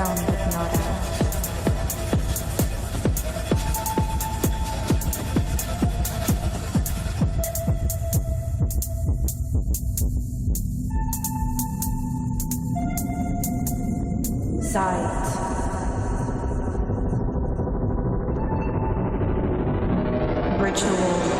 sound of nada. Sight. Ritual.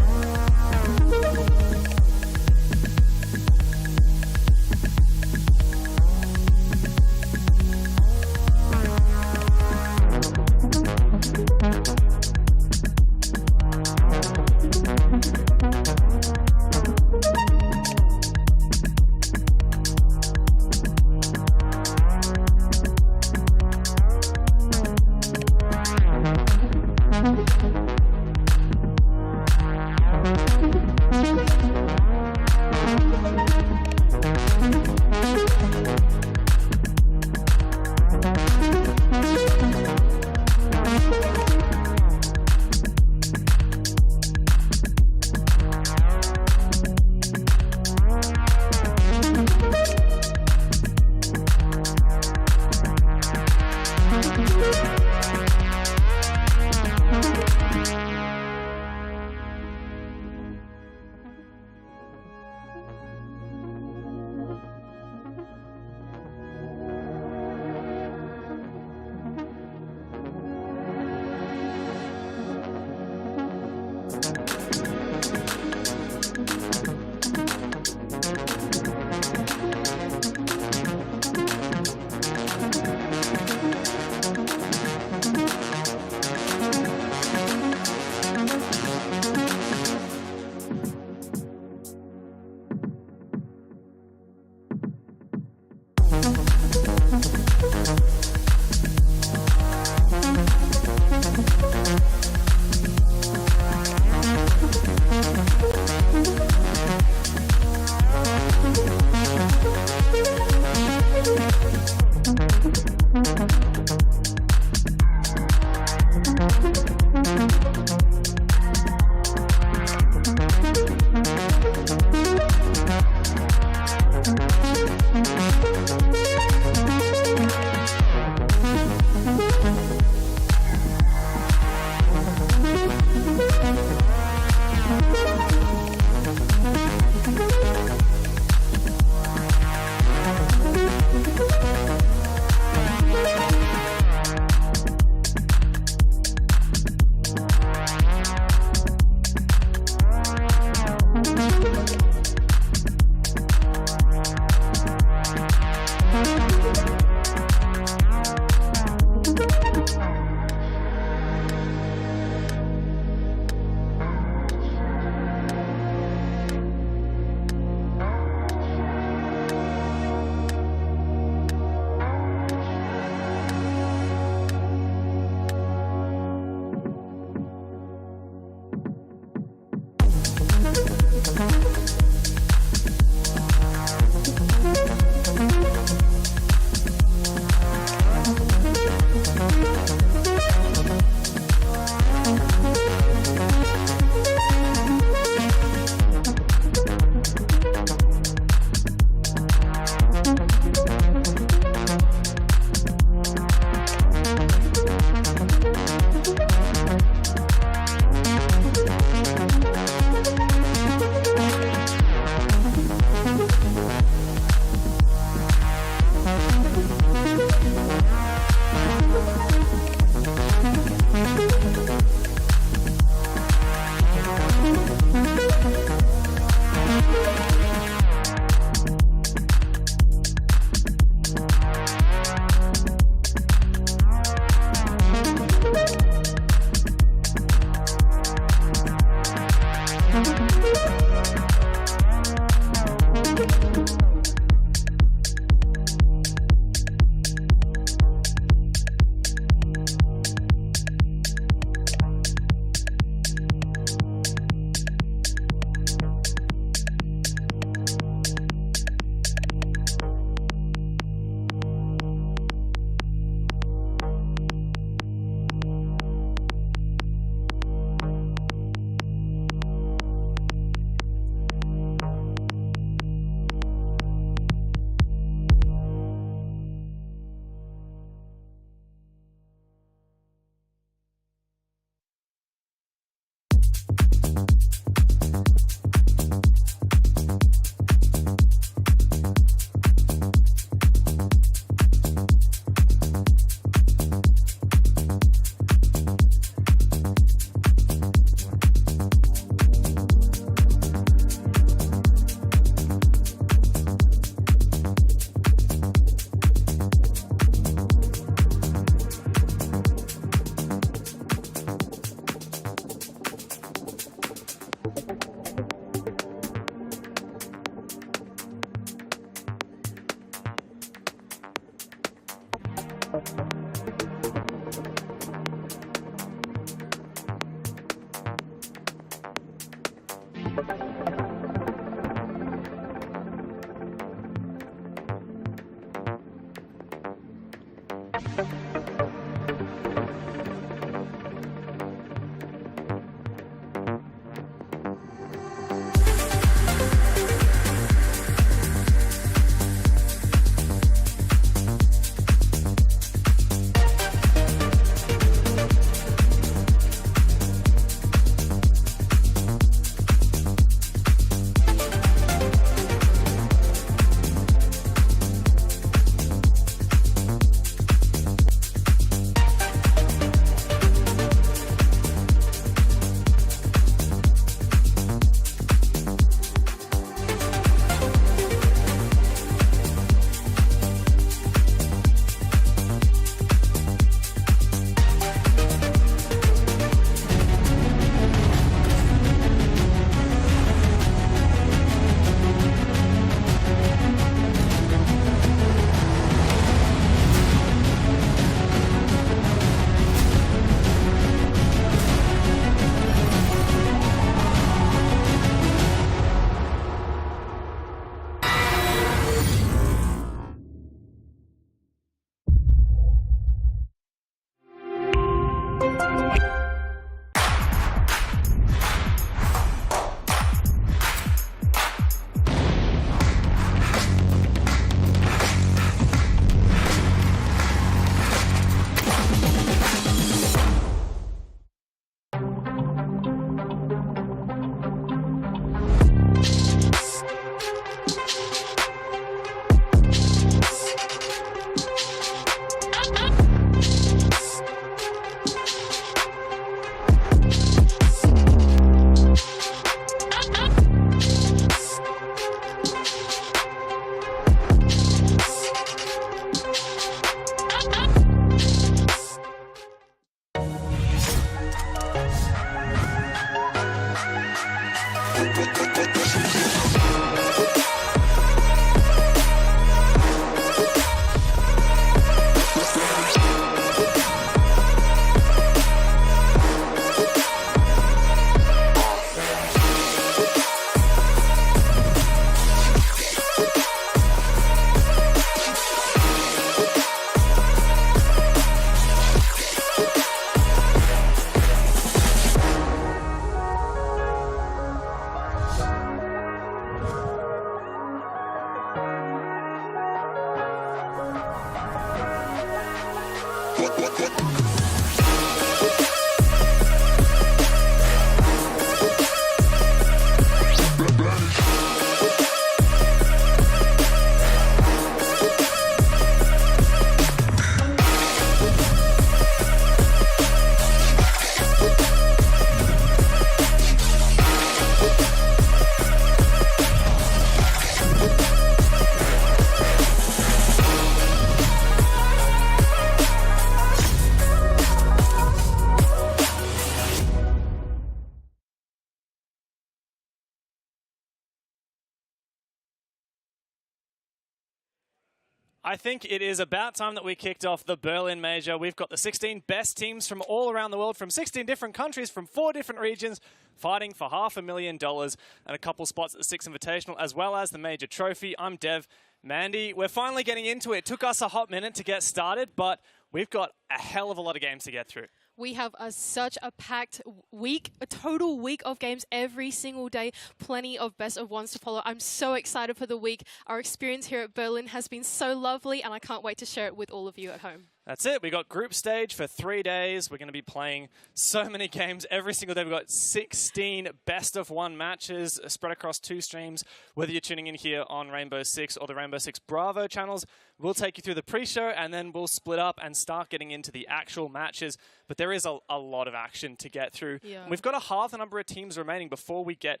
I think it is about time that we kicked off the Berlin Major. We've got the 16 best teams from all around the world, from 16 different countries, from 4 different regions, fighting for $500,000 and a couple spots at the Six Invitational, as well as the Major Trophy. I'm Dev. Mandy, we're finally getting into it. It took us a hot minute to get started, but we've got a hell of a lot of games to get through. We have such a packed week, a total week of games every single day. Plenty of best of ones to follow. I'm so excited for the week. Our experience here at Berlin has been so lovely, and I can't wait to share it with all of you at home. That's it. We got group stage for 3 days. We're going to be playing so many games every single day. We've got 16 best of 1 matches spread across 2 streams. Whether you're tuning in here on Rainbow Six or the Rainbow Six Bravo channels, we'll take you through the pre-show and then we'll split up and start getting into the actual matches. But there is a lot of action to get through. Yeah. We've got a half the number of teams remaining before we get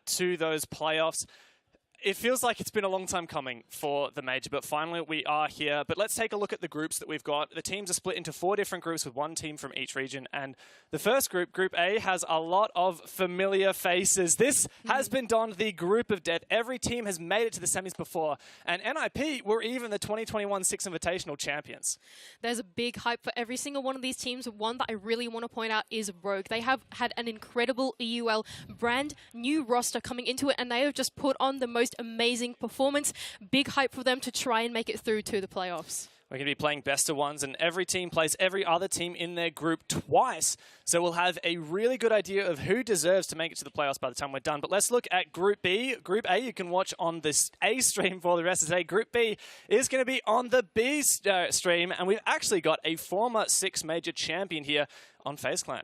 to those playoffs. It feels like it's been a long time coming for the major, but finally we are here. But let's take a look at the groups that we've got. The teams are split into 4 different groups with 1 team from each region. And the first group, Group A, has a lot of familiar faces. This has been donned the group of death. Every team has made it to the semis before. And NIP were even the 2021 Six Invitational champions. There's a big hype for every single one of these teams. One that I really want to point out is Rogue. They have had an incredible EUL brand new roster coming into it, and they have just put on the most amazing performance. Big hype for them to try and make it through to the playoffs. We're going to be playing best of ones, and every team plays every other team in their group twice. So we'll have a really good idea of who deserves to make it to the playoffs by the time we're done. But let's look at Group B. Group A you can watch on this A stream for the rest of the day. Group B is going to be on the B stream, and we've actually got a former Six Major champion here on FaZe Clan.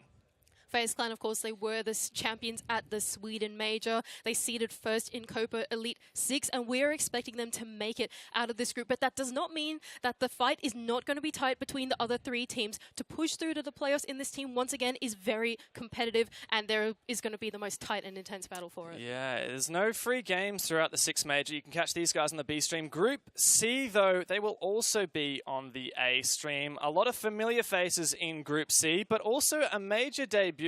FaZe Clan, of course, they were the champions at the Sweden Major. They seeded first in Copa Elite 6, and we're expecting them to make it out of this group. But that does not mean that the fight is not going to be tight between the other 3 teams. To push through to the playoffs in this team, once again, is very competitive, and there is going to be the most tight and intense battle for it. Yeah, there's no free games throughout the Six Major. You can catch these guys on the B stream. Group C, though, they will also be on the A stream. A lot of familiar faces in Group C, but also a major debut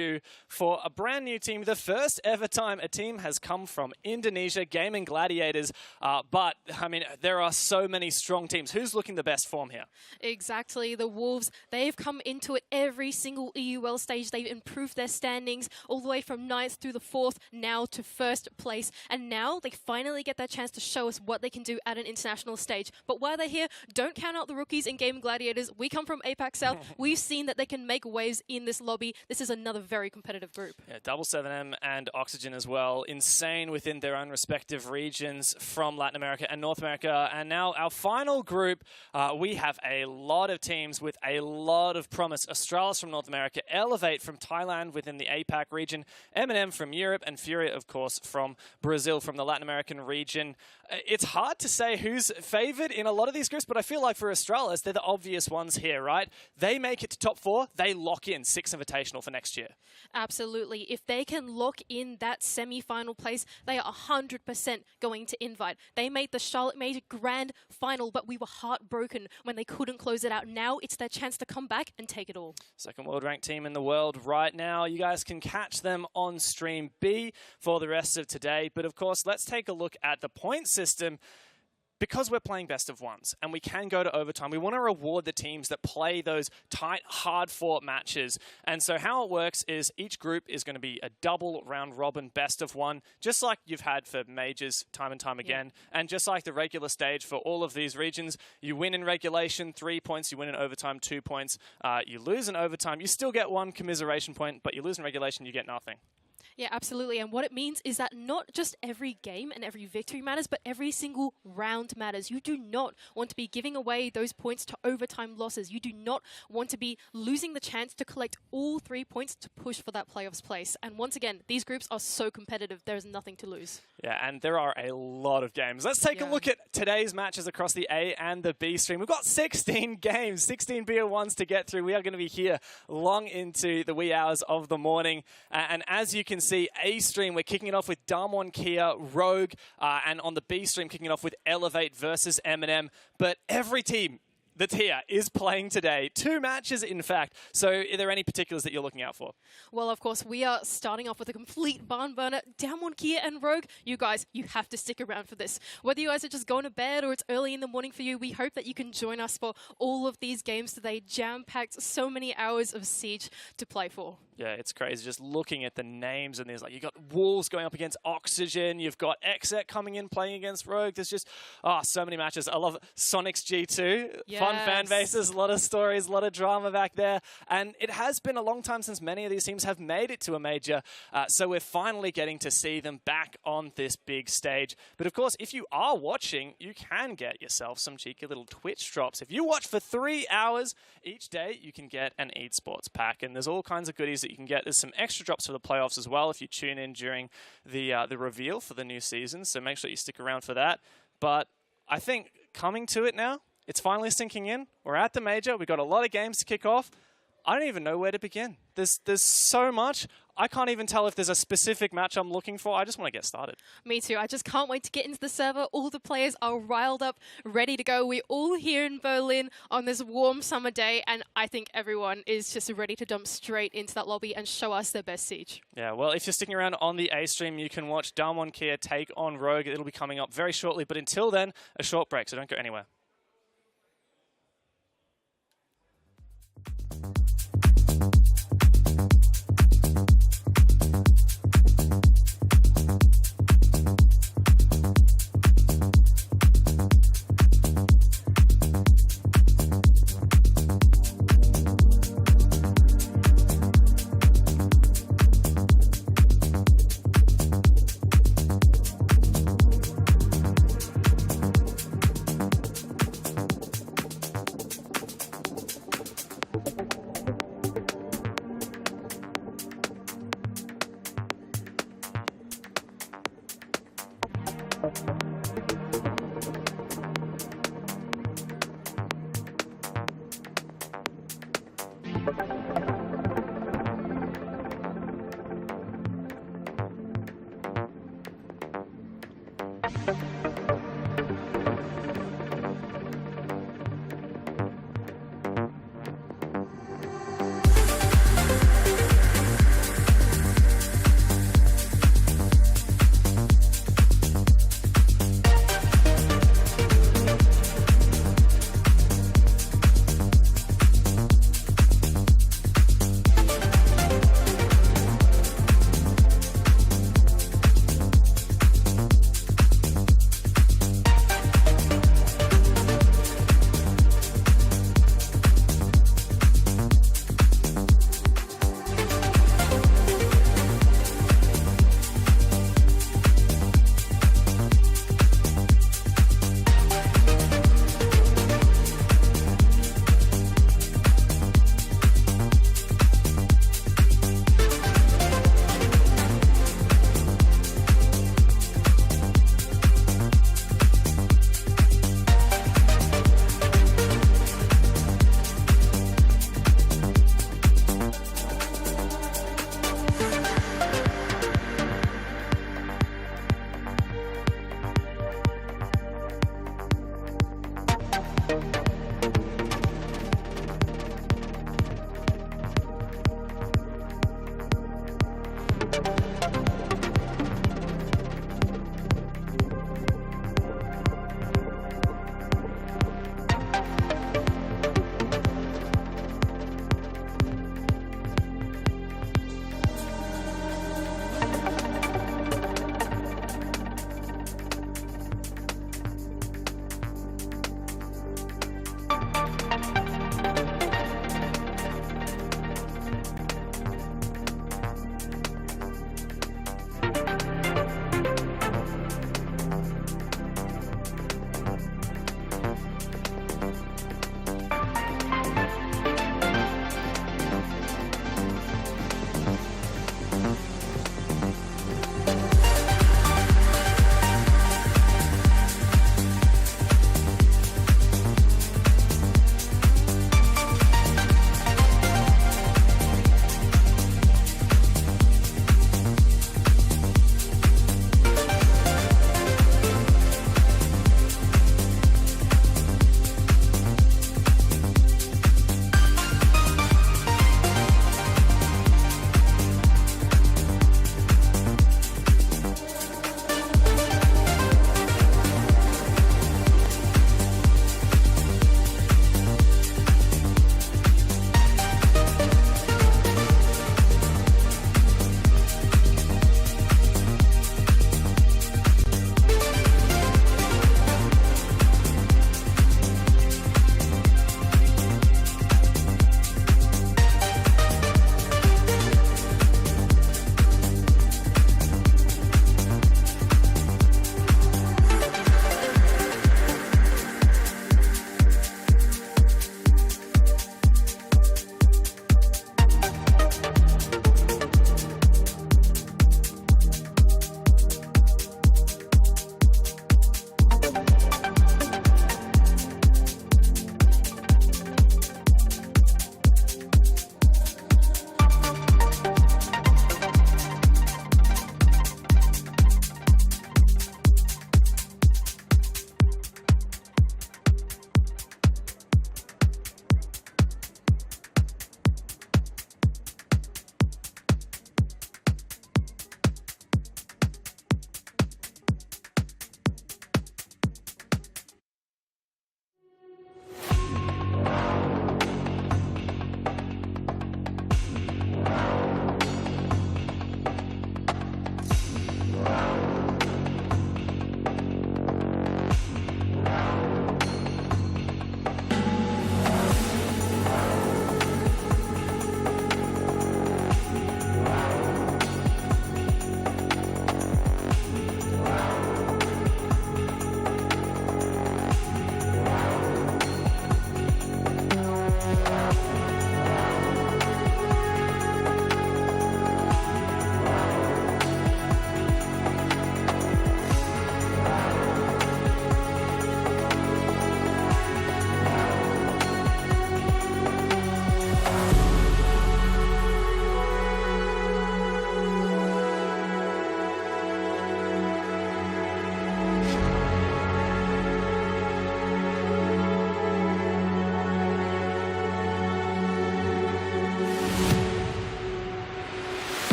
for a brand new team. The first ever time a team has come from Indonesia, Gaimin Gladiators. But, I mean, there are so many strong teams. Who's looking the best form here? Exactly. The Wolves, they've come into it every single EUL stage. They've improved their standings all the way from 9th through the 4th, now to 1st place. And now they finally get that chance to show us what they can do at an international stage. But while they're here, don't count out the rookies in Gaimin Gladiators. We come from APAC South. We've seen that they can make waves in this lobby. This is another very competitive group. Yeah, Double 7M and Oxygen as well. Insane within their own respective regions from Latin America and North America. And now our final group, we have a lot of teams with a lot of promise. Astralis from North America, Elevate from Thailand within the APAC region, M&M from Europe, and Furia, of course, from Brazil, from the Latin American region. It's hard to say who's favored in a lot of these groups, but I feel like for Astralis, they're the obvious ones here, right? They make it to top 4, they lock in Six Invitational for next year. Absolutely. If they can lock in that semi-final place, they are 100% going to invite. They made the Charlotte Major Grand Final, but we were heartbroken when they couldn't close it out. Now it's their chance to come back and take it all. Second world ranked team in the world right now. You guys can catch them on Stream B for the rest of today. But of course, let's take a look at the point system. Because we're playing best of ones and we can go to overtime, we want to reward the teams that play those tight, hard-fought matches. And so how it works is each group is going to be a double round-robin best of one, just like you've had for majors time and time again. Yeah. And just like the regular stage for all of these regions, you win in regulation, 3 points. You win in overtime, 2 points. You lose in overtime, you still get 1 commiseration point, but you lose in regulation, you get nothing. Yeah, absolutely. And what it means is that not just every game and every victory matters, but every single round matters. You do not want to be giving away those points to overtime losses. You do not want to be losing the chance to collect all 3 points to push for that playoffs place. And once again, these groups are so competitive. There's nothing to lose. Yeah, and there are a lot of games. Let's take a look at today's matches across the A and the B stream. We've got 16 games, 16 BO1s to get through. We are going to be here long into the wee hours of the morning. And as you can see, A stream, we're kicking it off with DWG KIA, Rogue, and on the B stream, kicking it off with Elevate versus M&M. But every team that's here is playing today. 2 matches, in fact. So are there any particulars that you're looking out for? Well, of course, we are starting off with a complete barn burner. DWG KIA and Rogue, you guys, you have to stick around for this. Whether you guys are just going to bed or it's early in the morning for you, we hope that you can join us for all of these games today. Jam-packed, so many hours of Siege to play for. Yeah, it's crazy just looking at the names, and there's like, you've got Wolves going up against Oxygen, you've got XSET coming in playing against Rogue. There's just, so many matches. I love Sonic's G2. Yes. Fun fan bases, a lot of stories, a lot of drama back there. And it has been a long time since many of these teams have made it to a major. So we're finally getting to see them back on this big stage. But of course, if you are watching, you can get yourself some cheeky little Twitch drops. If you watch for 3 hours each day, you can get an Esports pack. And there's all kinds of goodies that you can get. There's some extra drops for the playoffs as well if you tune in during the reveal for the new season. So make sure you stick around for that. But I think coming to it now, it's finally sinking in. We're at the major. We've got a lot of games to kick off. I don't even know where to begin. There's so much. I can't even tell if there's a specific match I'm looking for. I just want to get started. Me too. I just can't wait to get into the server. All the players are riled up, ready to go. We're all here in Berlin on this warm summer day, and I think everyone is just ready to jump straight into that lobby and show us their best Siege. Yeah, well, if you're sticking around on the A stream, you can watch DWG KIA take on Rogue. It'll be coming up very shortly, but until then, a short break, so don't go anywhere.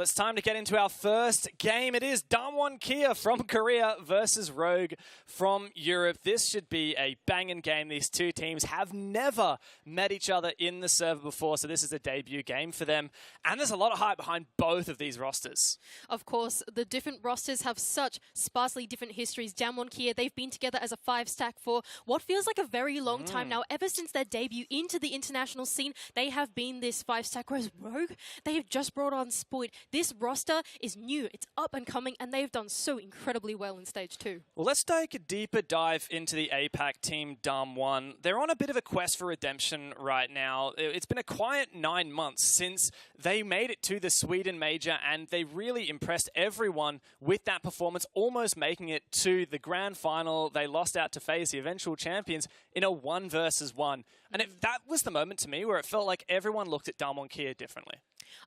Well, it's time to get into our first game. It is Damwon Kia from Korea versus Rogue from Europe. This should be a banging game. These two teams have never met each other in the server before, so this is a debut game for them. And there's a lot of hype behind both of these rosters. Of course, the different rosters have such sparsely different histories. Damwon Kia, they've been together as a 5-stack for what feels like a very long time now. Ever since their debut into the international scene, they have been this 5-stack, whereas Rogue, they have just brought on Spoit. This roster is new, it's up and coming, and they've done so incredibly well in Stage 2. Well, let's take a deeper dive into the APAC team Damwon. They're on a bit of a quest for redemption right now. It's been a quiet 9 months since they made it to the Sweden major, and they really impressed everyone with that performance, almost making it to the grand final. They lost out to FaZe, the eventual champions, in a 1 versus 1. And that was the moment to me where it felt like everyone looked at Damwon Kia differently.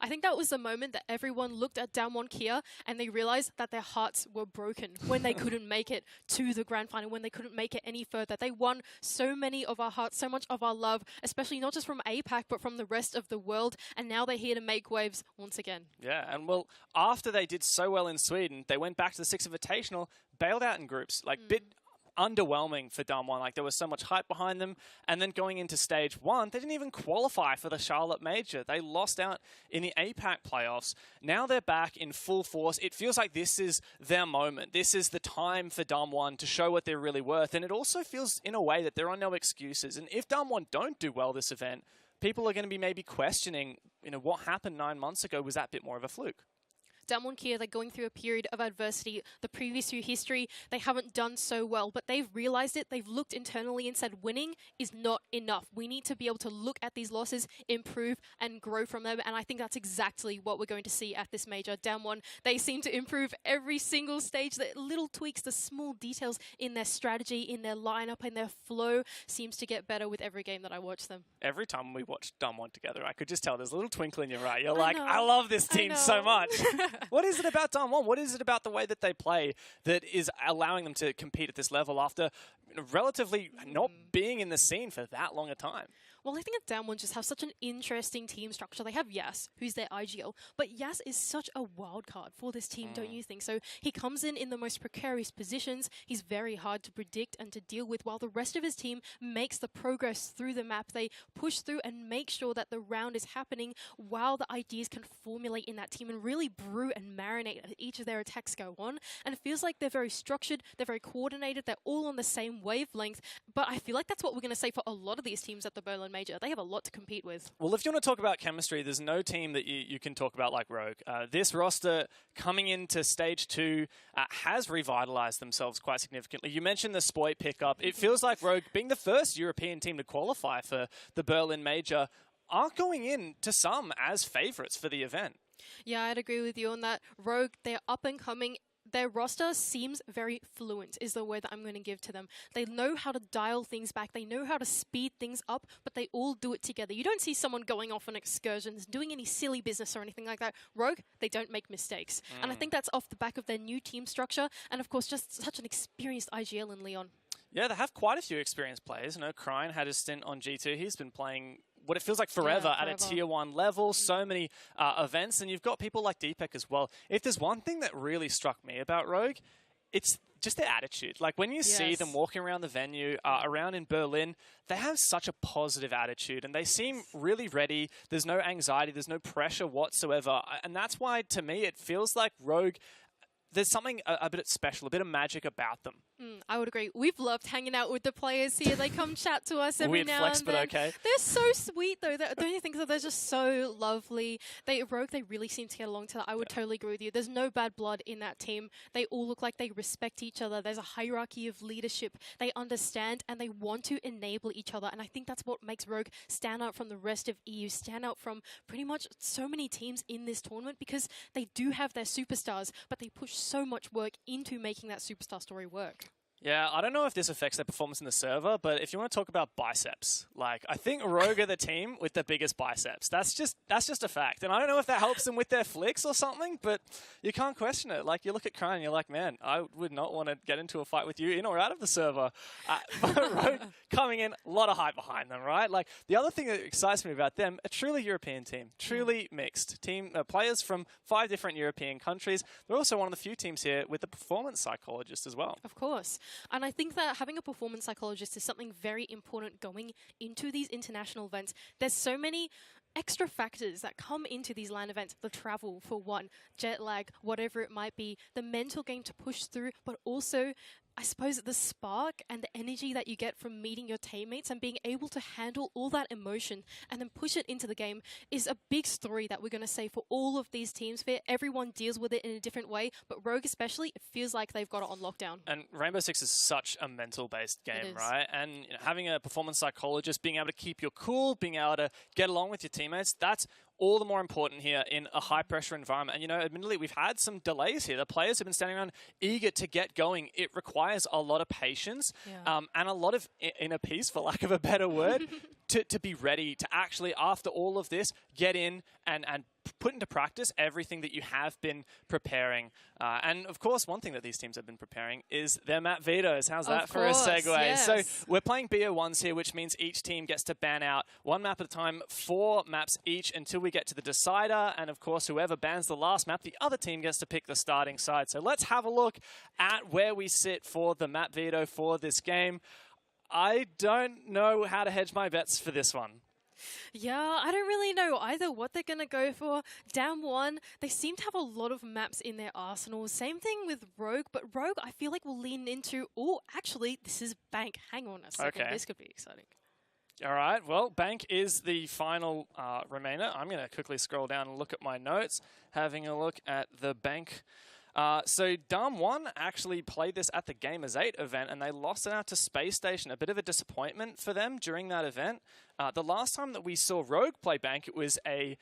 I think that was the moment that everyone looked at Damwon Kia and they realized that their hearts were broken when they couldn't make it to the grand final, when they couldn't make it any further. They won so many of our hearts, so much of our love, especially not just from APAC, but from the rest of the world. And now they're here to make waves once again. Yeah, and well, after they did so well in Sweden, they went back to the Six Invitational, bailed out in groups, bit underwhelming for Damwon. Like, there was so much hype behind them, and then going into Stage 1, they didn't even qualify for the Charlotte Major. They lost out in the APAC playoffs. Now they're back in full force. It feels like this is their moment. This is the time for Damwon to show what they're really worth, and it also feels in a way that there are no excuses. And if Damwon don't do well this event, people are going to be maybe questioning, what happened 9 months ago. Was that a bit more of a fluke? Damwon Kia, they're going through a period of adversity. The previous few history, they haven't done so well, but they've realized it. They've looked internally and said winning is not enough. We need to be able to look at these losses, improve, and grow from them. And I think that's exactly what we're going to see at this major. Damwon, they seem to improve every single stage. The little tweaks, the small details in their strategy, in their lineup, in their flow seems to get better with every game that I watch them. Every time we watch Damwon together, I could just tell there's a little twinkle in your eye. You're like, I love this team so much. What is it about Damwon? What is it about the way that they play that is allowing them to compete at this level after relatively not being in the scene for that long a time? Well, I think that Damwon just have such an interesting team structure. They have Yas, who's their IGL, but Yas is such a wild card for this team, don't you think? So he comes in the most precarious positions. He's very hard to predict and to deal with, while the rest of his team makes the progress through the map. They push through and make sure that the round is happening while the ideas can formulate in that team and really brew and marinate as each of their attacks go on. And it feels like they're very structured, they're very coordinated, they're all on the same wavelength. But I feel like that's what we're going to say for a lot of these teams at the Berlin Major. They have a lot to compete with. Well, if you want to talk about chemistry, there's no team that you can talk about like Rogue. This roster coming into Stage 2 has revitalized themselves quite significantly. You mentioned the Spoit pickup. It feels like Rogue, being the first European team to qualify for the Berlin Major, are going in to some as favorites for the event. Yeah, I'd agree with you on that. Rogue, they're up and coming. Their roster seems very fluent, is the word that I'm going to give to them. They know how to dial things back. They know how to speed things up, but they all do it together. You don't see someone going off on excursions, doing any silly business or anything like that. Rogue, they don't make mistakes. And I think that's off the back of their new team structure and, of course, just such an experienced IGL in Leon. Yeah, they have quite a few experienced players. Kryne had a stint on G2. He's been playing what it feels like forever at a Tier 1 level, so many events, and you've got people like Deepak as well. If there's one thing that really struck me about Rogue, it's just their attitude. Like, when you see them walking around the venue, around in Berlin, they have such a positive attitude, and they seem really ready. There's no anxiety, there's no pressure whatsoever, and that's why, to me, it feels like Rogue, there's something a bit special, a bit of magic about them. I would agree. We've loved hanging out with the players here. They come chat to us every Weird now flex, and then. but okay. They're so sweet, though. Don't you think so? They're just so lovely. Rogue, they really seem to get along together. I would totally agree with you. There's no bad blood in that team. They all look like they respect each other. There's a hierarchy of leadership. They understand and they want to enable each other. And I think that's what makes Rogue stand out from the rest of EU, stand out from pretty much so many teams in this tournament, because they do have their superstars, but they push so much work into making that superstar story work. Yeah, I don't know if this affects their performance in the server, but if you want to talk about biceps, like I think Rogue are the team with the biggest biceps. That's just a fact. And I don't know if that helps them with their flicks or something, but you can't question it. Like you look at Kryan and you're like, man, I would not want to get into a fight with you in or out of the server. But Rogue coming in, a lot of hype behind them, right? Like the other thing that excites me about them, a truly European team, truly mixed team, players from 5 different European countries. They're also one of the few teams here with a performance psychologist as well. Of course. And I think that having a performance psychologist is something very important going into these international events. There's so many extra factors that come into these LAN events. The travel, for one, jet lag, whatever it might be, the mental game to push through, but also I suppose the spark and the energy that you get from meeting your teammates and being able to handle all that emotion and then push it into the game is a big story that we're going to say for all of these teams. Everyone deals with it in a different way, but Rogue especially, it feels like they've got it on lockdown. And Rainbow Six is such a mental-based game, right? And having a performance psychologist, being able to keep your cool, being able to get along with your teammates, that's all the more important here in a high-pressure environment. And, admittedly, we've had some delays here. The players have been standing around eager to get going. It requires a lot of patience and a lot of inner peace, for lack of a better word, to be ready to actually, after all of this, get in and put into practice everything that you have been preparing. And, of course, one thing that these teams have been preparing is their map vetoes. How's that for a segue? Yes. So we're playing BO1s here, which means each team gets to ban out 1 map at a time, 4 maps each until we get to the decider. And, of course, whoever bans the last map, the other team gets to pick the starting side. So let's have a look at where we sit for the map veto for this game. I don't know how to hedge my bets for this one. Yeah, I don't really know either what they're going to go for. Dam1, they seem to have a lot of maps in their arsenal. Same thing with Rogue, but Rogue I feel like will lean into, oh, actually, this is Bank. Hang on a second, Okay. This could be exciting. All right, well, Bank is the final remainer. I'm going to quickly scroll down and look at my notes, having a look at the Bank. So Dam1 actually played this at the Gamers 8 event, and they lost it out to Space Station. A bit of a disappointment for them during that event. The last time that we saw Rogue play Bank, it was a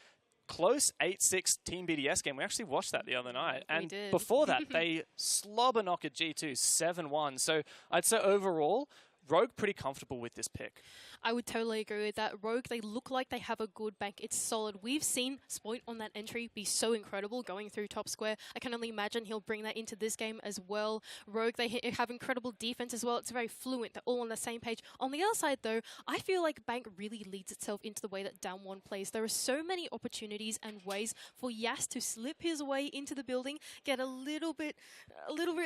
close 8-6 Team BDS game. We actually watched that the other night. And before that, they slobber knock at G2 7-1. So I'd say overall, Rogue pretty comfortable with this pick. I would totally agree with that. Rogue, they look like they have a good bank. It's solid. We've seen Spoit on that entry be so incredible going through top square. I can only imagine he'll bring that into this game as well. Rogue, they have incredible defense as well. It's very fluent. They're all on the same page. On the other side, though, I feel like Bank really leads itself into the way that Dam1 plays. There are so many opportunities and ways for Yas to slip his way into the building, get a little bit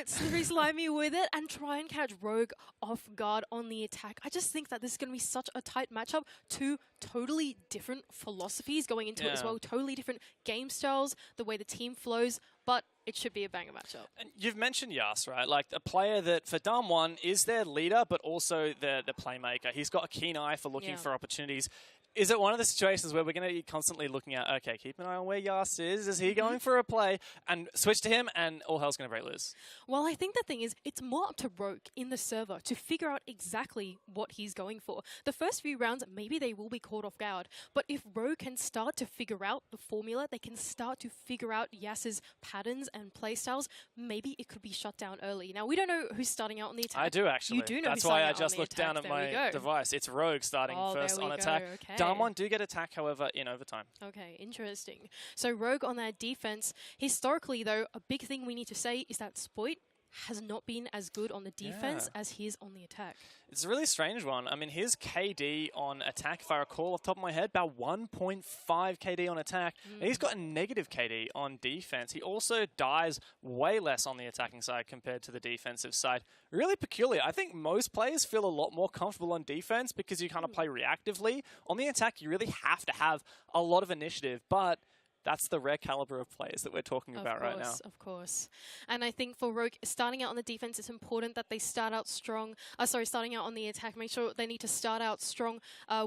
slippery slimy with it, and try and catch Rogue off guard on the attack. I just think that this is going to be such a tight matchup. 2 totally different philosophies going into it as well. Totally different game styles, the way the team flows, but it should be a banger matchup. And you've mentioned Yas, right? Like a player that for Dam1 is their leader, but also the playmaker. He's got a keen eye for looking for opportunities. Is it one of the situations where we're going to be constantly looking at, okay, keep an eye on where Yas is. Is he going for a play? And switch to him, and all hell's going to break loose. Well, I think the thing is, it's more up to Rogue in the server to figure out exactly what he's going for. The first few rounds, maybe they will be caught off guard. But if Rogue can start to figure out the formula, they can start to figure out Yas's patterns and playstyles, maybe it could be shut down early. Now, we don't know who's starting out on the attack. I do, actually. You do know That's who's why starting I out just on the looked attack. down at my device. It's Rogue starting first on attack. Okay. Dam1 do get attack, however, in overtime. Okay, interesting. So Rogue on that defense. Historically, though, a big thing we need to say is that Spoit has not been as good on the defense as he is on the attack. It's a really strange one. I mean, his KD on attack, if I recall off the top of my head, about 1.5 KD on attack. And he's got a negative KD on defense. He also dies way less on the attacking side compared to the defensive side. Really peculiar. I think most players feel a lot more comfortable on defense because you kind of play reactively. On the attack, you really have to have a lot of initiative, but that's the rare caliber of players that we're talking about right now. Of course. And I think for Rogue, starting out on the defense, it's important that they start out strong. Starting out on the attack, make sure they need to start out strong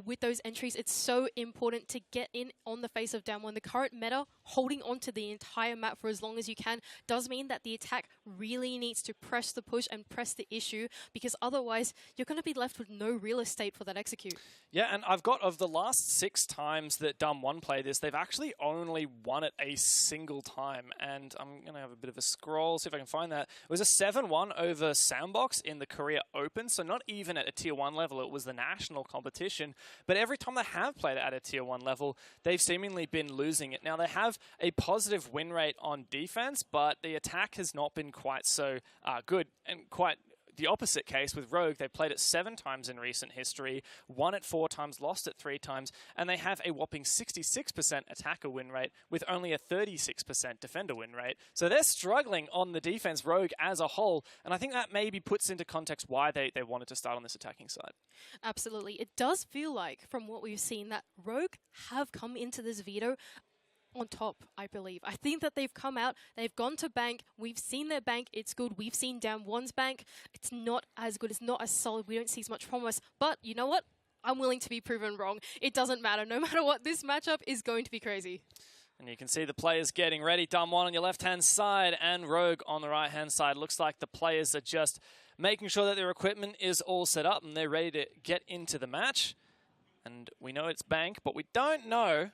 with those entries. It's so important to get in on the face of Dam1. The current meta, holding on to the entire map for as long as you can, does mean that the attack really needs to press the push and press the issue, because otherwise you're going to be left with no real estate for that execute. Yeah, and I've got, of the last 6 times that Dam1 play this, they've actually only won it a single time. And I'm going to have a bit of a scroll, see if I can find that. It was a 7-1 over Sandbox in the Korea Open, so not even at a Tier 1 level. It was the national competition. But every time they have played at a Tier 1 level, they've seemingly been losing it. Now, they have a positive win rate on defense, but the attack has not been quite so good, and quite the opposite case with Rogue. They played it 7 times in recent history, won it 4 times, lost it 3 times, and they have a whopping 66% attacker win rate with only a 36% defender win rate. So they're struggling on the defense, Rogue as a whole, and I think that maybe puts into context why they wanted to start on this attacking side. Absolutely. It does feel like, from what we've seen, that Rogue have come into this veto on top, I believe. I think that they've come out, they've gone to bank, we've seen their bank, it's good. We've seen Damwon's bank, it's not as good, it's not as solid, we don't see as much promise. But you know what? I'm willing to be proven wrong. It doesn't matter. No matter what, this matchup is going to be crazy. And you can see the players getting ready. Damwon on your left-hand side and Rogue on the right-hand side. Looks like the players are just making sure that their equipment is all set up and they're ready to get into the match. And we know it's bank, but we don't know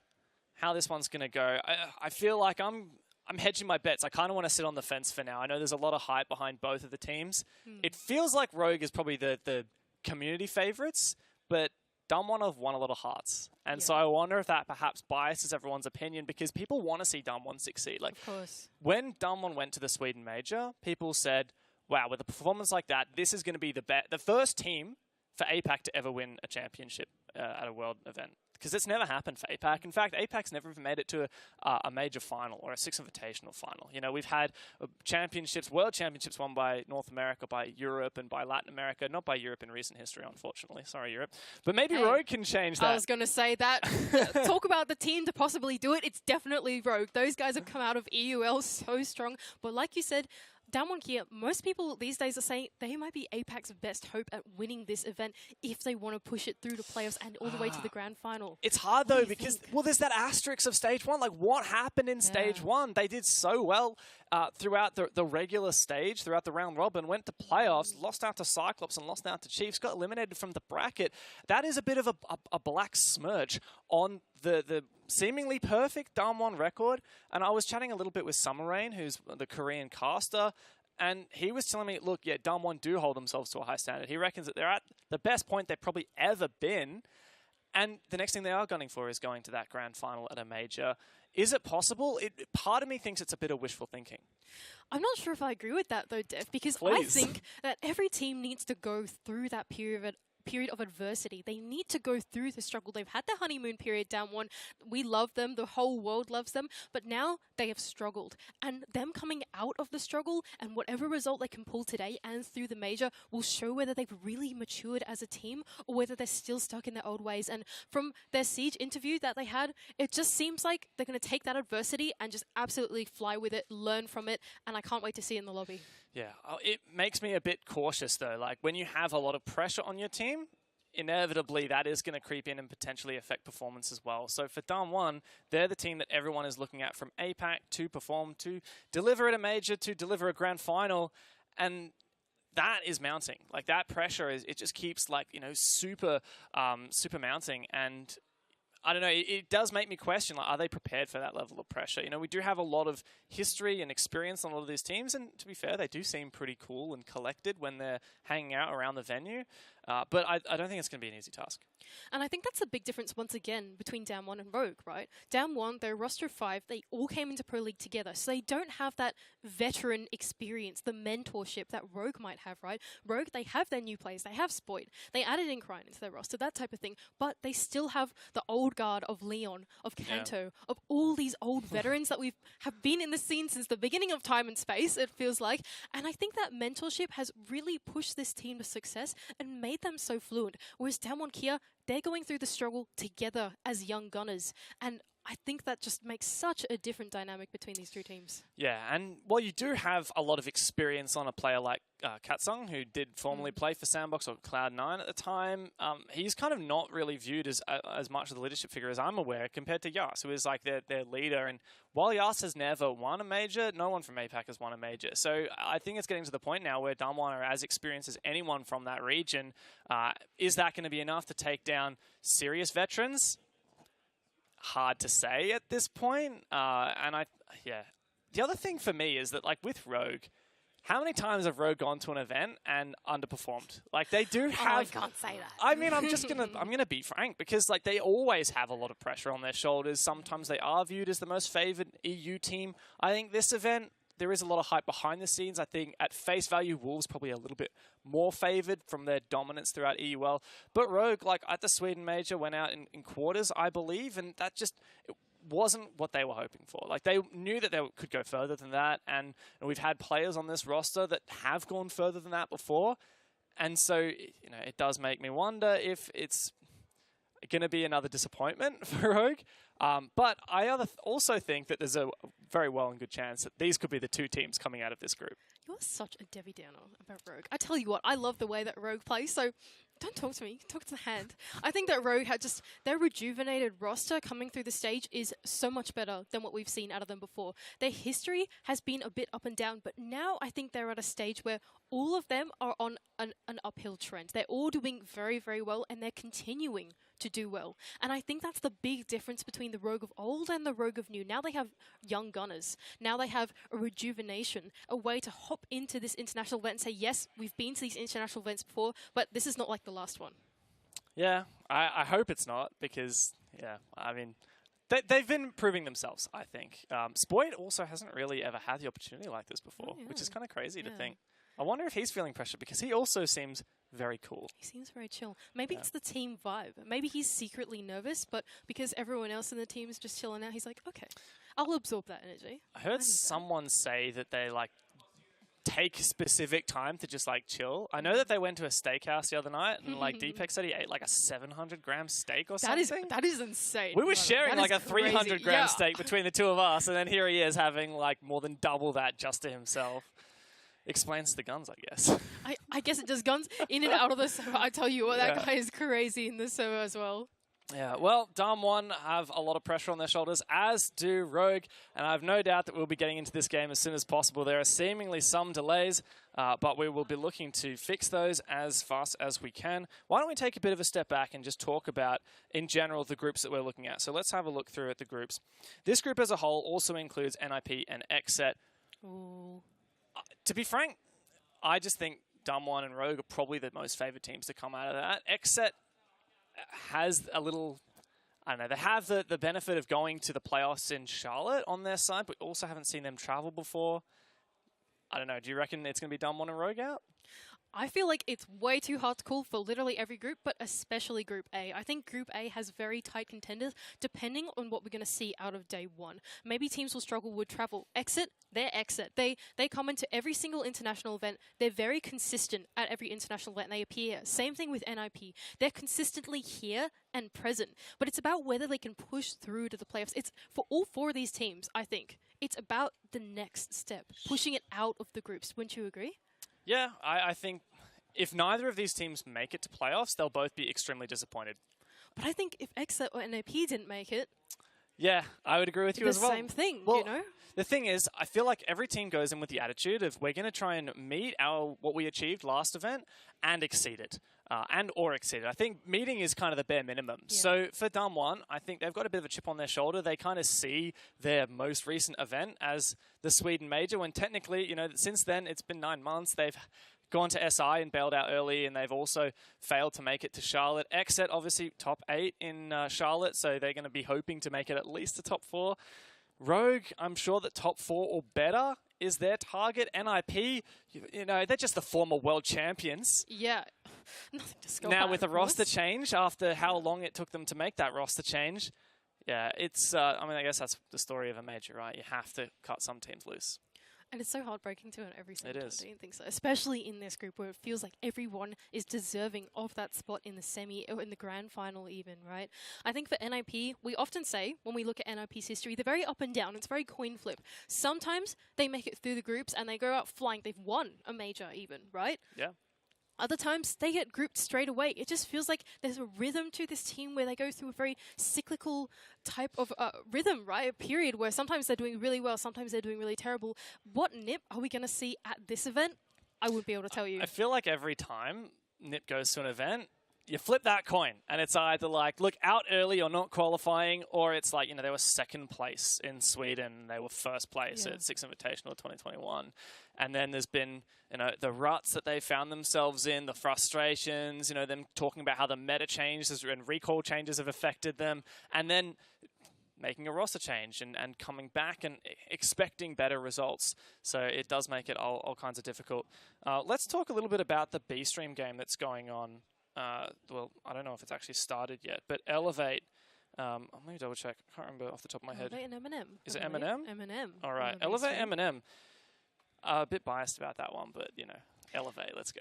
how this one's going to go. I feel like I'm hedging my bets. I kind of want to sit on the fence for now. I know there's a lot of hype behind both of the teams. It feels like Rogue is probably the community favorites, but Damwon have won a lot of hearts. And so I wonder if that perhaps biases everyone's opinion because people want to see Damwon succeed. Like, of course. When Damwon went to the Sweden Major, people said, wow, with a performance like that, this is going to be the first team for APAC to ever win a championship at a world event. Because it's never happened for APAC. In fact, APAC's never even made it to a major final or a Six Invitational final. You know, we've had championships, world championships won by North America, by Europe, and by Latin America. Not by Europe in recent history, unfortunately. Sorry, Europe. But maybe Rogue can change that. I was going to say that. Talk about the team to possibly do it. It's definitely Rogue. Those guys have come out of EUL so strong. But like you said, DWG KIA, most people these days are saying they might be APAC's best hope at winning this event if they want to push it through to playoffs and all the way to the grand final. It's hard though because, well, there's that asterisk of stage 1. Like, what happened in stage 1? They did so well throughout the regular stage, throughout the round robin, went to playoffs, lost out to Cyclops and lost out to Chiefs, got eliminated from the bracket. That is a bit of a black smudge on the seemingly perfect Damwon record. And I was chatting a little bit with Summer Rain, who's the Korean caster, and he was telling me, look, yeah, Damwon do hold themselves to a high standard. He reckons that they're at the best point they've probably ever been. And the next thing they are gunning for is going to that grand final at a major. Is it possible? Part of me thinks it's a bit of wishful thinking. I'm not sure if I agree with that though, Dev, because Please. I think that every team needs to go through that period of adversity. They need to go through the struggle. They've had their honeymoon period down one. We love them. The whole world loves them. But now they have struggled. And them coming out of the struggle and whatever result they can pull today and through the major will show whether they've really matured as a team or whether they're still stuck in their old ways. And from their Siege interview that they had, it just seems like they're going to take that adversity and just absolutely fly with it, learn from it. And I can't wait to see it in the lobby. Yeah, it makes me a bit cautious though. Like, when you have a lot of pressure on your team, inevitably that is going to creep in and potentially affect performance as well. So for Damwon, they're the team that everyone is looking at from APAC to perform, to deliver at a major, to deliver a grand final. And that is mounting. Like, that pressure it just keeps, like, you know, super mounting. And I don't know, it does make me question, like, are they prepared for that level of pressure? You know, we do have a lot of history and experience on a lot of these teams, and to be fair, they do seem pretty cool and collected when they're hanging out around the venue. But I don't think it's going to be an easy task. And I think that's a big difference, once again, between Damwon and Rogue, right? Damwon, they're a roster of 5. They all came into Pro League together, so they don't have that veteran experience, the mentorship that Rogue might have, right? Rogue, they have their new players. They have Spoit. They added in Crine into their roster, that type of thing. But they still have the old guard of Leon, of Kanto, of all these old veterans that have been in the scene since the beginning of time and space, it feels like. And I think that mentorship has really pushed this team to success and made them so fluent. Whereas DWG KIA, they're going through the struggle together as young gunners. And I think that just makes such a different dynamic between these two teams. Yeah, and while you do have a lot of experience on a player like Katsung, who did formerly play for Sandbox or Cloud9 at the time, he's kind of not really viewed as much of the leadership figure as I'm aware, compared to Yas, who is like their leader. And while Yas has never won a major, no one from APAC has won a major. So I think it's getting to the point now where Damwon are as experienced as anyone from that region. Is that going to be enough to take down serious veterans? hard to say at this point. Yeah. The other thing for me is that, like, with Rogue, how many times have Rogue gone to an event and underperformed? Like, they do have... Oh, I can't say that. I mean, I'm gonna be frank, because, like, they always have a lot of pressure on their shoulders. Sometimes they are viewed as the most favored EU team. I think this event, there is a lot of hype behind the scenes. I think at face value, Wolves probably a little bit more favored from their dominance throughout EUL. But Rogue, like, at the Sweden Major, went out in quarters, I believe, and that just... wasn't what they were hoping for. Like, they knew that they could go further than that, and we've had players on this roster that have gone further than that before, and so, you know, it does make me wonder if it's going to be another disappointment for Rogue. But I also think that there's a very well and good chance that these could be the two teams coming out of this group. You're such a Debbie Downer about Rogue. I tell you what, I love the way that Rogue plays, so don't talk to me, talk to the hand. I think that Rogue had just, their rejuvenated roster coming through the stage is so much better than what we've seen out of them before. Their history has been a bit up and down, but now I think they're at a stage where all of them are on an uphill trend. They're all doing very, very well, and they're continuing to do well. And I think that's the big difference between the Rogue of old and the Rogue of new. Now they have young gunners. Now they have a rejuvenation, a way to hop into this international event and say, yes, we've been to these international events before, but this is not like the last one. Yeah, I hope it's not, because, yeah, I mean, they've been proving themselves, I think. Spoyd also hasn't really ever had the opportunity like this before, which is kind of crazy to think. I wonder if he's feeling pressure, because he also seems very cool. He seems very chill. Maybe it's the team vibe. Maybe he's secretly nervous, but because everyone else in the team is just chilling out, he's like, okay, I'll absorb that energy. I heard someone say that they, like, take specific time to just, like, chill. I know that they went to a steakhouse the other night, and, like, Deepak said he ate, like, a 700-gram steak or something. That is insane. We were sharing, like, a 300-gram steak between the two of us, and then here he is having, like, more than double that just to himself. Explains the guns, I guess. I guess it does guns in and out of the server. I tell you what, that guy is crazy in the server as well. Yeah, well, Dam1 have a lot of pressure on their shoulders, as do Rogue, and I have no doubt that we'll be getting into this game as soon as possible. There are seemingly some delays, but we will be looking to fix those as fast as we can. Why don't we take a bit of a step back and just talk about, in general, the groups that we're looking at. So let's have a look through at the groups. This group as a whole also includes NIP and XSET. Ooh. To be frank, I just think Dam1 and Rogue are probably the most favored teams to come out of that. XSET has a little, I don't know, they have the benefit of going to the playoffs in Charlotte on their side, but also haven't seen them travel before. I don't know, do you reckon it's going to be Dam1 and Rogue out? I feel like it's way too hard to call for literally every group, but especially Group A. I think Group A has very tight contenders, depending on what we're going to see out of day one. Maybe teams will struggle with travel. XSET, they're XSET. They come into every single international event. They're very consistent at every international event. They appear. Same thing with NIP. They're consistently here and present, but it's about whether they can push through to the playoffs. It's for all four of these teams, I think. It's about the next step, pushing it out of the groups. Wouldn't you agree? Yeah, I think if neither of these teams make it to playoffs, they'll both be extremely disappointed. But I think if XSET or NIP didn't make it... Yeah, I would agree with you as well. The same thing, well, you know? The thing is, I feel like every team goes in with the attitude of we're going to try and meet what we achieved last event and exceed it. Or exceed it. I think meeting is kind of the bare minimum. Yeah. So for Dam1, I think they've got a bit of a chip on their shoulder. They kind of see their most recent event as the Sweden Major, when technically, you know, since then it's been 9 months. They've gone to SI and bailed out early, and they've also failed to make it to Charlotte. XSET, obviously, top 8 in Charlotte, so they're going to be hoping to make it at least to top 4. Rogue, I'm sure that top 4 or better is their target. NIP, you know, they're just the former world champions. Yeah. Nothing to scope now, with a roster change, after how long it took them to make that roster change, yeah, it's, I mean, I guess that's the story of a major, right? You have to cut some teams loose. And it's so heartbreaking to it every single time. It is. I don't think so. Especially in this group where it feels like everyone is deserving of that spot in the semi or in the grand final even, right? I think for NIP, we often say when we look at NIP's history, they're very up and down. It's very coin flip. Sometimes they make it through the groups and they go out flying. They've won a major even, right? Yeah. Other times, they get grouped straight away. It just feels like there's a rhythm to this team where they go through a very cyclical type of rhythm, right? A period where sometimes they're doing really well, sometimes they're doing really terrible. What NIP are we going to see at this event? I wouldn't be able to tell you. I feel like every time NIP goes to an event, you flip that coin, and it's either like, look, out early or not qualifying, or it's like, they were second place in Sweden. They were first place at Six Invitational 2021. And then there's been, the ruts that they found themselves in, the frustrations, them talking about how the meta changes and recall changes have affected them, and then making a roster change and coming back and expecting better results. So it does make it all kinds of difficult. Let's talk a little bit about the B-Stream game that's going on. Well, I don't know if it's actually started yet, but Elevate, let me double check. I can't remember off the top of my head. Elevate and M&M. Is it M&M? M&M. All right, Elevate M&M. A bit biased about that one, but, Elevate, let's go.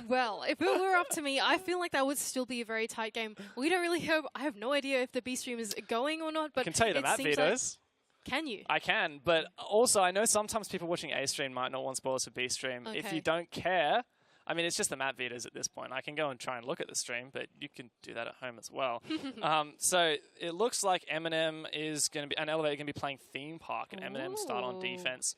Well, if it were up to me, I feel like that would still be a very tight game. We don't really have, I have no idea if the B-Stream is going or not, but I can tell you the map vetoes. Can you? I can, but also I know sometimes people watching A-Stream might not want spoilers for B-Stream. Okay. If you don't care, I mean, it's just the map vetoes at this point. I can go and try and look at the stream, but you can do that at home as well. So it looks like M&M is going to be, and Elevate going to be playing Theme Park, and M&M start on defense.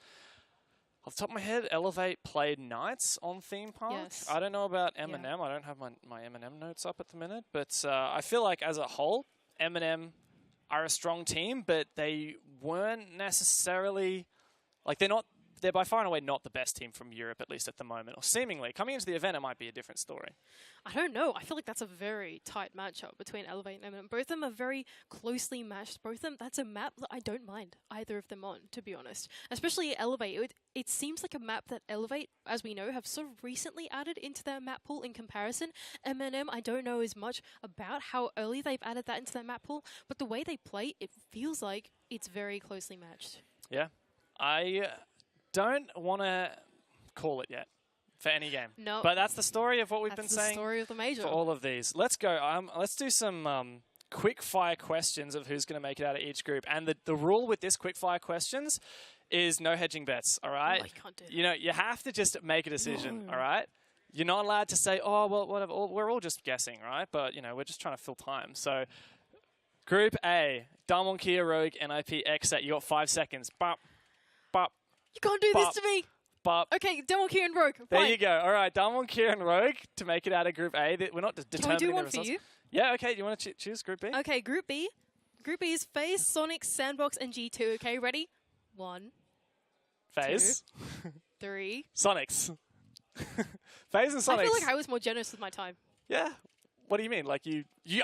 Off the top of my head, Elevate played Knights on Theme Park. Yes. I don't know about M&M. Yeah. I don't have my M&M notes up at the minute, but I feel like as a whole, M&M are a strong team, but they weren't necessarily, like they're by far and away not the best team from Europe, at least at the moment, or seemingly. Coming into the event, it might be a different story. I don't know. I feel like that's a very tight matchup between Elevate and M&M. Both of them are very closely matched. Both of them, that's a map that I don't mind either of them on, to be honest. Especially Elevate. It seems like a map that Elevate, as we know, have sort of recently added into their map pool in comparison. M&M, I don't know as much about how early they've added that into their map pool, but the way they play, it feels like it's very closely matched. Yeah. I don't want to call it yet for any game. No. But that's the story of what we've been saying the story of the major. for all of these. Let's go. Let's do some quick fire questions of who's going to make it out of each group. And the rule with this quick fire questions is no hedging bets, all right? Oh, I can't do that. You have to just make a decision, all right? You're not allowed to say, oh, well, whatever. We're all just guessing, right? But, we're just trying to fill time. So, Group A, Damwon, Kia, Rogue, NIP, XSET. You got 5 seconds. Bop, bop. You can't do this to me. Bop. Okay, Damwon, Kia, and Rogue. There Fine. you go. All right, Damwon, Kia, and Rogue to make it out of Group A. We're not determining Can we do the one results. for you? Yeah, okay. Do you want to choose Group B? Okay, Group B. Group B is FaZe, Sonic, Sandbox, and G2. Okay, ready? 1, FaZe. 2, 3. Sonics. FaZe and Sonics. I feel like I was more generous with my time. Yeah. What do you mean? Like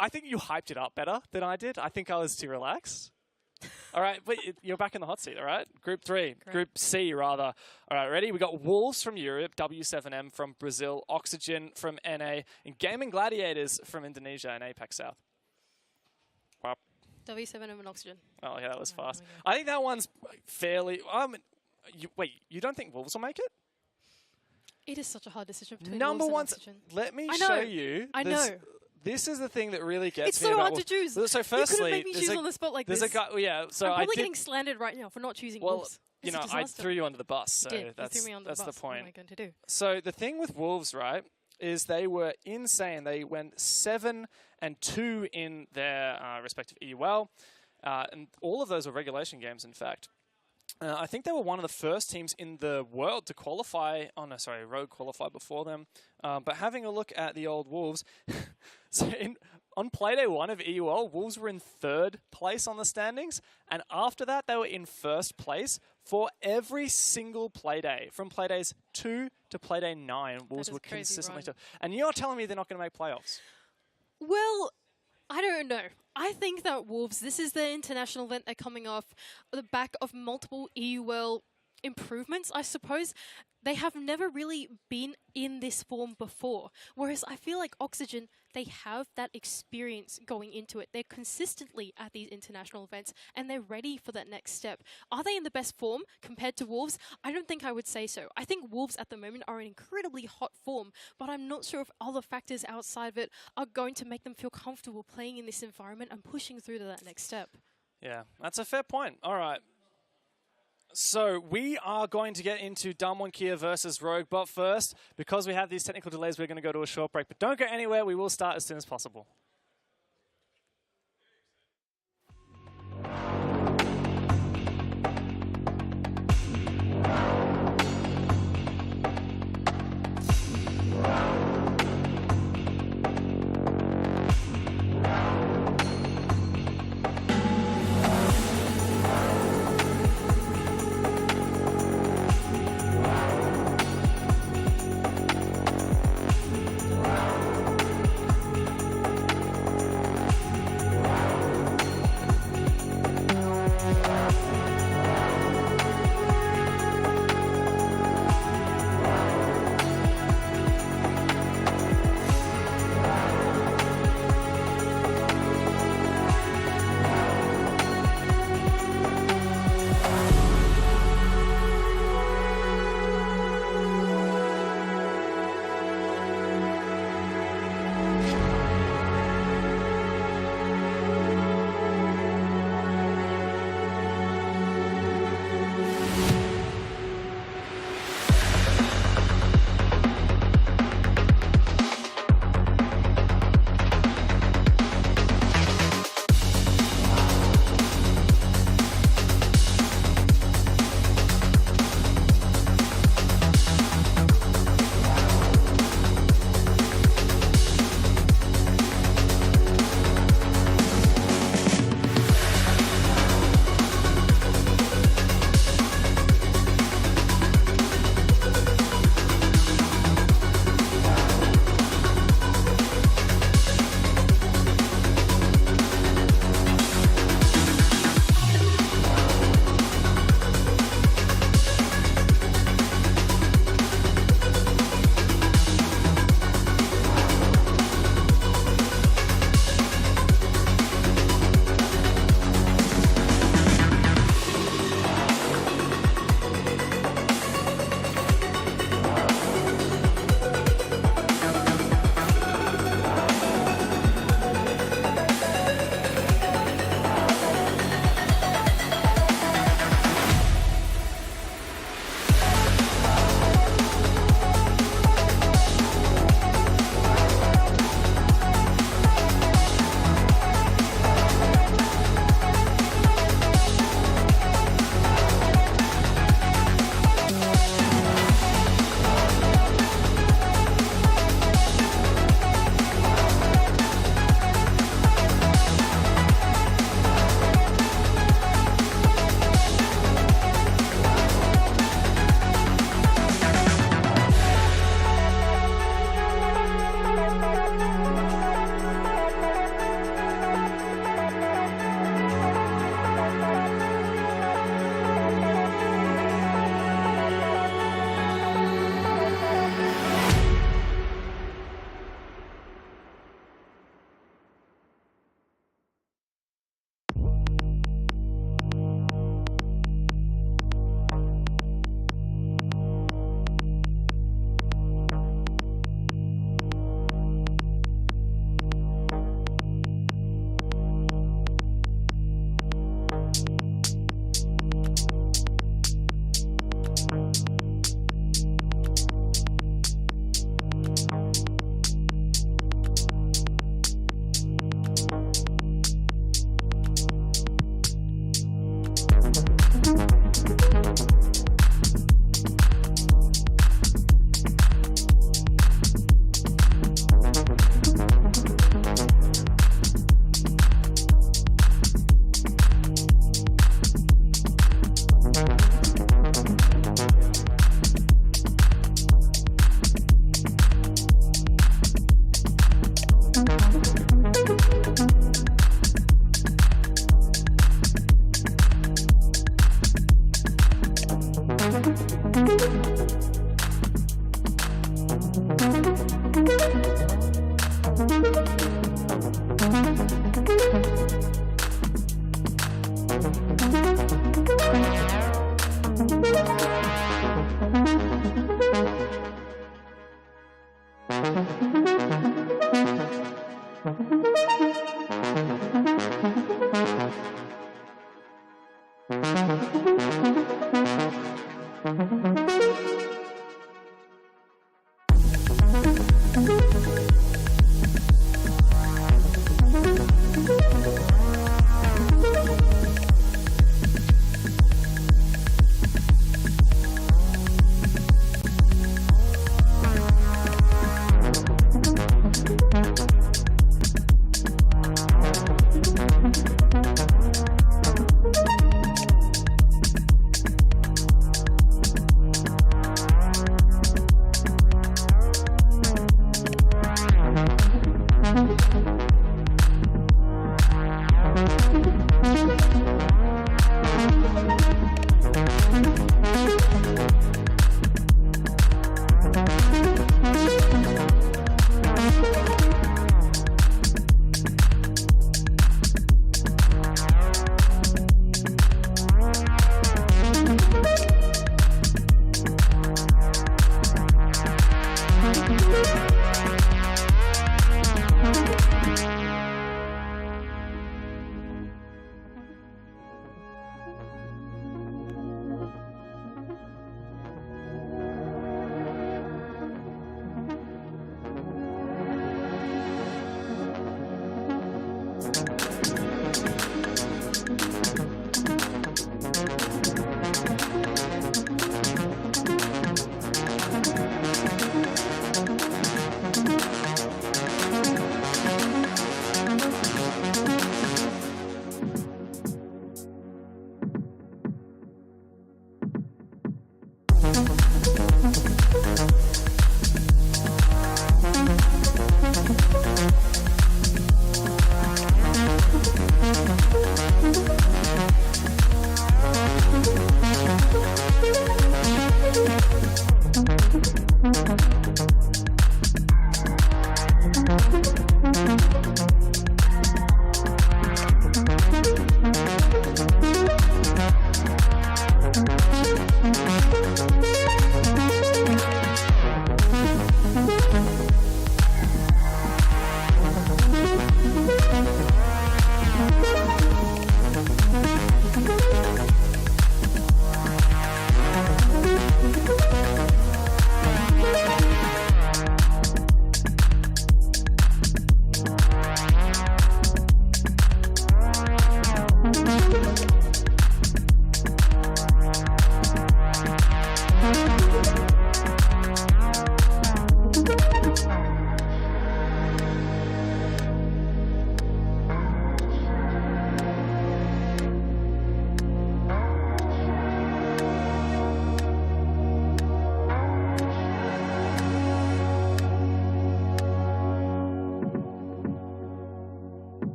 I think you hyped it up better than I did. I think I was too relaxed. All right, but you're back in the hot seat, all right? Group 3. Great. Group C, rather. All right, ready? We got Wolves from Europe, W7M from Brazil, Oxygen from NA, and Gaimin Gladiators from Indonesia and APAC South. Wow. W7M and Oxygen. Oh, yeah, that was Right, fast. there we go. I think that one's fairly... wait, you don't think Wolves will make it? It is such a hard decision between Number Wolves one, and Oxygen. let me I know. show you. I know. This is the thing that really gets It's me so about hard to Wolves. choose. So firstly, you couldn't make me choose on the spot like there's this. a guy. Yeah, so I'm I probably did. getting slandered right now for not choosing Well, Wolves. you It's a know, I disaster. threw you under the bus. So You did. that's You threw me under that's the bus. the point. What am I going to do? So the thing with Wolves, right, is they were insane. They went 7-2 in their respective EUL, and all of those were regulation games, in fact. I think they were one of the first teams in the world to qualify. Oh, no, sorry, Rogue qualified before them. But having a look at the old Wolves, so on Playday 1 of EUL, Wolves were in 3rd place on the standings. And after that, they were in 1st place for every single Playday. From Playdays 2 to Playday 9, Wolves is were crazy, consistently Ryan. top. And you're telling me they're not going to make playoffs? Well, I don't know. I think that Wolves, this is the international event they're coming off the back of multiple EUL improvements, I suppose. They have never really been in this form before. Whereas I feel like Oxygen, they have that experience going into it. They're consistently at these international events and they're ready for that next step. Are they in the best form compared to Wolves? I don't think I would say so. I think Wolves at the moment are in incredibly hot form, but I'm not sure if other factors outside of it are going to make them feel comfortable playing in this environment and pushing through to that next step. Yeah, that's a fair point. All right. So we are going to get into Damwon, Kia versus Rogue, but first, because we have these technical delays, we're going to go to a short break. But don't go anywhere. We will start as soon as possible.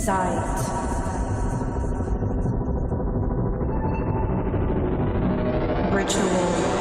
Sight. Ritual.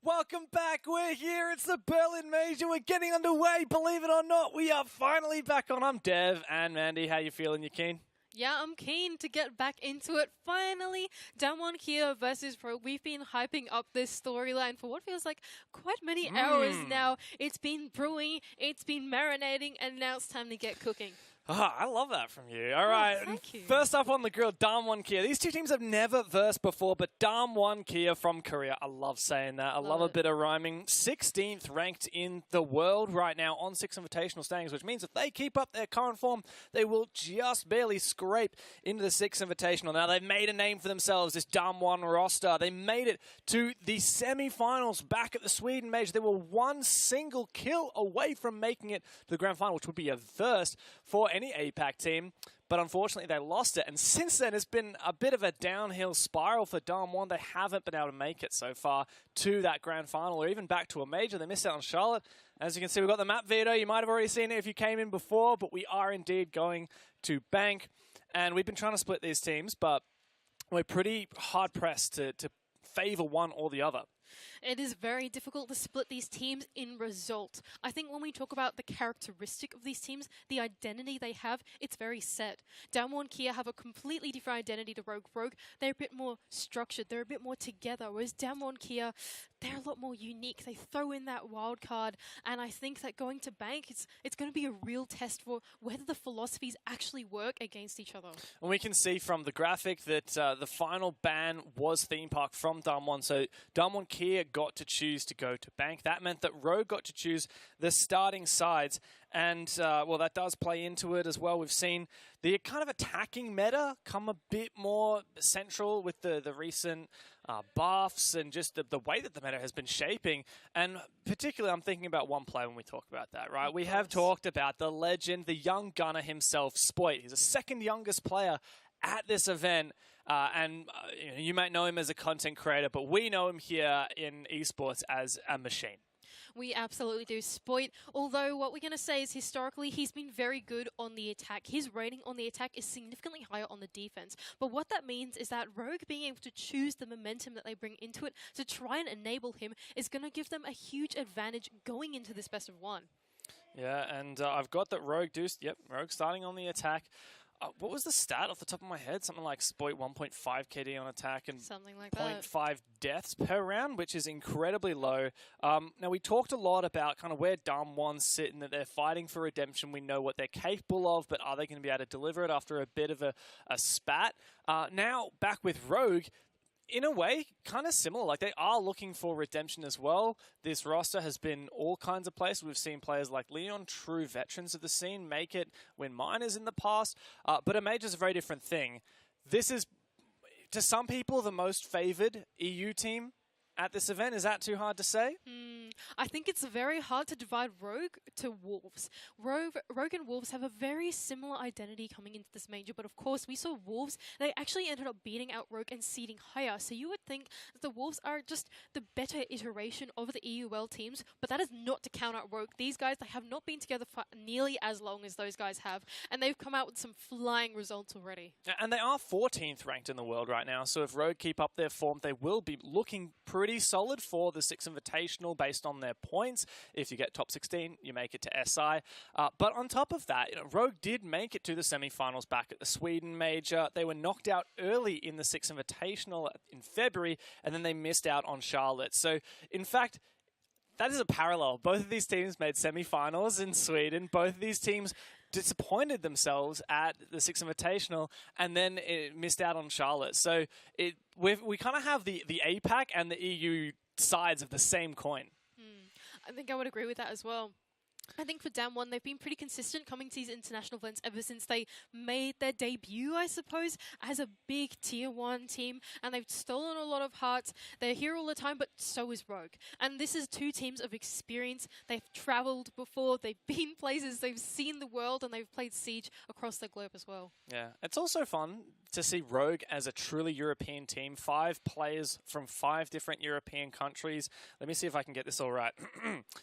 Welcome back, we're here, it's the Berlin Major, we're getting underway, believe it or not, we are finally back on. I'm Dev, and Mandy, how you feeling, you keen? Yeah, I'm keen to get back into it. Finally, DWG KIA versus Pro. We've been hyping up this storyline for what feels like quite many hours now. It's been brewing, it's been marinating, and now it's time to get cooking. Oh, I love that from you. All right. Thank you. First up on the grill, DWG KIA. These two teams have never versed before, but DWG KIA from Korea. I love saying that. I love a bit of rhyming. 16th ranked in the world right now on 6 invitational standings, which means if they keep up their current form, they will just barely scrape into the 6 invitational. Now, they've made a name for themselves, this DWG roster. They made it to the semi-finals back at the Sweden Major. They were one single kill away from making it to the grand final, which would be a first for any APAC team, but unfortunately they lost it. And since then, it's been a bit of a downhill spiral for DWG. They haven't been able to make it so far to that grand final or even back to a major. They missed out on Charlotte. As you can see, we've got the map video. You might have already seen it if you came in before, but we are indeed going to Bank. And we've been trying to split these teams, but we're pretty hard-pressed to favor one or the other. It is very difficult to split these teams in result. I think when we talk about the characteristic of these teams, the identity they have, it's very set. DWG KIA have a completely different identity to Rogue. Rogue, they're a bit more structured, they're a bit more together, whereas DWG KIA, they're a lot more unique. They throw in that wild card, and I think that going to Bank, it's going to be a real test for whether the philosophies actually work against each other. And we can see from the graphic that the final ban was theme park from DWG, so DWG KIA got to choose to go to Bank. That meant that Rogue got to choose the starting sides, and well, that does play into it as well. We've seen the kind of attacking meta come a bit more central with the recent buffs and just the way that the meta has been shaping. And particularly, I'm thinking about one player when we talk about that, right? We have talked about the legend, the young gunner himself, Spoit. He's the second youngest player at this event. You might know him as a content creator, but we know him here in esports as a machine. We absolutely do. Spoit, although what we're going to say is historically he's been very good on the attack. His rating on the attack is significantly higher on the defense. But what that means is that Rogue being able to choose the momentum that they bring into it to try and enable him is going to give them a huge advantage going into this best of one. Yeah, and I've got that Rogue Rogue starting on the attack. What was the stat off the top of my head? Something like Spoit 1.5 KD on attack and something like 0.5 deaths per round, which is incredibly low. Now, we talked a lot about kind of where DWG sit and that they're fighting for redemption. We know what they're capable of, but are they going to be able to deliver it after a bit of a spat? Now, back with Rogue, in a way, kind of similar. Like, they are looking for redemption as well. This roster has been all kinds of places. We've seen players like Leon, true veterans of the scene, make it win minors in the past. But a major is a very different thing. This is, to some people, the most favored EU team at this event. Is that too hard to say? I think it's very hard to divide Rogue to Wolves. Rogue and Wolves have a very similar identity coming into this major, but of course we saw Wolves, they actually ended up beating out Rogue and seeding higher. So you would think that the Wolves are just the better iteration of the EUL teams, but that is not to count out Rogue. These guys, they have not been together for nearly as long as those guys have, and they've come out with some flying results already. And they are 14th ranked in the world right now, so if Rogue keep up their form, they will be looking pretty solid for the 6 Invitational based on their points. If you get top 16, you make it to SI. But on top of that, Rogue did make it to the semi-finals back at the Sweden Major. They were knocked out early in the 6 Invitational in February, and then they missed out on Charlotte. So, in fact, that is a parallel. Both of these teams made semi-finals in Sweden. Both of these teams disappointed themselves at the 6 Invitational and then it missed out on Charlotte. So we kind of have the APAC and the EU sides of the same coin. I think I would agree with that as well. I think for Damwon, they've been pretty consistent coming to these international events ever since they made their debut, I suppose, as a big Tier 1 team. And they've stolen a lot of hearts. They're here all the time, but so is Rogue. And this is two teams of experience. They've traveled before, they've been places, they've seen the world, and they've played Siege across the globe as well. Yeah, it's also fun to see Rogue as a truly European team. 5 players from 5 different European countries. Let me see if I can get this all right.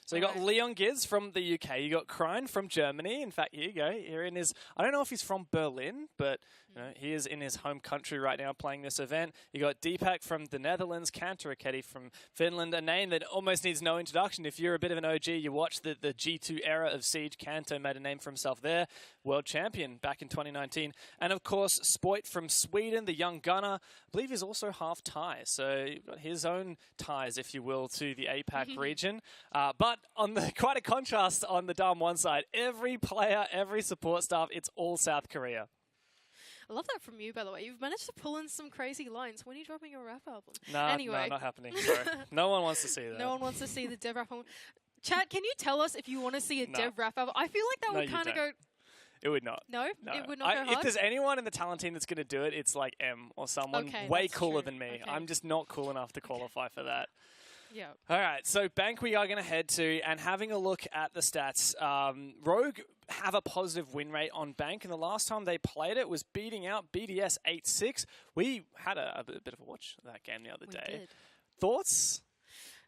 So you got Leon Giz from the UK. You got Krein from Germany. In fact, here you go. Here in his, I don't know if he's from Berlin, but you know, he is in his home country right now playing this event. You got Deepak from the Netherlands, Kantaraketi from Finland, a name that almost needs no introduction. If you're a bit of an OG, you watched the G2 era of Siege, Kanto made a name for himself there. World champion back in 2019. And of course, Spoit from Sweden, the young gunner. I believe he's also half Thai, so you've got his own ties, if you will, to the APAC region. But on the quite a contrast on the Damwon side, every player, every support staff, it's all South Korea. I love that from you, by the way. You've managed to pull in some crazy lines. When are you dropping your rap album? Nah, anyway. No, not happening. Sorry. No one wants to see that. No one wants to see the Dev rap album. Chat, can you tell us if you want to see a Dev rap album? I feel like that would kind of go... It would not. No? It would not go hard? If there's anyone in the talent team that's going to do it, it's like M or someone way cooler than me. I'm just not cool enough to qualify for that. Yeah. All right, so Bank we are going to head to, and having a look at the stats. Rogue have a positive win rate on Bank, and the last time they played it was beating out BDS 8-6. We had a bit of a watch of that game the other day. Did. Thoughts?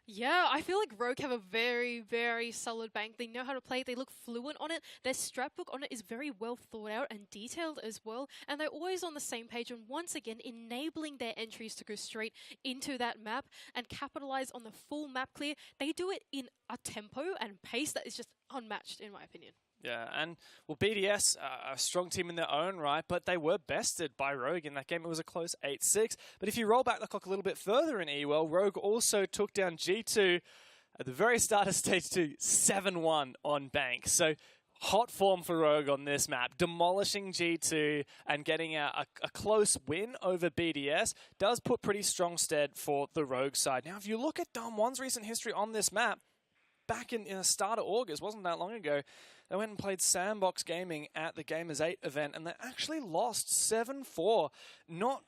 Yeah, I feel like Rogue have a very, very solid bank. They know how to play it. They look fluent on it. Their strat book on it is very well thought out and detailed as well. And they're always on the same page and once again enabling their entries to go straight into that map and capitalize on the full map clear. They do it in a tempo and pace that is just unmatched in my opinion. Yeah, and well, BDS, a strong team in their own right, but they were bested by Rogue in that game. It was a close 8-6. But if you roll back the clock a little bit further in EWEL, Rogue also took down G2 at the very start of Stage 2, 7-1 on Bank. So hot form for Rogue on this map, demolishing G2 and getting a close win over BDS does put pretty strong stead for the Rogue side. Now, if you look at Damwon's recent history on this map, back in the start of August, wasn't that long ago, they went and played Sandbox Gaming at the Gamers 8 event, and they actually lost 7-4. Not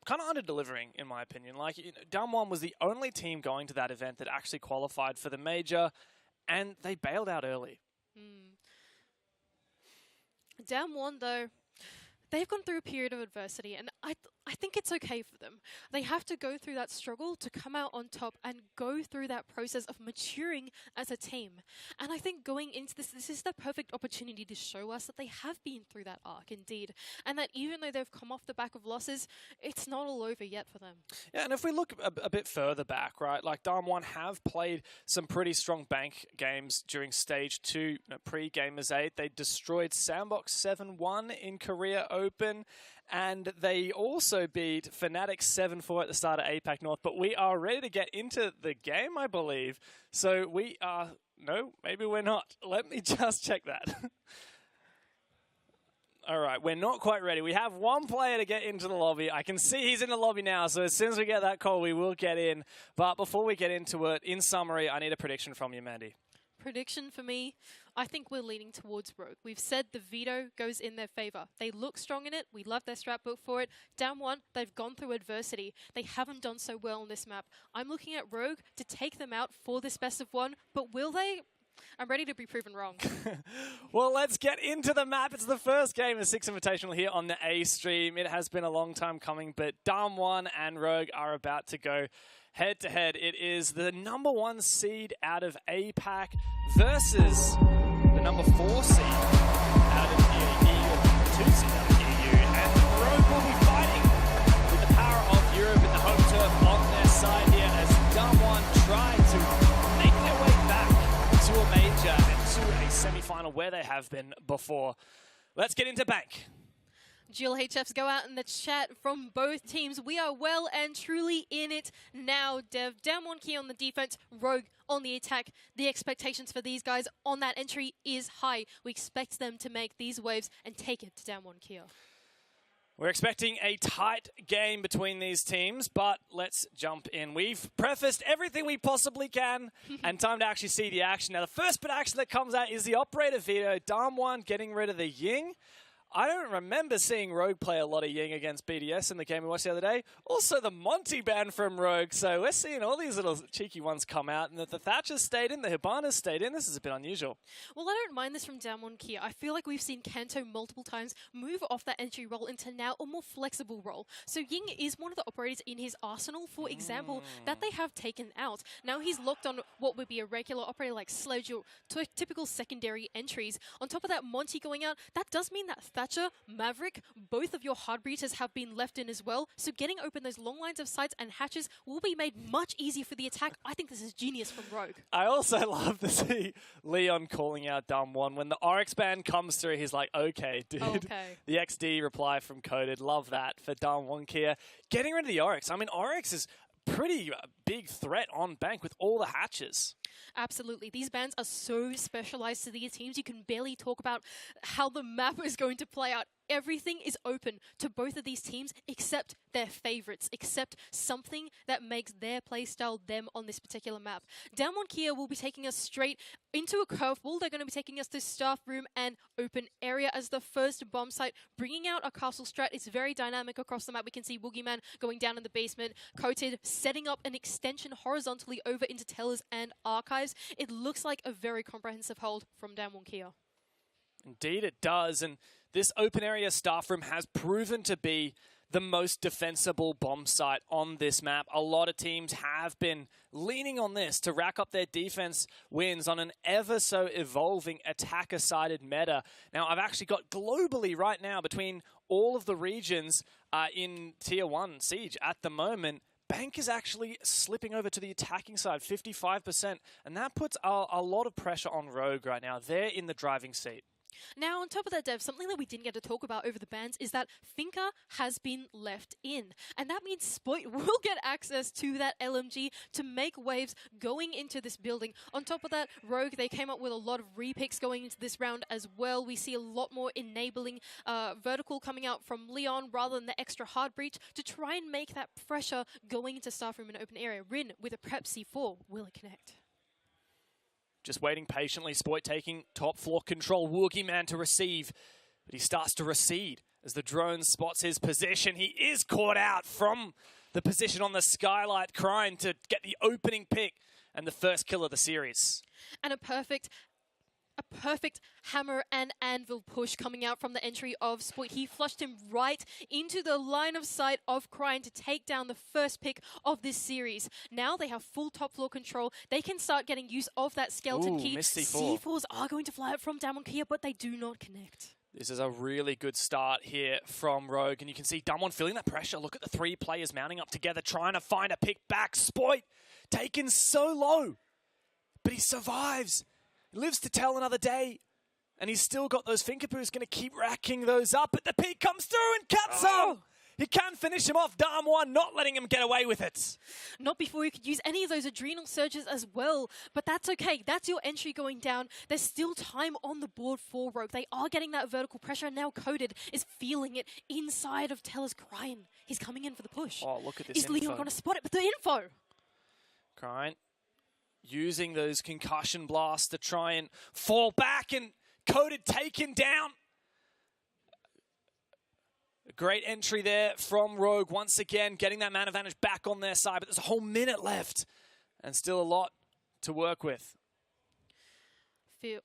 kind of under-delivering, in my opinion. Like, Damwon was the only team going to that event that actually qualified for the major, and they bailed out early. Damwon, though, they've gone through a period of adversity, and I think it's okay for them. They have to go through that struggle to come out on top and go through that process of maturing as a team. And I think going into this is the perfect opportunity to show us that they have been through that arc indeed. And that even though they've come off the back of losses, it's not all over yet for them. Yeah, and if we look a bit further back, right, like Damwon have played some pretty strong Bank games during Stage 2, pre-Gamers 8. They destroyed Sandbox 7-1 in Korea Open. And they also beat Fnatic 7-4 at the start of APAC North. But we are ready to get into the game, I believe. So we are... No, maybe we're not. Let me just check that. All right, we're not quite ready. We have one player to get into the lobby. I can see he's in the lobby now. So as soon as we get that call, we will get in. But before we get into it, in summary, I need a prediction from you, Mandy. Prediction for me, I think we're leaning towards Rogue. We've said the veto goes in their favor. They look strong in it. We love their strat book for it. Damwon, they've gone through adversity. They haven't done so well on this map. I'm looking at Rogue to take them out for this best of one, but will they? I'm ready to be proven wrong. Well, let's get into the map. It's the first game of 6 Invitational here on the A stream. It has been a long time coming, but Damwon and Rogue are about to go head-to-head. It is the #1 seed out of APAC versus the #4 seed out of EU, or #2 seed out of EU. And Rogue will be fighting with the power of Europe and the home turf on their side here as Damwon try to make their way back to a major and to a semi-final where they have been before. Let's get into Bank. Jill HFs go out in the chat from both teams. We are well and truly in it now, Dev. Damwon KIA on the defense, Rogue on the attack. The expectations for these guys on that entry is high. We expect them to make these waves and take it to Damwon KIA. We're expecting a tight game between these teams, but let's jump in. We've prefaced everything we possibly can, and time to actually see the action. Now, the first bit of action that comes out is the operator video. Dam1 getting rid of the Ying. I don't remember seeing Rogue play a lot of Ying against BDS in the game we watched the other day. Also, the Monty ban from Rogue. So we're seeing all these little cheeky ones come out. And the Thatchers stayed in, the Hibanas stayed in. This is a bit unusual. Well, I don't mind this from DWG KIA. I feel like we've seen Kanto multiple times move off that entry role into now a more flexible role. So Ying is one of the operators in his arsenal, for example, that they have taken out. Now he's locked on what would be a regular operator like Sledge or typical secondary entries. On top of that, Monty going out, that does mean that Thatcher, Maverick, both of your hard breathers have been left in as well. So getting open those long lines of sights and hatches will be made much easier for the attack. I think this is genius from Rogue. I also love to see Leon calling out Dam1. When the Oryx ban comes through, he's like, okay, dude. Okay. The XD reply from Coded. Love that for DWG KIA. Getting rid of the Oryx. I mean, Oryx is pretty big threat on bank with all the hatches. Absolutely. These bans are so specialized to these teams. You can barely talk about how the map is going to play out. Everything is open to both of these teams except their favorites, except something that makes their playstyle them on this particular map. DWG KIA will be taking us straight into a curveball. They're going to be taking us to staff room and open area as the first bomb site, bringing out a castle strat. It's very dynamic across the map. We can see Boogeyman going down in the basement, Coated setting up an extension horizontally over into Tellers and Archives. It looks like a very comprehensive hold from DWG KIA. Indeed it does, and this open area staff room has proven to be the most defensible bomb site on this map. A lot of teams have been leaning on this to rack up their defense wins on an ever so evolving attacker-sided meta. Now, I've actually got globally right now between all of the regions in Tier 1 Siege at the moment, Bank is actually slipping over to the attacking side, 55%, and that puts a lot of pressure on Rogue right now. They're in the driving seat. Now, on top of that, Dev, something that we didn't get to talk about over the bans is that Finka has been left in. And that means Spoit will get access to that LMG to make waves going into this building. On top of that, Rogue, they came up with a lot of repicks going into this round as well. We see a lot more enabling vertical coming out from Leon rather than the extra hard breach to try and make that pressure going into staff room and open area. Rin with a prep C4. Will it connect? Just waiting patiently, Spoit taking top floor control, Woogieman to receive, but he starts to recede as the drone spots his position. He is caught out from the position on the skylight, crying to get the opening pick and the first kill of the series. And a perfect hammer and anvil push coming out from the entry of Spoit. He flushed him right into the line of sight of Cryin to take down the first pick of this series. Now they have full top floor control. They can start getting use of that skeleton key. Missed C4. C4s are going to fly out from DWG KIA, but they do not connect. This is a really good start here from Rogue, and you can see Dam1 feeling that pressure. Look at the three players mounting up together, trying to find a pick back. Spoit taken so low, but he survives. Lives to tell another day, and he's still got those fingerpoos, going to keep racking those up, but the peak comes through and cuts him! He can finish him off, Dam1, not letting him get away with it. Not before you could use any of those adrenal surges as well, but that's okay. That's your entry going down. There's still time on the board for Rogue. They are getting that vertical pressure, and now Coded is feeling it inside of Teller's Cryin. He's coming in for the push. Oh, look at this Is Leon going to spot it? But the info! Cryin using those concussion blasts to try and fall back, and Coded taken down. A great entry there from Rogue, once again getting that man advantage back on their side, but there's a whole minute left and still a lot to work with.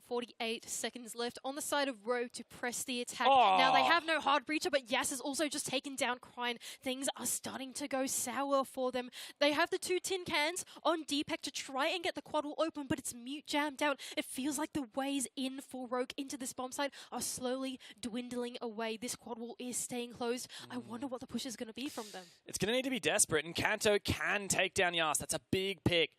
48 seconds left on the side of Rogue to press the attack. Now they have no hard breacher, but Yas has also just taken down Cryin. Things are starting to go sour for them. They have the two tin cans on D-Pack to try and get the quad wall open, but it's mute jammed out. It feels like the ways in for Rogue into this bomb site are slowly dwindling away. This quad wall is staying closed. I wonder what the push is going to be from them. It's going to need to be desperate, and Kanto can take down Yas. That's a big pick.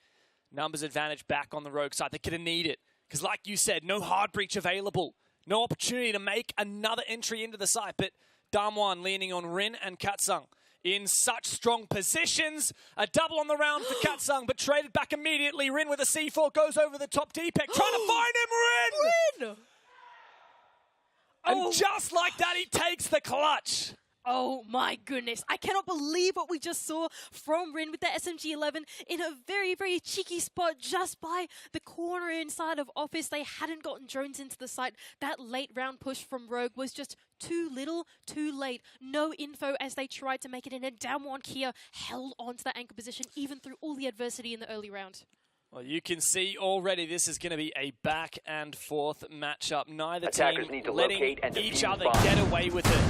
Numbers advantage back on the Rogue side. They're going to need it. Because like you said, no hard breach available. No opportunity to make another entry into the site. But Dam1 leaning on Rin and Katsung in such strong positions. A double on the round for Katsung, but traded back immediately. Rin with a C4 goes over the top D-Pack, trying to find him, Rin! Rin! And just like that, he takes the clutch. Oh my goodness, I cannot believe what we just saw from Rin with the SMG-11 in a very, very cheeky spot just by the corner inside of Office. They hadn't gotten drones into the site. That late round push from Rogue was just too little, too late. No info as they tried to make it in, and Damwon Kia held on to that anchor position even through all the adversity in the early round. Well, you can see already this is going to be a back and forth matchup. Neither Attackers team need to letting locate and each defuse other bombs. get away with it.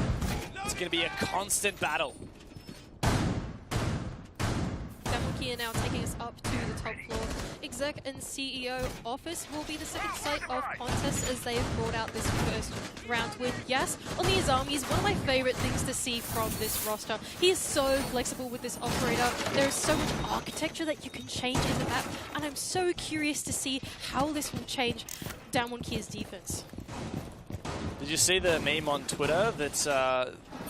It's going to be a constant battle. Damwon Kia now taking us up to the top floor. Exec and CEO Office will be the second site of contest as they've brought out this first round win. Yes, on the Azami is one of my favorite things to see from this roster. He is so flexible with this operator. There is so much architecture that you can change in the map, and I'm so curious to see how this will change Damwon Kia's defense. Did you see the meme on Twitter that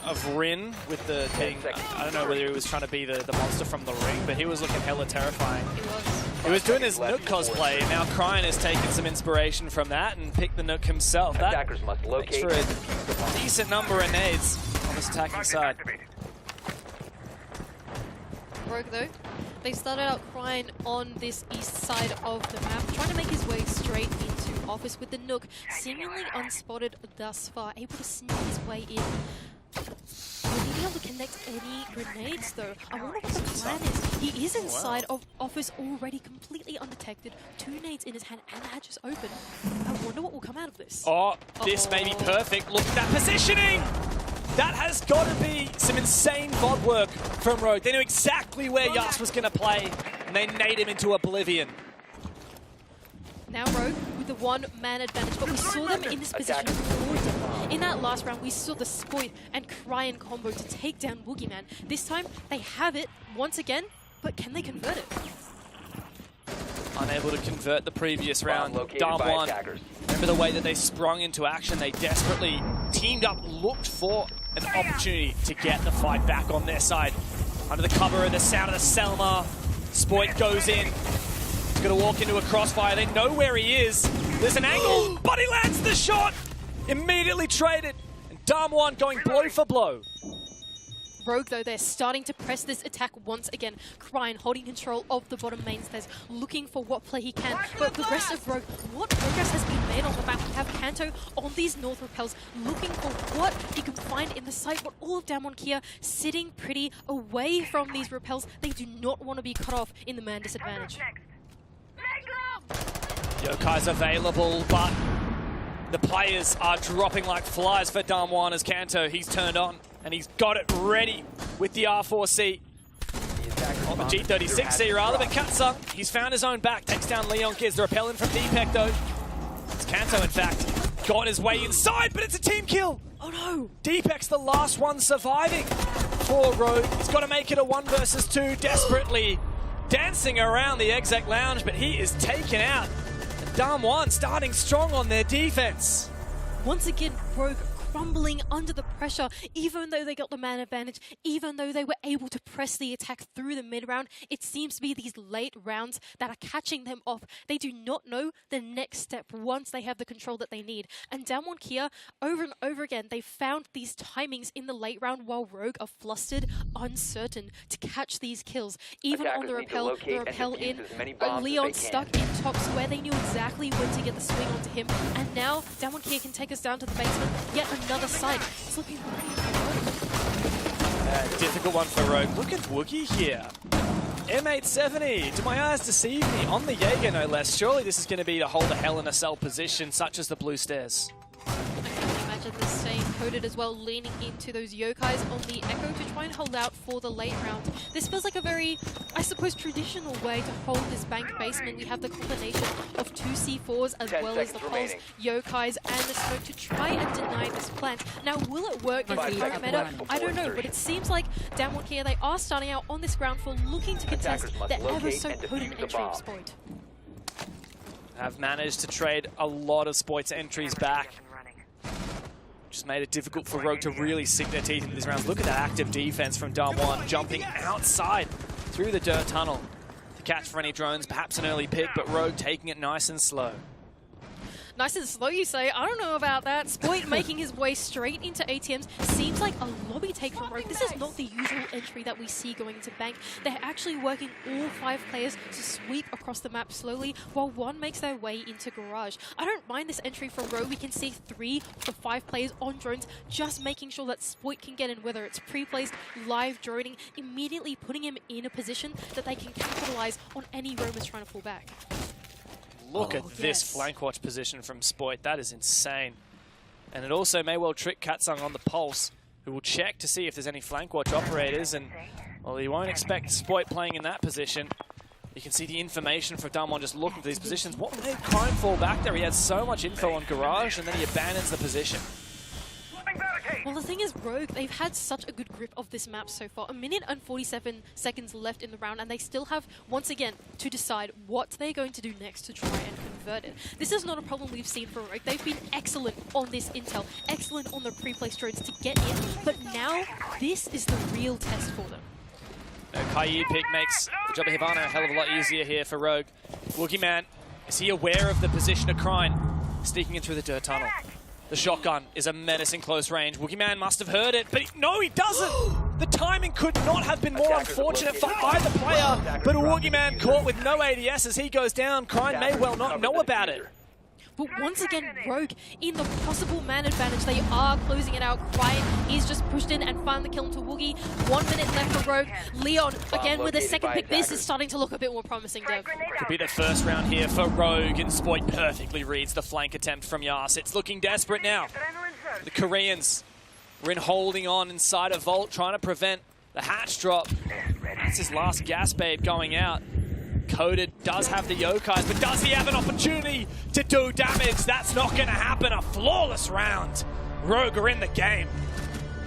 of Rin with the thing? I don't know whether he was trying to be the monster from the ring, but he was looking hella terrifying. It was. He was doing his Nook cosplay, and now Kryan has taken some inspiration from that and picked the Nook himself. That Attackers must makes locate for and a defuse the bomb. decent number of nades on this attacking side. Rogue though, they started out Kryan on this east side of the map, trying to make his way straight into Office with the Nook, seemingly unspotted thus far, able to sneak his way in. Will he be able to connect any grenades though? I wonder what the plan is. He is inside of Office already completely undetected, 2 nades in his hand and the hatch is open. I wonder what will come out of this. Oh, this may be perfect. Look at that positioning! That has got to be some insane VOD work from Rogue. They knew exactly where Yas was going to play, and they nade him into oblivion. Now Rogue with the 1-man advantage, but we saw them in this position before. In that last round, we saw the Spoit and Kryan combo to take down Boogeyman. This time, they have it once again, but can they convert it? Unable to convert the previous round. located by Damwon. attackers. Remember the way that they sprung into action. They desperately teamed up, looked for an opportunity to get the fight back on their side. Under the cover of the sound of the Selma, Spoit goes in. He's going to walk into a crossfire. They know where he is. There's an angle, but he lands the shot. Immediately traded. And Damwon going blow for blow. Rogue, though, they're starting to press this attack once again. Kryan holding control of the bottom main stairs, looking for what play he can. But the rest of Rogue, what progress has been made on the map? We have Kanto on these north rappels, looking for what he can find in the site. But all of Damwon Kia sitting pretty away from these rappels. They do not want to be cut off in the man disadvantage. Yokai's available, but the players are dropping like flies for Damwon as Kanto. He's turned on, and he's got it ready with the R4C. On the G36C rather, but Katsung, he's found his own back, takes down Leon Kids. The rappel in from Deepak though. It's Kanto in fact, got his way inside, but it's a team kill. Oh no! Deepak's the last one surviving for Rogue. He's got to make it a 1 versus 2, desperately dancing around the exec lounge, but he is taken out. And Damwon starting strong on their defense. Once again, Rogue crumbling under the pressure, even though they got the man advantage, even though they were able to press the attack through the mid-round. It seems to be these late rounds that are catching them off. They do not know the next step once they have the control that they need. And Damwon Kia, over and over again, they found these timings in the late round while Rogue are flustered, uncertain to catch these kills. Even on the rappel in, Leon stuck in tops where they knew exactly when to get the swing onto him. And now Damwon Kia can take us down to the basement. Yet another side. It's looking Difficult one for Rogue. Look at Wookie here. M870. Do my eyes deceive me? On the Jaeger, no less. Surely this is going to be to hold a Hell in a Cell position, such as the blue stairs. I can imagine this staying coded as well, leaning into those Yokais on the Echo to try and hold out for the late round. This feels like a very, I suppose, traditional way to hold this bank basement. We have the combination of 2 C4s as well as the Pulse, Yokais, and the Smoke to try and deny this plant. Now, will it work in the current meta? I don't know, but it seems like Damwon Kia, they are starting out on this ground floor looking to contest their ever so potent entry of Spoit. Have managed to trade a lot of Spoit's entries back. Just made it difficult for Rogue to really sink their teeth into these rounds. Look at that active defense from Damwon, jumping outside through the dirt tunnel to catch for any drones. Perhaps an early pick, but Rogue taking it nice and slow. Nice and slow, you say. I don't know about that. Spoit making his way straight into ATMs. Seems like a lobby take from Rogue. This is not the usual entry that we see going into Bank. They're actually working all 5 players to sweep across the map slowly, while one makes their way into Garage. I don't mind this entry from Rogue. We can see 3 of the 5 players on drones, just making sure that Spoit can get in, whether it's pre-placed, live droning, immediately putting him in a position that they can capitalize on any roamers trying to pull back. Look at this flank watch position from Spoit. That is insane. And it also may well trick Katsung on the pulse, who will check to see if there's any flank watch operators. And, well, you won't expect Spoit playing in that position. You can see the information from Damwon just looking for these positions. What made Crime fall back there? He had so much info on Garage, and then he abandons the position. Well, the thing is, Rogue, they've had such a good grip of this map so far. 1 minute and 47 seconds left in the round, and they still have, once again, to decide what they're going to do next to try and convert it. This is not a problem we've seen for Rogue. They've been excellent on this intel, excellent on the pre-placed drones to get in, but now this is the real test for them. KIA pick makes the job of Hivana a hell of a lot easier here for Rogue. Wookieman, is he aware of the position of Krine sneaking in through the dirt tunnel? The shotgun is a menace in close range. Wookieman must have heard it, but no, he doesn't! The timing could not have been more unfortunate for either player, but Wookieman caught with no ADS as he goes down. Krine may well not know about it. But once again, Rogue, in the possible man advantage, they are closing it out. Krine is just pushed in and found the kill into Woogie. 1 minute left for Rogue. Leon, again with a second pick. This is starting to look a bit more promising, Dev. Could be the first round here for Rogue, and Spoit perfectly reads the flank attempt from Yas. It's looking desperate now. The Koreans were in holding on inside a vault, trying to prevent the hatch drop. That's his last gas babe going out. Coded does have the Yokais, but does he have an opportunity to do damage? That's not going to happen. A flawless round. Rogue are in the game.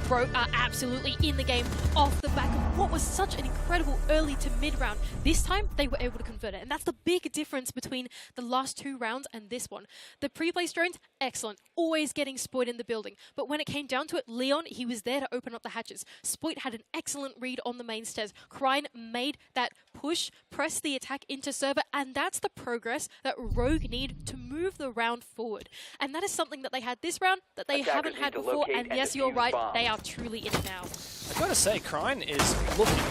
Rogue are absolutely in the game off the back of what was such an incredible early to mid round. This time, they were able to convert it. And that's the big difference between the last 2 rounds and this one. The pre-placed drones, excellent. Always getting Spoit in the building. But when it came down to it, Leon, he was there to open up the hatches. Spoit had an excellent read on the main stairs. Krine made that push, press the attack into server, and that's the progress that Rogue need to move the round forward. And that is something that they had this round that they haven't had before. And yes, you're right, they are truly in it now. I've got to say, Krine is looking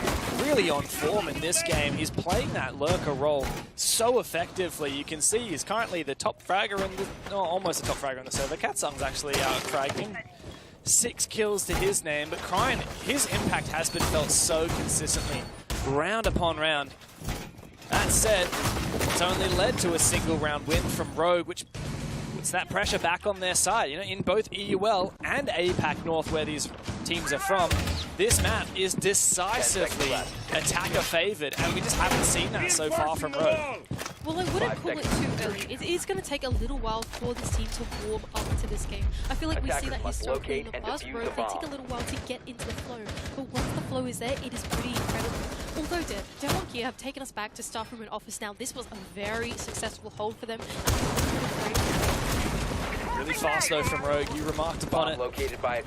really on form in this game. He's playing that lurker role so effectively. You can see he's currently the top fragger in the, almost the top fragger on the server. Katsung's actually out fragging. 6 kills to his name, but Krine, his impact has been felt so consistently, round upon round. That said, it's only led to a single round win from Rogue, which puts that pressure back on their side. You know, in both EUL and APAC North, where these teams are from, this map is decisively attacker favored, and we just haven't seen that so far from Rogue. Well, I wouldn't call it too early. It is going to take a little while for this team to warm up to this game. I feel like we see that historically in the past, Rogue, they take a little while to get into the flow. But once the flow is there, it is pretty incredible. Although DWG KIA have taken us back to staff room and office now, this was a very successful hold for them. Really fast though from Rogue, you remarked upon it.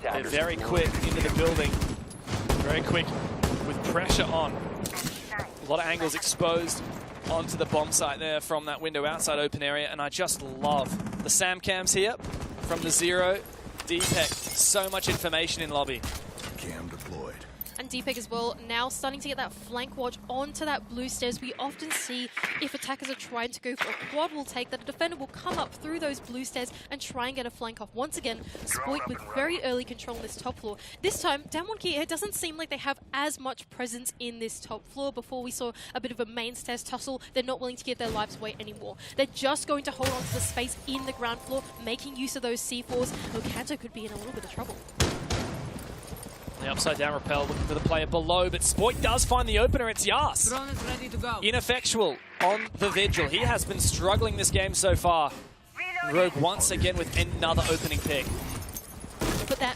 They're very quick into the building. Very quick with pressure on. A lot of angles exposed onto the bomb site there from that window outside open area, and I just love the SAM cams here from the Zero. DPEC, so much information in lobby. Cam deployed. And DPEC as well, now starting to get that flank watch onto that blue stairs. We often see if attackers are trying to go for a quad will take, that a defender will come up through those blue stairs and try and get a flank off. Once again, Spoit with very early control on this top floor. This time, DWG KIA, it doesn't seem like they have as much presence in this top floor. Before we saw a bit of a main stairs tussle, they're not willing to give their lives away anymore. They're just going to hold on to the space in the ground floor, making use of those C4s. Kanto could be in a little bit of trouble. The upside down rappel looking for the player below, but Spoit does find the opener. It's Yas. Drone is ready to go. Ineffectual on the Vigil. He has been struggling this game so far. Rogue once again with another opening pick.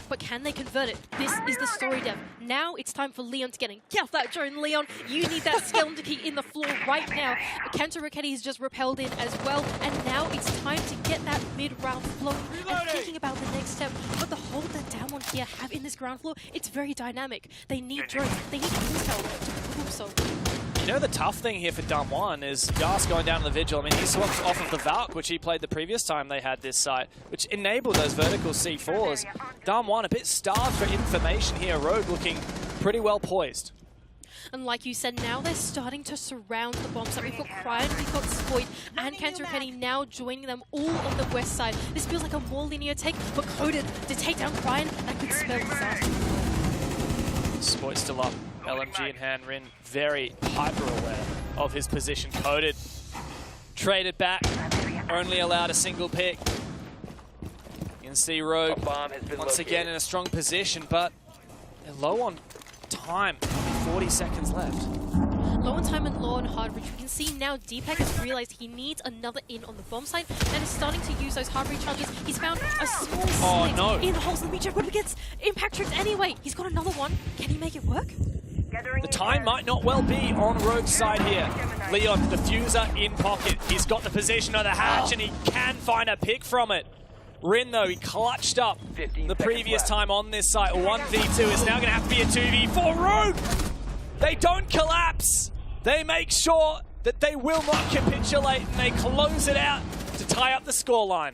But can they convert it? This is the story, Dev. Now it's time for Leon to get in. Get off that drone, Leon. You need that skeleton key in the floor right now. Kanto Rocketti is just repelled in as well. And now it's time to get that mid-round flowing and thinking about the next step. But the hold that DWG KIA have in this ground floor, it's very dynamic. They need drones. They need intel to problem solve. You know, the tough thing here for Dam1 is Yas going down to the Vigil. I mean, he swaps off of the Valk, which he played the previous time they had this site, which enabled those vertical C4s. Dam1 a bit starved for information here. Rogue looking pretty well poised. And like you said, now they're starting to surround the bomb site. We've got Cryan, we've got Spoit, and Kenny now joining them all on the west side. This feels like a more linear take, but Coded to take down Cryan, that could spell disaster. Spoit still up, LMG in hand. Rin very hyper aware of his position. Coded, traded back, only allowed a single pick. You can see Rogue once again in a strong position, but they're low on time. 40 seconds left. Low on time and low on hard reach. We can see now DPEC has realized he needs another in on the bomb site and is starting to use those hard recharges. He's found a small slit in holes in the check, but he gets impact tripped anyway. He's got another one. Can he make it work? The time might not well be on Rogue's side here. Leon, diffuser in pocket. He's got the position of the hatch and he can find a pick from it. Rin, though, he clutched up the previous time on this site. 1v2 is now going to have to be a 2v4. Rogue! They don't collapse. They make sure that they will not capitulate and they close it out to tie up the scoreline.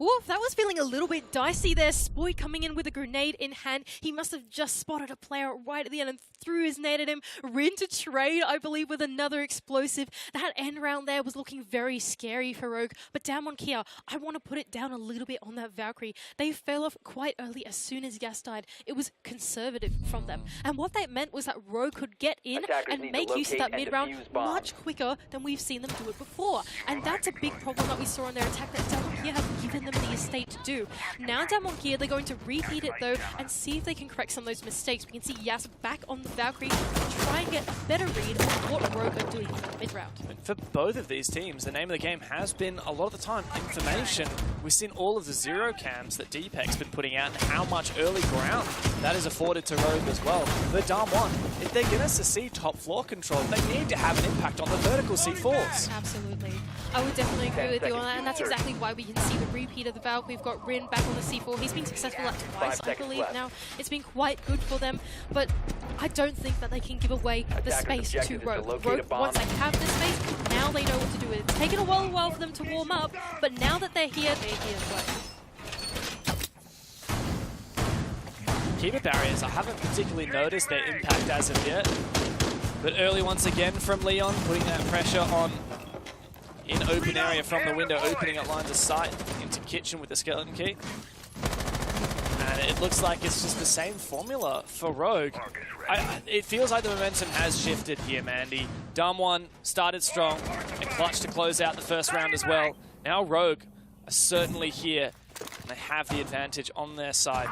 Ooh, that was feeling a little bit dicey there. Spoit coming in with a grenade in hand. He must have just spotted a player right at the end and threw his nade at him. Rin to trade, I believe, with another explosive. That end round there was looking very scary for Rogue. But down on Kia, I want to put it down a little bit on that Valkyrie. They fell off quite early as soon as Yas died. It was conservative from them. And what that meant was that Rogue could get in and make use of that mid-round much quicker than we've seen them do it before. And that's a big problem that we saw on their attack that down on Kia have given them the estate to do. Now down on Kia, they're going to repeat it though and see if they can correct some of those mistakes. We can see Yas back on the Valkyrie and try and get a better read of what Rogue are doing in the mid-round. For both of these teams, the name of the game has been, a lot of the time, information. We've seen all of the zero cams that DPEC's been putting out and how much early ground that is afforded to Rogue as well. But Dam1, if they're going to see top floor control, they need to have an impact on the vertical C4s. Absolutely. I would definitely agree with you on that, and that's exactly why we can see the repeat of the Valk. We've got Rin back on the C4. He's been successful at twice, I believe now. It's been quite good for them, but I don't think that they can give away the space to Rogue. Rogue, once they have the space, now they know what to do with it. It's taken a while for them to warm up, but now that they're here to play. Keeper barriers, I haven't particularly noticed their impact as of yet. But early once again from Leon, putting that pressure on in open area from the window, opening up lines of sight into kitchen with the skeleton key. And it looks like it's just the same formula for Rogue. It feels like the momentum has shifted here, Mandy. Dam1 started strong and clutched to close out the first round as well. Now Rogue are certainly here and they have the advantage on their side.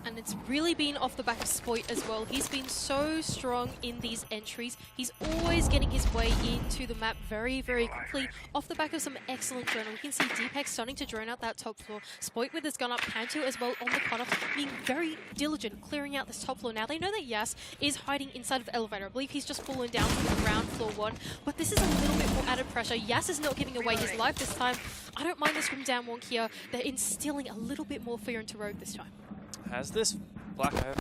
And it's really been off the back of Spoit as well. He's been so strong in these entries. He's always getting his way into the map very, very quickly off the back of some excellent drone. We can see DPEC starting to drone out that top floor. Spoit with his gun up, Panto as well on the cutoff, being very diligent, clearing out this top floor. Now they know that Yas is hiding inside of the elevator. I believe he's just fallen down to the ground floor one, but this is a little bit more added pressure. Yas is not giving away his life this time. I don't mind this from Dam1 Kia. They're instilling a little bit more fear into Rogue this time. Has this Black There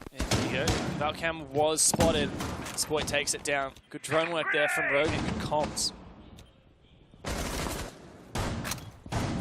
you go. Valcam was spotted. Spoit takes it down. Good drone work there from Rogue and good comms.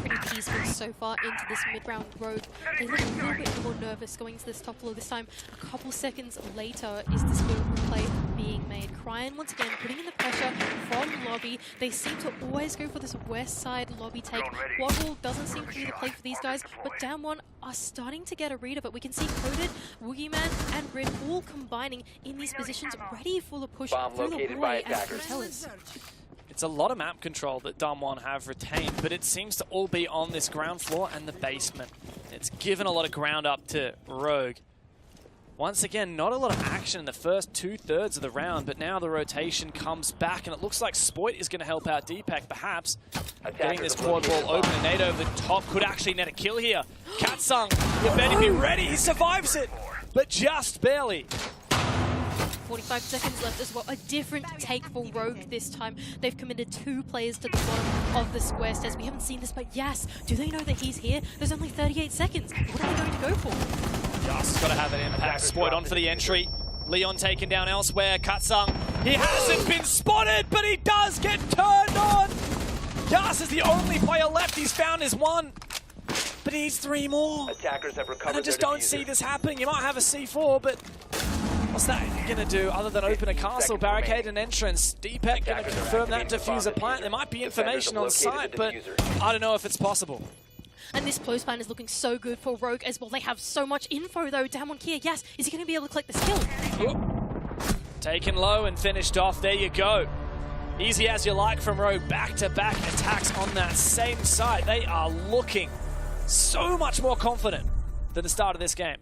Pretty peaceful so far into this mid-round. Rogue. They look a little bit more nervous going into this top floor this time. A couple seconds later is this good play being made. Cryan once again putting in the pressure from lobby. They seem to always go for this west side lobby take. Waddle doesn't seem to be the play for these guys, but Dam1 are starting to get a read of it. We can see Coded, Woogieman, and Rin all combining in these positions, ready for the push through the hallway and Fratellas. It's a lot of map control that Dam1 have retained, but it seems to all be on this ground floor and the basement. It's given a lot of ground up to Rogue. Once again, not a lot of action in the first 2/3 of the round, but now the rotation comes back, and it looks like Spoit is going to help out DPEC, perhaps. Getting this quad wall open, a nade over the top could actually net a kill here. Katsung, you better be ready, he survives it, but just barely. 45 seconds left as well. A different take for Rogue this time. They've committed 2 players to the bottom of the square stairs. We haven't seen this, but yes, do they know that he's here? There's only 38 seconds. What are they going to go for? Just got to have an impact. Spoit on for the entry. Leon taken down elsewhere. Katsung He hasn't been spotted, but he does get turned on. Yas is the only player left. He's found his one, but he needs 3 more. Attackers have recovered And I just don't see this happening. You might have a C4, but what's that going to do other than open a castle, barricade an entrance? DPEC going to confirm that diffuser plant. There might be information on site, but I don't know if it's possible. And this close plan is looking so good for Rogue as well. They have so much info though. Damwon Kia, yes, is he going to be able to collect this kill? Taken low and finished off. There you go. Easy as you like from Rogue. Back-to-back attacks on that same site. They are looking so much more confident than the start of this game.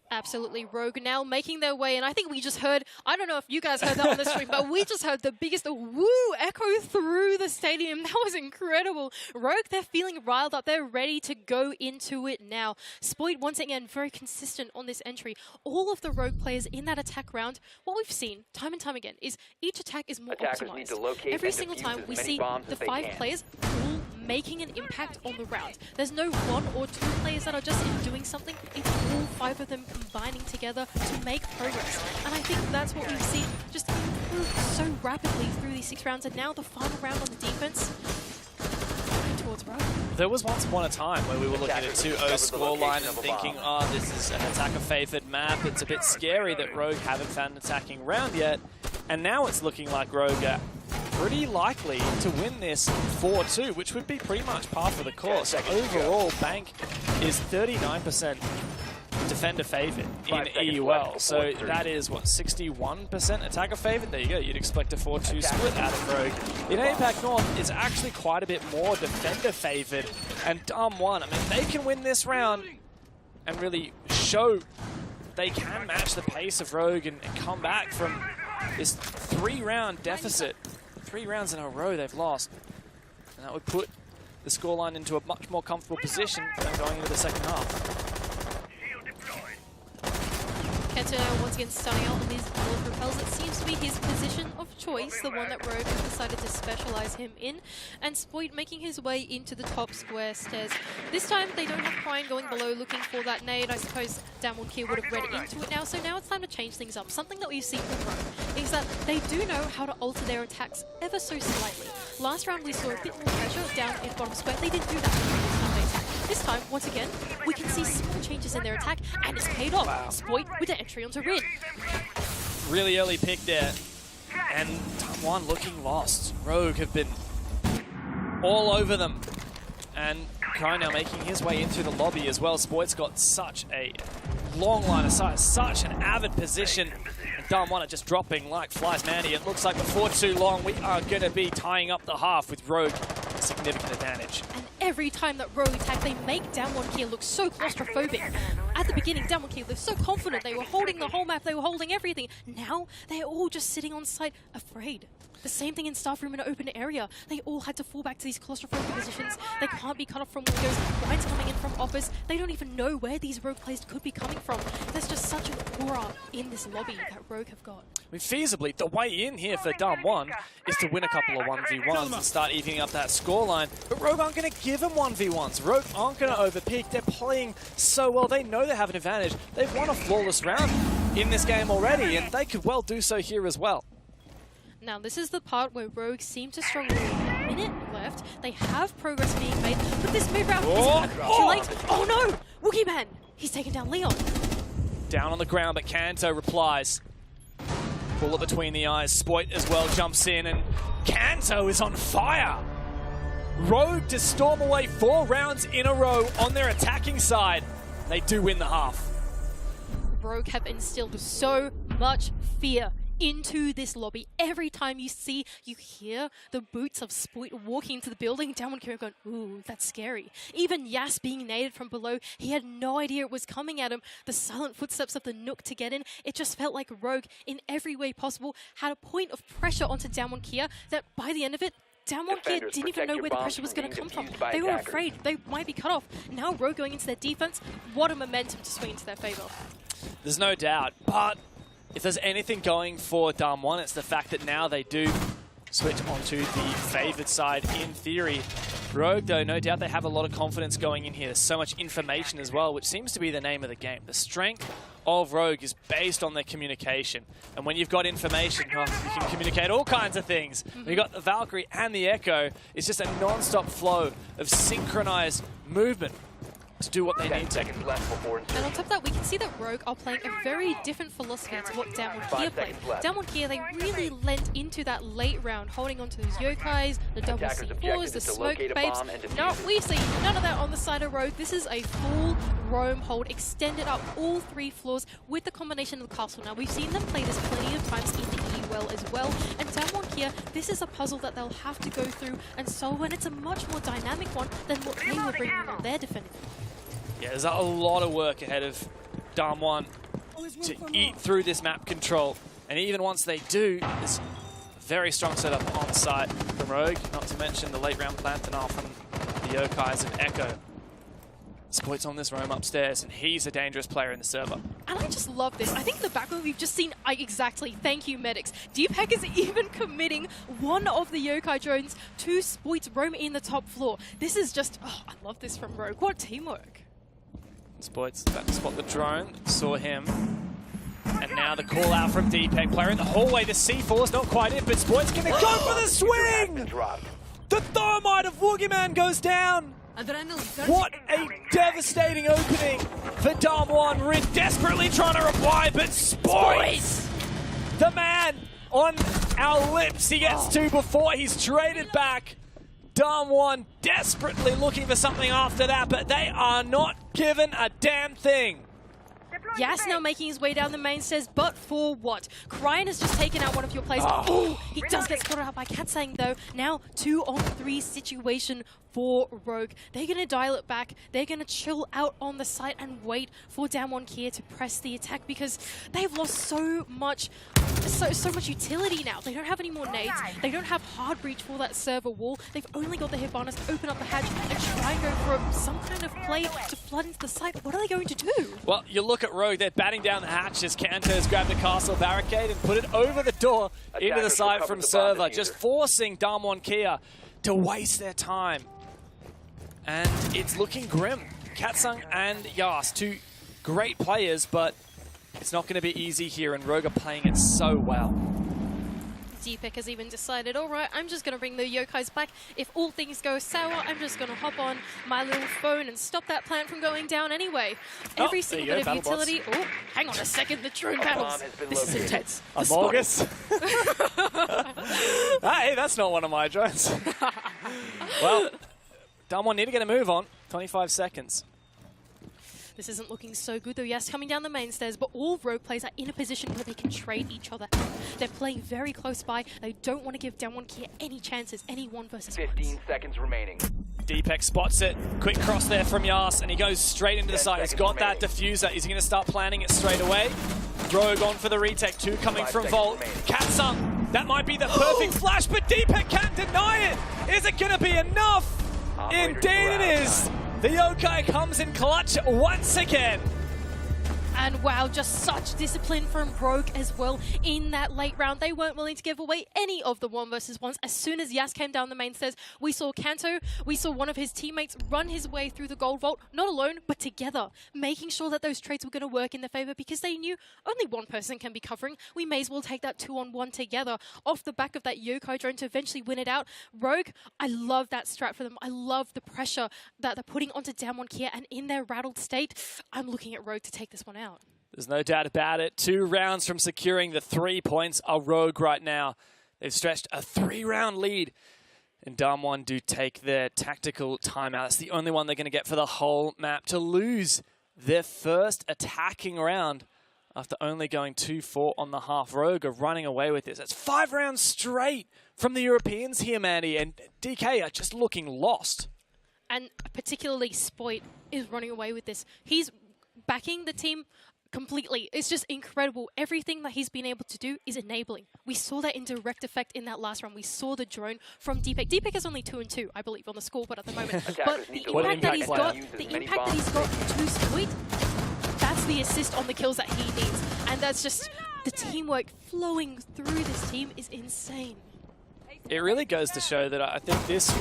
Absolutely. Rogue now making their way, and I think we just heard, I don't know if you guys heard that on the stream, but we just heard the biggest woo echo through the stadium. That was incredible. Rogue, they're feeling riled up. They're ready to go into it now. Spoit, once again, very consistent on this entry. All of the Rogue players in that attack round, what we've seen time and time again is each attack is more optimized. Every single time we see the 5 players all making an impact on the round. There's no 1 or 2 players that are just doing something. It's all 5 of them combining together to make progress. And I think that's what we've seen just improve so rapidly through these 6 rounds. And now the final round on the defense towards Rogue. There was once upon a time where we were looking at a 2-0 scoreline and thinking, oh, this is an attacker-favored map. It's a bit scary that Rogue haven't found an attacking round yet. And now it's looking like Rogue are pretty likely to win this 4-2, which would be pretty much par for the course. So overall, Bank is 39% defender favored in EUL. So that is, what, 61% attacker favored? There you go. You'd expect a 4-2 split out of Rogue. In APAC North, it's actually quite a bit more defender favored. And Dam1, I mean, they can win this round and really show they can match the pace of Rogue and come back from this 3-round deficit. 3 rounds in a row they've lost. And that would put the scoreline into a much more comfortable position than going into the second half. Kenta once again starting out on these bullet repels. It seems to be his position of choice, the one that Rogue has decided to specialize him in. And Spoit making his way into the top square stairs. This time they don't have Prime going below looking for that nade. I suppose Damwon Kia would have read into it now. So now it's time to change things up. Something that we've seen from Rogue is that they do know how to alter their attacks ever so slightly. Last round we saw a bit more pressure down in bottom square. They didn't do that this time, once again, we can see small changes in their attack, and it's paid off. Wow. Spoit with the entry onto Rin. Really early pick there, and Dam1 looking lost. Rogue have been all over them, and Kai now making his way into the lobby as well. Spoit's got such a long line of sight, such an avid position. And Dam1 are just dropping like flies, Mandy. It looks like before too long, we are going to be tying up the half with Rogue a significant advantage. And every time that Rogue attack, they make Damwon Kia look so claustrophobic. At the beginning, Damwon Kia looked so confident. They were holding the whole map. They were holding everything. Now, they're all just sitting on site, afraid. The same thing in staff room in an open area. They all had to fall back to these claustrophobic positions. They can't be cut off from windows. Lines coming in from office. They don't even know where these Rogue players could be coming from. There's just such an aura in this lobby that Rogue have got. I mean, feasibly, the way in here for Dam1 is to win a couple of 1v1s and start evening up that scoreline. But Rogue aren't going to give them 1v1s. Rogue aren't going to overpeak. They're playing so well. They know they have an advantage. They've won a flawless round in this game already, and they could well do so here as well. Now, this is the part where Rogue seem to struggle. A minute left. They have progress being made, but this mid-round is too late. Oh no! Wookie Man! He's taken down Leon. Down on the ground, but Kanto replies. Bullet between the eyes. Spoit as well jumps in, and Kanto is on fire. Rogue to storm away 4 rounds in a row on their attacking side. They do win the half. Rogue have instilled so much fear into this lobby. Every time you hear the boots of Spoit walking into the building, Damwon Kia going, ooh, that's scary. Even Yas being naded from below, he had no idea it was coming at him. The silent footsteps of the Nook to get in, it just felt like Rogue, in every way possible, had a point of pressure onto Damwon Kia that by the end of it, Damwon Kia didn't even know where the pressure was going to come from. They were afraid they might be cut off. Now Rogue going into their defense, what a momentum to swing into their favor. There's no doubt, but if there's anything going for Dam1, it's the fact that now they do switch onto the favored side in theory. Rogue, though, no doubt they have a lot of confidence going in here. There's so much information as well, which seems to be the name of the game. The strength of Rogue is based on their communication. And when you've got information, you can communicate all kinds of things. When you've got the Valkyrie and the Echo, it's just a non-stop flow of synchronized movement to do what they need to. And on top of that, we can see that Rogue are playing a very different philosophy to what DWG KIA played. DWG KIA, they really lent into that late round, holding onto those yokais, the double C4s, the smoke baits. No, we see none of that on the side of Rogue. This is a full roam hold, extended up all 3 floors with the combination of the castle. Now, we've seen them play this plenty of times in the well as well. And DWG KIA, this is a puzzle that they'll have to go through and solve, and it's a much more dynamic one than what they were bringing on their defending. Yeah, there's a lot of work ahead of Dam1 to eat through this map control. And even once they do, there's a very strong setup on site from Rogue, not to mention the late round plant denial from the Yokais and Echo. Spoit's on this roam upstairs, and he's a dangerous player in the server. And I just love this. I think the background we've just seen, exactly, thank you, medics. DPEC is even committing one of the Yokai drones to Spoit's roam in the top floor. This is just, oh, I love this from Rogue. What teamwork. Spoit's about to spot the drone, saw him. And now the call out from DPEC, player in the hallway. The C4's not quite it, but Spoit's going to go for the swing! The thermite of Woogieman goes down! What a devastating opening for Dam1. Rid desperately trying to reply, but Spoit! The man on our lips he gets to before he's traded back. Dam1 desperately looking for something after that, but they are not given a damn thing. Yas now making his way down the main stairs, but for what? Cryan has just taken out one of your players. Oh, he does get spotted out by Katsang though. Now 2-on-3 situation for Rogue. They're going to dial it back. They're going to chill out on the site and wait for DWG KIA to press the attack because they've lost so much utility now. They don't have any more nades. They don't have hard breach for that server wall. They've only got the Hibana's to open up the hatch and try and go for some kind of play to flood into the site. What are they going to do? Well, you look at Rogue, they're batting down the hatch as Kanto's grabbed the castle barricade and put it over the door into the site from server, just forcing DWG KIA to waste their time. And it's looking grim. Katsang and Yas, 2 great players, but it's not going to be easy here, and Rogue are playing it so well. DPEC has even decided, all right, I'm just going to bring the Yokais back. If all things go sour, I'm just going to hop on my little phone and stop that plant from going down anyway. Every single bit of utility. Oh, hang on a second, the drone battles. This is intense. August. Hey, that's not one of my drones. Well, Dam1 need to get a move on. 25 seconds. This isn't looking so good though. Yes, coming down the main stairs, but all Rogue players are in a position where they can trade each other out. They're playing very close by. They don't want to give DWG KIA any chances, any 1 versus 1. 15 seconds remaining. DPEC spots it. Quick cross there from Yas, and he goes straight into the site. He's got that diffuser. Is he going to start planning it straight away? Rogue on for the retake. 2 coming from Volt. Katsang, that might be the perfect flash, but DPEC can't deny it. Is it going to be enough? Indeed it is. The Yokai comes in clutch once again. And wow, just such discipline from Rogue as well in that late round. They weren't willing to give away any of the 1 versus 1s. As soon as Yas came down the main stairs, we saw Kanto, we saw one of his teammates run his way through the gold vault, not alone, but together, making sure that those trades were going to work in their favor because they knew only 1 person can be covering. We may as well take that 2-on-1 together off the back of that Yokai drone to eventually win it out. Rogue, I love that strat for them. I love the pressure that they're putting onto DWG KIA, and in their rattled state, I'm looking at Rogue to take this one out. There's no doubt about it. 2 rounds from securing the 3 points are Rogue right now. They've stretched a 3-round lead. And Dam1 do take their tactical timeout. It's the only one they're going to get for the whole map to lose their first attacking round after only going 2-4 on the half. Rogue are running away with this. It's 5 rounds straight from the Europeans here, Mandy. And DK are just looking lost. And particularly Spoit is running away with this. He's backing the team completely. It's just incredible. Everything that he's been able to do is enabling. We saw that in direct effect in that last round. We saw the drone from DPEC. DPEC is only 2-2, I believe, on the scoreboard at the moment. But the impact that he's got, to Spoit, that's the assist on the kills that he needs. And that's just the teamwork flowing through this team is insane. It really goes to show that I think this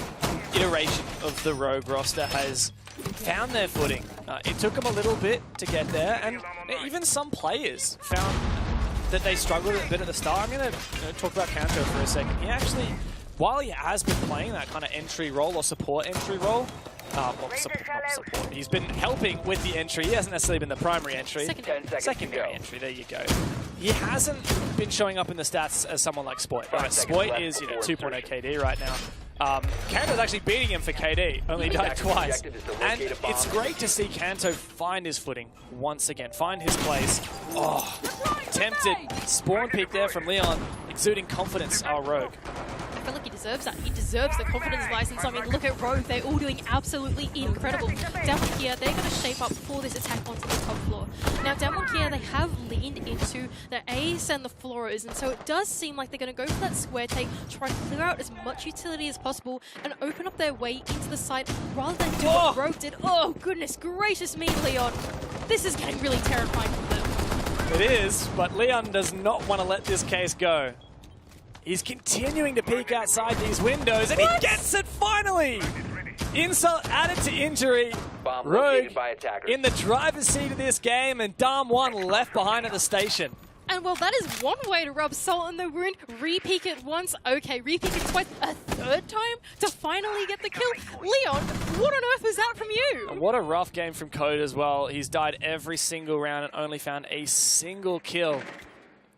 iteration of the Rogue roster has found their footing. It took them a little bit to get there, and even some players found that they struggled a bit at the start. I'm going to talk about Kanto for a second. He actually, while he has been playing that kind of entry role or support entry role, support. He's been helping with the entry. He hasn't necessarily been the primary entry. Secondary entry, there you go. He hasn't been showing up in the stats as someone like Spoit. Right, Spoit is 2.0 KD right now. Kanto's actually beating him for KD, only died twice. And it's great to see Kanto find his footing once again, find his place. Oh, tempted spawn peek there from Leon, exuding confidence, our Rogue. I feel like he deserves that. He deserves the confidence license. I mean, look at Rogue. They're all doing absolutely incredible. DWG KIA, they're going to shape up for this attack onto the top floor. Now, DWG KIA, they have leaned into the ace and the floros, and so it does seem like they're going to go for that square take, try to clear out as much utility as possible, and open up their way into the site rather than do what Rogue did. Oh, goodness gracious me, Leon. This is getting really terrifying for them. It is, but Leon does not want to let this case go. He's continuing to peek outside these windows, and he gets it finally! Insult added to injury. Rogue in the driver's seat of this game, and Dam1 left behind at the station. And well, that is one way to rub salt in the wound. Re-peek it once, okay, re-peek it twice, a third time to finally get the kill. Leon, what on earth was that from you? And what a rough game from Code as well. He's died every single round and only found a single kill.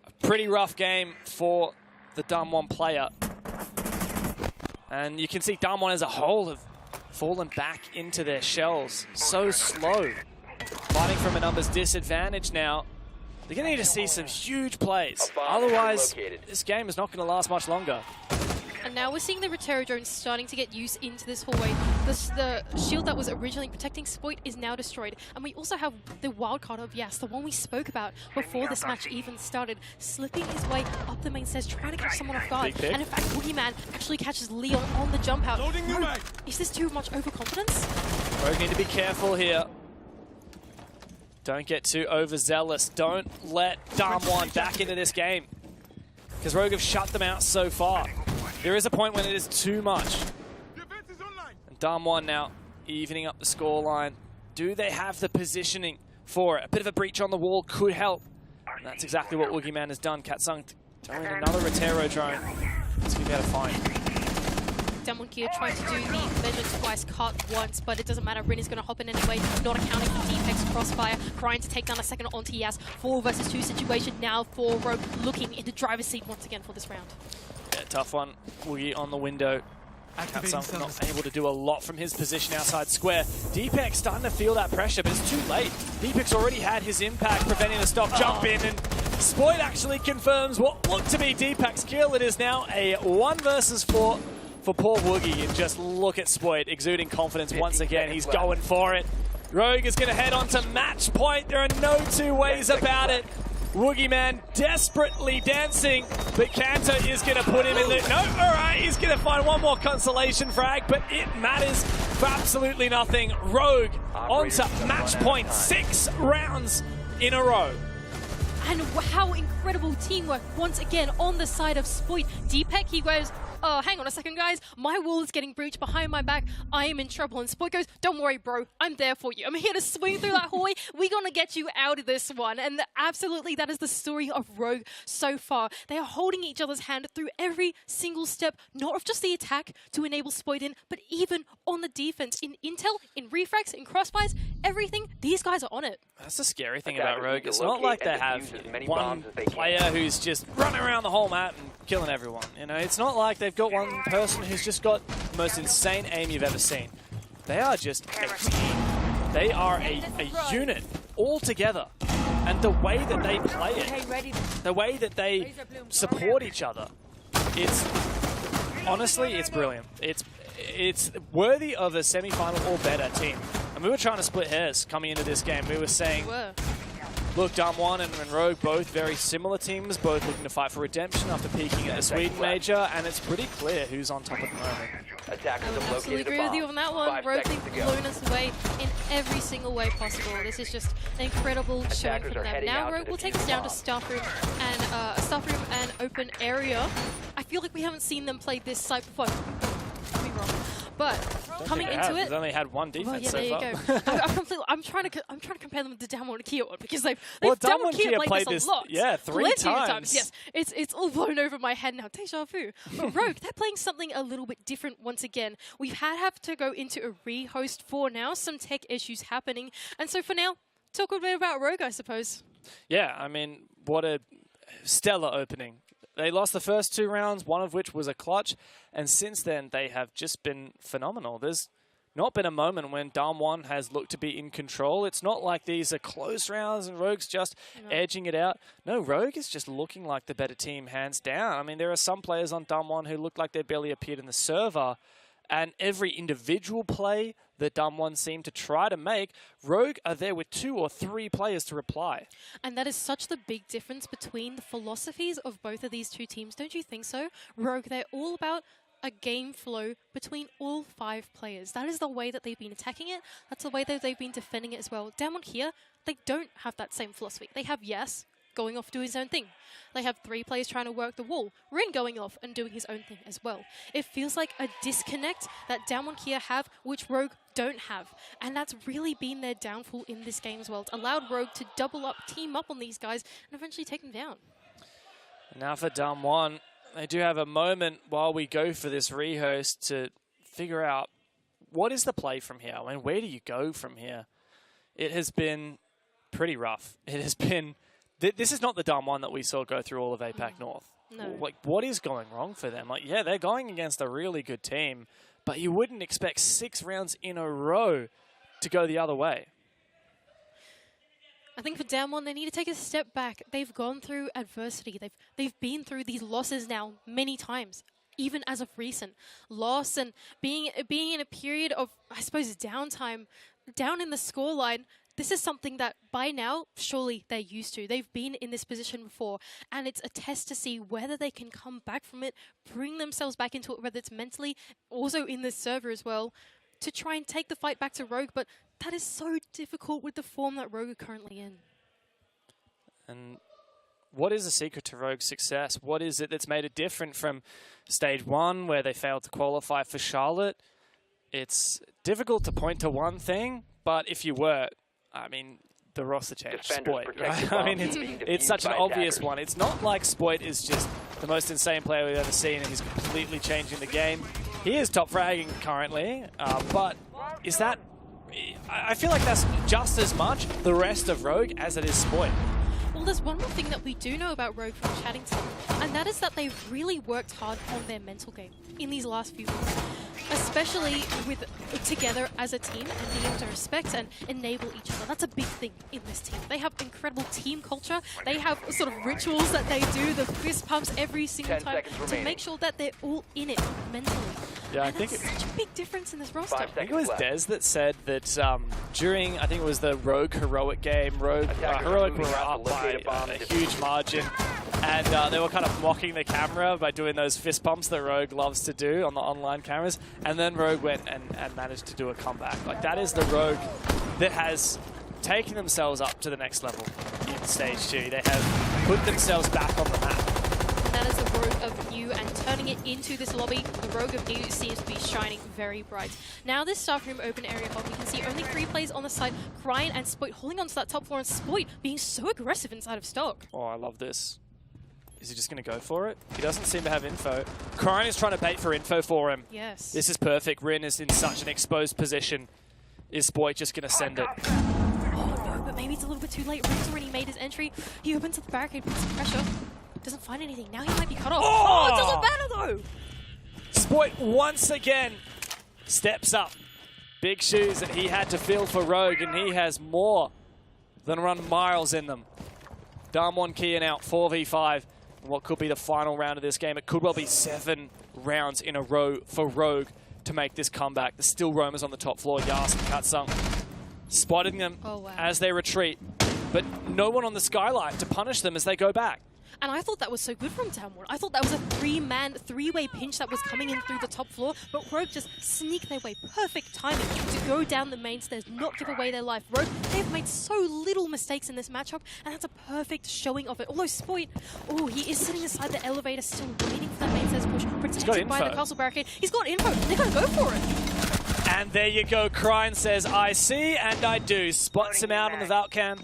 A pretty rough game for the Dam1 player. And you can see Dam1 as a whole have fallen back into their shells. So slow. Fighting from a numbers disadvantage now. They're going to need to see some huge plays. Otherwise, this game is not going to last much longer. And now we're seeing the Rotero drone starting to get used into this hallway. The shield that was originally protecting Spoit is now destroyed. And we also have the wildcard of Yas, the one we spoke about before this match even started, slipping his way up the main stairs, trying to catch someone off guard. And in fact, Boogeyman actually catches Leon on the jump out. Rogue, is this too much overconfidence? Rogue need to be careful here. Don't get too overzealous. Don't let Dam1 back into this game, because Rogue have shut them out so far. There is a point when it is too much. And Dam1 now evening up the scoreline. Do they have the positioning for it? A bit of a breach on the wall could help. And that's exactly what Woogieman has done. Katsung throwing another Rotero drone. It's going to be able to find. DWG KIA tried to do the measure twice, cut once, but it doesn't matter. Rin is going to hop in anyway, not accounting for Deepek's crossfire, trying to take down a second onto Yas. 4 versus 2 situation now for Rogue, looking into driver's seat once again for this round. Yeah, tough one. Woogie on the window. Katsung not able to do a lot from his position outside square. Deepek's starting to feel that pressure, but it's too late. Deepek's already had his impact, preventing the stop jump in, and Spoit actually confirms what looked to be Deepek's kill. It is now a 1 versus 4 for poor Woogie, and just look at Spoit exuding confidence once again. He's going for it. Rogue is going to head on to match point. There are no two ways about it. Woogieman desperately dancing, but Kanto is going to put him in the... No, all right, he's going to find one more consolation frag, but it matters for absolutely nothing. Rogue on to match point, 6 rounds in a row. And how incredible teamwork once again on the side of Spoit. Deepek, he goes, oh, hang on a second, guys. My wall is getting breached behind my back. I am in trouble. And Spoit goes, don't worry, bro. I'm there for you. I'm here to swing through that hallway. We're going to get you out of this one. And absolutely, that is the story of Rogue so far. They are holding each other's hand through every single step, not of just the attack to enable Spoit in, but even on the defense. In intel, in refrags, in crossfires, everything, these guys are on it. That's the scary thing about Rogue. It's not like they have one player who's just running around the whole map and killing everyone. You know, it's not like they've got one person who's just got the most insane aim you've ever seen. They are just a team. They are a unit all together. And the way that they play it, the way that they support each other, honestly, it's brilliant. It's worthy of a semi-final or better team. And we were trying to split hairs coming into this game. We were saying, look, Dam1 and Rogue, both very similar teams, both looking to fight for redemption after peaking at the Sweden Major, and it's pretty clear who's on top at the moment. I would absolutely agree with you on that one. Rogue, they've blown us away in every single way possible. This is just an incredible showing from them. Now Rogue will take us down to staff room and open area. I feel like we haven't seen them play this site before. Could be wrong. But coming into it, they've only had one defense well, yeah, so there far. you go. I'm trying to compare them to DWG KIA because they've Well, DWG KIA DWG played this a lot. Yeah, three times. Yes, it's all blown over my head now. Deja vu. But Rogue, they're playing something a little bit different once again. We've have to go into a rehost for now. Some tech issues happening, and so for now, talk a bit about Rogue, I suppose. Yeah, I mean, what a stellar opening. They lost the first 2 rounds, one of which was a clutch, and since then they have just been phenomenal. There's not been a moment when Dam1 has looked to be in control. It's not like these are close rounds and Rogue's just edging it out. No, Rogue is just looking like the better team, hands down. I mean, there are some players on Dam1 who look like they barely appeared in the server, and every individual play that Dam1 seem to try to make, Rogue are there with 2 or 3 players to reply. And that is such the big difference between the philosophies of both of these two teams, don't you think so? Rogue, they're all about a game flow between all 5 players. That is the way that they've been attacking it. That's the way that they've been defending it as well. DWG KIA, they don't have that same philosophy. They have Yes going off doing his own thing. They have 3 players trying to work the wall. Rin going off and doing his own thing as well. It feels like a disconnect that DWG KIA have, which Rogue don't have. And that's really been their downfall in this game as well. It's allowed Rogue to double up, team up on these guys, and eventually take them down. Now for Dam1, they do have a moment while we go for this rehost to figure out what is the play from here. I mean, where do you go from here? It has been pretty rough. It has been... This is not the Dam1 that we saw go through all of APAC North. No. Like, what is going wrong for them? Like, yeah, they're going against a really good team, but you wouldn't expect 6 rounds in a row to go the other way. I think for Dam1, they need to take a step back. They've gone through adversity. They've been through these losses now many times, even as of recent. Loss and being in a period of, I suppose, downtime, down in the scoreline. This is something that by now, surely they're used to. They've been in this position before, and it's a test to see whether they can come back from it, bring themselves back into it, whether it's mentally, also in the server as well, to try and take the fight back to Rogue, but that is so difficult with the form that Rogue are currently in. And what is the secret to Rogue's success? What is it that's made it different from Stage 1, where they failed to qualify for Charlotte? It's difficult to point to one thing, but if you were... I mean, the roster change, Spoit, right? I mean, it's such an obvious one. It's not like Spoit is just the most insane player we've ever seen and he's completely changing the game. He is top fragging currently, but is that... I feel like that's just as much the rest of Rogue as it is Spoit. Well, there's one more thing that we do know about Rogue from chatting to them, and that is that they've really worked hard on their mental game in these last few weeks. Especially with together as a team and being able to respect and enable each other. That's a big thing in this team. They have incredible team culture. They have sort of rituals that they do, the fist pumps every single time to make sure that they're all in it mentally. Yeah, and I think it's such a big difference in this roster. I think it was Dez that said that during, I think it was the Rogue Heroic game, Rogue Heroic were up by a huge margin. And they were kind of mocking the camera by doing those fist pumps that Rogue loves to do on the online cameras. And then Rogue went and managed to do a comeback. Like, that is the Rogue that has taken themselves up to the next level in Stage 2. They have put themselves back on the map. And that is the Rogue of New, and turning it into this lobby, the Rogue of New seems to be shining very bright. Now this staff room open area hub, we can see only 3 players on the side, Cryan and Spoit holding onto that top floor, and Spoit being so aggressive inside of stock. Oh, I love this. Is he just going to go for it? He doesn't seem to have info. Cryan is trying to bait for info for him. Yes. This is perfect. Rin is in such an exposed position. Is Spoit just going to send it? Oh no, but maybe it's a little bit too late. Rin's already made his entry. He opens up the barricade, puts some pressure. Doesn't find anything. Now he might be cut off. Oh, it doesn't matter though! Spoit once again steps up. Big shoes that he had to fill for Rogue, and he has more than run miles in them. DWG KIA now 4v5. What could be the final round of this game. It could well be 7 rounds in a row for Rogue to make this comeback. There's still roamers on the top floor. Yas and Katsung spotting them as they retreat, but no one on the skyline to punish them as they go back. And I thought that was so good from Downward. I thought that was a three-way pinch that was coming in through the top floor, but Rogue just sneaked their way. Perfect timing to go down the main stairs, not give away their life. Rogue, they've made so little mistakes in this matchup, and that's a perfect showing of it. Although Spoit, oh, he is sitting inside the elevator, still waiting for that main stairs push, protected by the castle barricade. He's got info. They're going to go for it. And there you go. Kryne says, I see and I do. Spots him out on the Valcam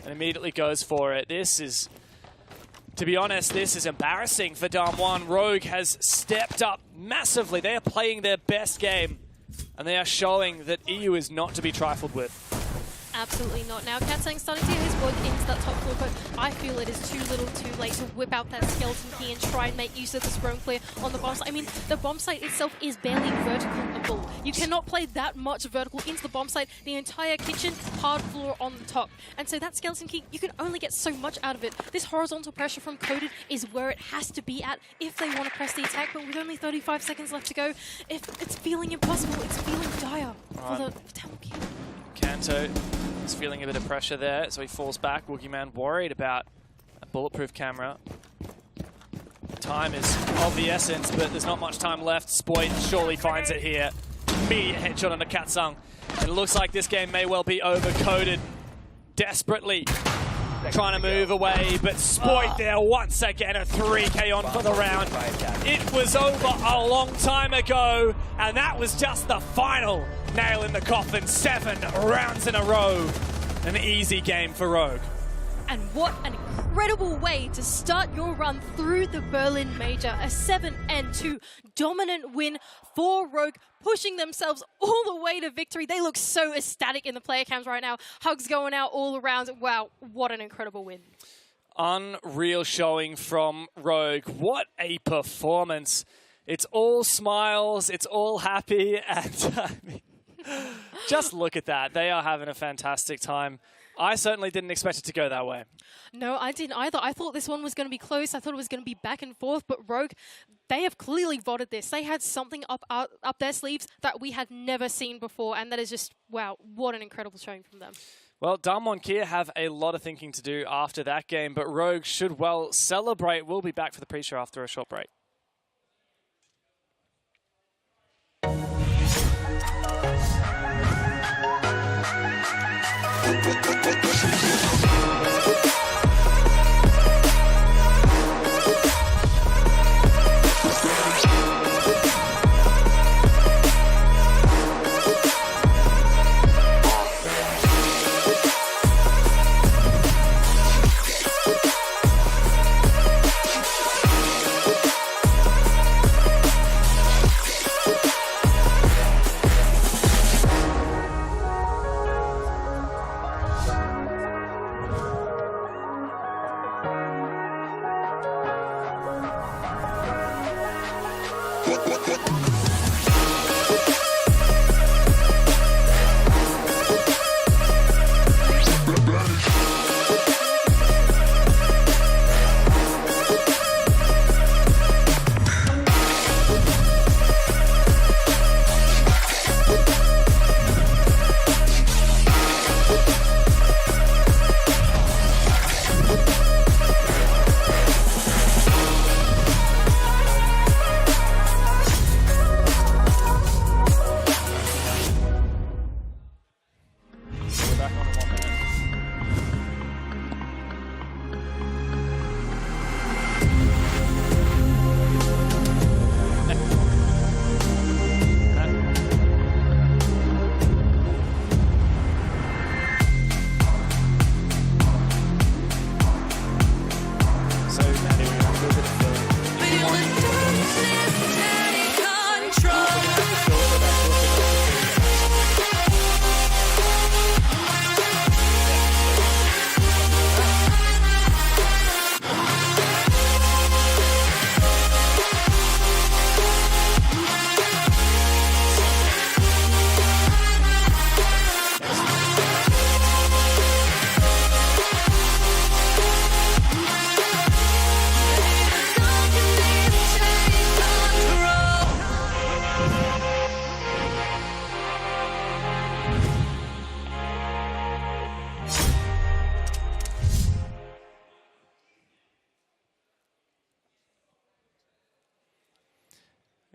and immediately goes for it. This is... To be honest, this is embarrassing for Dam1. Rogue has stepped up massively. They are playing their best game, and they are showing that EU is not to be trifled with. Absolutely not. Now, Katsang starting to get his work into that top floor, but I feel it is too little too late to whip out that skeleton key and try and make use of this roam clear on the bomb site. I mean, the bomb site itself is barely vertical. You cannot play that much vertical into the bomb site. The entire kitchen, hard floor on the top. And so that skeleton key, you can only get so much out of it. This horizontal pressure from Coded is where it has to be at if they want to press the attack, but with only 35 seconds left to go, if it's feeling impossible, it's feeling dire for the Tamil King. Kanto is feeling a bit of pressure there, so he falls back. Woogieman worried about a bulletproof camera. Time is of the essence, but there's not much time left. Spoit surely finds it here. Immediate headshot onto Katsang. It looks like this game may well be overcoded. Desperately trying to move away, but Spoit there once again, a 3K on for the round. It was over a long time ago, and that was just the final nail in the coffin. 7 rounds in a row. An easy game for Rogue. And what an incredible way to start your run through the Berlin Major. A 7-2 dominant win for Rogue, pushing themselves all the way to victory. They look so ecstatic in the player cams right now. Hugs going out all around. Wow, what an incredible win. Unreal showing from Rogue. What a performance. It's all smiles, it's all happy, and I mean, just look at that. They are having a fantastic time. I certainly didn't expect it to go that way. No, I didn't either. I thought this one was going to be close. I thought it was going to be back and forth, but Rogue, they have clearly voted this. They had something up their sleeves that we had never seen before, and that is just, wow, what an incredible showing from them. Well, DWG KIA have a lot of thinking to do after that game, but Rogue should well celebrate. We'll be back for the pre-show after a short break.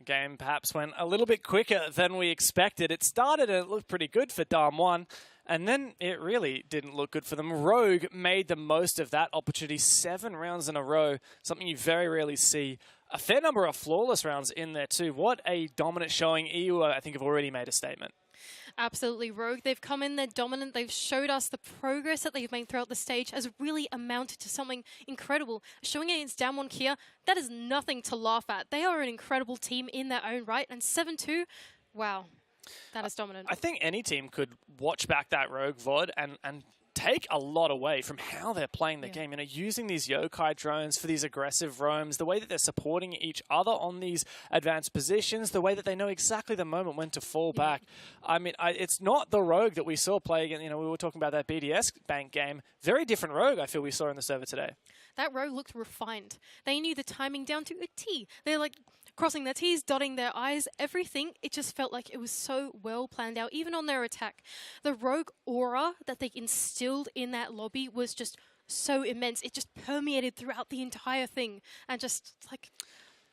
game perhaps went a little bit quicker than we expected. It started and it looked pretty good for Dam 1, and then it really didn't look good for them. Rogue made the most of that opportunity 7 rounds in a row, something you very rarely see. A fair number of flawless rounds in there too. What a dominant showing. EU, I think, have already made a statement. Absolutely, Rogue. They've come in, they're dominant. They've showed us the progress that they've made throughout the stage has really amounted to something incredible. Showing against DWG KIA, that is nothing to laugh at. They are an incredible team in their own right. And 7-2, wow, that is dominant. I think any team could watch back that Rogue VOD and take a lot away from how they're playing the game. You know, using these yokai drones for these aggressive roams, the way that they're supporting each other on these advanced positions, the way that they know exactly the moment when to fall back. I mean, it's not the Rogue that we saw play again. You know, we were talking about that BDS bank game. Very different Rogue, I feel we saw in the server today. That Rogue looked refined. They knew the timing down to a T. They're like crossing their T's, dotting their I's, everything. It just felt like it was so well planned out, even on their attack. The Rogue aura that they instilled in that lobby was just so immense. It just permeated throughout the entire thing. And just like,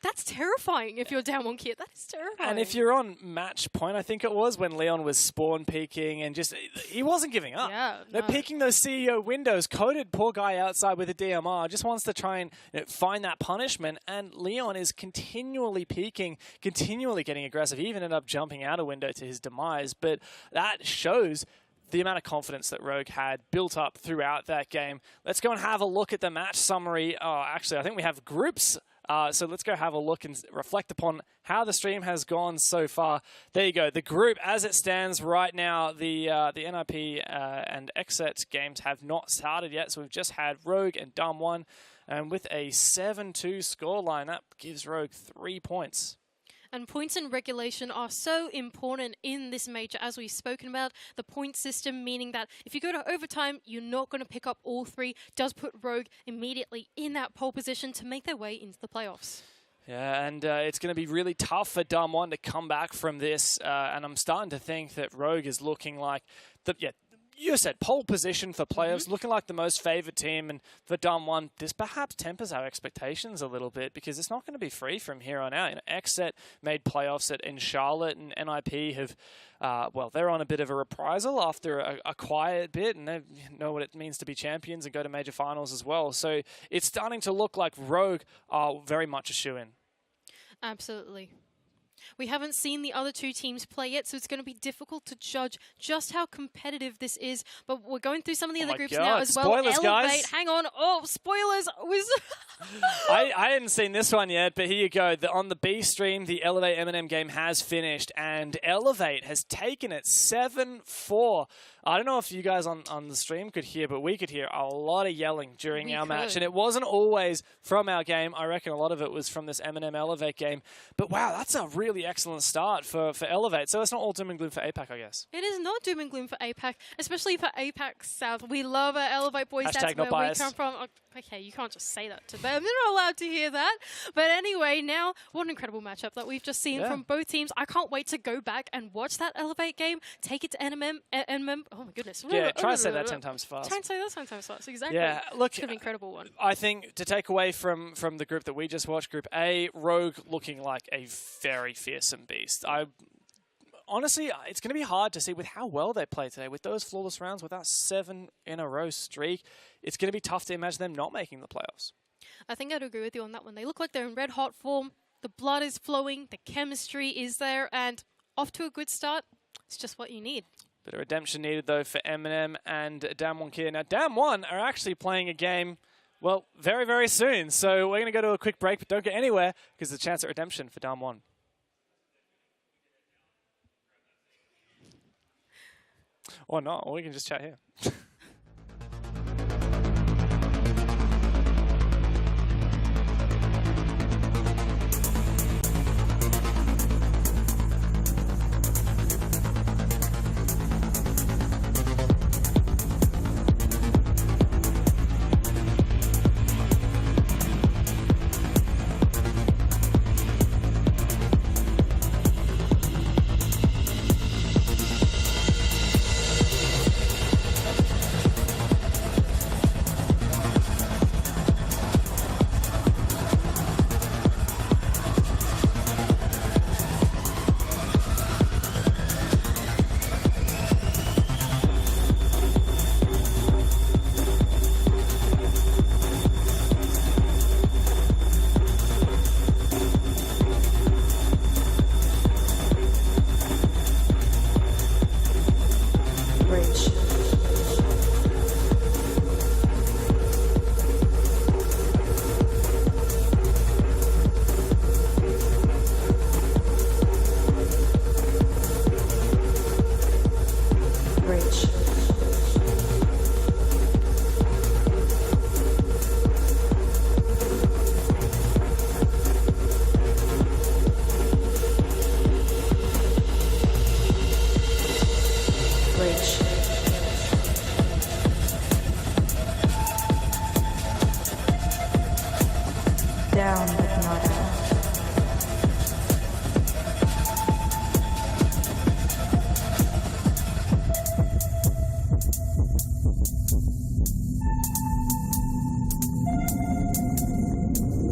that's terrifying if you're down one kid. That is terrifying. And if you're on match point, I think it was, when Leon was spawn peeking and just, he wasn't giving up. Yeah, They're peeking those CEO windows. Coded, poor guy outside with a DMR, just wants to try and find that punishment. And Leon is continually peeking, continually getting aggressive. He even ended up jumping out a window to his demise. But that shows the amount of confidence that Rogue had built up throughout that game. Let's go and have a look at the match summary. Oh, actually, I think we have groups. So let's go have a look and reflect upon how the stream has gone so far. There you go. The group, as it stands right now, the NIP and XSET games have not started yet. So we've just had Rogue and Dam 1. And with a 7-2 scoreline, that gives Rogue 3 points. And points and regulation are so important in this major, as we've spoken about. The point system, meaning that if you go to overtime, you're not going to pick up all 3, does put Rogue immediately in that pole position to make their way into the playoffs. Yeah, and it's going to be really tough for Dam 1 to come back from this. And I'm starting to think that Rogue is looking like you said pole position for playoffs, looking like the most favored team. And for Dam 1, this perhaps tempers our expectations a little bit, because it's not going to be free from here on out. You know, XSET made playoffs in Charlotte, and NIP have, well, they're on a bit of a reprisal after a quiet bit, and they know what it means to be champions and go to major finals as well. So it's starting to look like Rogue are very much a shoo-in. Absolutely. We haven't seen the other 2 teams play yet, so it's going to be difficult to judge just how competitive this is. But we're going through some of the other groups now as well. Spoilers, Elevate, guys. hang on. Oh, spoilers. I hadn't seen this one yet, but here you go. On the B stream, the Elevate M&M game has finished, and Elevate has taken it 7-4. I don't know if you guys on the stream could hear, but we could hear a lot of yelling during our match. And it wasn't always from our game. I reckon a lot of it was from this M&M Elevate game. But wow, that's a really excellent start for Elevate. So it's not all doom and gloom for APAC, I guess. It is not doom and gloom for APAC, especially for APAC South. We love our Elevate boys. Hashtag That's not where biased. we come from. Okay, you can't just say that to them. They're not allowed to hear that. But anyway, now, what an incredible matchup that we've just seen from both teams. I can't wait to go back and watch that Elevate game, take it to NMM. Oh my goodness. Yeah, try to say that 10 times fast. Try and say that 10 times fast, exactly. Yeah, look, it's going to be an incredible one. I think to take away from the group that we just watched, Group A, Rogue looking like a very fearsome beast. Honestly, it's going to be hard to see with how well they play today. With those flawless rounds, with that 7-in-a-row streak, it's going to be tough to imagine them not making the playoffs. I think I'd agree with you on that one. They look like they're in red-hot form. The blood is flowing. The chemistry is there. And off to a good start. It's just what you need. Bit of redemption needed, though, for M&M and DWG KIA. Now, Dam 1 are actually playing a game, well, very, very soon. So we're going to go to a quick break, but don't go anywhere, because there's a chance at redemption for Dam 1. Or not, or we can just chat here. Down but not out.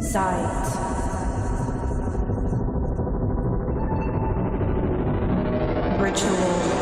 Sight. Ritual.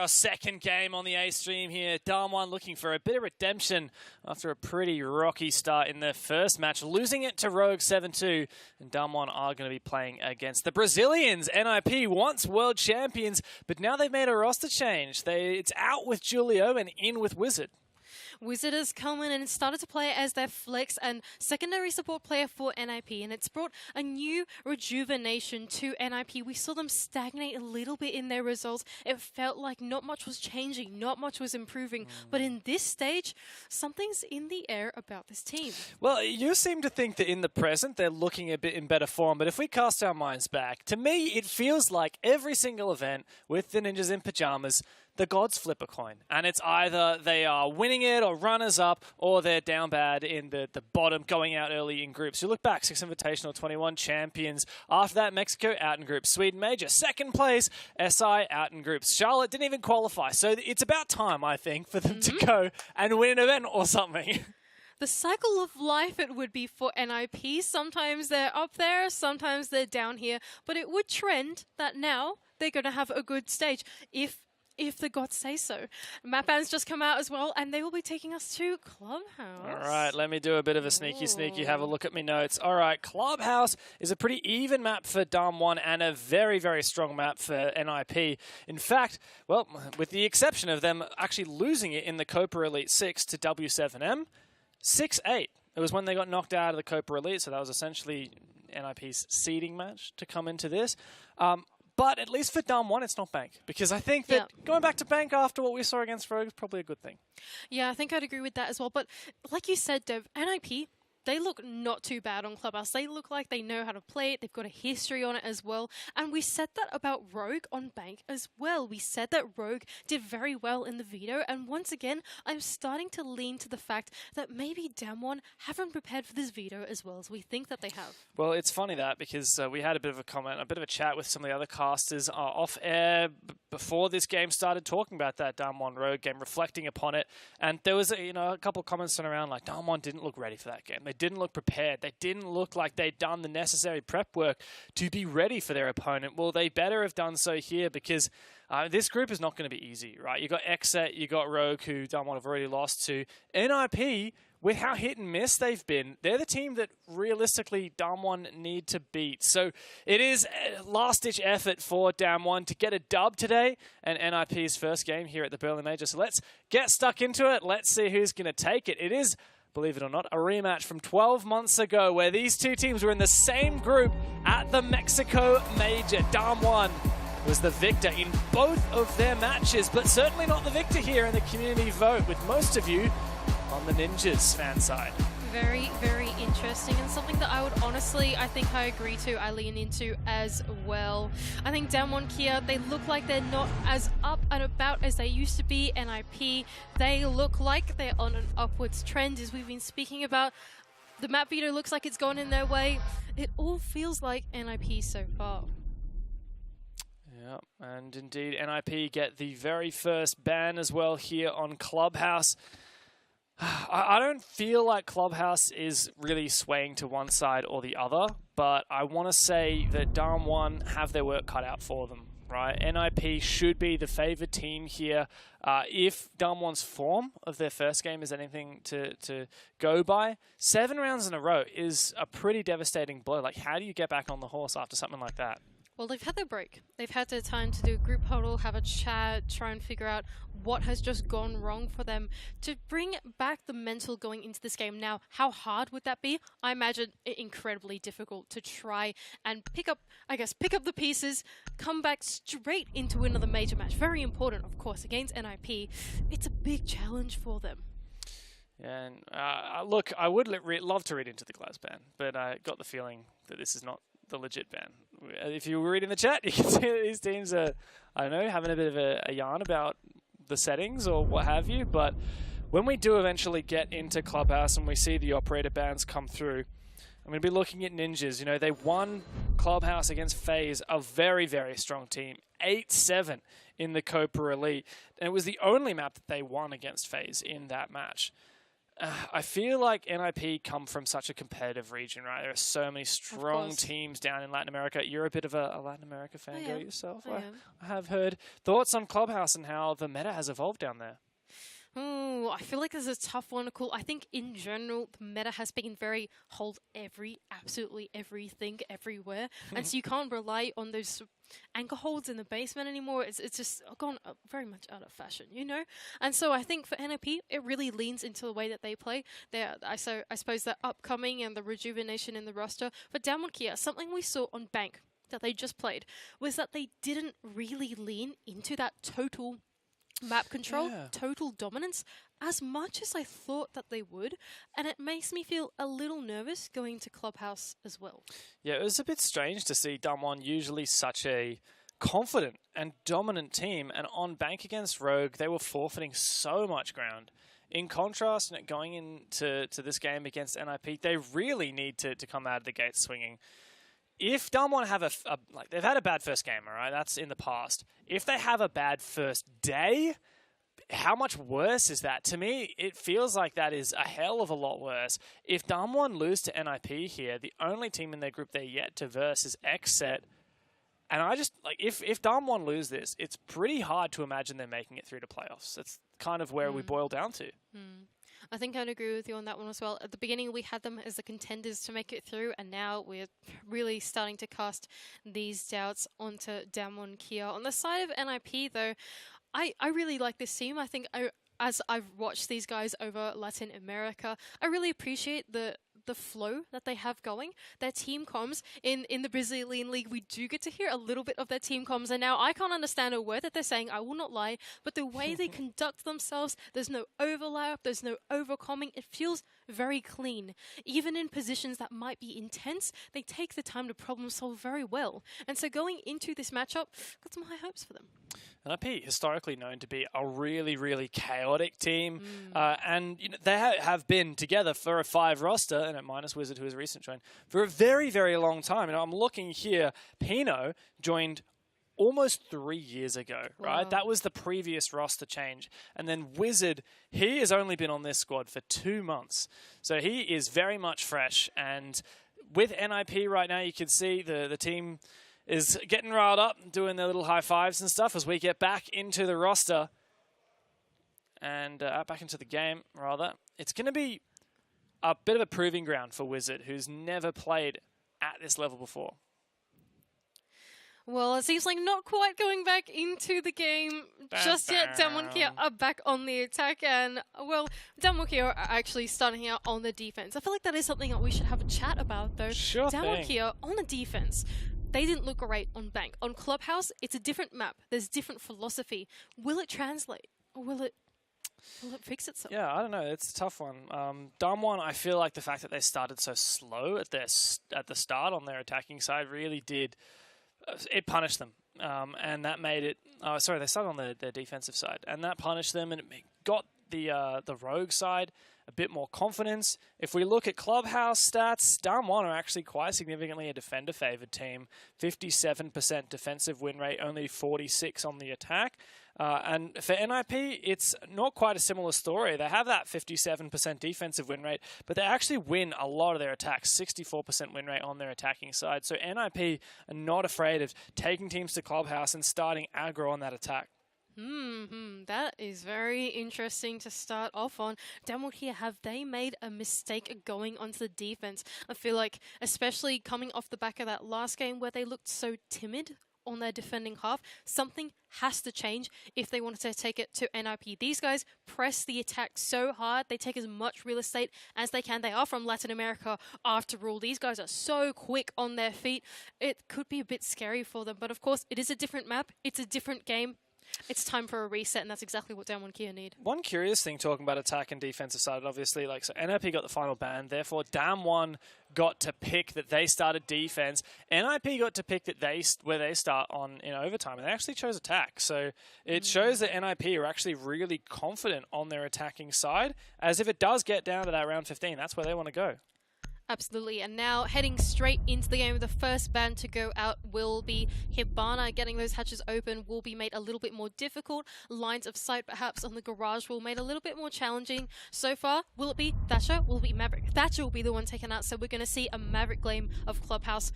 our second game on the A stream here. Damwon looking for a bit of redemption after a pretty rocky start in their first match, losing it to Rogue 7-2. And Damwon are going to be playing against the Brazilians. NIP, once world champions, but now they've made a roster change. It's out with Julio and in with Wizard. Wizard has come in and started to play as their flex and secondary support player for NIP, and it's brought a new rejuvenation to NIP. We saw them stagnate a little bit in their results. It felt like not much was changing, not much was improving, but in this stage, something's in the air about this team. Well, you seem to think that in the present they're looking a bit in better form, but if we cast our minds back, to me it feels like every single event with the Ninjas in Pyjamas, the gods flip a coin, and it's either they are winning it or runners up, or they're down bad in the bottom, going out early in groups. You look back, 6 Invitational, 21 champions. After that, Mexico out in groups. Sweden major, second place. SI out in groups. Charlotte didn't even qualify, so it's about time, I think, for them to go and win an event or something. The cycle of life it would be for NIP. Sometimes they're up there, sometimes they're down here, but it would trend that now they're going to have a good stage if the gods say so. Map bands just come out as well, and they will be taking us to Clubhouse. All right, let me do a bit of a sneaky. Have a look at me notes. All right, Clubhouse is a pretty even map for Damwon and a very, very strong map for NIP. In fact, well, with the exception of them actually losing it in the Copa Elite 6 to W7M, 6-8. It was when they got knocked out of the Copa Elite, so that was essentially NIP's seeding match to come into this. But at least for Damwon, it's not Bank. Because I think that going back to Bank after what we saw against Rogue is probably a good thing. Yeah, I think I'd agree with that as well. But like you said, Dev, NIP, they look not too bad on Clubhouse. They look like they know how to play it. They've got a history on it as well. And we said that about Rogue on Bank as well. We said that Rogue did very well in the veto. And once again, I'm starting to lean to the fact that maybe Damwon haven't prepared for this veto as well as we think that they have. Well, it's funny that because we had a bit of a comment, a bit of a chat with some of the other casters off air before this game started, talking about that Damwon Rogue game, reflecting upon it. And there was a couple of comments around like Damwon didn't look ready for that game. They didn't look prepared. They didn't look like they'd done the necessary prep work to be ready for their opponent. Well, they better have done so here because this group is not going to be easy, right? You got XSET, you got Rogue, who Damwon have already lost to. NIP, with how hit and miss they've been, they're the team that realistically Damwon need to beat. So it is a last-ditch effort for Damwon to get a dub today and NIP's first game here at the Berlin Major. So let's get stuck into it. Let's see who's going to take it. It is, believe it or not, a rematch from 12 months ago where these two teams were in the same group at the Mexico Major. Damwon was the victor in both of their matches, but certainly not the victor here in the community vote, with most of you on the Ninjas fan side. Very, very interesting, and something that I would honestly, I think I agree to, I lean into as well. I think Damwon Kia, they look like they're not as up and about as they used to be. NIP, they look like they're on an upwards trend, as we've been speaking about. The map veto looks like it's gone in their way. It all feels like NIP so far. Yeah, and indeed, NIP get the very first ban as well here on Clubhouse. I don't feel like Clubhouse is really swaying to one side or the other, but I want to say that Damwon have their work cut out for them, right? NIP should be the favored team here. If Damwon's form of their first game is anything to go by, 7 rounds in a row is a pretty devastating blow. Like, how do you get back on the horse after something like that? Well, they've had their break. They've had their time to do a group huddle, have a chat, try and figure out what has just gone wrong for them to bring back the mental going into this game. Now, how hard would that be? I imagine it incredibly difficult to try and pick up the pieces, come back straight into another major match. Very important, of course, against NIP. It's a big challenge for them. And look, I would love to read into the Glaz ban, but I got the feeling that this is not the legit ban. If you were reading the chat, you can see that these teams are, I don't know, having a bit of a yarn about the settings or what have you. But when we do eventually get into Clubhouse and we see the operator bans come through, I'm going to be looking at Ninjas. You know, they won Clubhouse against FaZe, a very, very strong team, 8-7 in the Copa Elite. And it was the only map that they won against FaZe in that match. I feel like NIP come from such a competitive region, right? There are so many strong teams down in Latin America. You're a bit of a Latin America fangirl yourself. I have heard thoughts on Clubhouse and how the meta has evolved down there. Ooh, I feel like this is a tough one to call. I think in general, the meta has been very hold absolutely everything, everywhere. And so you can't rely on those anchor holds in the basement anymore. It's just gone very much out of fashion, you know? And so I think for NIP, it really leans into the way that they play. I suppose that upcoming and the rejuvenation in the roster. But DWG KIA, something we saw on Bank that they just played was that they didn't really lean into that total map control, total dominance, as much as I thought that they would, and it makes me feel a little nervous going to Clubhouse as well. Yeah, it was a bit strange to see Damwon, usually such a confident and dominant team, and on Bank against Rogue, they were forfeiting so much ground. In contrast, going into this game against NIP, they really need to come out of the gate swinging. If Damwon have like they've had a bad first game, all right, that's in the past. If they have a bad first day, how much worse is that? To me, it feels like that is a hell of a lot worse. If Damwon lose to NIP here, the only team in their group they're yet to verse is XSET. And I just, like, if Damwon lose this, it's pretty hard to imagine them making it through to playoffs. That's kind of where we boil down to. I think I'd agree with you on that one as well. At the beginning, we had them as the contenders to make it through, and now we're really starting to cast these doubts onto DWG KIA. On the side of NIP, though, I really like this team. I think as I've watched these guys over Latin America, I really appreciate the flow that they have going. Their team comms in the Brazilian league, we do get to hear a little bit of their team comms, and now I can't understand a word that they're saying, I will not lie, but the way they conduct themselves, there's no overlap, there's no overcomming, it feels very clean. Even in positions that might be intense, they take the time to problem solve very well. And so going into this matchup, got some high hopes for them. NIP historically known to be a really, really chaotic team, and they have been together for a 5 roster, and at minus Wizard, who is a recent join, for a very, very long time. And I'm looking here, Pino joined almost 3 years ago, right? That was the previous roster change. And then Wizard, he has only been on this squad for 2 months. So he is very much fresh. And with NIP right now, you can see the team is getting riled up, doing their little high fives and stuff as we get back into the roster and back into the game, rather. It's going to be a bit of a proving ground for Wizard, who's never played at this level before. Well, it seems like not quite going back into the game just yet. DWG KIA are back on the attack, and, well, DWG KIA are actually starting out on the defense. I feel like that is something that we should have a chat about, though. Sure DWG KIA on the defense. They didn't look great on Bank. On Clubhouse, it's a different map. There's different philosophy. Will it translate? Or will it fix itself? Yeah, I don't know. It's a tough one. Damwon, I feel like the fact that they started so slow at the start on their attacking side really did... it punished them. And that made it... Oh, sorry, they started on their defensive side. And that punished them, and it got the Rogue side a bit more confidence. If we look at Clubhouse stats, Damwon are actually quite significantly a defender-favoured team. 57% defensive win rate, only 46 on the attack. And for NIP, it's not quite a similar story. They have that 57% defensive win rate, but they actually win a lot of their attacks, 64% win rate on their attacking side. So NIP are not afraid of taking teams to Clubhouse and starting aggro on that attack. That is very interesting to start off on. DWG KIA, have they made a mistake going onto the defense? I feel like, especially coming off the back of that last game where they looked so timid on their defending half, something has to change if they wanted to take it to NIP. These guys press the attack so hard, they take as much real estate as they can. They are from Latin America after all. These guys are so quick on their feet. It could be a bit scary for them, but of course it is a different map, it's a different game. It's time for a reset, and that's exactly what DWG KIA need. One curious thing talking about attack and defensive side, obviously, like, so NIP got the final ban, therefore Damwon got to pick that they started defense. NIP got to pick that where they start on in overtime, and they actually chose attack. So it shows that NIP are actually really confident on their attacking side, as if it does get down to that round 15, that's where they want to go. Absolutely, and now heading straight into the game, the first ban to go out will be Hibana. Getting those hatches open will be made a little bit more difficult. Lines of sight perhaps on the garage will made a little bit more challenging. So far, will it be Thatcher? Will it be Maverick? Thatcher will be the one taken out, so we're going to see a Maverick game of Clubhouse.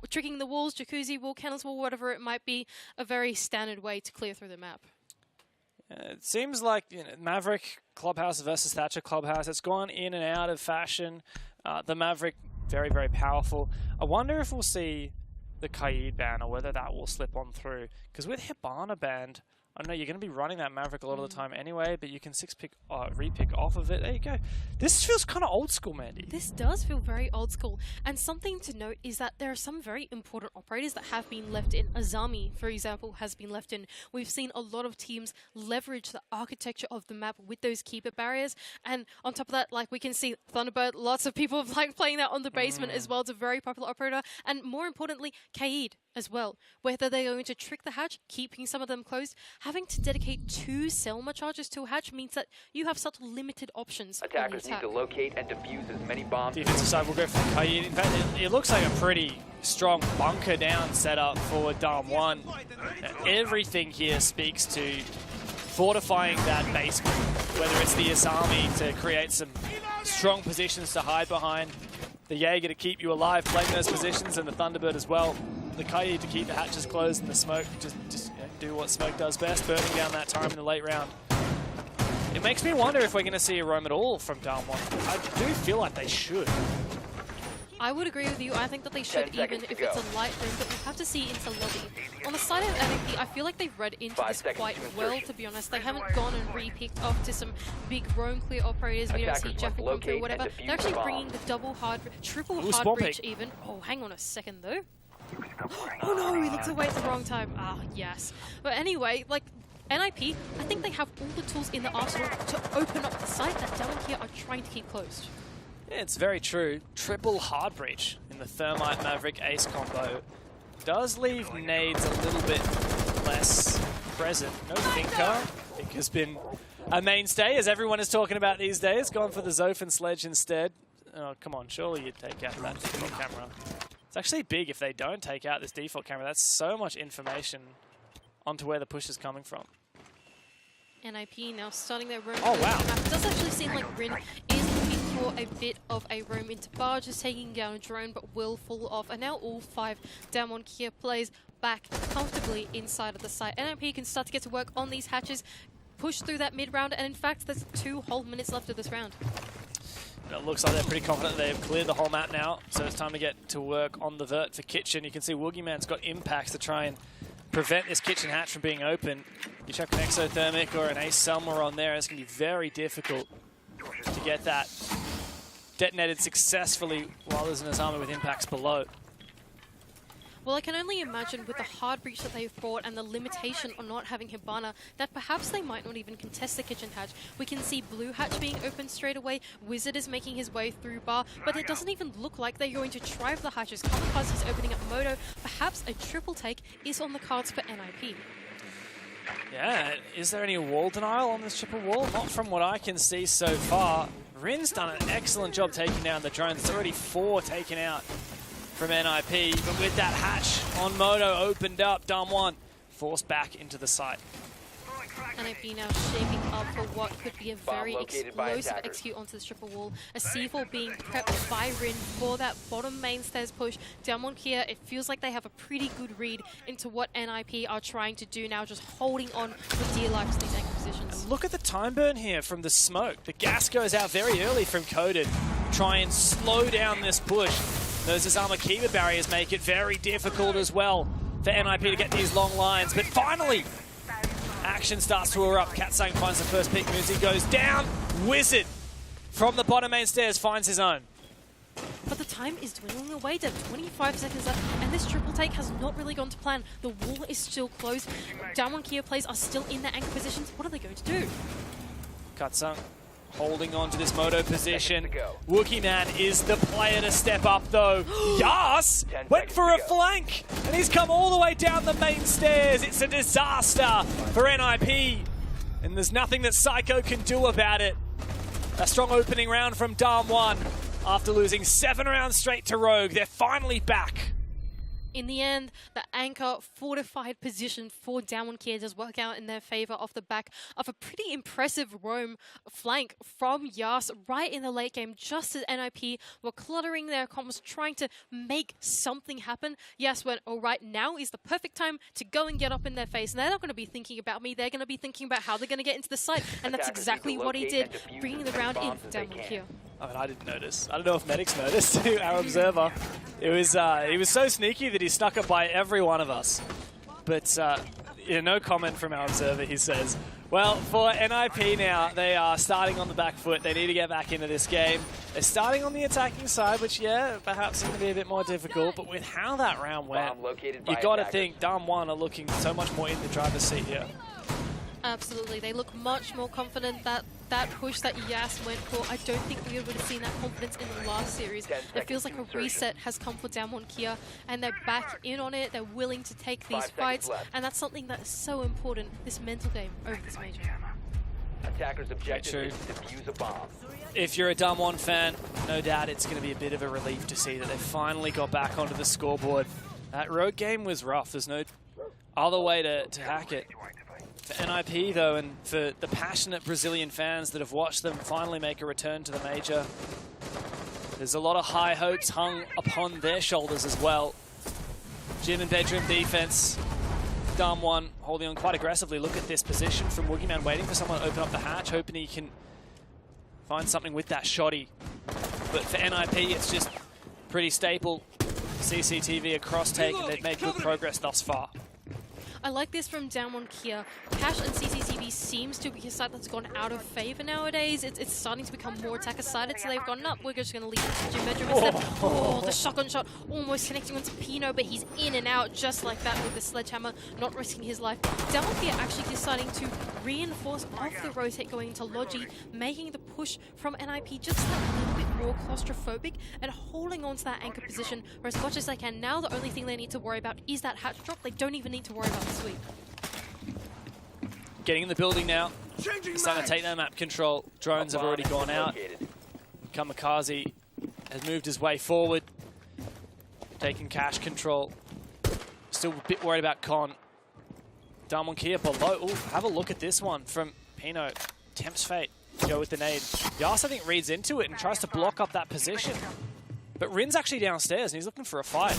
Tricking the walls, jacuzzi wall, cannons wall, whatever it might be, a very standard way to clear through the map. It seems like Maverick Clubhouse versus Thatcher Clubhouse, it's gone in and out of fashion. The Maverick, very, very powerful. I wonder if we'll see the KIA ban or whether that will slip on through. Because with Hibana banned, I know you're going to be running that Maverick a lot of the time anyway, but you can re-pick off of it. There you go. This feels kind of old school, Mandy. This does feel very old school. And something to note is that there are some very important operators that have been left in. Azami, for example, has been left in. We've seen a lot of teams leverage the architecture of the map with those keeper barriers. And on top of that, like we can see Thunderbird, lots of people like playing that on the basement as well. It's a very popular operator. And more importantly, Kaid as well. Whether they're going to trick the hatch, keeping some of them closed, having to dedicate 2 Selma charges to a hatch means that you have such limited options. Attackers need to locate and defuse as many bombs. Defensive side will go for KIA. In fact, it looks like a pretty strong bunker down setup for Dam 1. Everything here speaks to fortifying that base group, whether it's the Asami to create some strong positions to hide behind, the Jaeger to keep you alive playing those positions, and the Thunderbird as well. The KIA to keep the hatches closed and the smoke just do what smoke does best, burning down that time in the late round. It makes me wonder if we're going to see a roam at all from Dam 1. I do feel like they should. I would agree with you. I think that they should, even if it's a light room, but we'll have to see into lobby. On the side of NAP, I feel like they've read into this quite well, to be honest. They haven't gone and re-picked off to some big roam clear operators. We don't see Jeff or Conquer or whatever. They're actually bringing the double hard, triple hard breach even. Oh, hang on a second though. Oh no, he looked away at the wrong time. Ah, yes. But anyway, like, NIP, I think they have all the tools in the arsenal to open up the site that DWG are trying to keep closed. Yeah, it's very true. Triple hard breach in the Thermite Maverick Ace combo does leave nades a little bit less present. No Thinker. Think has been a mainstay, as everyone is talking about these days. Gone for the Zophan Sledge instead. Oh, come on, surely you'd take out that default camera. It's actually big if they don't take out this default camera. That's so much information onto where the push is coming from. NIP now starting their roam. Oh, wow. It does actually seem like Rin is looking for a bit of a roam into bar, just taking down a drone, but will fall off. And now all 5 down on KIA plays back comfortably inside of the site. NIP can start to get to work on these hatches, push through that mid round, and in fact, there's 2 whole minutes left of this round. It looks like they're pretty confident they've cleared the whole map now, so it's time to get to work on the vert for Kitchen. You can see Woogieman's got impacts to try and prevent this Kitchen hatch from being open. You chuck an exothermic or an Ace Selma on there, it's going to be very difficult to get that detonated successfully while there's an Azami with impacts below. Well, I can only imagine with the hard breach that they've brought and the limitation on not having Hibana, that perhaps they might not even contest the kitchen hatch. We can see blue hatch being opened straight away, Wizard is making his way through bar, but it doesn't even look like they're going to try for the hatches. Kamikaze is opening up Moto. Perhaps a triple take is on the cards for NIP. Yeah, is there any wall denial on this triple wall? Not from what I can see so far. Rin's done an excellent job taking down the drones. There's already 4 taken out from NIP, but with that hatch on Moto opened up, Dam 1 forced back into the site. NIP now shaping up for what could be a very explosive execute onto this triple wall. A C4 being prepped by Rin for that bottom mainstairs push. Down on KIA, it feels like they have a pretty good read into what NIP are trying to do now, just holding on for dear life to these anchor positions. And look at the time burn here from the smoke. The gas goes out very early from Coded. Try and slow down this push. Those Azama keeper barriers make it very difficult as well for NIP to get these long lines. But finally, action starts to erupt. Katsang finds the first pick, Muzi goes down. Wizard from the bottom main stairs finds his own. But the time is dwindling away, Dev. 25 seconds left, and this triple take has not really gone to plan. The wall is still closed. Down on KIA plays are still in their anchor positions. What are they going to do? Katsang holding on to this Moto position. Woogieman is the player to step up though. Yas went for a flank and he's come all the way down the main stairs. It's a disaster for NIP and there's nothing that Psycho can do about it. A strong opening round from Dam 1. After losing 7 rounds straight to Rogue, they're finally back. In the end, the anchor fortified position for Downward Kia does work out in their favor off the back of a pretty impressive roam flank from Yas right in the late game, just as NIP were cluttering their comms, trying to make something happen. Yas went, all right, now is the perfect time to go and get up in their face. And they're not going to be thinking about me, they're going to be thinking about how they're going to get into the site. And that's exactly what he did, bringing the round in for Downward Kia. I mean, I didn't notice. I don't know if Medics noticed, our observer. It was, he was so sneaky that he snuck up by every one of us. But no comment from our observer, he says. Well, for NIP now, they are starting on the back foot. They need to get back into this game. They're starting on the attacking side, which, yeah, perhaps is going to be a bit more difficult. But with how that round went, you got to think Dam1 are looking so much more in the driver's seat here. Absolutely, they look much more confident. That push that Yas went for, I don't think we would have seen that confidence in the last series. It feels like a reset has come for Downward Kia, and they're back in on it. They're willing to take these fights, and that's something that is so important, this mental game over this major. Attackers' objective is to defuse a bomb. If you're a Dam1 fan, no doubt it's going to be a bit of a relief to see that they finally got back onto the scoreboard. That Rogue game was rough. There's no other way to hack it. For NIP, though, and for the passionate Brazilian fans that have watched them finally make a return to the major, there's a lot of high hopes hung upon their shoulders as well. Gym and bedroom defense. Dam1 holding on quite aggressively. Look at this position from Woogieman, waiting for someone to open up the hatch, hoping he can find something with that shoddy. But for NIP, it's just pretty staple CCTV across take, and they've made good progress thus far. I like this from Downward Kia. Cash and CCTV seems to be a side that's gone out of favor nowadays. It's starting to become more attacker-sided, so they've gone up. We're just going to leave it to Gym Bedroom instead. Oh, the shotgun shot almost connecting onto Pino, but he's in and out just like that with the sledgehammer, not risking his life. Downward Kia actually deciding to reinforce off the rotate going into Logi, making the push from NIP just a little bit more claustrophobic and holding on to that anchor position for as much as they can. Now the only thing they need to worry about is that hatch drop. They don't even need to worry about the sweep. Getting in the building now. Starting to take that map control. Drones have already gone out. Kamikaze has moved his way forward. Taking cash control. Still a bit worried about Con. Dam1 Kia below. Ooh, have a look at this one from Pino. Tempts fate. Go with the nade. Yas, I think, reads into it and tries to block up that position. But Rin's actually downstairs and he's looking for a fight.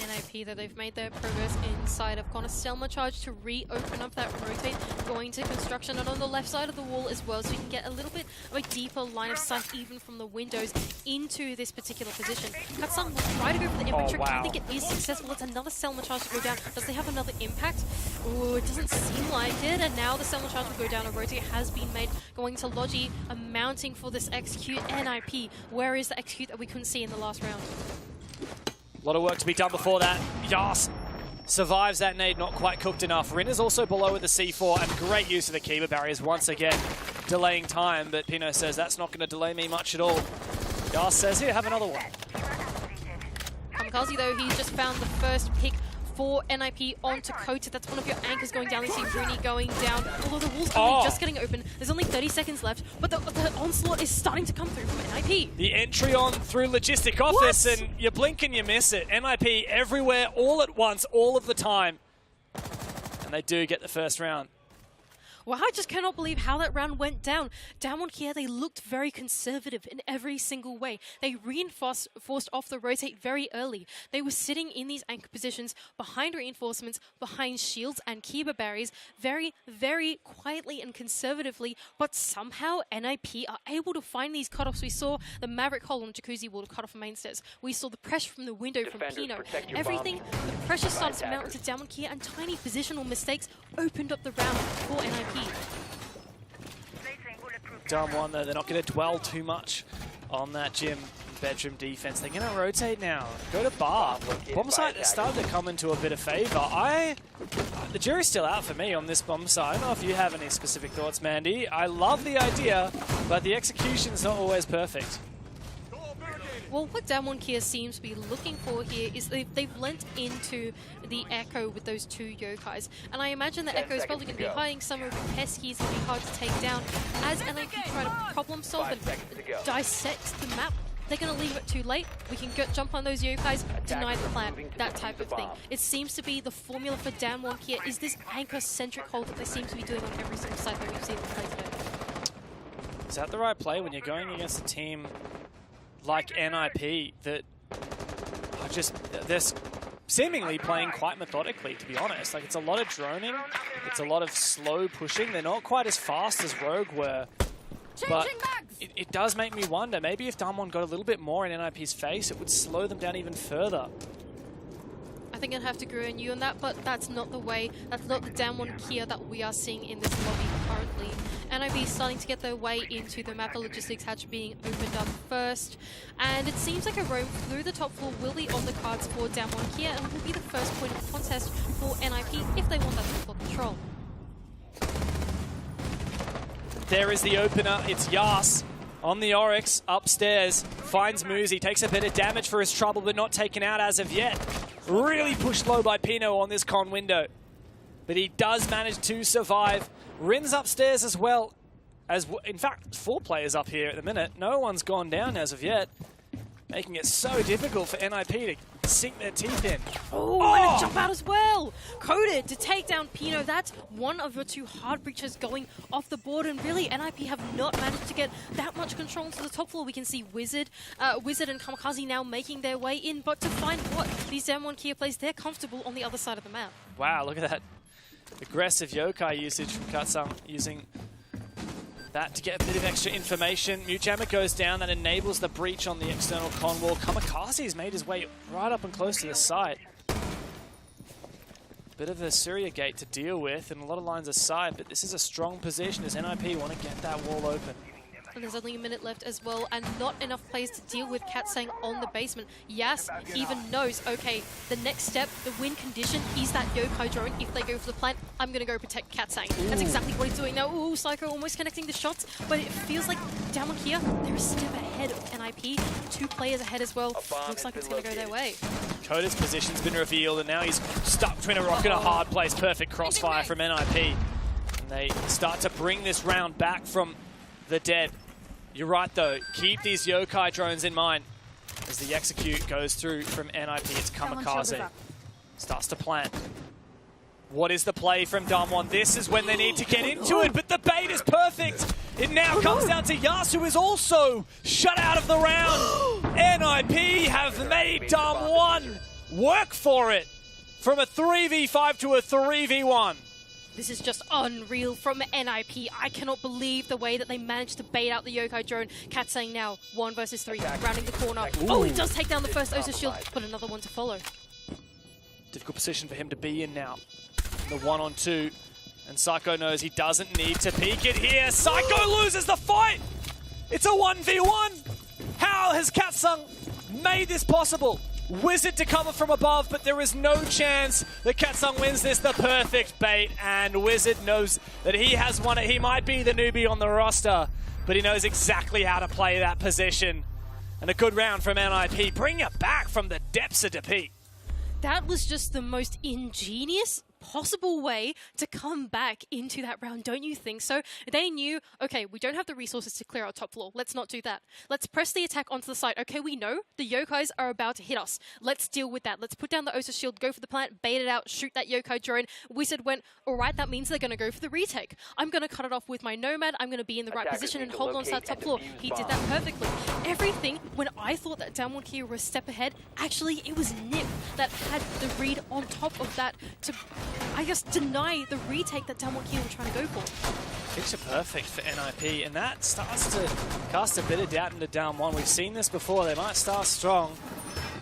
NIP, though, they've made their progress inside of Connor. Selma charge to reopen up that rotate, going to construction and on the left side of the wall as well, so you can get a little bit of a deeper line of sight even from the windows into this particular position. Katsung will try to go for the impact trick. I think it is successful. It's another Selma charge to go down. Does they have another impact? Ooh, it doesn't seem like it. And now the Selma charge will go down. A rotate has been made, going to Logi, mounting for this execute. NIP, where is the execute that we couldn't see in the last round? A lot of work to be done before that. Yas survives that nade, not quite cooked enough. Rin is also below with the C4, and great use of the Kiba barriers once again, delaying time, but Pino says that's not going to delay me much at all. Yas says, here, have another one. Kamikaze, though, he's just found the first pick for NIP onto Kota. That's one of your anchors going down. You see Rooney going down. Although the wall's only just getting open. There's only 30 seconds left, but the onslaught is starting to come through from NIP. The entry on through Logistic Office, and you blink and you miss it. NIP everywhere, all at once, all of the time. And they do get the first round. Wow, I just cannot believe how that round went down. Downward Kia, they looked very conservative in every single way. They reinforced off the rotate very early. They were sitting in these anchor positions behind reinforcements, behind shields and Kiba barriers, very, very quietly and conservatively, but somehow NIP are able to find these cutoffs. We saw the Maverick hole on Jacuzzi wall to cut off mainstairs. We saw the pressure from the window from Pino. Everything, the pressure started to mount into Downward Kia, and tiny positional mistakes opened up the round for NIP. Dam1, though, they're not going to dwell too much on that gym bedroom defense. They're going to rotate now. Go to bar. Bomb site has started to come into a bit of favor. The jury's still out for me on this bomb site. I don't know if you have any specific thoughts, Mandy. I love the idea, but the execution's not always perfect. Well, what DWG KIA seems to be looking for here is they've lent into the Echo with those 2 Yokais. And I imagine the Echo is probably going to be hiding somewhere with pesky. It's going to be hard to take down. As NIP try to problem solve and dissect the map, they're going to leave it too late. We can jump on those Yokais, deny the plant, that type of thing. It seems to be the formula for DWG KIA is this anchor-centric hold that they seem to be doing on every single side that we've seen them play today. Is that the right play when you're going against a team like NIP that are just, they're seemingly playing quite methodically, to be honest. Like, it's a lot of droning, it's a lot of slow pushing. They're not quite as fast as Rogue were, but it does make me wonder, maybe if Damwon got a little bit more in NIP's face, it would slow them down even further. I think I'd have to agree on you on that, but that's not the way, that's not the DWG KIA that we are seeing in this lobby currently. NIP is starting to get their way into the map. The logistics hatch being opened up first, and it seems like a roam through the top floor will be on the cards for DWG KIA and will be the first point of contest for NIP if they want that full control. There is the opener, it's Yas on the Oryx, upstairs, finds Muzi, takes a bit of damage for his trouble, but not taken out as of yet. Really pushed low by Pino on this con window, but he does manage to survive. Rin's upstairs as well, as in fact 4 players up here at the minute. No one's gone down as of yet, making it so difficult for NIP to sink their teeth in. Oh, and a jump out as well! Coded to take down Pino. That's one of your 2 hard breaches going off the board, and really NIP have not managed to get that much control to the top floor. We can see Wizard and Kamikaze now making their way in, but to find what these DWG KIA plays, they're comfortable on the other side of the map. Wow, look at that aggressive yokai usage from Katsung, using that to get a bit of extra information. Mujammer goes down, that enables the breach on the external con wall. Kamikaze has made his way right up and close to the site. Bit of a Surya gate to deal with and a lot of lines of sight, but this is a strong position as NIP want to get that wall open. And there's only a minute left as well, and not enough players to deal with Katsang on the basement. Yas even knows, okay, the next step, the win condition is that yokai drone. If they go for the plant, I'm going to go protect Katsang. That's exactly what he's doing now. Ooh, Psycho almost connecting the shots, but it feels like DWG KIA, they're a step ahead of NIP. 2 players ahead as well. Looks like it's going to go their way. Coda's position's been revealed, and now he's stuck between a rock and a hard place. Perfect crossfire from NIP. And they start to bring this round back from the dead. You're right though, keep these yokai drones in mind. As the execute goes through from NIP, it's Kamikaze. Starts to plant. What is the play from Damwon? This is when they need to get into it, but the bait is perfect. It now comes down to Yas, who is also shut out of the round. NIP have made Damwon work for it. From a 3v5 to a 3v1. This is just unreal from NIP. I cannot believe the way that they managed to bait out the yokai drone. Katsang now 1 versus 3, rounding the corner. Ooh. Oh, he does take down the first Osa shield, but another one to follow. Difficult position for him to be in now. The 1-on-2, and Psycho knows he doesn't need to peek it here. Psycho loses the fight! It's a 1v1! How has Katsung made this possible? Wizard to cover from above, but there is no chance that Katsung wins this. The perfect bait, and Wizard knows that he has won it. He might be the newbie on the roster, but he knows exactly how to play that position. And a good round from NIP. Bring it back from the depths of defeat. That was just the most ingenious possible way to come back into that round, don't you think so? They knew, okay, we don't have the resources to clear our top floor. Let's not do that. Let's press the attack onto the site. Okay, we know the yokais are about to hit us. Let's deal with that. Let's put down the Osa shield, go for the plant, bait it out, shoot that yokai drone. Wizard went, all right, that means they're going to go for the retake. I'm going to cut it off with my Nomad. I'm going to be in the right position and hold on to that top floor. He did that perfectly. Everything, when I thought that DWG KIA were a step ahead, actually it was Nip that had the read on top of that to, I guess, deny the retake that DWG KIA were trying to go for. Picture perfect for NIP, and that starts to cast a bit of doubt into down one. We've seen this before. They might start strong.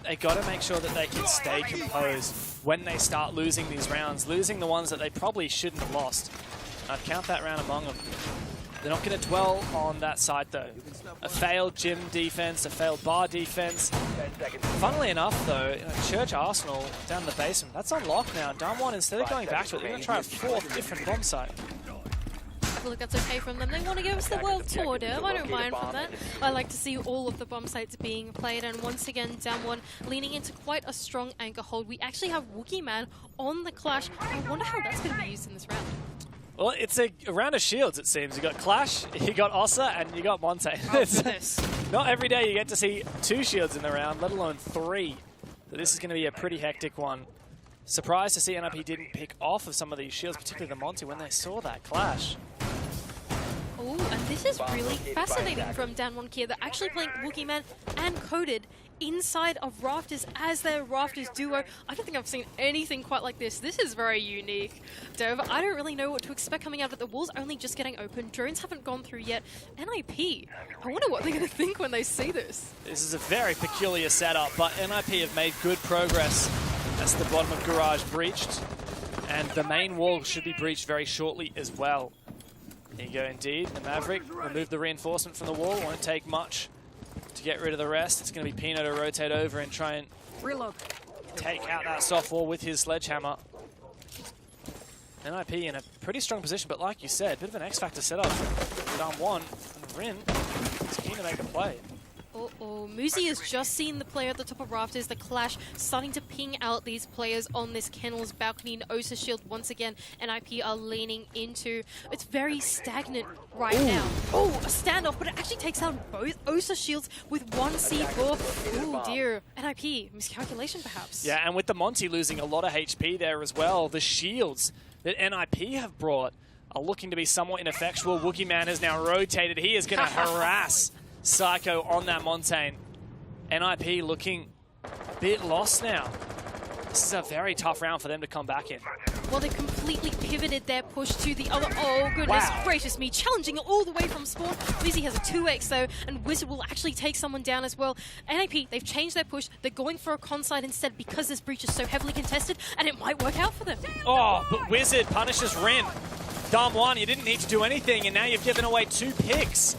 They got to make sure that they can stay composed when they start losing these rounds, losing the ones that they probably shouldn't have lost. I'd count that round among them. They're not going to dwell on that side though. A failed gym defense, a failed bar defense. Funnily enough though, Church Arsenal down in the basement, that's on lock now. Damwon, instead of going back to it, they're going to try a 4th different bomb site. feel like that's okay from them. They want to give us the world tour, Dev. I don't mind from that. I like to see all of the bomb sites being played, and once again, down one, leaning into quite a strong anchor hold. We actually have Wookiee Man on the Clash. I wonder how that's going to be used in this round. Well, it's a round of shields, it seems. You got Clash, you got Ossa, and you got Monte. Oh, goodness. Not every day you get to see 2 shields in the round, let alone 3. So this is going to be a pretty hectic one. Surprised to see NIP didn't pick off of some of these shields, particularly the Monty, when they saw that Clash. Oh, and this is really fascinating from DWG KIA. They're actually playing Wookiee Man and Coded inside of Rafters as their Rafters duo. I don't think I've seen anything quite like this. This is very unique. Dev, I don't really know what to expect coming out of it. The wall's only just getting open. Drones haven't gone through yet. NIP, I wonder what they're going to think when they see this. This is a very peculiar setup, but NIP have made good progress. That's the bottom of Garage breached, and the main wall should be breached very shortly as well. There you go, indeed. The Maverick removed the reinforcement from the wall. Won't take much to get rid of the rest. It's going to be Pino to rotate over and try and take out that soft wall with his sledgehammer. NIP in a pretty strong position, but like you said, a bit of an X-Factor setup. Down one, and Rin is keen to make a play. Uh-oh, Muzi has just seen the player at the top of Rafters, the Clash, starting to ping out these players on this Kennel's balcony. And Osa shield once again, NIP are leaning into. It's very stagnant right now. Oh, a standoff, but it actually takes out both Osa shields with one C4. Oh dear, NIP, miscalculation perhaps. Yeah, and with the Monty losing a lot of HP there as well, the shields that NIP have brought are looking to be somewhat ineffectual. Wookiee Man has now rotated. He is going to harass Psycho on that Montaigne. NIP looking a bit lost now. This is a very tough round for them to come back in. Well, they completely pivoted their push to the other. Oh, goodness gracious me. Challenging it all the way from spawn. Lizzie has a 2x, though, and Wizard will actually take someone down as well. NIP, they've changed their push. They're going for a con side instead because this breach is so heavily contested, and it might work out for them. Oh, but Wizard punishes Rin. Dom 1, you didn't need to do anything, and now you've given away 2 picks.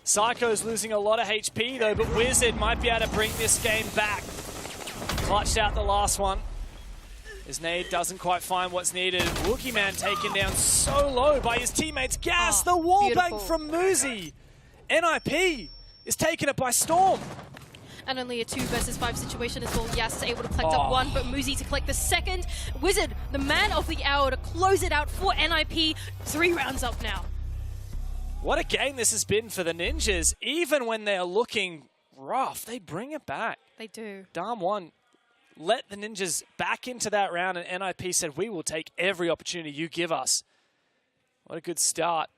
Psycho's losing a lot of HP, though, but Wizard might be able to bring this game back. Clutched out the last one. His nade doesn't quite find what's needed. Wookiee Man taken down so low by his teammates. Gas, the wall bank from Muzi. NIP is taking it by storm. And only a 2 versus 5 situation as well. Yas is able to collect up 1, but Muzi to collect the second. Wizard, the man of the hour, to close it out for NIP. 3 rounds up now. What a game this has been for the Ninjas. Even when they're looking rough, they bring it back. They do. Dam 1 let the Ninjas back into that round, and NIP said, we will take every opportunity you give us. What a good start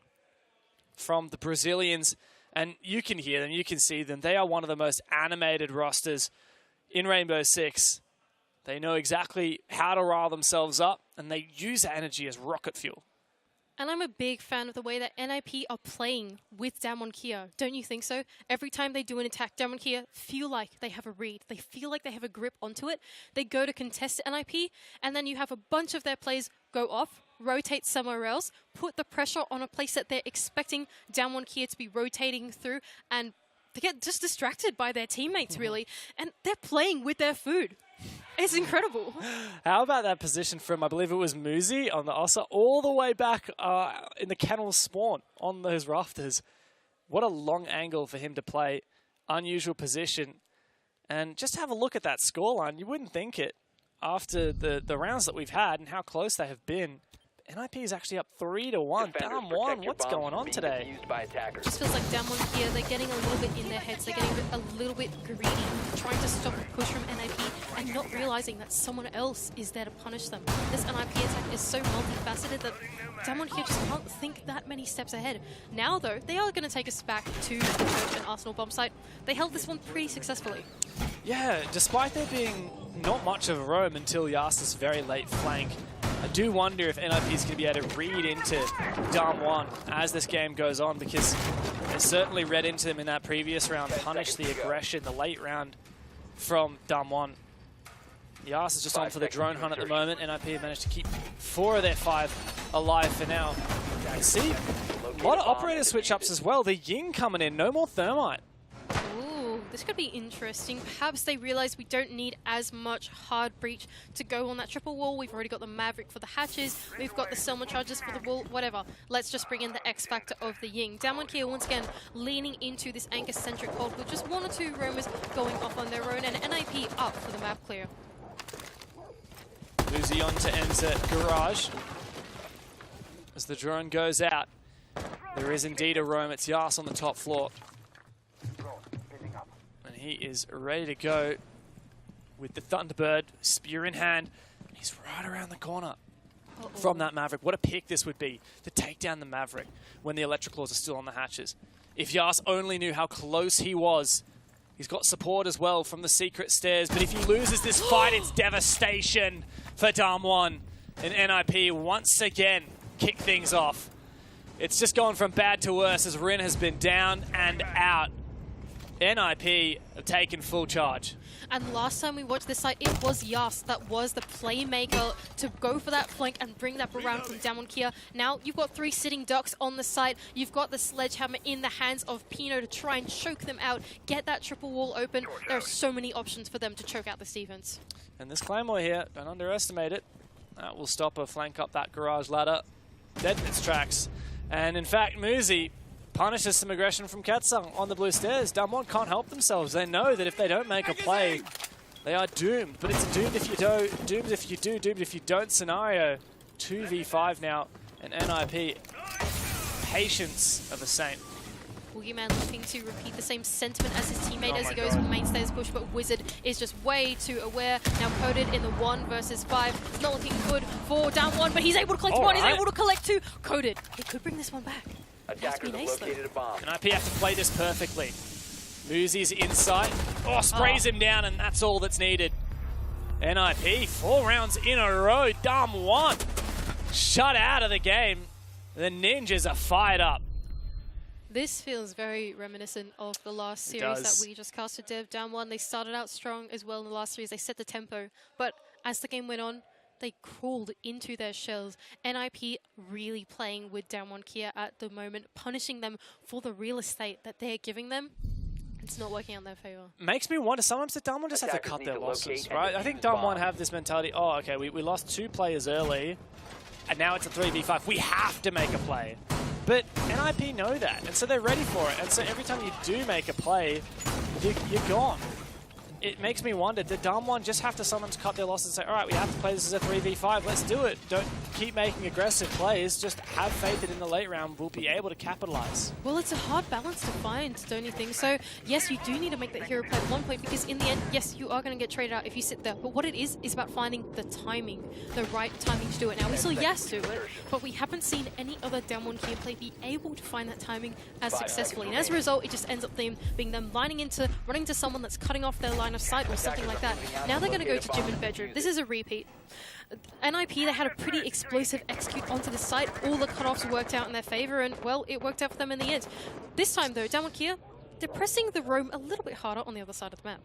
from the Brazilians. And you can hear them, you can see them. They are one of the most animated rosters in Rainbow Six. They know exactly how to rile themselves up, and they use that energy as rocket fuel. And I'm a big fan of the way that NIP are playing with DWG KIA. Don't you think so? Every time they do an attack, DWG KIA feel like they have a read. They feel like they have a grip onto it. They go to contest NIP, and then you have a bunch of their plays go off, rotate somewhere else, put the pressure on a place that they're expecting DWG KIA to be rotating through, and they get just distracted by their teammates, really. And they're playing with their food. It's incredible. How about that position from, I believe it was Muzi on the Ossa, all the way back in the kennel spawn on those rafters. What a long angle for him to play. Unusual position. And just have a look at that scoreline. You wouldn't think it after the rounds that we've had and how close they have been. NIP is actually up 3-1. Down 1. What's going on today? Just feels like DWG KIA, they're getting a little bit in their heads. They're getting a little bit greedy, trying to stop the push from NIP and not realizing that someone else is there to punish them. This NIP attack is so multifaceted that DWG KIA just can't think that many steps ahead. Now, though, they are going to take us back to the Church and Arsenal bomb site. They held this one pretty successfully. Yeah, despite there being not much of a roam until Yasta's very late flank, I do wonder if NIP is going to be able to read into Dam 1 as this game goes on, because they certainly read into them in that previous round, punished the aggression, the late round from Dam 1. Yas is just on for the drone hunt at the moment. NIP have managed to keep 4 of their 5 alive for now. You can see a lot of operator switch-ups as well. The Ying coming in, no more Thermite. Ooh, This could be interesting. Perhaps they realize we don't need as much hard breach to go on that triple wall. We've already got the Maverick for the hatches. We've got the Selma charges for the wall, whatever. Let's just bring in the X factor of the Ying. Damwon Kia once again leaning into this Anchor-centric hold with just 1 or 2 roamers going off on their own, and NIP up for the map clear. Luzi on to enter Garage. As the drone goes out, there is indeed a roam. It's Yas on the top floor. And he is ready to go with the Thunderbird, spear in hand. He's right around the corner from that Maverick. What a pick this would be to take down the Maverick when the Electric Claws are still on the hatches. If Yas only knew how close he was. He's got support as well from the secret stairs, but if he loses this fight, it's devastation for Damwon. And NIP once again kick things off. It's just gone from bad to worse as Rin has been down and out. NIP have taken full charge. And last time we watched this site, it was Yas that was the playmaker to go for that flank and bring that around from Damwon Kia. Now you've got 3 sitting ducks on the site. You've got the sledgehammer in the hands of Pino to try and choke them out, get that triple wall open. There are so many options for them to choke out this defense. And this Claymore here, don't underestimate it. That will stop a flank up that garage ladder. Dead in its tracks. And in fact, Muzi punishes some aggression from Katsung on the blue stairs. Damwon can't help themselves. They know that if they don't make a play, they are doomed. But it's a doomed if you do, doomed if you do, doomed if you don't scenario. 2v5 now, and NIP, patience of a saint. Boogeyman looking to repeat the same sentiment as his teammate as he goes for the main stairs push, but Wizard is just way too aware. Now Coded in the 1 versus 5. Not looking good for Damwon, but he's able to collect 1, he's able to collect 2. Coded, he could bring this one back. Attackers have located a bomb. NIP have to play this perfectly. Muzi's inside. Oh, sprays him down, and that's all that's needed. NIP, 4 rounds in a row. Damwon shut out of the game. The Ninjas are fired up. This feels very reminiscent of the last series that we just casted. Damwon, they started out strong as well in the last series. They set the tempo, but as the game went on, they crawled into their shells. NIP really playing with Damwon Kia at the moment, punishing them for the real estate that they're giving them. It's not working out in their favor. Makes me wonder, sometimes the Damwon just have to cut their losses, right? I think Damwon have this mentality, oh, okay, we lost 2 players early, and now it's a 3v5. We have to make a play. But NIP know that, and so they're ready for it. And so every time you do make a play, you're gone. It makes me wonder, did Damwon just have to sometimes cut their losses and say, all right, we have to play this as a 3v5, let's do it. Don't keep making aggressive plays, just have faith that in the late round we'll be able to capitalize. Well, it's a hard balance to find, don't you think? So, yes, you do need to make that hero play at 1 point, because in the end, yes, you are going to get traded out if you sit there. But what it is about finding the timing, the right timing to do it. Now, we saw Yas do it, but we haven't seen any other Damwon Kia play be able to find that timing as successfully. And as a result, it just ends up being them running to someone that's cutting off their line of sight or something like that. Now they're going to go to Gym and Bedroom. This is a repeat. NIP, they had a pretty explosive execute onto the site. All the cutoffs worked out in their favor, and, well, it worked out for them in the end. This time, though, Damwon Kia, they're pressing the roam a little bit harder on the other side of the map.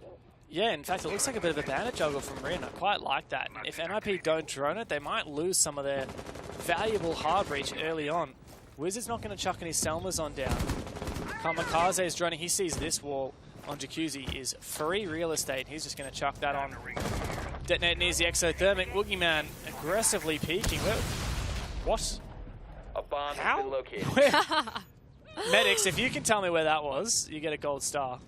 Yeah, in fact, it looks like a bit of a bandit juggle from Rin. I quite like that. If NIP don't drone it, they might lose some of their valuable hard breach early on. Wizard's not going to chuck any Selmas on down. Kamikaze is droning. He sees this wall on Jacuzzi is free real estate. He's just going to chuck that on. Detonate nears the exothermic. Boogeyman aggressively peeking. What? A bomb How? has been located. Medics, if you can tell me where that was, you get a gold star.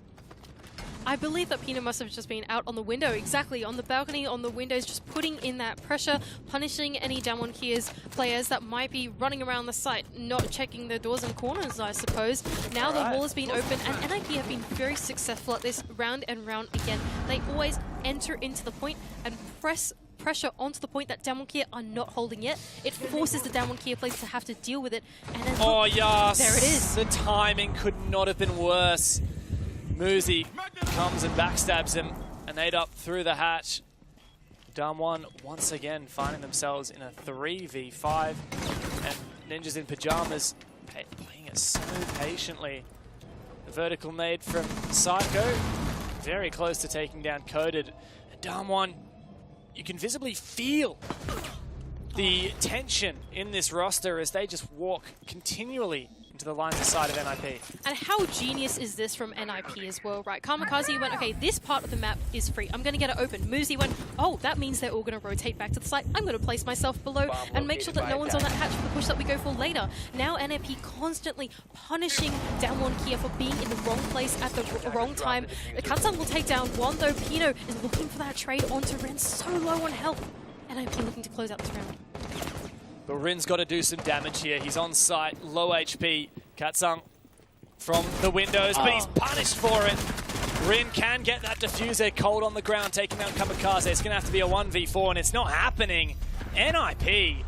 I believe that Pina must have just been out on the window, exactly, on the balcony, on the windows, just putting in that pressure, punishing any Damwon Kia's players that might be running around the site, not checking the doors and corners, I suppose. Now the wall has been open, and NIP have been very successful at this round and round again. They always enter into the point and pressure onto the point that Damwon Kia are not holding yet. It forces the Damwon Kia players to have to deal with it. And then oh, yes! There it is. The timing could not have been worse. Muzi comes and backstabs him, and 8 up through the hatch. Damwon once again finding themselves in a 3v5, and Ninjas in Pyjamas playing it so patiently. The vertical nade from Psycho, very close to taking down Coded. And Damwon, you can visibly feel the tension in this roster as they just walk continually into the lines of sight of NIP. And how genius is this from NIP as well, right? Kamikaze went, okay, this part of the map is free. I'm going to get it open. Muzi went, oh, that means they're all going to rotate back to the site. I'm going to place myself below and make sure that no one's on that hatch for the push that we go for later. Now NIP constantly punishing Downone Kia for being in the wrong place at the wrong time. Katsang will take down one, though Pino is looking for that trade onto Ren, so low on health. NIP looking to close out this round. But Rin's got to do some damage here. He's on site, low HP. Katsang from the windows, but he's punished for it. Rin can get that diffuser cold on the ground, taking down Kamikaze. It's going to have to be a 1v4, and it's not happening. NIP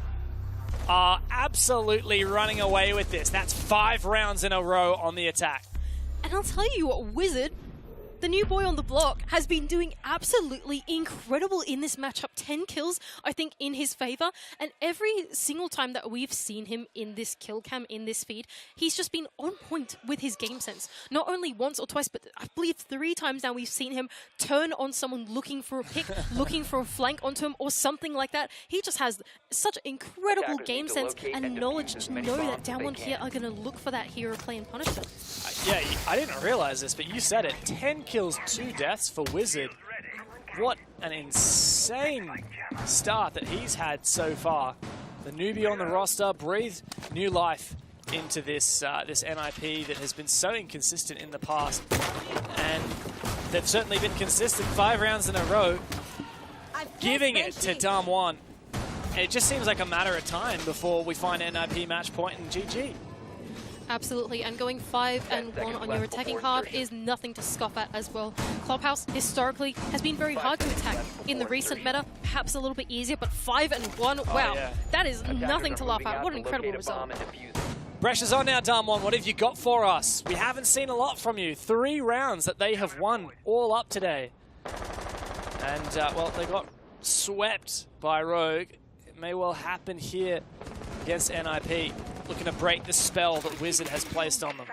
are absolutely running away with this. That's 5 rounds in a row on the attack. And I'll tell you what, Wizard, the new boy on the block, has been doing absolutely incredible in this matchup. 10 kills, I think, in his favor. And every single time that we've seen him in this kill cam, in this feed, he's just been on point with his game sense. Not only once or twice, but I believe 3 times now we've seen him turn on someone looking for a pick, looking for a flank onto him or something like that. He just has such incredible game sense and knowledge to know that Downone Kia are going to look for that hero play and punish them. Yeah, I didn't realize this, but you said it. 10 kills, 2 deaths for Wizard. What an insane start that he's had so far. The newbie on the roster breathed new life into this this NIP that has been so inconsistent in the past. And they've certainly been consistent 5 rounds in a row, giving it to Damwon. It just seems like a matter of time before we find NIP match point and GG. Absolutely, and going 5-1 on your attacking half is nothing to scoff at as well. Clubhouse, historically, has been very hard to attack. In the recent meta, perhaps a little bit easier, but 5-1, wow, that is nothing to laugh at. What an incredible result. Pressure's on now, Damwon. What have you got for us? We haven't seen a lot from you. 3 rounds that they have won all up today. And, well, they got swept by Rogue. It may well happen here against NIP. Looking to break the spell that Wizard has placed on them.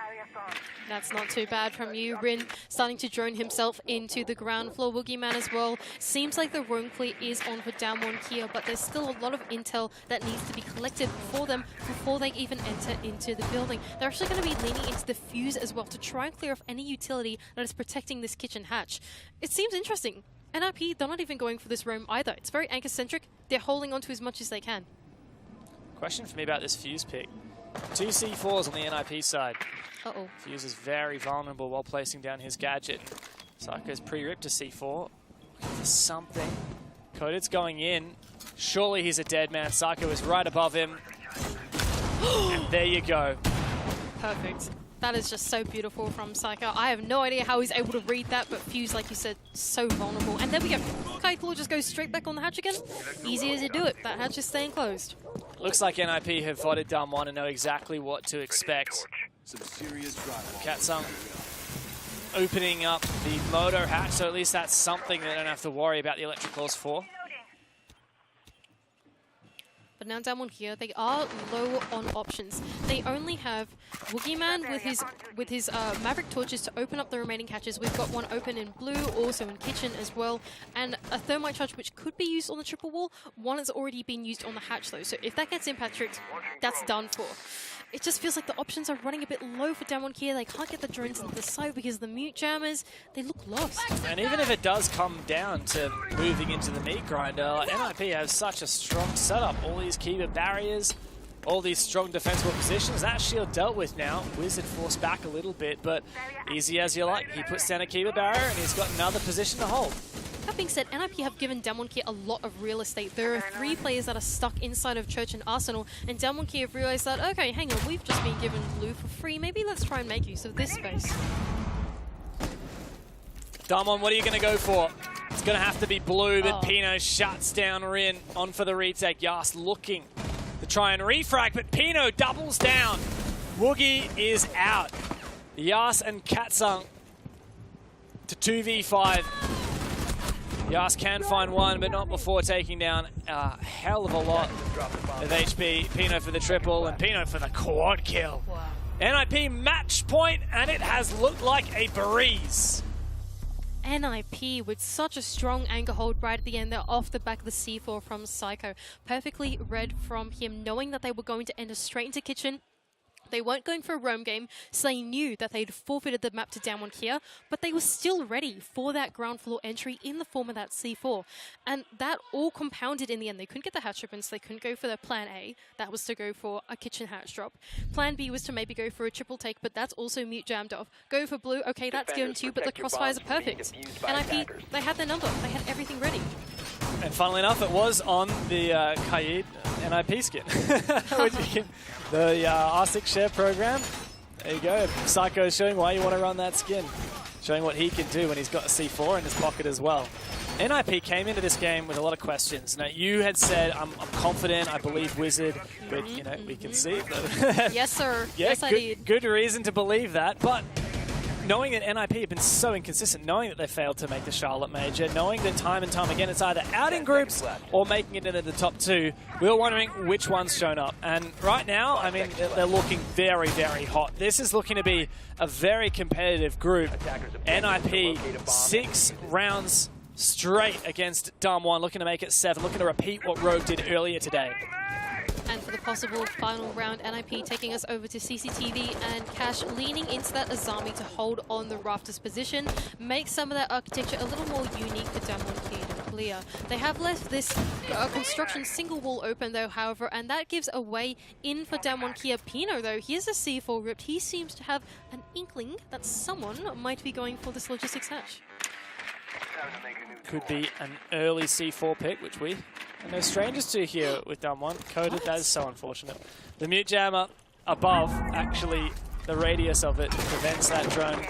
That's not too bad from you. Rin starting to drone himself into the ground floor. Boogeyman as well. Seems like the roam clear is on for Downone Kia, but there's still a lot of intel that needs to be collected for them before they even enter into the building. They're actually going to be leaning into the fuse as well to try and clear off any utility that is protecting this kitchen hatch. It seems interesting. NIP, they're not even going for this roam either. It's very anchor-centric. They're holding on to as much as they can. Question for me about this Fuse pick. 2 C4s on the NIP side. Uh-oh. Fuse is very vulnerable while placing down his gadget. Psycho's pre-ripped to C4. Looking for something. Coded's going in. Surely he's a dead man. Psycho is right above him. And there you go. Perfect. That is just so beautiful from Psycho. I have no idea how he's able to read that, but Fuse, like you said, so vulnerable. And there we go. Kaitlaw just goes straight back on the hatch again. Easy as you do it. That hatch is staying closed. Looks like NIP have voted Damwon and know exactly what to expect. Katsung opening up the moto hatch, so at least that's something they don't have to worry about the electricals for. But now Downone here, they are low on options. They only have Boogeyman with his Maverick torches to open up the remaining hatches. We've got one open in blue, also in kitchen as well, and a thermite charge which could be used on the triple wall. One has already been used on the hatch though, so if that gets impact tricked, that's done for. It just feels like the options are running a bit low for Downone Kia. They can't get the drones into the side because the mute jammers, they look lost. And even if it does come down to moving into the meat grinder, NIP has such a strong setup. All these Kiba barriers, all these strong defensible positions. That shield dealt with now. Wizard forced back a little bit, but easy as you like. He puts down a Kiba barrier and he's got another position to hold. That being said, NIP have given Downone Kia a lot of real estate. There are 3 players that are stuck inside of Church and Arsenal, and Downone Kia have realized that, okay, hang on, we've just been given blue for free. Maybe let's try and make use of this space. Damwon, what are you going to go for? It's going to have to be blue, but Pino shuts down Rin. On for the retake. Yas looking to try and refrag, but Pino doubles down. Woogie is out. Yas and Katsung to 2v5. Yas can find one, but not before taking down a hell of a lot of HP. Pino for the triple and Pino for the quad kill. Wow. NIP match point, and it has looked like a breeze. NIP with such a strong anchor hold right at the end there off the back of the C4 from Psycho. Perfectly read from him, knowing that they were going to enter straight into kitchen. They weren't going for a roam game, so they knew that they'd forfeited the map to Damwon Kia, but they were still ready for that ground floor entry in the form of that C4. And that all compounded in the end. They couldn't get the hatch open, so they couldn't go for their plan A. That was to go for a kitchen hatch drop. Plan B was to maybe go for a triple take, but that's also mute jammed off. Go for blue, okay, that's given to you, but the crossfires are perfect. NIP, they had their number. They had everything ready. And funnily enough, it was on the KIA NIP skin. The R6 share program. There you go. Psycho is showing why you want to run that skin. Showing what he can do when he's got a C4 in his pocket as well. NIP came into this game with a lot of questions. Now, you had said, I'm confident, I believe Wizard, but, you know, we can see. Yes, sir. Yeah, yes, I did. Good reason to believe that, but knowing that NIP have been so inconsistent, knowing that they failed to make the Charlotte Major, knowing that time and time again it's either out in groups or making it into the top 2, we were wondering which one's shown up. And right now, I mean, they're looking very, very hot. This is looking to be a very competitive group. NIP, 6 rounds straight against Damwon, looking to make it 7, looking to repeat what Rogue did earlier today. And for the possible final round, NIP taking us over to CCTV and Cash leaning into that Azami to hold on the rafters position, make some of that architecture a little more unique for Damwon Kia to clear. They have left this construction single wall open though, however, and that gives a way in for Damwon Kia. Pino though, here's a C4 ripped. He seems to have an inkling that someone might be going for this logistics hatch. Could be an early C4 pick, which we are no strangers to here with Damwon. Coded, that is so unfortunate. The mute jammer above, actually, the radius of it prevents that drone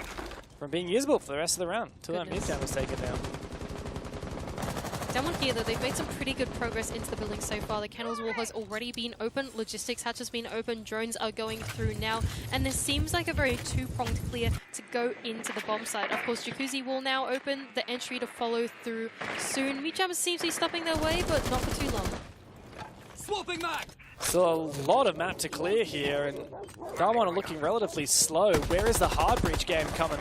from being usable for the rest of the round until that mute jammer is taken down. Damwon Kia, though, they've made some pretty good progress into the building so far. The kennels wall has already been open, logistics hatch has been open, drones are going through now, and this seems like a very two-pronged clear to go into the bomb site. Of course, Jacuzzi wall now open, the entry to follow through soon. Mute jammers seems to be stopping their way, but not for too long. Swapping map! So a lot of map to clear here, and Damwon are looking relatively slow. Where is the hard breach game coming?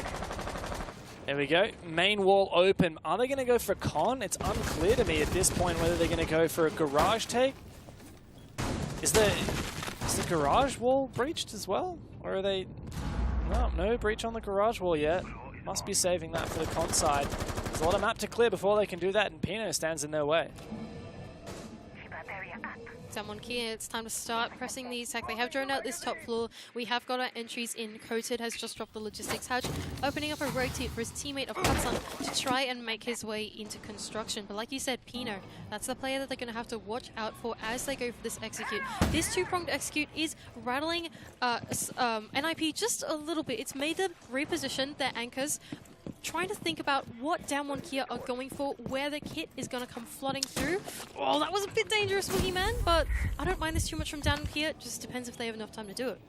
There we go. Main wall open. Are they going to go for con? It's unclear to me at this point whether they're going to go for a garage take. Is the garage wall breached as well? Or are they... No breach on the garage wall yet. Must be saving that for the con side. There's a lot of map to clear before they can do that, and Pino stands in their way. Damwon Kia, it's time to start pressing the attack. They have droned out this top floor. We have got our entries in. Coated has just dropped the logistics hatch, opening up a rotate for his teammate of Hudson to try and make his way into construction. But like you said, Pino, that's the player that they're going to have to watch out for as they go for this execute. This two-pronged execute is rattling NIP just a little bit. It's made them reposition their anchors, trying to think about what Damwon Kia are going for, where the kit is going to come flooding through. Oh, that was a bit dangerous, Boogeyman, but I don't mind this too much from Damwon Kia. It just depends if they have enough time to do it.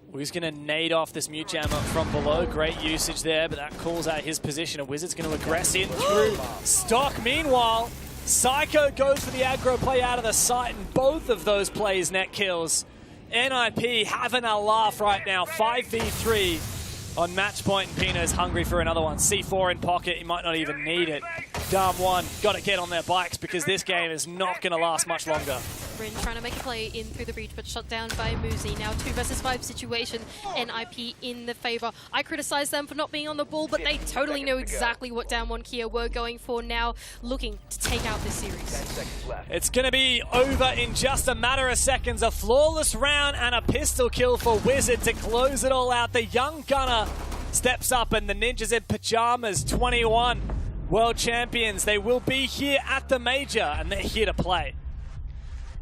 Well, he's going to nade off this mute jammer from below. Great usage there, but that calls out his position. A Wizard's going to aggress in through stock. Meanwhile, Psycho goes for the aggro play out of the site, and both of those plays net kills. NIP having a laugh right now. 5v3. On match point, and Pino's hungry for another one. C4 in pocket, he might not even need it. Damwon got to get on their bikes because this game is not going to last much longer. Rin trying to make a play in through the breach, but shut down by Muzi. Now 2 versus 5 situation, NIP in the favor. I criticize them for not being on the ball, but they totally know exactly what Damwon Kia were going for now, looking to take out this series. It's going to be over in just a matter of seconds. A flawless round and a pistol kill for Wizard to close it all out. The young gunner steps up, and the Ninjas in Pyjamas, 21 world champions. They will be here at the major, and they're here to play.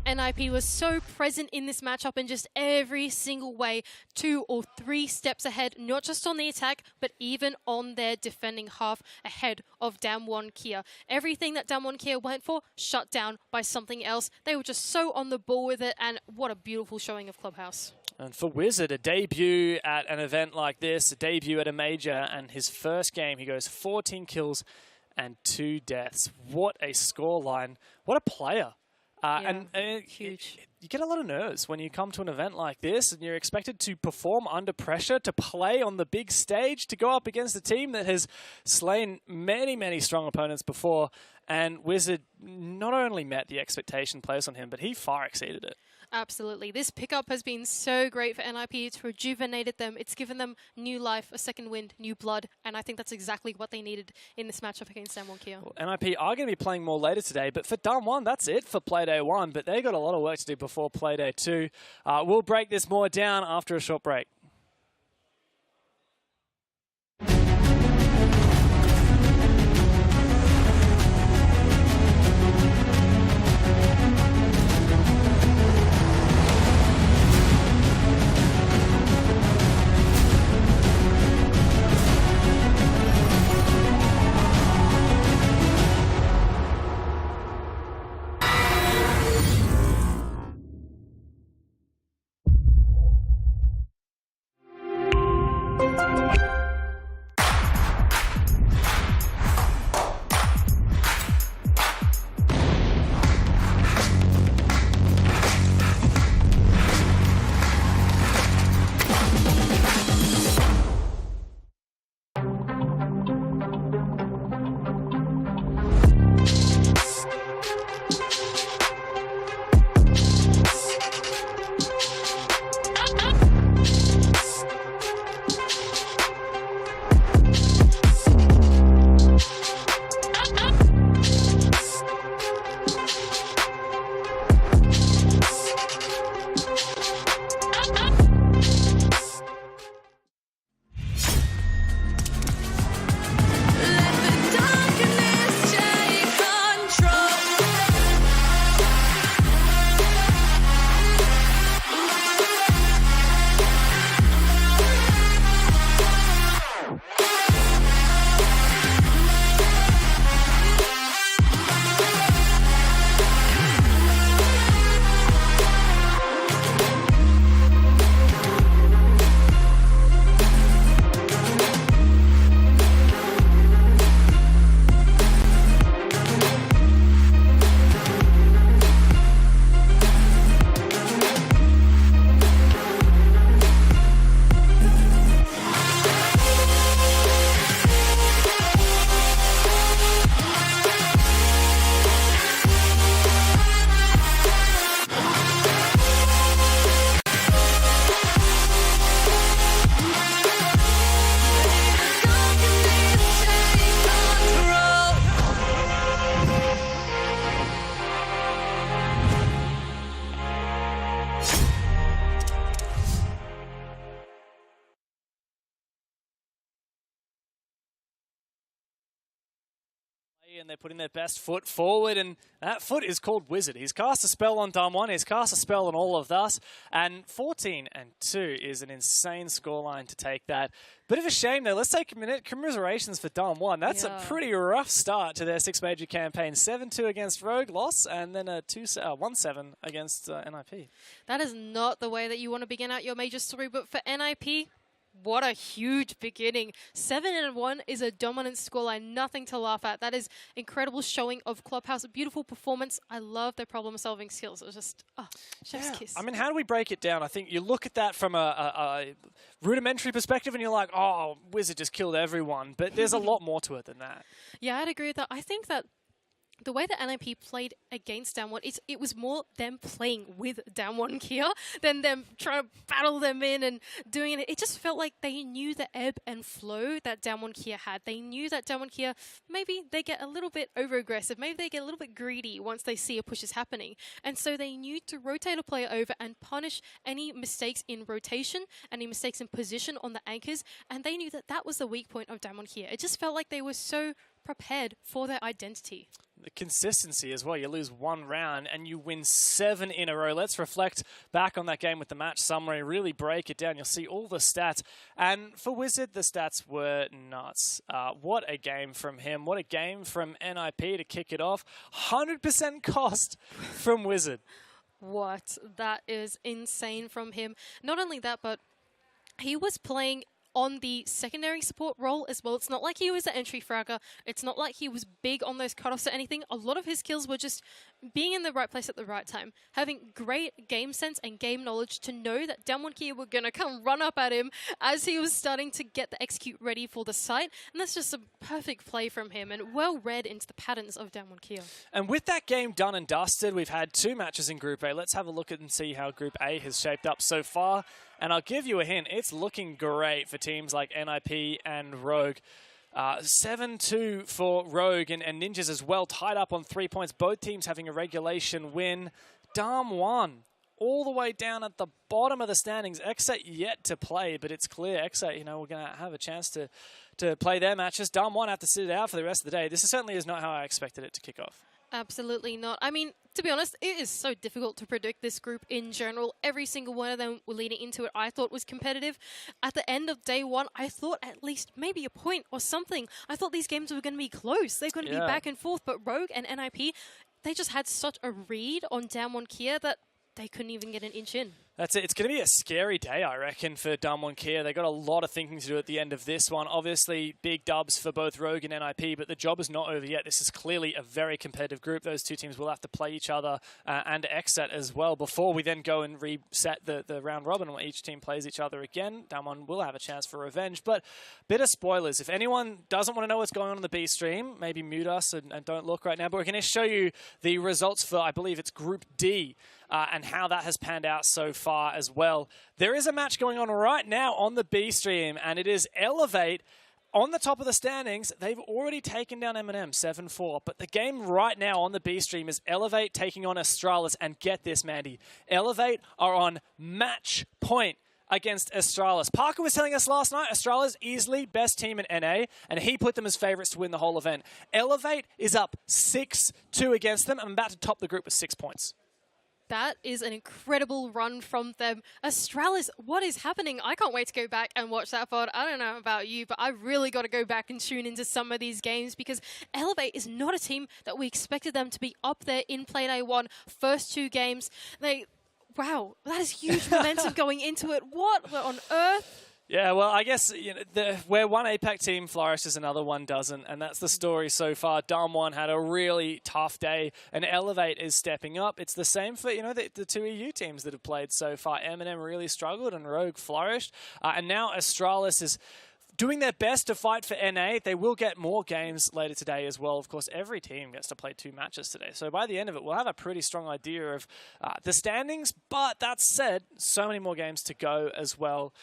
NIP was so present in this matchup in just every single way, 2 or 3 steps ahead, not just on the attack, but even on their defending half ahead of Damwon Kia. Everything that Damwon Kia went for, shut down by something else. They were just so on the ball with it, and what a beautiful showing of Clubhouse. And for Wizard, a debut at an event like this, a debut at a major, and his first game, he goes 14 kills and 2 deaths. What a scoreline. What a player. And huge. You get a lot of nerves when you come to an event like this and you're expected to perform under pressure, to play on the big stage, to go up against a team that has slain many, many strong opponents before. And Wizard not only met the expectation placed on him, but he far exceeded it. Absolutely. This pickup has been so great for NIP. It's rejuvenated them. It's given them new life, a second wind, new blood. And I think that's exactly what they needed in this matchup against Damwon Kia. Well, NIP are going to be playing more later today, but for Damwon, that's it for Playday 1. But they got a lot of work to do before Playday 2. We'll break this more down after a short break. And they're putting their best foot forward, and that foot is called Wizard. He's cast a spell on Damwon, he's cast a spell on all of us, and 14-2 is an insane scoreline to take that. Bit of a shame though. Let's take a minute. Commiserations for Damwon. That's a pretty rough start to their 6 major campaign. 7-2 against Rogue, loss, and then a 1-7 against NIP. That is not the way that you want to begin out your major story, but for NIP, what a huge beginning. 7-1 is a dominant scoreline, nothing to laugh at. That is incredible showing of Clubhouse, a beautiful performance. I love their problem-solving skills. It was just, chef's kiss. I mean, how do we break it down? I think you look at that from a rudimentary perspective and you're like, oh, Wizard just killed everyone. But there's a lot more to it than that. Yeah, I'd agree with that. I think that the way that NIP played against Damwon, it was more them playing with Damwon Kia than them trying to battle them in and doing it. It just felt like they knew the ebb and flow that Damwon Kia had. They knew that Damwon Kia, maybe they get a little bit over-aggressive. Maybe they get a little bit greedy once they see a push is happening. And so they knew to rotate a player over and punish any mistakes in rotation, any mistakes in position on the anchors. And they knew that that was the weak point of Damwon Kia. It just felt like they were so prepared for their identity. The consistency as well. You lose one round and you win 7 in a row. Let's reflect back on that game with the match summary, really break it down. You'll see all the stats. And for Wizard, the stats were nuts. What a game from him. What a game from NIP to kick it off. 100% cost from Wizard. What? That is insane from him. Not only that, but he was playing on the secondary support role as well. It's not like he was an entry fragger. It's not like he was big on those cutoffs or anything. A lot of his skills were just being in the right place at the right time, having great game sense and game knowledge to know that Damwon Kia were going to come run up at him as he was starting to get the execute ready for the site. And that's just a perfect play from him and well read into the patterns of Damwon Kia. And with that game done and dusted, we've had 2 matches in Group A. Let's have a look at and see how Group A has shaped up so far. And I'll give you a hint, it's looking great for teams like NIP and Rogue. 7-2 for Rogue and Ninjas as well, tied up on 3 points. Both teams having a regulation win. Dam 1 all the way down at the bottom of the standings. XSET yet to play, but it's clear XSET, you know, we're going to have a chance to play their matches. Dam 1 have to sit it out for the rest of the day. This certainly is not how I expected it to kick off. Absolutely not. I mean, to be honest, it is so difficult to predict this group in general. Every single one of them were leading into it I thought was competitive. At the end of day 1, I thought at least maybe a point or something. I thought these games were going to be close. They're going to be back and forth, but Rogue and NIP, they just had such a read on Damwon Kia that they couldn't even get an inch in. That's it. It's going to be a scary day, I reckon, for Damwon Kia. They got a lot of thinking to do at the end of this one. Obviously, big dubs for both Rogue and NIP, but the job is not over yet. This is clearly a very competitive group. Those 2 teams will have to play each other and XSET as well before we then go and reset the round robin where each team plays each other again. Damwon will have a chance for revenge, but bit of spoilers. If anyone doesn't want to know what's going on in the B stream, maybe mute us and don't look right now, but we're going to show you the results for, I believe it's Group D. And how that has panned out so far as well. There is a match going on right now on the B stream, and it is Elevate on the top of the standings. They've already taken down M&M 7-4, but the game right now on the B stream is Elevate taking on Astralis, and get this, Mandy. Elevate are on match point against Astralis. Parker was telling us last night, Astralis easily best team in NA, and he put them as favourites to win the whole event. Elevate is up 6-2 against them. I'm about to top the group with 6 points. That is an incredible run from them. Astralis, what is happening? I can't wait to go back and watch that VOD. I don't know about you, but I really got to go back and tune into some of these games because Elevate is not a team that we expected them to be up there in Play Day 1. First 2 games, wow, that is huge momentum going into it. What on earth? Yeah, well, I guess where one APAC team flourishes, another one doesn't, and that's the story so far. Dam 1 had a really tough day, and Elevate is stepping up. It's the same for the 2 EU teams that have played so far. M&M really struggled, and Rogue flourished, and now Astralis is doing their best to fight for NA. They will get more games later today as well. Of course, every team gets to play 2 matches today. So by the end of it, we'll have a pretty strong idea of the standings. But that said, so many more games to go as well.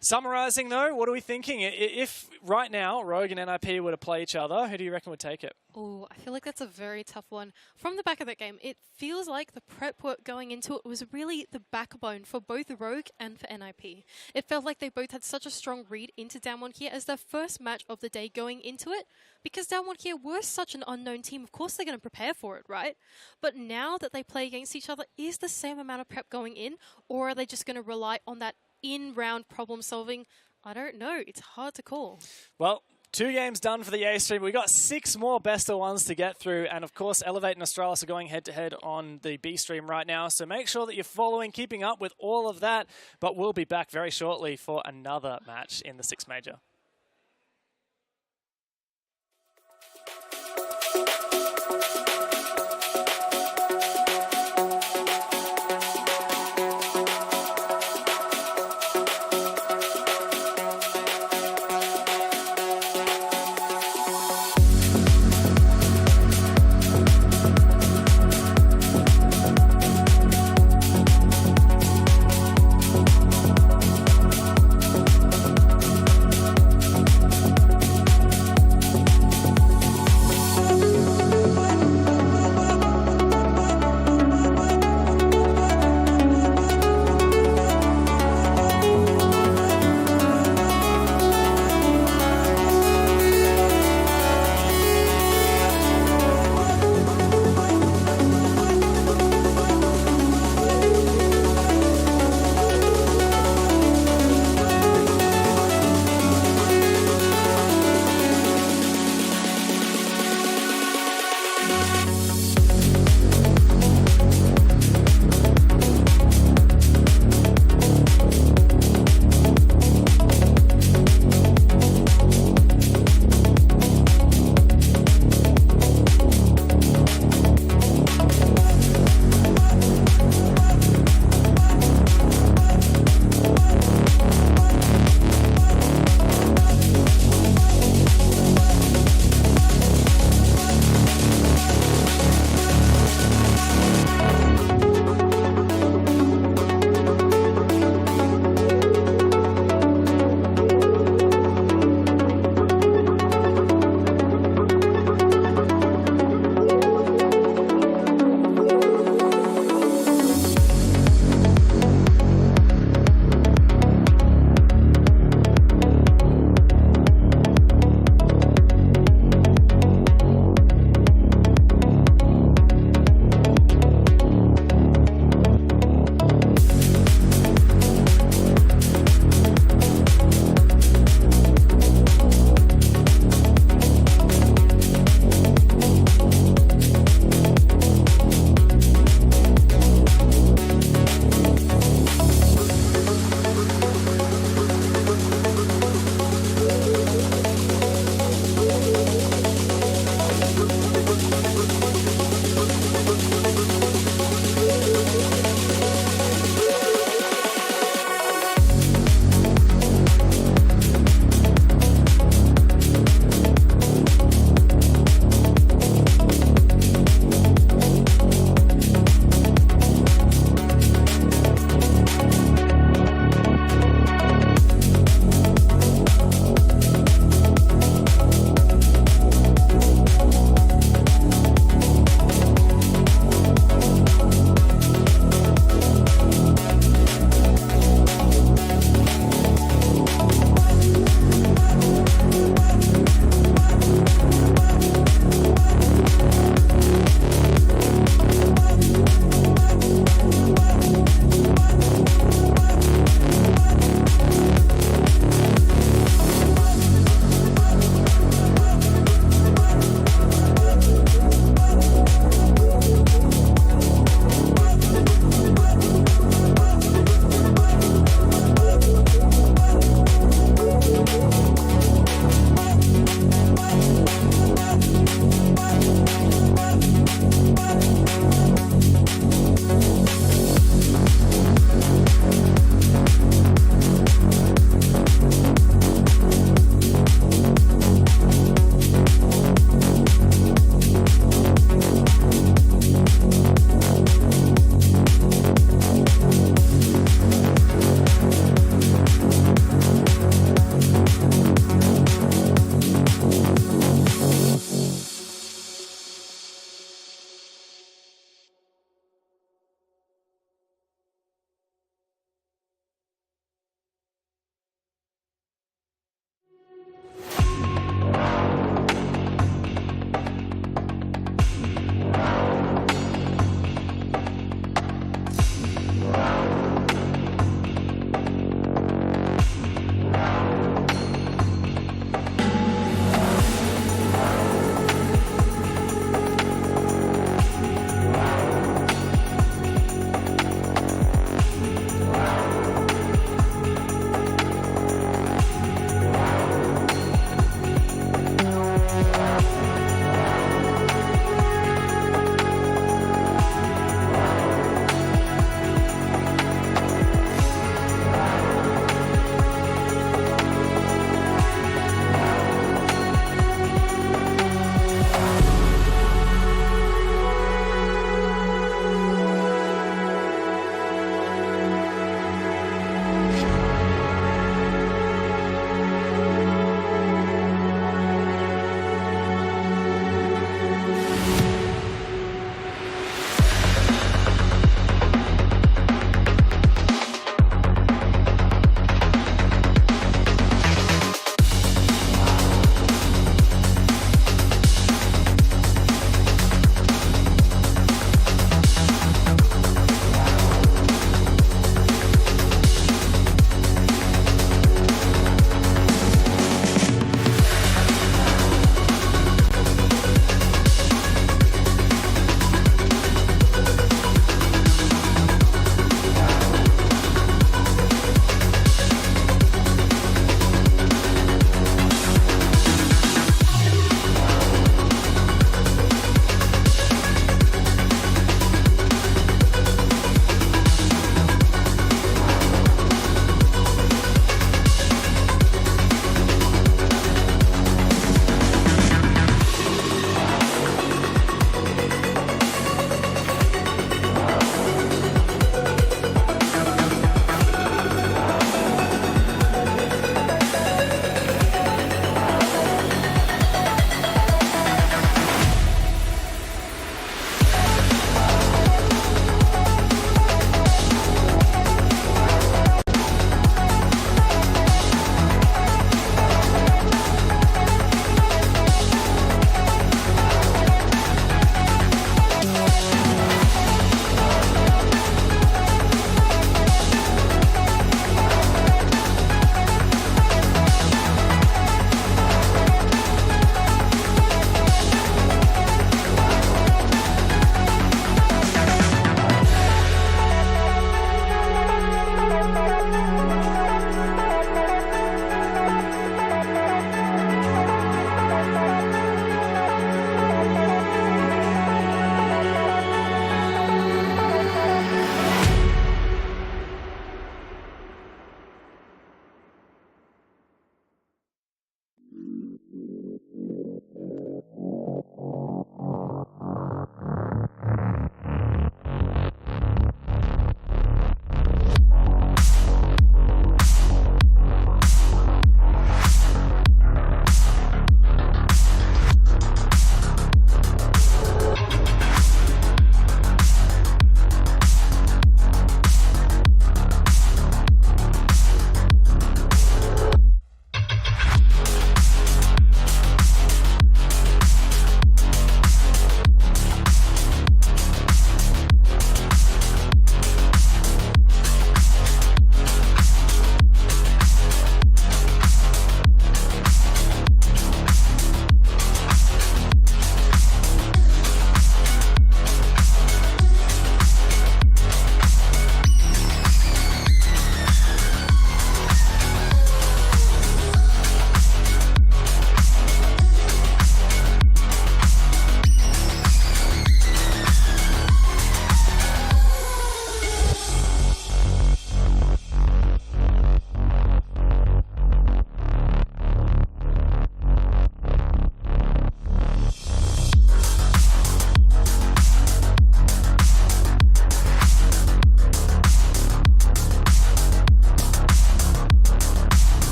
Summarizing, though, what are we thinking? If right now Rogue and NIP were to play each other, who do you reckon would take it? Oh, I feel like that's a very tough one. From the back of that game, it feels like the prep work going into it was really the backbone for both Rogue and for NIP. It felt like they both had such a strong read into Damwon Kia as their first match of the day going into it. Because Damwon Kia were such an unknown team, of course they're going to prepare for it, right? But now that they play against each other, is the same amount of prep going in? Or are they just going to rely on that in-round problem solving? I don't know. It's hard to call. Well, 2 games done for the A stream. We've got 6 more best of ones to get through. And of course, Elevate and Astralis are going head-to-head on the B stream right now. So make sure that you're following, keeping up with all of that. But we'll be back very shortly for another match in the 6 major.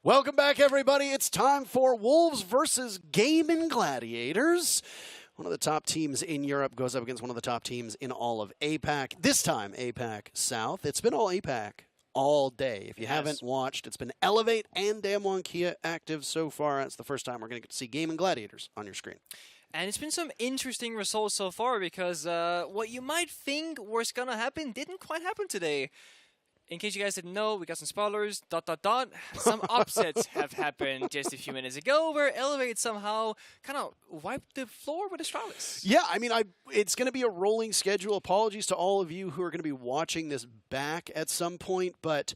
Welcome back, everybody. It's time for Wolves versus Gaimin Gladiators. One of the top teams in Europe goes up against one of the top teams in all of APAC. This time, APAC South. It's been all APAC all day. If you haven't watched, it's been Elevate and DWG KIA active so far. It's the first time we're going to get to see Gaimin Gladiators on your screen. And it's been some interesting results so far because what you might think was going to happen didn't quite happen today. In case you guys didn't know, we got some spoilers, ... Some upsets have happened just a few minutes ago where Elevate somehow kind of wiped the floor with Astralis. Yeah, I mean, it's going to be a rolling schedule. Apologies to all of you who are going to be watching this back at some point, but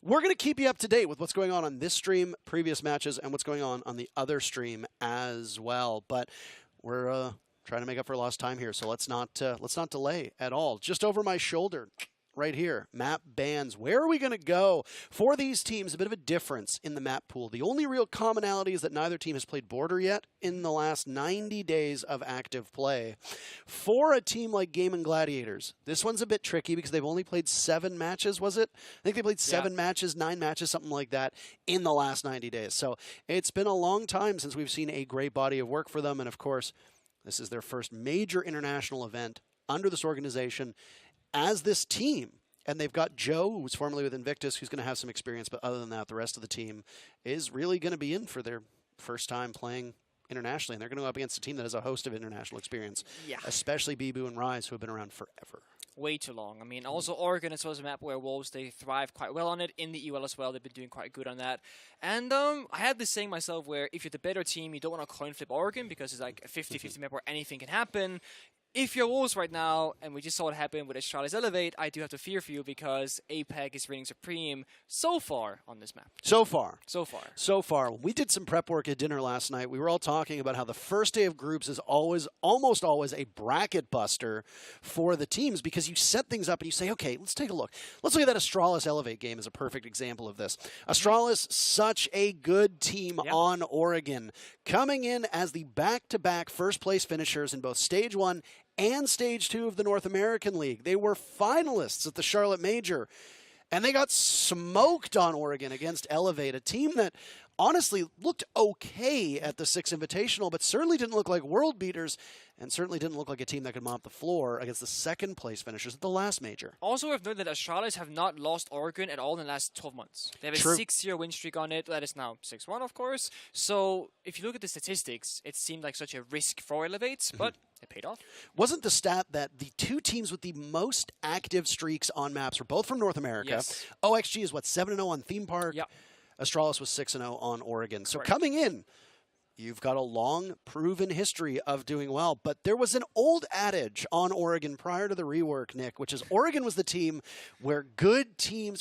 we're going to keep you up to date with what's going on this stream, previous matches, and what's going on the other stream as well. But we're trying to make up for lost time here, so let's not delay at all. Just over my shoulder, right here, map bans. Where are we going to go for these teams? A bit of a difference in the map pool. The only real commonality is that neither team has played Border yet in the last 90 days of active play. For a team like Gaimin Gladiators, this one's a bit tricky because they've only played 7 matches, was it? I think they played 7 matches, 9 matches, something like that in the last 90 days. So it's been a long time since we've seen a great body of work for them. And of course, this is their first major international event under this organization as this team. And they've got Joe, who was formerly with Invictus, who's going to have some experience. But other than that, the rest of the team is really going to be in for their first time playing internationally. And they're going to go up against a team that has a host of international experience, especially Bibu and Rise, who have been around forever. Way too long. I mean, also Oregon as well as a map where Wolves, they thrive quite well on it. In the UL as well, they've been doing quite good on that. And I had this saying myself where if you're the better team, you don't want to coin flip Oregon because it's like a 50-50 map where anything can happen. If you're Wolves right now, and we just saw it happen with Astralis Elevate, I do have to fear for you because APAC is reigning supreme so far on this map. So far. When we did some prep work at dinner last night. We were all talking about how the first day of groups is almost always a bracket buster for the teams because you set things up and you say, okay, let's take a look. Let's look at that Astralis Elevate game as a perfect example of this. Astralis, such a good team on Oregon, coming in as the back-to-back first-place finishers in both Stage 1 and Stage 2 of the North American League. They were finalists at the Charlotte Major, and they got smoked on Oregon against Elevate, a team that honestly looked okay at the 6 Invitational, but certainly didn't look like world beaters, and certainly didn't look like a team that could mop the floor against the second-place finishers at the last major. Also, we've noted that Astralis have not lost Oregon at all in the last 12 months. They have a 6-year win streak on it. That is now 6-1, of course. So, if you look at the statistics, it seemed like such a risk for Elevates, but it paid off. Wasn't the stat that the 2 teams with the most active streaks on maps were both from North America? Yes. OXG is, 7-0 on Theme Park? Yep. Astralis was 6-0 on Oregon. So Correct. Coming in, you've got a long, proven history of doing well. But there was an old adage on Oregon prior to the rework, Nick, which is Oregon was the team where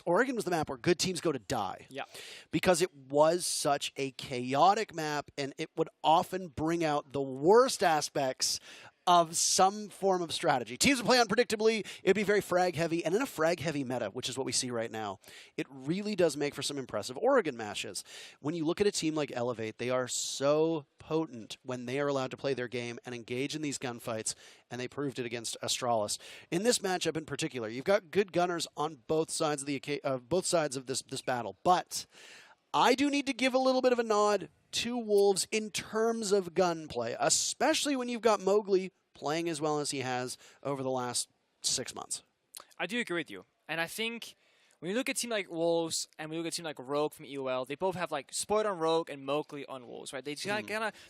Oregon was the map where good teams go to die. Yeah. Because it was such a chaotic map, and it would often bring out the worst aspects of some form of strategy. Teams would play unpredictably. It'd be very frag-heavy. And in a frag-heavy meta, which is what we see right now, it really does make for some impressive Oregon matches. When you look at a team like Elevate, they are so potent when they are allowed to play their game and engage in these gunfights, and they proved it against Astralis. In this matchup in particular, you've got good gunners on both sides of this battle, but I do need to give a little bit of a nod to Wolves in terms of gunplay, especially when you've got Mowgli playing as well as he has over the last 6 months. I do agree with you. And I think when you look at a team like Wolves and we look at a team like Rogue from EOL, they both have like Spoiled on Rogue and Mowgli on Wolves, right? They just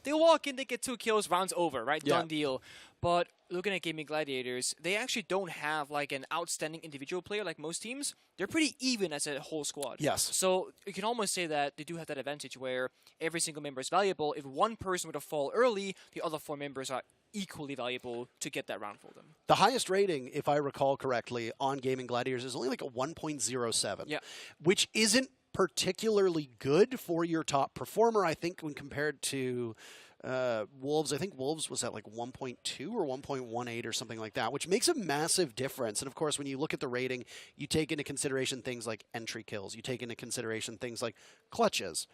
they walk in, they get 2 kills, rounds over, right? Yeah. Done deal. But looking at Gaimin Gladiators, they actually don't have like an outstanding individual player like most teams. They're pretty even as a whole squad. Yes. So you can almost say that they do have that advantage where every single member is valuable. If one person were to fall early, the other 4 members are equally valuable to get that round for them. The highest rating, if I recall correctly, on Gaimin Gladiators is only like a 1.07, which isn't particularly good for your top performer, I think, when compared to Wolves. I think Wolves was at like 1.2 or 1.18 or something like that, which makes a massive difference. And of course, when you look at the rating, you take into consideration things like entry kills. You take into consideration things like clutches,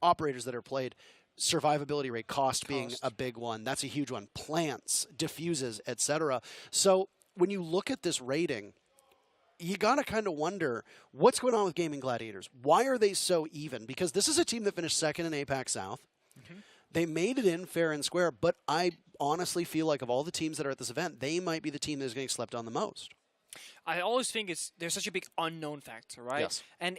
operators that are played, survivability rate, cost being a big one. That's a huge one. Plants, diffuses, etc. So when you look at this rating, you got to kind of wonder what's going on with Gaimin Gladiators. Why are they so even? Because this is a team that finished second in APAC South. They made it in fair and square, but I honestly feel like of all the teams that are at this event, they might be the team that's getting slept on the most. I always think there's such a big unknown factor, right? Yes. And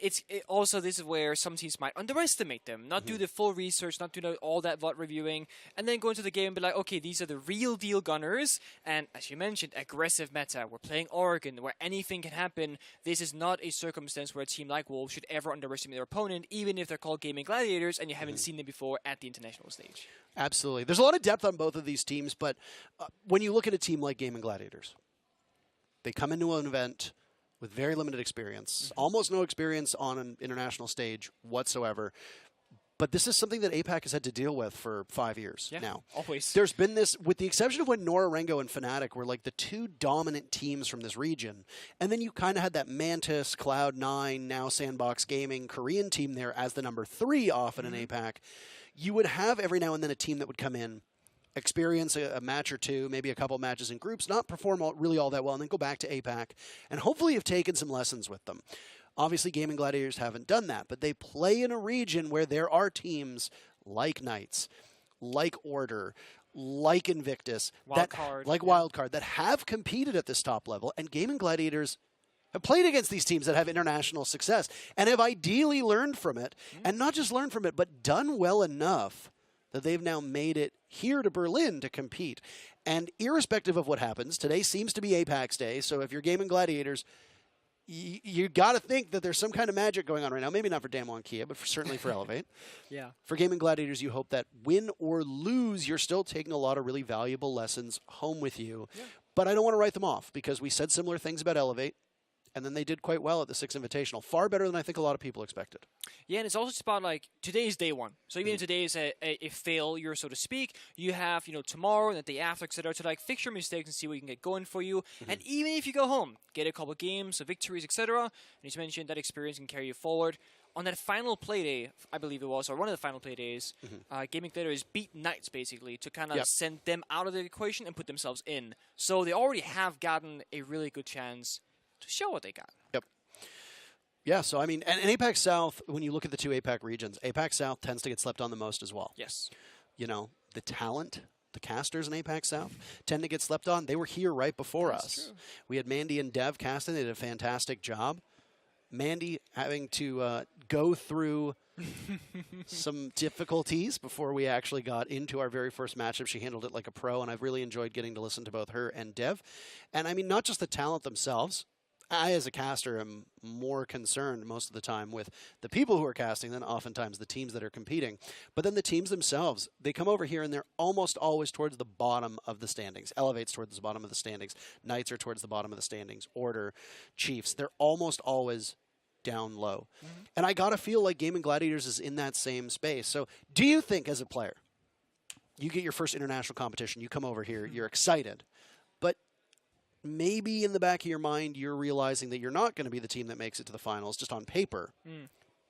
also this is where some teams might underestimate them, not do the full research, not do all that VOD reviewing, and then go into the game and be like, okay, these are the real deal gunners, and as you mentioned, aggressive meta. We're playing Oregon, where anything can happen. This is not a circumstance where a team like Wolves should ever underestimate their opponent, even if they're called Gaimin Gladiators and you haven't seen them before at the international stage. Absolutely. There's a lot of depth on both of these teams, but when you look at a team like Gaimin Gladiators, they come into an event with very limited experience, almost no experience on an international stage whatsoever. But this is something that APAC has had to deal with for 5 years now. Always. There's been this, with the exception of when Nora Rengo and Fnatic were like the 2 dominant teams from this region. And then you kind of had that Mantis, Cloud9, now Sandbox Gaming Korean team there as the number 3 often in APAC. You would have every now and then a team that would come in, experience a match or 2, maybe a couple matches in groups, not perform really all that well, and then go back to APAC, and hopefully have taken some lessons with them. Obviously, Gaimin Gladiators haven't done that, but they play in a region where there are teams like Knights, like Order, like Invictus, Wildcard, that have competed at this top level, and Gaimin Gladiators have played against these teams that have international success, and have ideally learned from it, and not just learned from it, but done well enough that they've now made it here to Berlin to compete. And irrespective of what happens, today seems to be APAC's day, so if you're Gaimin Gladiators, you got to think that there's some kind of magic going on right now. Maybe not for DWG KIA, but certainly for Elevate. For Gaimin Gladiators, you hope that win or lose, you're still taking a lot of really valuable lessons home with you. But I don't want to write them off, because we said similar things about Elevate, and then they did quite well at the 6th Invitational. Far better than I think a lot of people expected. Yeah, and it's also just about, like, today is day 1. So even if today is a failure, so to speak, you have, tomorrow and the day after, etc., to, like, fix your mistakes and see what you can get going for you. And even if you go home, get a couple games, some victories, etc., and as you mentioned, that experience can carry you forward. On that final play day, I believe it was, or one of the final play days, Gaimin Gladiators beat Knights, basically, to kind of send them out of the equation and put themselves in. So they already have gotten a really good chance to show what they got. Yeah, so I mean, and APAC South, when you look at the 2 APAC regions, APAC South tends to get slept on the most as well. Yes. The talent, the casters in APAC South tend to get slept on. They were here right before us. True. We had Mandy and Dev casting. They did a fantastic job. Mandy having to go through some difficulties before we actually got into our very first matchup. She handled it like a pro, and I've really enjoyed getting to listen to both her and Dev. And I mean, not just the talent themselves. I, as a caster, am more concerned most of the time with the people who are casting than oftentimes the teams that are competing. But then the teams themselves, they come over here and they're almost always towards the bottom of the standings. Elevate's towards the bottom of the standings. Knights are towards the bottom of the standings. Order, Chiefs, they're almost always down low. And I gotta feel like Gaimin Gladiators is in that same space. So do you think, as a player, you get your first international competition, you come over here, you're excited. But maybe in the back of your mind, you're realizing that you're not going to be the team that makes it to the finals just on paper.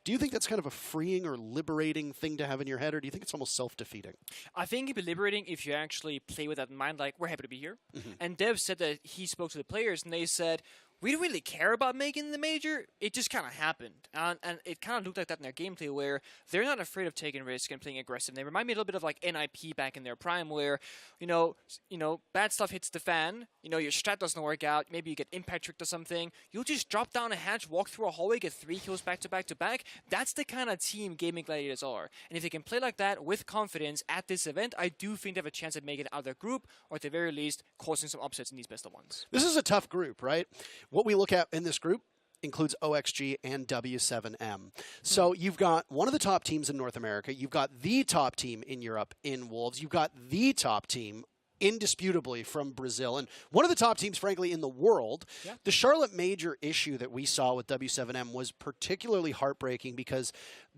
Do you think that's kind of a freeing or liberating thing to have in your head, or do you think it's almost self-defeating? I think it'd be liberating if you actually play with that in mind, like, we're happy to be here. And Dev said that he spoke to the players, and they said, we don't really care about making the major. It just kind of happened. And it kind of looked like that in their gameplay, where they're not afraid of taking risks and playing aggressive. They remind me a little bit of like NIP back in their prime, where, you know, bad stuff hits the fan. You know, your strat doesn't work out. Maybe you get impact tricked or something. You'll just drop down a hatch, walk through a hallway, get 3 kills back to back to back. That's the kind of team Gaming Gladiators are. And if they can play like that with confidence at this event, I do think they have a chance at making it out of their group, or at the very least, causing some upsets in these best of ones. This is a tough group, right? What we look at in this group includes OXG and W7M. So you've got one of the top teams in North America. You've got the top team in Europe in Wolves. You've got the top team indisputably from Brazil, and one of the top teams, frankly, in the world. The Charlotte major issue that we saw with W7M was particularly heartbreaking because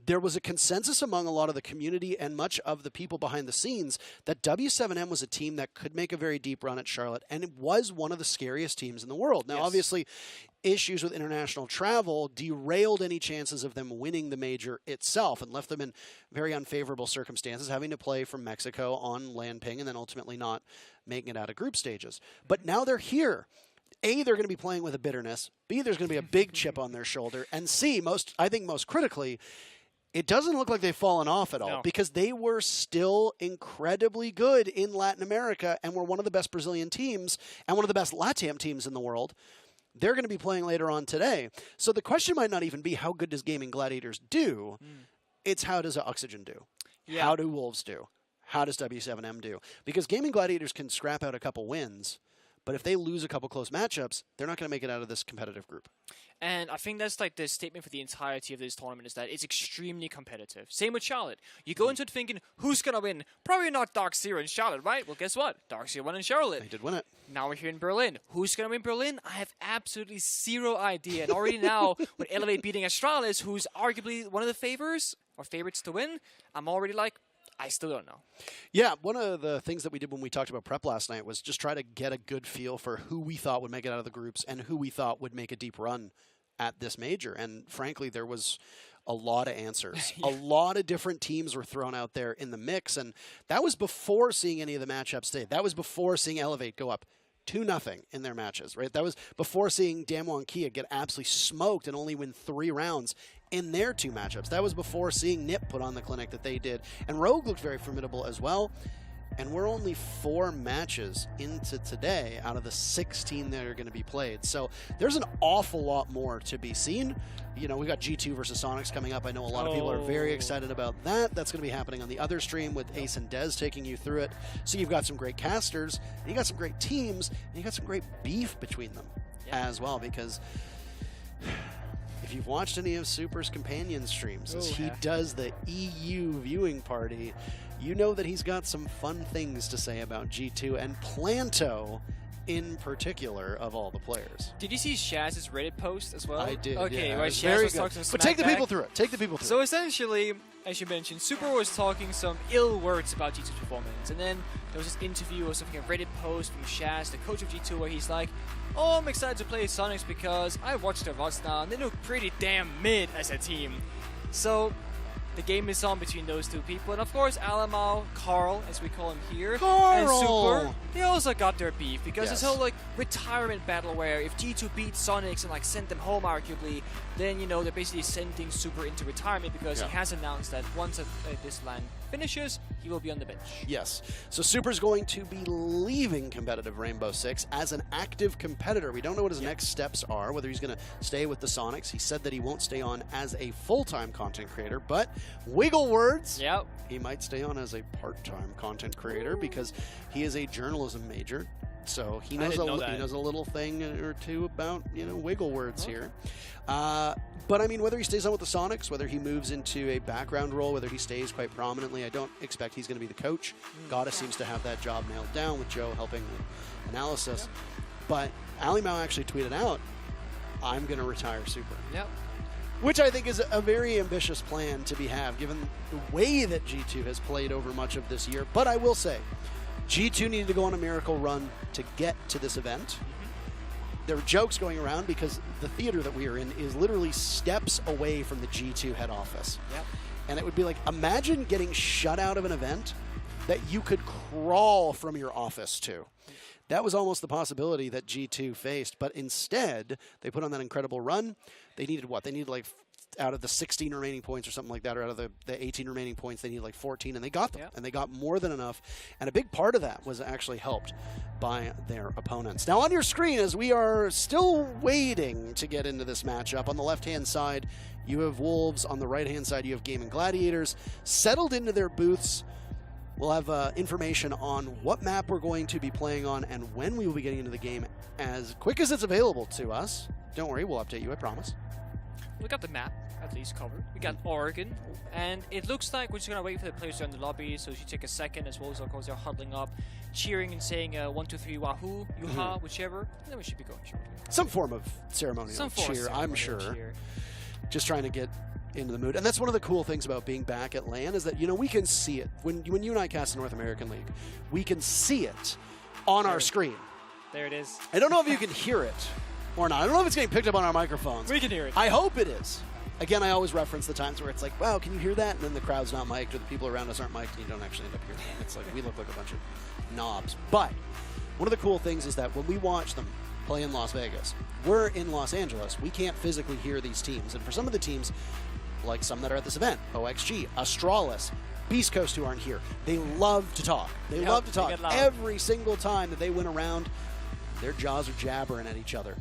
there was a consensus among a lot of the community and much of the people behind the scenes that W7M was a team that could make a very deep run at Charlotte, and it was one of the scariest teams in the world. Now, obviously, issues with international travel derailed any chances of them winning the major itself and left them in very unfavorable circumstances, having to play from Mexico on land ping and then ultimately not making it out of group stages. But now they're here. A, they're going to be playing with a bitterness. B, there's going to be a big chip on their shoulder. And C, I think most critically, it doesn't look like they've fallen off at all because they were still incredibly good in Latin America and were one of the best Brazilian teams and one of the best LATAM teams in the world. They're going to be playing later on today. So the question might not even be how good does Gaming Gladiators do. It's how does Oxygen do? How do Wolves do? How does W7M do? Because Gaming Gladiators can scrap out a couple wins, but if they lose a couple close matchups, they're not going to make it out of this competitive group. And I think that's like the statement for the entirety of this tournament, is that it's extremely competitive. Same with Charlotte. You go into it thinking, who's going to win? Probably not Darkseer and Charlotte, right? Well, guess what? Darkseer won in Charlotte. They did win it. Now we're here in Berlin. Who's going to win Berlin? I have absolutely zero idea. And already now, with Elevate beating Astralis, who's arguably one of the favorites to win, I'm already like, I still don't know. Yeah, one of the things that we did when we talked about prep last night was just try to get a good feel for who we thought would make it out of the groups and who we thought would make a deep run at this major. And frankly, there was a lot of answers. A lot of different teams were thrown out there in the mix, and that was before seeing any of the matchups today. That was before seeing Elevate go up 2-0 in their matches, right? That was before seeing DWG KIA get absolutely smoked and only win 3 rounds in their 2 matchups. That was before seeing NIP put on the clinic that they did. And Rogue looked very formidable as well. And we're only 4 matches into today out of the 16 that are going to be played. So there's an awful lot more to be seen. You know, we got G2 versus Sonics coming up. I know a lot of people are very excited about that. That's going to be happening on the other stream with Ace and Dez taking you through it. So you've got some great casters, and you got some great teams, and you got some great beef between them as well, because if you've watched any of Super's companion streams, as he does the EU viewing party, you know that he's got some fun things to say about G2 and Planto in particular of all the players. Did you see Shaz's Reddit post as well? I did. Okay, yeah, right. Shaz was talking some But take the smack people back. through it. Take the people through So it. essentially, as you mentioned, Super was talking some ill words about G2's performance, and then there was this interview or something, a Reddit post from Shaz, the coach of G2, where he's like, "Oh, I'm excited to play Sonics because I watched their VODs now, and they look pretty damn mid as a team." So the game is on between those 2 people, and of course Alamau, Carl, as we call him here, and Super, they also got their beef because this whole like retirement battle where if G2 beats Sonics and like sent them home arguably, then you know they're basically sending Super into retirement because he has announced that once this LAN finishes, he will be on the bench. Yes. So Super's going to be leaving competitive Rainbow Six as an active competitor. We don't know what his next steps are, whether he's going to stay with the Sonics. He said that he won't stay on as a full-time content creator, but wiggle words, he might stay on as a part-time content creator because he is a journalism major. So he knows he knows a little thing or two about, you know, wiggle words here. But I mean, whether he stays on with the Sonics, whether he moves into a background role, whether he stays quite prominently, I don't expect he's going to be the coach. Goddess seems to have that job nailed down with Joe helping with analysis. But Ali Mao actually tweeted out, "I'm going to retire Super." Which I think is a very ambitious plan to have, given the way that G2 has played over much of this year. But I will say, G2 needed to go on a miracle run to get to this event. There were jokes going around because the theater that we are in is literally steps away from the G2 head office. Yep. And it would be like, imagine getting shut out of an event that you could crawl from your office to. That was almost the possibility that G2 faced, but instead, they put on that incredible run. They needed what? They needed like, out of the 16 remaining points or something like that, or out of the 18 remaining points, they needed like 14, and they got them. Yep. And they got more than enough. And a big part of that was actually helped by their opponents. Now on your screen, as we are still waiting to get into this matchup, on the left-hand side, you have Wolves. On the right-hand side, you have Gaimin Gladiators. Settled into their booths. We'll have information on what map we're going to be playing on and when we will be getting into the game as quick as it's available to us. Don't worry, we'll update you, I promise. We got the map at least covered. We got Oregon, and it looks like we're just gonna wait for the players in the lobby. So if you take a second, as well as of course they're huddling up, cheering and saying 1, 2, 3, wahoo, yuha, whichever. And then we should be going shortly. Some form of ceremonial cheer, I'm sure. Cheer. Just trying to get into the mood. And that's one of the cool things about being back at LAN is that, you know, we can see it. When you and I cast the North American League, we can see it on our screen. There it is. I don't know if you can hear it or not. I don't know if it's getting picked up on our microphones. We can hear it. I hope it is. Again, I always reference the times where it's like, wow, can you hear that? And then the crowd's not mic'd or the people around us aren't mic'd and you don't actually end up hearing it. It's like we look like a bunch of knobs. But one of the cool things is that when we watch them play in Las Vegas, we're in Los Angeles. We can't physically hear these teams. And for some of the teams, like some that are at this event, OXG, Astralis, Beast Coast who aren't here, they love to talk. They love to talk. Every single time that they win a round, their jaws are jabbering at each other.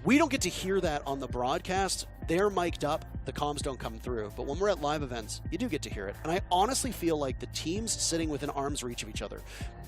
We don't get to hear that on the broadcast. They're mic'd up, the comms don't come through. But when we're at live events, you do get to hear it. And I honestly feel like the teams sitting within arm's reach of each other,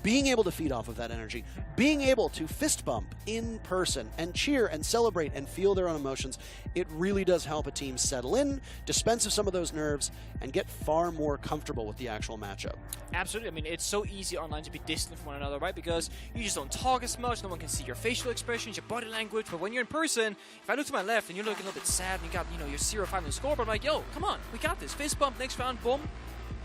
being able to feed off of that energy, being able to fist bump in person and cheer and celebrate and feel their own emotions, it really does help a team settle in, dispense of some of those nerves, and get far more comfortable with the actual matchup. Absolutely. I mean, it's so easy online to be distant from one another, right? Because you just don't talk as much. No one can see your facial expressions, your body language. But when you're in person, if I look to my left and you're looking a little bit sad and you got, you know, your 0-5 on the score, but I'm like, yo, come on, we got this. Fist bump, next round, boom.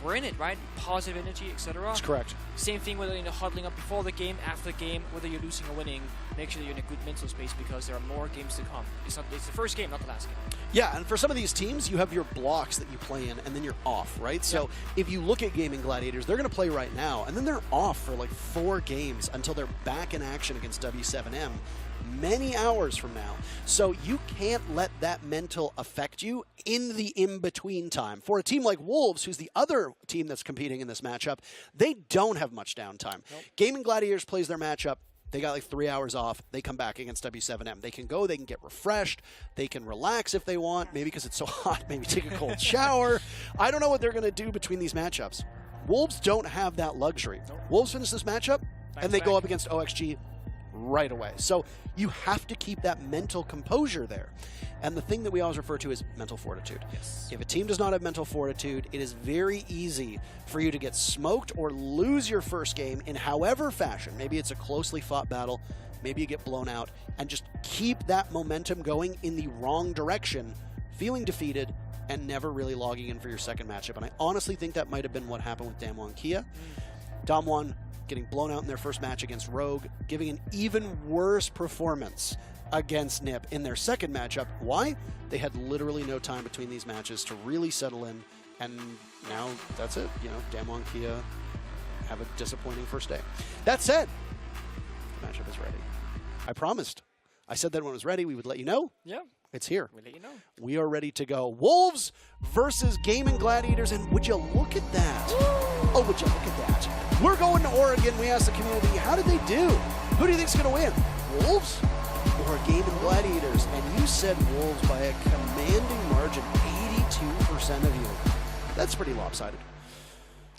We're in it, right? Positive energy, etc. That's correct. Same thing whether you're huddling up before the game, after the game, whether you're losing or winning. Make sure that you're in a good mental space because there are more games to come. It's the first game, not the last game. Yeah, and for some of these teams, you have your blocks that you play in, and then you're off, right? So if you look at Gaimin Gladiators, they're going to play right now, and then they're off for like 4 games until they're back in action against W7M many hours from now. So you can't let that mental affect you in the in-between time. For a team like Wolves, who's the other team that's competing in this matchup, they don't have much downtime. Gaimin Gladiators plays their matchup. They got like 3 hours off. They come back against W7M. They can go, they can get refreshed, they can relax if they want, maybe because it's so hot, maybe take a cold shower. I don't know what they're going to do between these matchups. Wolves don't have that luxury. Wolves finish this matchup, and they go up against OXG right away. So you have to keep that mental composure there. And the thing that we always refer to is mental fortitude. Yes. If a team does not have mental fortitude, it is very easy for you to get smoked or lose your first game in however fashion. Maybe it's a closely fought battle, maybe you get blown out, and just keep that momentum going in the wrong direction, feeling defeated, and never really logging in for your second matchup. And I honestly think that might have been what happened with DWG KIA. Damwon getting blown out in their first match against Rogue, giving an even worse performance against NIP in their second matchup. Why? They had literally no time between these matches to really settle in, and now that's it. You know, DWG KIA have a disappointing first day. That said, the matchup is ready. I promised. I said that when it was ready, we would let you know. Yeah. It's here. We'll let you know. We are ready to go. Wolves versus Gaimin Gladiators, and would you look at that? Oh, would you look at that? We're going to Oregon. We asked the community, how did they do? Who do you think's going to win? Wolves or Gaimin Gladiators? And you said Wolves by a commanding margin, 82% of you. That's pretty lopsided.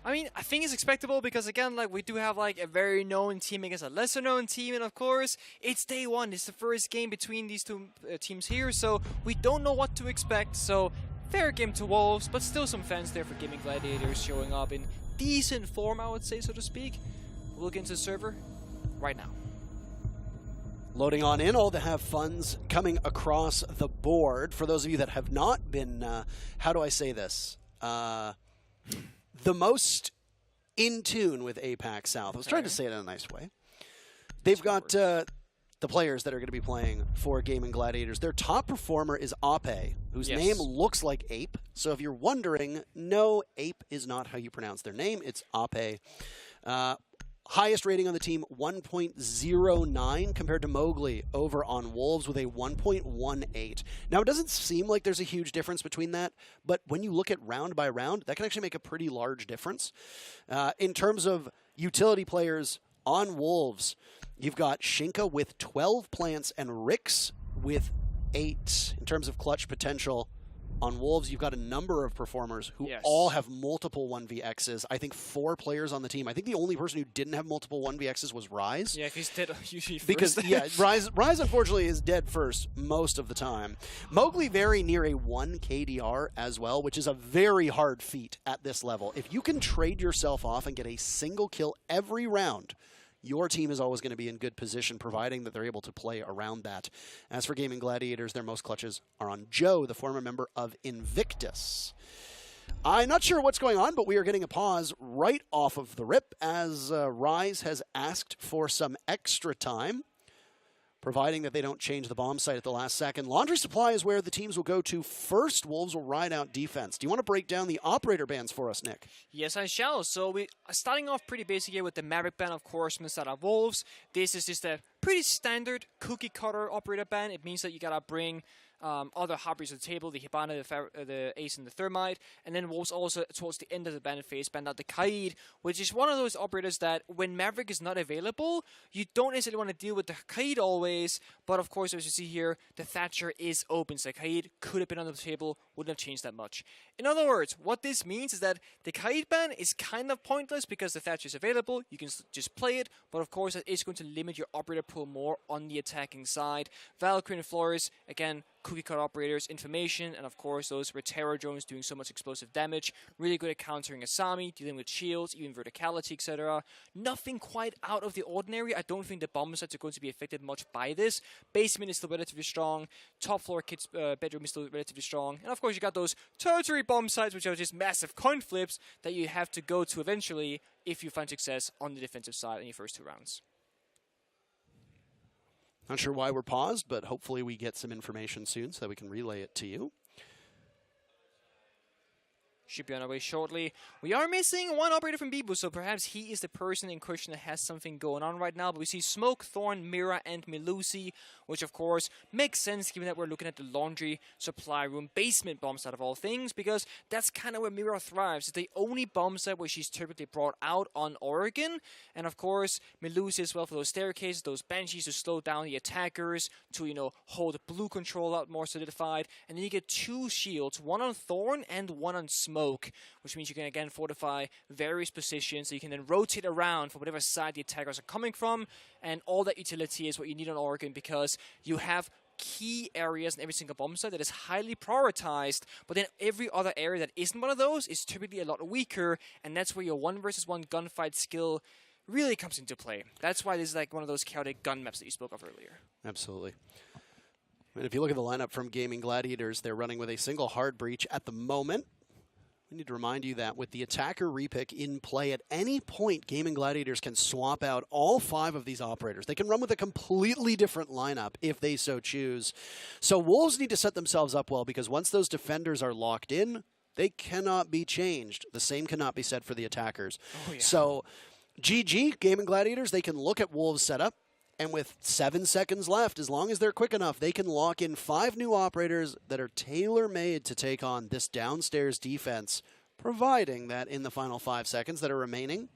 I mean, I think it's expectable because, again, like we do have like a very known team against a lesser known team, and of course, it's day one. It's the first game between these two teams here, so we don't know what to expect. So, fair game to Wolves, but still some fans there for Gaimin Gladiators showing up in decent form, I would say, so to speak. We'll get into the server right now. Loading on in, all the have funds coming across the board. For those of you that have not been, how do I say this? The most in tune with APAC South. I was trying to say it in a nice way. They've got the players that are going to be playing for Gaimin Gladiators. Their top performer is Ape, whose name looks like ape. So if you're wondering, no, ape is not how you pronounce their name. It's Ape. Highest rating on the team, 1.09, compared to Mowgli over on Wolves with a 1.18. Now, it doesn't seem like there's a huge difference between that, but when you look at round by round, that can actually make a pretty large difference. In terms of utility players on Wolves, you've got Shinka with 12 plants and Rix with 8. In terms of clutch potential, on Wolves, you've got a number of performers who all have multiple 1vx's. I think 4 players on the team. I think the only person who didn't have multiple 1vx's was Rise. Yeah, he's dead usually first. Because, Rise unfortunately is dead first most of the time. Mowgli very near a 1 KDR as well, which is a very hard feat at this level. If you can trade yourself off and get a single kill every round, your team is always going to be in good position, providing that they're able to play around that. As for Gaimin Gladiators, their most clutches are on Joe, the former member of Invictus. I'm not sure what's going on, but we are getting a pause right off of the rip as Rise has asked for some extra time, providing that they don't change the bomb site at the last second. Laundry Supply is where the teams will go to first. Wolves will ride out defense. Do you want to break down the operator bans for us, Nick? Yes, I shall. So we are starting off pretty basic here with the Maverick ban, of course, from the side of Wolves. This is just a pretty standard cookie cutter operator ban. It means that you gotta bring other hobbies to the table, the Hibana, the Ace, and the Thermite. And then Wolves also, towards the end of the ban phase, banned out the Kaid, which is one of those operators that when Maverick is not available, you don't necessarily want to deal with the Kaid always. But of course, as you see here, the Thatcher is open. So the Kaid could have been on the table, wouldn't have changed that much. In other words, what this means is that the Kaid ban is kind of pointless because the Thatcher is available. You can just play it. But of course, it is going to limit your operator pool more on the attacking side. Valkyrie and Flores, again, cookie cut operators, information, and of course those Terror drones doing so much explosive damage. Really good at countering Asami, dealing with shields, even verticality, etc. Nothing quite out of the ordinary. I don't think the bomb sets are going to be affected much by this. Basement is still relatively strong. Top floor kids' bedroom is still relatively strong. And of course you got those tertiary bomb sites, which are just massive coin flips that you have to go to eventually if you find success on the defensive side in your first 2 rounds. Not sure why we're paused, but hopefully we get some information soon so that we can relay it to you. Should be on our way shortly. We are missing one operator from Bibu, so perhaps he is the person in question that has something going on right now. But we see Smoke, Thorn, Mira, and Melusi, which of course makes sense given that we're looking at the laundry supply room basement bomb site of all things, because that's kind of where Mira thrives. It's the only bomb site where she's typically brought out on Oregon. And of course, Melusi as well for those staircases, those banshees to slow down the attackers, to, you know, hold blue control out more solidified. And then you get 2 shields, one on Thorn and one on Smoke, which means you can again fortify various positions, so you can then rotate around for whatever side the attackers are coming from. And all that utility is what you need on Oregon, because you have key areas in every single bomb site that is highly prioritized, but then every other area that isn't one of those is typically a lot weaker, and that's where your 1v1 gunfight skill really comes into play. That's why this is like one of those chaotic gun maps that you spoke of earlier. Absolutely. And if you look at the lineup from Gaimin Gladiators, they're running with a single hard breach at the moment. We need to remind you that with the attacker repick in play at any point, Gaimin Gladiators can swap out all 5 of these operators. They can run with a completely different lineup if they so choose. So Wolves need to set themselves up well, because once those defenders are locked in, they cannot be changed. The same cannot be said for the attackers. Oh, yeah. So GG, Gaimin Gladiators, they can look at Wolves' setup, and with 7 seconds left, as long as they're quick enough, they can lock in 5 new operators that are tailor-made to take on this downstairs defense, providing that in the final 5 seconds that are remaining,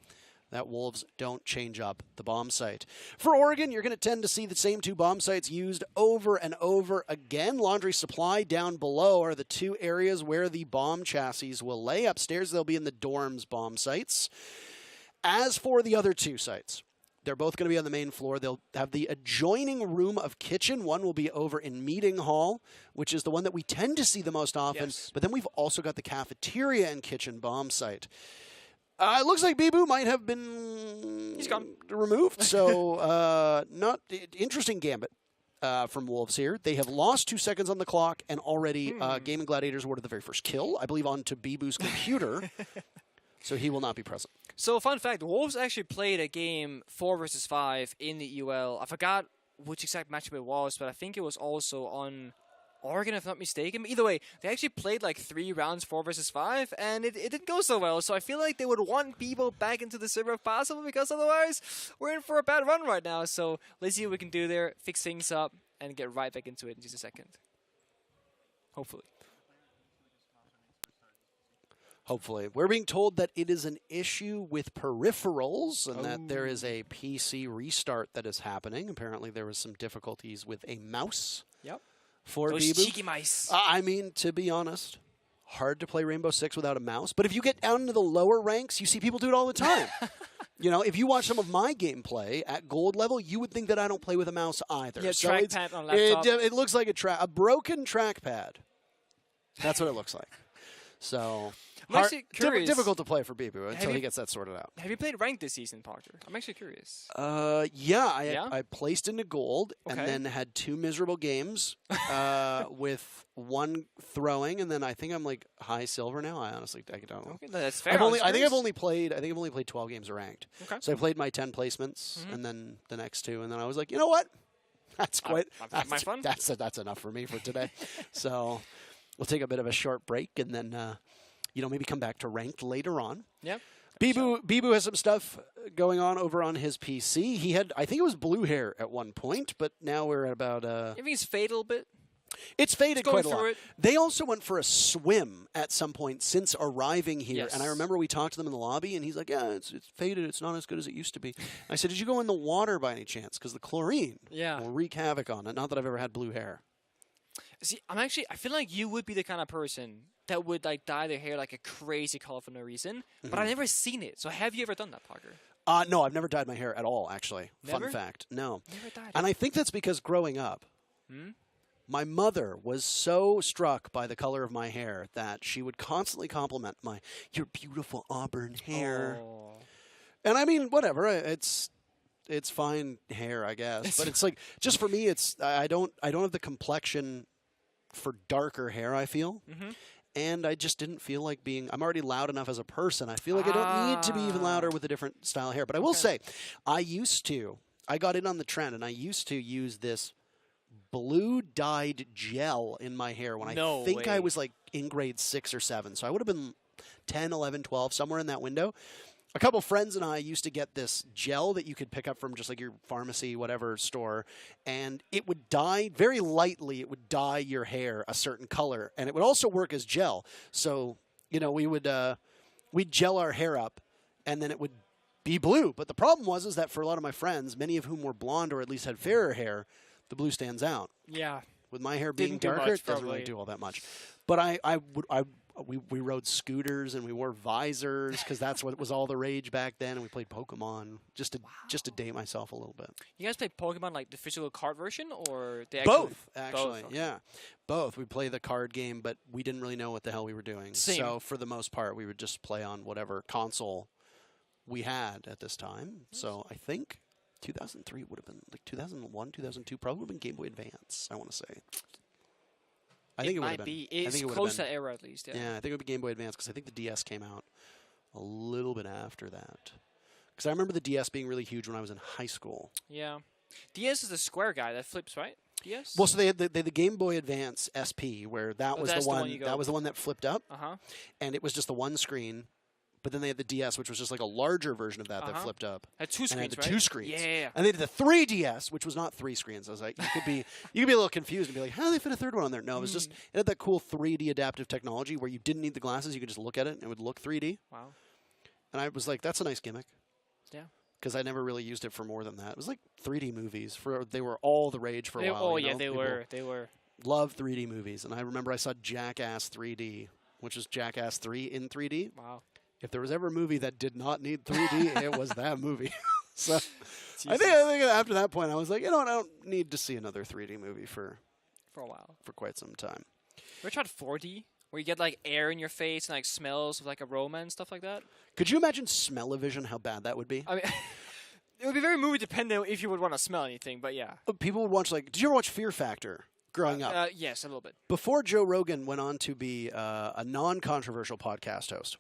that Wolves don't change up the bomb site. For Oregon, you're going to tend to see the same 2 bomb sites used over and over again. Laundry Supply down below are the 2 areas where the bomb chassis will lay. Upstairs, they'll be in the dorms bomb sites. As for the other 2 sites, they're both going to be on the main floor. They'll have the adjoining room of kitchen. One will be over in meeting hall, which is the one that we tend to see the most often. Yes. But then we've also got the cafeteria and kitchen bomb site. It looks like Bibu might have been He's gone. removed. So, not interesting gambit from Wolves here. They have lost 2 seconds on the clock, and already Gaimin Gladiators awarded the very first kill, I believe, onto Bibu's computer. So he will not be present. So, fun fact, Wolves actually played a game 4 versus 5 in the UL. I forgot which exact matchup it was, but I think it was also on Oregon, if not mistaken. Either way, they actually played like 3 rounds 4 versus 5, and it didn't go so well. So I feel like they would want people back into the server if possible, because otherwise we're in for a bad run right now. So let's see what we can do there, fix things up, and get right back into it in just a second. Hopefully. Hopefully. We're being told that it is an issue with peripherals and that there is a PC restart that is happening. Apparently there was some difficulties with a mouse. Yep. For Those Bibu. cheeky mice. I mean, to be honest, hard to play Rainbow Six without a mouse. But if you get down into the lower ranks, you see people do it all the time. You know, if you watch some of my gameplay at gold level, you would think that I don't play with a mouse either. Yeah, so trackpad on laptop. it looks like a broken trackpad. That's what it looks like. So I'm actually curious. difficult to play for Bibu until you- he gets that sorted out. Have you played ranked this season, Parker? I'm actually curious. Yeah, I placed into gold and Okay. then had 2 miserable games with 1 throwing, and then I think I'm like high silver now. I honestly I don't know. Okay, no, that's fair. I think I've only played 12 games of ranked. Okay. So I played my 10 placements and then the next 2, and then I was like, you know what? That's quite I've had my fun. That's enough for me for today. So we'll take a bit of a short break and then maybe come back to ranked later on. Yep. Bibu has some stuff going on over on his PC. He had, I think it was blue hair at one point, but now we're at about... I think it's faded a little bit. It's faded going quite a lot. through it. They also went for a swim at some point since arriving here. Yes. And I remember we talked to them in the lobby, and he's like, yeah, it's faded. It's not as good as it used to be. I said, did you go in the water by any chance? Because the chlorine will wreak havoc on it. Not that I've ever had blue hair. See, I feel like you would be the kind of person that would like dye their hair like a crazy color for no reason, but I've never seen it. So have you ever done that, Parker? No, I've never dyed my hair at all, actually. Never? Fun fact. No. Never dyed And I think that's because growing up, my mother was so struck by the color of my hair that she would constantly compliment your beautiful auburn hair. Oh. And I mean, whatever. It's fine hair, I guess. But it's like, just for me, I don't have the complexion for darker hair, I feel. And I just didn't feel like I'm already loud enough as a person. I feel like I don't need to be even louder with a different style of hair. But I will say, I got in on the trend, and I used to use this blue dyed gel in my hair when I think I was like in grade 6 or 7. So I would have been 10, 11, 12, somewhere in that window. A couple friends and I used to get this gel that you could pick up from just like your pharmacy, whatever store, and it would dye very lightly. It would dye your hair a certain color, and it would also work as gel. So, we'd gel our hair up, and then it would be blue. But the problem was that for a lot of my friends, many of whom were blonde or at least had fairer hair, the blue stands out. Yeah. With my hair being Didn't do darker, much, it doesn't really probably. do all that much. But we rode scooters and we wore visors because that's what was all the rage back then, and we played Pokemon just to date myself a little bit. You guys play Pokemon like the physical card version or the actual? Both, actually. Both, okay. Yeah. Both. We play the card game, but we didn't really know what the hell we were doing. Same. So for the most part, we would just play on whatever console we had at this time. So I think 2003 would have been like 2001, 2002 probably would have been Game Boy Advance, I want to say. I think it would have might been. be. I It's think it would have close to been. that era at least. Yeah. Yeah, I think it would be Game Boy Advance because I think the DS came out a little bit after that. Because I remember the DS being really huge when I was in high school. Yeah. DS is the square guy that flips, right? DS? Well, so they had the Game Boy Advance SP, where that was that's the the one one you go- that was the one that flipped up, Uh-huh. and it was just the one screen. But then they had the DS, which was just like a larger version of that that flipped up. Had 2 And screens, it had the right? 2 screens. Yeah. And they did the 3DS, which was not 3 screens. I was like, you could be a little confused and be like, how do they fit a third one on there? No, it was just, it had that cool 3D adaptive technology where you didn't need the glasses. You could just look at it and it would look 3D. Wow. And I was like, that's a nice gimmick. Yeah. Because I never really used it for more than that. It was like 3D movies. They were all the rage for a while. Oh, you yeah, know? they People were. They were. Love 3D movies. And I remember I saw Jackass 3D, which was Jackass 3 in 3D. Wow. If there was ever a movie that did not need 3D, it was that movie. So I think after that point, I was like, you know what? I don't need to see another 3D movie for For a while. quite some time. Ever tried 4D? where you get like air in your face and like smells of like aroma and stuff like that. Could you imagine smell-o-vision, how bad that would be? I mean, it would be very movie dependent if you would want to smell anything, but yeah. People would watch, like, did you ever watch Fear Factor growing up? Yes, a little bit. Before Joe Rogan went on to be a non-controversial podcast host,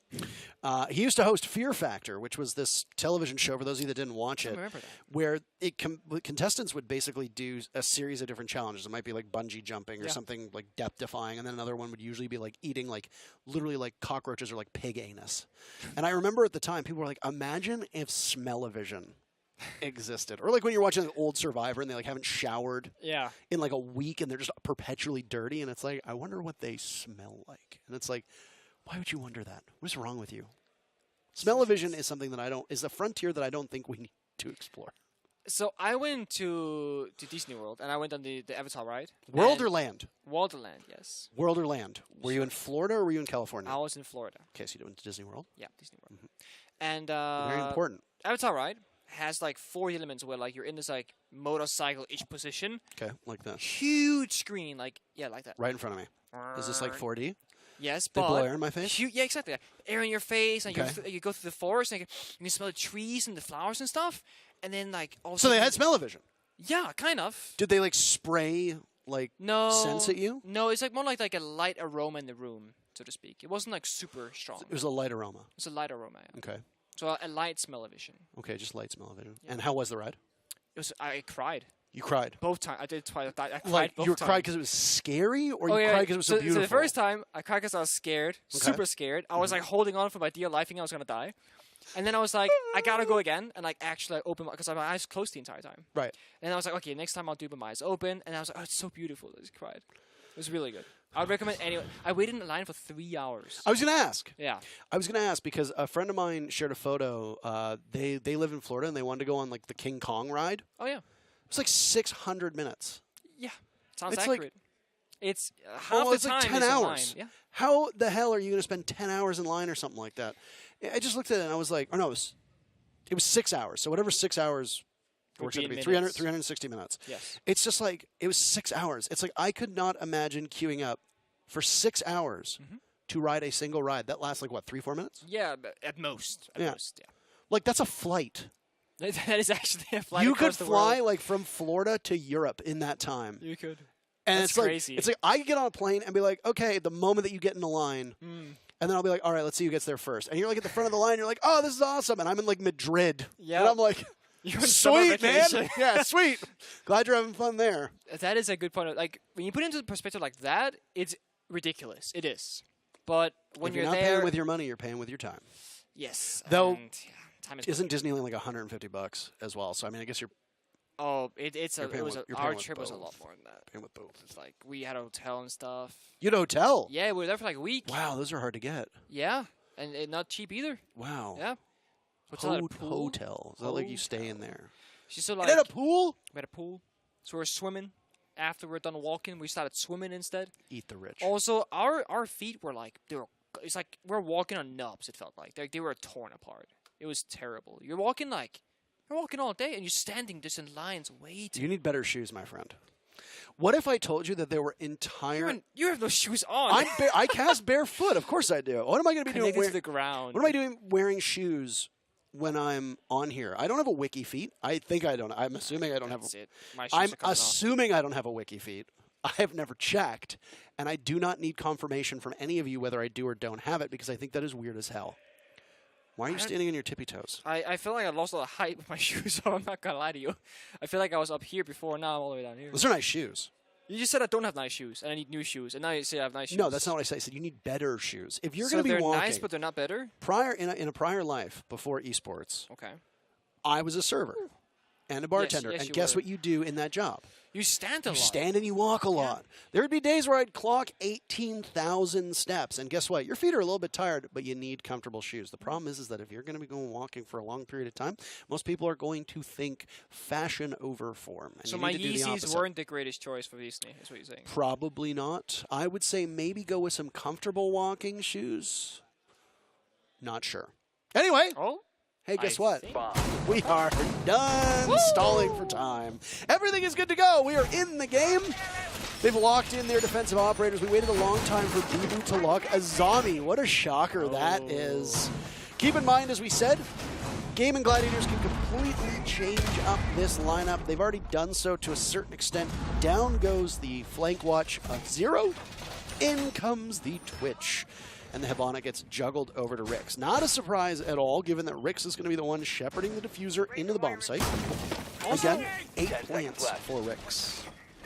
he used to host Fear Factor, which was this television show, for those of you that didn't watch it, remember that. where contestants would basically do a series of different challenges. It might be like bungee jumping or something like depth-defying, and then another one would usually be like eating like literally like cockroaches or like pig anus. And I remember at the time, people were like, imagine if smell-o-vision existed. Or like when you're watching an old Survivor and they like haven't showered in like a week and they're just perpetually dirty, and it's like, I wonder what they smell like. And it's like, why would you wonder that? What's wrong with you? Smell-o-vision is something that is a frontier that I don't think we need to explore. So I went to Disney World and I went on the Avatar ride. World or land? World or land, yes. World or land? Were you in Florida or were you in California? I was in Florida. Okay, so you went to Disney World? Yeah, Disney World. And Very important. Avatar ride has like 4 elements where like you're in this like motorcycle-ish position. Okay, like that. Huge screen, like like that. Right in front of me. Is this like 4D? Yes, They but blow air in my face? yeah, exactly. Air in your face, and Okay. you go through the forest, and you smell the trees and the flowers and stuff, and then like also. So they had smell-o-vision? Yeah, kind of. Did they like spray like scents at you? No, it's like more like a light aroma in the room, so to speak. It wasn't like super strong. It was a light aroma. It's a light aroma. Yeah. Okay. So a light smell-o-vision. Okay, just light smell-o-vision. And how was the ride? It was. I cried You cried. both times. I did twice. I cried Like both you times. cried because it was scary, or you yeah, cried because it was so beautiful? So the first time, I cried because I was scared, super scared. I was like holding on for my dear life, thinking I was gonna die. And then I was like, I gotta go again, and like actually open because my eyes closed the entire time. Right. And I was like, okay, next time I'll do it with my eyes open. And I was like, oh, it's so beautiful. I just cried. It was really good. I would recommend anyone. I waited in line for 3 hours. I was going to ask. Yeah. I was going to ask because a friend of mine shared a photo. They live in Florida and they wanted to go on like the King Kong ride. Oh yeah. It was like 600 minutes. Yeah. Sounds It's like- accurate. It's half Oh, the it's time like 10 is in hours. line. Yeah. How the hell are you going to spend 10 hours in line or something like that? I just looked at it and I was like, oh no, it was 6 hours. So whatever 6 hours works out to be, 360 minutes. Yes. It's just like, it was 6 hours. It's like, I could not imagine queuing up for 6 hours to ride a single ride. That lasts like, what, 3-4 minutes? Yeah, but at most. At most, yeah. Like, that's a flight. That is actually a flight You across could the fly world. like from Florida to Europe in that time. You could. And That's it's like, crazy. it's like I could get on a plane and be like, okay, the moment that you get in the line, and then I'll be like, all right, let's see who gets there first. And you're like at the front of the line, you're like, oh, this is awesome. And I'm in like Madrid. Yeah. And I'm like, You're on summer sweet, man. vacation. Yeah, sweet. Glad you're having fun there. That is a good point. Like when you put it into perspective like that, it's ridiculous. It is. But when If you're you're not there, paying with your money, you're paying with your time. yes. Though, and, yeah, time is Isn't Disneyland like $150 as well? So I mean, I guess you're Oh, it's You're a. paying It was with- a, you're our paying with trip was a both. lot more than that. paying with both. It's like we had a hotel and stuff. You had a hotel? Yeah, we were there for like a week. Wow, those are hard to get. Yeah, and not cheap either. Wow. Yeah. What's that? A pool? Hotel. Is that like you stay in there? She's so And like at a pool? we had a pool, so we were swimming. After we're done walking, we started swimming instead. Eat the rich. Also, our feet were like they were. It's like we're walking on nubs. It felt like they were torn apart. It was terrible. You're walking all day, and you're standing just in lines waiting. You need better shoes, my friend. What if I told you that there were entire... You have no shoes on. I cast barefoot. Of course I do. What am I going to be doing? Connected to the ground. What am I doing wearing shoes when I'm on here? I don't have a wiki feet. I think I don't. I'm assuming I don't have... That's it. My shoes I'm are coming off. assuming I don't have a wiki feet. I have never checked, and I do not need confirmation from any of you whether I do or don't have it, because I think that is weird as hell. Why are you standing on your tippy toes? I feel like I lost a lot of height with my shoes on. I'm not gonna lie to you. I feel like I was up here before. Now I'm all the way down here. Those are nice shoes. You just said I don't have nice shoes, and I need new shoes, and now you say I have nice shoes. No, that's not what I said. I said you need better shoes. If you're So going to be they're walking... nice, but they're not better. in a prior life, before esports, Okay. I was a server and a bartender. yes, and you guess were. what you do in that job? You stand a You lot. stand and you walk a lot. There would be days where I'd clock 18,000 steps. And guess what? Your feet are a little bit tired, but you need comfortable shoes. The problem is that if you're going to be going walking for a long period of time, most people are going to think fashion over form. And So you my need to do the Yeezys opposite. weren't the greatest choice for Disney, is what you're saying. Probably not. I would say maybe go with some comfortable walking shoes. Not sure. Anyway. Oh? Hey, guess I what? think- We are done stalling for time. Everything is good to go. We are in the game. They've locked in their defensive operators. We waited a long time for Bibu to lock Azami. What a shocker that is. Keep in mind, as we said, Gaimin Gladiators can completely change up this lineup. They've already done so to a certain extent. Down goes the flank watch of Zero. In comes the Twitch. And the Hibana gets juggled over to Rix. Not a surprise at all, given that Rix is going to be the one shepherding the diffuser into the bomb site. Again, 8 plants for Rix.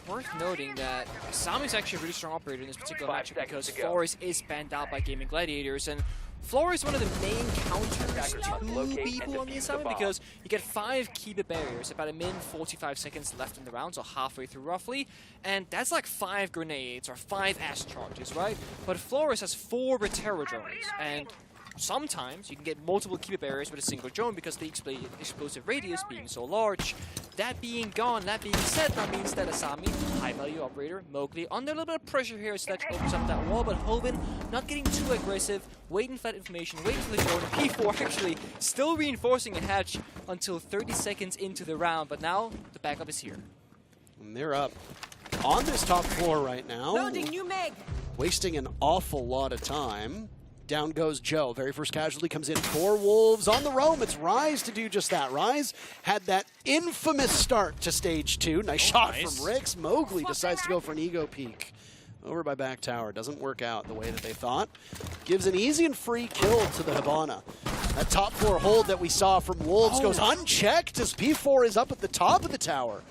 Worth noting that Sami is actually a really strong operator in this particular matchup because Flores is banned out by Gaimin Gladiators, and Flores is one of the main counters to people on the assignment because you get 5 keeper barriers, about a min 45 seconds left in the round, so halfway through roughly, and that's like 5 grenades or 5 ash charges, right? But Flores has 4 Terror drones, and sometimes you can get multiple keeper barriers with a single drone because the explosive radius being so large. That being gone, that being said, that means that Asami, high-value operator, Mowgli, under a little bit of pressure here, Sledge opens up that wall, but Hoven not getting too aggressive, waiting for that information, waiting for the drone. P4 actually still reinforcing a hatch until 30 seconds into the round, but now the backup is here. And they're up on this top floor right now. Loading new mag. Wasting an awful lot of time. Down goes Joe. Very first casualty comes in for Wolves on the roam. It's Rise to do just that. Rise had that infamous start to stage 2. Nice shot from Rix. Mowgli decides to go for an ego peek. Over by back tower. Doesn't work out the way that they thought. Gives an easy and free kill to the Hibana. That top floor hold that we saw from Wolves goes unchecked as P4 is up at the top of the tower.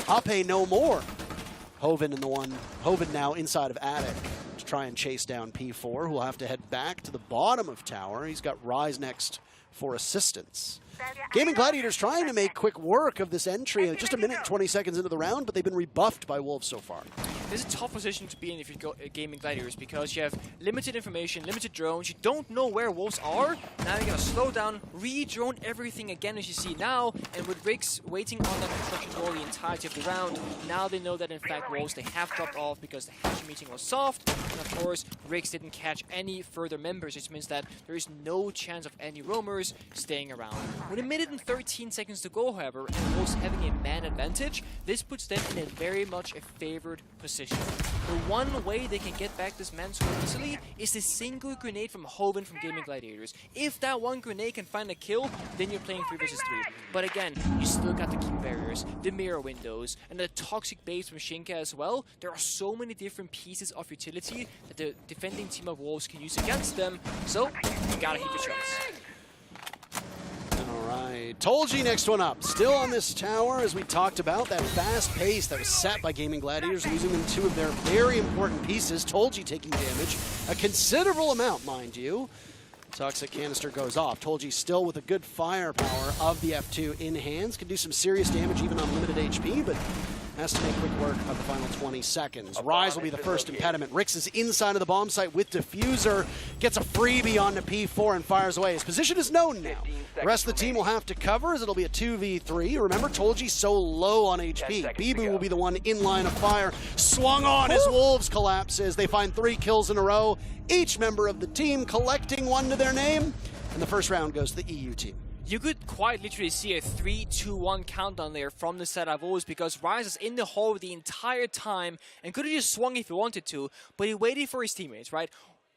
Ape no more. Hoven now inside of Attic. Try and chase down P4, who will have to head back to the bottom of tower. He's got Rise next for assistance. Gaimin Gladiators trying to make quick work of this entry. Just a minute and 20 seconds into the round, but they've been rebuffed by Wolves so far. This is a tough position to be in if you're Gaimin Gladiators because you have limited information, limited drones, you don't know where Wolves are. Now you gotta slow down, re-drone everything again as you see now, and with Rix waiting on that construction wall the entirety of the round, now they know that in fact Wolves, they have dropped off because the hatch meeting was soft, and of course Rix didn't catch any further members, which means that there is no chance of any roamers staying around. With a minute and 13 seconds to go, however, and Wolves having a man advantage, this puts them in a very much a favored position. The one way they can get back this man so easily is a single grenade from Hoven from Gaimin Gladiators. If that one grenade can find a kill, then you're playing 3 versus 3. But again, you still got the keep barriers, the mirror windows, and the toxic base from Shinka as well. There are so many different pieces of utility that the defending team of Wolves can use against them, so you gotta hit your shots. Alright, Tolji next one up. Still on this tower, as we talked about, that fast pace that was set by Gaimin Gladiators, losing them 2 of their very important pieces. Tolji taking damage, a considerable amount, mind you. Toxic canister goes off. Tolji still with a good firepower of the F2 in hands. Can do some serious damage even on limited HP, but has to make quick work of the final 20 seconds. Rise will be the first impediment. Rix is inside of the bomb site with Diffuser, gets a freebie onto P4 and fires away. His position is known now. The rest of the team will have to cover as it'll be a 2v3. Remember, Tolji's so low on HP. Bibu will be the one in line of fire. Swung on as Wolves collapses. They find 3 kills in a row. Each member of the team collecting 1 to their name. And the first round goes to the EU team. You could quite literally see a 3-2-1 countdown there from the set of Wolves because Rise is in the hole the entire time and could have just swung if he wanted to, but he waited for his teammates, right?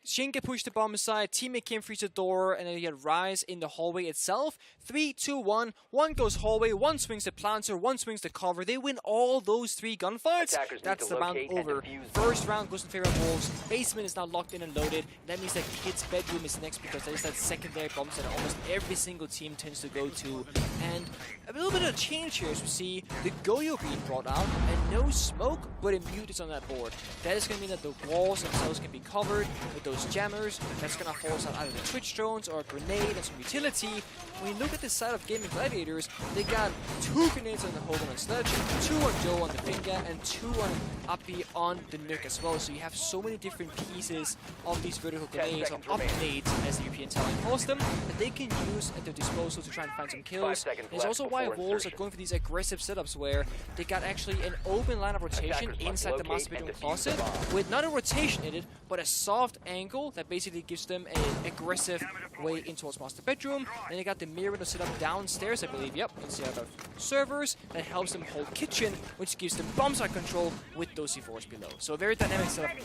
Shinka pushed the bomb aside, teammate came through the door, and then you had Rise in the hallway itself. 3, 2, 1. 1 goes hallway, 1 swings the planter, 1 swings the cover. They win all those 3 gunfights. That's the round over. First round goes in favor of Wolves. Basement is now locked in and loaded. That means that Kid's bedroom is next because that is that secondary bombs that almost every single team tends to go to. And a little bit of a change here as we see the Goyo being brought out, and no smoke, but a mute is on that board. That is going to mean that the walls themselves can be covered with those jammers. That's going to force out either the Twitch drones or a grenade and some utility. When you look at the side of Gaimin Gladiators, they got 2 grenades on the Hogan on Sledge, 2 on Joe on the Finger, and 2 on Appy on the Nuke as well. So you have so many different pieces of these vertical grenades, or up-nades as the European talent calls them, that they can use at their disposal to try and find some kills. And it's also why Wolves are going for these aggressive setups where they got actually an open line of rotation inside the master bedroom closet with not a rotation in it, but a soft and triangle that basically gives them an aggressive way in towards master bedroom. Then they got the mirror to set up downstairs, I believe. Yep, instead of servers that helps them hold kitchen, which gives them bomb site control with those C4s below. So a very dynamic setup.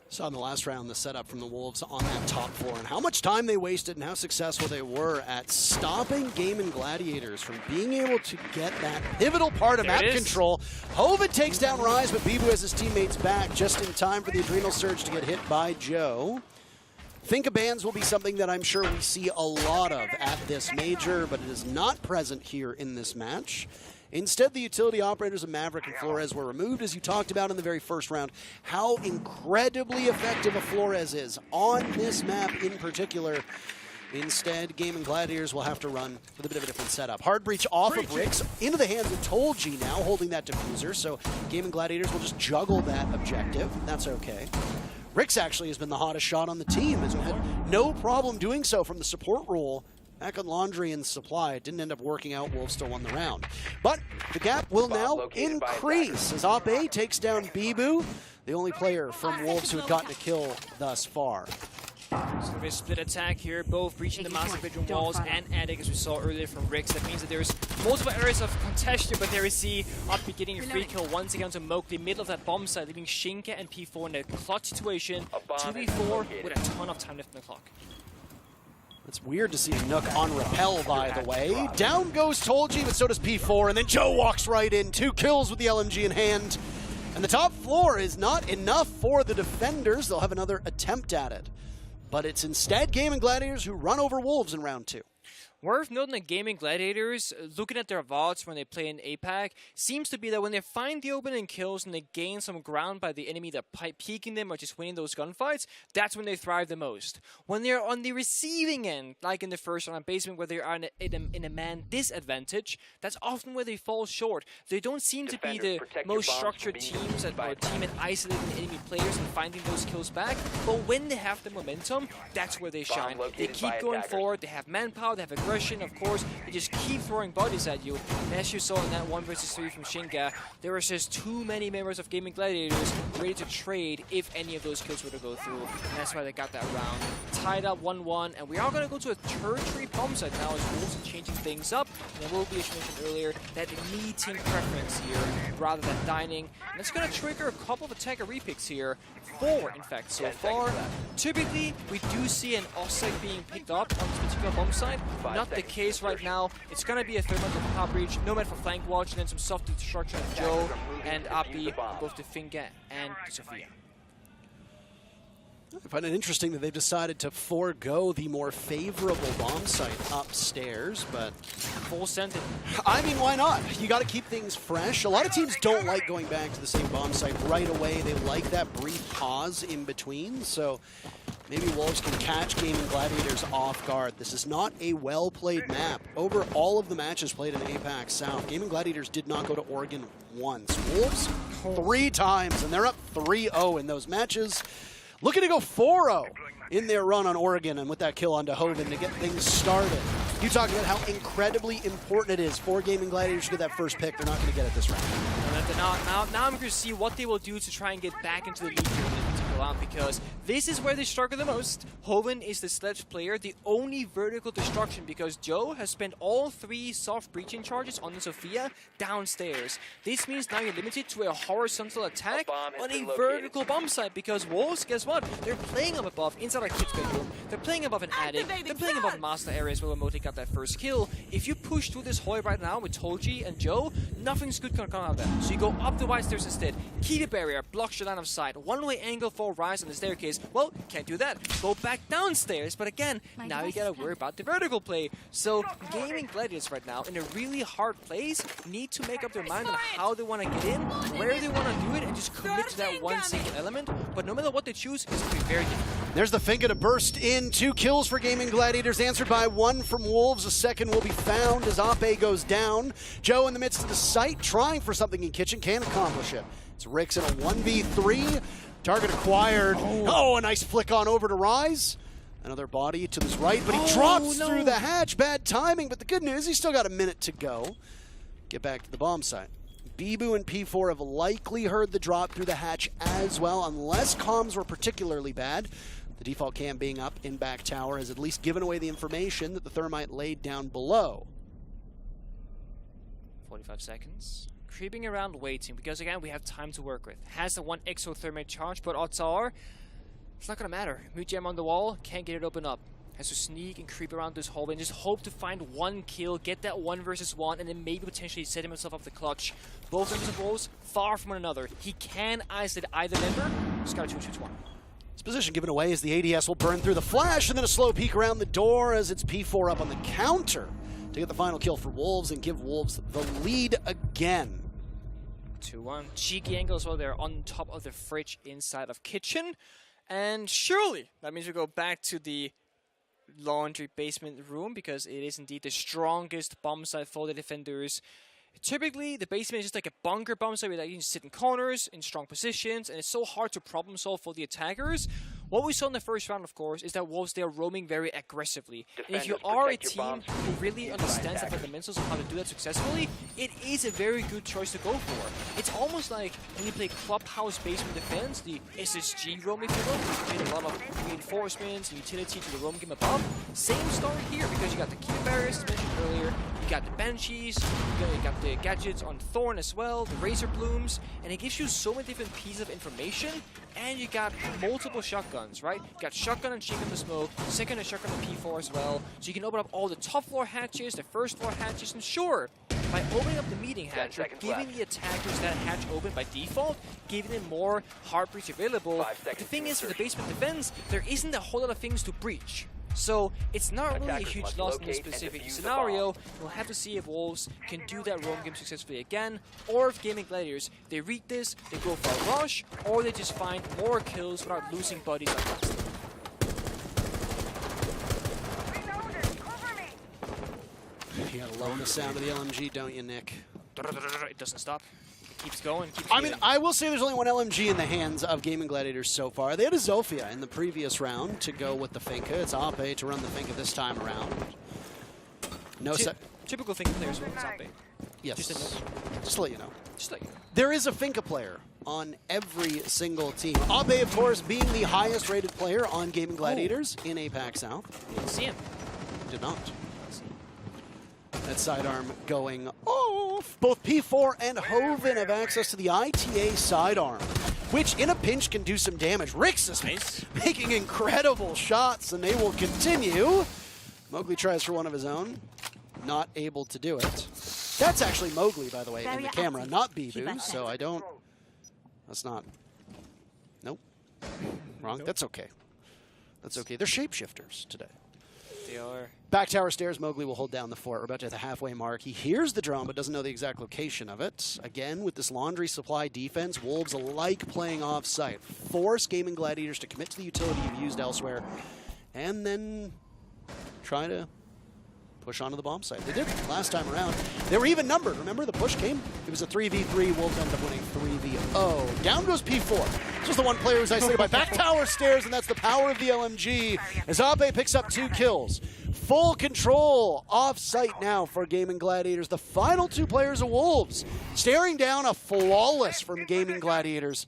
Saw in the last round the setup from the Wolves on that top floor and how much time they wasted and how successful they were at stopping Gaimin Gladiators from being able to get that pivotal part of map control. Hoven takes down Rise, but Bibu has his teammates back just in time for the Adrenal Surge to get hit by Joe. Think bans will be something that I'm sure we see a lot of at this major, but it is not present here in this match. Instead, the utility operators of Maverick and Flores were removed, as you talked about in the very first round. How incredibly effective a Flores is on this map in particular. Instead, Gaimin Gladiators will have to run with a bit of a different setup. Hard breach off of Rix into the hands of Tolji now, holding that diffuser. So Gaimin Gladiators will just juggle that objective. That's okay. Rix actually has been the hottest shot on the team, as we've had no problem doing so from the support role. Back on Laundry and Supply, it didn't end up working out. Wolves still won the round. But the gap will now increase as Op-A takes down Bibu, the only player from Wolves who had gotten a kill thus far. So a split attack here, both breaching the master bedroom walls and attic, as we saw earlier from Rix. That means that there's multiple areas of congestion, but there is C Op-A getting a free kill once again to Moke the middle of that bomb site, leaving Shinka and P4 in a clutch situation. 2v4 with a ton of time left in the clock. It's weird to see a Nook on Repel, by the way. Down goes Tolji, but so does P4, and then Joe walks right in. 2 kills with the LMG in hand. And the top floor is not enough for the defenders. They'll have another attempt at it. But it's instead Gaimin Gladiators who run over Wolves in round 2. Worth noting that Gaimin Gladiators, looking at their VODs when they play in APAC, seems to be that when they find the opening kills and they gain some ground by the enemy that peeking them or just winning those gunfights, that's when they thrive the most. When they're on the receiving end, like in the first round basement where they are in a man disadvantage, that's often where they fall short. They don't seem to be the most structured teams or team at isolating enemy players and finding those kills back, but when they have the momentum, that's where they shine. They keep going forward, they have manpower, they have aggression, of course, they just keep throwing bodies at you. And as you saw in that 1 versus 3 from Shinka, there was just too many members of Gaimin Gladiators ready to trade if any of those kills were to go through. And that's why they got that round. Tied up 1-1, and we are going to go to a tertiary bomb site now as Wolves are changing things up. And there will be, as you mentioned earlier, that meeting preference here rather than dining. And it's going to trigger a couple of attacker repicks here. 4, in fact, so far. Typically, we do see an offsite being picked up on this particular bomb site. Not the case right now. It's going to be a thermal top breach, Nomad for flank watch, and then some soft destruction of Joe and Abi, both to Finga and to Sophia. I find it interesting that they've decided to forego the more favorable bomb site upstairs, but Full scented. I mean, why not? You got to keep things fresh. A lot of teams don't like going back to the same bomb site right away. They like that brief pause in between, so maybe Wolves can catch Gaimin Gladiators off guard. This is not a well-played map. Over all of the matches played in APAC South, Gaimin Gladiators did not go to Oregon once. Wolves 3 times, and they're up 3-0 in those matches. Looking to go 4-0 in their run on Oregon, and with that kill onto Hoven to get things started. You talked about how incredibly important it is for Gaimin Gladiators to get that first pick. They're not going to get it this round. Now I'm going to see what they will do to try and get back into the league here in this particular round, because this is where they struggle the most. Hoven is the sledge player, the only vertical destruction, because Joe has spent all 3 soft breaching charges on the Sophia downstairs. This means now you're limited to a horizontal attack on a vertical bomb site, because Wolves, guess what? They're playing up above, inside our kid's bedroom. They're playing above an attic. They're playing above master areas where Mote got that first kill. If you push through this hallway right now with Tolji and Joe, nothing's good gonna come out of that. So you go up the wide stairs instead. Keep a barrier, blocks your line of sight. One-way angle for Rise on the staircase. Well, can't do that. Go back downstairs, but again, now you gotta worry about the vertical play. So Gaimin Gladiators right now, in a really hard place, need to make up their mind on how they want to get in, where they want to do it, and just commit to that one single element. But no matter what they choose, it's going to be very difficult. There's the Finga to burst in. 2 kills for Gaimin Gladiators, answered by 1 from Wolves. A second will be found as Op-A goes down. Joe in the midst of the site, trying for something in kitchen, can't accomplish it. It's Rix in a 1v3. Target acquired. Oh, a nice flick on over to Rise. Another body to his right, but he drops through the hatch. Bad timing, but the good news, he's still got a minute to go. Get back to the bomb site. Bibu and P4 have likely heard the drop through the hatch as well, unless comms were particularly bad. The default cam being up in back tower has at least given away the information that the thermite laid down below. 45 seconds. Creeping around waiting, because again, we have time to work with. Has the one exo thermite charge, but odds are, it's not gonna matter. Mute gem on the wall, can't get it open up. Has to sneak and creep around this hallway and just hope to find one kill, get that 1 versus 1, and then maybe potentially set himself up the clutch. Both members of Wolves far from one another. He can isolate either member. Just gotta choose one. This position given away as the ADS will burn through the flash, and then a slow peek around the door as it's P4 up on the counter to get the final kill for Wolves and give Wolves the lead again. 2-1. Cheeky angle as well there on top of the fridge inside of kitchen. And surely that means we go back to the laundry basement room, because it is indeed the strongest bomb site for the defenders. Typically, the basement is just like a bunker bomb site where you can sit in corners, in strong positions, and it's so hard to problem solve for the attackers. What we saw in the first round, of course, is that Wolves, they are roaming very aggressively. And if you are a team who really understands the fundamentals of how to do that successfully, it is a very good choice to go for. It's almost like when you play clubhouse basement defense, the SSG roam, if you will, you need a lot of reinforcements and utility to the roam game above. Same story here, because you got the key barriers mentioned earlier, you got the Banshees, you got the gadgets on Thorn as well, the Razor Blooms, and it gives you so many different pieces of information, and you got multiple shotguns, right? You got shotgun and Chicken the Smoke, second and shotgun and P4 as well, so you can open up all the top floor hatches, the first floor hatches, and sure, by opening up the meeting hatch, you're giving the attackers that hatch open by default, giving them more hard breach available. But the thing is, for the basement defense, there isn't a whole lot of things to breach. So it's not really a huge loss in this specific scenario. We'll have to see if Wolves can do that roam game successfully again, or if Gaming Gladiators, they read this, they go for a rush, or they just find more kills without losing bodies like last time. You gotta love the sound of the LMG, don't you, Nick? It doesn't stop. It keeps going. Keeps I mean, I will say there's only one LMG in the hands of Gaming Gladiators so far. They had a Zofia in the previous round to go with the Finka. It's Ape to run the Finka this time around. No typical Finka players will Ape. Yes. Just to let you know. Just like there is a Finka player on every single team. Abe, of course, being the highest rated player on Gaming Gladiators in APAC South. didn't see him. Did not. That sidearm going off. Both P4 and Hoven have access to the ITA sidearm, which in a pinch can do some damage. Rix is making incredible shots, and they will continue. Mowgli tries for one of his own. Not able to do it. That's actually Mowgli, by the way, in the camera, not Bibu, so I don't... That's not... Nope. Wrong. That's okay. That's okay. They're shapeshifters today. They are. Back tower stairs, Mowgli will hold down the fort. We're about to hit the halfway mark. He hears the drone, but doesn't know the exact location of it. Again, with this laundry supply defense, Wolves like playing off-site. Force Gaming Gladiators to commit to the utility you've used elsewhere, and then try to push onto the bomb site. They did last time around. They were even numbered. Remember, the push came? It was a 3v3. Wolves ended up winning 3v0. Down goes P4. This was the one player who's isolated by back tower stairs, and that's the power of the LMG as Abe picks up 2 kills. Full control off-site now for Gaming Gladiators. The final 2 players of Wolves staring down a flawless from Gaming Gladiators.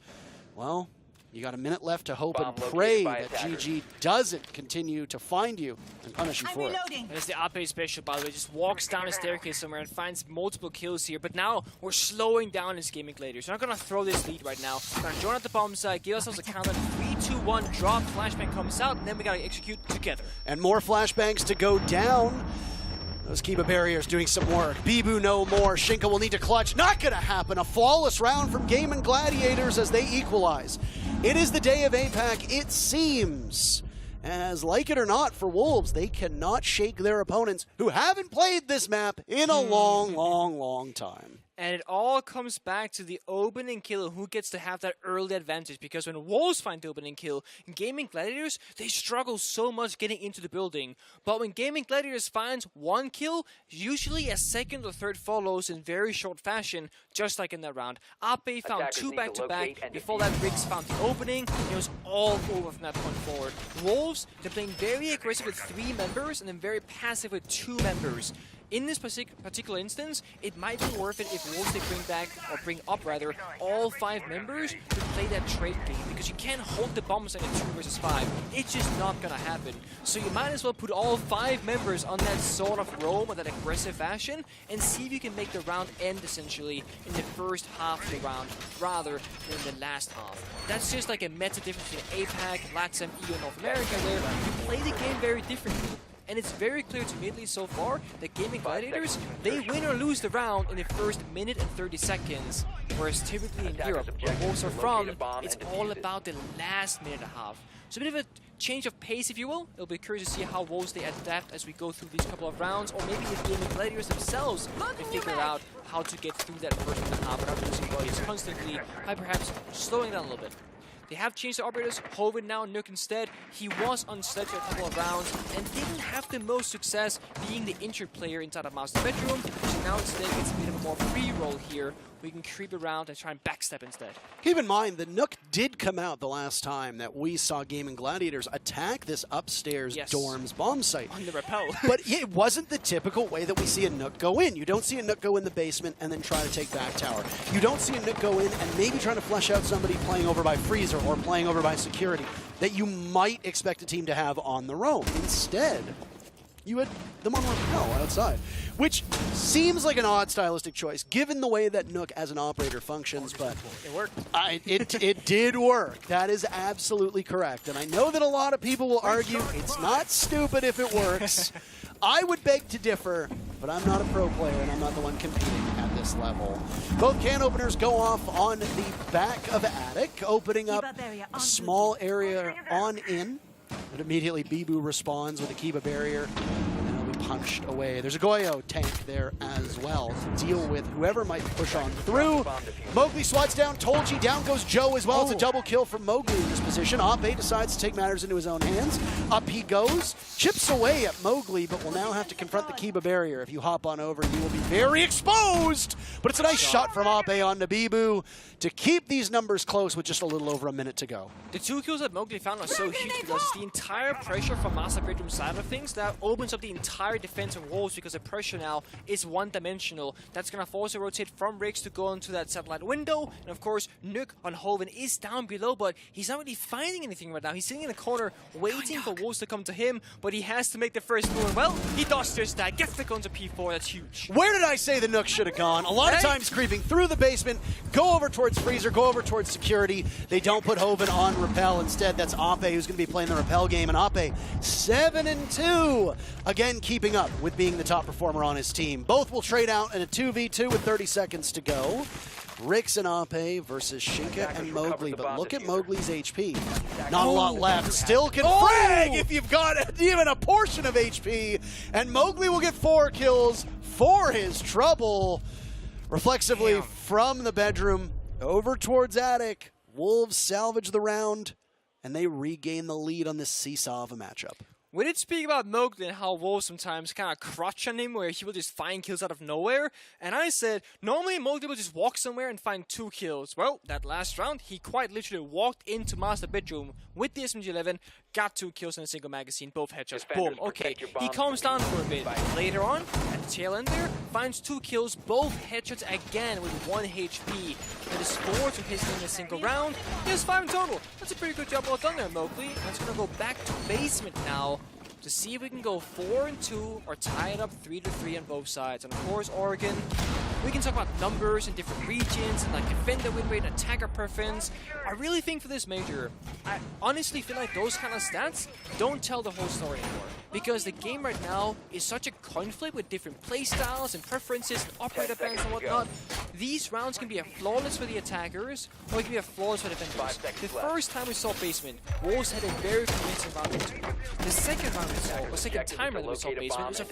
Well, you got a minute left to hope and pray that GG doesn't continue to find you and punish you for it. And it's the Ape special, by the way. Just walks down a staircase somewhere and finds multiple kills here. But now we're slowing down his Gaming Gladiators. We're not going to throw this lead right now. We're going to join at the bomb site, give ourselves a countdown. 3, 2, 1, drop, flashbang comes out, and then we got to execute together. And more flashbangs to go down. Those Kiba barriers doing some work. Bibu no more. Shinka will need to clutch. Not going to happen. A flawless round from Gaimin Gladiators as they equalize. It is the day of APAC, it seems. As, like it or not, for Wolves, they cannot shake their opponents who haven't played this map in a long, long, long time. And it all comes back to the opening kill and who gets to have that early advantage. Because when Wolves find the opening kill, Gaming Gladiators, they struggle so much getting into the building. But when Gaming Gladiators finds 1 kill, usually a second or third follows in very short fashion, just like in that round. Ape found 2 back-to-back. Before that, Riggs found the opening. It was all over from that point forward. Wolves, they're playing very aggressive with 3 members and then very passive with 2 members. in this particular instance, it might be worth it if Wolves they bring up all 5 members to play that trade game, because you can't hold the bombs in a 2 versus 5. It's just not gonna happen. So you might as well put all 5 members on that sort of roam or that aggressive fashion and see if you can make the round end essentially in the first half of the round rather than the last half. That's just like a meta difference between APAC, LATAM, EU, and North America, where you play the game very differently. And it's very clear to me, at least so far, that Gaimin Gladiators, they win or lose the round in the first minute and 30 seconds. Whereas typically in Europe, where Wolves are from, it's all about the last minute and a half. So a bit of a change of pace, if you will. It'll be curious to see how Wolves they adapt as we go through these couple of rounds, or maybe if Gaimin Gladiators themselves they figure out how to get through that first minute and a half without losing bodies constantly, by perhaps slowing down a little bit. They have changed the operators. Hoven now Nook instead. He was on sledge for a couple of rounds and didn't have the most success being the injured player inside of Master Bedroom. So now instead gets a bit of a more free roll here. We can creep around and try and backstep instead. Keep in mind, the Nook did come out the last time that we saw Gaimin Gladiators attack this upstairs dorm's bomb site. On the rappel. But it wasn't the typical way that we see a Nook go in. You don't see a Nook go in the basement and then try to take back tower. You don't see a Nook go in and maybe try to flush out somebody playing over by Freezer or playing over by security that you might expect a team to have on the roam. Instead, you had them on rappel outside, which seems like an odd stylistic choice, given the way that Nook as an operator functions, but it worked. It did work. That is absolutely correct. And I know that a lot of people will argue it's not stupid if it works. I would beg to differ, but I'm not a pro player and I'm not the one competing at this level. Both can openers go off on the back of Attic, opening up a small area on in. And immediately Bibu responds with a Kiba barrier, and then it'll be punched away. There's a Goyo tank there as well to deal with whoever might push on through. Mowgli swats down Tolji, down goes Joe as well. It's a double kill from Mowgli in this position. Ape decides to take matters into his own hands. Up he goes, chips away at Mowgli, but will now have to confront the Kiba barrier. If you hop on over, you will be very exposed. But it's a nice shot from Ape on Nabibu to keep these numbers close with just a little over a minute to go. The 2 kills that Mowgli found are so huge because it's the entire pressure from Master Bedroom side of things that opens up the entire defense and walls, because the pressure now is one-dimensional. That's going to force a rotate from Riggs to go into that satellite window. And of course, Nook on Hoven is down below, but he's not really finding anything right now. He's sitting in the corner waiting for walls to come to him, but he has to make the first move. Well, he dodged just that, gets the gun to P4, that's huge. Where did I say the Nook should have gone? A lot of times creeping through the basement, go over towards Freezer, go over towards security. They don't put Hoven on rappel. Instead, that's Ape who's going to be playing the rappel game, and Ape 7-2. Again, keeping up with being the top performer on his team. Both will trade out in a 2v2 with 30 seconds to go. Rix and Ape versus Shinka and Mowgli, but look at Mowgli's HP. Not a lot left. Still can frag if you've got even a portion of HP, and Mowgli will get 4 kills for his trouble. Reflexively from the bedroom over towards Attic. Wolves salvage the round, and they regain the lead on this seesaw of a matchup. We did speak about Mowgli and how Wolves sometimes kind of crutch on him where he will just find kills out of nowhere. And I said, normally Mowgli will just walk somewhere and find 2 kills. Well, that last round, he quite literally walked into Master Bedroom with the SMG-11, got 2 kills in a single magazine, both headshots. Boom. Okay, he calms down for a bit. Later on, at the tail end there, finds 2 kills, both headshots again with 1 HP. That is 4 to his in a single round. He has 5 in total. That's a pretty good job well done there, Mowgli. And it's going to go back to basement now to see if we can go 4-2 or tie it up 3-3 on both sides. And of course, Oregon, we can talk about numbers in different regions and like defender win rate, attacker preference. I really think for this major, I honestly feel like those kind of stats don't tell the whole story anymore. Because the game right now is such a conflict with different playstyles and preferences and operator bans and whatnot. These rounds can be a flawless for the attackers, or it can be a flawless for the defenders. The first time we saw Basement, Wolves had a very convincing round into. The second round we saw, or second time rather we saw Basement, was a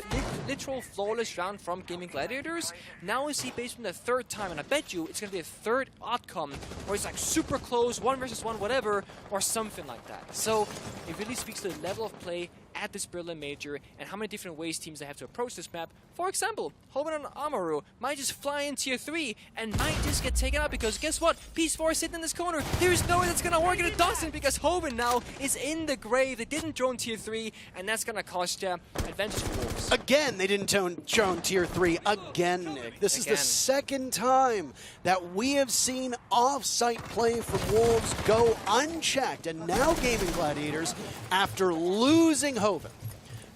literal flawless round from Gaimin Gladiators. Now we see Basement the third time, and I bet you it's going to be a third outcome, where it's like super close, 1 versus 1, whatever, or something like that. So it really speaks to the level of play at this Berlin Major and how many different ways teams they have to approach this map. For example, Hoban and Amaru might just fly in tier 3 and might just get taken out because guess what? Piece 4 is sitting in this corner. There's no way that's gonna work, and it doesn't because Hoban now is in the grave. They didn't drone tier 3, and that's gonna cost you advantage for Wolves. Again, they didn't drone tier 3. Again, Nick. This is the second time that we have seen off-site play from Wolves go unchecked, and now Gaimin Gladiators, after losing Hoban.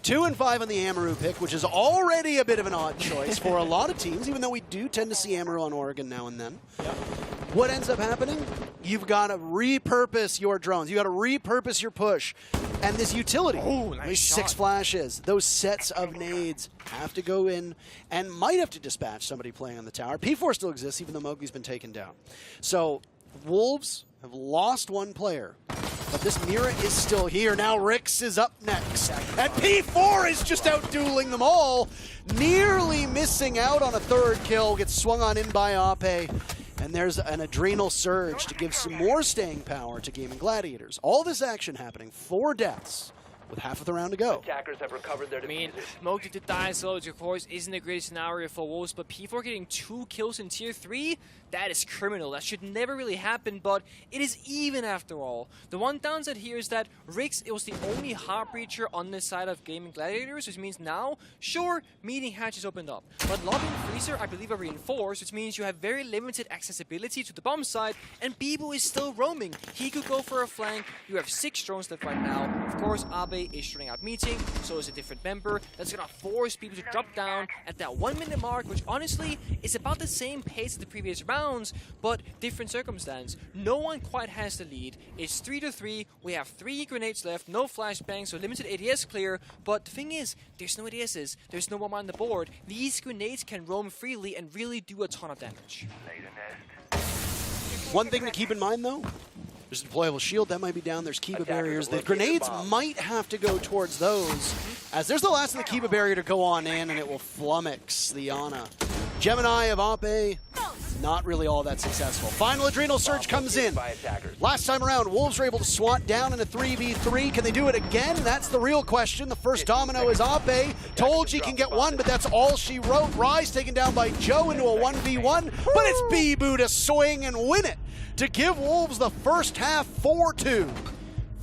2 and 5 on the Amaru pick, which is already a bit of an odd choice for a lot of teams, even though we do tend to see Amaru on Oregon now and then. Yep. What ends up happening? You've got to repurpose your drones. You've got to repurpose your push. And this utility, these 6 flashes, those sets of nades have to go in and might have to dispatch somebody playing on the tower. P4 still exists, even though Mowgli's been taken down. So Wolves have lost 1 player. But this Mira is still here. Now Rix is up next. And P4 is just out-dueling them all. Nearly missing out on a 3rd kill. Gets swung on in by Ape. And there's an adrenal surge to give some more staying power to Gaimin Gladiators. All this action happening. 4 deaths with half of the round to go. Attackers have recovered their defusers. Mowgli to die solo, of course, isn't a great scenario for Wolves, but P4 getting 2 kills in tier 3, that is criminal. That should never really happen, but it is even after all. The one downside here is that Rix, it was the only heart breacher on this side of Gaimin Gladiators, which means now, sure, meeting hatches opened up. But Lobby and Freezer, I believe, are reinforced, which means you have very limited accessibility to the bomb side, and Bibu is still roaming. He could go for a flank. You have 6 drones left right now. Of course, Abe is shooting out meeting, so is a different member. That's gonna force people to drop down at that 1-minute mark, which honestly is about the same pace as the previous rounds, but different circumstance. No one quite has the lead. It's 3-3. We have 3 grenades left, no flashbangs, so limited ADS clear. But the thing is, there's no ADSs. There's no one on the board. These grenades can roam freely and really do a ton of damage. One thing to keep in mind, though, there's a deployable shield that might be down. There's Kiba barriers. The grenades might have to go towards those, as there's the last of the Kiba barrier to go on in, and it will flummox the Ana. Gemini of Ape, not really all that successful. Final adrenal surge comes in. Last time around, Wolves were able to swat down in a 3v3. Can they do it again? That's the real question. The first domino is Ape. Told she can get 1, but that's all she wrote. Rise taken down by Joe into a 1v1, but it's Bibu to swing and win it to give Wolves the first half 4-2.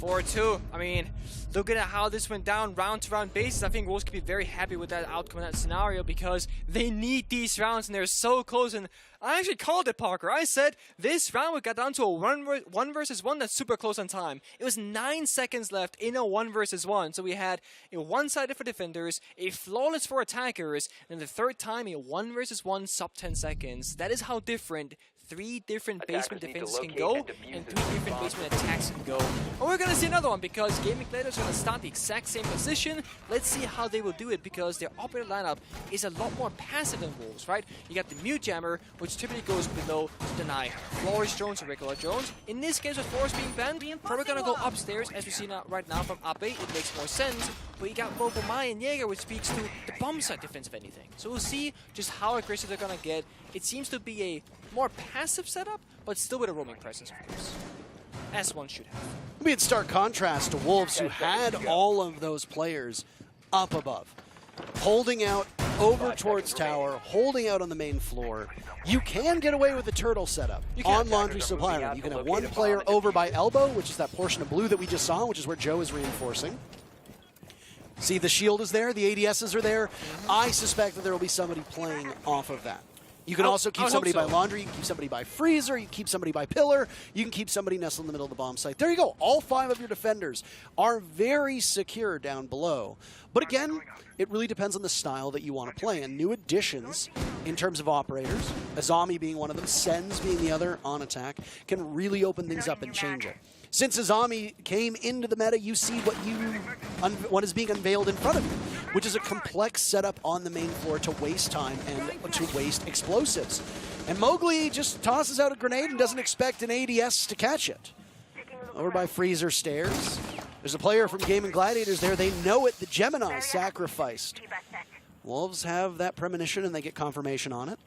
4-2. I mean, looking at how this went down round-to-round basis, I think Wolves could be very happy with that outcome in that scenario because they need these rounds and they're so close. And I actually called it, Parker. I said this round would get down to a 1 versus 1 that's super close on time. It was 9 seconds left in a 1 versus 1. So we had a one-sided for defenders, a flawless for attackers, and the third time a 1 versus 1 sub 10 seconds. That is how different 3 different basement defenses can go, and 3 different basement attacks can go. And we're going to see another one because Gaimin Gladiators are going to start the exact same position. Let's see how they will do it because their operator lineup is a lot more passive than Wolves, right? You got the Mute Jammer, which typically goes below to deny Flourish drones or regular drones. In this case, with Flourish being banned, probably going to go upstairs as we see now, right now from Ape. It makes more sense. But you got both Mai and Jaeger, which speaks to the bomb side defense of anything. So we'll see just how aggressive they're going to get. It seems to be a more passive setup, but still with a roaming presence, of course. As one should have. It'll be in stark contrast to Wolves, who had all of those players up above. Holding out over towards tower, holding out on the main floor. You can get away with the turtle setup on Laundry Supply Room. You can have 1 player over by elbow, which is that portion of blue that we just saw, which is where Joe is reinforcing. See, the shield is there, the ADSs are there. I suspect that there will be somebody playing off of that. You can also keep somebody by Laundry, you can keep somebody by Freezer, you can keep somebody by Pillar, you can keep somebody nestled in the middle of the bomb site. There you go. All 5 of your defenders are very secure down below. But again, it really depends on the style that you want to play. And new additions in terms of operators, Azami being one of them, Sens being the other on attack, can really open things up and change it. Since Azami came into the meta, you see what is being unveiled in front of you, which is a complex setup on the main floor to waste time and to waste explosives. And Mowgli just tosses out a grenade and doesn't expect an ADS to catch it. Over by Freezer stairs. There's a player from Gaimin Gladiators there. They know it. The Gemini sacrificed. Wolves have that premonition and they get confirmation on it.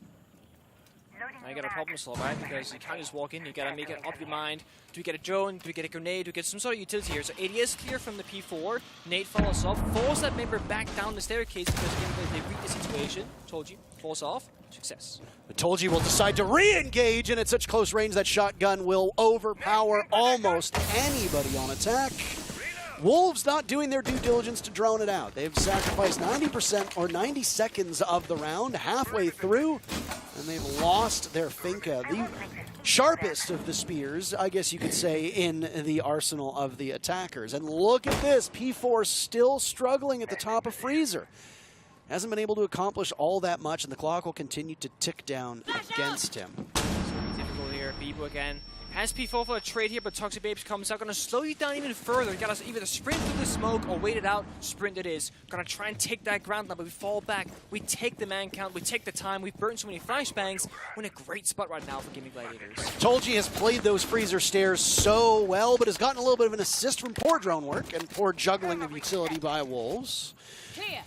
Now you got a problem solve, right? Because you can't just walk in, you gotta make it up your mind. Do we get a drone? Do we get a grenade? Do we get some sort of utility here? So ADS clear from the P4. Nate follows off, falls that member back down the staircase because they read the situation. Told you, falls off. Success. I told you we'll decide to re-engage, and at such close range that shotgun will overpower almost anybody on attack. Wolves not doing their due diligence to drone it out. They've sacrificed 90% or 90 seconds of the round halfway through, and they've lost their Finka, the sharpest of the spears, I guess you could say, in the arsenal of the attackers. And look at this, P4 still struggling at the top of Freezer. Hasn't been able to accomplish all that much, and the clock will continue to tick down against him. It's gonna be difficult here. Bibo again has P4 for a trade here, but Toxic Babes comes out. Gonna slow you down even further. You gotta either sprint through the smoke or wait it out. Sprint it is. Gonna try and take that ground now, but we fall back. We take the man count. We take the time. We've burned so many flashbangs. We're in a great spot right now for Gaimin Gladiators. Tolji has played those Freezer stairs so well, but has gotten a little bit of an assist from poor drone work and poor juggling of utility by Wolves.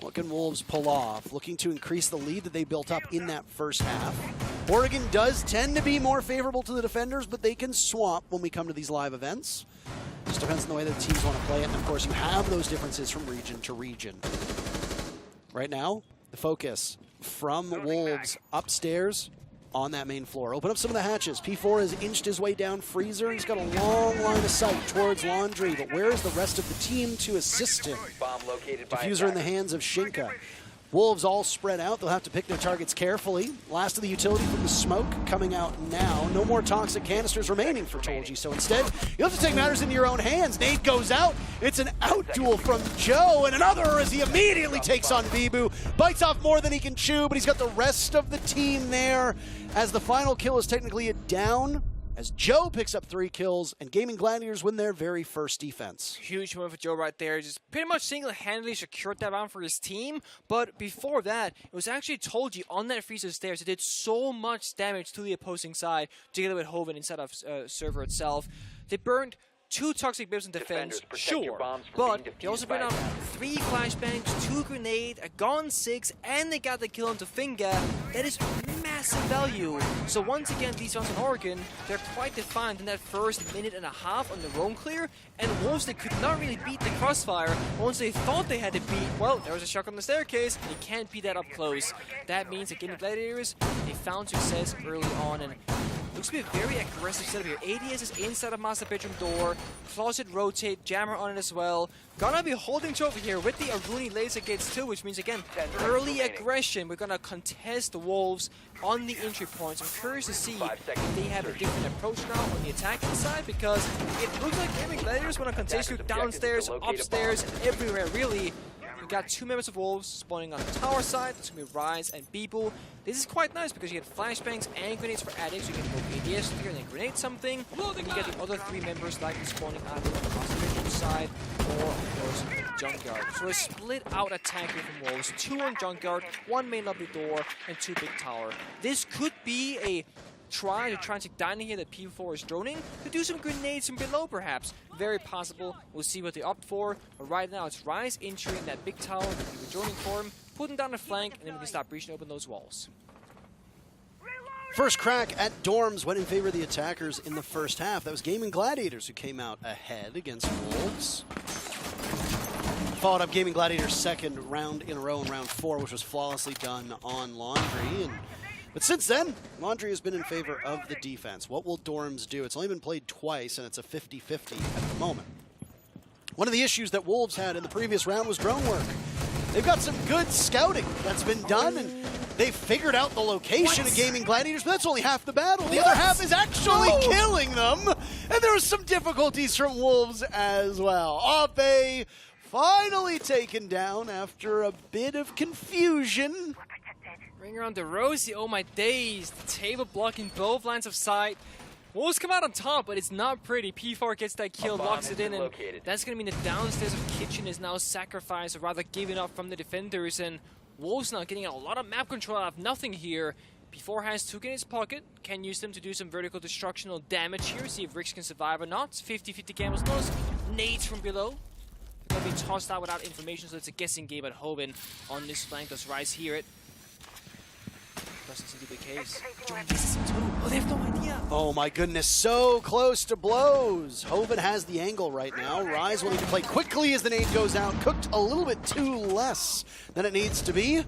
What can Wolves pull off? Looking to increase the lead that they built up in that first half. Oregon does tend to be more favorable to the defenders, but they can swap when we come to these live events. Just depends on the way that the teams want to play it, and of course you have those differences from region to region. Right now, the focus from Wolves upstairs on that main floor. Open up some of the hatches. P4 has inched his way down Freezer. He's got a long line of sight towards Laundry, but where is the rest of the team to assist him? Bomb located by Diffuser in the hands of Shinka. Wolves all spread out. They'll have to pick their targets carefully. Last of the utility from the smoke coming out now. No more toxic canisters remaining for Tolji. So instead, you have to take matters into your own hands. Nate goes out. It's an out duel from Joe, and another as he immediately takes on Bibu. Bites off more than he can chew, but he's got the rest of the team there as the final kill is technically a down, as Joe picks up 3 kills, and Gaimin Gladiators win their very first defense. Huge win for Joe right there. Just pretty much single-handedly secured that round for his team. But before that, it was actually Tolji on that Freezer stairs. It did so much damage to the opposing side, together with Hoven inside of server itself. They burned 2 Toxic Babes in defense, sure, but they also burned out 3 flashbangs, 2 grenades, a Gone 6, and they got the kill onto Finga. That is massive value. So once again, these rounds in Oregon, they're quite defined in that first minute and a half on the roam clear, and Wolves, they could not really beat the crossfire. Once they thought they had to beat, well, there was a shock on the staircase, and you can't beat that up close. That means that Gaimin Gladiators, they found success early on, and looks to be a very aggressive setup here. ADS is inside of master bedroom door. Closet rotate, jammer on it as well. Gonna be holding Joe over here with the Aruni laser gates too, which means again, early aggression. We're gonna contest the Wolves on the entry points. I'm curious to see if they have a different approach now on the attacking side, because it looks like Gaimin Gladiators wanna contest you downstairs, upstairs, and everywhere really. We've got 2 members of Wolves spawning on the tower side. That's going to be Rise and Beeple. This is quite nice because you get flashbangs and grenades for addicts. You can go ADS here and then grenade something. And you get the other 3 members likely spawning either on the master side or, of course, Junkyard. So a split out attack here from Wolves. 2 on Junkyard, 1 main lobby door, and 2 big tower. This could be a try to take down here that P4 is droning, to do some grenades from below perhaps. Very possible. We'll see what they opt for. But right now it's Rise entering that big tower that we were droning for him, putting down a flank, and then we can start breaching open those walls. First crack at dorms went in favor of the attackers in the first half. That was Gaimin Gladiators who came out ahead against Wolves. Followed up Gaimin Gladiators' second round in a row in round 4, which was flawlessly done on Laundry. But since then, Laundry has been in favor of the defense. What will Dorms do? It's only been played twice, and it's a 50-50 at the moment. One of the issues that Wolves had in the previous round was drone work. They've got some good scouting that's been done, and they've figured out the location of Gaimin Gladiators, but that's only half the battle. The other half is actually killing them, and there was some difficulties from Wolves as well. Ape finally taken down after a bit of confusion. Ring around the Rosie, oh my days. The table blocking both lines of sight. Wolves come out on top, but it's not pretty. P4 gets that kill, locks it in, and that's going to mean the downstairs of Kitchen is now sacrificed, or rather given up from the defenders, and Wolves now getting a lot of map control out of nothing here. P4 has 2 in his pocket, can use them to do some vertical destructional damage here, see if Rix can survive or not. 50-50 Camel's nose, nades from below. They're going to be tossed out without information, so it's a guessing game at Hoven on this flank. Does Rise hear it? doesn't seem to be the case. Join this too. Oh, they have no idea. Oh my goodness, so close to blows. Hoven has the angle right now. Rise will need to play quickly as the nade goes out. Cooked a little bit too less than it needs to be.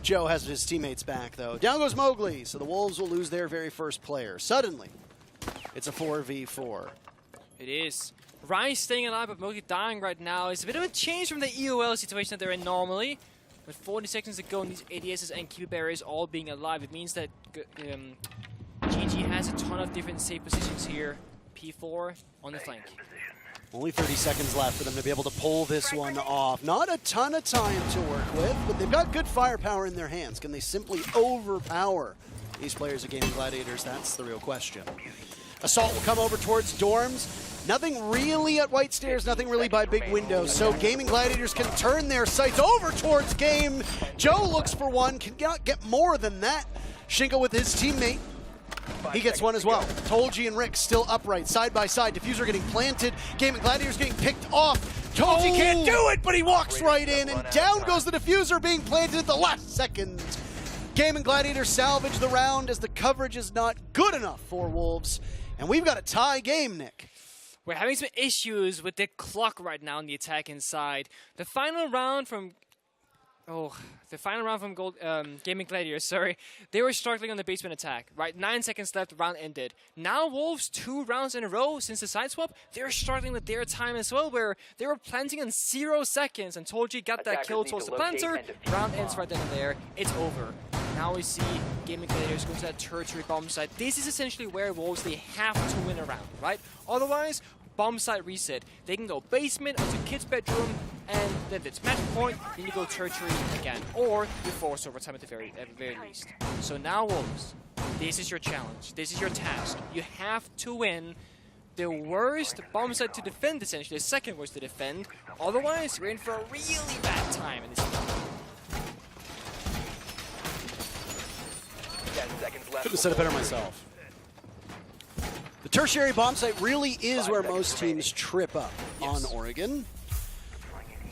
Joe has his teammates back though. Down goes Mowgli, so the Wolves will lose their very first player. Suddenly, it's a 4v4. It is. Rise staying alive, but Mowgli dying right now is a bit of a change from the EOL situation that they're in normally. With 40 seconds to go and these ADSs and Keeper Barriers all being alive, it means that GG has a ton of different safe positions here. P4 on the flank. Only 30 seconds left for them to be able to pull this one off. Not a ton of time to work with, but they've got good firepower in their hands. Can they simply overpower these players of Gaimin Gladiators? That's the real question. Assault will come over towards dorms. Nothing really at White Stairs, nothing really by big windows. So Gaimin Gladiators can turn their sights over towards Game. Joe looks for one, cannot get more than that. Shinko with his teammate. He gets one as well. Tolji and Rick still upright, side by side. Diffuser getting planted. Gaimin Gladiators getting picked off. Tolji can't do it, but he walks right in, and down goes the Diffuser being planted at the last second. Gaimin Gladiators salvage the round as the coverage is not good enough for Wolves. And we've got a tie game, Nick. We're having some issues with the clock right now on the attack inside. The final round from Gaimin Gladiators, sorry. They were struggling on the basement attack, right? 9 seconds left, round ended. Now Wolves, 2 rounds in a row since the side swap, they're struggling with their time as well, where they were planting in 0 seconds and Tolji got that kill towards the planter. Round ends right then and there. It's over. Now we see Gaimin Gladiators go to that tertiary bomb site. This is essentially where Wolves, they have to win a round, right? Otherwise, bomb site reset. They can go basement onto Kid's bedroom, and then it's match point, then you go tertiary again. Or you force overtime at the very least. So now Wolves, this is your challenge. This is your task. You have to win the worst bomb site to defend, essentially, the second worst to defend. Otherwise, you're in for a really bad time in this game. 10 seconds left. Could have said it better myself. The tertiary bomb site really is where most teams trip up on Oregon.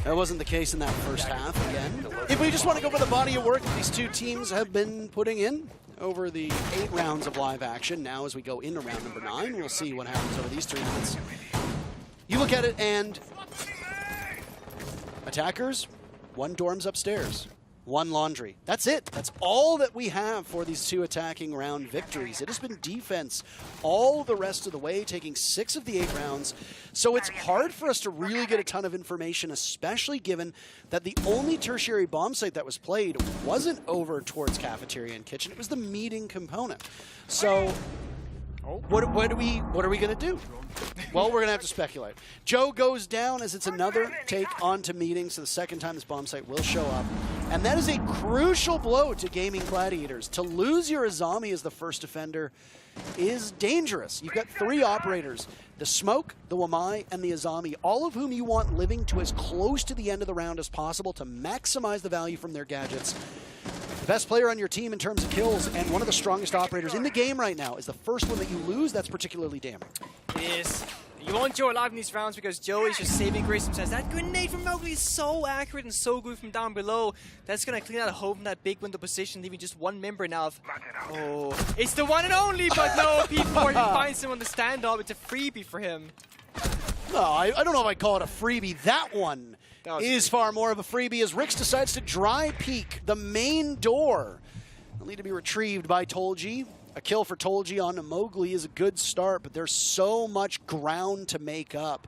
That wasn't the case in that first half again. If we just want to go by the body of work that these two teams have been putting in over the 8 rounds of live action, now as we go into round number 9, we'll see what happens over these 3 minutes. You look at it and attackers, 1 dorms upstairs. 1 laundry. That's it. That's all that we have for these 2 attacking round victories. It has been defense all the rest of the way, taking 6 of the 8 rounds. So it's hard for us to really get a ton of information, especially given that the only tertiary bomb site that was played wasn't over towards cafeteria and kitchen. It was the meeting component. So what are we going to do? Well, we're going to have to speculate. Joe goes down as it's another take onto meeting, so the second time this bomb site will show up. And that is a crucial blow to Gaimin Gladiators. To lose your Azami as the first defender is dangerous. You've got 3 operators, the Smoke, the Wamai, and the Azami, all of whom you want living to as close to the end of the round as possible to maximize the value from their gadgets. The best player on your team in terms of kills and one of the strongest operators in the game right now is the first one that you lose. That's particularly damning. Yes. You want Joe alive in these rounds because Joe is just saving grace himself. That grenade from Mowgli is so accurate and so good from down below. That's going to clean out a hole from that big window position, leaving just 1 member now of... Oh, it's the one and only, but no, P4, he finds him on the standoff. It's a freebie for him. No, I don't know if I'd call it a freebie. That one is far more of a freebie as Rix decides to dry peek the main door. They'll need to be retrieved by Tolji. A kill for Tolji on Mowgli is a good start, but there's so much ground to make up.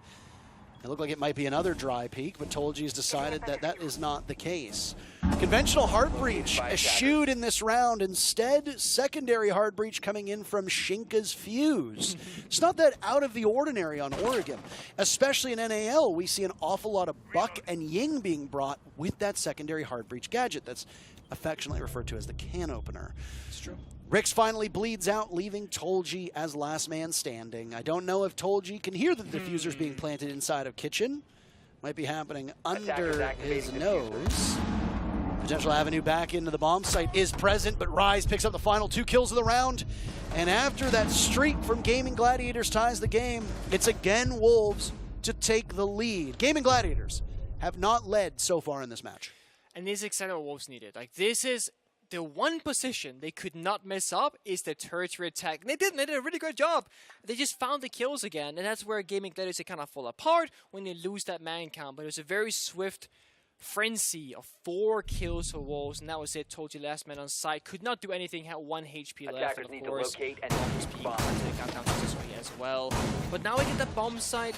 It looked like it might be another dry peek, but Tolji's decided that that is not the case. Conventional hard breach eschewed in this round. Instead, secondary hard breach coming in from Shinka's Fuse. It's not that out of the ordinary on Oregon. Especially in NAL, we see an awful lot of Buck and Ying being brought with that secondary hard breach gadget that's affectionately referred to as the can opener. It's true. Rix finally bleeds out, leaving Tolji as last man standing. I don't know if Tolji can hear the diffusers being planted inside of kitchen. Might be happening under his nose. Potential avenue back into the bomb site is present, but Rise picks up the final 2 kills of the round. And after that streak from Gaimin Gladiators ties the game, it's again Wolves to take the lead. Gaimin Gladiators have not led so far in this match. And this is exactly what Wolves needed. Like, this is the one position they could not mess up is the territory attack. And they did a really good job. They just found the kills again, and that's where Gaming Gladiators kind of fall apart when they lose that man count. But it was a very swift frenzy of 4 kills for Wolves, and that was it. Told you, last man on site. Could not do anything, had 1 HP left, Attackers and need of to course, locate and Bombs defuse peak bombs. to the countdown successfully as well. But now we get the bomb site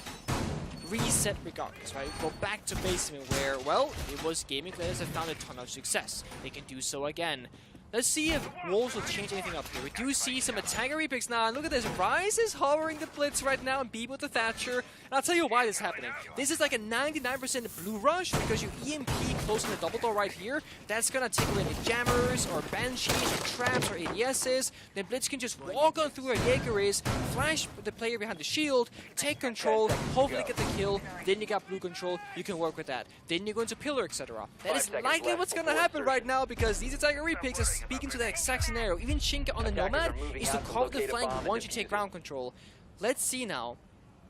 reset regardless, right? Go back to basement where, well, it was Gaming Gladiators that found a ton of success. They can do so again. Let's see if Wolves will change anything up here. We do see some attacker repicks now. And look at this. Rise is hovering the Blitz right now and Beeb with the Thatcher. And I'll tell you why this is happening. This is like a 99% blue rush because you EMP closing the double door right here. That's going to take away the jammers or banshees or traps or ADSs. Then Blitz can just walk on through where Jaeger is, flash the player behind the shield, take control, hopefully get the kill. Then you got blue control. You can work with that. Then you go into pillar, etc. That is likely what's going to happen right now because these attacker repicks are speaking to the exact scenario. Even Shinka on the Nomad is to cover the flank once you take ground control. Let's see now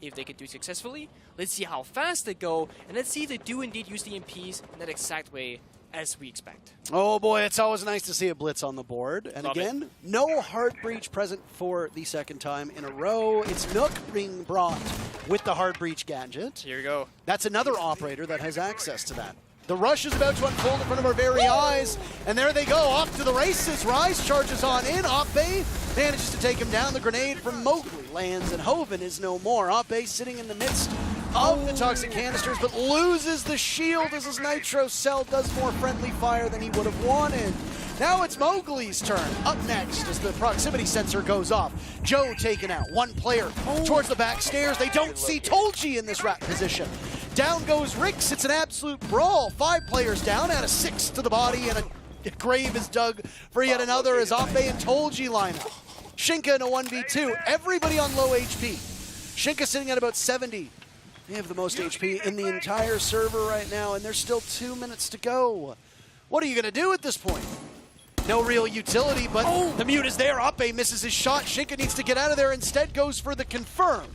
if they can do it successfully. Let's see how fast they go, and let's see if they do indeed use the EMPs in that exact way as we expect. Oh boy, it's always nice to see a blitz on the board. And Love again, no hard breach present for the second time in a row. It's Nook being brought with the hard breach gadget. Here we go. That's another operator that has access to that. The rush is about to unfold in front of our very eyes, and there they go, off to the races. Rise charges on in. Oppe manages to take him down. The grenade from Mowgli lands, and Hoven is no more. Oppe sitting in the midst of the toxic canisters, but loses the shield as his nitro cell does more friendly fire than he would have wanted. Now it's Mowgli's turn. Up next as the proximity sensor goes off. Joe taken out. One player towards the back stairs. They don't see Tolji in this rat position. Down goes Rix. It's an absolute brawl. 5 players down, out of 6 to the body, and a grave is dug for yet another as Ape and Tolji line up. Shinka in a 1v2. Everybody on low HP. Shinka sitting at about 70. They have the most HP in the entire server right now, and there's still 2 minutes to go. What are you going to do at this point? No real utility, but the mute is there. Ape misses his shot. Shinka needs to get out of there. Instead goes for the confirm.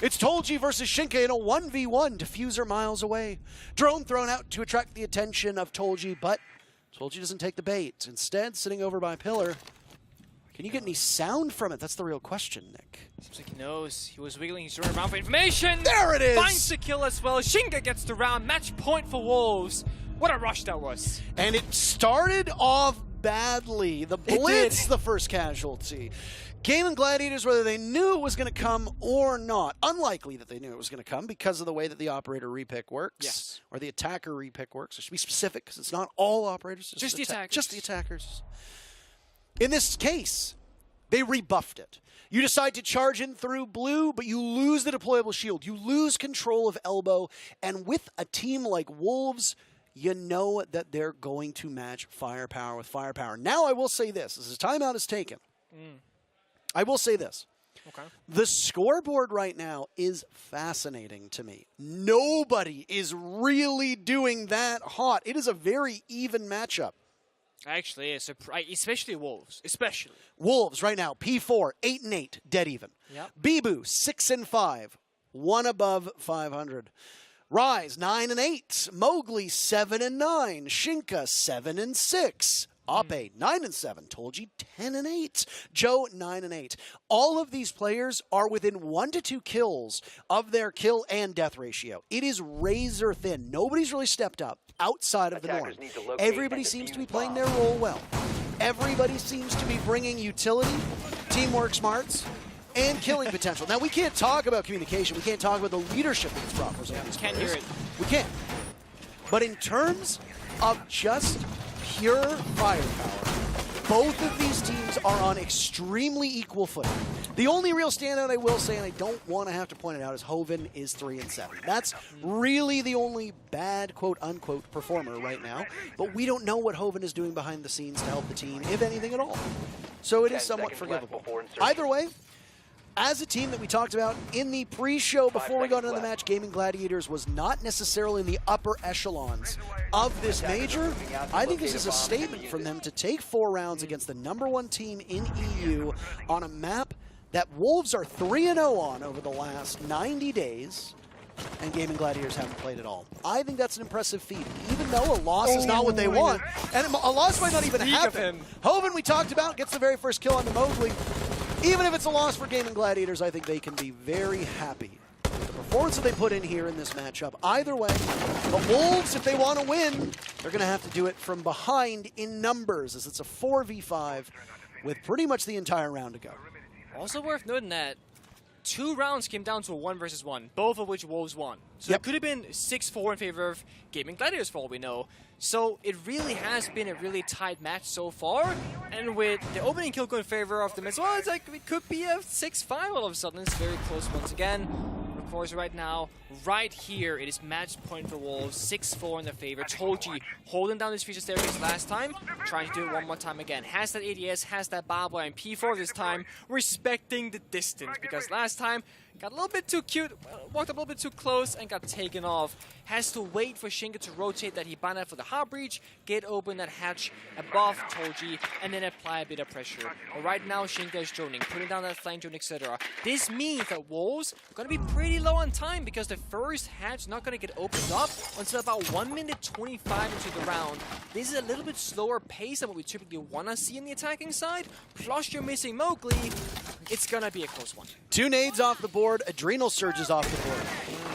It's Tolji versus Shinka in a 1v1. Diffuser miles away. Drone thrown out to attract the attention of Tolji, but Tolji doesn't take the bait. Instead, sitting over by Pillar. Can you get any sound from it? That's the real question, Nick. Seems like he knows. He was wiggling his around for information. There it is! Finds the kill as well. Shinka gets the round. Match point for Wolves. What a rush that was. And it started off badly. The Blitz, the first casualty. Gaimin Gladiators, whether they knew it was going to come or not, unlikely that they knew it was going to come because of the way that the operator repick works. Yes. Or the attacker repick works. It should be specific because it's not all operators. It's Just the attackers. Just the attackers. In this case, they rebuffed it. You decide to charge in through blue, but you lose the deployable shield. You lose control of elbow. And with a team like Wolves, you know that they're going to match firepower with firepower. Now I will say this. As a timeout is taken, I will say this. Okay. The scoreboard right now is fascinating to me. Nobody is really doing that hot. It is a very even matchup. Actually, it's especially Wolves. Especially. Wolves right now, P4, 8-8, dead even. Yep. Bibu, 6-5, 1 above 500. Rise, 9-8. Mowgli, 7-9. Shinka, 7-6. Ape, 9-7. Tolji, 10-8. Joe, 9-8. All of these players are within 1 to 2 kills of their kill and death ratio. It is razor thin. Nobody's really stepped up outside of the norm. Attackers need to locate Everybody and seems to be defuse playing bombs. their role well. Everybody seems to be bringing utility, teamwork smarts, and killing potential. Now, we can't talk about communication. We can't talk about the leadership that's brought for some of these Can't players. hear it. We can't. But in terms of just pure firepower, both of these teams are on extremely equal footing. The only real standout I will say, and I don't want to have to point it out, is Hoven is 3-7. That's really the only bad, quote-unquote, performer right now. But we don't know what Hoven is doing behind the scenes to help the team, if anything at all. So it is 10 somewhat seconds left forgivable. before insertion. Either way, as a team that we talked about in the pre-show before we got into the match, Gaimin Gladiators was not necessarily in the upper echelons of this major. I think this is a statement from them to take 4 rounds against the #1 team in EU on a map that Wolves are 3-0 on over the last 90 days. and Gaimin Gladiators haven't played at all. I think that's an impressive feat, even though a loss is not what they want, and a loss might not even happen. Hoven, we talked about, gets the very first kill on the Mowgli. Even if it's a loss for Gaimin Gladiators, I think they can be very happy with the performance that they put in here in this matchup. Either way, the Wolves, if they want to win, they're going to have to do it from behind in numbers, as it's a 4v5 with pretty much the entire round to go. Also worth noting that 2 rounds came down to a 1 versus 1, both of which Wolves won. So it could have been 6-4 in favor of Gaimin Gladiators for all we know. So it really has been a really tight match so far. And with the opening kill going in favor of them as well, it's like it could be a 6-5 all of a sudden. It's very close once again. Of course, right now, right here, it is match point for Wolves, 6-4 in their favor. Toji holding down this feature staircase last time, trying to do it one more time again. Has that ADS, has that barbed wire, and P4 this time, respecting the distance, because last time, got a little bit too cute, walked up a little bit too close, and got taken off. Has to wait for Shinka to rotate that Hibana for the hard breach, get open that hatch above Toji, and then apply a bit of pressure. But right now, Shinka is droning, putting down that flank drone, etc. This means that Wolves are going to be pretty low on time, because the first hatch is not going to get opened up until about 1 minute 25 into the round. This is a little bit slower pace than what we typically want to see in the attacking side. Plus, you're missing Mowgli. It's going to be a close one. 2 nades off the board, Adrenal Surges off the board.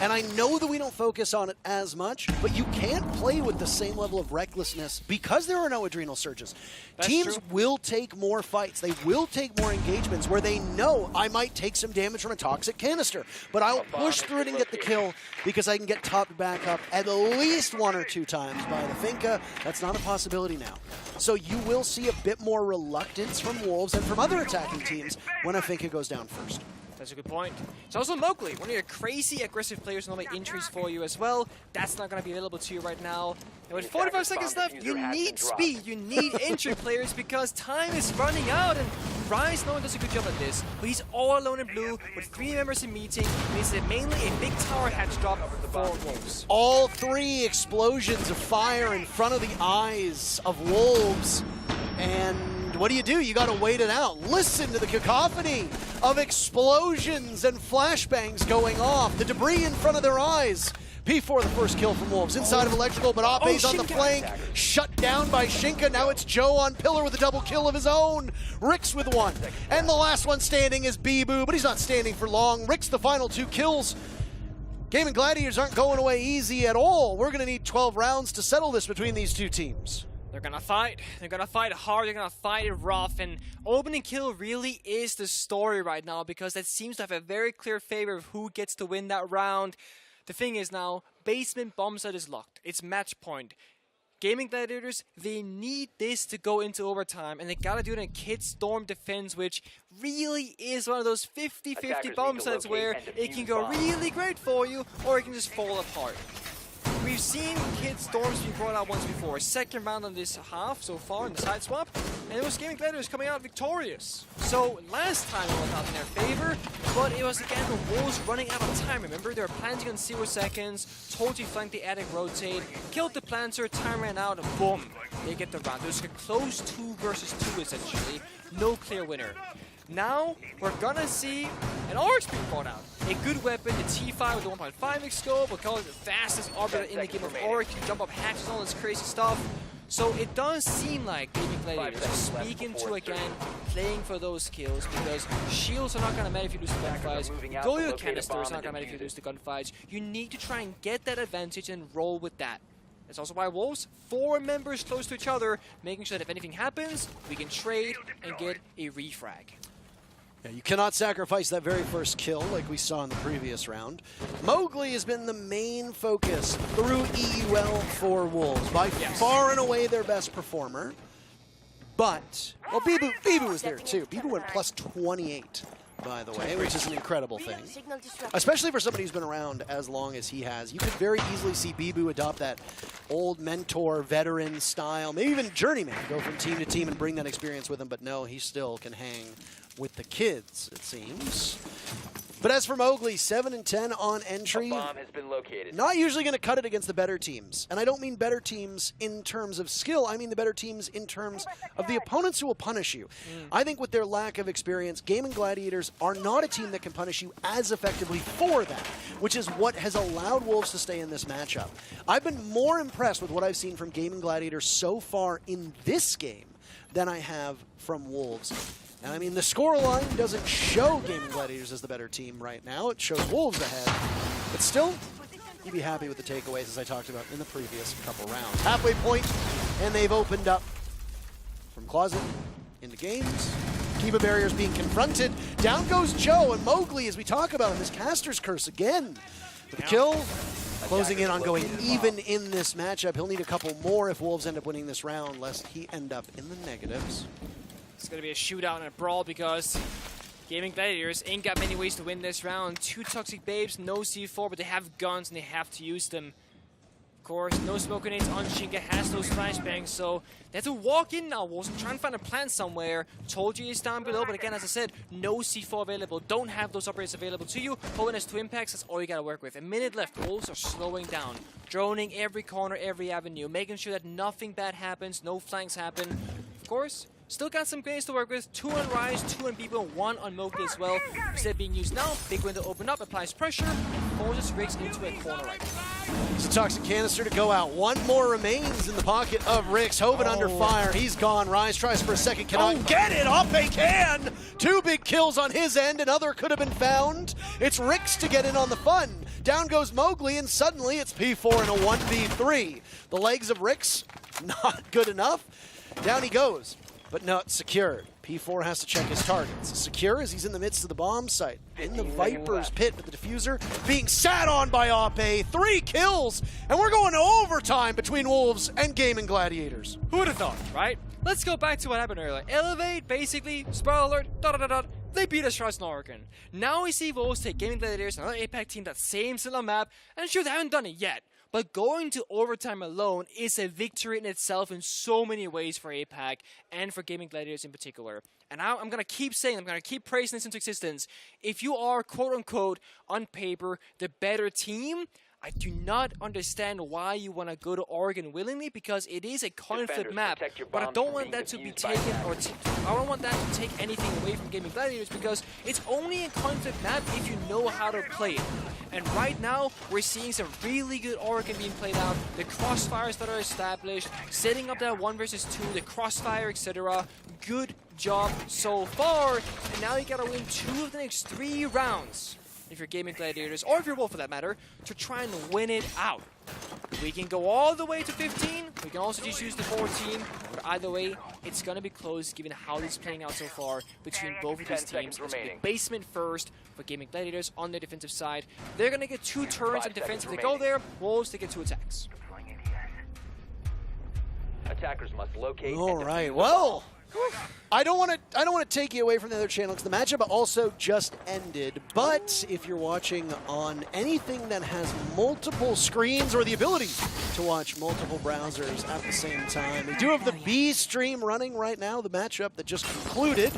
And I know that we don't focus on it as much, but you can't play with the same level of recklessness because there are no Adrenal Surges. Teams will take more fights. They will take more engagements where they know I might take some damage from a toxic canister, but I'll push through it and get the kill because I can get topped back up at least 1 or 2 times by the Finka. That's not a possibility now. So you will see a bit more reluctance from Wolves and from other attacking teams when a Finka goes down first. That's a good point. It's also Mowgli, one of your crazy aggressive players, normally entries for you as well. That's not going to be available to you right now. And with 45 seconds left, you need speed, you need entry players because time is running out. And Rise, no one does a good job at this, but he's all alone in blue with 3 members in meeting. And it's mainly a big tower hatch drop for Wolves. All 3 explosions of fire in front of the eyes of Wolves. And what do? You got to wait it out. Listen to the cacophony of explosions and flashbangs going off. The debris in front of their eyes. P4, the first kill from Wolves. Inside of Electrical, but Ape's on the flank. Shut down by Shinka. Now it's Joe on Pillar with a double kill of his own. Rick's with 1. And the last one standing is Bibu, but he's not standing for long. Rick's the final 2 kills. Gaimin Gladiators aren't going away easy at all. We're going to need 12 rounds to settle this between these 2 teams. They're gonna fight. They're gonna fight hard. They're gonna fight it rough. And opening kill really is the story right now because that seems to have a very clear favor of who gets to win that round. The thing is now, basement bomb site is locked. It's match point. Gaimin Gladiators, they need this to go into overtime, and they gotta do it in Kid Storm defense, which really is one of those 50-50 bomb sites where it can go really great for you, or it can just fall apart. We've seen Kid Storms be brought out once before. 2nd round on this half so far in the side swap, and it was Gaimin Gladiators coming out victorious. So last time it was out in their favor, but it was again the Wolves running out of time. Remember, they were planting on 0 seconds, totally flanked the attic rotate, killed the planter, time ran out, and boom, they get the round. It was a close 2 versus 2 essentially. No clear winner. Now, we're gonna see an Oryx being brought out. A good weapon, the T5 with the 1.5x scope, we'll call it the fastest arbiter in the game of Oryx, can jump up hatches and all this crazy stuff. So it does seem like Gaimin Gladiators are speaking to again, playing for those kills, because shields are not gonna matter if you lose the gunfights, Goyo canister is not gonna matter if you lose the gunfights. You need to try and get that advantage and roll with that. That's also why Wolves, 4 members close to each other, making sure that if anything happens, we can trade and get a refrag. Yeah, you cannot sacrifice that very first kill like we saw in the previous round. Mowgli has been the main focus through EUL for Wolves. By far and away their best performer. But, well, Bibu was there too. Bibu went plus 28, by the way, which is an incredible thing. Especially for somebody who's been around as long as he has. You could very easily see Bibu adopt that old mentor, veteran style, maybe even journeyman, go from team to team and bring that experience with him. But no, he still can hang with the kids, it seems. But as for Mowgli, 7 and 10 on A entry. bomb has been located. Not usually going to cut it against the better teams. And I don't mean better teams in terms of skill. I mean the better teams in terms of the opponents who will punish you. I think with their lack of experience, Gaimin Gladiators are not a team that can punish you as effectively for that, which is what has allowed Wolves to stay in this matchup. I've been more impressed with what I've seen from Gaimin Gladiators so far in this game than I have from Wolves. And I mean, the scoreline doesn't show Gaimin Gladiators as the better team right now. It shows Wolves ahead. But still, you'd be happy with the takeaways, as I talked about in the previous couple rounds. Halfway point, and they've opened up from closet into games. Kiba barriers being confronted. Down goes Joe, and Mowgli, as we talk about him, this caster's curse again. With the kill, closing in on going even in this matchup. He'll need a couple more if Wolves end up winning this round, lest he end up in the negatives. It's going to be a shootout and a brawl because Gaimin Gladiators ain't got many ways to win this round. 2 toxic babes, no C4, but they have guns and they have to use them. Of course, no smoke grenades on Shinka, has those flashbangs, so they have to walk in now. Wolves trying to find a plant somewhere. Told you he's down below, but again, as I said, no C4 available. Don't have those operators available to you. Hoven has 2 impacts, that's all you gotta work with. A minute left, Wolves are slowing down. Droning every corner, every avenue, making sure that nothing bad happens, no flanks happen. Of course, still got some grenades to work with. 2 on Rise, 2 on Bebo, 1 on Mowgli as well. Instead of being used now, big window open up, applies pressure, and forces Riggs into a corner right. It's a toxic canister to go out. 1 more remains in the pocket of Rix. Hoven under fire. He's gone. Rise tries for a second. Cannot get it. Oppe can. 2 big kills on his end. Another could have been found. It's Rix to get in on the fun. Down goes Mowgli, and suddenly it's P4 in a 1v3. The legs of Rix, not good enough. Down he goes, but not secured. P4 has to check his targets. Secure as he's in the midst of the bomb site. In the Viper's pit with the diffuser being sat on by Oppe. 3 kills, and we're going to overtime between Wolves and Gaimin Gladiators. Who would have thought, right? Let's go back to what happened earlier. Elevate, basically, spoiler alert, they beat us Charles and Oregon. Now we see Wolves take Gaimin Gladiators, another APAC team, that same similar map, and sure, they haven't done it yet. But going to overtime alone is a victory in itself in so many ways for APAC and for Gaimin Gladiators in particular. And I'm going to keep saying, I'm going to keep praising this into existence. If you are, quote-unquote, on paper, the better team, I do not understand why you want to go to Oregon willingly, because it is a coin flip map. But I don't want that to be taken, or I don't want that to take anything away from Gaimin Gladiators, because it's only a coin flip map if you know how to play it. And right now, we're seeing some really good Oregon being played out. The crossfires that are established, setting up that 1 versus 2, the crossfire, etc. Good job so far. And now you gotta win 2 of the next 3 rounds, if you're Gaimin Gladiators, or if you're Wolf for that matter, to try and win it out. We can go all the way to 15, we can also just use the 14, but either way, it's going to be close given how this is playing out so far between both of these teams. It's the basement first for Gaimin Gladiators on their defensive side. They're going to get 2 turns on defense if they go there. Wolves, they get 2 attacks. Attackers must locate. All right, well, I don't want to take you away from the other channel because the matchup also just ended. But if you're watching on anything that has multiple screens or the ability to watch multiple browsers at the same time, we do have the B stream running right now. The matchup that just concluded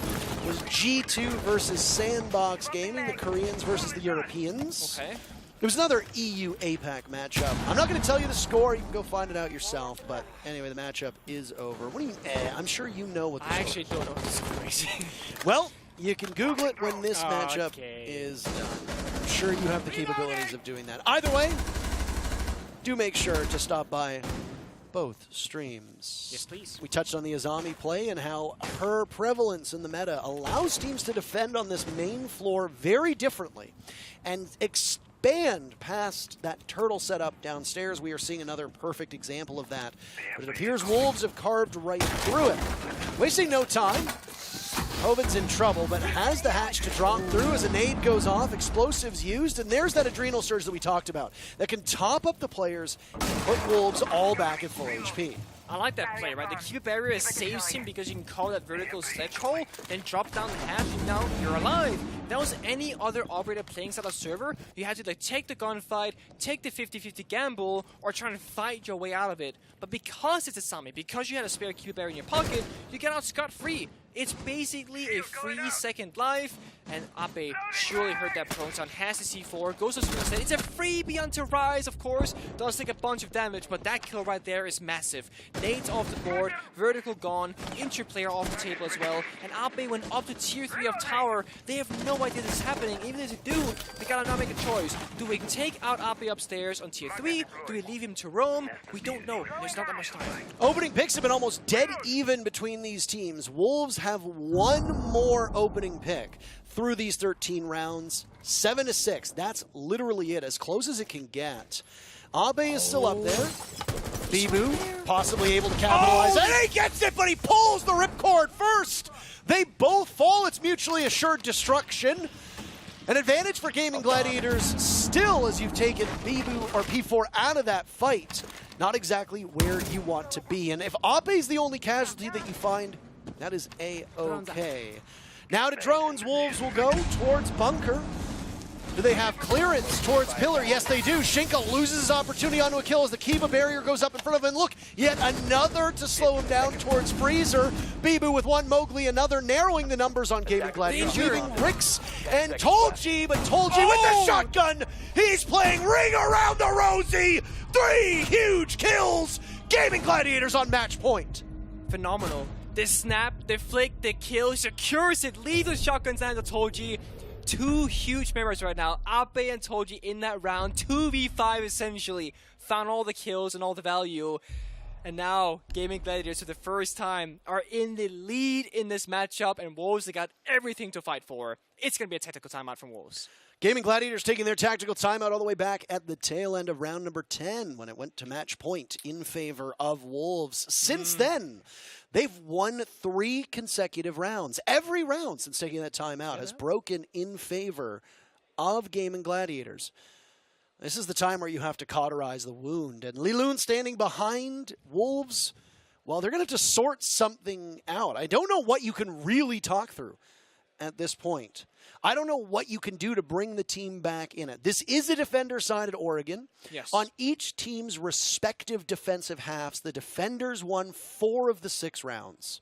was G2 versus Sandbox Gaming, the Koreans versus the Europeans. Okay. It was another EU APAC matchup. I'm not going to tell you the score. You can go find it out yourself. But anyway, the matchup is over. What do you mean, I'm sure you know what the I actually don't know what this is crazy. Well, you can Google it when this matchup is done. I'm sure you have the capabilities of doing that. Either way, do make sure to stop by both streams. Yes, please. We touched on the Azami play and how her prevalence in the meta allows teams to defend on this main floor very differently and expand past that turtle setup downstairs. We are seeing another perfect example of that. But it appears Wolves have carved right through it. Wasting no time. Hoven's in trouble, but has the hatch to drop through as a nade goes off, explosives used, and there's that adrenal surge that we talked about that can top up the players and put Wolves all back at full HP. I like that play, right? The Cube barrier saves him because you can call that vertical sledge hole, then drop down the hatch, and now you're alive. If that was any other operator playing inside a server, you had to like take the gunfight, take the 50-50 gamble, or try to fight your way out of it. But because it's a Sami, because you had a spare Cube barrier in your pocket, you get out scot-free. It's basically a free second life, and Abe surely heard that prone sound, has the C4, goes to swing instead. It's a freebie onto Rise, of course, does take a bunch of damage, but that kill right there is massive. Nades off the board, vertical gone, injured player off the table as well, and Abe went up to tier 3 of tower. They have no idea this is happening. Even if they do, they gotta now make a choice. Do we take out Abe upstairs on tier 3? Do we leave him to roam? We don't know. There's not that much time. Opening picks have been almost dead even between these teams. Wolves have one more opening pick through these 13 rounds. 7-6. That's literally it, as close as it can get. Abe is still up there. Bibu possibly able to capitalize. And he gets it, but he pulls the ripcord first. They both fall. It's mutually assured destruction. An advantage for Gaimin Gladiators still, as you've taken Bibu or P4 out of that fight. Not exactly where you want to be. And if Abe's the only casualty that you find, that is A-okay. Now to drones, Wolves will go towards bunker. Do they have clearance towards pillar? Yes, they do. Shinka loses his opportunity onto a kill as the Kiva barrier goes up in front of him. And look, yet another to slow him down towards Freezer. Bibu with one, Mowgli another, narrowing the numbers on Gaimin Gladiators, leaving Rix and Tolji, but Tolji with the shotgun. He's playing Ring Around the Rosie. 3 huge kills. Gaimin Gladiators on match point. Phenomenal. The snap, the flick, the kill, secures it, leaves the shotguns down to Tolji. 2 huge members right now. Abe and Tolji in that round. 2v5 essentially. Found all the kills and all the value. And now, Gaimin Gladiators for the first time are in the lead in this matchup, and Wolves, they got everything to fight for. It's going to be a tactical timeout from Wolves. Gaimin Gladiators taking their tactical timeout all the way back at the tail end of round number 10 when it went to match point in favor of Wolves. Since then, they've won 3 consecutive rounds. Every round since taking that timeout has broken in favor of Gaimin Gladiators. This is the time where you have to cauterize the wound. And Liloon standing behind Wolves, well, they're going to have to sort something out. I don't know what you can really talk through at this point. I don't know what you can do to bring the team back in it. This is a defender-sided Oregon. Yes. On each team's respective defensive halves, the defenders won 4 of the 6 rounds.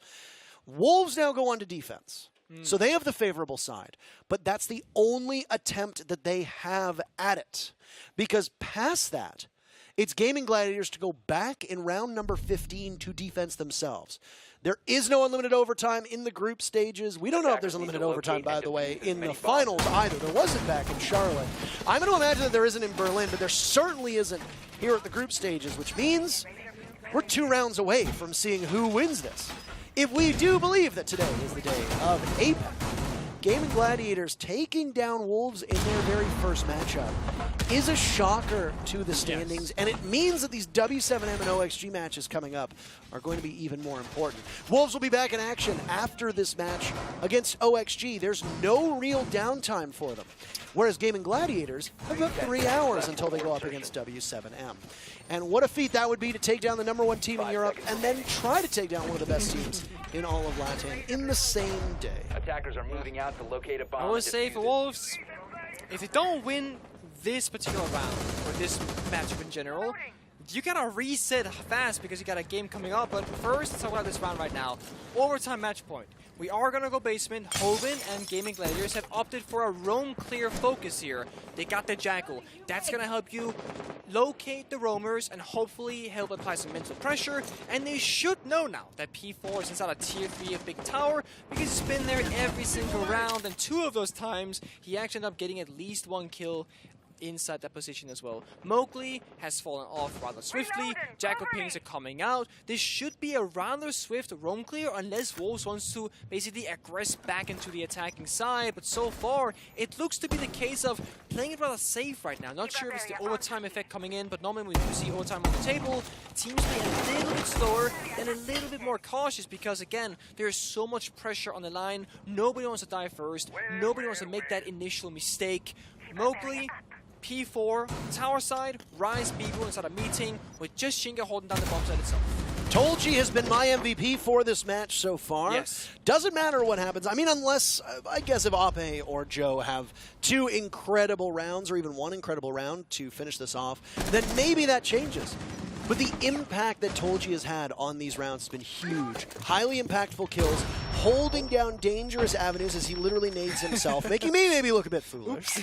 Wolves now go on to defense. So they have the favorable side. But that's the only attempt that they have at it. Because past that, it's Gaimin Gladiators to go back in round number 15 to defense themselves. There is no unlimited overtime in the group stages. We don't know if there's unlimited overtime, by the way, in the finals either. There wasn't back in Charlotte. I'm going to imagine that there isn't in Berlin, but there certainly isn't here at the group stages, which means we're 2 rounds away from seeing who wins this. If we do believe that today is the day of Apex, Gaimin Gladiators taking down Wolves in their very first matchup is a shocker to the standings, and it means that these W7M and OXG matches coming up are going to be even more important. Wolves will be back in action after this match against OXG. There's no real downtime for them, whereas Gaimin Gladiators have about 3 hours until they go up against W7M. And what a feat that would be to take down the #1 team in Europe and then try to take down one of the best teams in all of LATAM in the same day. Attackers are moving out to locate a bomb. I would say for Wolves, if they don't win this particular round, or this matchup in general, you gotta reset fast because you got a game coming up. But first, let's talk about this round right now. Overtime match point. We are gonna go basement. Hoven and Gaimin Gladiators have opted for a roam clear focus here. They got the Jackal. That's gonna help you locate the roamers and hopefully help apply some mental pressure. And they should know now that P4 is inside a tier 3 of Big Tower because he's been there every single round, and 2 of those times he actually ended up getting at least 1 kill inside that position as well. Mowgli has fallen off rather swiftly. Jackal pings are coming out. This should be a rather swift roam clear unless Wolves wants to basically aggress back into the attacking side. But so far, it looks to be the case of playing it rather safe right now. Not sure if it's the overtime effect coming in, but normally when we do see overtime on the table, teams play a little bit slower and a little bit more cautious because, again, there's so much pressure on the line. Nobody wants to die first. Nobody wants to make that initial mistake. Mowgli, P4, tower side, Rise, Bibu inside a meeting with just Shinka holding down the bomb side itself. Tolji has been my MVP for this match so far. Yes. Doesn't matter what happens. I mean, unless, I guess if Ape or Joe have 2 incredible rounds or even 1 incredible round to finish this off, then maybe that changes. But the impact that Tolji has had on these rounds has been huge. Highly impactful kills, holding down dangerous avenues as he literally nades himself, making me maybe look a bit foolish.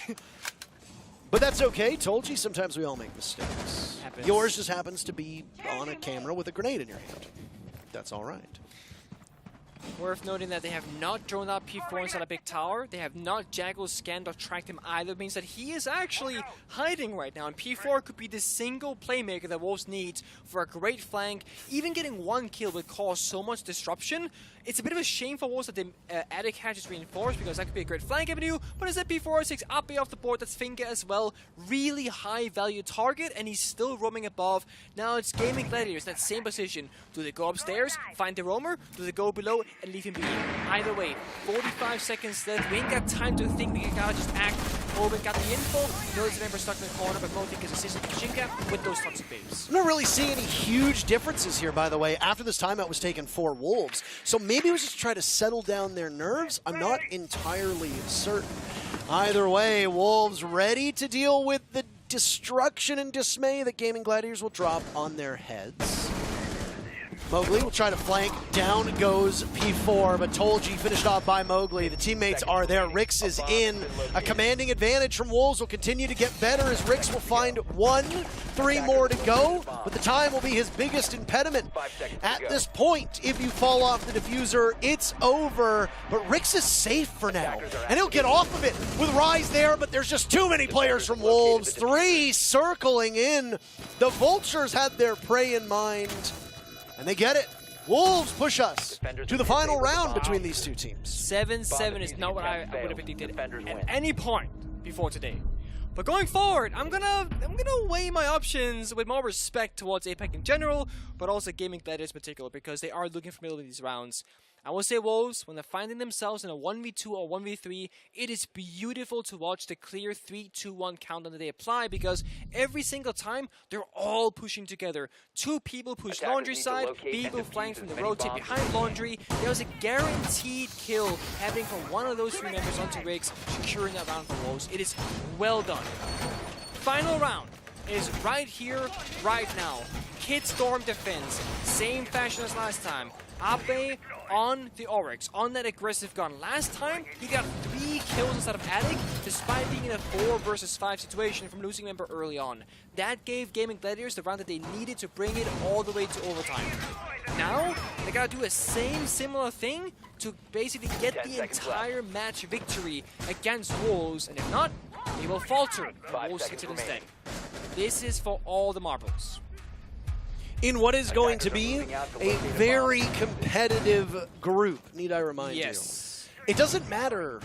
But that's okay. Told you, sometimes we all make mistakes. Happens. Yours just happens to be on a camera with a grenade in your hand. That's all right. Worth noting that they have not drawn out P4 inside a big tower. They have not Jackal scanned or tracked him either. It means that he is actually hiding right now. And P4 could be the single playmaker that Wolves need for a great flank. Even getting one kill would cause so much disruption. It's a bit of a shame for Wolves that the attic hatch is reinforced because that could be a great flank avenue. But instead P4 takes Ape off the board. That's Finger as well. Really high value target, and he's still roaming above. Now it's Gaimin Gladiators, that same position. Do they go upstairs, find the roamer? Do they go below and leave him be? Either way, 45 seconds left. We ain't got time to think. We gotta just act. Owen got the info. Knows member stuck in the corner, but Motik is assisted by Shinka with those toxic babes. I'm not really seeing any huge differences here, by the way, after this timeout was taken for Wolves. So maybe it was just to try to settle down their nerves. I'm not entirely certain. Either way, Wolves ready to deal with the destruction and dismay that Gaimin Gladiators will drop on their heads. Mowgli will try to flank. Down goes P4, but Tolji finished off by Mowgli. The teammates are there. Rix is in. A commanding advantage from Wolves will continue to get better as Rix will find 3 more to go, but the time will be his biggest impediment. At this point, if you fall off the diffuser, it's over, but Rix is safe for now, and he'll get off of it with Rise there, but there's just too many players from Wolves. 3 circling in. The Vultures had their prey in mind. And they get it. Wolves push us to the final round between these two teams. 7-7 is not what I would have predicted at any point before today. But going forward, I'm gonna weigh my options with more respect towards APAC in general, but also Gaimin Gladiators in particular, because they are looking for middle of these rounds. I will say Wolves, when they're finding themselves in a 1v2 or 1v3, it is beautiful to watch the clear 3-2-1 countdown that they apply, because every single time, they're all pushing together. 2 people push Laundry side, people flying from the rotate behind Laundry. There was a guaranteed kill happening from one of those 3 members onto Riggs, securing that round for Wolves. It is well done. Final round is right here, right now. Kid Storm defense, same fashion as last time. Ape on the Oryx, on that aggressive gun. Last time, he got 3 kills instead of Attic, despite being in a 4 versus 5 situation from losing member early on. That gave Gaimin Gladiators the round that they needed to bring it all the way to overtime. Now, they gotta do a similar thing to basically get the entire match victory against Wolves, and if not, they will falter, and Wolves hit it instead. This is for all the marbles. In what is going to be a very competitive group, need I remind you. It doesn't matter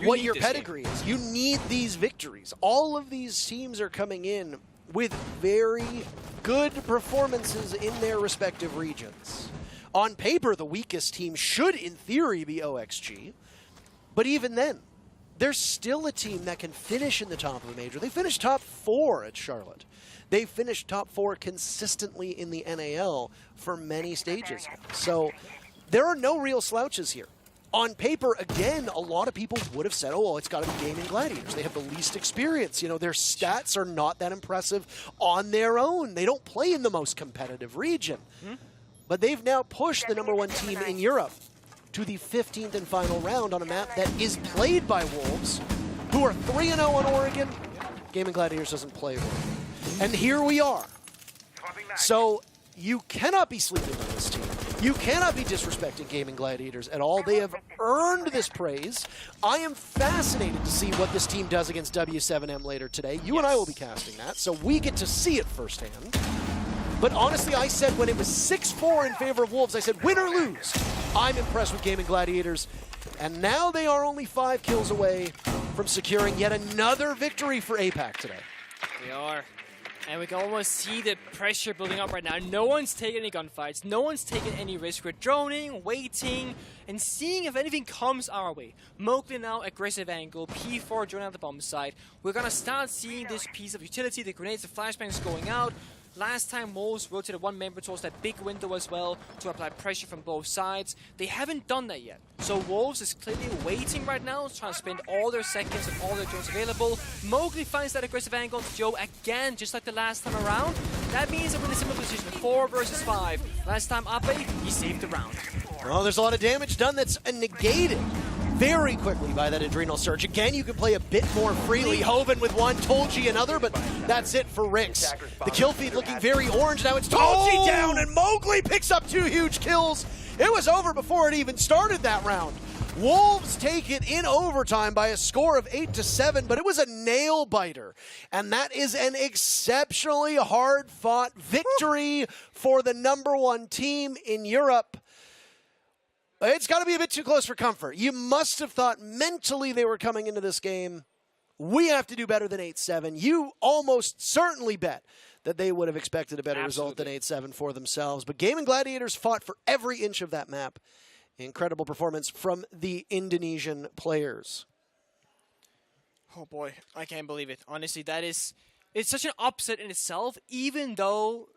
what your pedigree is. You need these victories. All of these teams are coming in with very good performances in their respective regions. On paper, the weakest team should, in theory, be OXG. But even then, there's still a team that can finish in the top of a major. They finished top 4 at Charlotte. They finished top 4 consistently in the NAL for many stages. So there are no real slouches here. On paper, again, a lot of people would have said, oh, well, it's got to be Gaimin Gladiators. They have the least experience. You know, their stats are not that impressive on their own. They don't play in the most competitive region. But they've now pushed the #1 team in Europe to the 15th and final round on a map that is played by Wolves, who are 3-0 on Oregon. Gaimin Gladiators doesn't play Oregon. And here we are. So you cannot be sleeping on this team. You cannot be disrespecting Gaimin Gladiators at all. They have earned this praise. I am fascinated to see what this team does against W7M later today. You and I will be casting that, so we get to see it firsthand. But honestly, I said when it was 6-4 in favor of Wolves, I said win or lose. I'm impressed with Gaimin Gladiators. And now they are only 5 kills away from securing yet another victory for APAC today. They are. And we can almost see the pressure building up right now. No one's taking any gunfights. No one's taking any risk. We're droning, waiting, and seeing if anything comes our way. Mowgli now, aggressive angle. P4 droning out the bomb site. We're going to start seeing this piece of utility. The grenades, the flashbangs going out. Last time, Wolves rotated 1 member towards that big window as well to apply pressure from both sides. They haven't done that yet. So Wolves is clearly waiting right now, trying to spend all their seconds and all their drones available. Mowgli finds that aggressive angle to Joe again, just like the last time around. That means that we're in a similar position, 4 versus 5. Last time Ape, he saved the round. Well, there's a lot of damage done that's negated very quickly by that Adrenal Surge. Again, you can play a bit more freely. Hoven with one, Tolji another, but that's it for Rix. The kill feed looking very orange now. It's Tolji down, and Mowgli picks up 2 huge kills. It was over before it even started that round. Wolves take it in overtime by a score of 8-7, but it was a nail biter. And that is an exceptionally hard-fought victory for the #1 team in Europe. It's got to be a bit too close for comfort. You must have thought mentally they were coming into this game, we have to do better than 8-7. You almost certainly bet that they would have expected a better result than 8-7 for themselves. But Gaimin Gladiators fought for every inch of that map. Incredible performance from the Indonesian players. Oh boy, I can't believe it. Honestly, it's such an upset in itself, even though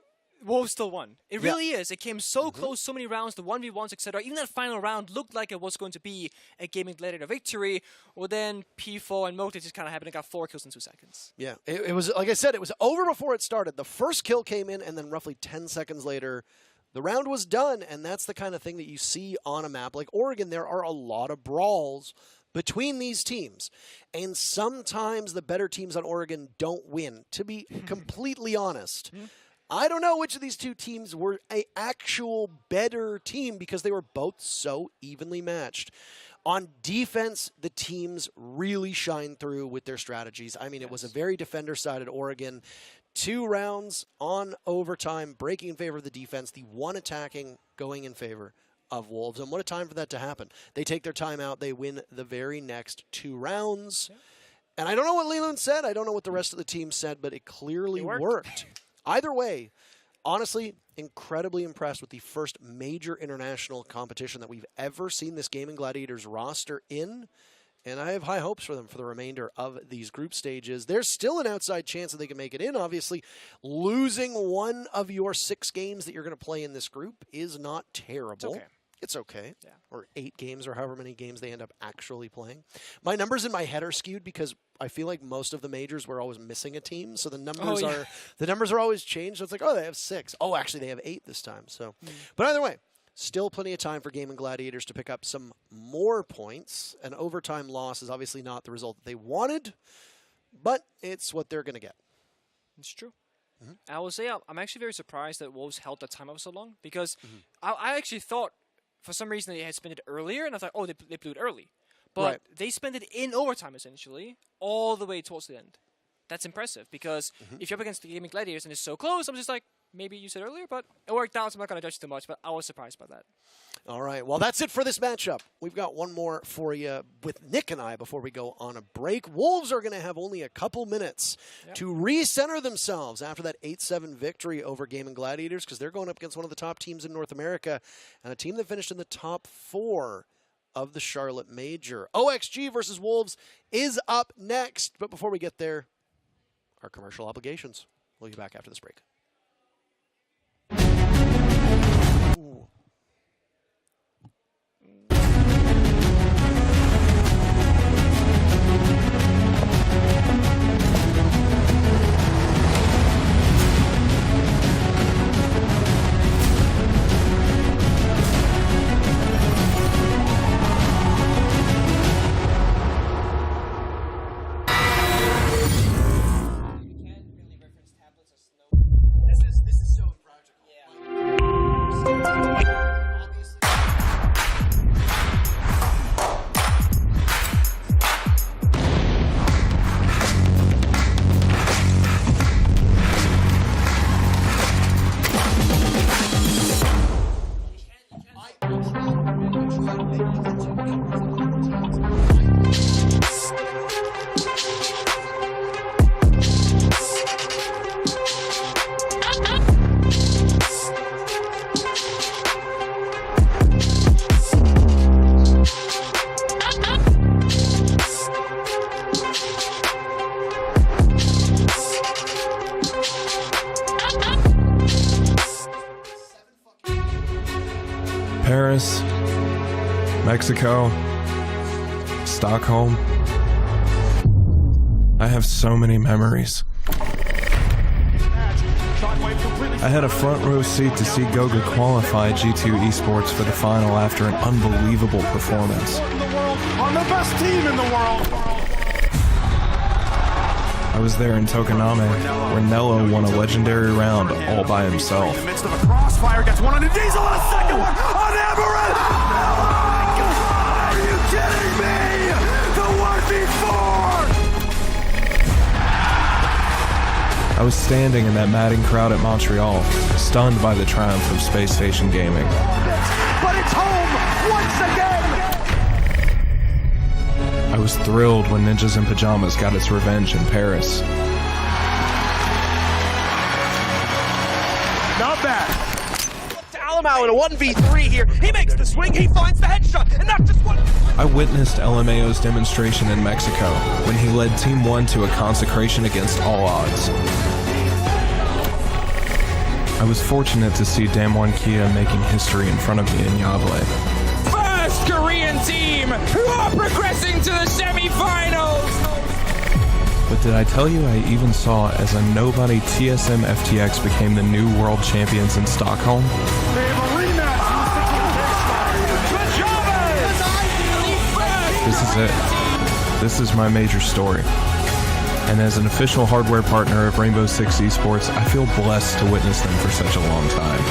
Wolves still won. It really is. It came so close, so many rounds, the 1v1s, etc. Even that final round looked like it was going to be a Gaimin Gladiator victory. Well, then P4 and Mowgli just kind of happened and got 4 kills in 2 seconds. Yeah, it was, like I said, it was over before it started. The first kill came in, and then roughly 10 seconds later, the round was done, and that's the kind of thing that you see on a map like Oregon. There are a lot of brawls between these teams, and sometimes the better teams on Oregon don't win, to be completely honest. I don't know which of these 2 teams were an actual better team because they were both so evenly matched. On defense, the teams really shine through with their strategies. I mean, it was a very defender-sided Oregon. 2 rounds on overtime, breaking in favor of the defense, the 1 attacking going in favor of Wolves. And what a time for that to happen. They take their time out. They win the very next 2 rounds. Yeah. And I don't know what Leland said. I don't know what the rest of the team said, but it clearly worked. Either way, honestly, incredibly impressed with the first major international competition that we've ever seen this Gaimin Gladiators roster in. And I have high hopes for them for the remainder of these group stages. There's still an outside chance that they can make it in. Obviously, losing 1 of your 6 games that you're going to play in this group is not terrible. It's okay. Yeah. Or 8 games or however many games they end up actually playing. My numbers in my head are skewed because I feel like most of the majors were always missing a team. So the numbers are always changed. So it's like, oh, they have 6. Oh, actually, they have 8 this time. So, but either way, still plenty of time for Gaimin Gladiators to pick up some more points. An overtime loss is obviously not the result that they wanted, but it's what they're going to get. It's true. I will say I'm actually very surprised that Wolves held that time up so long because I actually thought for some reason they had spent it earlier, and I thought, oh, they blew it early. But they spent it in overtime, essentially, all the way towards the end. That's impressive because if you're up against the Gaimin Gladiators and it's so close, I'm just like, maybe you said earlier, but it worked out, so I'm not going to judge too much, but I was surprised by that. All right, well, that's it for this matchup. We've got one more for you with Nick and I before we go on a break. Wolves are going to have only a couple minutes to recenter themselves after that 8-7 victory over Gaimin Gladiators because they're going up against one of the top teams in North America and a team that finished in the top 4 of the Charlotte Major. OXG versus Wolves is up next, but before we get there, our commercial obligations. We'll be back after this break. Ooh. This is so impractical. Paris, Mexico, Stockholm. I have so many memories. Shockwave completely I had a front row seat to see Goga qualify G2 Esports for the final after an unbelievable performance. On the best team in the world. I was there in Tokoname, where Nello won a legendary round all by himself. In the midst of a crossfire, gets one on the Diesel and a second one on Amaranth. Are you kidding me? The 1v4! I was standing in that madding crowd at Montreal, stunned by the triumph of Space Station Gaming. But it's home once again! I was thrilled when Ninjas in Pyjamas got its revenge in Paris. Not bad. Alamau in a 1v3 here. He makes the swing, he finds the headshot, and not just one. I witnessed LMAO's demonstration in Mexico when he led Team 1 to a consecration against all odds. I was fortunate to see Damwon Kia making history in front of me in Yavle. First Korean team who are progressing to the semifinals. But did I tell you I even saw as a nobody TSM FTX became the new world champions in Stockholm? This is it. This is my major story. And as an official hardware partner of Rainbow Six Esports, I feel blessed to witness them for such a long time.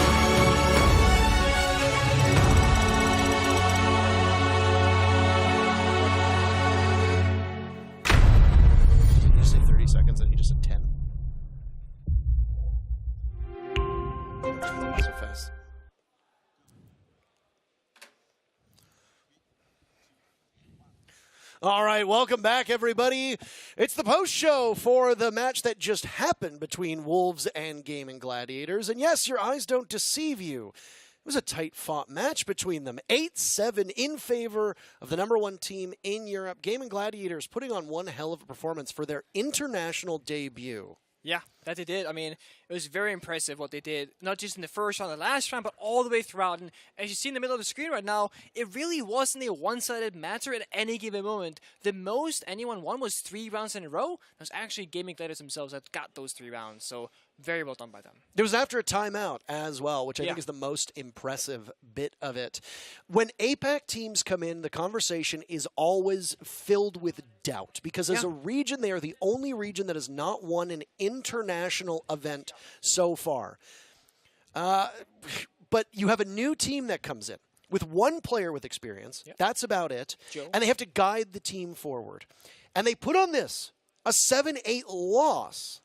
You say 30 seconds and he just said 10. So fast. All right, welcome back, everybody. It's the post show for the match that just happened between Wolves and Gaimin Gladiators. And yes, your eyes don't deceive you. It was a tight-fought match between them. 8-7 in favor of the #1 team in Europe. Gaimin Gladiators putting on one hell of a performance for their international debut. Yeah, that they did. I mean, it was very impressive what they did, not just in the first round, the last round, but all the way throughout. And as you see in the middle of the screen right now, it really wasn't a one-sided matter at any given moment. The most anyone won was 3 rounds in a row. It was actually Gaimin Gladiators themselves that got those 3 rounds, so very well done by them. It was after a timeout as well, which I think is the most impressive bit of it. When APAC teams come in, the conversation is always filled with doubt because as a region, they are the only region that has not won an international event so far. But you have a new team that comes in with one player with experience. That's about it. And they have to guide the team forward. And they put on this, a 7-8 loss.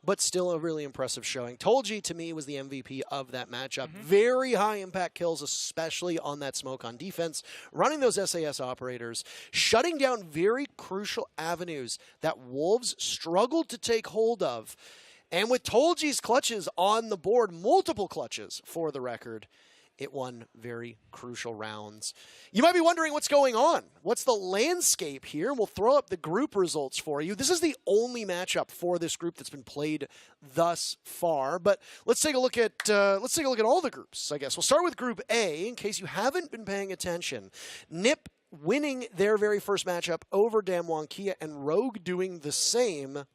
But still a really impressive showing. Tolji, to me, was the MVP of that matchup. Very high impact kills, especially on that smoke on defense. Running those SAS operators. Shutting down very crucial avenues that Wolves struggled to take hold of. And with Tolji's clutches on the board, multiple clutches for the record, it won very crucial rounds. You might be wondering what's going on. What's the landscape here? And we'll throw up the group results for you. This is the only matchup for this group that's been played thus far. But let's take a look at all the groups, I guess. We'll start with Group A, in case you haven't been paying attention. NIP winning their very first matchup over Damwon Kia, and Rogue doing the same.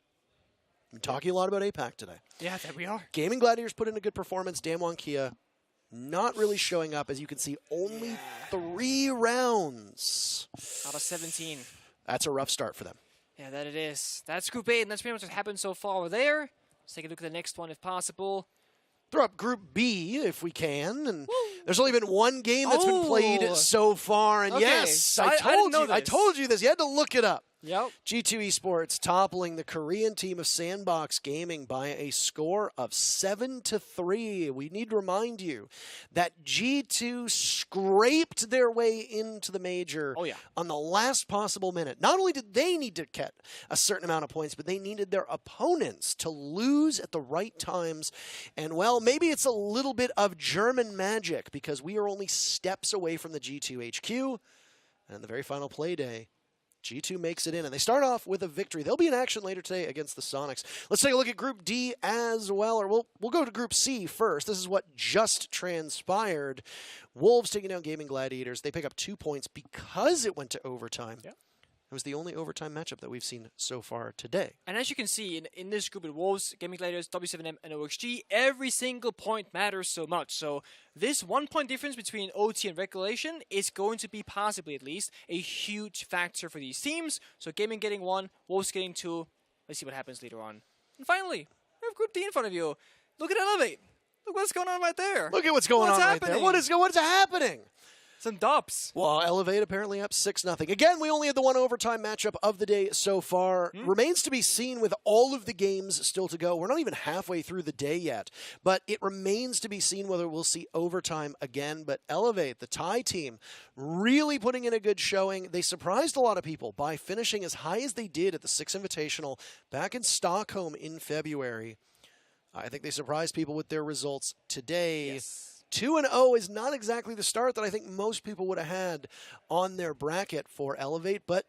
I'm talking a lot about APAC today. Yeah, there we are. Gaimin Gladiators put in a good performance. Damwon Kia not really showing up. As you can see, only 3 rounds. Out of 17. That's a rough start for them. Yeah, that it is. That's Group 8, and that's pretty much what happened so far over there. Let's take a look at the next one if possible. Throw up Group B if we can. And there's only been one game that's been played so far. And yes, I told you this. You had to look it up. Yep. G2 Esports toppling the Korean team of Sandbox Gaming by a score of 7-3. We need to remind you that G2 scraped their way into the major on the last possible minute. Not only did they need to get a certain amount of points, but they needed their opponents to lose at the right times. And, well, maybe it's a little bit of German magic because we are only steps away from the G2 HQ. And the very final play day, G2 makes it in, and they start off with a victory. They'll be in action later today against the Sonics. Let's take a look at Group D as well, or we'll go to Group C first. This is what just transpired. Wolves taking down Gaimin Gladiators. They pick up 2 points because it went to overtime. It was the only overtime matchup that we've seen so far today. And as you can see, in this group with Wolves, Gaming Gladiators, W7M, and OXG, every single point matters so much. So this 1 point difference between OT and regulation is going to be possibly, at least, a huge factor for these teams. So Gaming getting 1, Wolves getting 2. Let's see what happens later on. And finally, we have Group D in front of you. Look at Elevate. Look what's going on right there. Look at what's going on right there. What is happening? Some dubs. Well, Elevate apparently up 6-0. Again, we only had the one overtime matchup of the day so far. Remains to be seen with all of the games still to go. We're not even halfway through the day yet, but it remains to be seen whether we'll see overtime again. But Elevate, the Thai team, really putting in a good showing. They surprised a lot of people by finishing as high as they did at the Six Invitational back in Stockholm in February. I think they surprised people with their results today. Yes. 2-0 is not exactly the start that I think most people would have had on their bracket for Elevate, but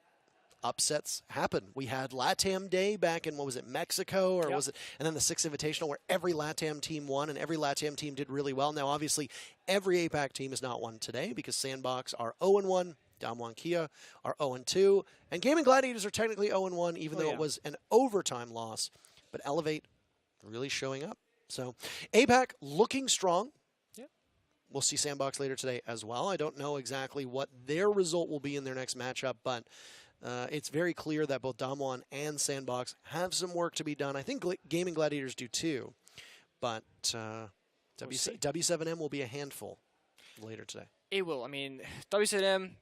upsets happen. We had LATAM Day back in, what was it, Mexico, or was it, and then the Six Invitational where every LATAM team won and every LATAM team did really well. Now, obviously, every APAC team is not won today because Sandbox are 0-1, DWG KIA are 0-2, and Gaimin Gladiators are technically 0-1, even though it was an overtime loss. But Elevate really showing up. So APAC looking strong. We'll see Sandbox later today as well. I don't know exactly what their result will be in their next matchup, but it's very clear that both Damwon and Sandbox have some work to be done. I think Gaming Gladiators do too, but W7M will be a handful later today. It will. I mean, W7M,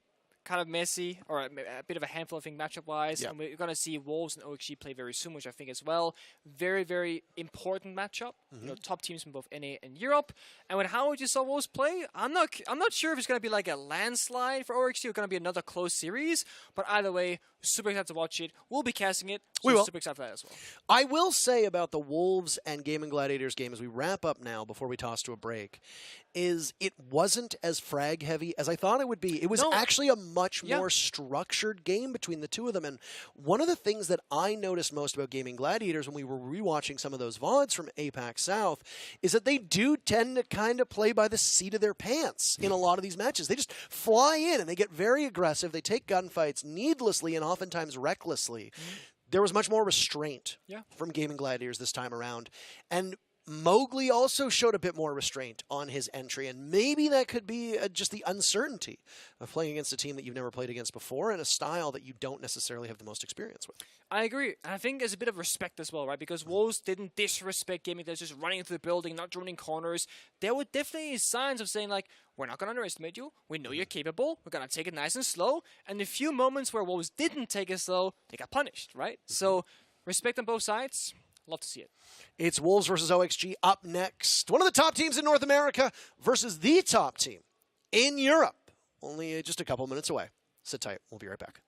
kind of messy, or a bit of a handful, I think, matchup-wise. And we're going to see Wolves and OXG play very soon, which I think as well. Very, very important matchup. You know, top teams from both NA and Europe. And when how you saw Wolves play, I'm not sure if it's going to be like a landslide for OXG or going to be another close series. But either way, super excited to watch it. We'll be casting it. So we will. Super excited for that as well. I will say about the Wolves and Gaming Gladiators game as we wrap up now before we toss to a break, is it wasn't as frag heavy as I thought it would be. It was actually a much more structured game between the two of them. And one of the things that I noticed most about Gaming Gladiators when we were rewatching some of those VODs from APAC South is that they do tend to kind of play by the seat of their pants in a lot of these matches. They just fly in and they get very aggressive. They take gunfights needlessly and oftentimes recklessly. There was much more restraint from Gaming Gladiators this time around. And Mowgli also showed a bit more restraint on his entry, and maybe that could be just the uncertainty of playing against a team that you've never played against before and a style that you don't necessarily have the most experience with. I agree. And I think there's a bit of respect as well, right? Because Wolves didn't disrespect Gaming. They're just running through the building, not joining corners. There were definitely signs of saying, like, we're not going to underestimate you. We know you're capable. We're going to take it nice and slow. And the few moments where Wolves didn't take it slow, they got punished, right? So respect on both sides. Love to see it. It's Wolves versus OXG up next. One of the top teams in North America versus the top team in Europe. Only just a couple minutes away. Sit tight. We'll be right back.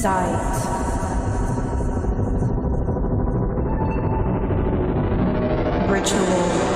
Sight. Ritual.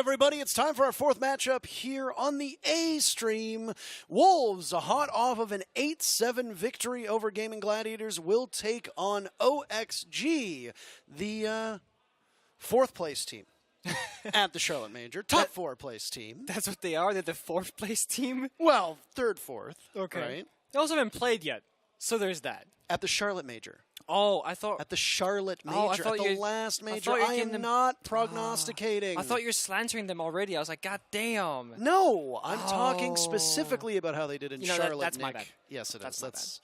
everybody? It's time for our fourth matchup here on the A stream. Wolves, hot off of an 8-7 victory over Gaimin Gladiators, will take on OXG, the fourth place team at the Charlotte Major. Top four place team. That's what they are? They're the fourth place team? Well, third, fourth. Okay. Right? They also haven't played yet, so there's that. At the Charlotte Major. Oh, I thought... At the Charlotte Major. Oh, I thought at the last Major. I am not prognosticating. I thought you were slandering them already. I was like, God damn. No, I'm talking specifically about how they did in Charlotte. That's Nick. my bad. Yes, it is. That's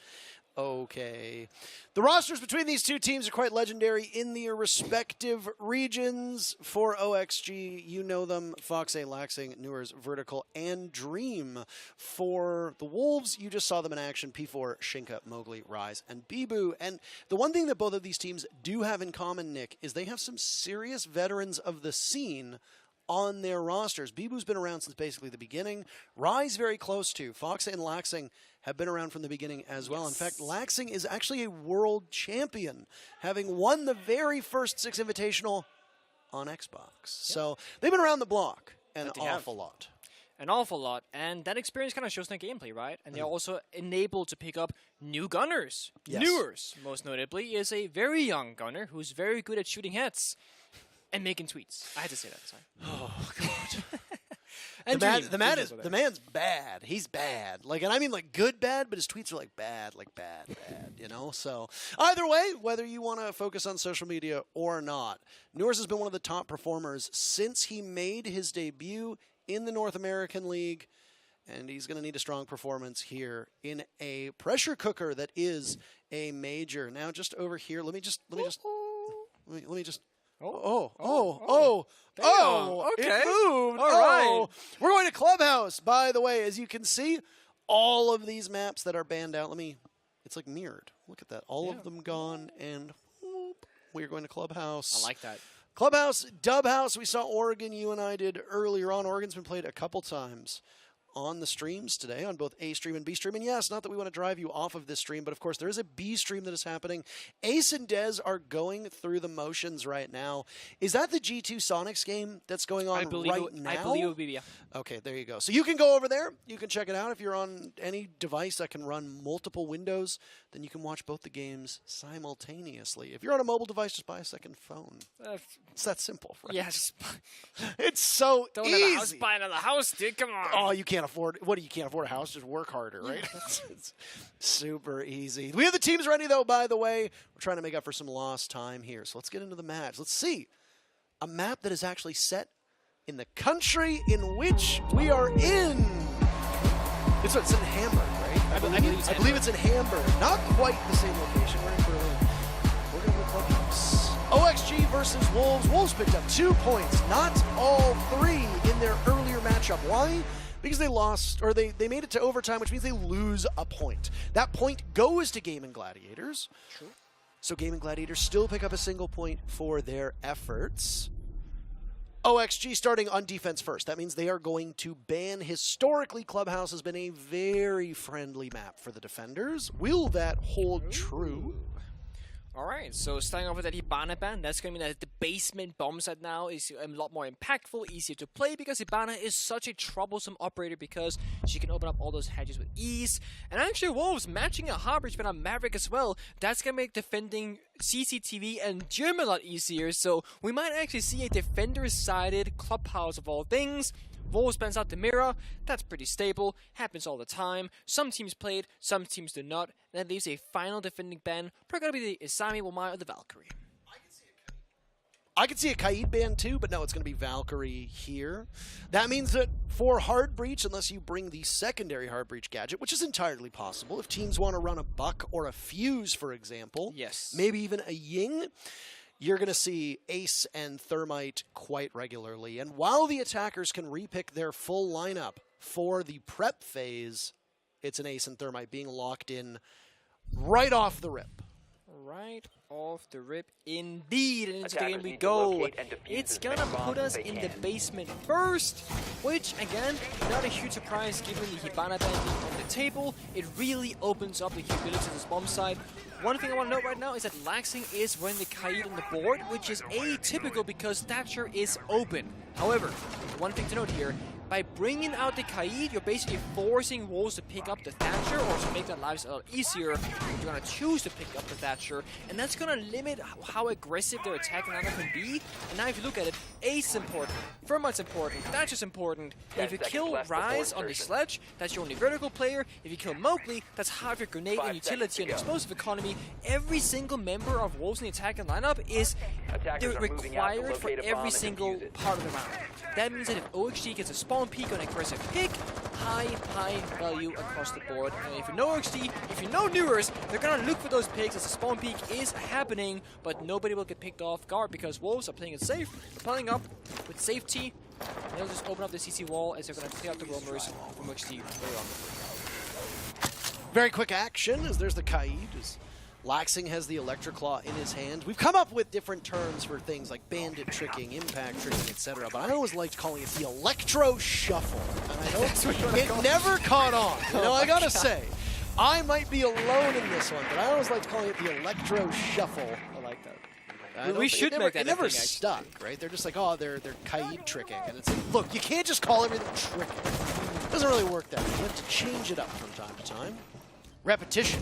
okay. The rosters between these two teams are quite legendary in their respective regions. For OXG, you know them: Fox A, Laxing, Newers, Vertical, and Dream. For the Wolves, you just saw them in action: P4, Shinka, Mowgli, Rise, and Bibu. And the one thing that both of these teams do have in common, Nick, is they have some serious veterans of the scene on their rosters. Bibu's been around since basically the beginning. Rise very close to. Fox and Laxing have been around from the beginning as well. In fact, Laxing is actually a world champion, having won the very first 6 Invitational on Xbox. So they've been around the block an awful lot. An awful lot, and that experience kind of shows in their gameplay, right? And they're also enabled to pick up new gunners. Yes. Newers, most notably, is a very young gunner who's very good at shooting heads and making tweets. I had to say that, sorry. Oh, God. And the man's bad. He's bad. Like, and I mean like good bad, but his tweets are like bad, you know? So either way, whether you want to focus on social media or not, Newers has been one of the top performers since he made his debut in the North American League, and he's going to need a strong performance here in a pressure cooker that is a major. Now, just over here, let me just. Oh, okay. It moved. All right. Oh. We're going to Clubhouse, by the way. As you can see, all of these maps that are banned out, it's like mirrored. Look at that. All of them gone, and whoop, we're going to Clubhouse. I like that. Clubhouse, Dub House, we saw Oregon, you and I did earlier on. Oregon's been played a couple times on the streams today, on both A stream and B stream. And yes, not that we want to drive you off of this stream, but of course there is a B stream that is happening. Ace and Dez are going through the motions right now. Is that the G2 Sonics game that's going on right now? I believe it would be, yeah. Okay, there you go. So you can go over there. You can check it out. If you're on any device that can run multiple windows, then you can watch both the games simultaneously. If you're on a mobile device, just buy a second phone. It's that simple, right? Yes. It's so Don't easy. have a house, buy another house, dude. Come on. Oh, you can't afford. What do you can't afford a house? Just work harder, right? It's super easy. We have the teams ready, though. By the way, we're trying to make up for some lost time here. So let's get into the match. Let's see a map that is actually set in the country in which we are in. It's in Hamburg, right? I believe it's in Hamburg. Not quite the same location. We're in Berlin. We're going to go Clubhouse. OXG versus Wolves. Wolves picked up 2 points, not all 3 in their earlier matchup. Why? Because they lost, or they made it to overtime, which means they lose a point. That point goes to Gaimin Gladiators. True. So Gaimin Gladiators still pick up a single point for their efforts. OXG starting on defense first. That means they are going to ban. Historically, Clubhouse has been a very friendly map for the defenders. Will that hold true? All right, so starting off with that Hibana ban, that's going to mean that the basement bomb set now is a lot more impactful, easier to play, because Hibana is such a troublesome operator because she can open up all those hedges with ease. And actually, Wolves matching a Harbridge ban on Maverick as well, that's going to make defending CCTV and German a lot easier, so we might actually see a defender-sided Clubhouse of all things. Wolves bans out the mirror, that's pretty stable, happens all the time. Some teams played, some teams do not, and that leaves a final defending ban, probably going to be the Isami, Wamai, or the Valkyrie. I could see a Kaid ban too, but no, it's going to be Valkyrie here. That means that for Hard Breach, unless you bring the secondary Hard Breach gadget, which is entirely possible, if teams want to run a Buck or a Fuse, for example, yes, maybe even a Ying, you're going to see Ace and Thermite quite regularly. And while the attackers can repick their full lineup for the prep phase, it's an Ace and Thermite being locked in right off the rip. Right off the rip, indeed, and into the game we go. It's gonna put us in the basement first, which, again, not a huge surprise given the Hibana ban being on the table. It really opens up the capabilities of this bomb side. One thing I want to note right now is that Laxing is running the Kaid on the board, which is atypical because Thatcher is open. However, one thing to note here, by bringing out the Kaid, you're basically forcing Wolves to pick up the Thatcher, or to make their lives a little easier, you're going to choose to pick up the Thatcher, and that's going to limit how aggressive their attacking lineup can be. And now if you look at it, Ace is important, Thermite's important, Thatcher's important, and if you kill Ryze on the Sledge, that's your only vertical player. If you kill Mowgli, that's half your grenade and utility and explosive economy. Every single member of Wolves in the attacking lineup is required for every single part of the round. That means that if OXG gets a spawn peak on aggressive pick, high value across the board. And if you know OXG, if you know Newers, they're gonna look for those picks as the spawn peak is happening, but nobody will get picked off guard because Wolves are playing it safe, playing up with safety. They'll just open up the CC wall as they're gonna clear out the roamers from OXG very on. Very quick action as there's the Kaid. Laxing has the Electric Claw in his hand. We've come up with different terms for things like bandit tricking, impact tricking, etc. But I always liked calling it the Electro Shuffle. And I don't, it never caught on. You know, I gotta say, I might be alone in this one, but I always liked calling it the Electro Shuffle. I like that. We should make that. It never stuck, right? They're just like, oh, they're Kaid tricking, and it's like, look, you can't just call everything tricking. It doesn't really work that way. You have to change it up from time to time. Repetition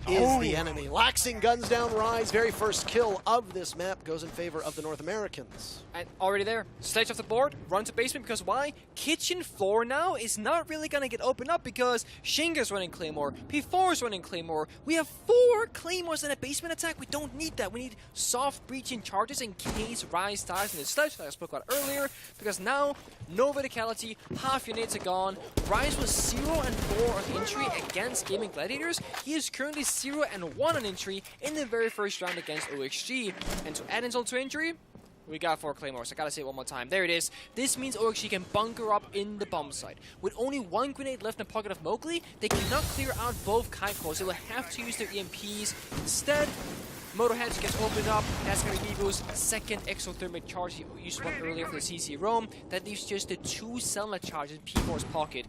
is the enemy. Laxing guns down Ryze. Very first kill of this map goes in favor of the North Americans. And already there. Sledge off the board, run to basement because why? Kitchen floor now is not really going to get opened up because Shinga's running Claymore, P4's running Claymore. We have 4 Claymores in a basement attack. We don't need that. We need soft breaching charges in case Ryze dies in the Sledge that I spoke about earlier, because now no verticality, half your nades are gone. Ryze was 0-4 on entry against Gaimin Gladiators. He is currently 0-1 on entry in the very first round against OXG. And to add insult to injury, we got 4 Claymores. I gotta say it one more time. There it is. This means OXG can bunker up in the bomb site. With only 1 grenade left in the pocket of Mowgli, they cannot clear out both kite cores. They will have to use their EMPs. Instead, Motorhead gets opened up. That's going to be Evo's second exothermic charge. He used one earlier for the CC roam. That leaves just the 2 Selnet charges in P4's pocket.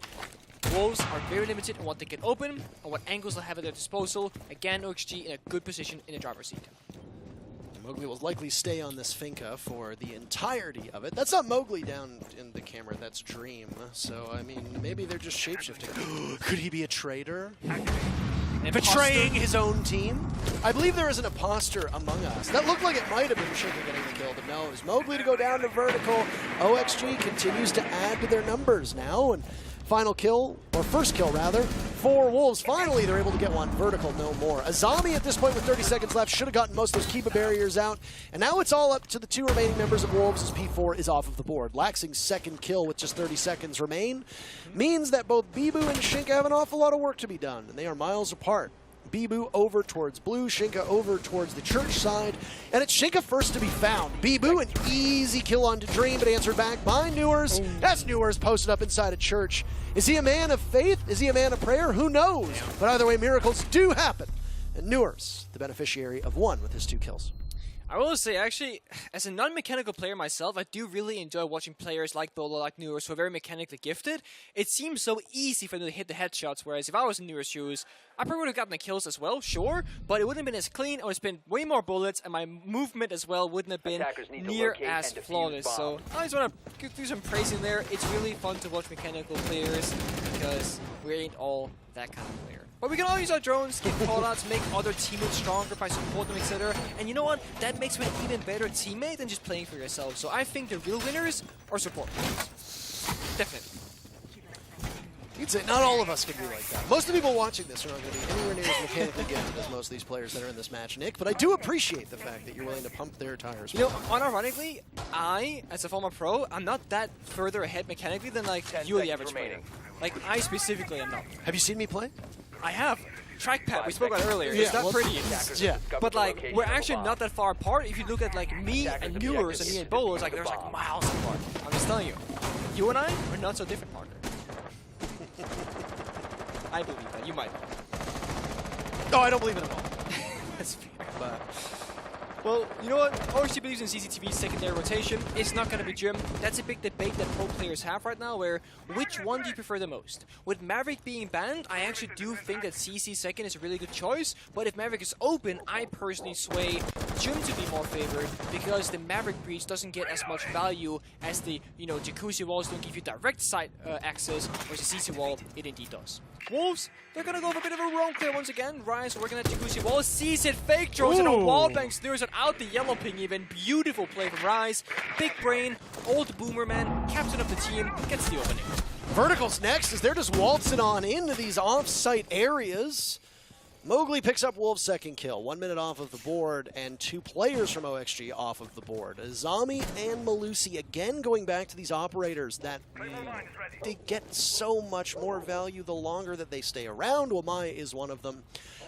Wolves are very limited on what they can open and what angles they'll have at their disposal. Again, OXG in a good position in the driver's seat. Mowgli will likely stay on this Finca for the entirety of it. That's not Mowgli down in the camera, that's Dream. So, I mean, maybe they're just shapeshifting. Could he be a traitor? Betraying his own team? I believe there is an imposter among us. That looked like it might have been Shinka getting the kill, but no, it was Mowgli to go down to vertical. OXG continues to add to their numbers now, and final kill, or first kill rather, for Wolves. Finally, they're able to get one vertical, no more. Azami at this point with 30 seconds left should have gotten most of those Kiba barriers out, and now it's all up to the 2 remaining members of Wolves as P4 is off of the board. Laxing's second kill with just 30 seconds remain means that both Bibu and Shinka have an awful lot of work to be done, and they are miles apart. Bibu over towards blue, Shinka over towards the church side, and it's Shinka first to be found. Bibu, an easy kill onto Dream, but answered back by Newers. That's Newers posted up inside a church. Is he a man of faith? Is he a man of prayer? Who knows? But either way, miracles do happen. And Newers, the beneficiary of 1 with his 2 kills. I will say, actually, as a non-mechanical player myself, I do really enjoy watching players like Bolo, like Newers, who are very mechanically gifted. It seems so easy for them to hit the headshots, whereas if I was in Newers' shoes, I probably would have gotten the kills as well, sure, but it wouldn't have been as clean, I would have spent way more bullets, and my movement as well wouldn't have been near as flawless. So I just want to do some praising there. It's really fun to watch mechanical players, because we ain't all that kind of player. But we can all use our drones, get callouts, make other teammates stronger by supporting them, etc. And you know what? That makes you an even better teammate than just playing for yourself. So I think the real winners are support players. Definitely. You'd say not all of us can be like that. Most of the people watching this are not going to be anywhere near as mechanically gifted as most of these players that are in this match, Nick. But I do appreciate the fact that you're willing to pump their tires. You know, unironically, I, as a former pro, I'm not that further ahead mechanically than like you, the average player. Like I specifically am not. Have you seen me play? I have. Trackpad, we spoke about earlier. Yeah, it's not pretty. Yeah. But like, we're actually not that far apart. If you look at like me and Newers and me and Bolo, it's like there's like miles apart. I'm just telling you. You and I are not so different, Parker. I believe that. You might. No, I don't believe it at all. That's fair. But Well, you know what? ORC believes in CCTV's secondary rotation. It's not going to be Jim. That's a big debate that pro players have right now, where which one do you prefer the most? With Maverick being banned, I actually do think that CC second is a really good choice, but if Maverick is open, I personally sway Jim to be more favored because the Maverick breach doesn't get as much value as the, Jacuzzi walls don't give you direct side access, whereas the CC wall, it indeed does. Wolves, they're going to go for a bit of a roam clear once again. Rise working at Jacuzzi wall, sees it, fake throws and a wallbang snooze it out the yellow ping even. Beautiful play from Rise. Big brain, old boomer man, captain of the team, gets the opening. Verticals next as they're just waltzing on into these off-site areas. Mowgli picks up Wolves' second kill, 1 minute off of the board, and 2 players from OXG off of the board. Azami and Malusi again going back to these operators that they get so much more value the longer that they stay around. Wamai is one of them.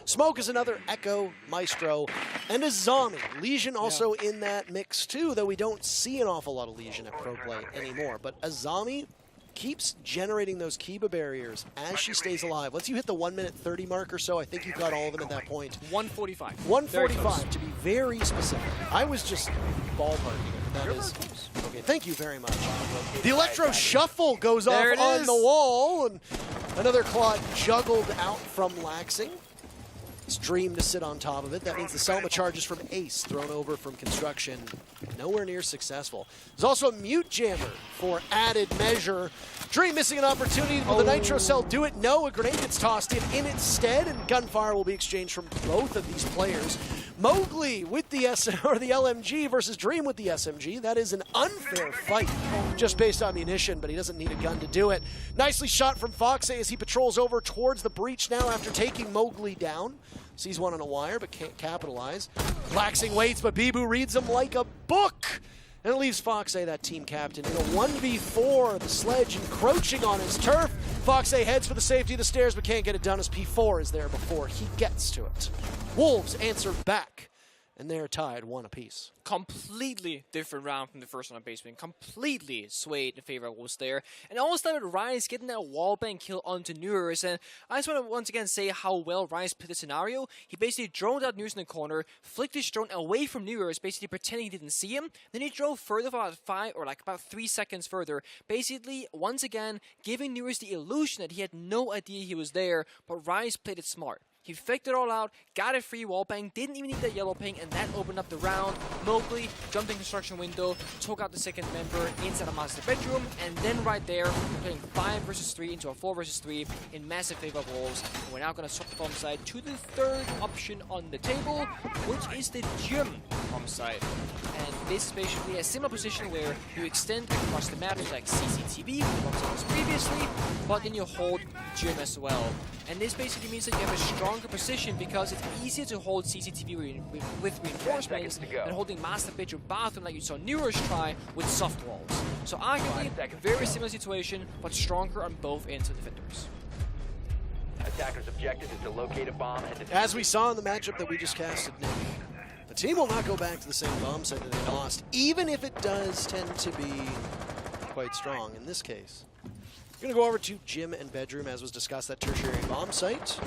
Smoke is another, Echo, Maestro, and Azami. Legion also in that mix too, though we don't see an awful lot of Legion at pro play anymore. But Azami keeps generating those Kiba barriers as she stays alive. Once you hit the 1 minute 30 mark or so, I think you've got all of them at that point. 145. 145 to be very specific. I was just ballparking it. That is okay. Thank you very much. The Electro Shuffle goes off on the wall, and another Claw juggled out from Laxing. It's Dream to sit on top of it. That means the Selma charges from Ace thrown over from Construction. Nowhere near successful. There's also a Mute Jammer for added measure. Dream missing an opportunity. Will the Nitro Cell do it? No, a grenade gets tossed in its stead, and gunfire will be exchanged from both of these players. Mowgli with the LMG versus Dream with the SMG. That is an unfair fight just based on munition, but he doesn't need a gun to do it. Nicely shot from Foxay as he patrols over towards the breach now after taking Mowgli down. Sees one on a wire, but can't capitalize. Laxing waits, but Bibu reads him like a book. And it leaves Foxay, that team captain, in a 1v4. The Sledge encroaching on his turf. Foxay heads for the safety of the stairs, but can't get it done as P4 is there before he gets to it. Wolves answer back, and they're tied 1 apiece. Completely different round from the first one on basement. Completely swayed in favor of Wolves there. And all started with Rise getting that wallbang kill onto Newers. And I just want to once again say how well Rise played the scenario. He basically droned out Newers in the corner, flicked his drone away from Newers, basically pretending he didn't see him. Then he drove further for about 3 seconds further. Basically, once again, giving Newers the illusion that he had no idea he was there, but Rise played it smart. He faked it all out, got a free wallbang, didn't even need that yellow ping, and that opened up the round. Mowgli jumped in construction window, took out the second member inside a master bedroom, and then right there, we're playing 5 versus 3 into a 4 versus 3 in massive favor of Wolves. And we're now going to swap the bomb side to the third option on the table, which is the Gym bomb side. And this is basically a similar position where you extend across the map like CCTV, was previously, but then you hold Gym as well. And this basically means that you have a stronger position because it's easier to hold CCTV with reinforcements than holding master bedroom bathroom like you saw Newers try with soft walls. So arguably, a very similar situation, but stronger on both ends of defenders. Attacker's objective is to locate a bomb and defuse. As we saw in the matchup that we just casted, Nick, the team will not go back to the same bomb set that they lost, even if it does tend to be quite strong in this case. We're going to go over to Gym and Bedroom, as was discussed, that tertiary bomb site.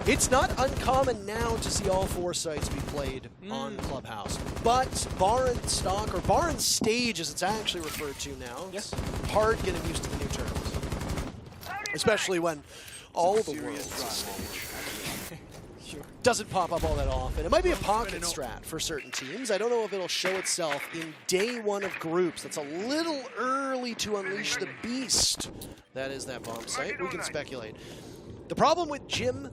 It's not uncommon now to see all 4 sites be played on Clubhouse, but Baron Stock, or Baron Stage as it's actually referred to now, it's hard getting used to the new terms. Especially when all the world's a stage. Doesn't pop up all that often. It might be a pocket strat for certain teams. I don't know if it'll show itself in day 1 of groups. That's a little early to unleash the beast. That is that bomb site. We can speculate. The problem with Gym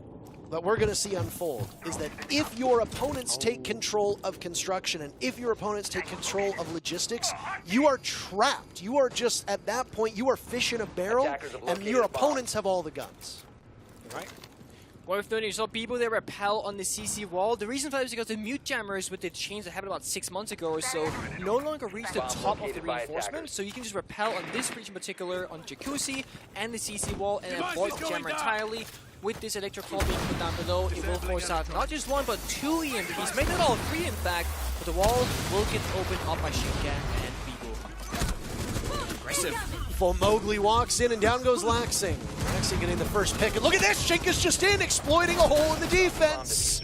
that we're going to see unfold is that if your opponents take control of construction and if your opponents take control of logistics, you are trapped. You are just, at that point, you are fish in a barrel, and your opponents have all the guns. Right? Worth noting, you saw people there repel on the CC wall. The reason for that is because the Mute Jammers with the change that happened about 6 months ago or so no longer reach the top of the reinforcement, so you can just repel on this breach in particular on Jacuzzi and the CC wall and avoid the jammer entirely. With this electric claw being put down below, it will force out not just 1 but 2 EMPs, maybe not all 3 in fact, but the wall will get opened up by Shinkan and Bigo. Aggressive. Full Mowgli walks in and down goes Laxing. Laxing getting the first pick. And look at this! Shinka's just in, exploiting a hole in the defense.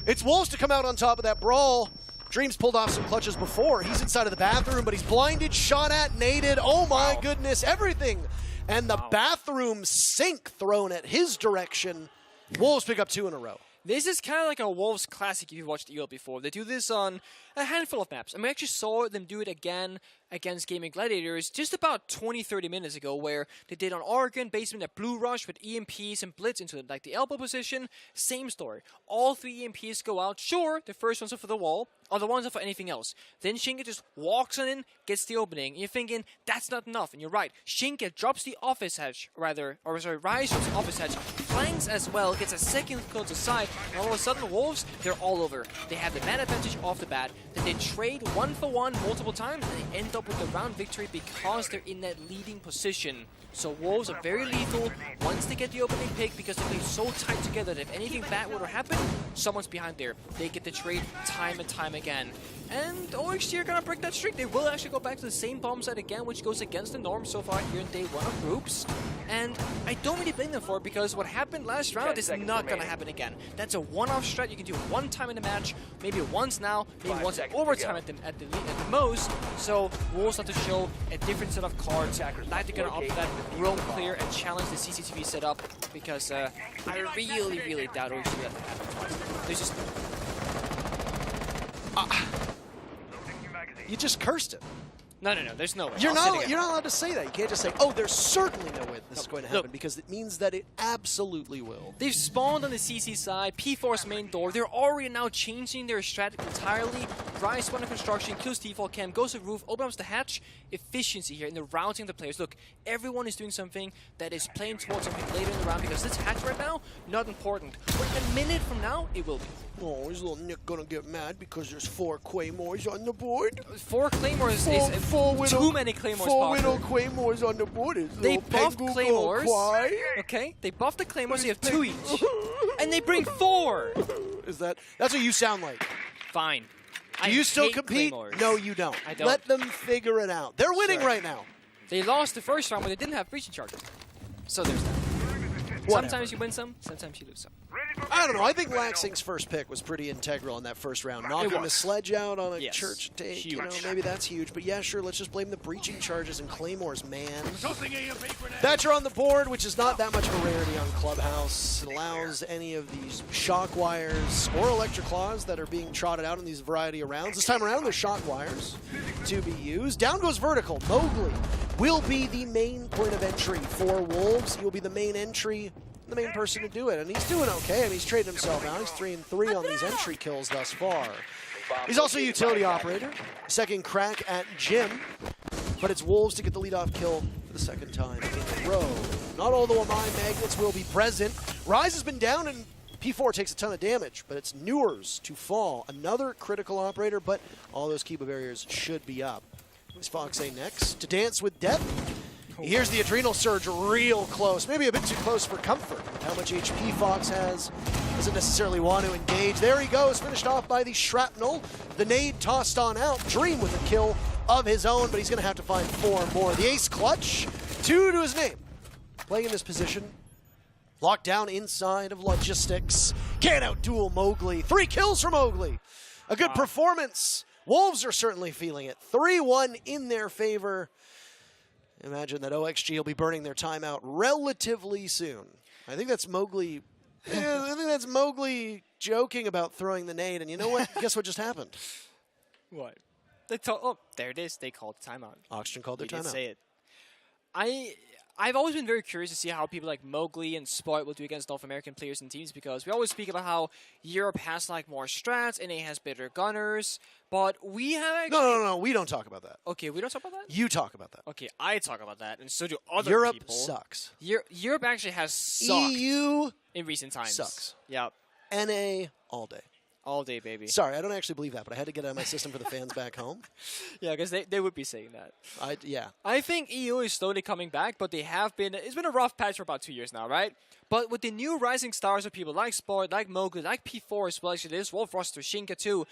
It's Wolves to come out on top of that brawl. Dream's pulled off some clutches before. He's inside of the bathroom, but he's blinded, shot at, naded. Oh my goodness, everything. And the bathroom sink thrown at his direction. Wolves pick up 2 in a row. This is kind of like a Wolves classic if you've watched EL before. They do this on a handful of maps. And we actually saw them do it again against Gaimin Gladiators just about 20-30 minutes ago, where they did on Oregon, basement at Blue Rush with EMPs and Blitz into like the elbow position. Same story. All 3 EMPs go out. Sure, the first ones are for the wall, other ones are for anything else. Then Shinka just walks on in, gets the opening. And you're thinking, that's not enough. And you're right. Shinka drops the office hatch, Rise drops the office hatch, flanks as well, gets a second kill to side, and all of a sudden, Wolves, they're all over. They have the man advantage off the bat, then they trade 1-for-1 multiple times, and they end up with the round victory because they're in that leading position. So Wolves are very lethal once they get the opening pick because they play so tight together that if anything bad were to happen, someone's behind there. They get the trade time and time again. And OXG are going to break that streak. They will actually go back to the same bomb site again, which goes against the norm so far here in day 1 of groups. And I don't really blame them for it because what happened last round is not going to happen again. That's a one-off strat. You can do it one time in the match, maybe once now, maybe once in overtime at the most. So Wolves have to show a different set of cards. Like they're going to opt that roam clear and challenge the CCTV setup because I really doubt OXG that will happen twice. There's just... You just cursed it. No, there's no way. You're not allowed to say that. You can't just say, oh, there's certainly no way this is going to happen, because it means that it absolutely will. They've spawned on the CC side, P4's main door. They're already now changing their strategy entirely. Rise spawn in construction, kills default cam, goes to roof, opens the hatch. Efficiency here in the routing of the players. Look, everyone is doing something that is playing towards something later in the round because this hatch right now, not important. But a minute from now, it will be. Oh, is little Nick gonna get mad because there's 4 Claymores on the board? 4 Claymores is too many Claymores. 4 Widow Claymores on the board. They buffed Claymores. Okay, they buffed the Claymores, so you have 2 each. And they bring 4! That's what you sound like. Fine. Do you still compete? Claymores. No, you don't. I don't. Let them figure it out. They're winning right now. They lost the first round, but they didn't have breaching charges. So there's that. Sometimes you win some, sometimes you lose some. I don't know. I think Laxing's first pick was pretty integral in that first round. Knocking the sledge out on a church take, you know, maybe that's huge. But yeah, sure, let's just blame the breaching charges and Claymores, man. Thatcher on the board, which is not that much of a rarity on Clubhouse. It allows any of these shock wires or electric claws that are being trotted out in these variety of rounds. This time around, there's shock wires to be used. Down goes vertical. Mowgli will be the main point of entry for Wolves. He will be the main entry, the main person to do it, and he's doing okay. And he's trading himself out. He's 3-3 on these entry kills thus far. He's also a utility operator. Second crack at Jim, but it's Wolves to get the leadoff kill for the second time in a row. Not all the Wamai magnets will be present. Rise has been down, and P4 takes a ton of damage, but it's Newers to fall. Another critical operator, but all those Kiba barriers should be up. Is Foxay next to dance with death? Here's the adrenal surge real close. Maybe a bit too close for comfort. How much HP Fox has, doesn't necessarily want to engage. There he goes, finished off by the shrapnel. The nade tossed on out. Dream with a kill of his own, but he's going to have to find 4 more. The ace clutch, 2 to his name. Playing in this position. Locked down inside of logistics. Can't outduel Mowgli. 3 kills from Mowgli. A good performance. Wolves are certainly feeling it. 3-1 in their favor. Imagine that OXG will be burning their timeout relatively soon. I think that's Mowgli. I think that's Mowgli joking about throwing the nade. And you know what? Guess what just happened? What? They oh, there it is. They called timeout. Oxygen called their timeout. Did say it. I've always been very curious to see how people like Mowgli and Spoit will do against North American players and teams, because we always speak about how Europe has like more strats, NA has better gunners, but we have actually... No, we don't talk about that. Okay, we don't talk about that? You talk about that. Okay, I talk about that, and so do other Europe people. Europe sucks. Europe actually has sucked EU in recent times. Sucks. Yep. NA all day. All day, baby. Sorry, I don't actually believe that, but I had to get it out of my system for the fans back home. Yeah, because they would be saying that. Yeah. I think EU is slowly coming back, but they have been... It's been a rough patch for about 2 years now, right? But with the new rising stars of people like Sport, like Mowgli, like P4 as well, actually this Wolf roster, Shinka too,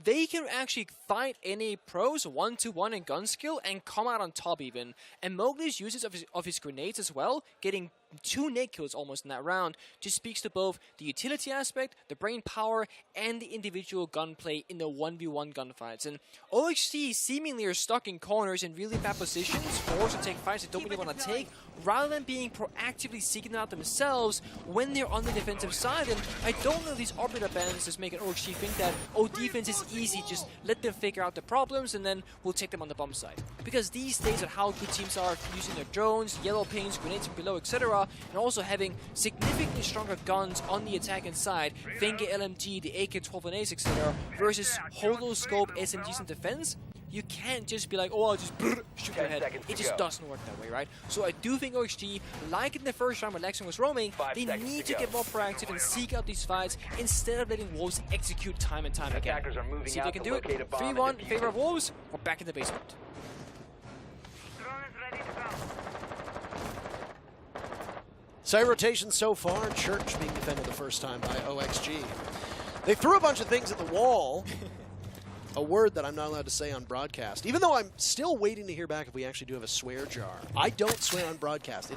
they can actually fight NA pros 1-to-1 in gun skill and come out on top even. And Mowgli's uses of his grenades as well, getting 2 nade kills almost in that round just speaks to both the utility aspect, the brain power, and the individual gunplay in the 1v1 gunfights. And OXG seemingly are stuck in corners in really bad positions, forced to take fights they don't really want to take, rather than being proactively seeking out themselves when they're on the defensive side. And I don't know these arbiter bans just make an OXG think that, oh, defense is easy, just let them figure out the problems and then we'll take them on the bomb side. Because these days of how good teams are using their drones, yellow pings, grenades from below, etc., and also having significantly stronger guns on the attacking side, Fenge LMG, the AK-12 and Ace, etc., versus holoscope SMGs in defense, you can't just be like, oh, I'll just shoot their head. It just doesn't work that way, right? So I do think OXG, like in the first round when Lexington was roaming, they need to get more proactive and seek out these fights instead of letting Wolves execute time and time again. See if they can do it. 3-1 in favor of Wolves. We're back in the basement. Side rotation so far, Church being defended the first time by OXG. They threw a bunch of things at the wall. A word that I'm not allowed to say on broadcast, even though I'm still waiting to hear back if we actually do have a swear jar. I don't swear on broadcast.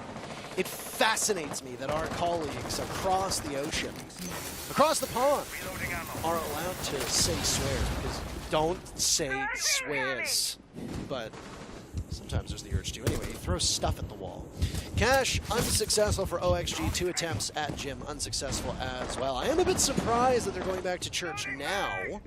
It fascinates me that our colleagues across the ocean, across the pond, are allowed to say swear, because don't say swears. But sometimes there's the urge to. Anyway, he throws stuff at the wall. Cash, unsuccessful for OXG. 2 attempts at Jim, unsuccessful as well. I am a bit surprised that they're going back to Church now.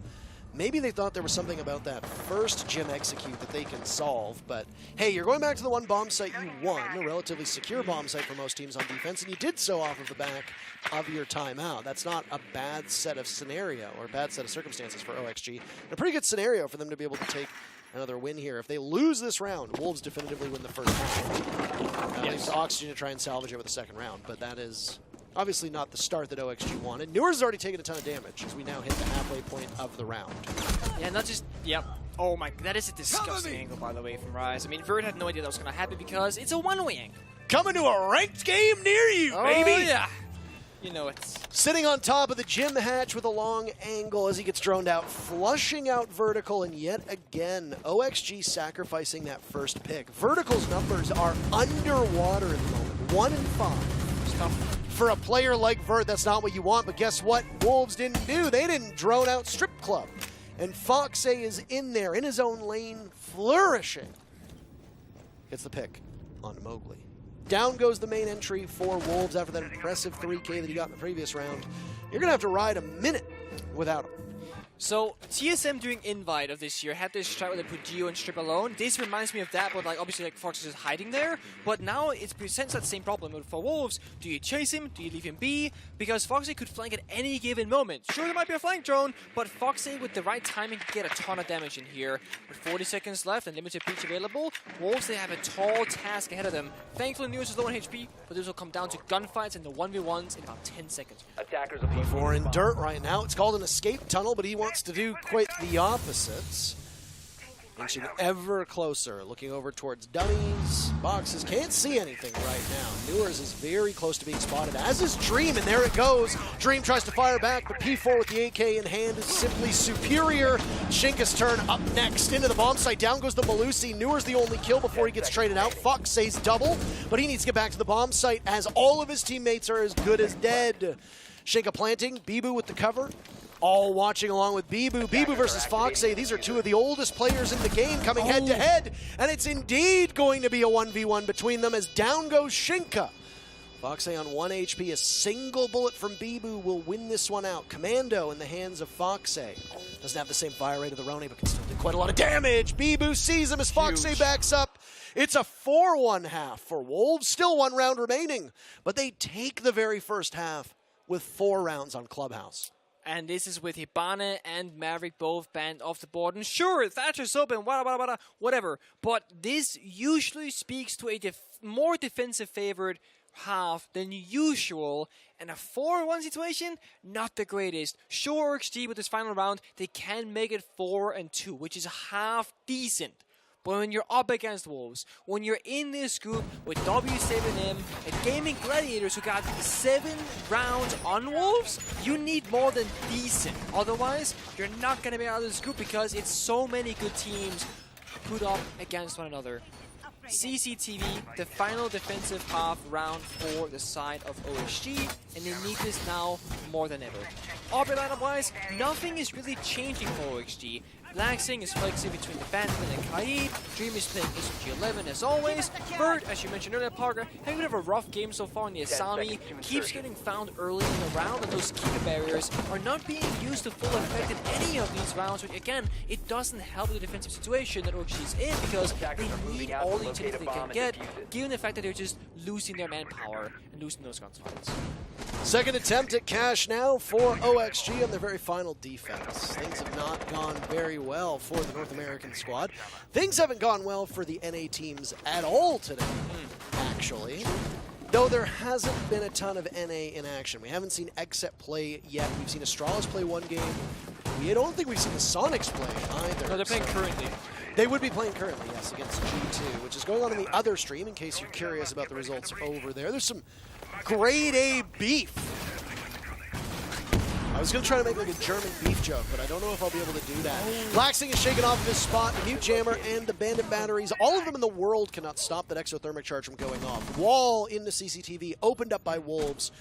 Maybe they thought there was something about that first Jim execute that they can solve, but hey, you're going back to the one bomb site you won, a relatively secure bomb site for most teams on defense, and you did so off of the back of your timeout. That's not a bad set of scenario, or a bad set of circumstances for OXG. A pretty good scenario for them to be able to take another win here. If they lose this round, Wolves definitively win the first half. Leaves Oxygen to try and salvage it with the second round, but that is obviously not the start that OXG wanted. Newers has already taken a ton of damage as we now hit the halfway point of the round. Yeah, not just, yep. Oh my, that is a disgusting angle, by the way, from Rise. I mean, Vert had no idea that was going to happen because it's a one-way angle. Coming to a ranked game near you, baby! Oh, yeah. You know it. Sitting on top of the Jim hatch with a long angle as he gets droned out, flushing out Vertical, and yet again, OXG sacrificing that first pick. Vertical's numbers are underwater at the moment, 1 and 5. It's tough. For a player like Vert, that's not what you want, but guess what Wolves didn't do? They didn't drone out Strip Club. And Foxe is in there, in his own lane, flourishing. Gets the pick on Mowgli. Down goes the main entry for Wolves after that impressive 3K that he got in the previous round. You're going to have to ride a minute without him. So, TSM doing Invite of this year had this strat where they put Geo and Strip alone. This reminds me of that, but like obviously like Fox is just hiding there. But now it presents that same problem for Wolves. Do you chase him? Do you leave him be? Because Foxy could flank at any given moment. Sure, there might be a flank drone, but Foxy with the right timing could get a ton of damage in here. With 40 seconds left and limited peach available, Wolves, they have a tall task ahead of them. Thankfully, News is low on HP, but this will come down to gunfights and the 1v1s in about 10 seconds. Attackers P4 in dirt right now. It's called an escape tunnel, but he wants to do quite the opposites. Inching ever closer, looking over towards dummies. Boxes can't see anything right now. Newers is very close to being spotted, as is Dream, and there it goes. Dream tries to fire back, but P4 with the AK in hand is simply superior. Shinka's turn up next into the bomb site. Down goes the Malusi. Newers the only kill before he gets traded out. Fox says double, but he needs to get back to the bomb site as all of his teammates are as good as dead. Shinka planting, Bibu with the cover. All watching along with Bibu. Bibu versus Foxe. These are two of the oldest players in the game coming head to head. And it's indeed going to be a 1v1 between them as down goes Shinka. Foxe on 1 HP. A single bullet from Bibu will win this one out. Commando in the hands of Foxe. Doesn't have the same fire rate of the Roni, but can still do quite a lot of damage. Bibu sees him as Foxe backs up. It's a 4-1 half for Wolves. Still 1 round remaining. But they take the very first half with 4 rounds on Clubhouse. And this is with Hibana and Maverick both banned off the board. And sure, Thatcher's open, whatever. But this usually speaks to a more defensive favored half than usual. And a 4-1 situation, not the greatest. Sure, XG with this final round, they can make it 4-2, which is half decent. But when you're up against Wolves, when you're in this group with W7M and Gaimin Gladiators who got 7 rounds on Wolves, you need more than decent. Otherwise, you're not going to be out of this group because it's so many good teams put up against one another. CCTV, the final defensive half round for the side of OXG, and they need this now more than ever. RB lineup-wise, nothing is really changing for OXG. Laxing is flexing between the Bandit and KIA. Dream is playing SG11 as always. Bird, as you mentioned earlier, Parker, having a bit of a rough game so far in the Asami. Keeps getting found early in the round, and those Kika barriers are not being used to full effect in any of these rounds, which again, it doesn't help the defensive situation that OXG is in because they need all the utility they can get, given the fact that they're just losing their manpower and losing those gunfights. Second attempt at cash now for OXG on their very final defense. Things have not gone very well for the North American squad. Things haven't gone well for the NA teams at all today, actually. Though there hasn't been a ton of NA in action. We haven't seen XSET play yet. We've seen Astralis play one game. We don't think we've seen the Sonics play either. No, they're playing currently. They would be playing currently, yes, against G2, which is going on in the other stream, in case you're curious about the results over there. There's some grade A beef. I was going to try to make like a German beef joke, but I don't know if I'll be able to do that. Laxing is shaken off of his spot. The Mute Jammer and the Bandit batteries, all of them in the world cannot stop that exothermic charge from going off. Wall into CCTV, opened up by Wolves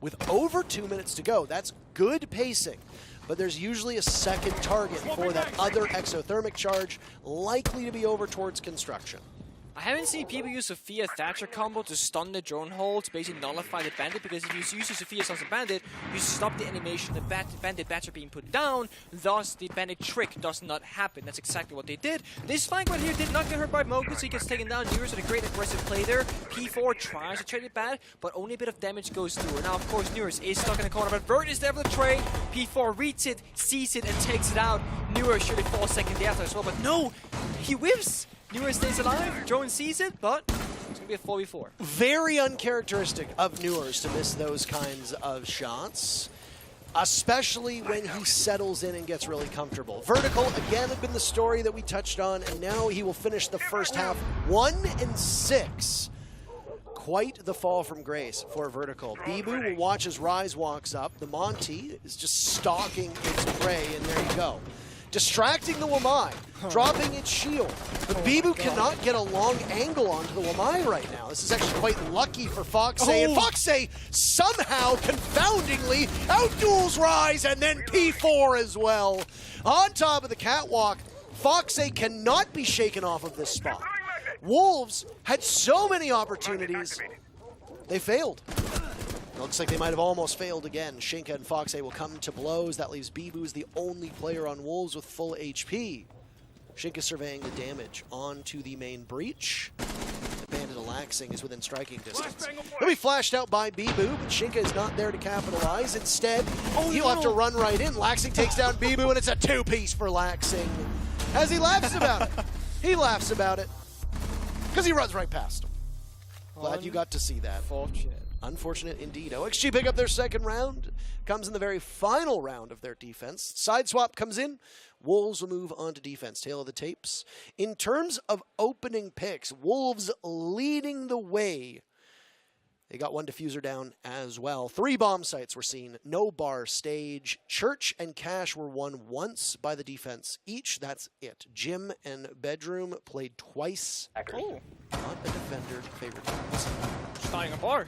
with over 2 minutes to go. That's good pacing. But there's usually a second target for that other exothermic charge, likely to be over towards construction. I haven't seen people use Sophia Thatcher combo to stun the drone hole to basically nullify the Bandit, because if you use Sophia stuns the Bandit, you stop the animation of the Bandit Thatcher being put down, thus the Bandit trick does not happen. That's exactly what they did. This flank right here did not get hurt by Moku, so he gets taken down. Neurus with a great aggressive play there. P4 tries to trade it back, but only a bit of damage goes through. Now, of course, Neurus is stuck in the corner, but Vert is there for the trade. P4 reads it, sees it, and takes it out. Neurus should have fallen second after as well, but no! He whiffs! Neurus stays alive, Drone sees it, but it's going to be a 4v4. Very uncharacteristic of Neurus to miss those kinds of shots, especially when he settles in and gets really comfortable. Vertical, again, had been the story that we touched on, and now he will finish the first half 1-6. Quite the fall from grace for Vertical. Bibu will watch as Rise walks up. The Monty is just stalking its prey, and there you go. Distracting the Wamai, dropping its shield. But Bibu cannot get a long angle onto the Wamai right now. This is actually quite lucky for Foxay, and Foxay somehow, confoundingly, outduels Rise, and then P4 as well. On top of the catwalk, Foxay cannot be shaken off of this spot. Wolves had so many opportunities, they failed. Looks like they might have almost failed again. Shinka and Foxay will come to blows. That leaves Bibu as the only player on Wolves with full HP. Shinka surveying the damage onto the main breach. The Bandit Laxing is within striking distance. He'll be flashed out by Bibu, but Shinka is not there to capitalize. Instead, he'll have to run right in. Laxing takes down Bibu, and it's a two-piece for Laxing. As he laughs about it. He laughs about it. Because he runs right past him. Glad you got to see that. Fortunate. Unfortunate indeed. OXG pick up their second round. Comes in the very final round of their defense. Side swap comes in. Wolves will move on to defense. Tail of the tapes. In terms of opening picks, Wolves leading the way. They got one diffuser down as well. 3 bomb sites were seen. No bar stage. Church and Cash were won once by the defense each. That's it. Gym and Bedroom played twice. Oh. Not a defender favorite. Starting a bar.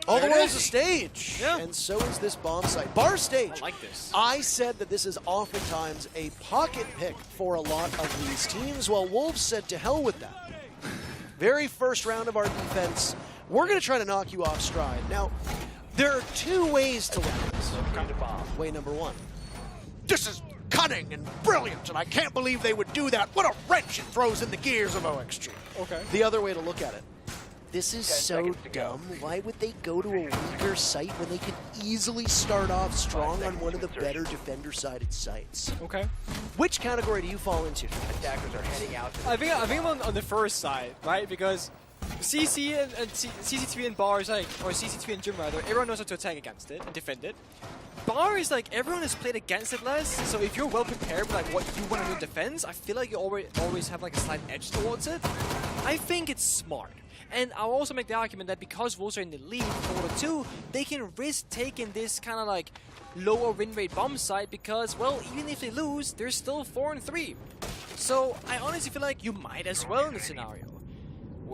All the way is a stage, yeah. And so is this bomb site. Bar stage. I like this. I said that this is oftentimes a pocket pick for a lot of these teams. Well, Wolves said to hell with that. Very first round of our defense, we're going to try to knock you off stride. Now, there are 2 ways to win this. Way number 1. This is cunning and brilliant, and I can't believe they would do that. What a wrench it throws in the gears of OXG. Okay. The other way to look at it. This is so dumb. Why would they go to a weaker site when they could easily start off strong on one of the better defender-sided sites? Okay. Which category do you fall into? Attackers are heading out. I think I'm on the first side, right? Because CC and CC2 and Bar is like, or CC2 and Gym rather, everyone knows how to attack against it and defend it. Bar is like, everyone has played against it less, so if you're well prepared with like what you want to do in defense, I feel like you always have like a slight edge towards it. I think it's smart. And I'll also make the argument that because Wolves are in the lead for 2, they can risk taking this kind of like lower win rate bomb site because, well, even if they lose, they're still 4-3. So I honestly feel like you might as well in the scenario.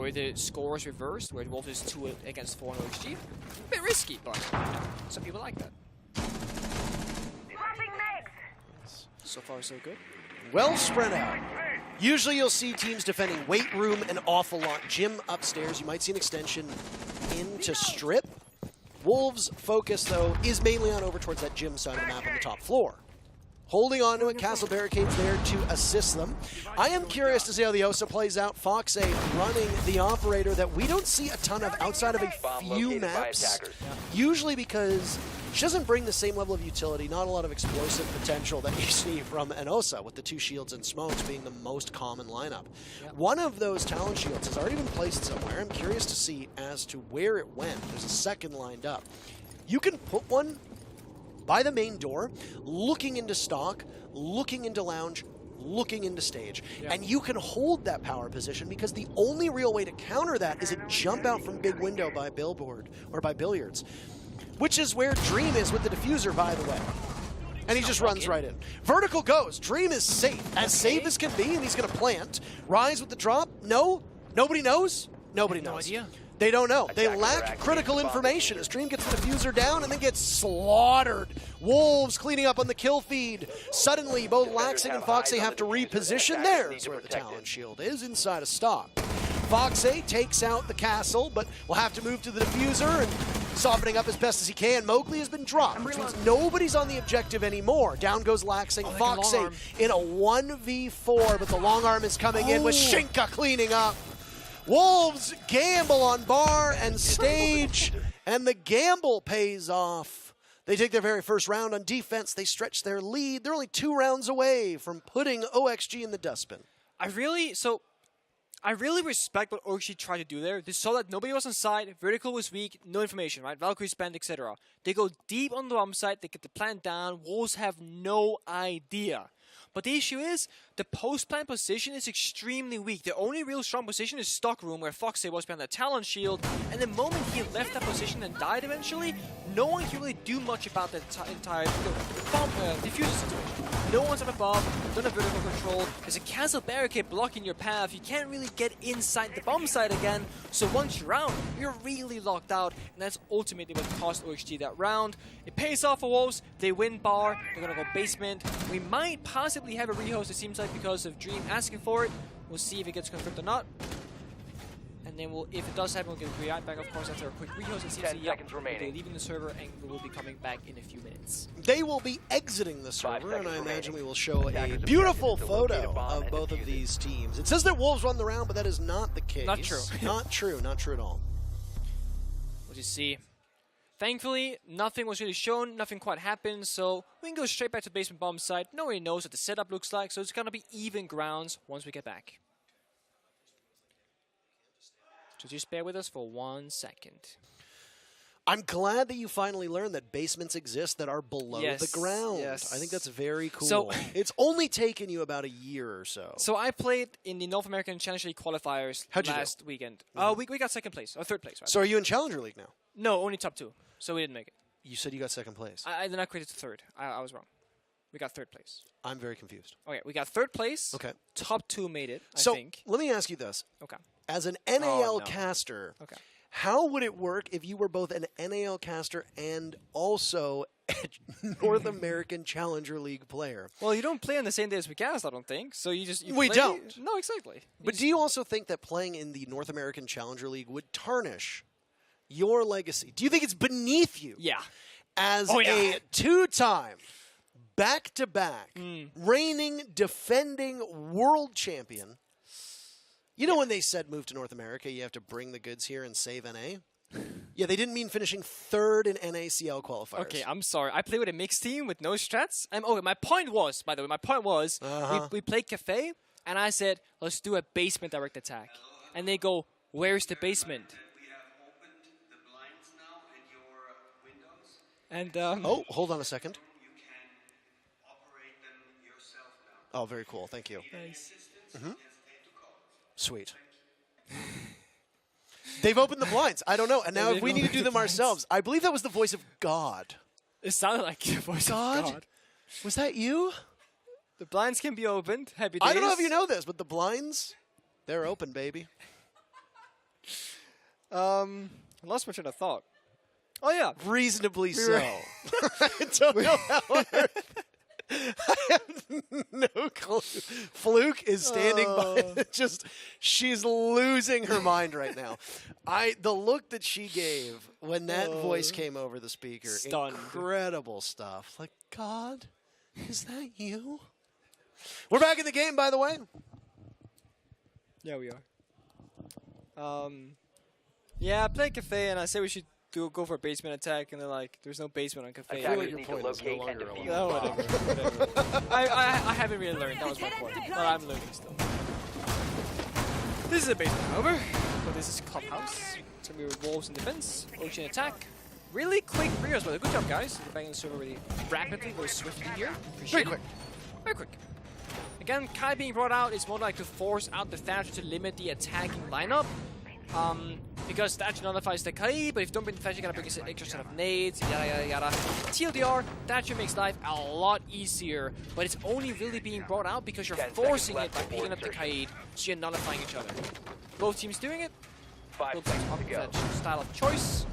where the score is reversed, where Wolves is 2 against 4 on OXG. A bit risky, but some people like that. So far, so good. Well spread out. Usually you'll see teams defending weight room an awful lot. Gym upstairs, you might see an extension into strip. Wolves' focus, though, is mainly on over towards that gym side of the map on the top floor. Holding on to it, Castle Barricades there to assist them. I am curious to see how the OSA plays out. Foxe running the operator that we don't see a ton of outside of a few maps. Usually because she doesn't bring the same level of utility, not a lot of explosive potential that you see from an OSA, with the 2 shields and smokes being the most common lineup. One of those talent shields has already been placed somewhere. I'm curious to see as to where it went. There's a second lined up. You can put one by the main door, looking into stock, looking into lounge, looking into stage. And you can hold that power position because the only real way to counter that is a jump out from big window by billboard or by billiards, which is where Dream is with the diffuser, by the way. And he just runs right in. Vertical goes. Dream is safe. As safe as can be, and he's going to plant. Rise with the drop. No. Nobody knows. Nobody knows. No idea. They don't know. They lack critical information as Dream gets the diffuser down and then gets slaughtered. Wolves cleaning up on the kill feed. Suddenly, both Laxing and Foxe have to reposition. There's where the talent shield is, inside of stock. Foxe takes out the castle, but will have to move to the diffuser and softening up as best as he can. Mowgli has been dropped, which means nobody's on the objective anymore. Down goes Laxing. Foxe in a 1v4, but the long arm is coming in with Shinka cleaning up. Wolves gamble on bar and stage, and the gamble pays off. They take their very first round on defense. They stretch their lead. They're only 2 rounds away from putting OXG in the dustbin. I really respect what OXG tried to do there. They saw that nobody was on side, vertical was weak, no information, right? Valkyrie spent, etc. They go deep on the bomb site, they get the plant down. Wolves have no idea. But the issue is, the post-plant position is extremely weak. The only real strong position is stock room, where Foxe was behind the talent shield, and the moment he left that position and died eventually, no one can really do much about that entire diffuser situation. No one's up above, don't have vertical control, there's a castle barricade blocking your path, you can't really get inside the bomb site again, so once you're out, you're really locked out, and that's ultimately what cost OXG that round. It pays off for Wolves, they win bar, they're gonna go basement. We might possibly have a rehost, it seems like, because of Dream asking for it. We'll see if it gets confirmed or not. And then if it does happen, we'll get React back, of course, after a quick rehost. It seems like they're leaving the server, and we will be coming back in a few minutes. They will be exiting the server, and I imagine we will show a beautiful photo of both of these teams. It says that Wolves won the round, but that is not the case. Not true. Not true. Not true at all. We'll just see. Thankfully, nothing was really shown, nothing quite happened, so we can go straight back to basement bomb site. Nobody knows what the setup looks like, so it's going to be even grounds once we get back. So just bear with us for 1 second. I'm glad that you finally learned that basements exist that are below the ground. Yes. I think that's very cool. So it's only taken you about a year or so. So I played in the North American Challenger League qualifiers last weekend. We got second place, or third place, right? So are you in Challenger League now? No, only top 2. So we didn't make it. You said you got second place. Then I created third. I was wrong. We got third place. I'm very confused. Okay, we got third place. Okay. Top 2 made it, I so think. Let me ask you this. Okay. As an NAL caster, how would it work if you were both an NAL caster and also a North American Challenger League player? Well, you don't play on the same day as we cast, I don't think. So you just... We don't. No, exactly. But do you also think that playing in the North American Challenger League would tarnish your legacy? Do you think it's beneath you? Yeah. As a 2-time, back-to-back, reigning, defending world champion. You know when they said move to North America, you have to bring the goods here and save NA? Yeah, they didn't mean finishing third in NACL qualifiers. Okay, I'm sorry. I played with a mixed team with no strats. Okay, my point was, by the way, we played Cafe, and I said, let's do a basement direct attack. And they go, where's the basement? And oh, hold on a second. Oh, very cool. Thank you. Nice. Sweet. They've opened the blinds. I don't know. And now if we need to do them ourselves, I believe that was the voice of God. It sounded like the voice of God. Was that you? The blinds can be opened. Happy days. I don't know if you know this, but the blinds, they're open, baby. I lost my train of thought. Oh yeah, Reasonably so. I don't know how on earth. I have no clue. Fluke is standing by. Just, she's losing her mind right now. The look that she gave when that voice came over the speaker, Stunned. incredible stuff. Like, God, is that you? We're back in the game, by the way. Yeah, we are. Yeah, I played Cafe, and I say we should go for a basement attack, and they're like, there's no basement on Cafe. Attackers need to locate and defuse Oh, whatever. I haven't really learned. That was my point. But I'm learning still. This is a basement, however. So this is Clubhouse. It's going to be Wolves in defense. Ocean attack. Really quick Rios, but good job, guys. They're banging the server really rapidly, very swiftly here. Appreciate it. Very quick. Again, Kai being brought out is more like to force out the Thatcher to limit the attacking lineup. Because Thatcher nullifies the Kai, but if you don't bring the Thatcher, you gotta bring an extra set of nades, yada yada yada. TLDR, Thatcher makes life a lot easier, but it's only really being brought out because you're forcing it by picking up the Kaid, so you're nullifying each other. Both teams doing it. 5 seconds to go. Style of choice.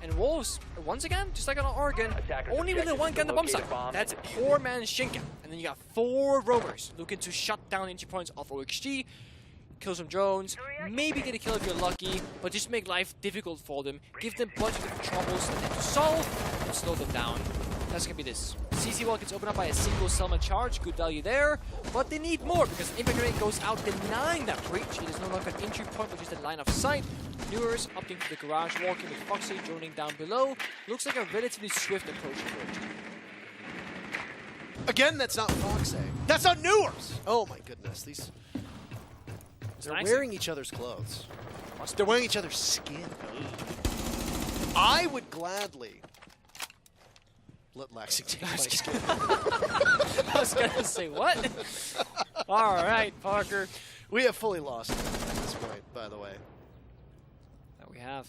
And Wolves, once again, just like on Oregon, only really one guy on the bump side. That's poor man Shinka. And then you got 4 roamers looking to shut down entry points of OXG, kill some drones, maybe get a kill if you're lucky, but just make life difficult for them. Give them a bunch of different troubles that they have to solve and slow them down. That's gonna be this. CC wall gets opened up by a single Selma charge, good value there, but they need more because impact rate goes out denying that breach. It is no longer an entry point, but just a line of sight. Newers opting for the garage, walking with Foxy, droning down below. Looks like a relatively swift approach to it. Again, that's not Foxy. That's not Newers. Oh my goodness, they're wearing each other's clothes. They're wearing each other's skin. I would gladly let Lexington take my skin. I was gonna say, what? All right, Parker. We have fully lost it at this point, by the way. That we have.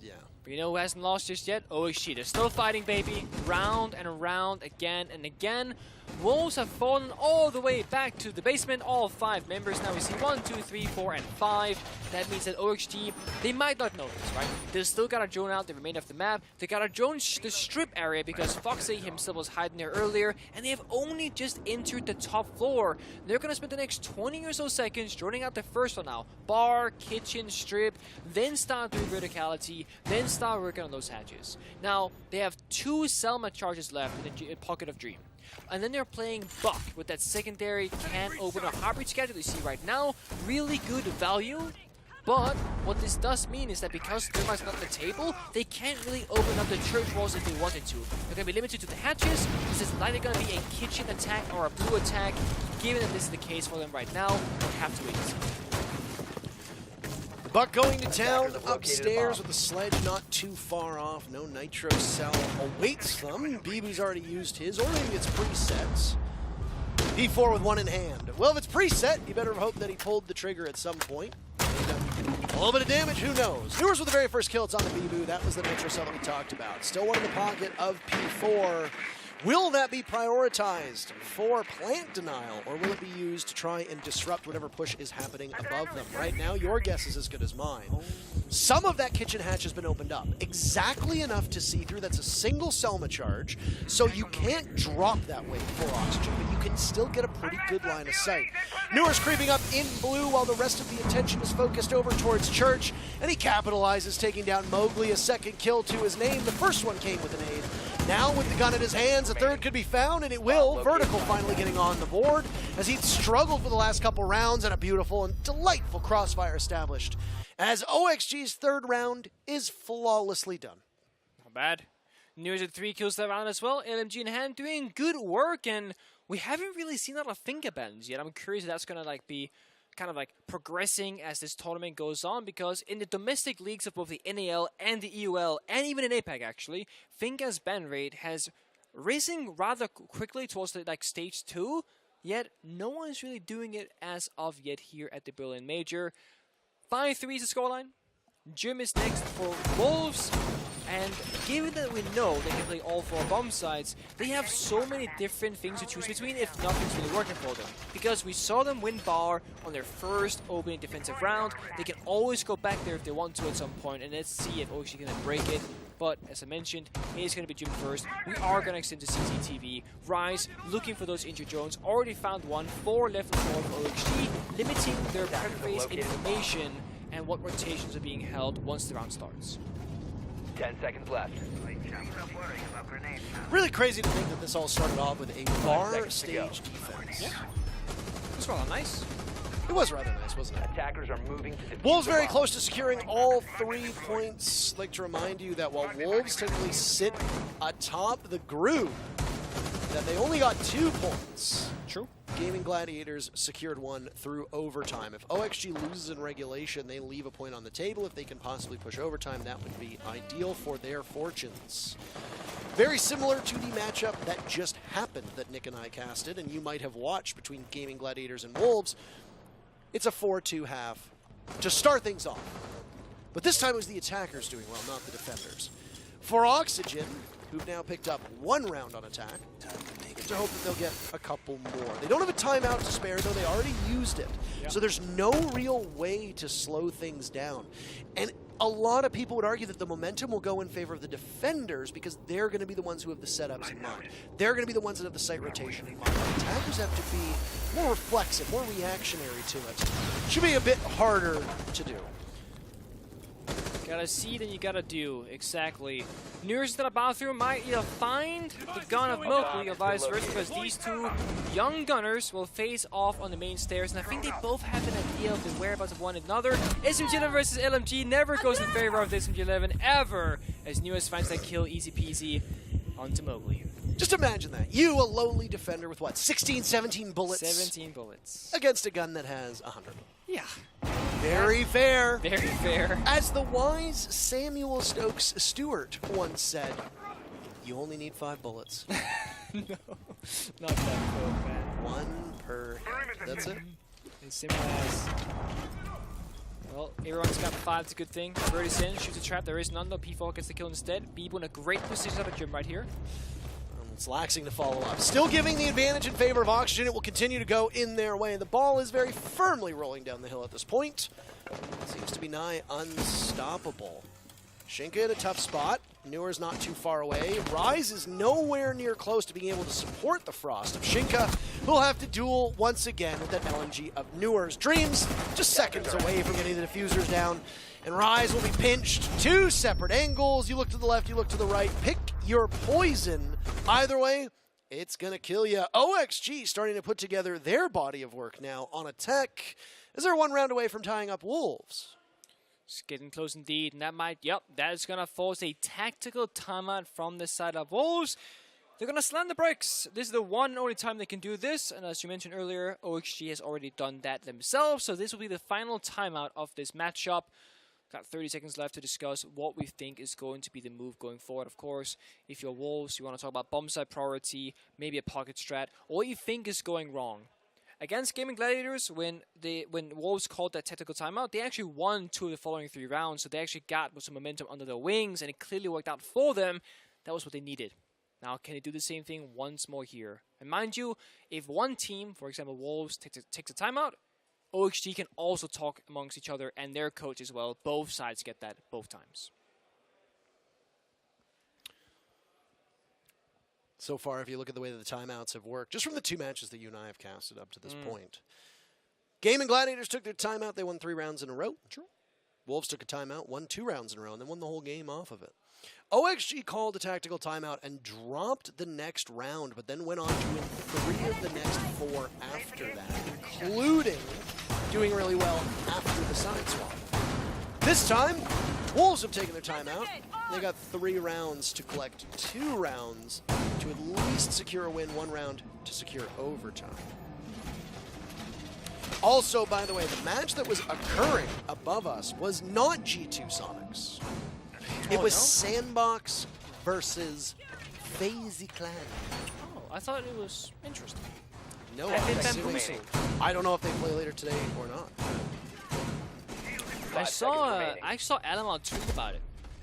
Yeah. But you know who hasn't lost just yet? OXG. They're still fighting, baby. Round and around, again and again. Wolves have fallen all the way back to the basement. All 5 members. Now we see 1, 2, 3, 4, and 5. That means that OXG, they might not know this, right? They still got to drone out the remainder of the map. They got to drone the strip area because Foxy himself was hiding there earlier. And they have only just entered the top floor. They're going to spend the next 20 or so seconds droning out the first one now. Bar, kitchen, strip, then start doing verticality, then start working on those hatches. Now, they have 2 Selma charges left in the Pocket of Dream. And then they're playing Buck with that secondary can open a hybrid schedule you see right now. Really good value. But what this does mean is that because Thermite's not on the table, they can't really open up the church walls if they wanted to. They're going to be limited to the hatches. This is likely going to be a kitchen attack or a blue attack. Given that this is the case for them right now, we'll have to wait and see. Buck going to town upstairs with the sledge not too far off. No nitro cell awaits them. BB's already used his, or maybe it's presets. P4 with 1 in hand. Well, if it's preset, you better hope that he pulled the trigger at some point. A little bit of damage, who knows? Newers with the very first kill, it's on the Bibu. That was the nitro cell that we talked about. Still one in the pocket of P4. Will that be prioritized for plant denial, or will it be used to try and disrupt whatever push is happening above them? Right now, your guess is as good as mine. Some of that kitchen hatch has been opened up. Exactly enough to see through. That's a single Selma charge, so you can't drop that way for oxygen, but you can still get a pretty good line of sight. Newers creeping up in blue while the rest of the attention is focused over towards Church, and he capitalizes, taking down Mowgli. A second kill to his name. The first one came with an aid. Now with the gun in his hands, a third could be found, and it will. Vertical finally getting on the board as he'd struggled for the last couple rounds, and a beautiful and delightful crossfire established as OXG's third round is flawlessly done. Not bad. Newers at 3 kills that round as well. LMG in hand doing good work, and we haven't really seen a lot of finger bends yet. I'm curious if that's going to be kind of progressing as this tournament goes on, because in the domestic leagues of both the NAL and the EUL, and even in APAC actually, Finga's ban rate has risen rather quickly towards the stage 2, yet no one is really doing it as of yet here at the Berlin Major. 5-3 is the scoreline. Jim is next for Wolves. And given that we know they can play all 4 bomb sites, they have so many different things to choose between if nothing's really working for them. Because we saw them win bar on their first opening defensive round. They can always go back there if they want to at some point, and let's see if OXG can break it. But as I mentioned, it is going to be June 1st. We are going to extend to CCTV. Rise, looking for those injured drones, already found one. 4 left on board for OXG, limiting their prep phase information and what rotations are being held once the round starts. 10 seconds left. Really crazy to think that this all started off with a bar seconds to go. stage defense. Yeah. It's rather nice. It was rather nice, wasn't it? Attackers are moving to defuse Wolves the very bomb. close to securing all 3 points. I'd like to remind you that while Wolves typically sit atop the group, that they only got 2 points. True. Gaimin Gladiators secured 1 through overtime. If OXG loses in regulation, they leave a point on the table. If they can possibly push overtime, that would be ideal for their fortunes. Very similar to the matchup that just happened that Nick and I casted, and you might have watched between Gaimin Gladiators and Wolves. It's a 4-2 half to start things off. But this time it was the attackers doing well, not the defenders. For Oxygen, who've now picked up 1 round on attack, to hope that they'll get a couple more. They don't have a timeout to spare, though they already used it. Yep. So there's no real way to slow things down. And a lot of people would argue that the momentum will go in favor of the defenders because they're going to be the ones who have the setups in mind. They're going to be the ones that have the site rotation in mind. The attackers have to be more reflexive, more reactionary to it. Should be a bit harder to do. Gotta see, then you gotta do. Exactly. Nearest to the bathroom might either find the gun of Mowgli or vice versa, because these 2 young gunners will face off on the main stairs, and I think they both have an idea of the whereabouts of one another. SMG11 versus LMG never goes in favor of this SMG11 ever, as Newest finds that kill easy peasy onto Mowgli. Just imagine that. You, a lowly defender with what, 16, 17 bullets? 17 bullets. Against a gun that has 100. Yeah. Very fair. Very fair. As the wise Samuel Stokes Stewart once said, you only need 5 bullets. No. Not that cool, man. 1 per head. That's it. As simple as... Well, everyone's got 5, it's a good thing. Birdie's in, shoots a trap, there is none though. P4 gets the kill instead. Bibo in a great position out of gym right here. It's laxing to follow up. Still giving the advantage in favor of Oxygen. It will continue to go in their way. The ball is very firmly rolling down the hill at this point. Seems to be nigh unstoppable. Shinka in a tough spot. Newer's not too far away. Rise is nowhere near close to being able to support the Frost of Shinka, who'll have to duel once again with that LMG of Newer's. Dreams just seconds away from getting the diffusers down. And Rise will be pinched. 2 separate angles. You look to the left, you look to the right. Pick your poison. Either way, it's going to kill you. OXG starting to put together their body of work now on attack. Is there 1 round away from tying up Wolves? It's getting close indeed, and that might, that is going to force a tactical timeout from the side of Wolves. They're going to slam the brakes. This is the one and only time they can do this, and as you mentioned earlier, OXG has already done that themselves, so this will be the final timeout of this matchup. Got 30 seconds left to discuss what we think is going to be the move going forward. Of course, if you're Wolves, you want to talk about bomb side priority, maybe a pocket strat, or what you think is going wrong. Against Gaimin Gladiators, when Wolves called that tactical timeout, they actually won 2 of the following 3 rounds, so they actually got some momentum under their wings, and it clearly worked out for them. That was what they needed. Now, can they do the same thing once more here? And mind you, if one team, for example Wolves, takes a timeout, OXG can also talk amongst each other and their coach as well. Both sides get that both times. So far, if you look at the way that the timeouts have worked, just from the 2 matches that you and I have casted up to this point, Gaimin Gladiators took their timeout. They won 3 rounds in a row. True. Wolves took a timeout, won 2 rounds in a row, and then won the whole game off of it. OXG called a tactical timeout and dropped the next round, but then went on to win 3 of the next 4 after that, including doing really well after the side swap. This time, Wolves have taken their timeout. They got 3 rounds to collect 2 rounds to at least secure a win, 1 round to secure overtime. Also, by the way, the match that was occurring above us was not G2 Sonics. It was Sandbox versus FaZe Clan. Oh, I thought it was interesting. No, I've been I'm assuming bamboozled. I don't know if they play later today or not. I saw Alan on tweet about it.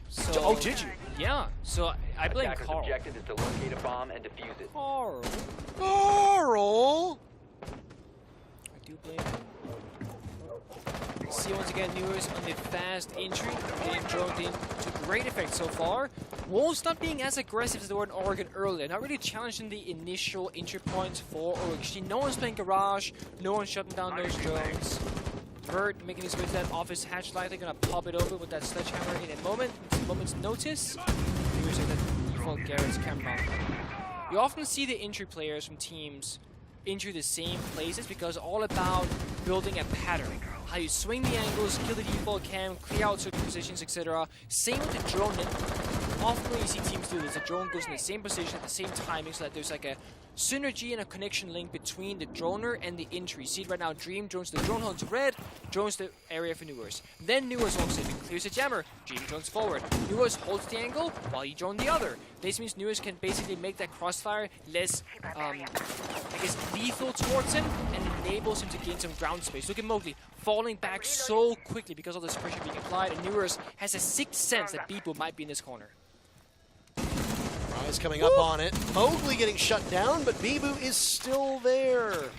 So, Oh, did you? Yeah, so I blame Attacker's Carl. objective is to locate a bomb and defuse it. Carl. Carl! I do blame him. See once again Newers on the fast entry, getting droned in to great effect so far. Wolves not being as aggressive as they were in Oregon earlier, not really challenging the initial entry points for OXG. No one's playing Garage, no one's shutting down those drones. Bird making his way to that office hatch light, they're gonna pop it open with that sledgehammer in a moment's notice. Newers like that default Garrett's camera. You often see the entry players from teams enter the same places because it's all about building a pattern. How you swing the angles, kill the default cam, clear out certain positions, etc. Same with the drone. Often when you see teams do this, the drone goes in the same position at the same timing so that there's like a synergy and a connection link between the droner and the entry. See it right now, Dream drones the drone hole into red, drones the area for Newers. Then Newers walks in, clears the jammer, Dream drones forward. Newers holds the angle while you drone the other. This means Newers can basically make that crossfire less, I guess, lethal towards him and enables him to gain some ground space. Look at Mowgli falling back so quickly because of this pressure being applied, and Newers has a sixth sense that Beepo might be in this corner. Rise coming up on it. Mowgli getting shut down, but Bibu is still there.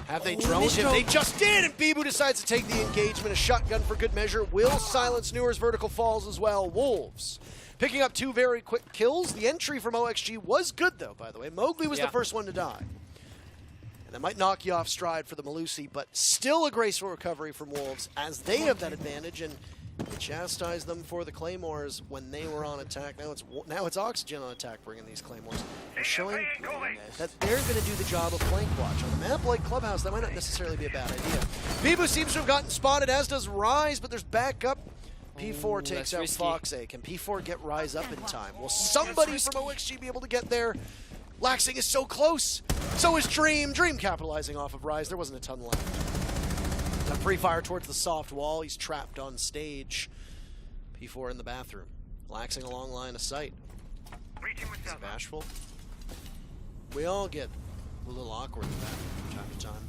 Have they droned him? They just did, and Bibu decides to take the engagement. A shotgun for good measure will silence Newer's vertical falls as well. Wolves picking up 2 very quick kills. The entry from OXG was good, though, by the way. Mowgli was the first one to die. And that might knock you off stride for the Malusi, but still a graceful recovery from Wolves as they have that advantage, and chastise them for the Claymores when they were on attack. Now it's Oxygen on attack bringing these Claymores. They're showing that they're going to do the job of flank watch. On a map like Clubhouse, that might not necessarily be a bad idea. Bibu seems to have gotten spotted, as does Rise, but there's backup. P4 takes out Foxay. Can P4 get Rise up in time? Will somebody from OXG be able to get there? Laxing is so close. So is Dream. Dream capitalizing off of Rise. There wasn't a ton left. A free fire towards the soft wall. He's trapped on stage. P4 in the bathroom. Laxing a long line of sight. He's bashful. We all get a little awkward in the bathroom from time to time.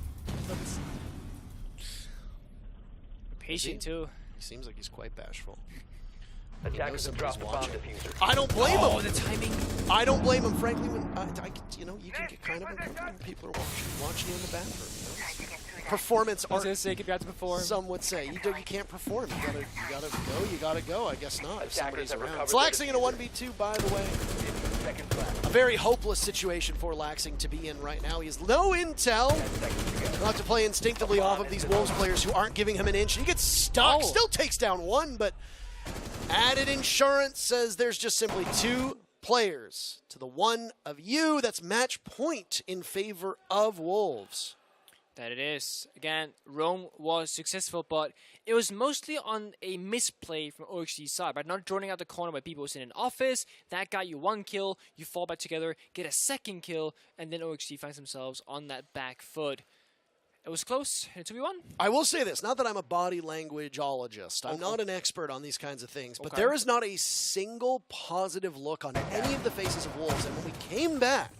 Patient too. He seems like he's quite bashful. Attackers have dropped the bomb diffuser. I don't blame him. Oh, the timing. I don't blame him, frankly. When you know, you can get kind of uncomfortable when people are watching you in the bathroom. You know? Performance art. Some would say you can't perform. You gotta go. I guess not. If somebody's around. It's Laxing in a 1v2, by the way. A very hopeless situation for Laxing to be in right now. He has no intel. He'll have to play instinctively off of these Wolves players who aren't giving him an inch. He gets stuck. Still takes down one, but added insurance says there's just simply 2 players to the 1 of you. That's match point in favor of Wolves. That it is. Again, Rome was successful, but it was mostly on a misplay from OXG's side, by not joining out the corner where people was in an office. That got you 1 kill, you fall back together, get a 2nd kill, and then OXG finds themselves on that back foot. It was close, and 2v1. I will say this, not that I'm a body languageologist. I'm not an expert on these kinds of things, but there is not a single positive look on any of the faces of Wolves. And when we came back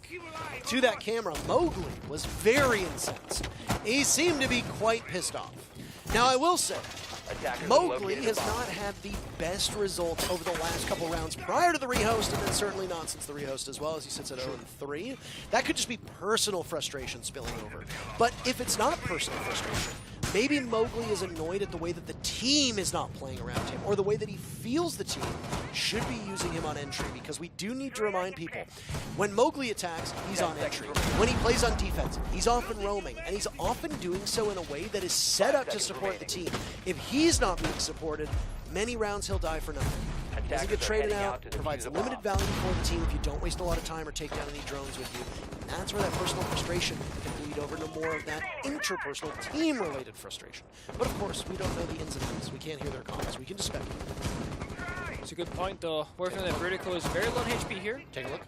to that camera, Mowgli was very incensed. He seemed to be quite pissed off. Now, I will say, Mowgli has not had the best results over the last couple rounds prior to the rehost, and then certainly not since the rehost as well, as he sits at 0-3. That could just be personal frustration spilling over. But if it's not personal frustration, maybe Mowgli is annoyed at the way that the team is not playing around him, or the way that he feels the team should be using him on entry, because we do need to remind people, when Mowgli attacks, he's on entry. When he plays on defense, he's often roaming, and he's often doing so in a way that is set up to support the team. If he's not being supported, many rounds he'll die for nothing. He doesn't get traded out, provides limited value for the team if you don't waste a lot of time or take down any drones with you. And that's where that personal frustration can bleed over to more of that interpersonal, team-related frustration. But of course, we don't know the ins and outs. We can't hear their comments. We can just speculate. It's a good point, though. Working on that vertical is very low HP here. Take a look.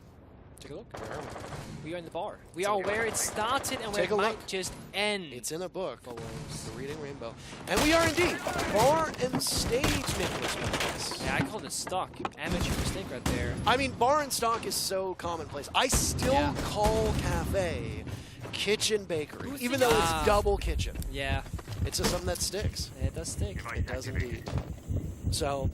Take a look. Where are we? We are in the bar. We are where it started and where it might just end. It's in a book. The Reading Rainbow. And we are indeed bar and stage, Nicholas Mendes. Yeah, I called it stock. Amateur mistake right there. I mean, bar and stock is so commonplace. I still call cafe kitchen bakery, even though it's double kitchen. Yeah. It's just something that sticks. It does stick. It does indeed. So,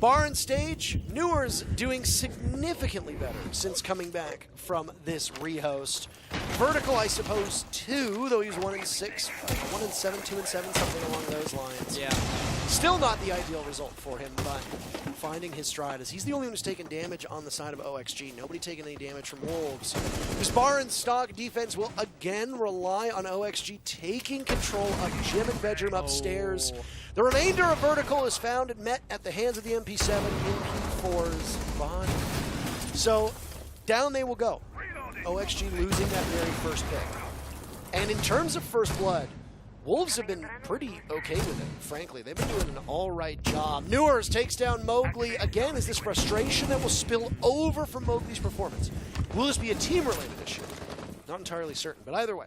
Bar and stage, Newer's doing significantly better since coming back from this rehost. Vertical, I suppose, 2, though he's 1 and 6, 1 and 7, 2 and 7, something along those lines. Yeah. Still not the ideal result for him, but finding his stride as he's the only one who's taken damage on the side of OXG. Nobody taking any damage from Wolves. This bar and stock defense will again rely on OXG taking control of Jim and bedroom upstairs. The remainder of Vertical is found and met at the hands of the MP7 in P4's body. So down they will go. OXG losing that very first pick. And in terms of first blood, Wolves have been pretty okay with it, frankly. They've been doing an all-right job. Newers takes down Mowgli. Again, is this frustration that will spill over from Mowgli's performance? Will this be a team-related issue? Not entirely certain, but either way,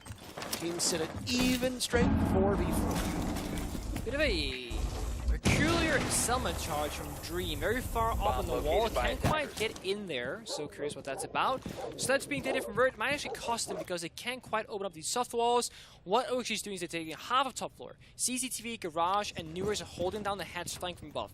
teams sit at even strength 4v4. Bit of a peculiar summon charge from Dream. Very far up on the wall, can't quite get in there. So curious what that's about. So that's being taken from Vert. Might actually cost them because they can't quite open up these soft walls. What OXG is doing is they're taking half of top floor. CCTV, Garage, and Newers are holding down the hatch flank from above.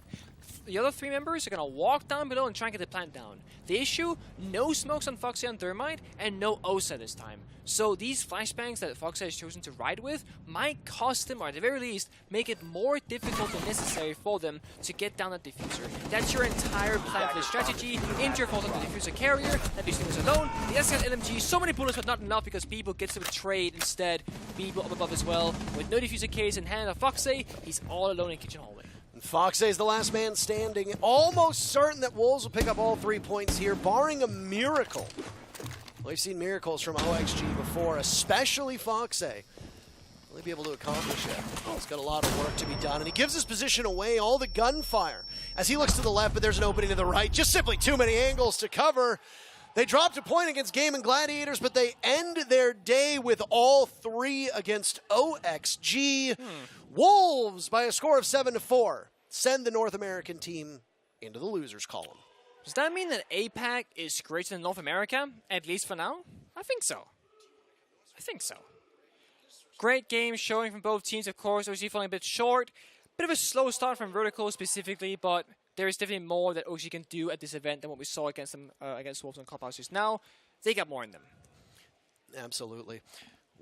The other 3 members are going to walk down below and try and get the plant down. The issue, no smokes on Foxy and Thermite, and no OSA this time. So these flashbangs that Foxy has chosen to ride with might cost them, or at the very least, make it more difficult than necessary for them to get down that diffuser. That's your entire plan for the strategy. Injure falls on the diffuser carrier, that leaves Newers alone. The SKS LMG, so many bullets, but not enough because Beeble gets to trade instead. Beeble up above as well. With no diffuser case in hand of Foxy, he's all alone in kitchen hallway. Foxy is the last man standing. Almost certain that Wolves will pick up all 3 points here, barring a miracle. We've seen miracles from OXG before, especially Foxy. Will he be able to accomplish it? Oh, he's got a lot of work to be done, and he gives his position away, all the gunfire. As he looks to the left, but there's an opening to the right. Just simply too many angles to cover. They dropped a point against Gaimin Gladiators, but they end their day with all 3 against OXG. Wolves, by a score of 7-4, send the North American team into the losers column. Does that mean that APAC is greater than North America, at least for now? I think so. I think so. Great game showing from both teams, of course. OG falling a bit short. Bit of a slow start from Vertical specifically, but there is definitely more that OG can do at this event than what we saw against them against Wolves and Clubhouse just now. They got more in them. Absolutely.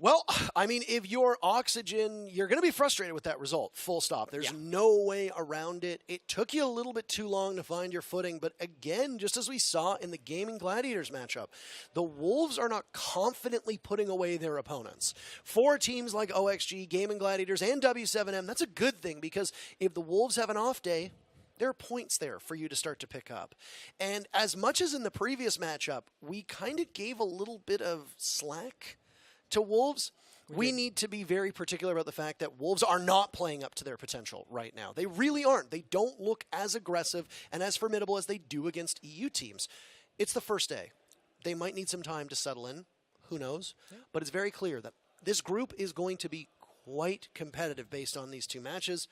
Well, I mean, if you're Oxygen, you're going to be frustrated with that result, full stop. There's no way around it. It took you a little bit too long to find your footing, but again, just as we saw in the Gaimin Gladiators matchup, the Wolves are not confidently putting away their opponents. For teams like OXG, Gaimin Gladiators, and W7M, that's a good thing, because if the Wolves have an off day, there are points there for you to start to pick up. And as much as in the previous matchup, we kind of gave a little bit of slack to Wolves, we need to be very particular about the fact that Wolves are not playing up to their potential right now. They really aren't. They don't look as aggressive and as formidable as they do against EU teams. It's the first day. They might need some time to settle in. Who knows? Yeah. But it's very clear that this group is going to be quite competitive based on these 2 matches.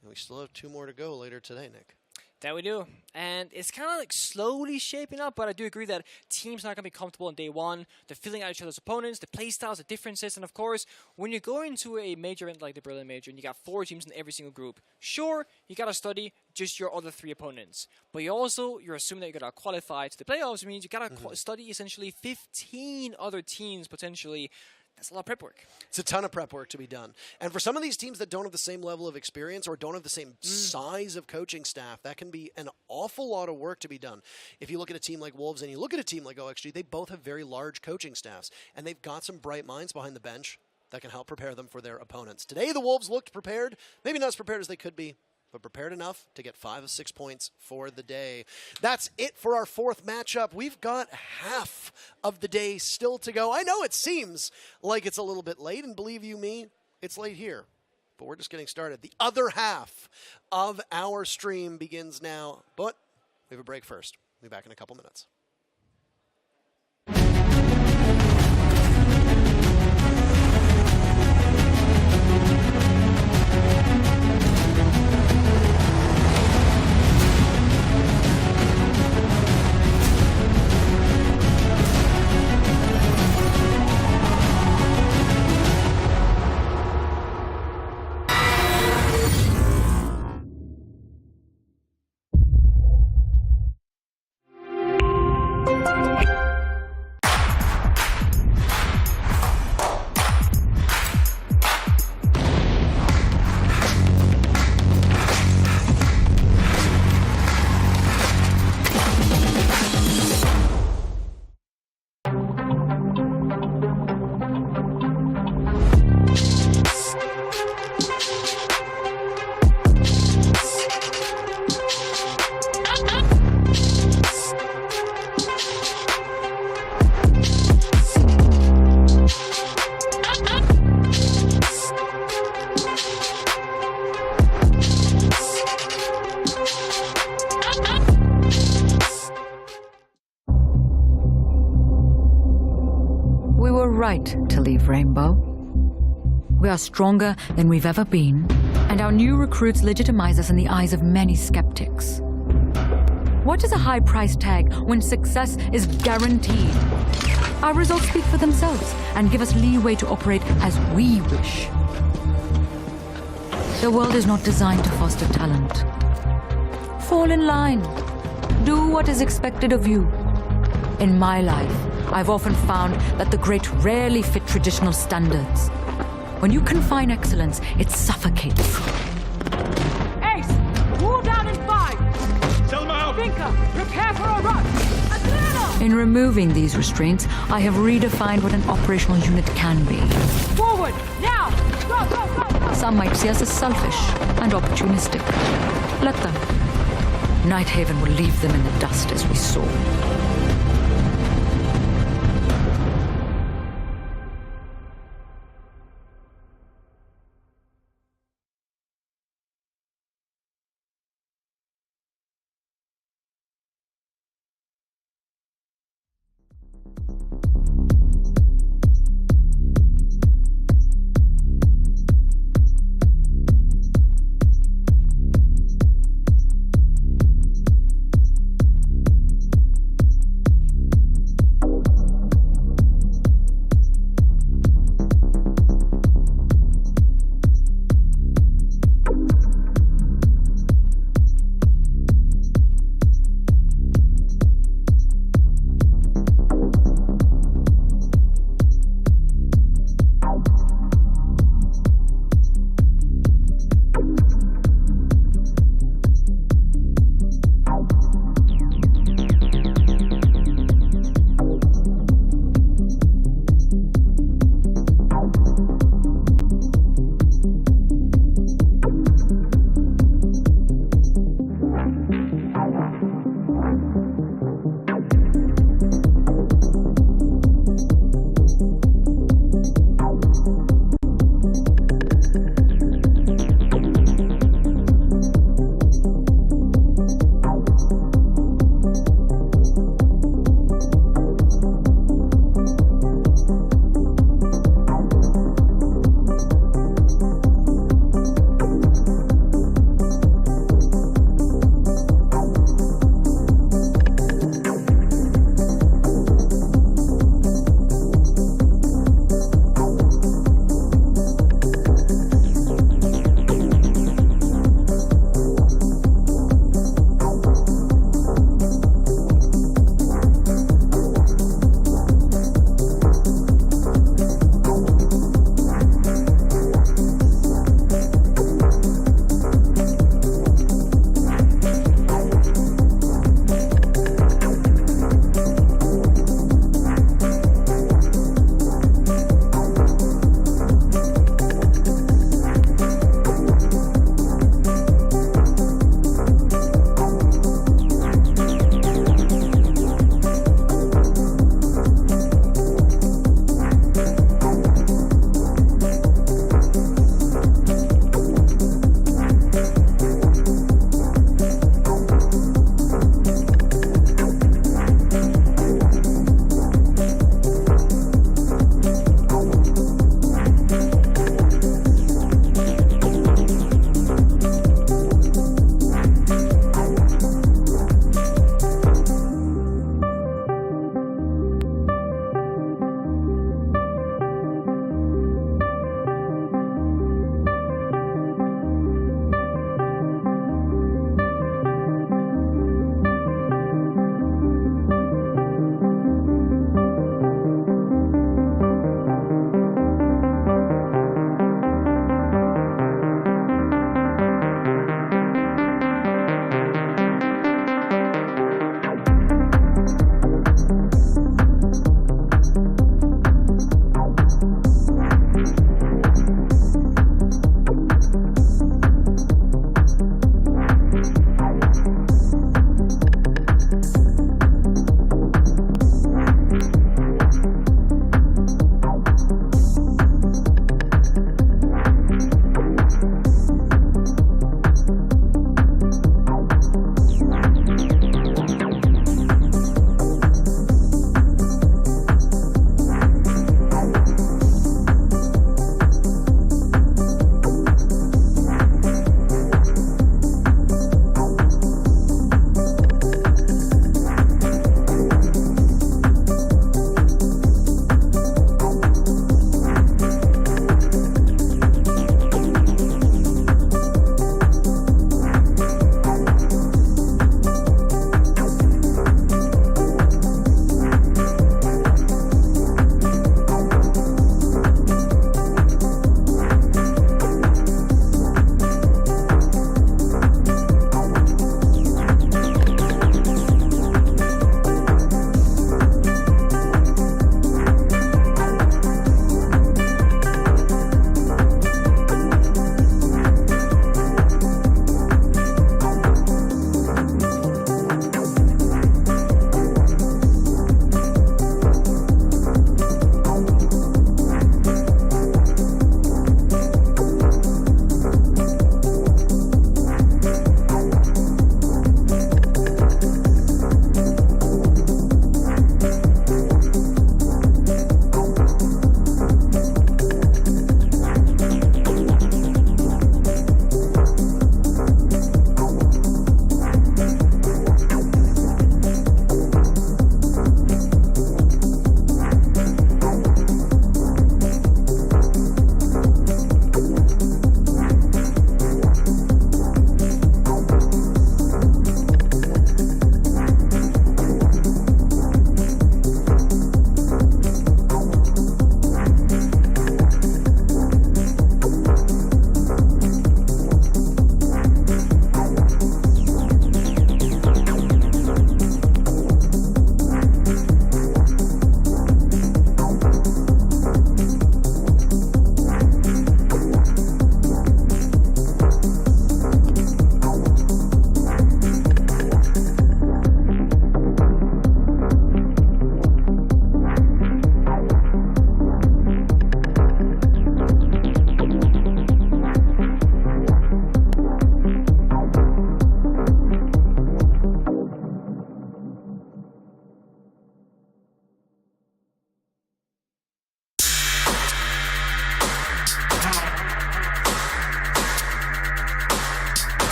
And we still have 2 more to go later today, Nick. That we do. And it's kind of like slowly shaping up, but I do agree that teams are not going to be comfortable on day 1. They're feeling out each other's opponents, the play styles, the differences, and of course, when you go into a major event like the Berlin Major and you got 4 teams in every single group, sure, you got to study just your other 3 opponents. But you're assuming that you're going to qualify to the playoffs, which means you got to study essentially 15 other teams potentially. That's a lot of prep work. It's a ton of prep work to be done. And for some of these teams that don't have the same level of experience or don't have the same size of coaching staff, that can be an awful lot of work to be done. If you look at a team like Wolves and you look at a team like OXG, they both have very large coaching staffs. And they've got some bright minds behind the bench that can help prepare them for their opponents. Today, the Wolves looked prepared. Maybe not as prepared as they could be, but prepared enough to get 5 of 6 points for the day. That's it for our 4th matchup. We've got half of the day still to go. I know it seems like it's a little bit late, and believe you me, it's late here. But we're just getting started. The other half of our stream begins now, but we have a break first. We'll be back in a couple minutes. right to leave Rainbow. We are stronger than we've ever been, and our new recruits legitimize us in the eyes of many skeptics. What is a high price tag when success is guaranteed? Our results speak for themselves and give us leeway to operate as we wish. The world is not designed to foster talent. Fall in line. Do what is expected of you. In my life, I've often found that the great rarely fit traditional standards. When you confine excellence, it suffocates. Ace, move down in 5. Tell him out. Finka, prepare for a rush. Atlanta! In removing these restraints, I have redefined what an operational unit can be. Forward, now! Go, go, go, go! Some might see us as selfish and opportunistic. Let them. Nighthaven will leave them in the dust as we saw.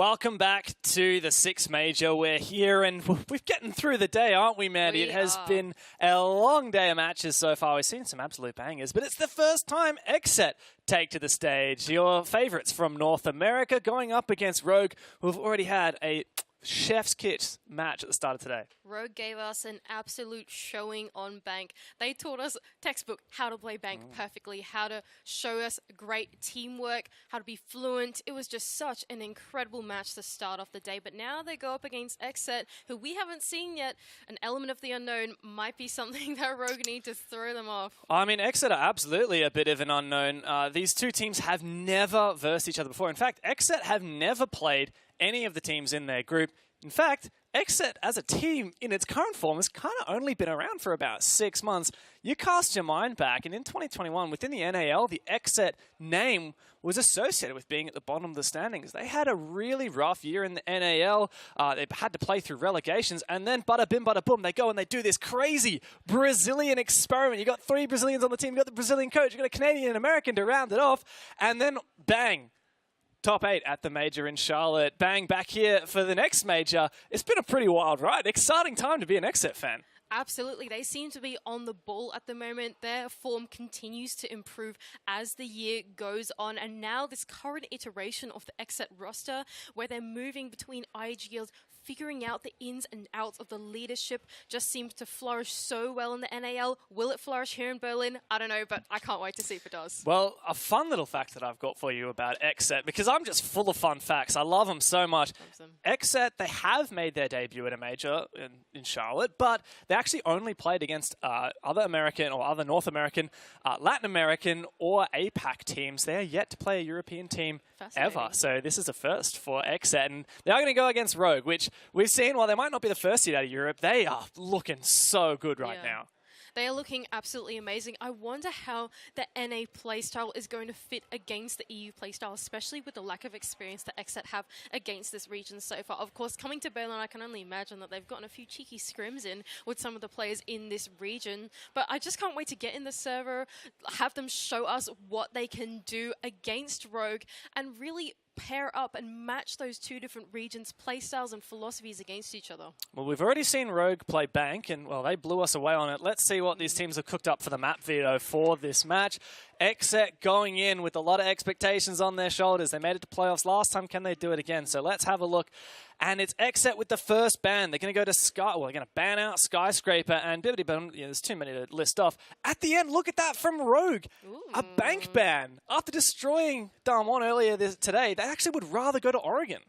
Welcome back to the 6th Major. We're here and we're getting through the day, aren't we, Mandy? It has been a long day of matches so far. We've seen some absolute bangers, but it's the first time XSET take to the stage. Your favourites from North America going up against Rogue, who've already had a chef's kiss match at the start of today. Rogue gave us an absolute showing on Bank. They taught us textbook how to play Bank perfectly, how to show us great teamwork, how to be fluent. It was just such an incredible match to start off the day. But now they go up against XSET, who we haven't seen yet. An element of the unknown might be something that Rogue need to throw them off. I mean, XSET are absolutely a bit of an unknown. These two teams have never versed each other before. In fact, XSET have never played any of the teams in their group. In fact, XSET as a team in its current form has kind of only been around for about 6 months. You cast your mind back, and in 2021, within the NAL, the XSET name was associated with being at the bottom of the standings. They had a really rough year in the NAL. They had to play through relegations, and then bada bim, bada boom, they go and they do this crazy Brazilian experiment. You got 3 Brazilians on the team. You got the Brazilian coach. You got a Canadian and American to round it off, and then bang. Top 8 at the Major in Charlotte. Bang, back here for the next Major. It's been a pretty wild ride. Exciting time to be an XSET fan. Absolutely. They seem to be on the ball at the moment. Their form continues to improve as the year goes on. And now this current iteration of the XSET roster, where they're moving between IGLs, figuring out the ins and outs of the leadership, just seems to flourish so well in the NAL. Will it flourish here in Berlin? I don't know, but I can't wait to see if it does. Well, a fun little fact that I've got for you about XSET, because I'm just full of fun facts. I love them so much. XSET, they have made their debut at a Major in Charlotte, but they actually only played against other American or other North American, Latin American or APAC teams. They are yet to play a European team ever. So this is a first for XSET, and they are going to go against Rogue, which we've seen, while they might not be the first seed out of Europe, they are looking so good right now. They are looking absolutely amazing. I wonder how the NA playstyle is going to fit against the EU playstyle, especially with the lack of experience that XSET have against this region so far. Of course, coming to Berlin, I can only imagine that they've gotten a few cheeky scrims in with some of the players in this region. But I just can't wait to get in the server, have them show us what they can do against Rogue, and really pair up and match those two different regions' playstyles and philosophies against each other. Well, we've already seen Rogue play Bank, and, well, they blew us away on it. Let's see what these teams have cooked up for the map veto for this match. XSET going in with a lot of expectations on their shoulders. They made it to playoffs last time. Can they do it again? So let's have a look. And it's XSET with the first ban. They're going to go to Sky. Well, they're going to ban out Skyscraper and Bibbidi Bum. Yeah, there's too many to list off. At the end, look at that from Rogue. A Bank ban. After destroying Damwon earlier today, they actually would rather go to Oregon.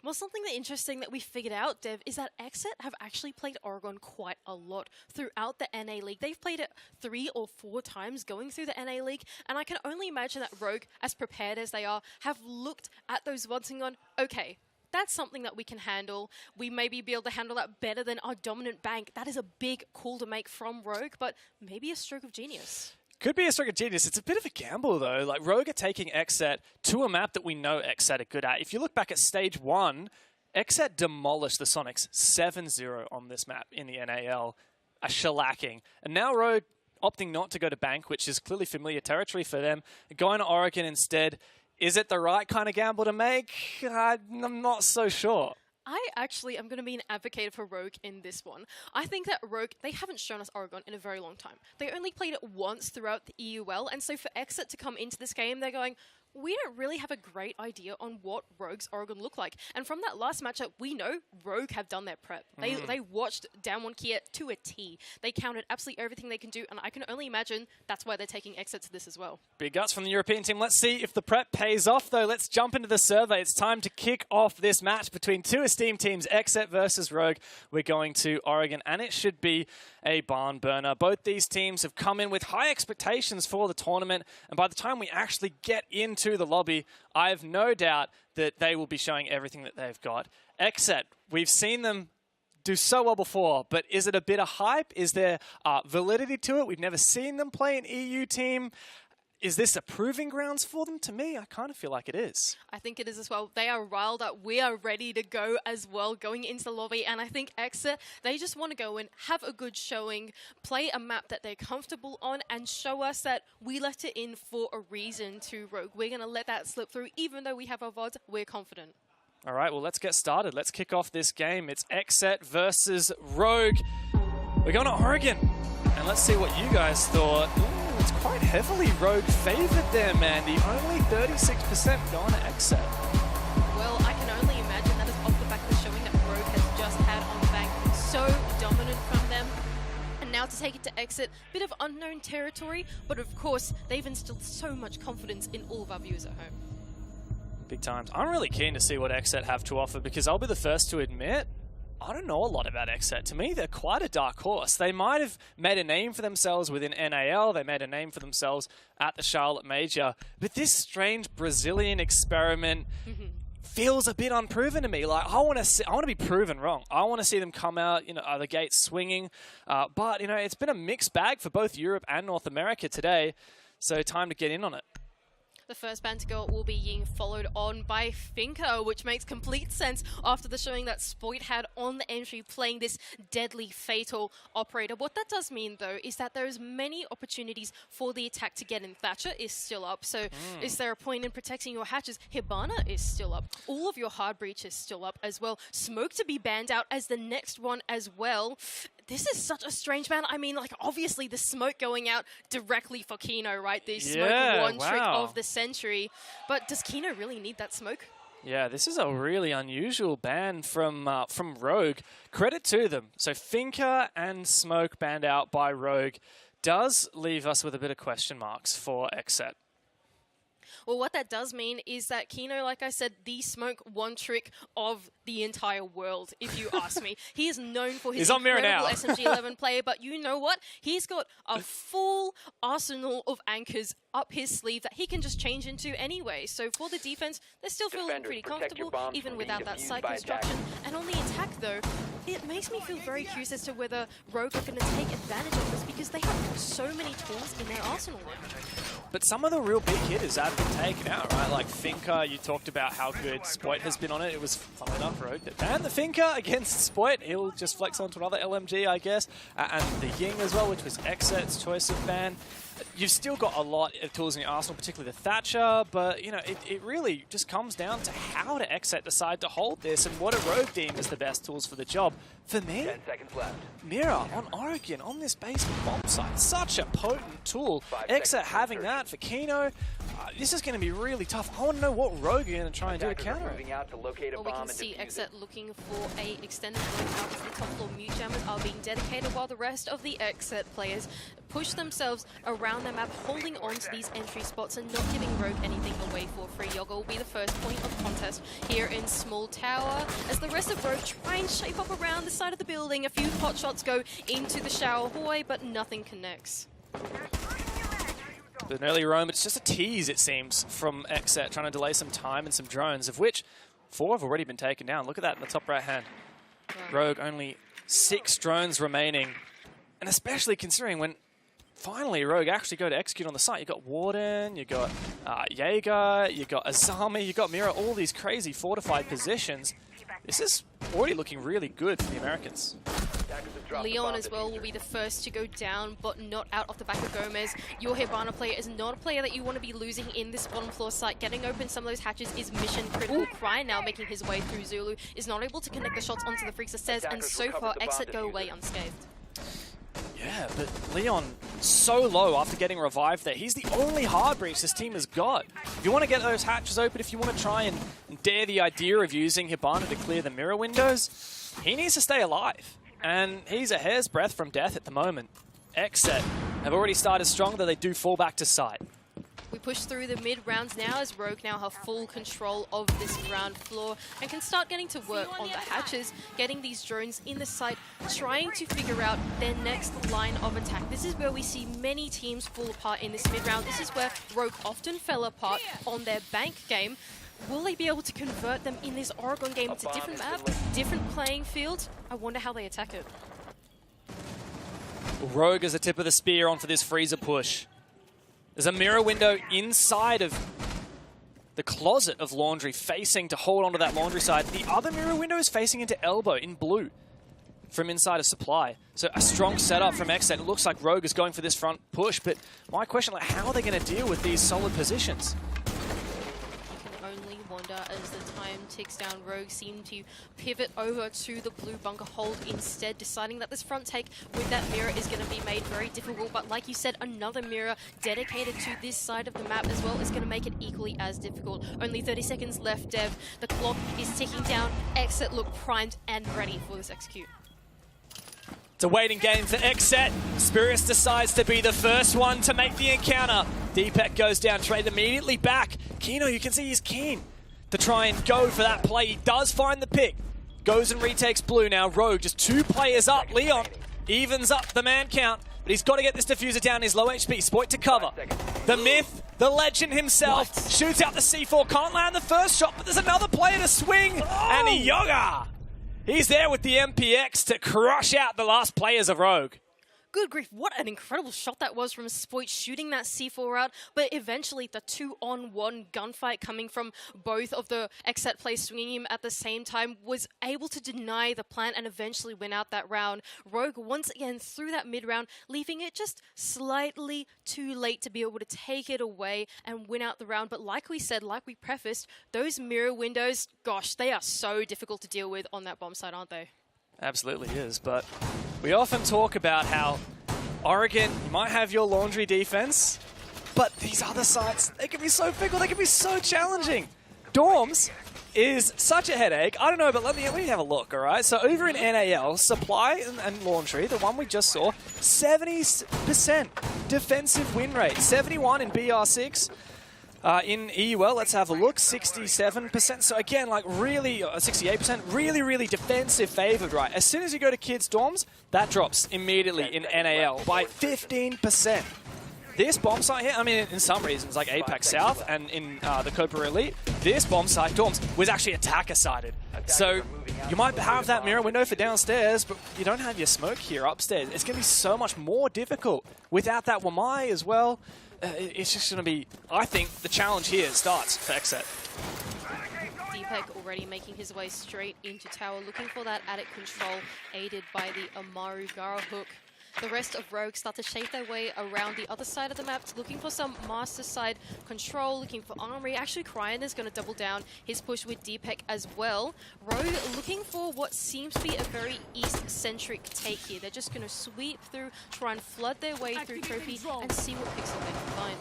Well, something interesting that we figured out, Dev, is that XSET have actually played Oregon quite a lot throughout the NA League. They've played it 3 or 4 times going through the NA League, and I can only imagine that Rogue, as prepared as they are, have looked at those odds and gone, okay, that's something that we can handle. We maybe be able to handle that better than our dominant Bank. That is a big call to make from Rogue, but maybe a stroke of genius. Could be a stroke of genius. It's a bit of a gamble, though. Like, Rogue are taking XSET to a map that we know XSET are good at. If you look back at Stage 1, XSET demolished the Sonics 7-0 on this map in the NAL, a shellacking. And now Rogue opting not to go to Bank, which is clearly familiar territory for them, going to Oregon instead. Is it the right kind of gamble to make? I'm not so sure. I actually am going to be an advocate for Rogue in this one. I think that Rogue, they haven't shown us Oregon in a very long time. They only played it once throughout the EUL, and so for XSET to come into this game, they're going, we don't really have a great idea on what Rogue's Oregon look like. And from that last matchup, we know Rogue have done their prep. They watched DWG KIA to a T. They counted absolutely everything they can do, and I can only imagine that's why they're taking XSET to this as well. Big guts from the European team. Let's see if the prep pays off, though. Let's jump into the survey. It's time to kick off this match between two esteemed teams, XSET versus Rogue. We're going to Oregon, and it should be a barn burner. Both these teams have come in with high expectations for the tournament, and by the time we actually get into the lobby, I have no doubt that they will be showing everything that they've got. XSET, we've seen them do so well before, but is it a bit of hype? Is there validity to it? We've never seen them play an EU team. Is this a proving grounds for them? To me, I kind of feel like it is. I think it is as well. They are riled up. We are ready to go as well, going into the lobby. And I think XSET, they just want to go and have a good showing, play a map that they're comfortable on, and show us that we let it in for a reason to Rogue. We're going to let that slip through. Even though we have our VODs, we're confident. All right, well, let's get started. Let's kick off this game. It's XSET versus Rogue. We're going to Oregon. And let's see what you guys thought. Ooh, it's quite heavily Rogue favored there, Mandy. Only 36% going to XSET. Well, I can only imagine that is off the back of the showing that Rogue has just had on the bank. So dominant from them. And now to take it to XSET, bit of unknown territory. But of course, they've instilled so much confidence in all of our viewers at home. Big times. I'm really keen to see what XSET have to offer because I'll be the first to admit, I don't know a lot about XSET. To me, they're quite a dark horse. They might have made a name for themselves within NAL. They made a name for themselves at the Charlotte Major. But this strange Brazilian experiment feels a bit unproven to me. Like, I want to be proven wrong. I want to see them come out, the gate swinging. But, it's been a mixed bag for both Europe and North America today. So time to get in on it. The first band to go will be being followed on by Finka, which makes complete sense after the showing that Spoit had on the entry playing this deadly fatal operator. What that does mean, though, is that there's many opportunities for the attack to get in. Thatcher is still up, so is there a point in protecting your hatches? Hibana is still up. All of your hard breach is still up as well. Smoke to be banned out as the next one as well. This is such a strange ban. I mean, like, obviously the smoke going out directly for Kino, right? The smoke one trick of the century. But does Kino really need that smoke? Yeah, this is a really unusual ban from Rogue. Credit to them. So Finka and Smoke banned out by Rogue does leave us with a bit of question marks for XSET. Well, what that does mean is that Kino, like I said, the smoke one trick of the entire world, if you ask me. He is known for his incredible SMG11 play, but you know what? He's got a full arsenal of anchors up his sleeve that he can just change into anyway. So for the defense, they're still feeling pretty comfortable, even without that side construction. And on the attack, though, it makes me feel very curious as to whether Rogue are going to take advantage of this because they have so many tools in their arsenal now. But some of the real big hitters have been taken out, right? Like Finka, you talked about how good Spoit has been on it. It was, funnily enough, Rogue that banned the Finka against Spoit. He'll just flex onto another LMG, I guess. And the Ying as well, which was XSET's choice of ban. You've still got a lot of tools in your arsenal, particularly the Thatcher, but, it really just comes down to how do XSET decide to hold this and what a Rogue deem is the best tools for the job. For me, 10 seconds left. Mira on Oregon, on this basement bomb site, such a potent tool. XSET having that for Kino, this is going to be really tough. I want to know what Rogue are going to try and do to counter it. Well, we can see XSET looking for a extended road out to the top floor. Pyjamas are being dedicated while the rest of the XSET players push themselves around the map, holding on to these entry spots and not giving Rogue anything away for free. Yoga will be the first point of contest here in Small Tower as the rest of Rogue try and shape up around the side of the building. A few pot shots go into the shower hallway, but nothing connects. An early roam, it's just a tease, it seems, from XSET, trying to delay some time and some drones, of which 4 have already been taken down. Look at that in the top right hand. Rogue only 6 drones remaining, and especially considering when finally Rogue actually go to execute on the site. You got Warden, you got Jaeger, you got Azami, you got Mira, all these crazy fortified positions. This is already looking really good for the Americans. Leon as well will be the first to go down, but not out off the back of Gomez. Your Hibana player is not a player that you want to be losing in this bottom floor site. Getting open some of those hatches is mission critical. Cry now making his way through Zulu is not able to connect the shots onto the Freaks says, and so far XSET go away unscathed. Yeah, but Leon so low after getting revived there. He's the only hard breach this team has got. If you want to get those hatches open, if you want to try and dare the idea of using Hibana to clear the mirror windows, he needs to stay alive. And he's a hair's breadth from death at the moment. XSET have already started strong, though they do fall back to side. We push through the mid rounds now as Rogue now have full control of this ground floor and can start getting to work on the hatches, getting these drones in the site, trying to figure out their next line of attack. This is where we see many teams fall apart in this mid round. This is where Rogue often fell apart on their bank game. Will they be able to convert them in this Oregon game? It's a different map, different playing field. I wonder how they attack it. Rogue is the tip of the spear onto this freezer push. There's a mirror window inside of the closet of laundry facing to hold onto that laundry side. The other mirror window is facing into elbow in blue from inside of supply. So a strong setup from XSET. It looks like Rogue is going for this front push, but my question, like, how are they going to deal with these solid positions? Only wonder as the time ticks down. Rogue seem to pivot over to the blue bunker hold instead, deciding that this front take with that mirror is going to be made very difficult. But like you said, another mirror dedicated to this side of the map as well is going to make it equally as difficult. Only 30 seconds left, Dev. The clock is ticking down. XSET look primed and ready for this execute. It's a waiting game for XSET. Spirits decides to be the first one to make the encounter. Deepak goes down, trade immediately back. Kino, you can see he's keen to try and go for that play. He does find the pick. Goes and retakes blue now. Rogue just 2 players up. Leon evens up the man count, but he's got to get this diffuser down. He's low HP. Spoit to cover. The myth, the legend himself, shoots out the C4. Can't land the first shot, but there's another player to swing. And Yoga, he's there with the MPX to crush out the last players of Rogue. Good grief, what an incredible shot that was from Spoit shooting that C4 out, but eventually the 2-on-1 gunfight coming from both of the XSET players swinging him at the same time was able to deny the plant and eventually win out that round. Rogue once again through that mid-round, leaving it just slightly too late to be able to take it away and win out the round. But like we said, like we prefaced, those mirror windows, gosh, they are so difficult to deal with on that bomb site, aren't they? Absolutely is, but we often talk about how Oregon, you might have your laundry defense, but these other sites, they can be so fickle, they can be so challenging. Dorms is such a headache. I don't know, but let me have a look, all right? So over in NAL, supply and laundry, the one we just saw, 70% defensive win rate, 71 in BR6. In EUL, let's have a look, 67%. So again, like really, 68%, really defensive favored, right? As soon as you go to kids' dorms, that drops immediately in NAL by 15%. This bomb site here, I mean, in some reasons, like APAC South and in the Copa Elite, this bomb site dorms was actually attacker-sided. So you might have that mirror window for downstairs, but you don't have your smoke here upstairs. It's going to be so much more difficult without that Wamai as well. It's just going to be, I think, the challenge here starts for XSET. Deepak already making his way straight into tower, looking for that added control, aided by the Amaru Gara hook. The rest of Rogue start to shape their way around the other side of the map, looking for some master side control, looking for armory. Actually, Cryan is going to double down his push with Deepak as well. Rogue looking for what seems to be a very east-centric take here. They're just going to sweep through, try and flood their way through Trophy and see what pixel they can find.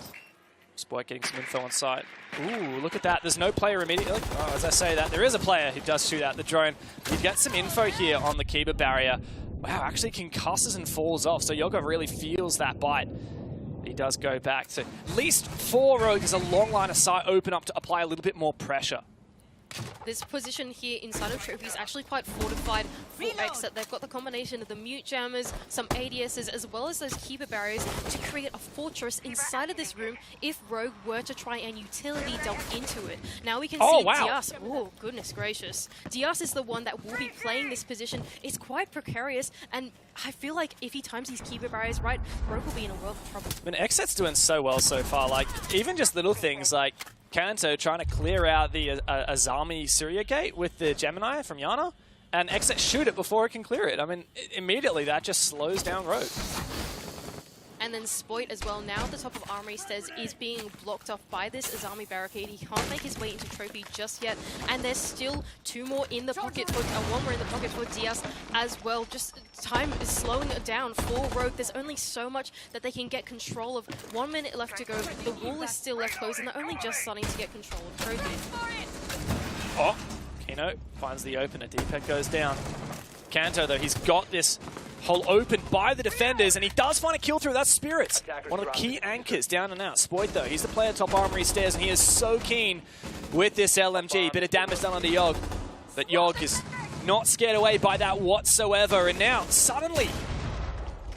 Spoit getting some info on site. Ooh, look at that. There's no player immediately. Oh, as I say that, there is a player who does shoot out the drone. You get some info here on the Kiba barrier. Wow, actually concusses and falls off, so Yoga really feels that bite. He does go back to at least 4 Rogue. There's a long line of sight open up to apply a little bit more pressure. This position here inside of Trophy is actually quite fortified for XSET. They've got the combination of the mute jammers, some ADSs, as well as those keeper barriers to create a fortress inside of this room if Rogue were to try and utility dump into it. Now we can see Dias. Oh, goodness gracious. Dias is the one that will be playing this position. It's quite precarious, and I feel like if he times these keeper barriers right, Rogue will be in a world of trouble. I mean, XSET's doing so well so far. Like, even just little things like Kanto trying to clear out the Azami Syria gate with the Gemini from Yana, and XSET shoot it before it can clear it. I mean, immediately that just slows down Rogue. And then Spoit as well, now at the top of Armory Stairs, is being blocked off by this Azami barricade. He can't make his way into Trophy just yet. And there's still 2 more in the pocket, for 1 more in the pocket for Diaz as well. Just time is slowing it down for Rogue. There's only so much that they can get control of. 1 minute left to go. The wall is still left closed, and they're only just starting to get control of Trophy. Oh, Kino finds the opener. Deepak goes down. Kanto, though, he's got this hole opened by the defenders, and he does find a kill through. That's Spirits, one of the key anchors down and out. Spoit, though, he's the player top Armory Stairs, and he is so keen with this LMG. Bit of damage done under Yog, but Yog is not scared away by that whatsoever. And now, suddenly,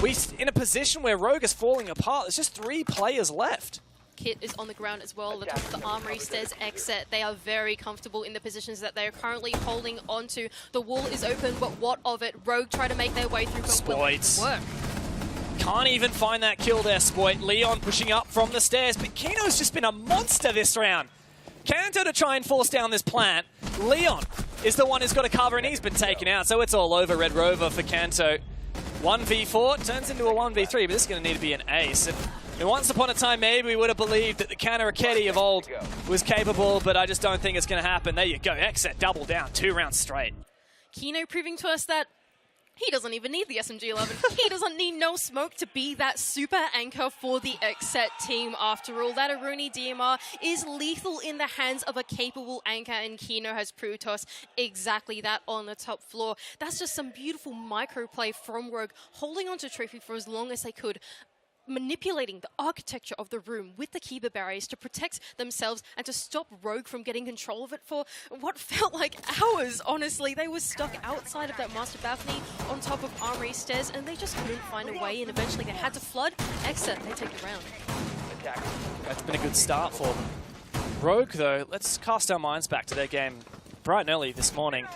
we're in a position where Rogue is falling apart. There's just 3 players left. Kit is on the ground as well, the top of the Armory Stairs. XSET, they are very comfortable in the positions that they are currently holding onto. The wall is open, but what of it? Rogue try to make their way through, but will it work? Can't even find that kill there, Spoit. Leon pushing up from the stairs, but Kino's just been a monster this round. Kanto to try and force down this plant. Leon is the one who's got to cover, and he's been taken out, so it's all over Red Rover for Kanto. 1v4 turns into a 1v3, but this is going to need to be an ace. And once upon a time, maybe we would have believed that the counter Raketi of old was capable, but I just don't think it's going to happen. There you go, XSET double down, 2 rounds straight. Kino proving to us that he doesn't even need the SMG-11. He doesn't need no smoke to be that super anchor for the XSET team. After all, that Aruni DMR is lethal in the hands of a capable anchor, and Kino has proved to us exactly that on the top floor. That's just some beautiful micro play from Rogue, holding on to Trophy for as long as they could, manipulating the architecture of the room with the Kiba barriers to protect themselves and to stop Rogue from getting control of it for what felt like hours, honestly. They were stuck outside of that master balcony on top of Armory stairs, and they just couldn't find a way, and eventually they had to flood. XSET, they take the round. That's been a good start for them. Rogue, though, let's cast our minds back to their game bright and early this morning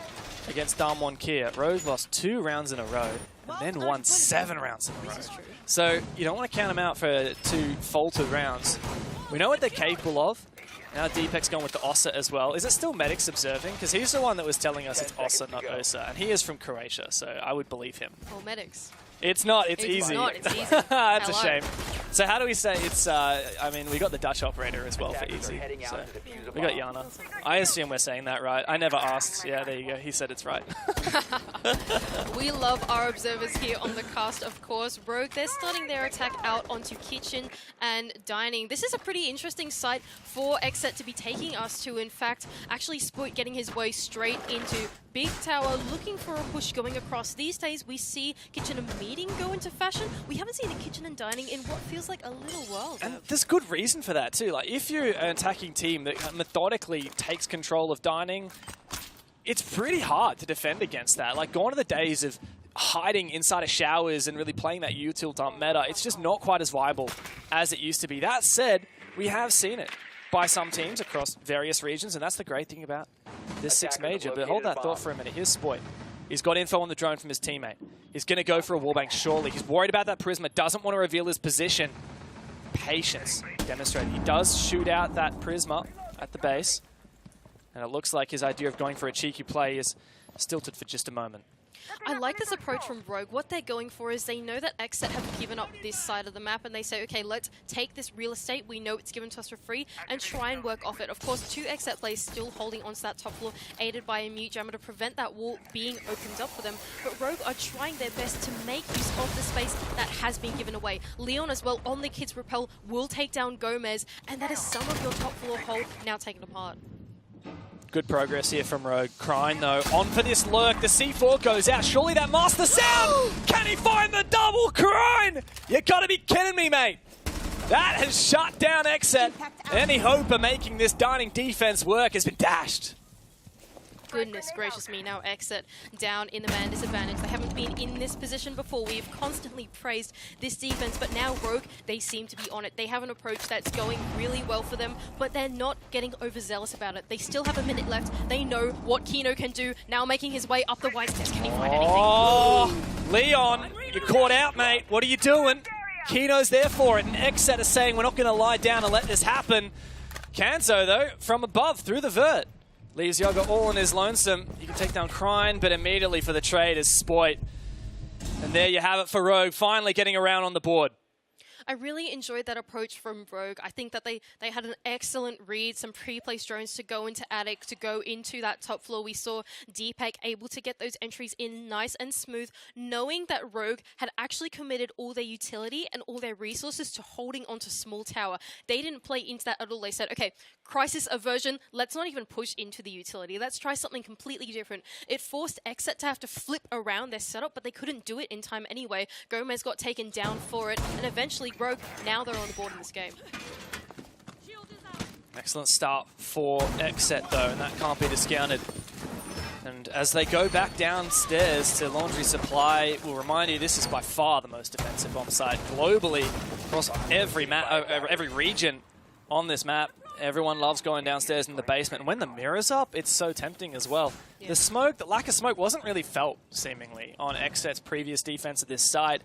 against DWG KIA. Rogue lost 2 rounds in a row and then won 7 rounds in a row. This is true. So you don't want to count them out for 2 faltered rounds. We know what they're capable of. Now Deepek's gone with the Osa as well. Is it still Medix observing? Because he's the one that was telling us it's Osa, not Osa. And he is from Croatia, so I would believe him. Oh, Medix. It's not, it's easy. Not, it's easy. That's a shame. So how do we say it's, I mean, we got the Dutch operator as well for easy. So we got Yana. I assume we're saying that right. I never asked. Yeah, there you go. He said it's right. We love our observers here on the cast, of course. Rogue, they're starting their attack out onto kitchen and dining. This is a pretty interesting site for XSET to be taking us to. In fact, actually Spoit getting his way straight into Big Tower, looking for a push going across. These days, we see kitchen and meeting go into fashion. We haven't seen a kitchen and dining in what feels like a little while. And there's good reason for that too. Like, if you're an attacking team that methodically takes control of dining, it's pretty hard to defend against that. Like, gone are the days of hiding inside of showers and really playing that util dump meta. It's just not quite as viable as it used to be. That said, we have seen it by some teams across various regions, and that's the great thing about this 6 major. But hold that thought for a minute. Here's Spoit. He's got info on the drone from his teammate. He's going to go for a wallbang, surely. He's worried about that Prisma, doesn't want to reveal his position. Patience demonstrated. He does shoot out that Prisma at the base. And it looks like his idea of going for a cheeky play is stilted for just a moment. I like this approach from Rogue. What they're going for is they know that XSET have given up this side of the map, and they say, okay, let's take this real estate. We know it's given to us for free, and try and work off it. Of course, 2 XSET players still holding onto that top floor, aided by a mute jammer to prevent that wall being opened up for them. But Rogue are trying their best to make use of the space that has been given away. Leon as well on the Kids Repel will take down Gomez, and that is some of your top floor hold now taken apart. Good progress here from Rogue. Crying, though, on for this lurk. The C4 goes out. Surely that master sound! Can he find the double? Crying! You gotta be kidding me, mate! That has shut down XSET. Any hope of making this dining defense work has been dashed. Goodness gracious me, now XSET down in the man disadvantage. They haven't been in this position before. We've constantly praised this defense, but now Rogue, they seem to be on it. They have an approach that's going really well for them, but they're not getting overzealous about it. They still have a minute left. They know what Kino can do. Now making his way up the white stairs. Can he find anything? Oh, Leon, you're caught out, mate. What are you doing? Kino's there for it, and XSET is saying we're not going to lie down and let this happen. Kanzo, though, from above, through the vert. Leaves Yoga all in his lonesome. You can take down Krine, but immediately for the trade is Spoit. And there you have it for Rogue, finally getting around on the board. I really enjoyed that approach from Rogue. I think that they had an excellent read, some pre-placed drones to go into Attic, to go into that top floor. We saw Deepek able to get those entries in nice and smooth, knowing that Rogue had actually committed all their utility and all their resources to holding onto Small Tower. They didn't play into that at all. They said, okay, crisis aversion, let's not even push into the utility. Let's try something completely different. It forced XSET to have to flip around their setup, but they couldn't do it in time anyway. Gomez got taken down for it, and eventually Rogue, now they're on the board in this game. Excellent start for XSET, though, and that can't be discounted. And as they go back downstairs to Laundry Supply, we'll remind you this is by far the most defensive bomb site globally across every every region on this map. Everyone loves going downstairs in the basement. And when the mirror's up, it's so tempting as well. Yeah. The lack of smoke wasn't really felt, seemingly, on XSET's previous defense of this side.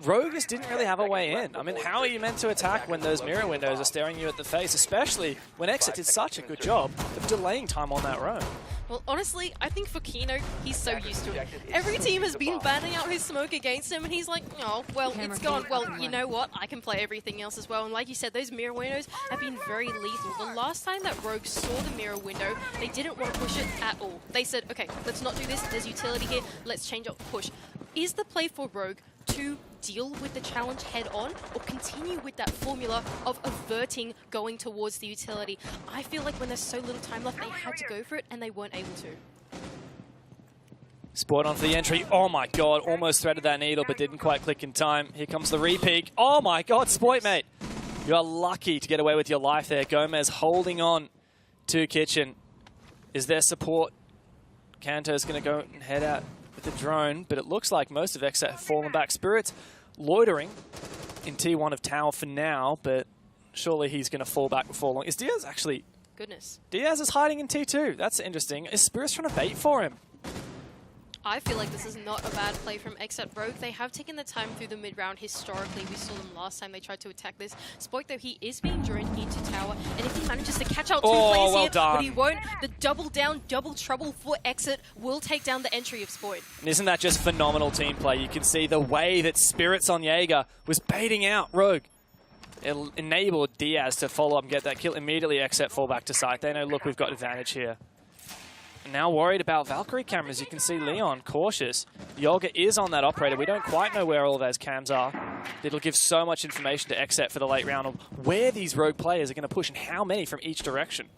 Rogue just didn't really have a way in. I mean, how are you meant to attack when those mirror windows are staring you at the face, especially when XSET did such a good job of delaying time on that roam? Well, honestly, I think for Kino, he's so used to it. Every team has been banning out his smoke against him, and he's like, oh, well, it's gone. Well, you know what? I can play everything else as well. And like you said, those mirror windows have been very lethal. The last time that Rogue saw the mirror window, they didn't want to push it at all. They said, okay, let's not do this. There's utility here. Let's change up push. Is the play for Rogue to deal with the challenge head-on or continue with that formula of averting going towards the utility? I feel like when there's so little time left, they had to go for it and they weren't able to. Sport onto the entry. Oh my god, almost threaded that needle but didn't quite click in time. Here comes the re-peek. Oh my god, Sport mate. You are lucky to get away with your life there. Gomez holding on to Kitchen. Is there support? Kanto's going to go and head out with the drone, but it looks like most of XSET have fallen back. Spirit's loitering in T1 of Tower for now, but surely he's going to fall back before long. Is Diaz actually... Goodness. Diaz is hiding in T2. That's interesting. Is Spirit's trying to bait for him? I feel like this is not a bad play from XSET Rogue. They have taken the time through the mid-round historically. We saw them last time they tried to attack this. Spoik, though, he is being droned into tower, and if he manages to catch out two players here, but he won't, the double down, double trouble for XSET will take down the entry of Spoik. And isn't that just phenomenal team play? You can see the way that Spirits on Jaeger was baiting out Rogue. It enabled Diaz to follow up and get that kill. Immediately XSET fall back to site. They know, look, we've got advantage here. Now worried about Valkyrie cameras. You can see Leon cautious. Yoga is on that operator. We don't quite know where all of those cams are. It'll give so much information to XSET for the late round of where these Rogue players are going to push and how many from each direction.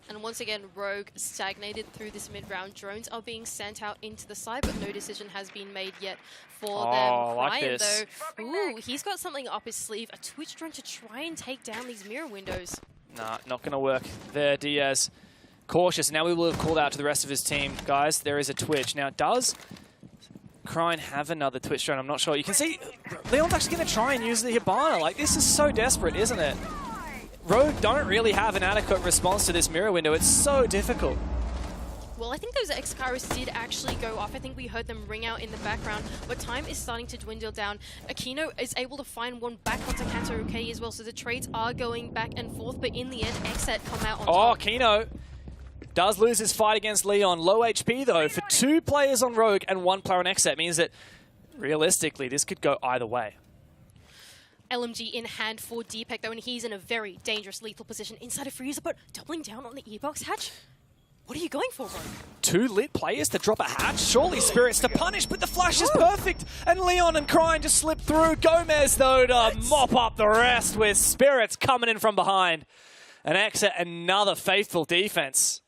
And once again, Rogue stagnated through this mid-round. Drones are being sent out into the side, but no decision has been made yet for them. Like Ryan, this. though, ooh, he's got something up his sleeve. A Twitch drone to try and take down these mirror windows. Nah, not going to work there. Diaz cautious. Now we will have called out to the rest of his team. Guys, there is a Twitch. Now, does Crine have another Twitch drone? I'm not sure. You can see Leon's actually going to try and use the Hibana. Like, this is so desperate, isn't it? Rogue don't really have an adequate response to this mirror window. It's so difficult. Well, I think those X-Kairos did actually go off. I think we heard them ring out in the background, but time is starting to dwindle down. Aquino is able to find one back onto Kanto okay as well, so the trades are going back and forth, but in the end, XSET come out on top. Kino does lose his fight against Leon. Low HP, though, for 2 players on Rogue and 1 player on XSET. Means that, realistically, this could go either way. LMG in hand for Deepak, though, and he's in a very dangerous, lethal position inside of Freezer, but doubling down on the E-Box hatch? What are you going for, Rogue? 2 lit players to drop a hatch? Surely Spirits to punish, but the flash is perfect. And Leon and Crine just slip through. Gomez, though, to mop up the rest with Spirits coming in from behind. And XSET, another faithful defense.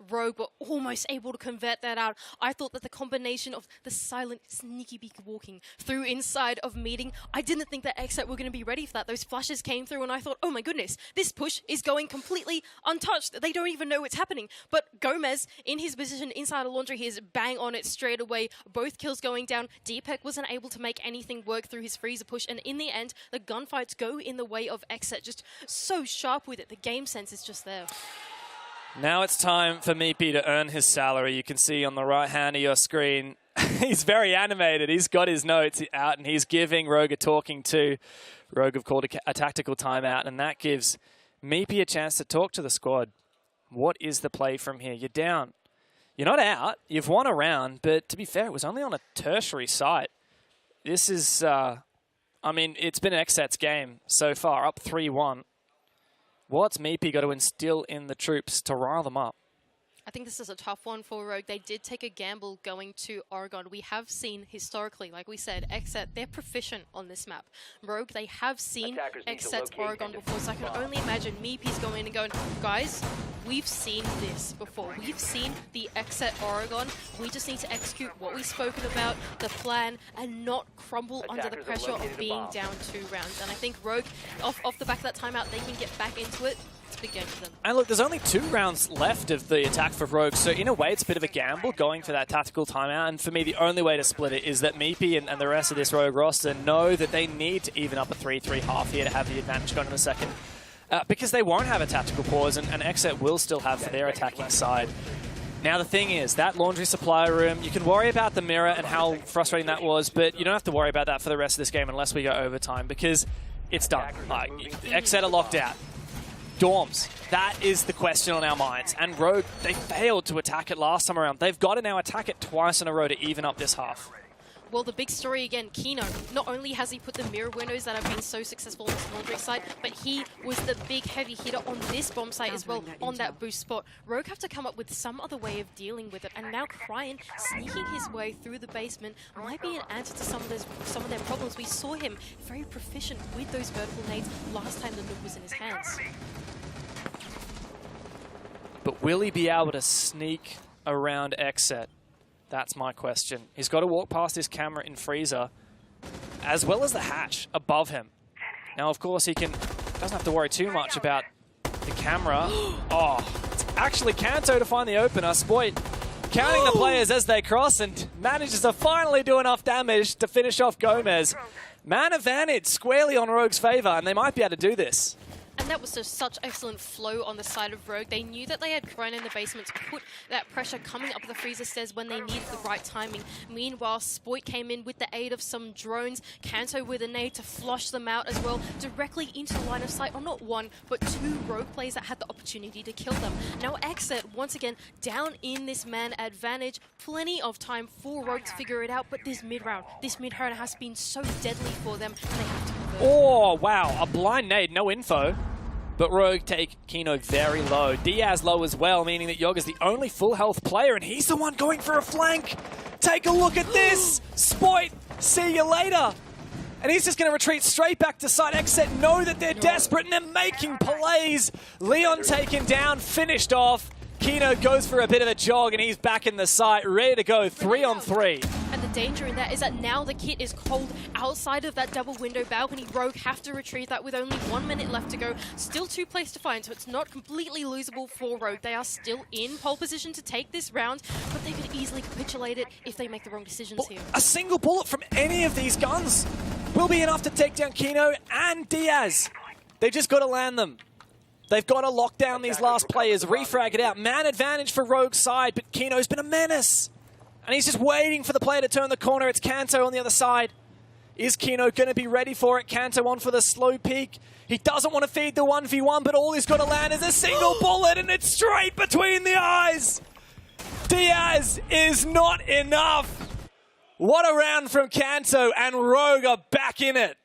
Rogue were almost able to convert that out. I thought that the combination of the silent, sneaky beak walking through inside of meeting, I didn't think that XSET were going to be ready for that. Those flashes came through and I thought, oh my goodness, this push is going completely untouched. They don't even know what's happening. But Gomez, in his position inside of Laundry, he is bang on it straight away. Both kills going down. Deepak wasn't able to make anything work through his freezer push. And in the end, the gunfights go in the way of XSET. Just so sharp with it. The game sense is just there. Now it's time for Meepy to earn his salary. You can see on the right hand of your screen, he's very animated. He's got his notes out and he's giving Rogue a talking to. Rogue have called a tactical timeout, and that gives Meepy a chance to talk to the squad. What is the play from here? You're down. You're not out. You've won a round, but to be fair, it was only on a tertiary site. This is, I mean, it's been XSET's game so far, up 3-1. What's Meepy got to instill in the troops to rile them up? I think this is a tough one for Rogue. They did take a gamble going to Oregon. We have seen historically, like we said, XSET, they're proficient on this map. Rogue, they have seen XSET's Oregon before, so I can only imagine Meepy's going and going, guys, we've seen this before. We've seen the XSET Oregon. We just need to execute what we've spoken about, the plan, and not crumble under the pressure of being down 2 rounds. And I think Rogue, off the back of that timeout, they can get back into it. It's a big game for them. And look, there's only 2 rounds left of the attack for Rogue, so in a way it's a bit of a gamble going for that tactical timeout, and for me the only way to split it is that Meepy and the rest of this Rogue roster know that they need to even up a 3-3 half here to have the advantage going in a second, because they won't have a tactical pause, and XSET will still have for their attacking side. Now the thing is, that laundry supply room, you can worry about the mirror and how frustrating that was, but you don't have to worry about that for the rest of this game unless we go overtime, because it's done. XSET are locked out. Dorms, that is the question on our minds. And Rogue, they failed to attack it last time around. They've got to now attack it twice in a row to even up this half. Well, the big story again, Kino. Not only has he put the mirror windows that have been so successful on the small Drake side, but he was the big heavy hitter on this bomb site as well, on that boost spot. Rogue have to come up with some other way of dealing with it, and now Cryan sneaking his way through the basement might be an answer to some of their problems. We saw him very proficient with those vertical nades last time the Nook was in his hands. But will he be able to sneak around XSET? That's my question. He's got to walk past his camera in Freezer, as well as the hatch above him. Now, of course, doesn't have to worry too much about the camera. Oh, it's actually Kanto to find the opener. Spoit counting the players as they cross and manages to finally do enough damage to finish off Gomez. Man advantage squarely on Rogue's favor, and they might be able to do this. And that was just such excellent flow on the side of Rogue. They knew that they had Cryan in the basement to put that pressure coming up the freezer stairs when they needed the right timing. Meanwhile, Spoit came in with the aid of some drones, Kanto with a nade to flush them out as well, directly into the line of sight on not one, but two Rogue players that had the opportunity to kill them. Now XSET, once again, down in this man advantage. Plenty of time for Rogue to figure it out, but this mid-round has been so deadly for them, and they have to convert. Oh, wow. A blind nade, no info. But Rogue take Kino very low. Diaz low as well, meaning that Yoga's the only full health player, and he's the one going for a flank. Take a look at this. Spoit, see you later. And he's just going to retreat straight back to side. XSET know that they're desperate, and they're making plays. Leon taken down, finished off. Kino goes for a bit of a jog, and he's back in the site, ready to go 3-on-3. And the danger in that is that now the kit is cold outside of that double window balcony. Rogue have to retrieve that with only 1 minute left to go. Still 2 plays to find, so it's not completely losable for Rogue. They are still in pole position to take this round, but they could easily capitulate it if they make the wrong decisions here. A single bullet from any of these guns will be enough to take down Kino and Diaz. They've just got to land them. They've got to lock down these last players, refrag it out. Man advantage for Rogue's side, but Kino's been a menace. And he's just waiting for the player to turn the corner. It's Kanto on the other side. Is Kino going to be ready for it? Kanto on for the slow peek. He doesn't want to feed the 1v1, but all he's got to land is a single bullet, and it's straight between the eyes. Diaz is not enough. What a round from Kanto, and Rogue are back in it.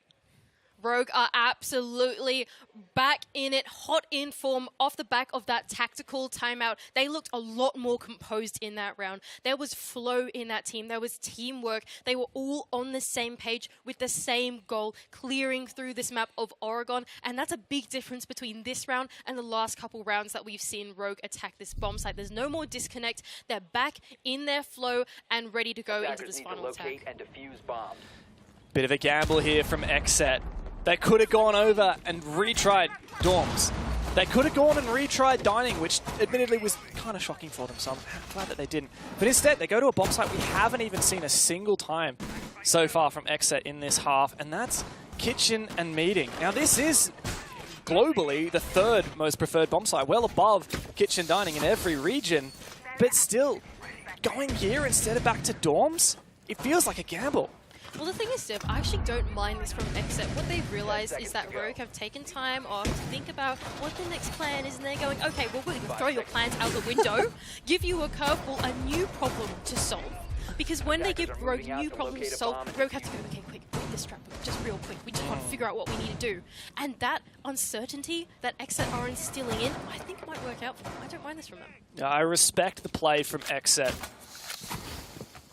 Rogue are absolutely back in it, hot in form off the back of that tactical timeout. They looked a lot more composed in that round. There was flow in that team. There was teamwork. They were all on the same page with the same goal, clearing through this map of Oregon. And that's a big difference between this round and the last couple rounds that we've seen Rogue attack this bomb site. There's no more disconnect. They're back in their flow and ready to go into this final attack. And defuse bombs. Bit of a gamble here from XSET. They could have gone over and retried dorms. They could have gone and retried dining, which admittedly was kind of shocking for them, so I'm glad that they didn't. But instead, they go to a bomb site we haven't even seen a single time so far from XSET in this half, and that's Kitchen and Meeting. Now, this is globally the 3rd most preferred bomb site, well above Kitchen Dining in every region, but still, going here instead of back to dorms, it feels like a gamble. Well, the thing is, Steph, I actually don't mind this from XSET. What they've realized is that Rogue have taken time off to think about what the next plan is, and they're going, okay, well, we're going to throw your plans out the window, give you a curveball, a new problem to solve. Because when they give Rogue new problems to solve, Rogue have to go, okay, quick, break this strap, just real quick. We just want to figure out what we need to do. And that uncertainty that XSET are instilling in, I think it might work out for them. I don't mind this from them. Yeah, I respect the play from XSET.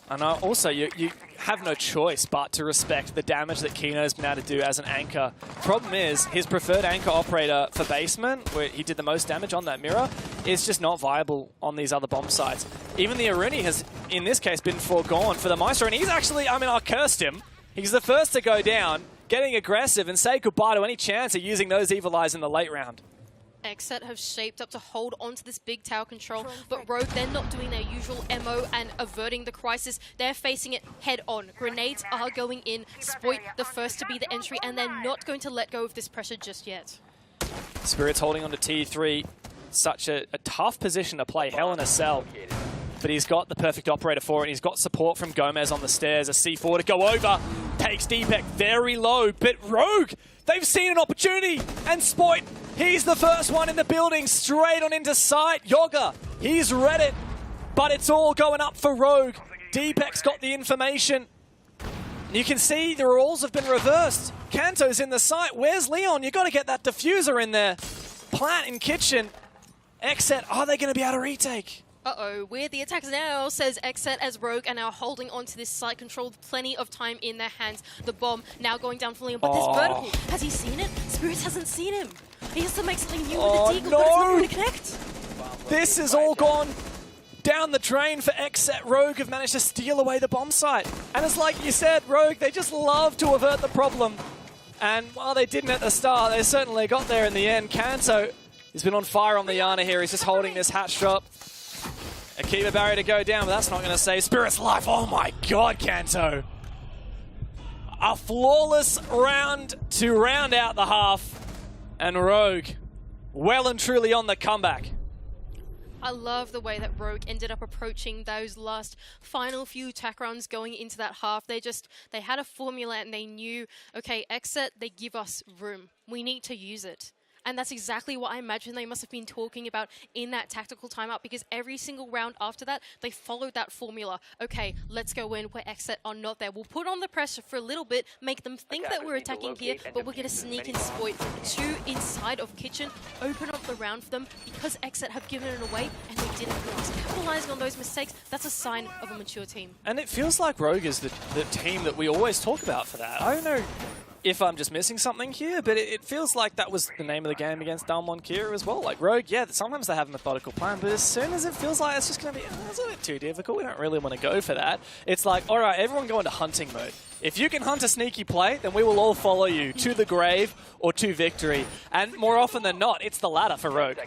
And also, you have no choice but to respect the damage that Kino's been able to do as an anchor. Problem is, his preferred anchor operator for basement, where he did the most damage on that mirror, is just not viable on these other bomb sites. Even the Aruni has, in this case, been foregone for the Maestro, and he's actually, I mean, I cursed him. He's the first to go down, getting aggressive and say goodbye to any chance of using those Evil Eyes in the late round. XSET have shaped up to hold onto this big tower control, but Rogue, they're not doing their usual MO and averting the crisis. They're facing it head on. Grenades are going in. Spoit the first to be the entry, and they're not going to let go of this pressure just yet. Spirit's holding on to T3. Such a tough position to play. Hell in a cell. But he's got the perfect operator for it. He's got support from Gomez on the stairs. A C4 to go over. Takes Deepak very low. But Rogue, they've seen an opportunity. And Spoit, He's the first one in the building, straight on into sight. Yoga, he's read it, but it's all going up for Rogue. Deepek's got the information. You can see the roles have been reversed. Kanto's in the site. Where's Leon? You got to get that diffuser in there. Plant in kitchen. XSET, are they going to be able to retake? Uh-oh, we're the attacks now, says XSET as Rogue are now holding on to this site control with plenty of time in their hands. The bomb now going down for Leon, but this vertical, has he seen it? Spirits hasn't seen him. He has to make something new with the deagle, but it's not going to connect. This is all gone down the drain for XSET. Rogue have managed to steal away the bomb site. And it's like you said, Rogue, they just love to avert the problem. And while they didn't at the start, they certainly got there in the end. Kanto has been on fire on the Yana here. He's just holding this hatch drop. Akiva barrier to go down, but that's not going to save Spirit's life. Oh my god, Kanto. A flawless round to round out the half. And Rogue, well and truly on the comeback. I love the way that Rogue ended up approaching those last final few attack rounds going into that half. They had a formula and they knew, okay, XSET, they give us room. We need to use it. And that's exactly what I imagine they must have been talking about in that tactical timeout, because every single round after that, they followed that formula. Okay, let's go in where XSET are not there. We'll put on the pressure for a little bit, make them think that we're attacking here, but we're going to sneak in Spoit to inside of kitchen, open up the round for them, because XSET have given it away, and they didn't realize. Capitalizing on those mistakes, that's a sign of a mature team. And it feels like Rogue is the team that we always talk about for that. I don't know if I'm just missing something here, but it feels like that was the name of the game against Dalmon Kira as well. Like Rogue, yeah, sometimes they have a methodical plan, but as soon as it feels like it's just going to be it's a bit too difficult, we don't really want to go for that. It's like, all right, everyone go into hunting mode. If you can hunt a sneaky play, then we will all follow you to the grave or to victory. And more often than not, it's the latter for Rogue.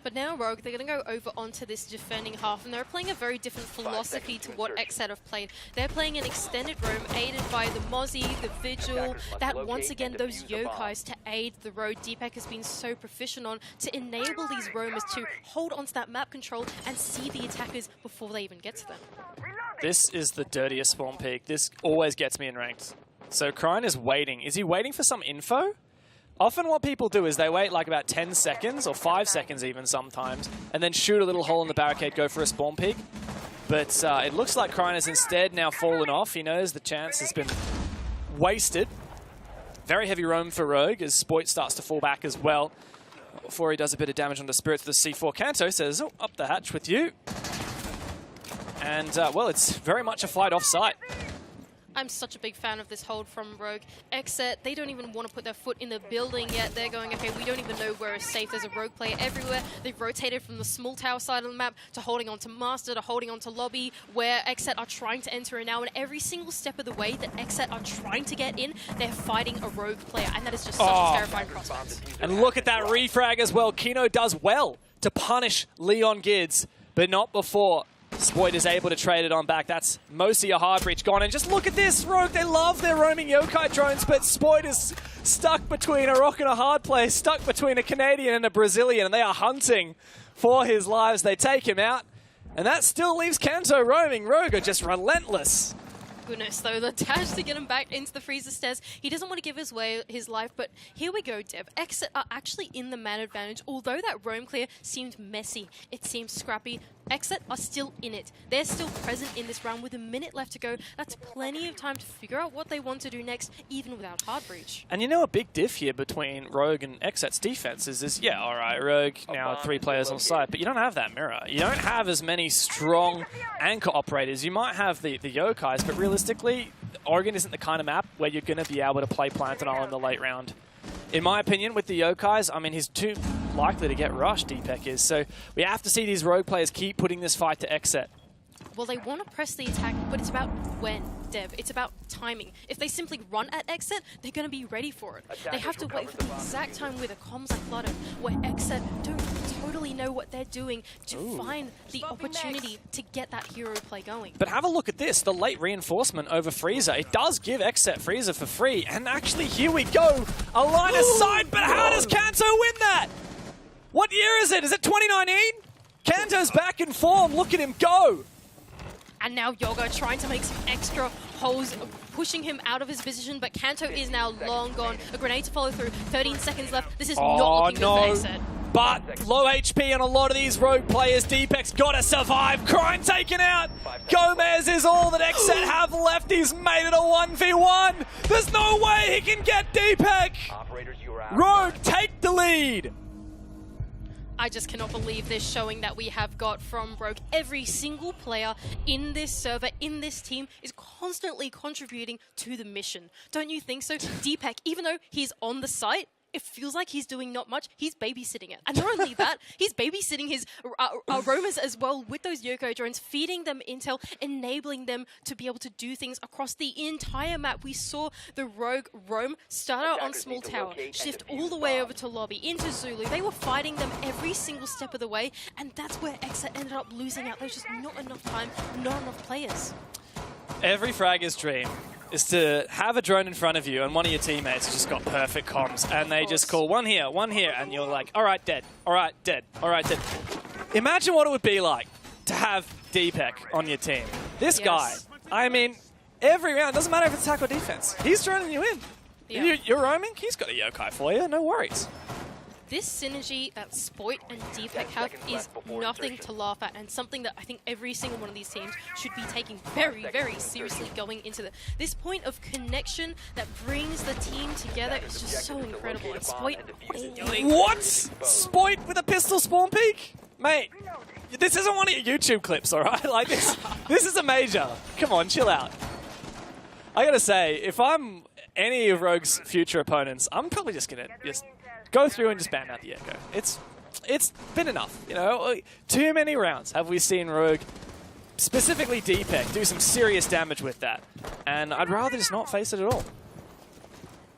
But now Rogue, they're going to go over onto this defending half, and they're playing a very different philosophy to what XSET have played. They're playing an extended roam aided by the Mozzie, the Vigil, that once again those yokais to aid the road. Deepek has been so proficient on to enable these roamers to hold onto that map control and see the attackers before they even get to them. This is the dirtiest spawn peak. This always gets me in ranked. So Krine is waiting. Is he waiting for some info? Often what people do is they wait like about 10 seconds, or 5 seconds even sometimes, and then shoot a little hole in the barricade, go for a spawn peak. But it looks like Krine has instead now fallen off. He knows the chance has been wasted. Very heavy roam for Rogue as Spoit starts to fall back as well. Before he does a bit of damage on the Spirits with the C4. Kanto says, oh, up the hatch with you. And, well, it's very much a fight off-site. I'm such a big fan of this hold from Rogue. XSET, they don't even want to put their foot in the building yet. They're going, okay, we don't even know where it's safe. There's a Rogue player everywhere. They've rotated from the small tower side of the map to holding on to Master, to holding on to Lobby, where XSET are trying to enter in now. And every single step of the way that XSET are trying to get in, they're fighting a Rogue player. And that is just such a terrifying prospect. And look at that refrag as well. Kino does well to punish Leon Gids, but not before Spoit is able to trade it on back. That's mostly a hard breach gone. And just look at this, Rogue. They love their roaming yokai drones, but Spoit is stuck between a rock and a hard place, stuck between a Canadian and a Brazilian, and they are hunting for his lives. They take him out, and that still leaves Kanto roaming. Rogue are just relentless. Goodness, though, the dash to get him back into the freezer stairs. He doesn't want to give his life, but here we go, Deb. XSET are actually in the man advantage. Although that roam clear seemed messy, it seemed scrappy, XSET are still in it. They're still present in this round with a minute left to go. That's plenty of time to figure out what they want to do next, even without hard breach. And you know a big diff here between Rogue and XSET's defenses is, yeah, all right, Rogue now 3 players on site, but you don't have that mirror. You don't have as many strong anchor operators. You might have the yokais, but realistically, Oregon isn't the kind of map where you're going to be able to play Plantanol in the late round. In my opinion, with the yokais, I mean, he's too likely to get rushed, Deepek is. So we have to see these Rogue players keep putting this fight to XSET. Well, they want to press the attack, but it's about when, Deb. It's about timing. If they simply run at XSET, they're going to be ready for it. They have to wait for the exact time where the comms are flooded, where XSET don't totally know what they're doing to find the opportunity to get that hero play going. But have a look at this, the late reinforcement over Freezer. It does give XSET Freezer for free, and actually here we go. A line of sight, but how does Kanto win that? What year is it? Is it 2019? Kanto's back in form. Look at him go. And now Yoga trying to make some extra pushing him out of his position, but Kanto is now long gone. A grenade to follow through. 13 seconds left. This is not looking good for XSET. But low HP on a lot of these rogue players. Deepek's got to survive. Crime taken out. Gomez is all that XSET have left. He's made it a 1v1. There's no way he can get Deepek. Rogue, take the lead. I just cannot believe this showing that we have got from Rogue. Every single player in this server, in this team, is constantly contributing to the mission. Don't you think so? Deepek, even though he's on the site, it feels like he's doing not much. He's babysitting it. And not only that, he's babysitting his roamers as well with those Yoko drones, feeding them intel, enabling them to be able to do things across the entire map. We saw the Rogue roam start out on small tower, shift all the way over to lobby, into Zulu. They were fighting them every single step of the way, and that's where XSET ended up losing out. There's just not enough time, not enough players. Every fragger's dream is to have a drone in front of you and one of your teammates has just got perfect comms and they just call one here, and you're like, all right, dead, all right, dead, all right, dead. Imagine what it would be like to have Deepek on your team. This guy, I mean, every round, doesn't matter if it's attack or defense, he's droning you in. Yeah. You're roaming, he's got a yokai for you, no worries. This synergy that Spoit and Deepek have is nothing to laugh at, and something that I think every single one of these teams should be taking very, very seriously going into this point of connection that brings the team together is just so incredible. And Spoit, what is he doing? What? Spoit with a pistol spawn peek? Mate, this isn't one of your YouTube clips, all right? Like this is a major. Come on, chill out. I gotta say, if I'm any of Rogue's future opponents, I'm probably just gonna go through and just ban out the Echo. It's been enough, you know? Too many rounds have we seen Rogue, specifically Deepek, do some serious damage with that. And I'd rather just not face it at all.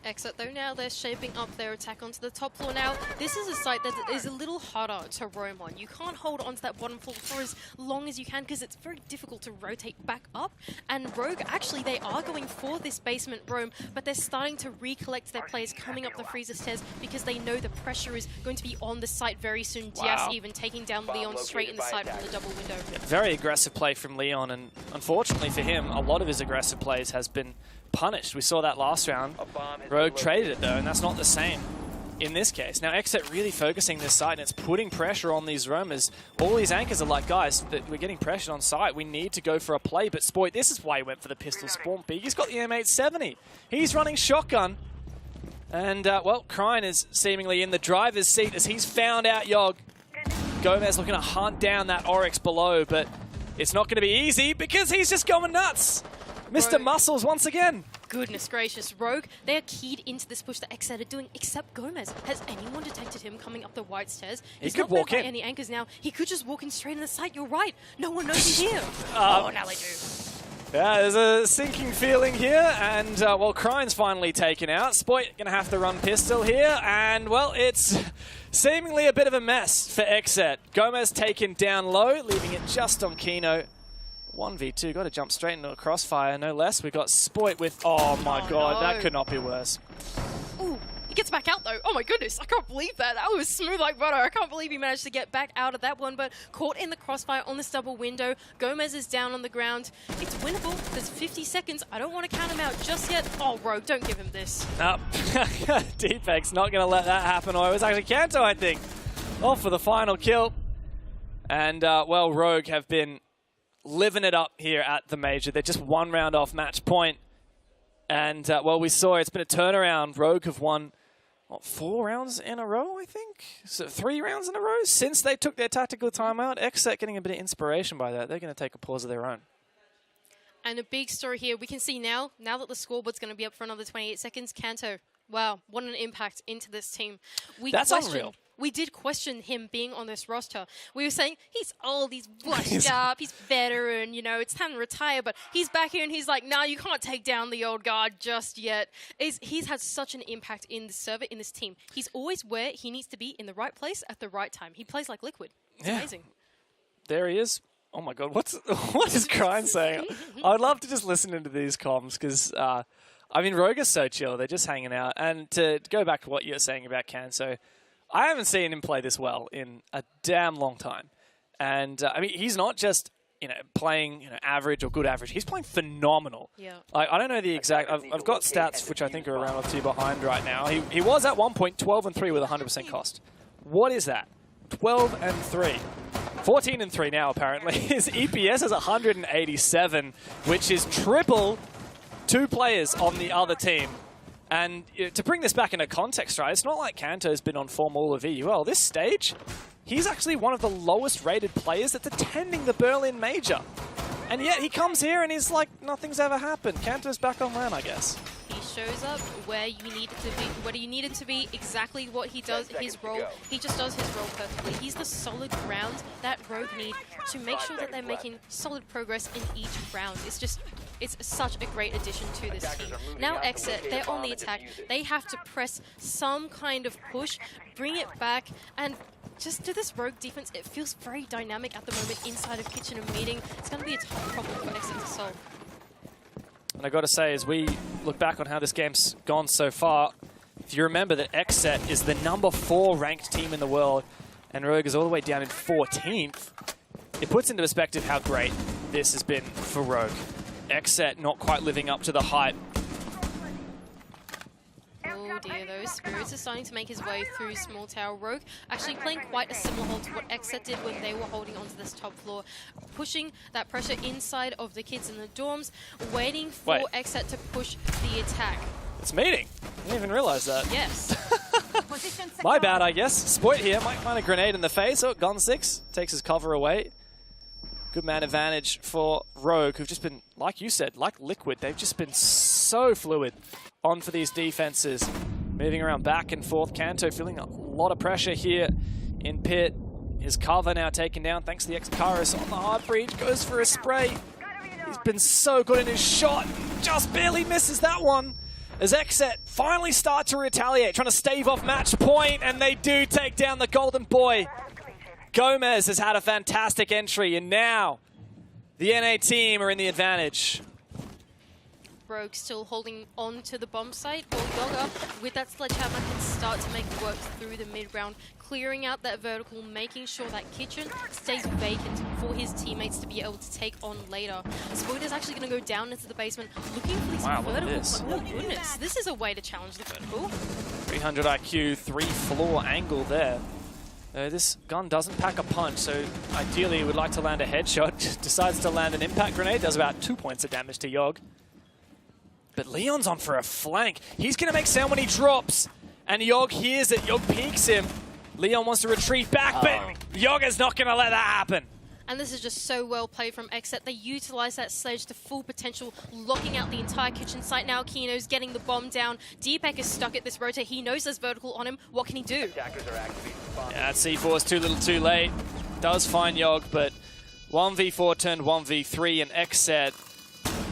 XSET though, now they're shaping up their attack onto the top floor. Now, this is a site that is a little harder to roam on. You can't hold onto that bottom floor for as long as you can because it's very difficult to rotate back up. And Rogue, actually, they are going for this basement roam, but they're starting to recollect their players coming up the freezer stairs because they know the pressure is going to be on the site very soon. Wow. Yes, even taking down Leon straight in the side from the double window. Yeah, very aggressive play from Leon, and unfortunately for him, a lot of his aggressive plays has been punished. We saw that last round. Rogue traded it though, and that's not the same in this case. Now XSET really focusing this site, and it's putting pressure on these roamers. All these anchors are like, guys, we're getting pressured on site. We need to go for a play. But Spoit, this is why he went for the pistol spawn peek. He's got the M870. He's running shotgun. And, well, Krine is seemingly in the driver's seat as he's found out Yogg. Gomez looking to hunt down that Oryx below, but it's not going to be easy because he's just going nuts. Mr. Rogue. Muscles once again. Goodness gracious, Rogue, they are keyed into this push that XSET are doing, except Gomez. Has anyone detected him coming up the white stairs? He's could not walk by in. any anchors now. He could just walk in straight in the site. You're right. No one knows he's here. Oh, now they do. Yeah, there's a sinking feeling here, and, well, Krine's finally taken out. Spoit going to have to run pistol here, and, well, it's seemingly a bit of a mess for XSET. Gomez taken down low, leaving it just on Kino. 1v2, got to jump straight into a crossfire, no less. We've got Spoit with, oh my god, no. that could not be worse. Ooh, he gets back out though. Oh my goodness, I can't believe that. That was smooth like butter. I can't believe he managed to get back out of that one, but caught in the crossfire on this double window. Gomez is down on the ground. It's winnable. There's 50 seconds. I don't want to count him out just yet. Oh, Rogue, don't give him this. No, Deepek's not going to let that happen. Or it was actually Kanto, I think. Off for the final kill. And, well, Rogue have been living it up here at the Major. They're just one round off match point. And, well, we saw it's been a turnaround. Rogue have won, what, 4 rounds in a row, I think? So 3 rounds in a row since they took their tactical timeout. XSET getting a bit of inspiration by that. They're going to take a pause of their own. And a big story here. We can see now that the scoreboard's going to be up for another 28 seconds, Kanto, wow, what an impact into this team. That's unreal. We did question him being on this roster. We were saying, he's old, he's washed up, he's veteran, you know, it's time to retire, but he's back here and he's like, no, you can't take down the old guard just yet. He's had such an impact in the server, in this team. He's always where he needs to be, in the right place at the right time. He plays like liquid. It's amazing. There he is. Oh my god, what is Krine saying? I'd love to just listen into these comms because, I mean, Rogue is so chill. They're just hanging out. And to go back to what you were saying about Kanto, I haven't seen him play this well in a damn long time. And, I mean, he's not just playing average or good average. He's playing phenomenal. Yeah. Like, I don't know the exact. I've got stats which I think are around or two behind right now. He was at one point 12-3 with 100% cost. What is that? 12-3. 14-3 now apparently. His EPS is 187, which is triple 2 players on the other team. And to bring this back into context, right? It's not like Kanto's been on form all of EUL. This stage, he's actually one of the lowest rated players that's attending the Berlin Major. And yet he comes here and he's like, nothing's ever happened. Kanto's back on land, I guess. He shows up where you need it to be, where you need it to be, exactly what he does, his role. He just does his role perfectly. He's the solid ground that Rogue need to make sure that they're making solid progress in each round. It's such a great addition to this team. Now XSET, they're on the attack. They have to press some kind of push, bring it back, and just do this Rogue defense. It feels very dynamic at the moment inside of Kitchen and Meeting. It's going to be a tough problem for XSET to solve. And I got to say, as we look back on how this game's gone so far, if you remember that XSET is the #4 ranked team in the world, and Rogue is all the way down in 14th, it puts into perspective how great this has been for Rogue. XSET not quite living up to the hype. Oh dear, those Spirits are starting to make his way through Small Tower. Rogue actually playing quite a similar hold to what XSET did when they were holding onto this top floor, pushing that pressure inside of the kids in the dorms, waiting for XSET to push the attack. It's Meeting. I didn't even realize that. Yes. My bad, I guess. Spoit here might find a grenade in the face. Oh, Gun 6 takes his cover away. Good man advantage for Rogue, who've just been, like you said, like Liquid. They've just been so fluid on for these defenses. Moving around back and forth. Kanto feeling a lot of pressure here in pit. His cover now taken down thanks to the X-Karis on the hard breach. Goes for a spray. He's been so good in his shot. Just barely misses that one. As XSET finally start to retaliate, trying to stave off match point, and they do take down the Golden Boy. Gomez has had a fantastic entry, and now the NA team are in the advantage. Rogue still holding on to the bomb site. Well, Yoga, with that sledgehammer, can start to make work through the mid-round, clearing out that vertical, making sure that Kitchen stays vacant for his teammates to be able to take on later. Spoiler's actually going to go down into the basement, looking for these verticals. Oh goodness, this is a way to challenge the vertical. 300 IQ, 3-floor angle there. This gun doesn't pack a punch, so ideally he would like to land a headshot. Decides to land an impact grenade, does about 2 points of damage to Yogg. But Leon's on for a flank. He's going to make sound when he drops, and Yogg hears it. Yogg peeks him. Leon wants to retreat back, but Yogg is not going to let that happen. And this is just so well played from XSET. They utilize that sledge to full potential, locking out the entire kitchen site. Now Kino's getting the bomb down. Deepak is stuck at this rotor. He knows there's vertical on him. What can he do? Yeah, C4 is too little too late. Does find Yogg, but 1v4 turned 1v3, and XSET,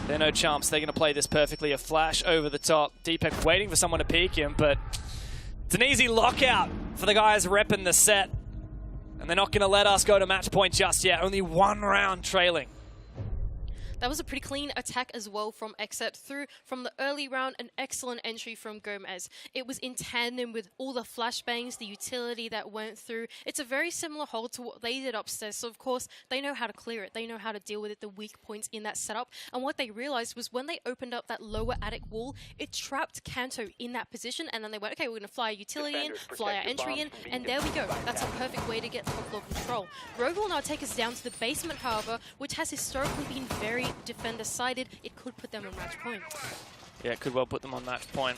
they're no chumps. They're going to play this perfectly. A flash over the top. Deepak waiting for someone to peek him, but it's an easy lockout for the guys repping the set. And they're not going to let us go to match point just yet. Only 1 round trailing. That was a pretty clean attack as well from XSET through from the early round. An excellent entry from Gomez. It was in tandem with all the flashbangs, the utility that went through. It's a very similar hold to what they did upstairs. So of course, they know how to clear it. They know how to deal with it, the weak points in that setup. And what they realized was when they opened up that lower attic wall, it trapped Kanto in that position. And then they went, okay, we're going to fly a utility in, fly our entry in, and there we go. That's a perfect way to get top floor control. Rogue will now take us down to the basement, however, which has historically been very defender-sided. It could put them on match point. Yeah, it could well put them on match point.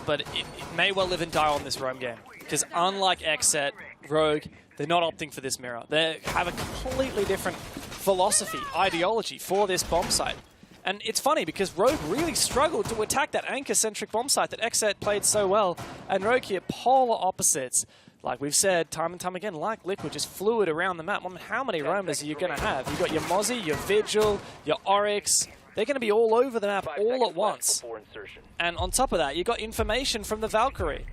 But it may well live and die on this roam game. Because unlike XSET, Rogue, they're not opting for this mirror. They have a completely different philosophy, ideology for this bomb site. And it's funny because Rogue really struggled to attack that anchor-centric bomb site that XSET played so well. And Rogue here, polar opposites. Like we've said time and time again, like Liquid, just fluid around the map. I mean, how many roamers are you going to have? You've got your Mozzie, your Vigil, your Oryx. They're going to be all over the map all at once. And on top of that, you've got information from the Valkyrie.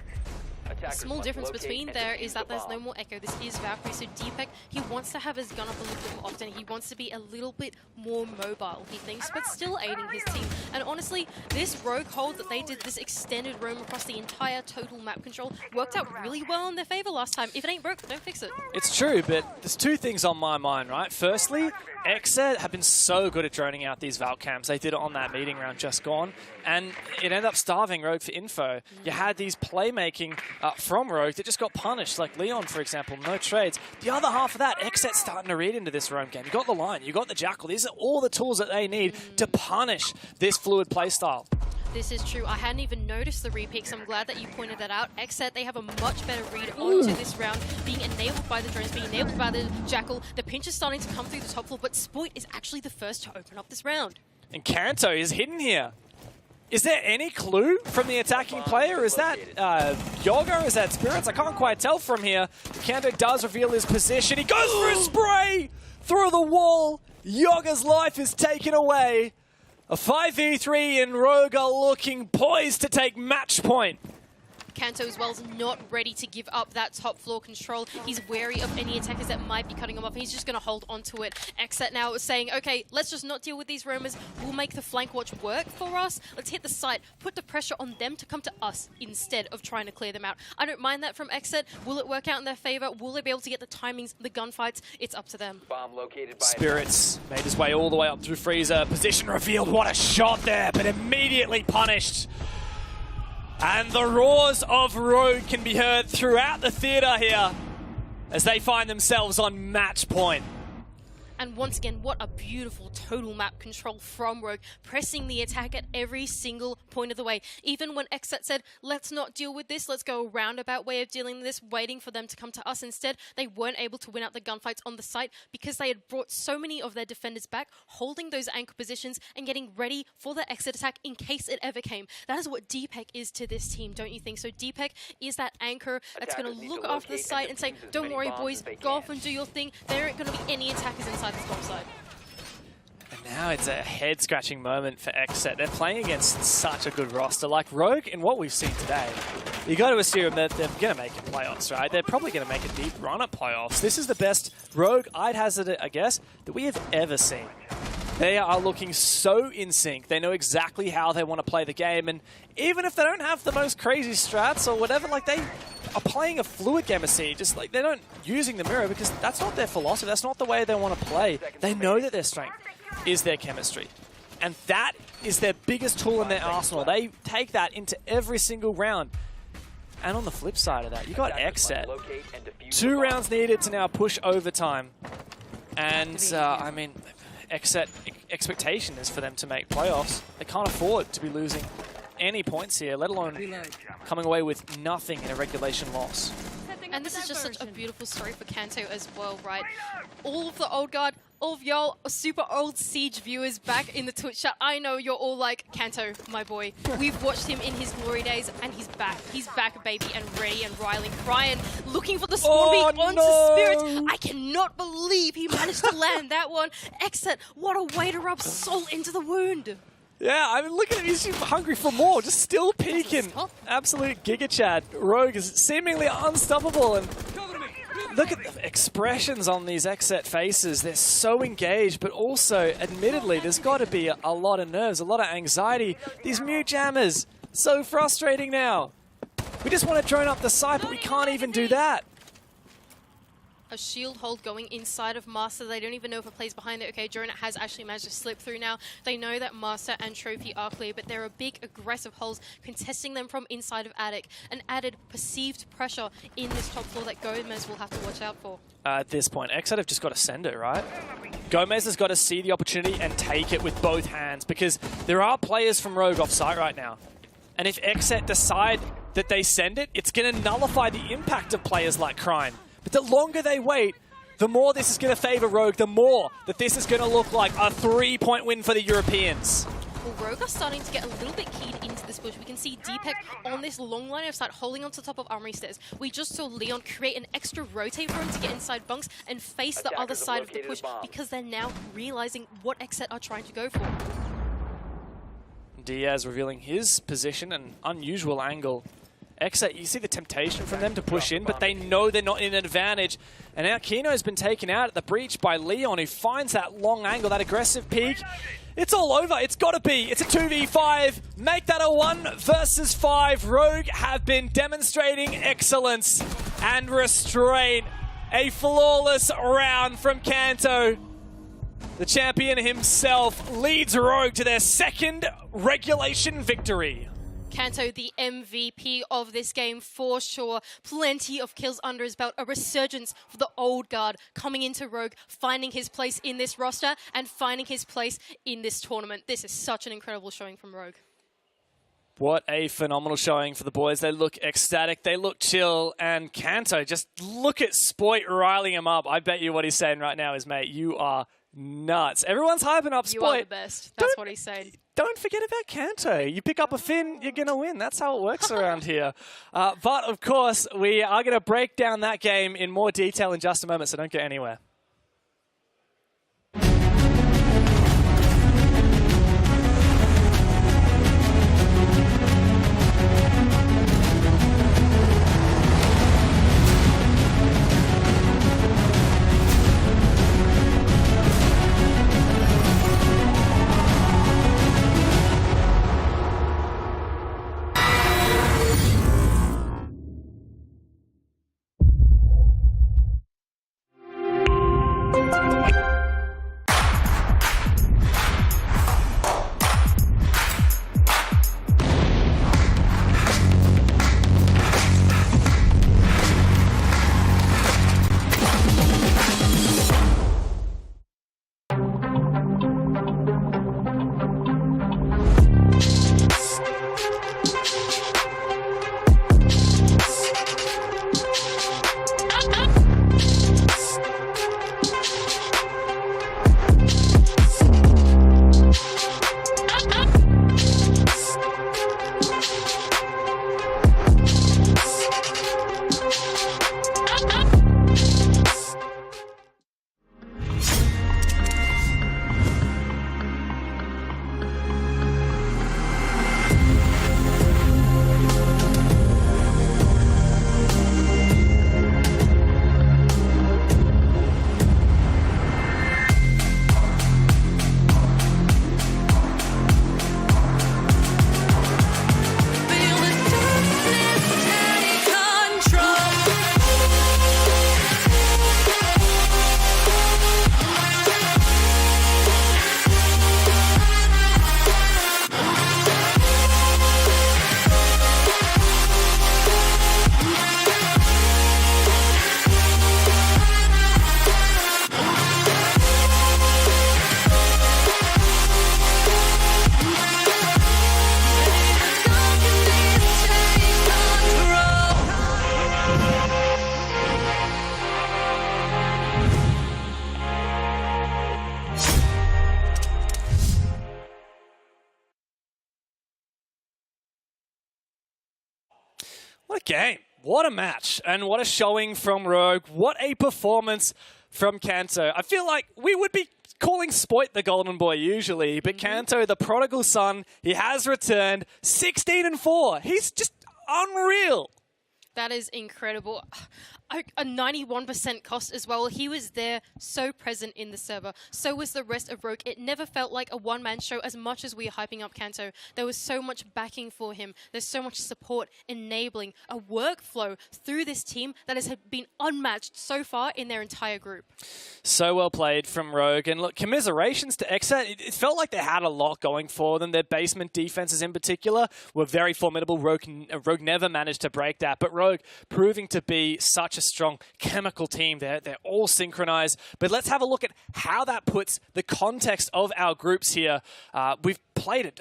small difference between there is that there's no more Echo. This is Valkyrie, so Deepak, he wants to have his gun up a little bit more often. He wants to be a little bit more mobile, he thinks, but still aiding his team. And honestly, this rogue hold that they did, this extended roam across the entire total map control, worked out really well in their favor last time. If it ain't broke, don't fix it. It's true, but there's two things on my mind, right? Firstly, XSET have been so good at droning out these Valk camps. They did it on that meeting round just gone, and it ended up starving Rogue for info. You had these playmaking from Rogue that just got punished, like Leon, for example, no trades. The other half of that, XSET's starting to read into this roam game. You got the Lion, you got the Jackal. These are all the tools that they need to punish this fluid playstyle. This is true. I hadn't even noticed the repeats. I'm glad that you pointed that out. XSET, they have a much better read onto this round, being enabled by the drones, being enabled by the Jackal. The pinch is starting to come through the top floor, but Spoit is actually the first to open up this round. And Kanto is hidden here. Is there any clue from the attacking player? Is that Yoga? Is that Spirits? I can't quite tell from here. Kanto does reveal his position. He goes for a spray through the wall. Yoga's life is taken away. A 5v3 and Rogue are looking poised to take match point. Kanto as well is not ready to give up that top floor control. He's wary of any attackers that might be cutting him off. He's just going to hold onto it. XSET now is saying, okay, let's just not deal with these roamers. We'll make the flank watch work for us. Let's hit the site, put the pressure on them to come to us instead of trying to clear them out. I don't mind that from XSET. Will it work out in their favor? Will they be able to get the timings, the gunfights? It's up to them. Bomb located by Spirits made his way all the way up through Freezer. Position revealed. What a shot there, but immediately punished. And the roars of Rogue can be heard throughout the theater here as they find themselves on match point. And once again, what a beautiful total map control from Rogue, pressing the attack at every single point of the way. Even when XSET said, let's not deal with this, let's go a roundabout way of dealing with this, waiting for them to come to us instead, they weren't able to win out the gunfights on the site because they had brought so many of their defenders back, holding those anchor positions and getting ready for the XSET attack in case it ever came. That is what Deepak is to this team, don't you think? So Deepak is that anchor that's going to look after the site and say, don't worry boys, go off and do your thing. There aren't going to be any attackers inside this bomb site. And now it's a head-scratching moment for XSET. They're playing against such a good roster. Like Rogue, in what we've seen today, you got to assume that they're going to make it playoffs, right? They're probably going to make a deep run at playoffs. This is the best Rogue, I'd hazard it, I guess, that we have ever seen. They are looking so in sync. They know exactly how they want to play the game. And even if they don't have the most crazy strats or whatever, like they are playing a fluid game of C. Just like they're not using the mirror because that's not their philosophy. That's not the way they want to play. They know that their strength is their chemistry. And that is their biggest tool in their arsenal. They take that into every single round. And on the flip side of that, you got XSET. 2 rounds needed to now push overtime. And, I mean, XSET expectation is for them to make playoffs. They can't afford to be losing any points here, let alone coming away with nothing in a regulation loss. And this is just such a beautiful story for Kanto as well, right? All of the old guard, all of y'all super old Siege viewers back in the Twitch chat, I know you're all like, Kanto, my boy. We've watched him in his glory days, and he's back. He's back, baby, and ready and riling. Ryan looking for the spawn beak onto Spirits. I cannot believe he managed to land that one. XSET, what a way to rub salt into the wound. Yeah, I mean, look at him. He's hungry for more. Just still peeking. Absolute Giga Chad. Rogue is seemingly unstoppable. And look at the expressions on these XSET faces. They're so engaged, but also, admittedly, there's got to be a lot of nerves, a lot of anxiety. These mute jammers, so frustrating now. We just want to drone up the site, but we can't even do that. A shield hold going inside of Master. They don't even know if it plays behind it. Okay, Jonah has actually managed to slip through now. They know that Master and Trophy are clear, but there are big aggressive holes contesting them from inside of Attic. An added perceived pressure in this top floor that Gomez will have to watch out for. At this point, XSET have just got to send it, right? Gomez has got to see the opportunity and take it with both hands because there are players from Rogue off site right now. And if XSET decide that they send it, it's going to nullify the impact of players like Crime. But the longer they wait, the more this is going to favor Rogue, the more that this is going to look like a 3-point win for the Europeans. Well, Rogue are starting to get a little bit keyed into this push. We can see Deepak on this long line of sight holding onto the top of Armory Stairs. We just saw Leon create an extra rotate for him to get inside bunks and face the other side of the push because they're now realizing what XSET are trying to go for. Diaz revealing his position, an unusual angle. XSET, you see the temptation from them to push in, but they know they're not in an advantage. And now Kino's been taken out at the breach by Leon, who finds that long angle, that aggressive peek. It's all over. It's got to be. It's a 2v5. Make that a 1 versus 5. Rogue have been demonstrating excellence and restraint. A flawless round from Kanto. The champion himself leads Rogue to their second regulation victory. Kanto, the MVP of this game for sure. Plenty of kills under his belt. A resurgence for the old guard coming into Rogue, finding his place in this roster and finding his place in this tournament. This is such an incredible showing from Rogue. What a phenomenal showing for the boys. They look ecstatic. They look chill. And Kanto, just look at Spoit riling him up. I bet you what he's saying right now is, mate, you are nuts. Everyone's hyping up Spoit. You are the best. That's what he's saying. Don't forget about Kanto. You pick up a Finn, you're going to win. That's how it works around here. But, of course, we are going to break down that game in more detail in just a moment, so don't go anywhere. What a game. What a match. And what a showing from Rogue. What a performance from Kanto. I feel like we would be calling Spoit the golden boy usually, but Kanto, the prodigal son, he has returned 16-4. He's just unreal. That is incredible. A 91% cost as well. He was there, so present in the server. So was the rest of Rogue. It never felt like a one-man show as much as we are hyping up Kanto. There was so much backing for him. There's so much support, enabling a workflow through this team that has been unmatched so far in their entire group. So well played from Rogue. And look, commiserations to XSET. It felt like they had a lot going for them. Their basement defenses in particular were very formidable. Rogue never managed to break that. But Rogue proving to be such a strong chemical team. They're all synchronized. But let's have a look at how that puts the context of our groups here. We've played it.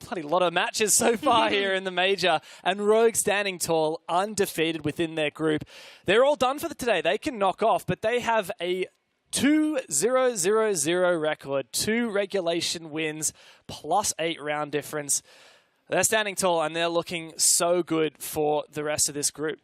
Bloody lot of matches so far here in the major, and Rogue standing tall, undefeated within their group. They're all done for today. They can knock off, but they have a 2-0-0-0 record, 2 regulation wins, plus 8 round difference. They're standing tall, and they're looking so good for the rest of this group.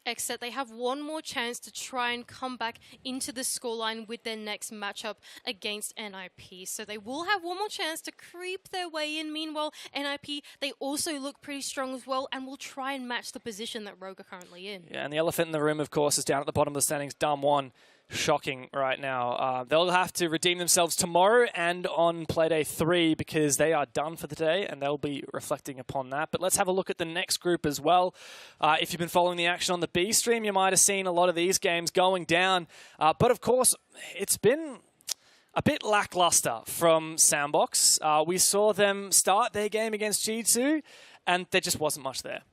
XSET, they have one more chance to try and come back into the scoreline with their next matchup against NIP. So they will have one more chance to creep their way in. Meanwhile, NIP, they also look pretty strong as well and will try and match the position that Rogue are currently in. Yeah, and the elephant in the room, of course, is down at the bottom of the standings. Dumb1. Shocking right now. They'll have to redeem themselves tomorrow and on Playday 3 because they are done for the day and they'll be reflecting upon that. But let's have a look at the next group as well. If you've been following the action on the B stream, you might have seen a lot of these games going down. But of course, it's been a bit lackluster from Sandbox. We saw them start their game against G2 and there just wasn't much there.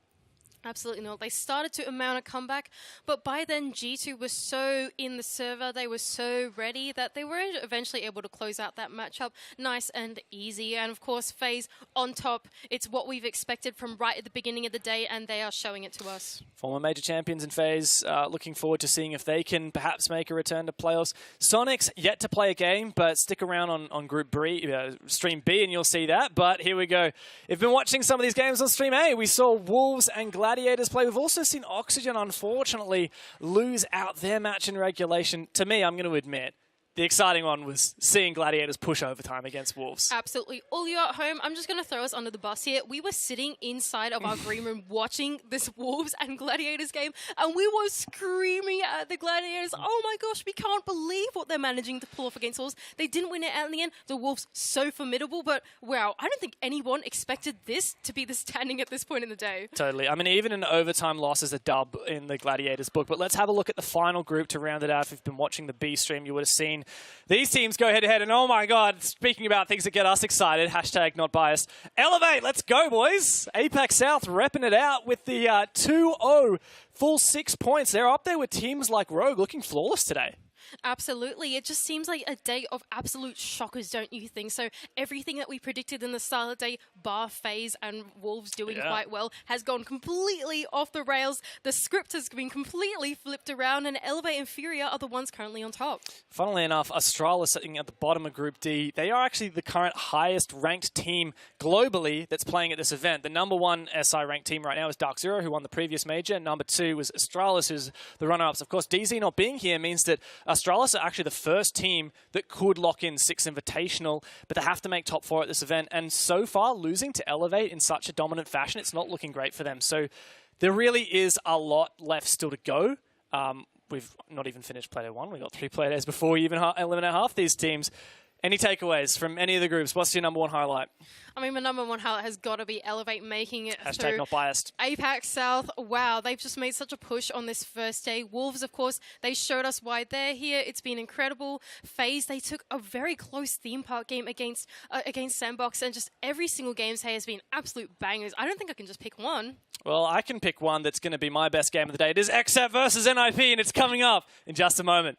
Absolutely not. They started to mount a comeback, but by then G2 was so in the server, they were so ready that they were eventually able to close out that matchup nice and easy. And of course, FaZe on top, it's what we've expected from right at the beginning of the day, and they are showing it to us. Former major champions in FaZe, looking forward to seeing if they can perhaps make a return to playoffs. Sonic's yet to play a game, but stick around on Group B, Stream B and you'll see that. But here we go. If you've been watching some of these games on Stream A, we saw Wolves and Gladiators play. We've also seen Oxygen, unfortunately, lose out their match in regulation. To me, I'm going to admit, the exciting one was seeing Gladiators push overtime against Wolves. Absolutely. All you at home, I'm just going to throw us under the bus here. We were sitting inside of our green room watching this Wolves and Gladiators game, and we were screaming at the Gladiators, oh my gosh, we can't believe what they're managing to pull off against Wolves. They didn't win it out in the end. The Wolves, so formidable, but wow, I don't think anyone expected this to be the standing at this point in the day. Totally. I mean, even an overtime loss is a dub in the Gladiators book, but let's have a look at the final group to round it out. If you've been watching the B stream, you would have seen these teams go head-to-head, and oh my god, speaking about things that get us excited, hashtag not biased, Elevate, let's go, boys. APAC South repping it out with the 2-0, full 6 points. They're up there with teams like Rogue looking flawless today. Absolutely. It just seems like a day of absolute shockers, don't you think? So everything that we predicted in the start of the day, bar FaZe and Wolves doing quite well, has gone completely off the rails. The script has been completely flipped around, and Elevate and Furia are the ones currently on top. Funnily enough, Astralis sitting at the bottom of Group D. They are actually the current highest ranked team globally that's playing at this event. The #1 SI ranked team right now is Dark Zero, who won the previous major. #2 was Astralis, who's the runner-ups. Of course, DZ not being here means that Astralis are actually the first team that could lock in 6 Invitational, but they have to make top 4 at this event. And so far, losing to Elevate in such a dominant fashion, it's not looking great for them. So there really is a lot left still to go. We've not even finished Playday 1. We've got 3 Playdays before we even eliminate half these teams. Any takeaways from any of the groups? What's your #1 highlight? I mean, my #1 highlight has got to be Elevate making it Hashtag through. not biased. APAC South, wow, they've just made such a push on this first day. Wolves, of course, they showed us why they're here. It's been incredible. FaZe, they took a very close theme park game against Sandbox, and just every single game today has been absolute bangers. I don't think I can just pick one. Well, I can pick one that's going to be my best game of the day. It is XSET versus NIP, and it's coming up in just a moment.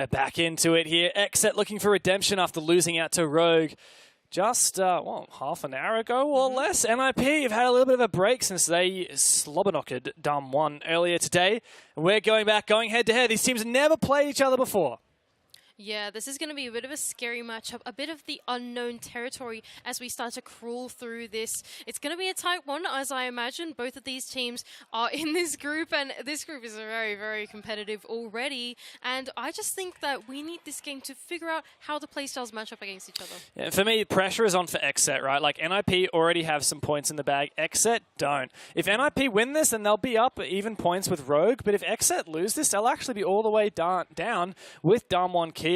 Back into it here. XSET looking for redemption after losing out to Rogue just, well, half an hour ago or less. NIP have had a little bit of a break since they slobber-knocked Dumb 1 earlier today. And we're going back, going head-to-head. These teams have never played each other before. Yeah, this is going to be a bit of a scary matchup, a bit of the unknown territory as we start to crawl through this. It's going to be a tight one, as I imagine. Both of these teams are in this group, and this group is very, very competitive already. And I just think that we need this game to figure out how the playstyles match up against each other. Yeah, for me, pressure is on for XSET, right? Like, NIP already have some points in the bag. XSET don't. If NIP win this, then they'll be up even points with Rogue. But if XSET lose this, they'll actually be all the way down with Dumb 1 Kia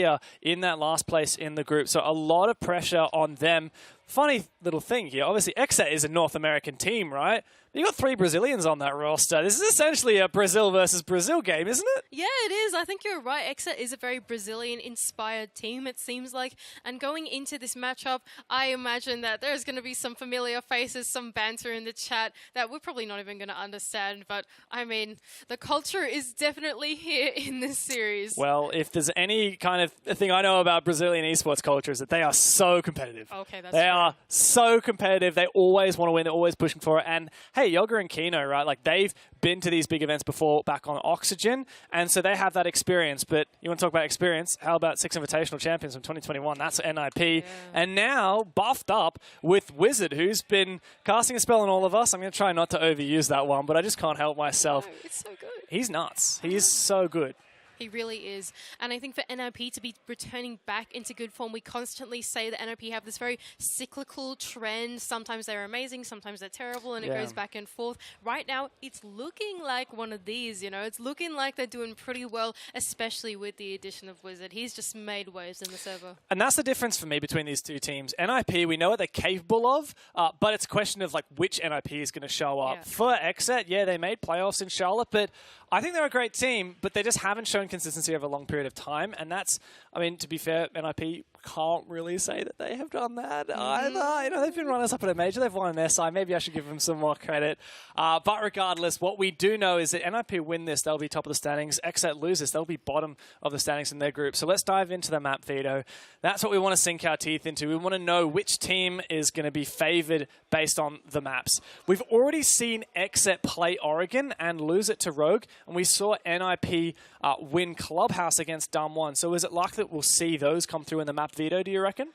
in that last place in the group. So a lot of pressure on them. Funny little thing here. Obviously, XSET is a North American team, right? You got 3 Brazilians on that roster. This is essentially a Brazil versus Brazil game, isn't it? Yeah, it is. I think you're right. XSET is a very Brazilian-inspired team, it seems like. And going into this matchup, I imagine that there's going to be some familiar faces, some banter in the chat that we're probably not even going to understand. But, I mean, the culture is definitely here in this series. Well, if there's any kind of thing I know about Brazilian esports culture is that they are so competitive. Okay, that's They true. are so competitive. They always want to win. They're always pushing for it. And, hey, Yoga and Kino, right? Like, they've been to these big events before back on Oxygen, and so they have that experience. But you want to talk about experience? How about 6 Invitational Champions from 2021? That's NIP. Yeah. And now buffed up with Wizard, who's been casting a spell on all of us. I'm going to try not to overuse that one, but I just can't help myself. No, it's so good. He's nuts. He's so good. He really is. And I think for NIP to be returning back into good form, we constantly say that NIP have this very cyclical trend. Sometimes they're amazing, sometimes they're terrible, and it goes back and forth. Right now, it's looking like one of these, you know. It's looking like they're doing pretty well, especially with the addition of Wizard. He's just made waves in the server. And that's the difference for me between these two teams. NIP, we know what they're capable of, but it's a question of like which NIP is going to show up. Yeah. For XSET, yeah, they made playoffs in Charlotte, but I think they're a great team, but they just haven't shown consistency over a long period of time. And that's, I mean, to be fair, NIP can't really say that they have done that either. You know, they've been runners-up at a major. They've won an SI. Maybe I should give them some more credit. But regardless, what we do know is that NIP win this, they'll be top of the standings. XSET loses, they'll be bottom of the standings in their group. So let's dive into the map, Vito. That's what we want to sink our teeth into. We want to know which team is going to be favored based on the maps. We've already seen XSET play Oregon and lose it to Rogue, and we saw NIP win Clubhouse against Dumb 1. So is it likely that we'll see those come through in the map, Vito, do you reckon?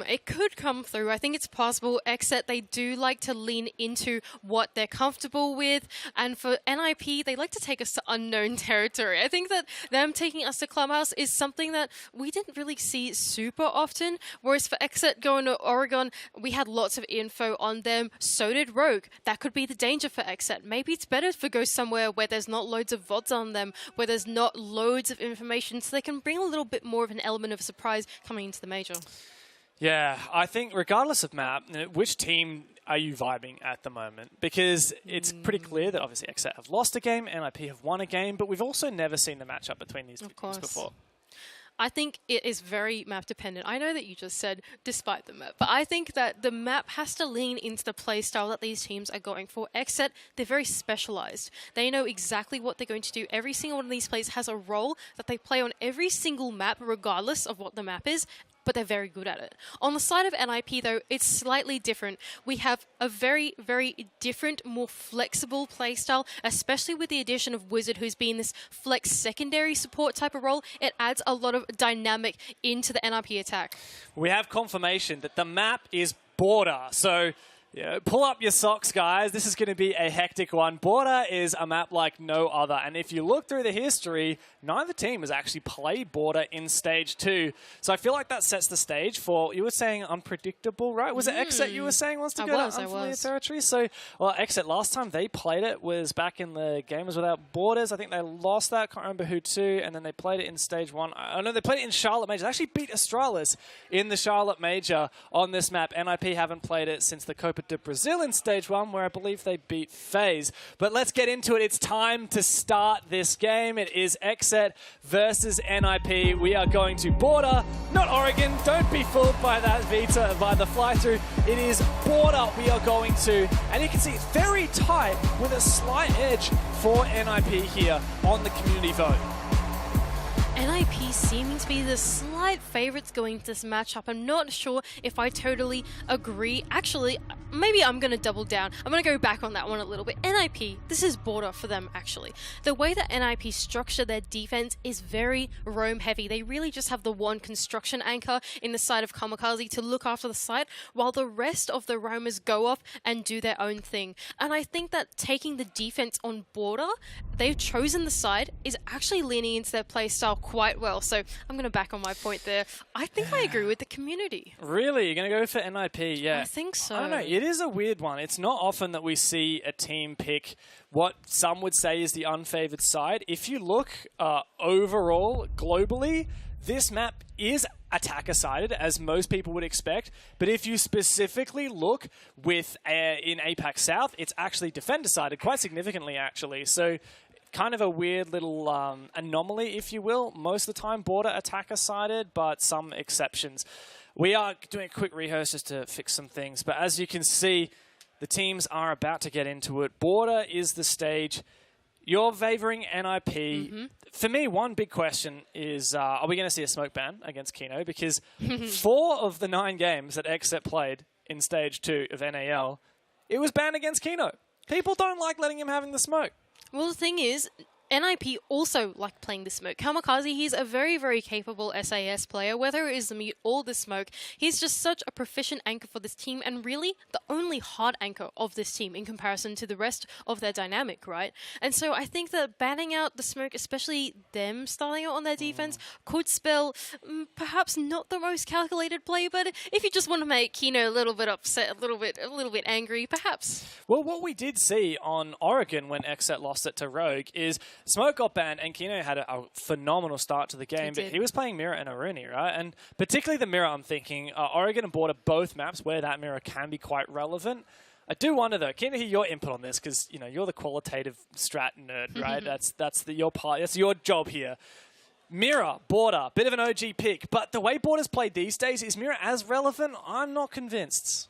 It could come through. I think it's possible. XSET, they do like to lean into what they're comfortable with. And for NIP, they like to take us to unknown territory. I think that them taking us to Clubhouse is something that we didn't really see super often. Whereas for XSET going to Oregon, we had lots of info on them. So did Rogue. That could be the danger for XSET. Maybe it's better to go somewhere where there's not loads of VODs on them, where there's not loads of information, so they can bring a little bit more of an element of surprise coming into the major. Yeah, I think regardless of map, which team are you vibing at the moment? Because it's pretty clear that obviously XSET have lost a game, NIP have won a game, but we've also never seen the matchup between these two teams before. I think it is very map dependent. I know that you just said despite the map, but I think that the map has to lean into the play style that these teams are going for. XSET, they're very specialized. They know exactly what they're going to do. Every single one of these players has a role that they play on every single map, regardless of what the map is, but they're very good at it. On the side of NIP, though, it's slightly different. We have a very, very different, more flexible playstyle, especially with the addition of Wizard, who's been this flex secondary support type of role. It adds a lot of dynamic into the NIP attack. We have confirmation that the map is border. So Yeah, pull up your socks, guys. This is going to be a hectic one. Border is a map like no other. And if you look through the history, neither team has actually played Border in Stage 2. So I feel like that sets the stage for, you were saying unpredictable, right? Was it XSET you were saying wants to go to unfamiliar territory? So, well, XSET, last time they played it was back in the Gamers Without Borders. I think they lost that. Can't remember who to. And then they played it in Stage 1. I know they played it in Charlotte Major. They actually beat Astralis in the Charlotte Major on this map. NIP haven't played it since the Copa de Brazil in Stage 1, where I believe they beat FaZe. But let's get into it. It's time to start this game. It is XSET versus NIP. We are going to Border, not Oregon. Don't be fooled by that Vita, by the fly-through. It is Border we are going to. And you can see it's very tight with a slight edge for NIP here on the community vote. NIP seeming to be the slight favourites going into this matchup. I'm not sure if I totally agree. Actually, maybe I'm going to double down. I'm going to go back on that one a little bit. NIP, this is Border for them, actually. The way that NIP structure their defense is very roam heavy. They really just have the one construction anchor in the side of Kamikaze to look after the site, while the rest of the roamers go off and do their own thing. And I think that taking the defense on Border, they've chosen the side, is actually leaning into their playstyle quite well. So I'm going to back on my point there. I think I agree with the community. Really? You're going to go for NIP? Yeah. I think so. I don't know. It is a weird one. It's not often that we see a team pick what some would say is the unfavored side. If you look overall, globally, this map is attacker-sided, as most people would expect. But if you specifically look with in APAC South, it's actually defender-sided, quite significantly, actually. So kind of a weird little anomaly, if you will. Most of the time, Border attacker-sided, but some exceptions. We are doing a quick rehearse just to fix some things. But as you can see, the teams are about to get into it. Border is the stage. You're favoring NIP. Mm-hmm. For me, one big question is, are we going to see a smoke ban against Kino? Because 4 of the 9 games that XSET played in Stage 2 of NAL, it was banned against Kino. People don't like letting him having the smoke. Well, the thing is, NIP also like playing the smoke. Kamikaze, he's a very, very capable SAS player, whether it is the mute or the smoke. He's just such a proficient anchor for this team, and really the only hard anchor of this team in comparison to the rest of their dynamic, right? And so I think that banning out the smoke, especially them starting out on their defense, could spell perhaps not the most calculated play, but if you just want to make Kino a little bit upset, a little bit angry, perhaps. Well, what we did see on Oregon when XSET lost it to Rogue is Smoke got banned, and Kino had a phenomenal start to the game, but he was playing Mirror and Aruni, right? And particularly the Mirror, I'm thinking, Oregon and Border, both maps where that Mirror can be quite relevant. I do wonder, though, keen to hear your input on this, because, you know, you're the qualitative strat nerd, right? That's your part. That's your job here. Mirror, Border, bit of an OG pick, but the way Border's played these days, is Mirror as relevant? I'm not convinced.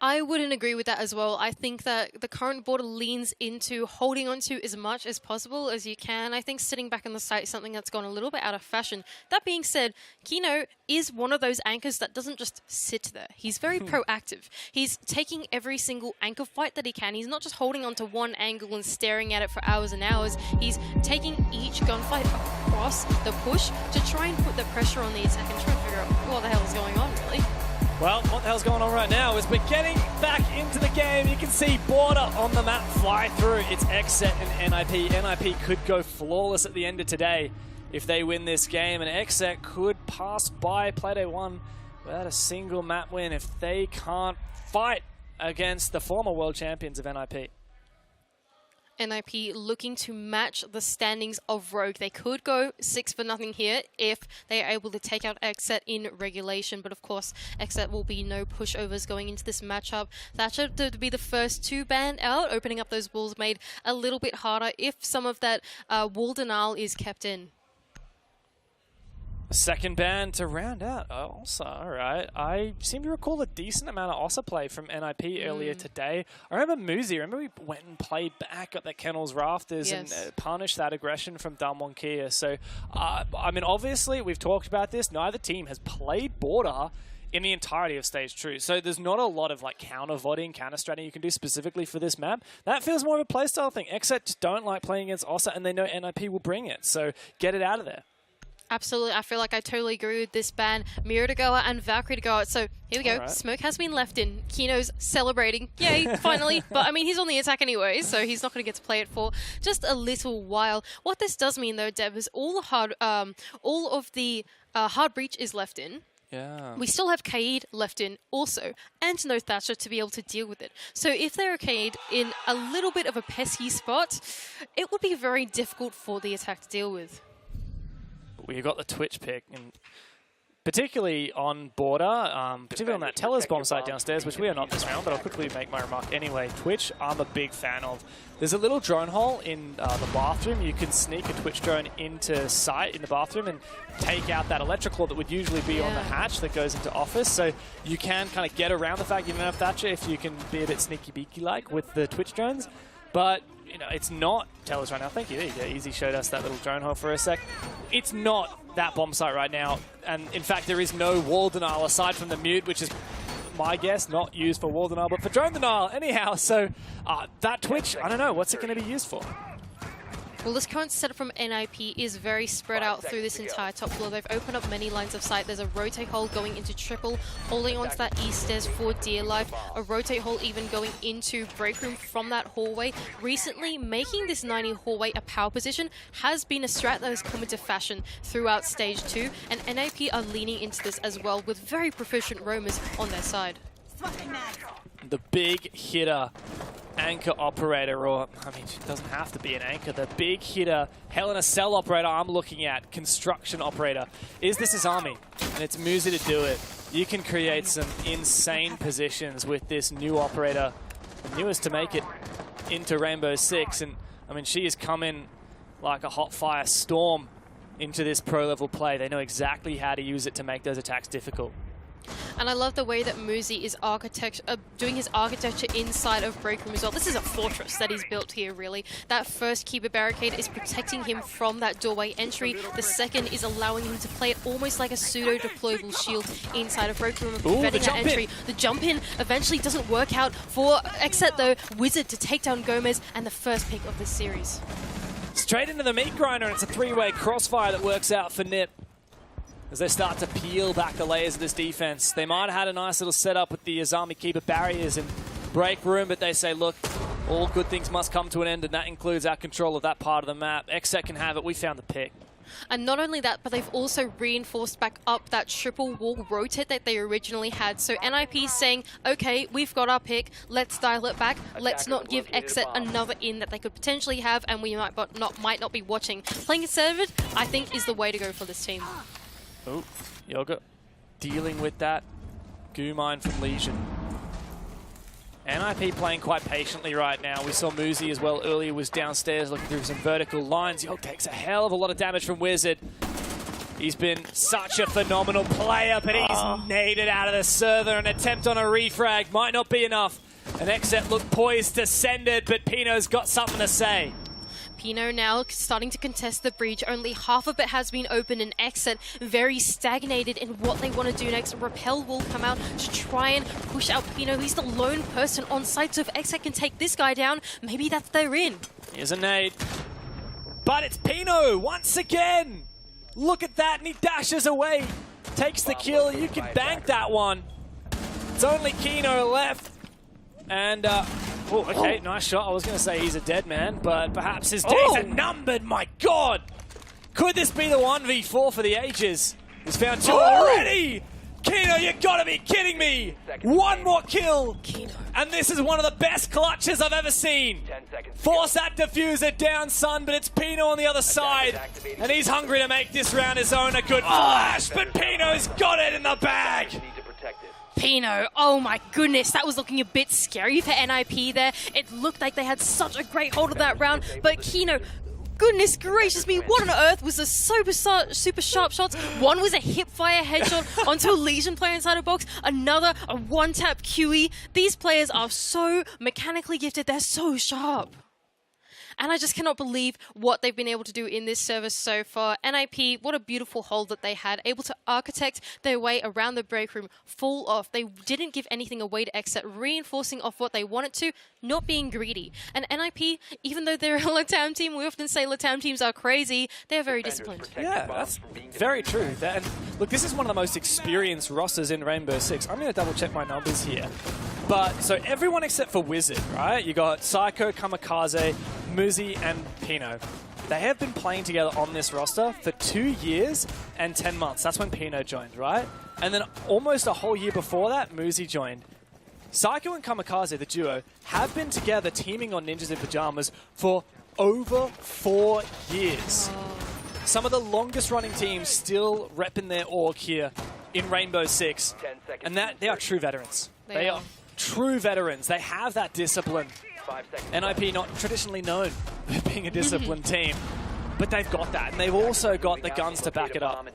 I wouldn't agree with that as well. I think that the current Border leans into holding on to as much as possible as you can. I think sitting back on the site is something that's gone a little bit out of fashion. That being said, Kino is one of those anchors that doesn't just sit there. He's very proactive. He's taking every single anchor fight that he can. He's not just holding on to one angle and staring at it for hours and hours. He's taking each gunfight across the push to try and put the pressure on the attack and try to figure out what the hell is going on, really. Well, what the hell's going on right now is we're getting back into the game. You can see Border on the map fly through. It's XSET and NIP. NIP could go flawless at the end of today if they win this game, and XSET could pass by Play-Day 1 without a single map win if they can't fight against the former world champions of NIP. NIP looking to match the standings of Rogue. They could go 6-0 here if they are able to take out XSET in regulation, but of course XSET will be no pushovers going into this matchup. That should be the first to ban out, opening up those walls made a little bit harder if some of that wall denial is kept in. Second ban to round out Ossa, all right. I seem to recall a decent amount of Ossa play from NIP earlier today. I remember Muzi, remember we went and played back at the Kennels Rafters and punished that aggression from DWG KIA. So, I mean, obviously, we've talked about this. Neither team has played Border in the entirety of Stage 2. So there's not a lot of like counter-vodding, counter-stratting you can do specifically for this map. That feels more of a playstyle thing. XSET just don't like playing against Ossa, and they know NIP will bring it. So get it out of there. Absolutely. I feel like I totally agree with this ban. Mira to go out and Valkyrie to go out. So here we go. Right. Smoke has been left in. Kino's celebrating. Yay, finally. But I mean, he's on the attack anyway, so he's not going to get to play it for just a little while. What this does mean, though, Deb, is all of the hard breach is left in. Yeah. We still have Kaid left in also, and no Thatcher to be able to deal with it. So if they're Kaid in a little bit of a pesky spot, it would be very difficult for the attack to deal with. We got the Twitch pick, and particularly on border, particularly on that Teller's bomb site downstairs, which we are not this round, but I'll quickly make my remark anyway. Twitch, I'm a big fan of. There's a little drone hole in the bathroom. You can sneak a Twitch drone into sight in the bathroom and take out that electrical that would usually be on the hatch that goes into office. So you can kind of get around the fact you don't have Thatcher if you can be a bit sneaky beaky-like with the Twitch drones. But you know, it's not Teller's right now. Thank you. There you go. Easy showed us that little drone hole for a sec. It's not that bomb site right now. And in fact, there is no wall denial aside from the mute, which is my guess, not used for wall denial, but for drone denial anyhow. So that Twitch, I don't know, what's it going to be used for? Well, this current setup from NIP is very spread out through this entire top floor. They've opened up many lines of sight. There's a rotate hole going into triple, holding onto that east stairs for dear life. A rotate hole even going into break room from that hallway. Recently, making this 90 hallway a power position has been a strat that has come into fashion throughout stage 2, and NIP are leaning into this as well with very proficient roamers on their side. The big hitter, anchor operator, or, I mean, she doesn't have to be an anchor. The big hitter, Hell in a Cell operator I'm looking at, construction operator, is this Azami. And it's Muzi to do it. You can create some insane positions with this new operator, the newest to make it into Rainbow Six. And, I mean, she has come in like a hot fire storm into this pro-level play. They know exactly how to use it to make those attacks difficult. And I love the way that Muzi is doing his architecture inside of break room as well. This is a fortress that he's built here, really. That first keeper barricade is protecting him from that doorway entry. The second is allowing him to play it almost like a pseudo-deployable shield inside of break room and preventing that entry. The jump in eventually doesn't work out for XSET though. Wizard to take down Gomez and the first pick of this series. Straight into the meat grinder, and it's a three-way crossfire that works out for Nip. As they start to peel back the layers of this defense. They might have had a nice little setup with the Azami keeper barriers and break room, but they say, look, all good things must come to an end, and that includes our control of that part of the map. XSET can have it. We found the pick. And not only that, but they've also reinforced back up that triple wall rotate that they originally had. So NIP saying, okay, we've got our pick, let's dial it back. Let's not give XSET another in that they could potentially have and we might not be watching. Playing conservative, I think, is the way to go for this team. Oh, Yoga dealing with that goo mine from Legion. NIP playing quite patiently right now. We saw Muzi as well earlier, was downstairs looking through some vertical lines. Yog takes a hell of a lot of damage from Wizard. He's been such a phenomenal player, but he's naded out of the server. An attempt on a refrag might not be enough. And XSET look poised to send it, but Pino's got something to say. Pino now starting to contest the breach. Only half of it has been opened, and XSET very stagnated in what they want to do next. Repel will come out to try and push out Pino. He's the lone person on site, so if XSET can take this guy down, maybe that's their in. Here's a nade. But it's Pino once again. Look at that, and he dashes away. Takes the kill. You can bank that one. It's only Kino left. And, oh, okay, nice shot. I was going to say he's a dead man, but perhaps his days are numbered. My God! Could this be the 1v4 for the ages? He's found two already! Kino, you gotta be kidding me! One more kill! Kino. And this is one of the best clutches I've ever seen. Force that diffuser down, son, but it's Pino on the other side. And he's hungry to make this round his own. A good flash, but Pino's got it in the bag! Pino, oh my goodness, that was looking a bit scary for NIP there. It looked like they had such a great hold of that round, but Kino, goodness gracious me, what on earth was the super sharp shots? One was a hip-fire headshot onto a Legion player inside a box, another a one-tap QE. These players are so mechanically gifted, they're so sharp. And I just cannot believe what they've been able to do in this service so far. NIP, what a beautiful hold that they had, able to architect their way around the break room full off. They didn't give anything away to XSET, reinforcing off what they wanted to, not being greedy. And NIP, even though they're a LATAM team, we often say LATAM teams are crazy, they're very disciplined. Yeah, that's very true. And look, this is one of the most experienced rosters in Rainbow Six. I'm going to double check my numbers here. But, so everyone except for Wizard, right? You got Psycho, Kamikaze, Muzi, and Pino. They have been playing together on this roster for 2 years and 10 months. That's when Pino joined, right? And then almost a whole year before that, Muzi joined. Psycho and Kamikaze, the duo, have been together teaming on Ninjas in Pyjamas for over 4 years. Some of the longest running teams still repping their org here in Rainbow Six. And that they are true veterans. They are true veterans. They have that discipline. NIP not traditionally known for being a disciplined team, but they've got that. And they've also got the guns to back it up.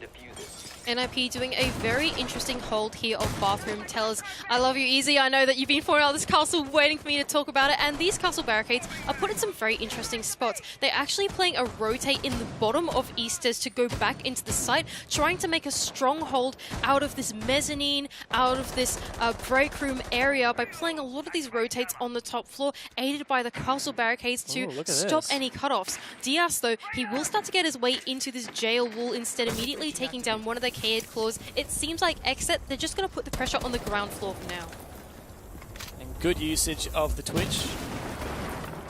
NIP doing a very interesting hold here of Bathroom Tellers. I love you, Easy. I know that you've been pouring out this castle waiting for me to talk about it, and these castle barricades are put in some very interesting spots. They're actually playing a rotate in the bottom of Easters to go back into the site, trying to make a stronghold out of this mezzanine, out of this break room area by playing a lot of these rotates on the top floor, aided by the castle barricades to stop any cutoffs. Diaz, though, he will start to get his way into this jail wall instead, immediately taking down one of the K8 claws. It seems like XSET, they're just going to put the pressure on the ground floor for now. And good usage of the Twitch,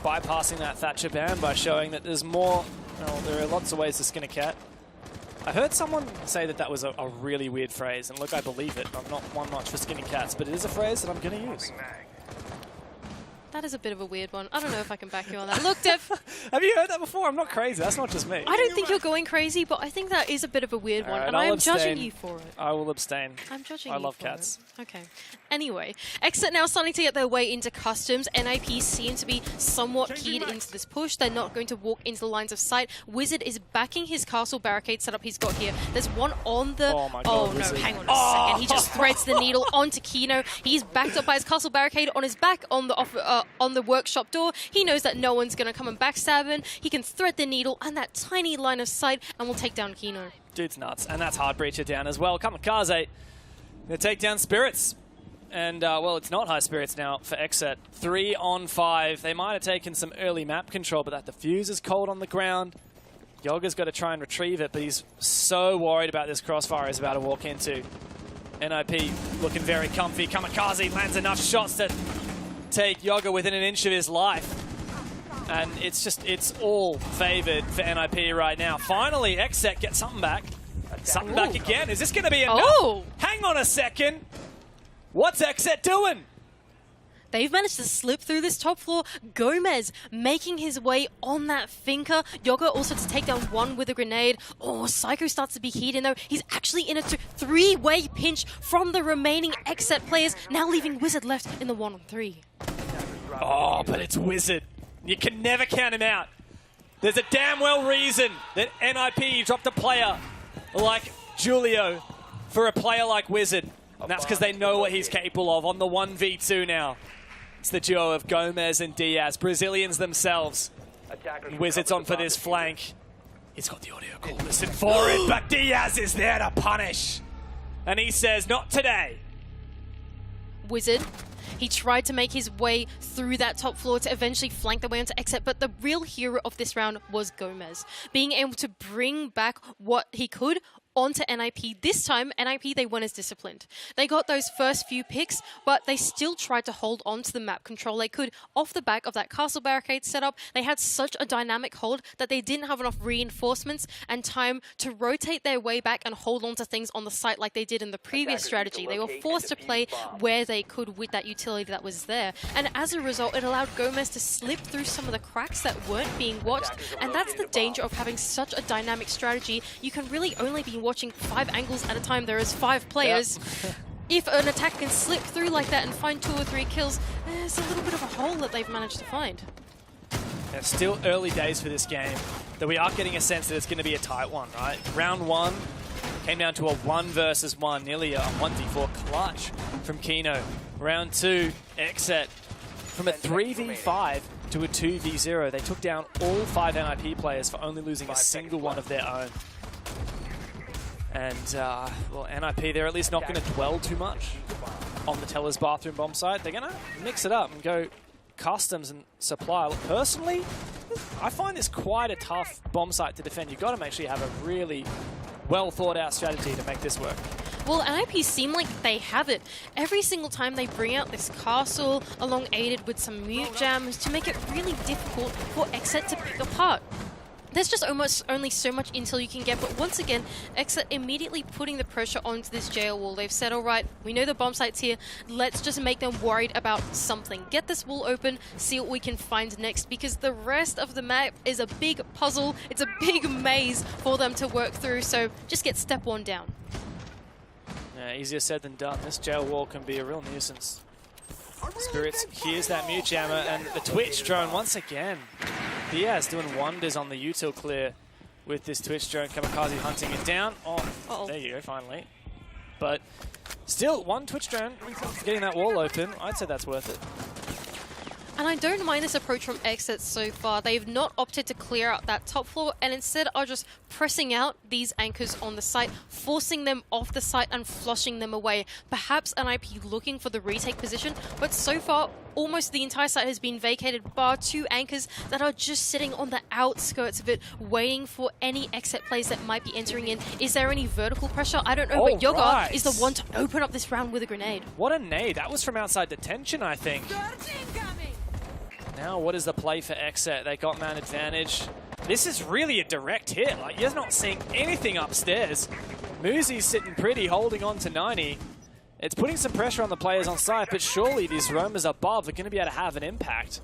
bypassing that Thatcher ban by showing that there's more. Well, there are lots of ways to skin a cat. I heard someone say that that was a really weird phrase, and look, I believe it. I'm not one notch for skinning cats, but it is a phrase that I'm going to use. That is a bit of a weird one. I don't know if I can back you on that. Look, Dev. Have you heard that before? I'm not crazy. That's not just me. I don't think you're going crazy, but I think that is a bit of a weird one, and I am judging you for it. I will abstain. I'm judging you for it. I love cats. Okay. Anyway, XSET now starting to get their way into customs. NIP seem to be somewhat keyed into this push. They're not going to walk into the lines of sight. Wizard is backing his castle barricade setup he's got here. There's one on the... Oh my God, no, hang on a second. He just threads the needle onto Kino. He's backed up by his castle barricade on his back on the workshop door. He knows that no one's going to come and backstab him. He can thread the needle and that tiny line of sight and will take down Kino. Dude's nuts. And that's Heartbreacher down as well. Kamikaze going to take down Spirits. And, well, it's not high spirits now for XSET. 3 on 5. They might have taken some early map control, but that defuse is cold on the ground. Yoga's got to try and retrieve it, but he's so worried about this crossfire he's about to walk into. NIP looking very comfy. Kamikaze lands enough shots to take Yoga within an inch of his life. And it's all favored for NIP right now. Finally, XSET gets something back. Something back again. Is this going to be enough? Oh. Hang on a second. What's XSET doing? They've managed to slip through this top floor. Gomez making his way on that Finker. Yoga also to take down one with a grenade. Oh, Psycho starts to be keyed in though. He's actually in a three-way pinch from the remaining XSET players, now leaving Wizard left in the 1-on-3. Oh, but it's Wizard. You can never count him out. There's a damn well reason that NIP dropped a player like Julio for a player like Wizard. And that's because they know what he's capable of on the 1v2 now. It's the duo of Gomez and Diaz, Brazilians themselves. Wizard's on for this flank. He's got the audio call, listen for it, but Diaz is there to punish. And he says, not today. Wizard, he tried to make his way through that top floor to eventually flank their way onto XSET, but the real hero of this round was Gomez. Being able to bring back what he could onto NIP. This time, NIP, they weren't as disciplined. They got those first few picks, but they still tried to hold on to the map control they could off the back of that castle barricade setup. They had such a dynamic hold that they didn't have enough reinforcements and time to rotate their way back and hold on to things on the site like they did in the previous strategy. They were forced to play where they could with that utility that was there. And as a result, it allowed Gomez to slip through some of the cracks that weren't being watched. And that's the danger of having such a dynamic strategy. You can really only be watching 5 angles at a time. There is 5 players. Yep. If an attack can slip through like that and find 2 or 3 kills, there's a little bit of a hole that they've managed to find. It's still early days for this game, though we are getting a sense that it's going to be a tight one, right? Round 1 came down to a 1 versus 1, nearly a 1v4 clutch from Kino. Round 2, XSET from a 3v5 to a 2v0. They took down all 5 NIP players for only losing a single one of their own. And, well, NIP, they're at least not going to dwell too much on the Teller's bathroom bomb site. They're going to mix it up and go customs and supply. Look, personally, I find this quite a tough bomb site to defend. You've got to make sure you have a really well thought out strategy to make this work. Well, NIP seem like they have it. Every single time they bring out this castle, along aided with some mute jams, to make it really difficult for XSET to pick apart. There's just almost only so much intel you can get, but once again, XSET immediately putting the pressure onto this jail wall. They've said, all right, we know the bomb site's here, let's just make them worried about something. Get this wall open, see what we can find next, because the rest of the map is a big puzzle, it's a big maze for them to work through, so just get step 1 down. Yeah, easier said than done. This jail wall can be a real nuisance. Spirits hears that mute jammer, and the Twitch drone once again. Diaz doing wonders on the util clear with this Twitch drone. Kamikaze hunting it down. Oh, there you go, finally. But still, 1 Twitch drone getting that wall open. I'd say that's worth it. And I don't mind this approach from XSET so far. They've not opted to clear out that top floor and instead are just pressing out these anchors on the site, forcing them off the site and flushing them away. Perhaps NIP looking for the retake position, but so far almost the entire site has been vacated, bar 2 anchors that are just sitting on the outskirts of it, waiting for any XSET plays that might be entering in. Is there any vertical pressure? I don't know, but Yoga is the one to open up this round with a grenade. What a nade. That was from outside detention, I think. Now, what is the play for XSET? They got man advantage. This is really a direct hit. Like, you're not seeing anything upstairs. Muzi's sitting pretty, holding on to 90. It's putting some pressure on the players on site, but surely these roamers above are going to be able to have an impact.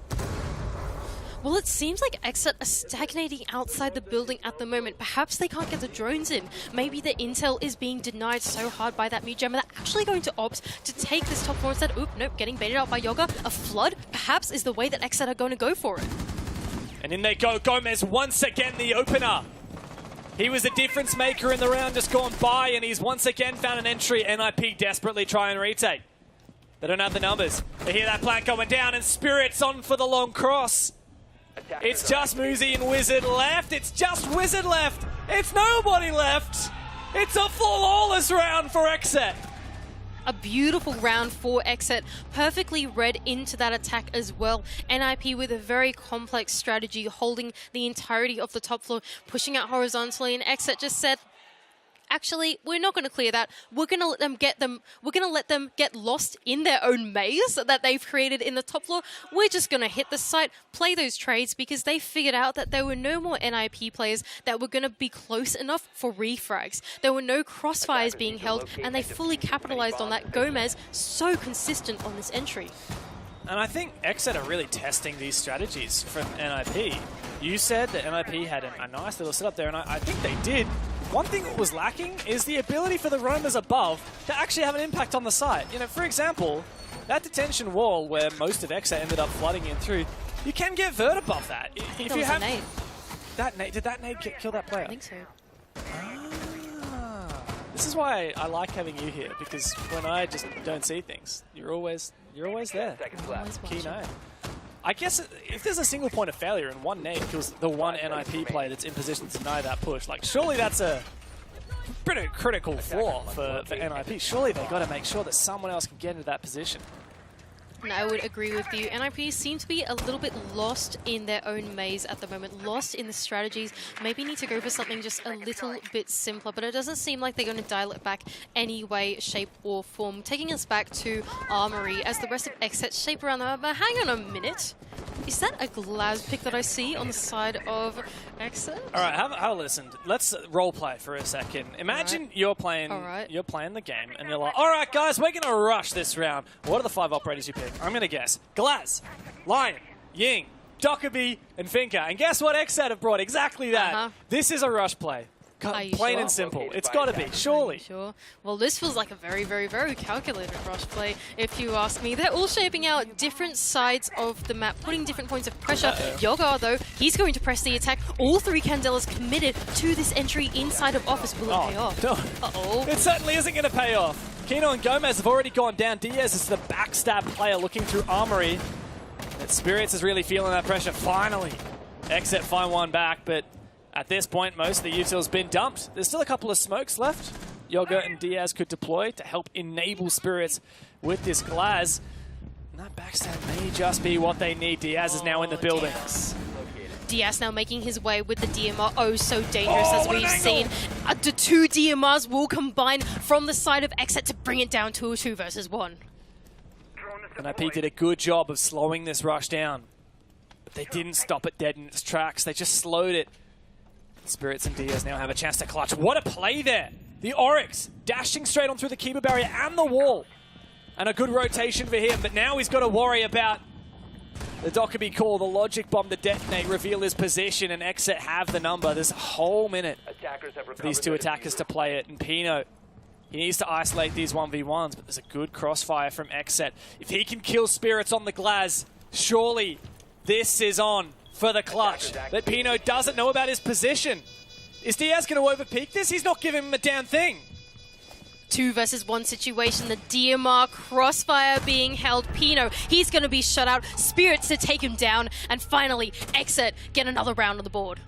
Well, it seems like XSET are stagnating outside the building at the moment. Perhaps they can't get the drones in. Maybe the intel is being denied so hard by that mute jammer. They're actually going to opt to take this top floor instead. Oop, nope, getting baited out by Yoga. A flood, perhaps, is the way that XSET are going to go for it. And in they go. Gomez once again the opener. He was a difference maker in the round just gone by, and he's once again found an entry. NIP desperately try and retake. They don't have the numbers. They hear that plank going down, and Spirit's on for the long cross. It's just Muzi and Wizard left. It's just Wizard left. It's nobody left. It's a flawless round for XSET. A beautiful round for XSET, perfectly read into that attack as well. NIP with a very complex strategy, holding the entirety of the top floor, pushing out horizontally, and XSET just said, actually, we're not going to clear that. We're going to let them get them. We're going to let them get lost in their own maze that they've created in the top floor. We're just going to hit the site, play those trades, because they figured out that there were no more NIP players that were going to be close enough for refrags. There were no crossfires being held, and they fully capitalized on that. Gomez so consistent on this entry. And I think XSET are really testing these strategies from NIP. You said that NIP had a nice little setup there, and I think they did. One thing that was lacking is the ability for the roamers above to actually have an impact on the site. You know, for example, that detention wall where most of XSET ended up flooding in through, you can get vert above that. If you have that nade, did that nade kill that player? I think so. This is why I like having you here, because when I just don't see things, you're always there. Keen eye. I guess if there's a single point of failure and one nade kills the one NIP player that's in position to deny that push, like surely that's a pretty critical flaw for NIP. Surely they've got to make sure that someone else can get into that position. And I would agree with you. NIP seem to be a little bit lost in their own maze at the moment, lost in the strategies. Maybe need to go for something just a little bit simpler, but it doesn't seem like they're going to dial it back any way, shape, or form. Taking us back to Armory as the rest of XSET shape around the map. But hang on a minute. Is that a Glaz pick that I see on the side of XSET? All right, have a listen. Let's role play for a second. Imagine you're playing the game, and you're like, all right, guys, we're going to rush this round. What are the 5 operators you pick? I'm going to guess. Glaz, Lion, Ying, Dockerby, and Finka. And guess what XSET have brought? Exactly that. This is a rush play. Plain and simple. It's got to be, surely. Sure. Well, this feels like a very, very, very calculated rush play, if you ask me. They're all shaping out different sides of the map, putting different points of pressure. Yoga, though, he's going to press the attack. All 3 Candelas committed to this entry inside of Office. Will it pay off? No. Uh-oh. It certainly isn't going to pay off. Kino and Gomez have already gone down. Diaz is the backstab player looking through Armory. But Spirits is really feeling that pressure. Finally, XSET find one back, but at this point, most of the util's been dumped. There's still a couple of smokes left. Yoga and Diaz could deploy to help enable Spirits with this Glaz. And that backstab may just be what they need. Diaz is now in the building. Diaz now making his way with the DMR. Oh, so dangerous as we've seen. The two DMRs will combine from the side of XSET to bring it down to a 2 versus 1. NIP did a good job of slowing this rush down. But they didn't stop it dead in its tracks. They just slowed it. Spirits and Diaz now have a chance to clutch. What a play there! The Oryx dashing straight on through the Kiba barrier and the wall. And a good rotation for him, but now he's got to worry about the Dockerby call, the logic bomb to detonate, reveal his position, and XSET have the number. There's a whole minute for these two attackers to play it, and Pino, he needs to isolate these 1v1s, but there's a good crossfire from XSET. If he can kill Spirits on the Glaz, surely this is on for the clutch. But Pino doesn't know about his position. Is Diaz going to overpeak this? He's not giving him a damn thing. 2 versus 1 situation. The DMR crossfire being held. Pino, he's going to be shut out. Spirits to take him down. And finally, XSET get another round on the board.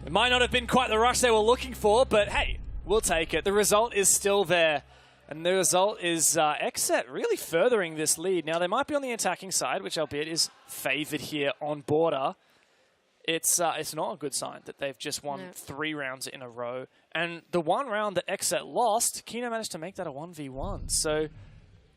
It might not have been quite the rush they were looking for, but hey, we'll take it. The result is still there. And the result is XSET really furthering this lead. Now, they might be on the attacking side, which albeit is favored here on border. It's not a good sign that they've just won 3 rounds in a row. And the one round that XSET lost, Kino managed to make that a 1v1. So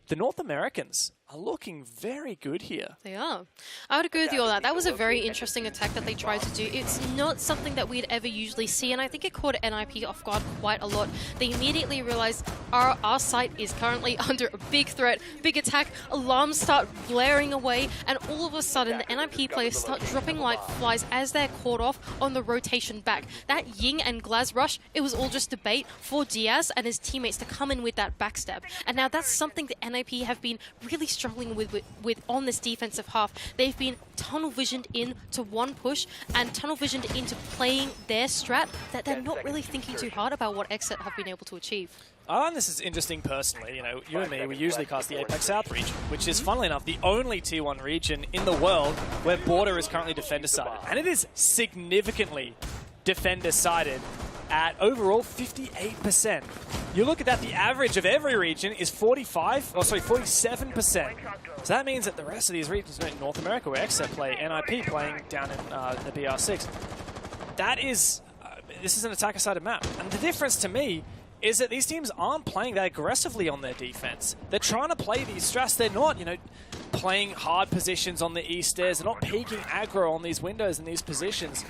the North Americans are looking very good here. They are. I would agree with you on that. That was a very interesting attack that they tried to do. It's not something that we'd ever usually see, and I think it caught NIP off guard quite a lot. They immediately realized our site is currently under a big threat, big attack, alarms start blaring away, and all of a sudden the NIP players start dropping like flies as they're caught off on the rotation back. That Ying and Glaz rush, it was all just debate for Diaz and his teammates to come in with that backstab. And now that's something that NIP have been really struggling with on this defensive half. They've been tunnel visioned into one push and tunnel visioned into playing their strat that they're not really thinking too hard about what XSET have been able to achieve. I find this is interesting personally. You know, you and me, we usually cast the Apex South region, which is, funnily enough, the only Tier 1 region in the world where border is currently defender-sided. And it is significantly defender-sided at overall 58%. You look at that, the average of every region is 47%. So that means that the rest of these regions, in North America, where XSET play, NIP playing down in the BR6, that is, this is an attacker-sided map. And the difference to me is that these teams aren't playing that aggressively on their defense. They're trying to play these strats. They're not, you know, playing hard positions on the east stairs. They're not peeking aggro on these windows and these positions.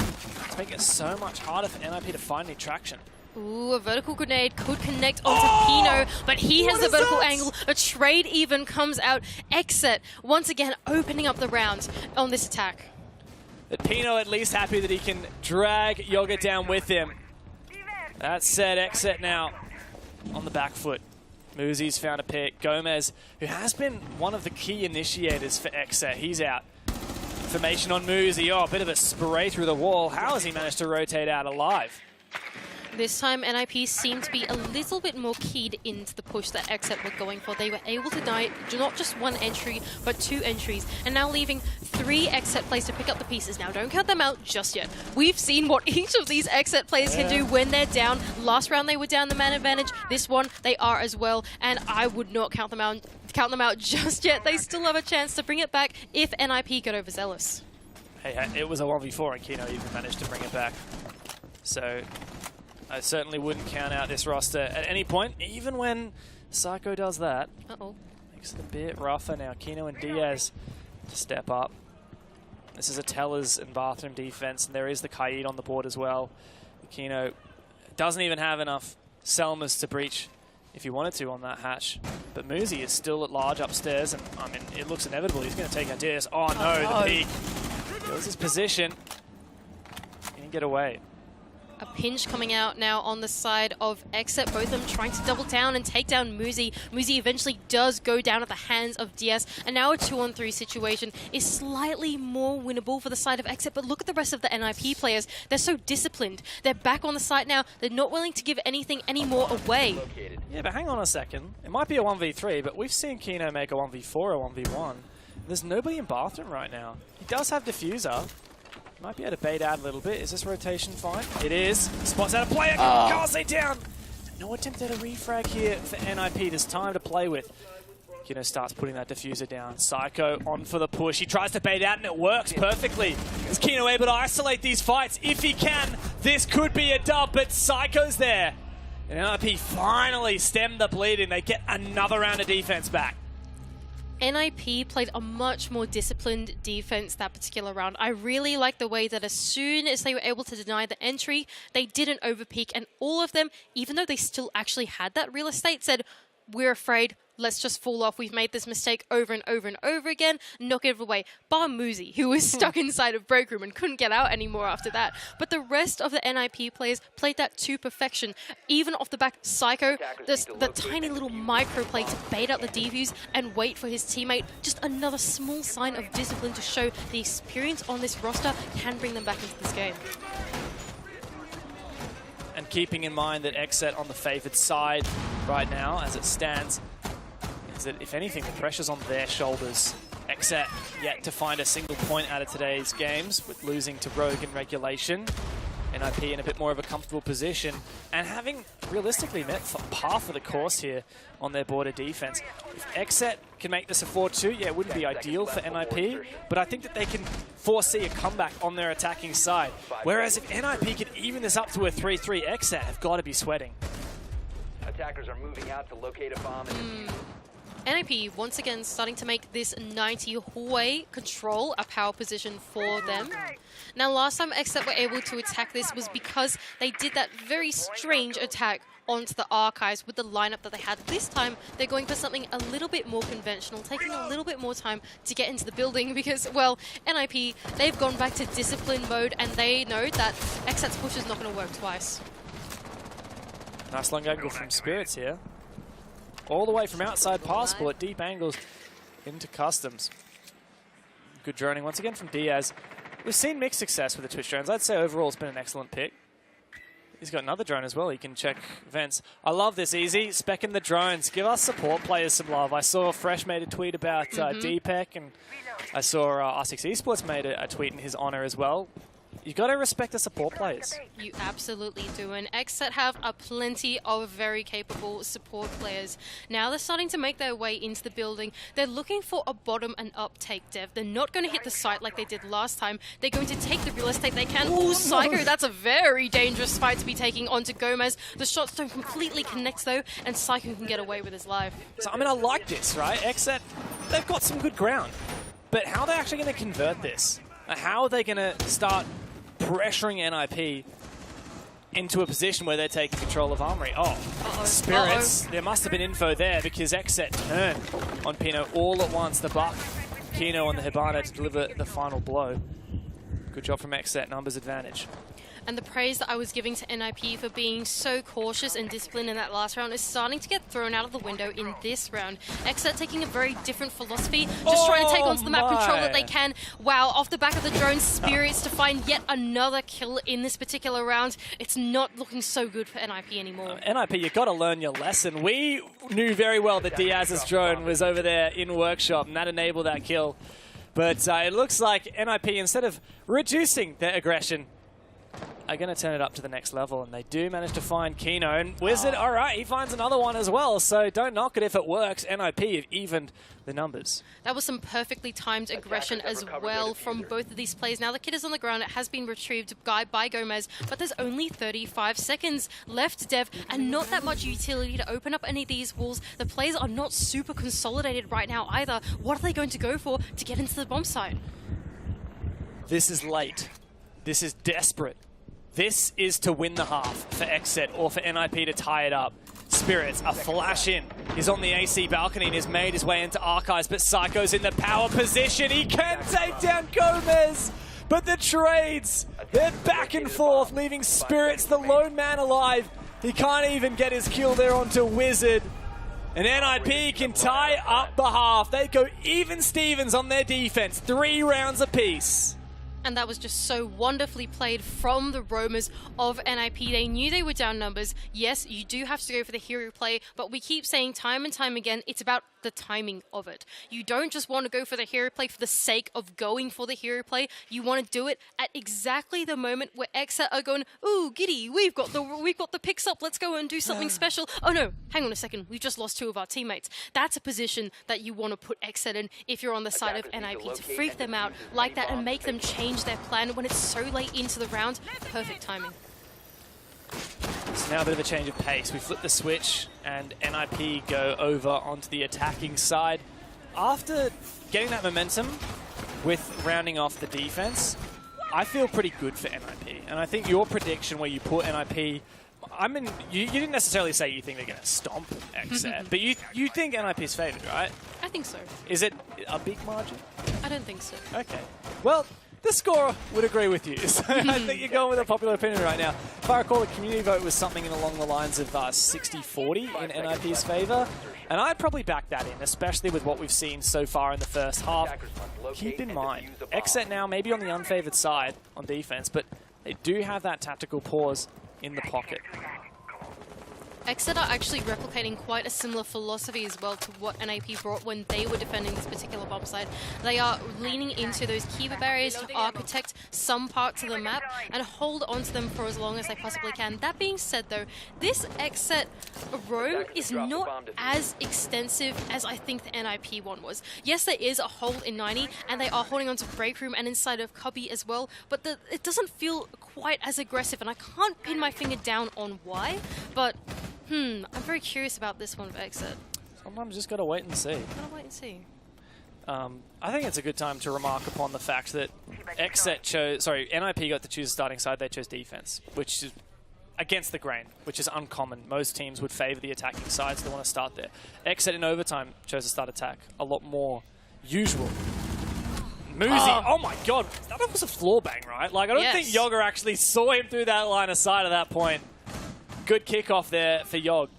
It's making it so much harder for NIP to find any traction. Ooh, a vertical grenade could connect onto Pino, but he has the vertical angle. A trade even comes out. XSET once again opening up the round on this attack. But Pino at least happy that he can drag Yoga down with him. That said, XSET now on the back foot. Muzi's found a pick. Gomez, who has been one of the key initiators for XSET, he's out. Information on Muzi. Oh, a bit of a spray through the wall. How has he managed to rotate out alive? This time, NIP seemed to be a little bit more keyed into the push that XSET were going for. They were able to deny not just 1 entry, but 2 entries, and now leaving 3 XSET players to pick up the pieces. Now, don't count them out just yet. We've seen what each of these XSET players can do when they're down. Last round, they were down the man advantage. This one, they are as well, and I would not count them out just yet. They still have a chance to bring it back if NIP get overzealous. Hey, it was a 1v4, and Kino even managed to bring it back. So I certainly wouldn't count out this roster at any point, even when Psycho does that. Makes it a bit rougher now. Kino and Diaz to step up. This is a Tellers and Bathroom defense, and there is the Kaid on the board as well. Kino doesn't even have enough Selmas to breach if he wanted to on that hatch. But Muzi is still at large upstairs, and I mean, it looks inevitable. He's going to take out Diaz. Oh no, the peek. Kills his position. He can get away. A pinch coming out now on the side of XSET, both of them trying to double down and take down Muzi. Muzi eventually does go down at the hands of Diaz, and now a 2-on-3 situation is slightly more winnable for the side of XSET, but look at the rest of the NIP players. They're so disciplined. They're back on the site now. They're not willing to give anything anymore away. Yeah, but hang on a second. It might be a 1v3, but we've seen Kino make a 1v4 or 1v1. There's nobody in bathroom right now. He does have diffuser. Might be able to bait out a little bit. Is this rotation fine? It is. Spots out a player. Carsey down. No attempt at a refrag here for NIP. There's time to play with. Kino starts putting that diffuser down. Psycho on for the push. He tries to bait out and it works perfectly. Is Kino able to isolate these fights? If he can, this could be a dub, but Psycho's there. And NIP finally stemmed the bleeding. They get another round of defense back. NIP played a much more disciplined defense that particular round. I really like the way that as soon as they were able to deny the entry, they didn't overpeak, and all of them, even though they still actually had that real estate, said, we're afraid, let's just fall off. We've made this mistake over and over and over again. Knock it away. Bar Muzi, who was stuck inside of break room and couldn't get out anymore after that. But the rest of the NIP players played that to perfection. Even off the back, Psycho, the tiny little micro play to bait out the defuse and wait for his teammate. Just another small sign of discipline to show the experience on this roster can bring them back into this game. And keeping in mind that XSET on the favoured side right now, as it stands, is that if anything, the pressure's on their shoulders. XSET yet to find a single point out of today's games, with losing to Rogue in regulation. NIP in a bit more of a comfortable position, and having realistically met half of the course here on their border defense. If XSET can make this a 4-2, yeah, it wouldn't be ideal for NIP, but I think that they can foresee a comeback on their attacking side. Whereas if NIP can even this up to a 3-3, XSET have got to be sweating. Attackers are moving out to locate a bomb and NIP once again starting to make this 90 hallway control a power position for them. Now last time XSET were able to attack this was because they did that very strange attack onto the archives with the lineup that they had. This time they're going for something a little bit more conventional, taking a little bit more time to get into the building because, well, NIP, they've gone back to discipline mode and they know that XSET's push is not going to work twice. Nice long angle from Spirits here. All the way from outside Passport, deep angles into Customs. Good droning once again from Diaz. We've seen mixed success with the Twitch drones. I'd say overall it's been an excellent pick. He's got another drone as well. He can check vents. I love this, Easy. Specking the drones. Give us support players some love. I saw Fresh made a tweet about DPEC, and I saw R6 Esports made a tweet in his honor as well. You got to respect the support players. You absolutely do, and XSET have plenty of very capable support players. Now they're starting to make their way into the building. They're looking for a bottom and up take, Dev. They're not going to hit the site like they did last time. They're going to take the real estate they can. Ooh, Psycho, that's a very dangerous fight to be taking onto Gomez. The shots don't completely connect though, and Psycho can get away with his life. So, I mean, I like this, right? XSET, they've got some good ground. But how are they actually going to convert this? How are they going to start pressuring NIP into a position where they're taking control of Armory? Spirits. There must have been info there because XSET turned on Pino all at once. The buck, Kino on the Hibana to deliver the final blow. Good job from XSET, numbers advantage. And the praise that I was giving to NIP for being so cautious and disciplined in that last round is starting to get thrown out of the window in this round. XSET taking a very different philosophy, just trying to take onto the map, control that they can. Wow, off the back of the drone, Spirits to find yet another kill in this particular round. It's not looking so good for NIP anymore. NIP, you've got to learn your lesson. We knew very well that Diaz's drone was over there in workshop, and that enabled that kill. But it looks like NIP, instead of reducing their aggression, are going to turn it up to the next level, and they do manage to find Kino. And Wizard, all right, he finds another one as well, so don't knock it if it works. NIP have evened the numbers. That was some perfectly timed aggression as well from both of these players. Now the kid is on the ground. It has been retrieved by Gomez, but there's only 35 seconds left, Dev, and not that much utility to open up any of these walls. The players are not super consolidated right now either. What are they going to go for to get into the bomb site? This is late. This is desperate. This is to win the half for XSET or for NIP to tie it up. Spirits, a flash in. He's on the AC balcony and has made his way into Archives, but Psycho's in the power position. He can take down Gomez, but the trades, they're back and forth, leaving Spirits the lone man alive. He can't even get his kill there onto Wizard. And NIP can tie up the half. They go even Stevens on their defense, 3 rounds apiece. And that was just so wonderfully played from the roamers of NIP. They knew they were down numbers. Yes, you do have to go for the hero play, but we keep saying time and time again, it's about the timing of it. You don't just want to go for the hero play for the sake of going for the hero play. You want to do it at exactly the moment where XSET are going, ooh, giddy, we've got the picks up, let's go and do something special. Oh no, hang on a second, we've just lost 2 of our teammates. That's a position that you want to put XSET in if you're on the side of NIP, to freak them out like that and make them change their plan when it's so late into the round. Perfect timing. So now a bit of a change of pace. We flip the switch and NIP go over onto the attacking side. After getting that momentum with rounding off the defense, I feel pretty good for NIP. And I think your prediction where you put NIP, you didn't necessarily say you think they're going to stomp XSET, but you think NIP's favored, right? I think so. Is it a big margin? I don't think so. Okay. Well, the scorer would agree with you. So I think you're going with a popular opinion right now. If I recall, the community vote was something along the lines of 60-40 in NIP's favour. And I'd probably back that in, especially with what we've seen so far in the first half. Keep in mind, XSET now maybe on the unfavoured side on defense, but they do have that tactical pause in the pocket. XSET are actually replicating quite a similar philosophy as well to what NIP brought when they were defending this particular bomb site. They are leaning into those keeper barriers to architect some parts of the map and hold onto them for as long as they possibly can. That being said though, this XSET roam is not as extensive as I think the NIP one was. Yes, there is a hole in 90 and they are holding onto break room and inside of cubby as well, but it doesn't feel quite as aggressive and I can't pin my finger down on why, but I'm very curious about this one for XSET. Sometimes you just gotta wait and see. Gotta wait and see. I think it's a good time to remark upon the fact that NIP got to choose a starting side, they chose defense, which is against the grain, which is uncommon. Most teams would favour the attacking sides, they want to start there. XSET in overtime chose to start attack, a lot more usual. Muzi, oh my god, that was a floor bang, right? Like, I don't think Yoga actually saw him through that line of sight at that point. Good kickoff there for Yog.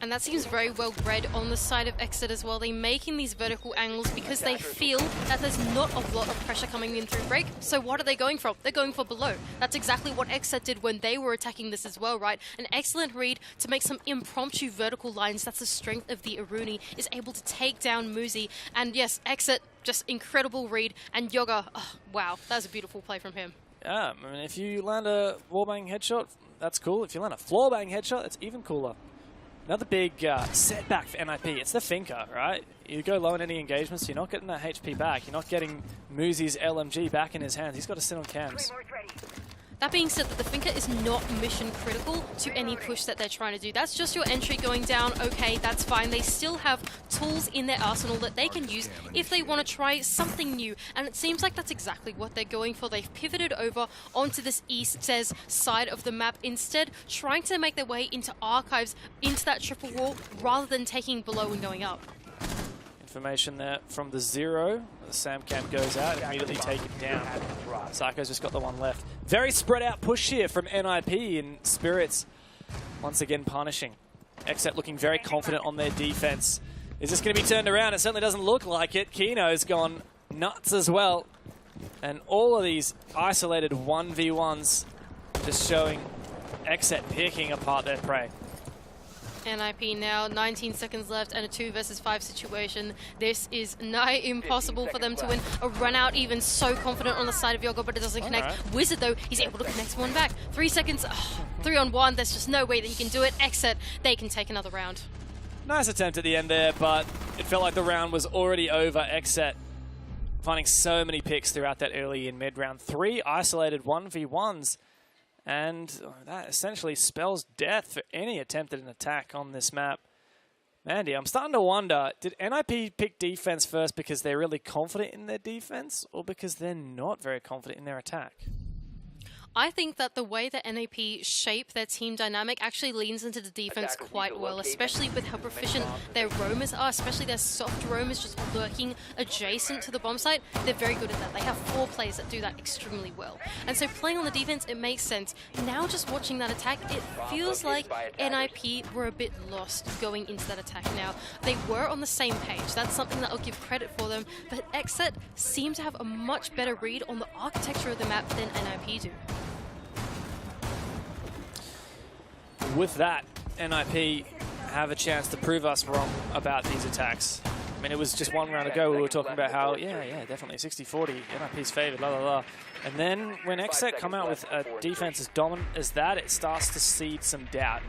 And that seems very well read on the side of XSET as well. They're making these vertical angles because they feel that there's not a lot of pressure coming in through break. So what are they going for? They're going for below. That's exactly what XSET did when they were attacking this as well, right? An excellent read to make some impromptu vertical lines. That's the strength of the Aruni, is able to take down Muzi. And yes, XSET, just incredible read. And Yoga, oh, wow, that was a beautiful play from him. Yeah, I mean, if you land a wallbang headshot, that's cool. If you land a floor bang headshot, it's even cooler. Another big setback for NIP. It's the Finker, right? You go low in any engagements, you're not getting that HP back. You're not getting Muzi's LMG back in his hands. He's got to sit on cams. That being said, that the Finker is not mission critical to any push that they're trying to do. That's just your entry going down. Okay, that's fine. They still have tools in their arsenal that they can use if they want to try something new. And it seems like that's exactly what they're going for. They've pivoted over onto this EST side of the map, instead trying to make their way into archives, into that triple wall, rather than taking below and going up. Information there from the zero. The SAM cam goes out, immediately taken down. Psycho's just got the one left. Very spread out push here from NIP, and Spirits once again punishing. XSET looking very confident on their defense. Is this going to be turned around? It certainly doesn't look like it. Kino's gone nuts as well. And all of these isolated 1v1s just showing XSET picking apart their prey. NIP now, 19 seconds left and a 2 versus 5 situation. This is nigh impossible for them to win. A run out, even so confident on the side of Yoga, but it doesn't connect. Right. Wizard though, he's able to connect one back. 3 seconds, 3 on 1, there's just no way that he can do it. XSET, they can take another round. Nice attempt at the end there, but it felt like the round was already over. XSET finding so many picks throughout that early and mid round. 3 isolated 1v1s. And that essentially spells death for any attempt at an attack on this map. Mandy, I'm starting to wonder, did NIP pick defense first because they're really confident in their defense, or because they're not very confident in their attack? I think that the way that NIP shape their team dynamic actually leans into the defense quite well, especially with how proficient their roamers are, especially their soft roamers just lurking adjacent to the bomb site. They're very good at that. They have 4 players that do that extremely well. And so playing on the defense, it makes sense. Now just watching that attack, it feels like NIP were a bit lost going into that attack now. They were on the same page. That's something that I'll give credit for them. But XSET seem to have a much better read on the architecture of the map than NIP do. With that, NIP have a chance to prove us wrong about these attacks. I mean, it was just one round ago we were talking about how, yeah, definitely 60-40, NIP's favored, la la la. And then when XSET come out with a defense as dominant as that, it starts to seed some doubt.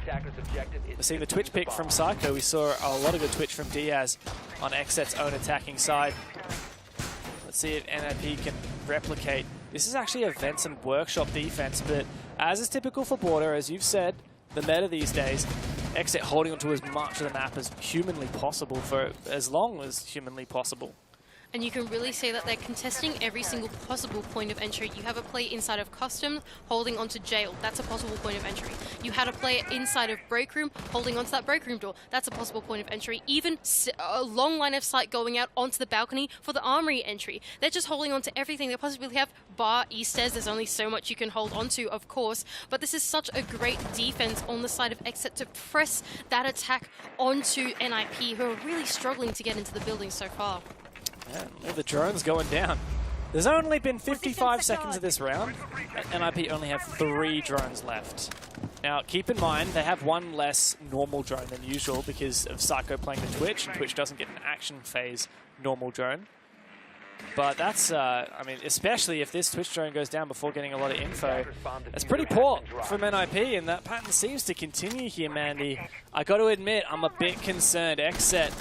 We're seeing the Twitch pick from Psycho. We saw a lot of good Twitch from Diaz on XSET's own attacking side. Let's see if NIP can replicate. This is actually a Venson workshop defense, but as is typical for Border, as you've said, the meta these days, XSET holding onto as much of the map as humanly possible for as long as humanly possible. And you can really see that they're contesting every single possible point of entry. You have a player inside of Customs holding onto Jail. That's a possible point of entry. You had a player inside of Break Room holding onto that Break Room door. That's a possible point of entry. Even a long line of sight going out onto the balcony for the Armory entry. They're just holding onto everything they possibly have, bar Easters. There's only so much you can hold onto, of course. But this is such a great defense on the side of XSET to press that attack onto NIP, who are really struggling to get into the building so far. Yeah, all the drones going down. There's only been 55 seconds of this round, and NIP only have 3 drones left. Now, keep in mind, they have one less normal drone than usual because of Psycho playing the Twitch, and Twitch doesn't get an action phase normal drone. But that's, I mean, especially if this Twitch drone goes down before getting a lot of info, that's pretty poor from NIP, and that pattern seems to continue here, Mandy. I got to admit, I'm a bit concerned. XSET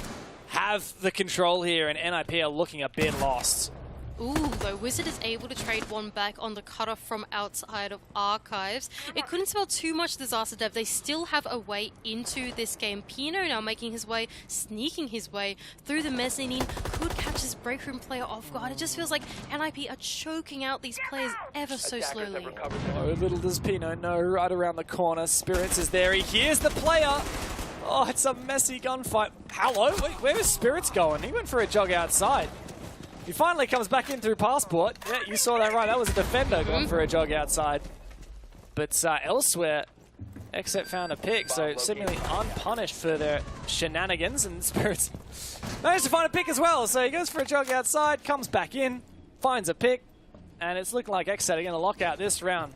have the control here, and NIP are looking a bit lost. Ooh, though Wizard is able to trade one back on the cutoff from outside of Archives. It couldn't spell too much disaster dev. They still have a way into this game. Pino now making his way, sneaking his way through the mezzanine, could catch his Break Room player off guard. It just feels like NIP are choking out these players ever so slowly. Oh, little does Pino know, right around the corner, Spirits is there. He hears the player. Oh, it's a messy gunfight. Hello? Wait, where is Spirits going? He went for a jog outside. He finally comes back in through Passport. Yeah, you saw that right. That was a defender going for a jog outside. But elsewhere, XSET found a pick, so seemingly unpunished for their shenanigans, and Spirits managed to find a pick as well. So he goes for a jog outside, comes back in, finds a pick, and it's looking like XSET are going to lock out this round.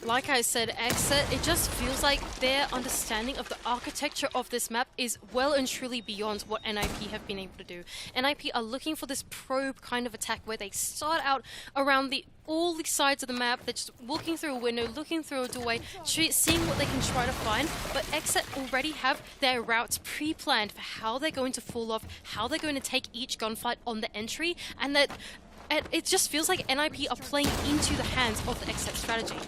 Like I said, XSET, it just feels like their understanding of the architecture of this map is well and truly beyond what NIP have been able to do. NIP are looking for this probe kind of attack where they start out around all the sides of the map. They're just walking through a window, looking through a doorway, seeing what they can try to find. But XSET already have their routes pre-planned for how they're going to fall off, how they're going to take each gunfight on the entry, and that it just feels like NIP are playing into the hands of the XSET strategy.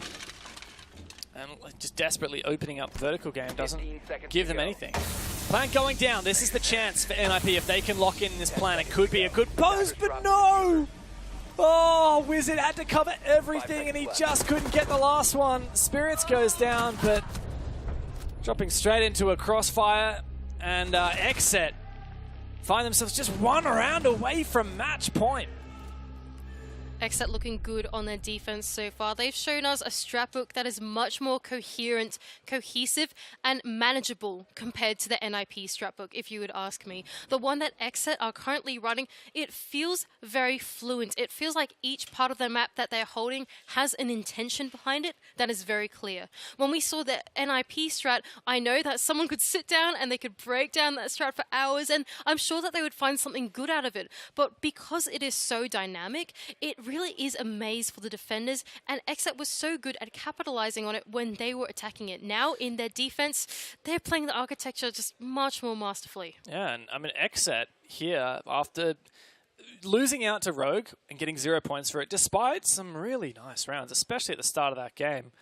And just desperately opening up the vertical game doesn't give them anything. Plant going down. This is the chance for NIP. If they can lock in this plan, it could be a good pose, but no! Oh, Wizard had to cover everything, and he just couldn't get the last one. Spirits goes down, but dropping straight into a crossfire. And XSET find themselves just one round away from match point. XSET looking good on their defense so far. They've shown us a strat book that is much more coherent, cohesive, and manageable compared to the NIP strat book, if you would ask me. The one that XSET are currently running, it feels very fluent. It feels like each part of the map that they're holding has an intention behind it that is very clear. When we saw the NIP strat, I know that someone could sit down and they could break down that strat for hours, and I'm sure that they would find something good out of it. But because it is so dynamic, it really is a maze for the defenders, and XSET was so good at capitalizing on it when they were attacking it. Now, in their defense, they're playing the architecture just much more masterfully. Yeah, and I mean, XSET here, after losing out to Rogue and getting 0 points for it, despite some really nice rounds, especially at the start of that game,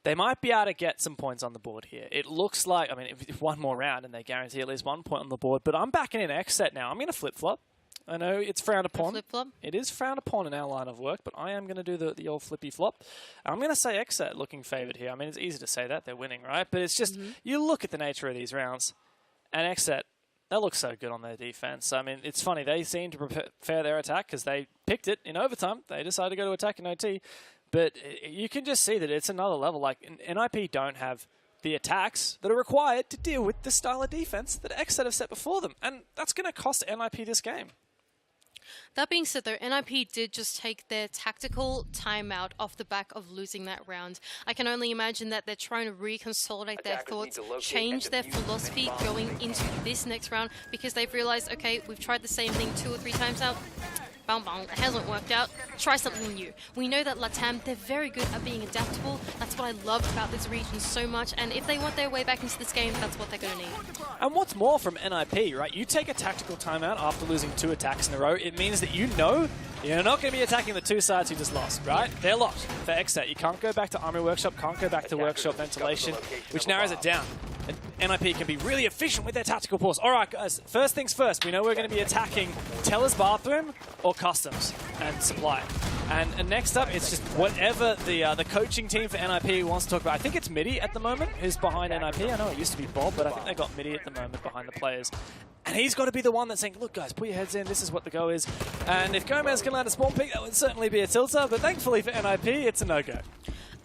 they might be able to get some points on the board here. It looks like, I mean, if one more round and they guarantee at least 1 point on the board, but I'm backing in XSET now. I'm going to flip-flop. I know it's frowned upon. Flip-flop? It is frowned upon in our line of work, but I am going to do the old flippy flop. I'm going to say XSET looking favoured here. I mean, it's easy to say that. They're winning, right? But it's just, you look at the nature of these rounds, and XSET, they look so good on their defense. I mean, it's funny. They seem to prepare their attack because they picked it in overtime. They decided to go to attack in OT. But you can just see that it's another level. Like, NIP don't have the attacks that are required to deal with the style of defense that XSET have set before them. And that's going to cost NIP this game. That being said, though, NIP did just take their tactical timeout off the back of losing that round. I can only imagine that they're trying to reconsolidate their thoughts, change their philosophy going into this next round, because they've realized, okay, we've tried the same thing 2 or 3 times now. Bang, bang, it hasn't worked out. Try something new. We know that LATAM, they're very good at being adaptable. That's what I love about this region so much. And if they want their way back into this game, that's what they're going to need. And what's more from NIP, right? You take a tactical timeout after losing 2 attacks in a row. It means that you know you're not going to be attacking the 2 sides you just lost, right? They're locked for XSET. You can't go back to Armory Workshop, can't go back to Workshop Ventilation, which narrows it down. And NIP can be really efficient with their tactical pulls. All right, guys, first things first. We know we're going to be attacking Teller's Bathroom or Customs and Supply. And next up, it's just whatever the coaching team for NIP wants to talk about. I think it's Midi at the moment who's behind NIP. I know it used to be Bob, but I think they got Midi at the moment behind the players. And he's got to be the one that's saying, look, guys, put your heads in. This is what the go is. And if Gomez can land a spawn pick, that would certainly be a tilter. But thankfully for NIP, it's a no-go.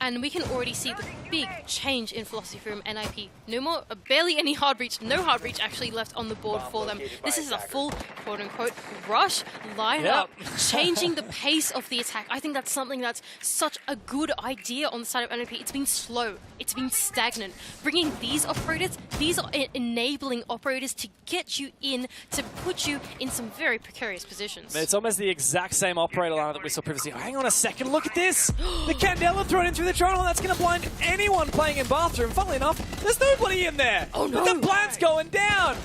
And we can already see the big change in philosophy from NIP. No more, barely any hard breach, no hard breach actually left on the board for them. This is a full, quote-unquote, rush lineup, changing the pace of the attack. I think that's something that's such a good idea on the side of NIP. It's been slow, it's been stagnant. Bringing these operators, these are enabling operators to get you in, to put you in some very precarious positions. It's almost the exact same operator lineup that we saw previously. Hang on a second, look at this! The Candela thrown in through the Toronto, that's going to blind anyone playing in Bathroom. Funnily enough, there's nobody in there. Oh no! The plant's going down.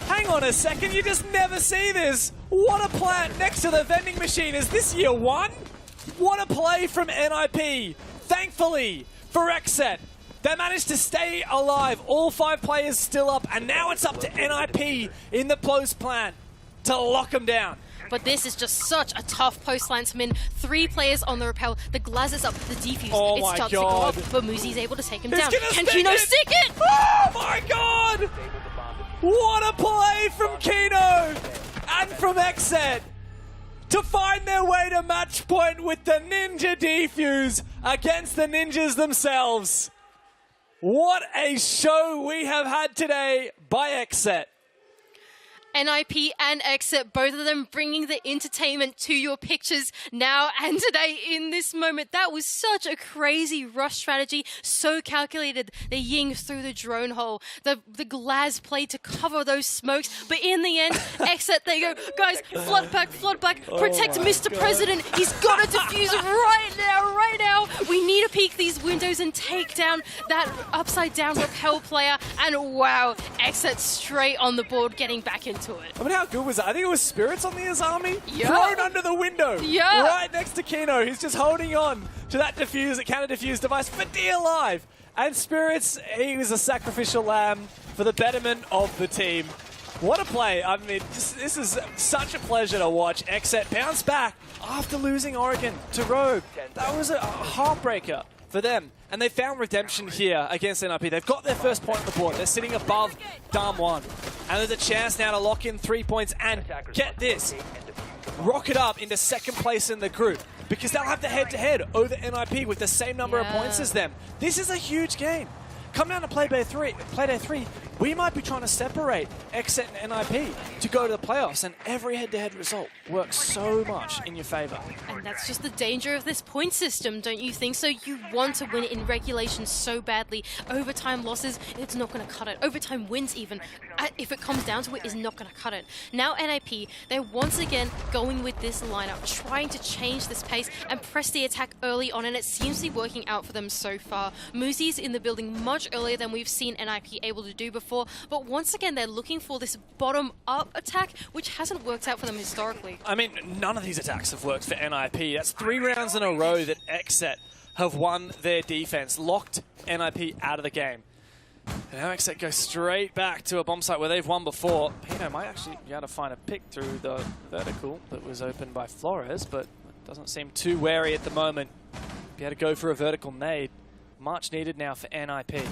Hang on a second, you just never see this. What a plant next to the vending machine. Is this year 1? What a play from NIP. Thankfully for XSET, they managed to stay alive. All 5 players still up, and now it's up to NIP in the post plant to lock them down. But this is just such a tough post line to win. 3 players on the rappel. The Glaz is up, the defuse. Oh it my starts to go God. off, but Muzi's able to take him He's down. Can stick Kino it? stick it? Oh my God! What a play from Kino and from XSET to find their way to match point with the Ninja defuse against the Ninjas themselves. What a show we have had today by XSET. NIP and XSET, both of them bringing the entertainment to your pictures now and today in this moment. That was such a crazy rush strategy, so calculated. The Yings through the drone hole, the Glaz play to cover those smokes, but in the end, XSET, they go, guys, flood back, protect Mr. President. He's got to defuse right now. We need to peek these windows and take down that upside down rappel player, and wow, XSET straight on the board, getting back into it. I mean, how good was that? I think it was Spirits on the Azami. Yeah. Thrown under the window. Yeah. Right next to Kino. He's just holding on to that counter-defuse device for dear life. And Spirits, he was a sacrificial lamb for the betterment of the team. What a play. I mean, this is such a pleasure to watch. XSET bounce back after losing Oregon to Rogue. That was a heartbreaker for them. And they found redemption here against NIP. They've got their first point on the board. They're sitting above Dam 1. And there's a chance now to lock in 3 points and get this, rocket up into second place in the group, because they'll have the head-to-head over NIP with the same number of points as them. This is a huge game. Come down to Play Day 3, we might be trying to separate XSET and NIP to go to the playoffs, and every head-to-head result works so much in your favor. And that's just the danger of this point system, don't you think so? You want to win it in regulation so badly. Overtime losses, it's not going to cut it. Overtime wins even, if it comes down to it, is not going to cut it. Now NIP, they're once again going with this lineup, trying to change this pace and press the attack early on, and it seems to be working out for them so far. Muzi's in the building much earlier than we've seen NIP able to do before, but once again they're looking for this bottom-up attack, which hasn't worked out for them historically. I mean, none of these attacks have worked for NIP. That's 3 rounds in a row that XSET have won their defense, locked NIP out of the game. And now XSET goes straight back to a bomb site where they've won before. Pino might actually be able to find a pick through the vertical that was opened by Flores, but doesn't seem too wary at the moment. Be able to go for a vertical nade. Much needed now for NIP.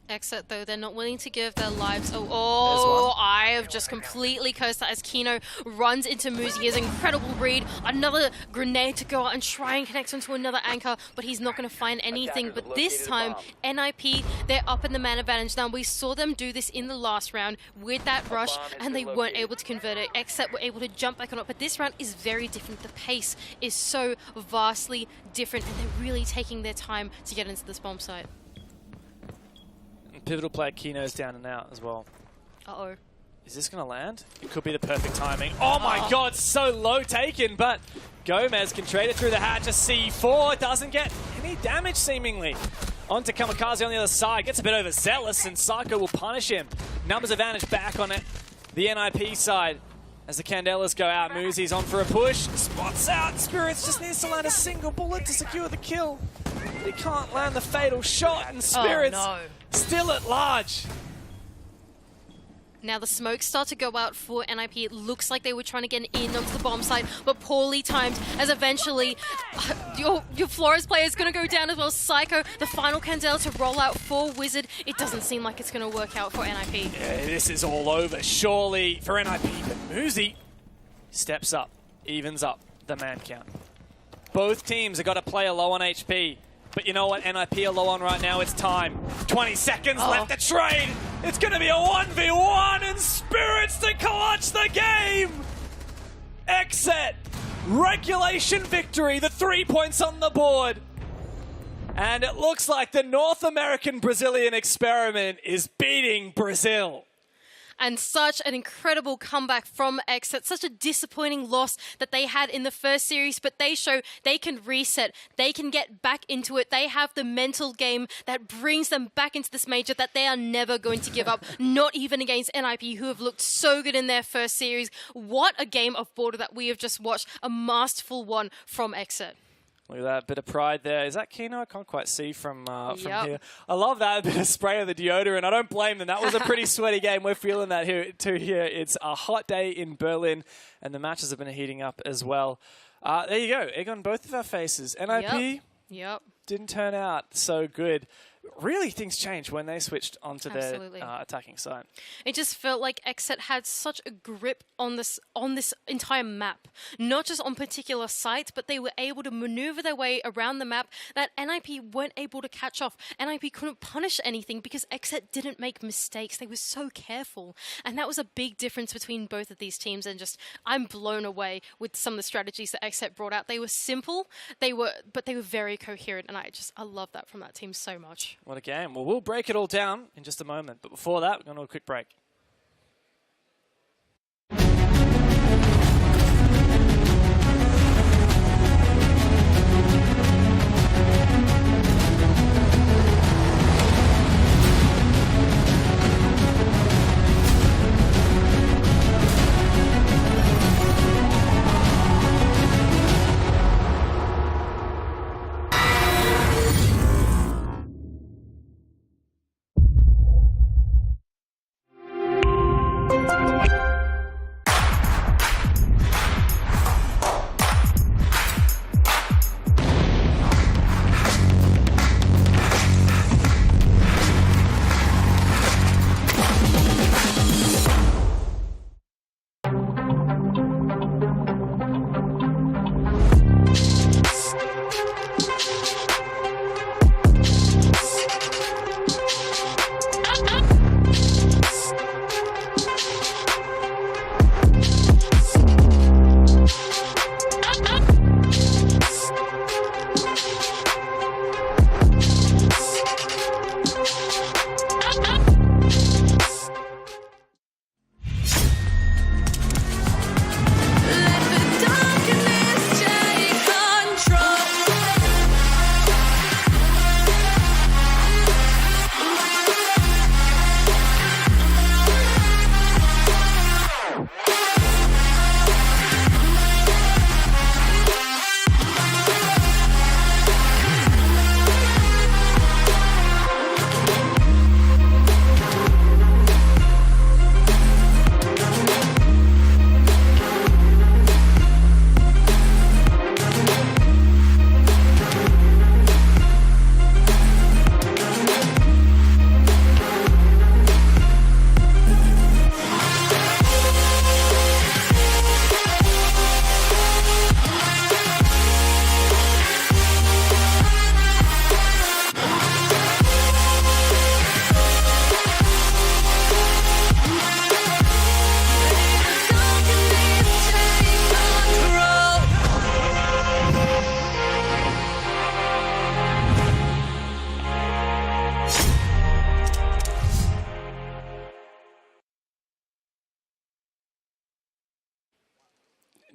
XSET though, they're not willing to give their lives. Oh, I have just completely cursed that as Kino runs into Muzi. His incredible read, another grenade to go out and try and connect onto another anchor, but he's not going to find anything. But this time, NIP, they're up in the man advantage. Now, we saw them do this in the last round with that rush, and they weren't able to convert it. XSET were able to jump back on it, but this round is very different. The pace is so vastly different, and they're really taking their time to get into this bomb site. Pivotal player Kino's down and out as well. Uh-oh. Is this going to land? It could be the perfect timing. Oh my god, so low taken, but Gomez can trade it through the hatch. A C4 doesn't get any damage seemingly. On to Kamikaze on the other side. Gets a bit overzealous and Psycho will punish him. Numbers advantage back on it. The NIP side. As the Candelas go out, Muzi's on for a push. Spots out. Spirits just needs to land a single bullet to secure the kill. But he can't land the fatal shot, and Spirits still at large. Now the smokes start to go out for NIP. It looks like they were trying to get in onto the bomb site, but poorly timed, as eventually your Flores player is going to go down as well. Psycho, the final Candela to roll out for Wizard. It doesn't seem like it's going to work out for NIP. Yeah, this is all over, surely, for NIP. But Muzi steps up, evens up the man count. Both teams have got a player low on HP. But you know what NIP are low on right now? It's time. 20 seconds left to trade. It's going to be a 1v1 and Spirits to clutch the game. XSET, regulation victory. The 3 points on the board. And it looks like the North American Brazilian experiment is beating Brazil. And such an incredible comeback from XSET. Such a disappointing loss that they had in the first series, but they show they can reset. They can get back into it. They have the mental game that brings them back into this major that they are never going to give up, not even against NIP, who have looked so good in their first series. What a game of border that we have just watched. A masterful one from XSET. Look at that bit of pride there. Is that Kino? I can't quite see from here. I love that bit of spray of the deodorant. I don't blame them. That was a pretty sweaty game. We're feeling that here. It's a hot day in Berlin, and the matches have been heating up as well. There you go. Egg on both of our faces. NIP didn't turn out so good. Really, things changed when they switched onto their attacking side. It just felt like XSET had such a grip on this entire map. Not just on particular sites, but they were able to maneuver their way around the map that NIP weren't able to catch off. NIP couldn't punish anything because XSET didn't make mistakes. They were so careful. And that was a big difference between both of these teams. And just, I'm blown away with some of the strategies that XSET brought out. They were simple, but they were very coherent. And I love that from that team so much. What a game. Well, we'll break it all down in just a moment. But before that, we're going to do a quick break.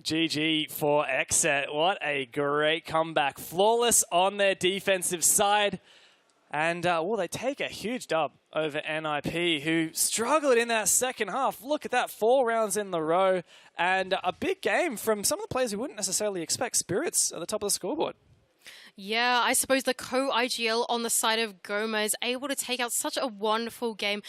GG for XSET. What a great comeback. Flawless on their defensive side. And, well, they take a huge dub over NIP, who struggled in that second half. Look at that, 4 rounds in the row. And a big game from some of the players who wouldn't necessarily expect. Spirits at the top of the scoreboard. Yeah, I suppose the co-IGL on the side of Gomez able to take out such a wonderful game.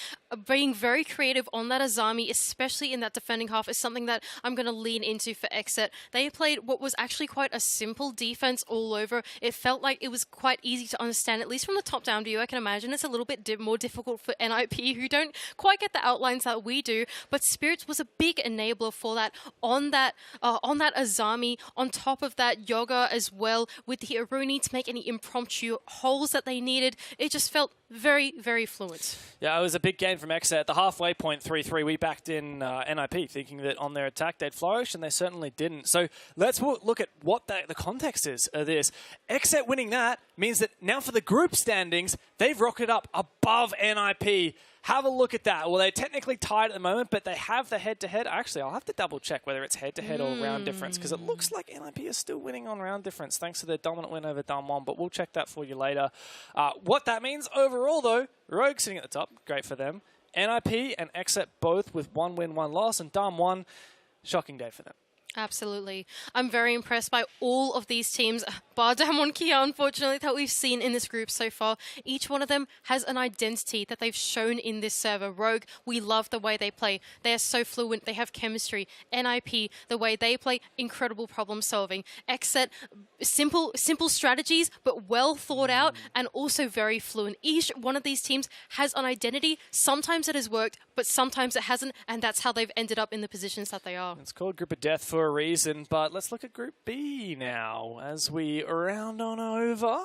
Being very creative on that Azami, especially in that defending half, is something that I'm going to lean into for XSET. They played what was actually quite a simple defense all over. It felt like it was quite easy to understand, at least from the top-down view. I can imagine it's a little bit more difficult for NIP, who don't quite get the outlines that we do. But Spirits was a big enabler for that on that Azami, on top of that Yoga as well, with the Aruni to make any impromptu holes that they needed. It just felt very, very fluent. Yeah, it was a big game from XSET. At the halfway point, 3-3, we backed in NIP, thinking that on their attack they'd flourish, and they certainly didn't. So let's look at what the context is of this. XSET winning that means that now for the group standings, they've rocketed up above NIP. Have a look at that. Well, they're technically tied at the moment, but they have the head-to-head. Actually, I'll have to double-check whether it's head-to-head or round difference, because it looks like NIP is still winning on round difference, thanks to their dominant win over Damwon, but we'll check that for you later. What that means overall, though, Rogue sitting at the top, great for them. NIP and XSET both with 1 win, 1 loss, and Damwon, shocking day for them. Absolutely. I'm very impressed by all of these teams, bar Damwon KIA, unfortunately, that we've seen in this group so far. Each one of them has an identity that they've shown in this server. Rogue, we love the way they play. They are so fluent. They have chemistry. NIP, the way they play, incredible problem solving. XSET, simple strategies, but well thought out and also very fluent. Each one of these teams has an identity. Sometimes it has worked, but sometimes it hasn't, and that's how they've ended up in the positions that they are. It's called Group of Death for a reason, but let's look at Group B now as we round on over.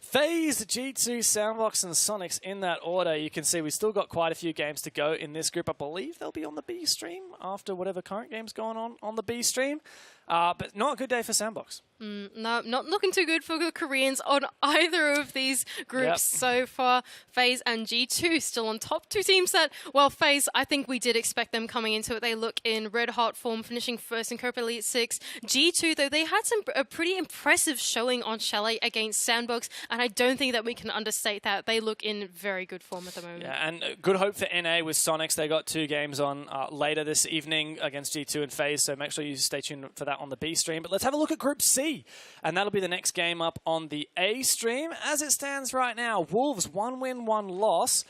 FaZe, G2, Sandbox, and Sonics in that order. You can see we've still got quite a few games to go in this group. I believe they'll be on the B stream after whatever current game's going on the B stream. But not a good day for Sandbox. No, not looking too good for the Koreans on either of these groups so far. FaZe and G2 still on top. Two teams that, well, FaZe, I think we did expect them coming into it. They look in red-hot form, finishing first in Copa Elite 6. G2, though, they had a pretty impressive showing on Chalet against Sandbox, and I don't think that we can understate that. They look in very good form at the moment. Yeah, and good hope for NA with Sonics. They got 2 games on later this evening against G2 and FaZe, so make sure you stay tuned for that on the B stream. But let's have a look at Group C, and that'll be the next game up on the A stream. As it stands right now, Wolves 1 win, 1 loss.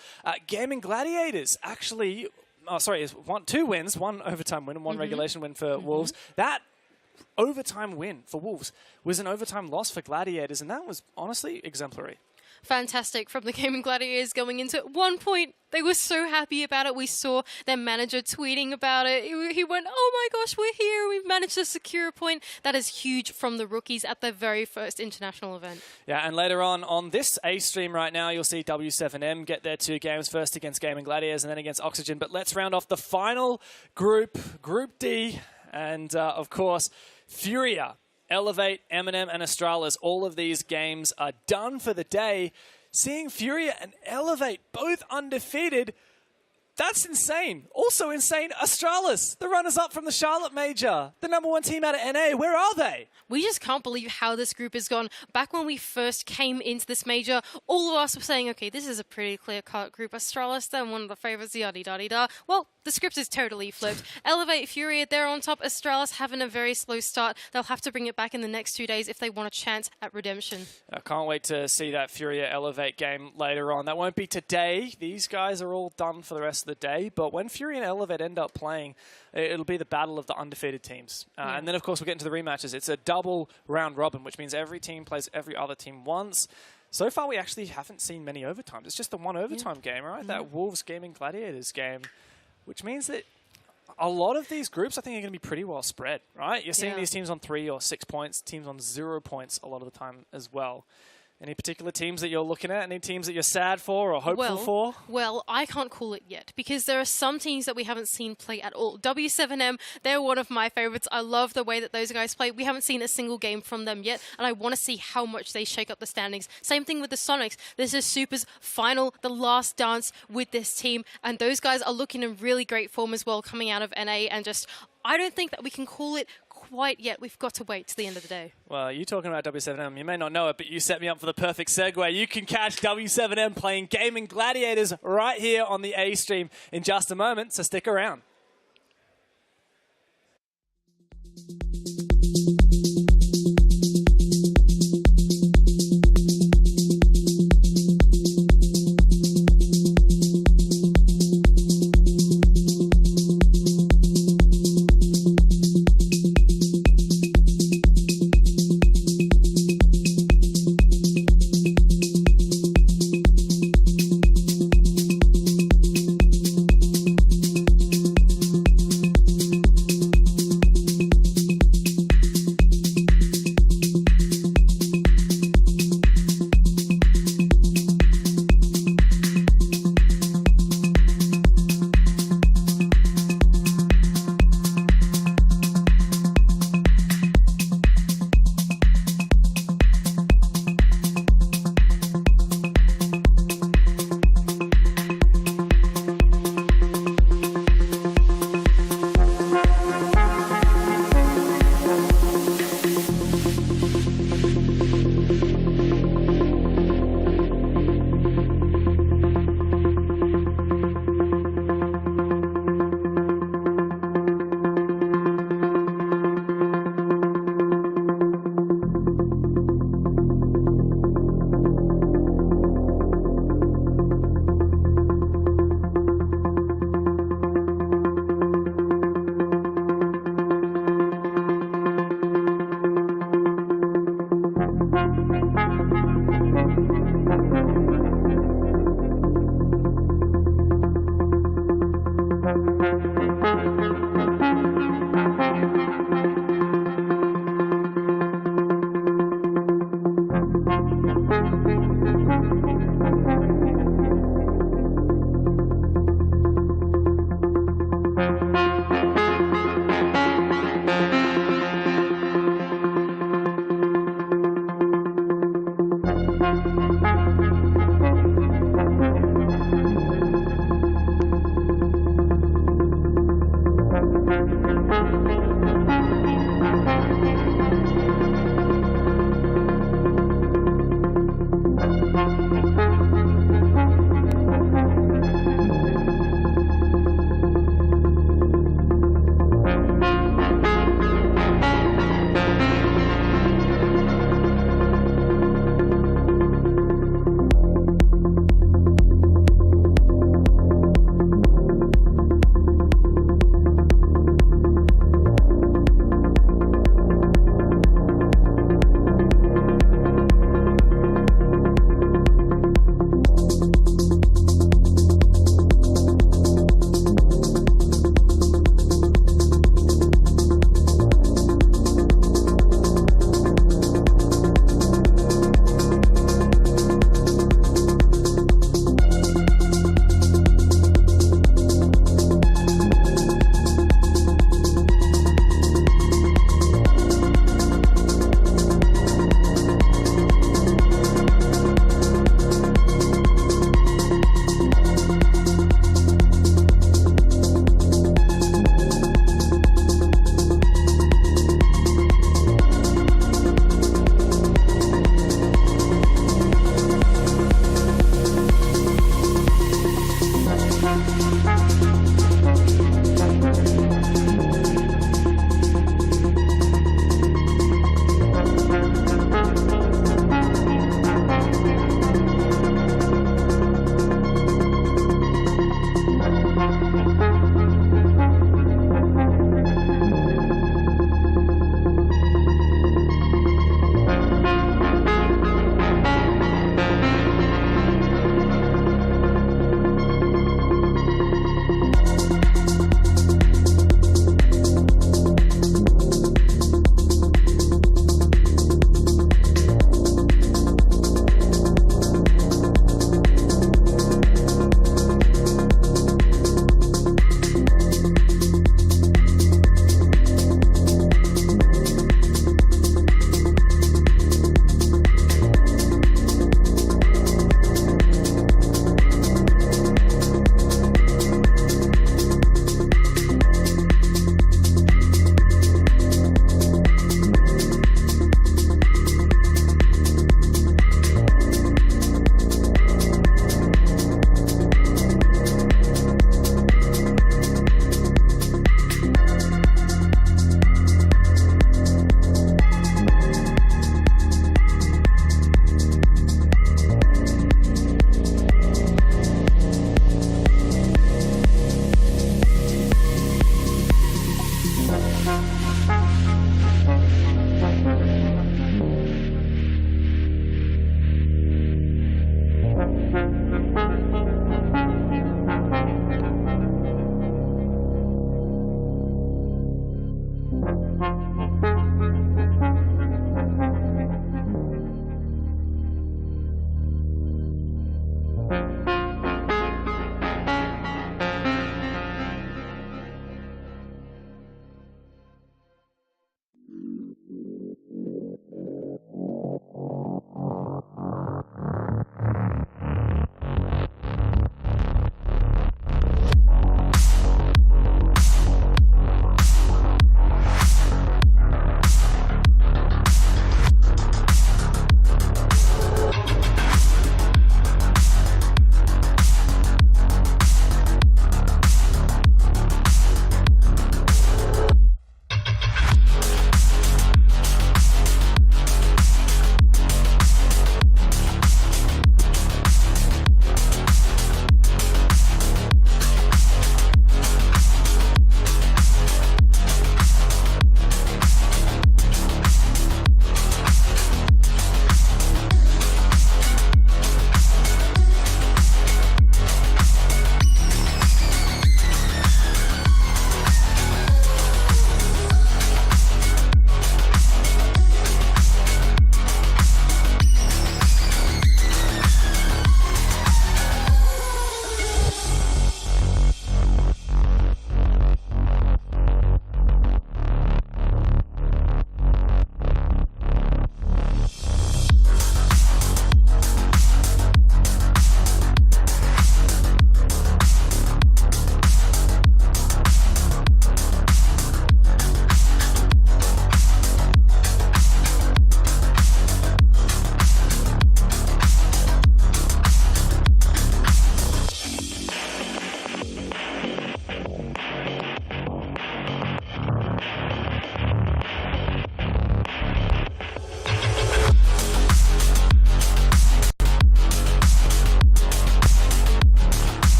Gaimin Gladiators actually, 2 wins, 1 overtime win and 1 regulation win for Wolves. That overtime win for Wolves was an overtime loss for Gladiators, and that was honestly exemplary. Fantastic from the Gaimin Gladiators going into it. 1 point. They were so happy about it. We saw their manager tweeting about it. He went, oh my gosh, we're here. We've managed to secure a point. That is huge from the rookies at their very first international event. Yeah, and later on this A stream right now, you'll see W7M get their 2 games, first against Gaimin Gladiators and then against Oxygen. But let's round off the final group, Group D. And, of course, Furia, Elevate, Eminem, and Astralis. All of these games are done for the day. Seeing Furia and Elevate both undefeated, that's insane. Also insane, Astralis, the runners-up from the Charlotte Major, the #1 team out of NA. Where are they? We just can't believe how this group has gone. Back when we first came into this major, all of us were saying, okay, this is a pretty clear-cut group. Astralis, they're one of the favorites, yada-da-da-da. Well, the script is totally flipped. Elevate, Furia, they're on top. Astralis having a very slow start. They'll have to bring it back in the next 2 days if they want a chance at redemption. I can't wait to see that Furia Elevate game later on. That won't be today. These guys are all done for the rest of the day. But when Furia and Elevate end up playing, it'll be the battle of the undefeated teams. And then, of course, we'll get into the rematches. It's a double round robin, which means every team plays every other team once. So far, we actually haven't seen many overtimes. It's just the 1 overtime game, right? That Wolves Gaimin Gladiators game. Which means that a lot of these groups, I think, are going to be pretty well spread, right? You're seeing these teams on 3 or 6 points, teams on 0 points a lot of the time as well. Any particular teams that you're looking at? Any teams that you're sad for or hopeful for? Well, I can't call it yet because there are some teams that we haven't seen play at all. W7M, they're one of my favorites. I love the way that those guys play. We haven't seen a single game from them yet, and I want to see how much they shake up the standings. Same thing with the Sonics. This is Super's final, the last dance with this team, and those guys are looking in really great form as well coming out of NA, and just, I don't think that we can call it quite yet. We've got to wait to the end of the day. Well, you talking about W7M, you may not know it, but you set me up for the perfect segue. You can catch W7M playing Gaimin Gladiators right here on the A stream in just a moment, so stick around.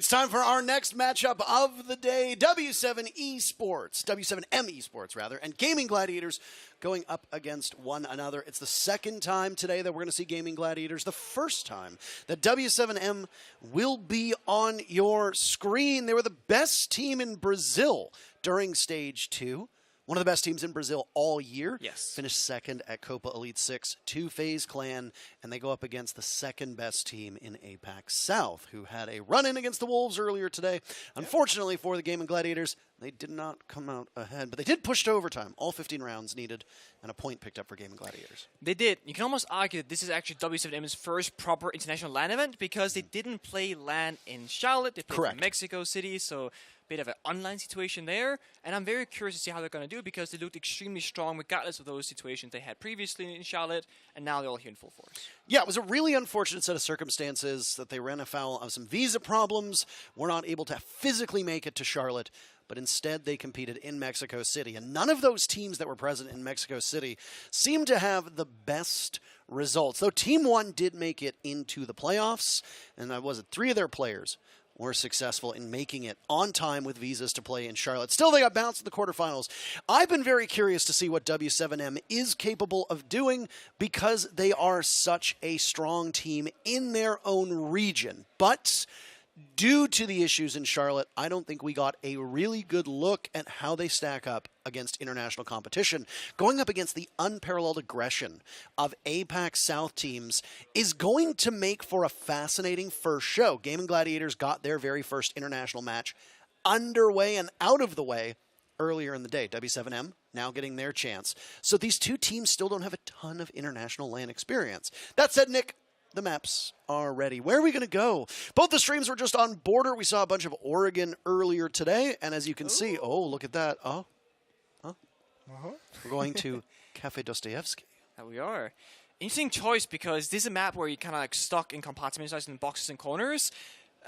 It's time for our next matchup of the day. W7 Esports, W7M Esports rather, and Gaming Gladiators going up against one another. It's the second time today that we're going to see Gaming Gladiators. The first time that W7M will be on your screen. They were the best team in Brazil during Stage 2. One of the best teams in Brazil all year. Yes. Finished second at Copa Elite 6, 2-phase clan, and they go up against the second best team in APAC South, who had a run-in against the Wolves earlier today. Unfortunately for the Gaming Gladiators, they did not come out ahead, but they did push to overtime. All 15 rounds needed, and a point picked up for Gaming Gladiators. They did. You can almost argue that this is actually W7M's first proper international LAN event because they didn't play LAN in Charlotte. They played in Mexico City, so bit of an online situation there, and I'm very curious to see how they're going to do because they looked extremely strong regardless of those situations they had previously in Charlotte, and now they're all here in full force. Yeah, it was a really unfortunate set of circumstances that they ran afoul of some visa problems, were not able to physically make it to Charlotte, but instead they competed in Mexico City. And none of those teams that were present in Mexico City seemed to have the best results. Though Team 1 did make it into the playoffs, and was it 3 of their players were successful in making it on time with visas to play in Charlotte. Still, they got bounced in the quarterfinals. I've been very curious to see what W7M is capable of doing because they are such a strong team in their own region. But due to the issues in Charlotte, I don't think we got a really good look at how they stack up against international competition. Going up against the unparalleled aggression of APAC South teams is going to make for a fascinating first show. Gaming Gladiators got their very first international match underway and out of the way earlier in the day. W7M now getting their chance. So these two teams still don't have a ton of international LAN experience. That said, Nick, the maps are ready. Where are we going to go? Both the streams were just on border. We saw a bunch of Oregon earlier today, and as you can see, oh, look at that. We're going to Cafe Dostoevsky. There we are. Interesting choice because this is a map where you're kind of like stuck in compartmentalized in boxes and corners.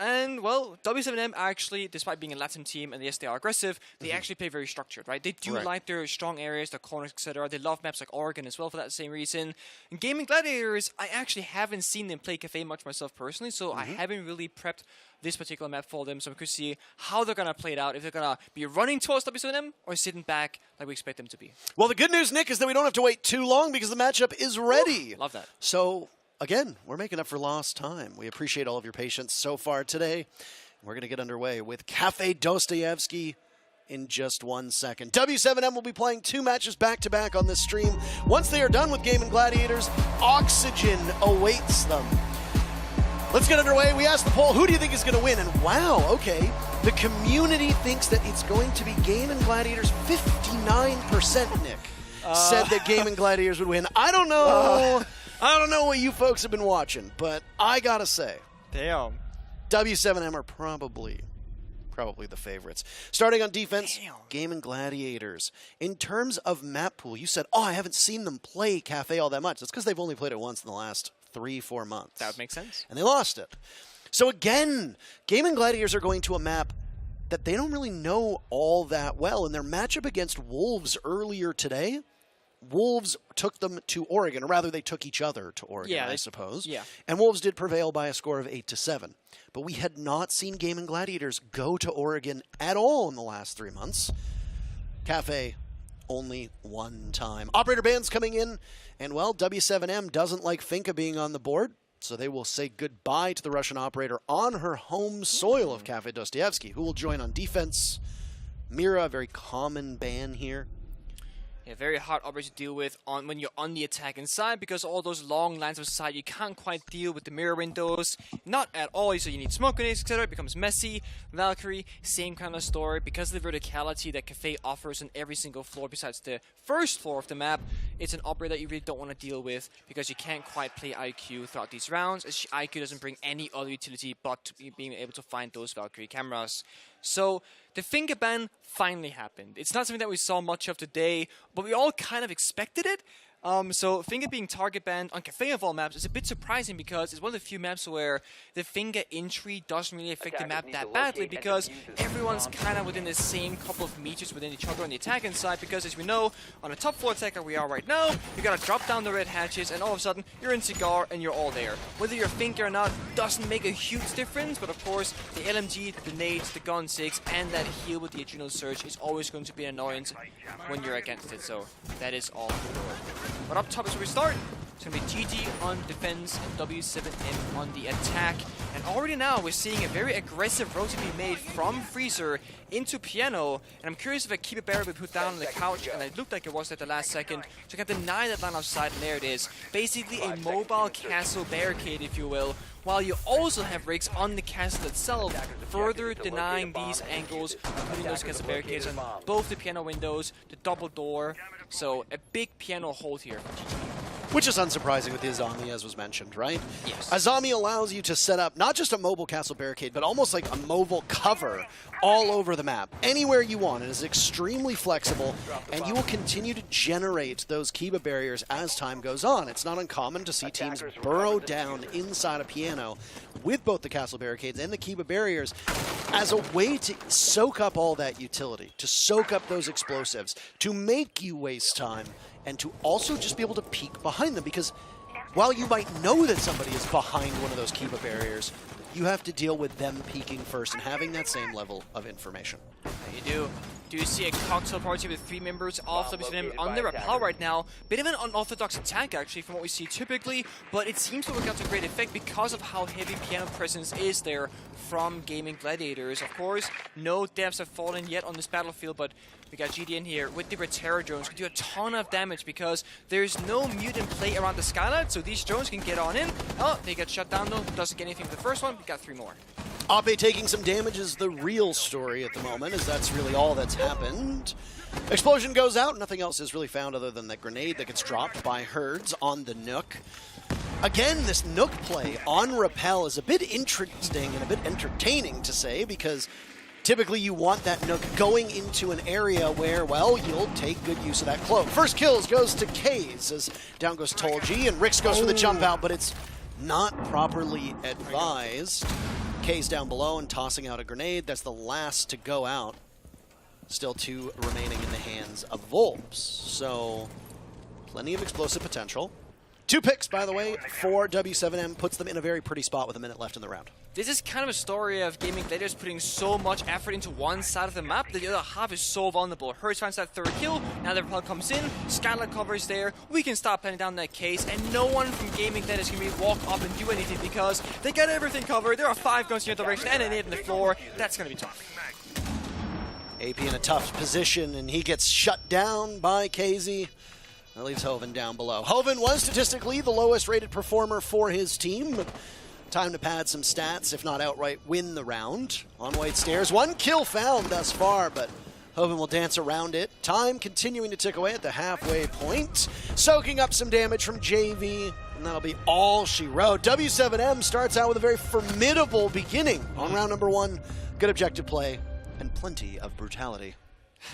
And, well, W7M actually, despite being a Latin team, and yes, they are aggressive, they actually play very structured, right? They do like their strong areas, their corners, etc. They love maps like Oregon as well for that same reason. In Gaming Gladiators, I actually haven't seen them play Cafe much myself personally, so I haven't really prepped this particular map for them, so we could see how they're going to play it out, if they're going to be running towards W7M or sitting back like we expect them to be. Well, the good news, Nick, is that we don't have to wait too long because the matchup is ready. Love that. So again, we're making up for lost time. We appreciate all of your patience so far today. We're going to get underway with Cafe Dostoevsky in just 1 second. W7M will be playing 2 matches back-to-back on this stream. Once they are done with Gaming Gladiators, Oxygen awaits them. Let's get underway. We asked the poll, who do you think is going to win? And wow, okay. The community thinks that it's going to be Gaming Gladiators. 59%, Nick, said that Gaming Gladiators would win. I don't know. I don't know what you folks have been watching, but I gotta say, damn, W7M are probably the favorites. Starting on defense, Gaming Gladiators. In terms of map pool, you said, I haven't seen them play Cafe all that much. That's because they've only played it once in the last 3-4 months. That would make sense. And they lost it. So again, Gaming Gladiators are going to a map that they don't really know all that well. In their matchup against Wolves earlier today, Wolves took them to Oregon, or rather they took each other to Oregon, I suppose. Yeah. And Wolves did prevail by a score of 8-7. But we had not seen Gaming Gladiators go to Oregon at all in the last 3 months. Cafe, only one time. Operator bands coming in, and well, W7M doesn't like Finka being on the board, so they will say goodbye to the Russian operator on her home soil of Cafe Dostoevsky, who will join on defense. Mira, a very common ban here. Yeah, very hard operator to deal with when you're on the attacking side because all those long lines of sight, you can't quite deal with the mirror windows. Not at all, so you need smoke grenades, etc. It becomes messy. Valkyrie, same kind of story. Because of the verticality that Cafe offers on every single floor besides the first floor of the map, it's an operator that you really don't want to deal with because you can't quite play IQ throughout these rounds, as IQ doesn't bring any other utility but being able to find those Valkyrie cameras. So the finger ban finally happened. It's not something that we saw much of today, but we all kind of expected it. So Finger being target banned on Cafe of all maps is a bit surprising because it's one of the few maps where the Finger entry doesn't really affect the map that badly because everyone's kind of within the same couple of meters within each other on the attacking side because as we know, on a top 4 attacker we are right now, you gotta drop down the red hatches and all of a sudden you're in Cigar and you're all there. Whether you're Finger or not doesn't make a huge difference, but of course the LMG, the nades, the gun 6 and that heal with the Adrenal Surge is always going to be an annoyance when you're against it, so that is all good. But up top is where we start. It's going to be GG on defense and W7M on the attack. And already now we're seeing a very aggressive rotate be made from Freezer into Piano. And I'm curious if a Keeper Barrier will be put down on the couch, and it looked like it was at the last second. So I can deny that line of sight, and there it is. Basically a mobile castle barricade, if you will, while you also have rigs on the castle itself, further denying these angles, putting those castle barricades on both the Piano windows, the double door. So a big Piano hold here for GG. Which is unsurprising with the Azami, as was mentioned, right? Yes. Azami allows you to set up not just a mobile castle barricade, but almost like a mobile cover all over the map, anywhere you want. It is extremely flexible, and you will continue to generate those Kiba barriers as time goes on. It's not uncommon to see teams burrow down inside a Piano with both the castle barricades and the Kiba barriers as a way to soak up all that utility, to soak up those explosives, to make you waste time, and to also just be able to peek behind them, because while you might know that somebody is behind one of those Kiba barriers, you have to deal with them peeking first and having that same level of information. You do. Do you see a cocktail party with 3 members of WCM on the rappel right now? Bit of an unorthodox attack, actually, from what we see typically, but it seems to work out to great effect because of how heavy Piano presence is there from Gaimin Gladiators. Of course, no devs have fallen yet on this battlefield, but we got GD in here with the Terror drones. Can do a ton of damage because there's no mutant play around the skylight, so these drones can get on in. Oh, they get shut down though. Doesn't get anything for the first one. We got 3 more. Ape taking some damage is the real story at the moment, as that's really all that's happened. Explosion goes out. Nothing else is really found other than that grenade that gets dropped by Herds on the Nook. Again, this Nook play on Rappel is a bit interesting and a bit entertaining to say, because typically you want that Nook going into an area where, well, you'll take good use of that cloak. First kills goes to Kaze as down goes Tolji, and Rix goes for the jump out, but it's not properly advised. Kaze down below and tossing out a grenade. That's the last to go out. Still 2 remaining in the hands of Volps. So plenty of explosive potential. 2 picks, by the way, for W7M. Puts them in a very pretty spot with a minute left in the round. This is kind of a story of Gaimin Gladiators putting so much effort into one side of the map that the other half is so vulnerable. Hertz finds that 3rd kill, now the Rappel comes in, Skylight cover is there, we can start planning down that case, and no one from Gaimin Gladiators can really walk up and do anything because they got everything covered, there are 5 guns in your direction and a nade on the floor. That's going to be tough. AP in a tough position, and he gets shut down by KZ. That leaves Hoven down below. Hoven was statistically the lowest rated performer for his team, but time to pad some stats, if not outright win the round. On White Stairs, 1 kill found thus far, but Hoven will dance around it. Time continuing to tick away at the halfway point. Soaking up some damage from JV, and that'll be all she wrote. W7M starts out with a very formidable beginning on round number 1. Good objective play and plenty of brutality.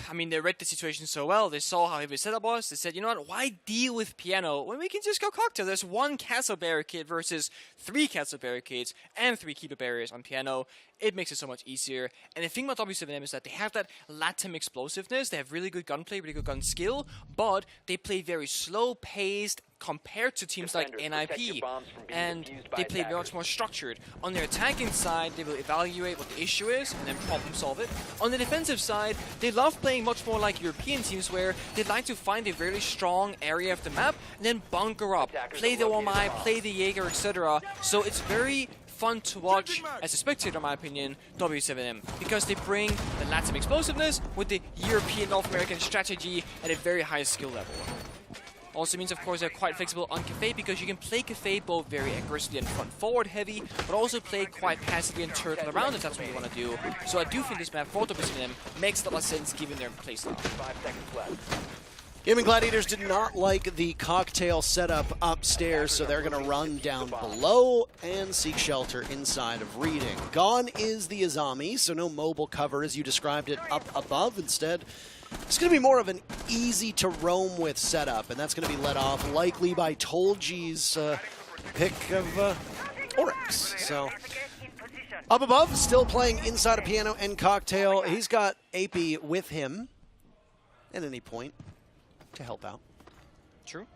I mean, they read the situation so well. They saw how heavy the setup was. They said, you know what, why deal with Piano when we can just go cocktail? There's 1 castle barricade versus 3 castle barricades and 3 keeper barriers on Piano. It makes it so much easier. And the thing about W7M is that they have that LATAM explosiveness. They have really good gunplay, really good gun skill, but they play very slow-paced compared to teams like NIP, and they play much more structured. On their attacking side, they will evaluate what the issue is and then problem solve it. On the defensive side, they love playing much more like European teams where they like to find a very strong area of the map and then bunker up, play the Wamai, play the Jaeger, etc. So it's very fun to watch as a spectator, in my opinion, W7M, because they bring the LATAM explosiveness with the European North American strategy at a very high skill level. Also means, of course, they're quite flexible on Cafe because you can play Cafe both very aggressively and front-forward heavy, but also play quite passively and turtle around if that's what you want to do. So I do think this map for WCM makes a lot of sense given their playstyle. 5 seconds left. Gaimin Gladiators did not like the cocktail setup upstairs, so they're going to run down below and seek shelter inside of Reading. Gone is the Azami, so no mobile cover as you described it up above. Instead, It's going to be more of an easy to roam with setup, and that's going to be led off likely by Tolji's pick of Oryx. So up above, still playing inside a piano and cocktail. He's got AP with him at any point to help out. True.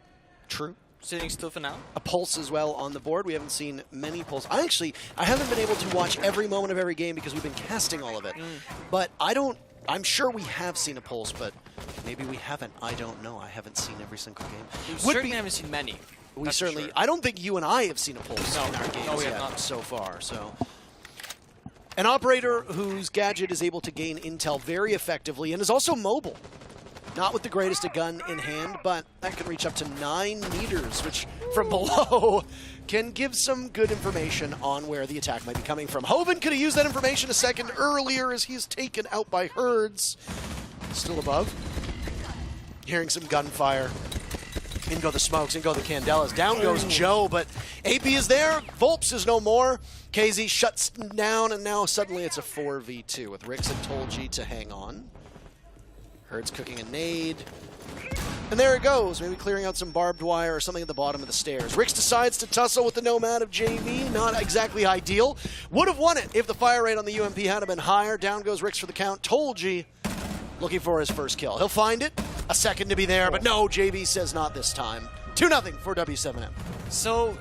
True. Sitting still for now. A pulse as well on the board. We haven't seen many pulse. I haven't been able to watch every moment of every game because we've been casting all of it. But I'm sure we have seen a pulse, but maybe we haven't. I don't know. I haven't seen every single game. We certainly haven't seen many. We certainly. Sure. I don't think you and I have seen a pulse in our games we yet have not. So far. So, an operator whose gadget is able to gain intel very effectively and is also mobile. Not with the greatest a gun in hand, but that can reach up to 9 meters, which from below can give some good information on where the attack might be coming from. Hoven could have used that information a second earlier as he's taken out by Herds. Still above. Hearing some gunfire. In go the smokes, in go the candelas. Down goes Joe, but AP is there. Volps is no more. KZ shuts down, and now suddenly it's a 4v2 with Rix and Tolji to hang on. Herds cooking a nade. And there it goes, maybe clearing out some barbed wire or something at the bottom of the stairs. Rix decides to tussle with the Nomad of JV, not exactly ideal. Would have won it if the fire rate on the UMP had been higher. Down goes Rix for the count. Tolji looking for his first kill. He'll find it. A second to be there, but no, JV says not this time. 2-0 for W7M. So,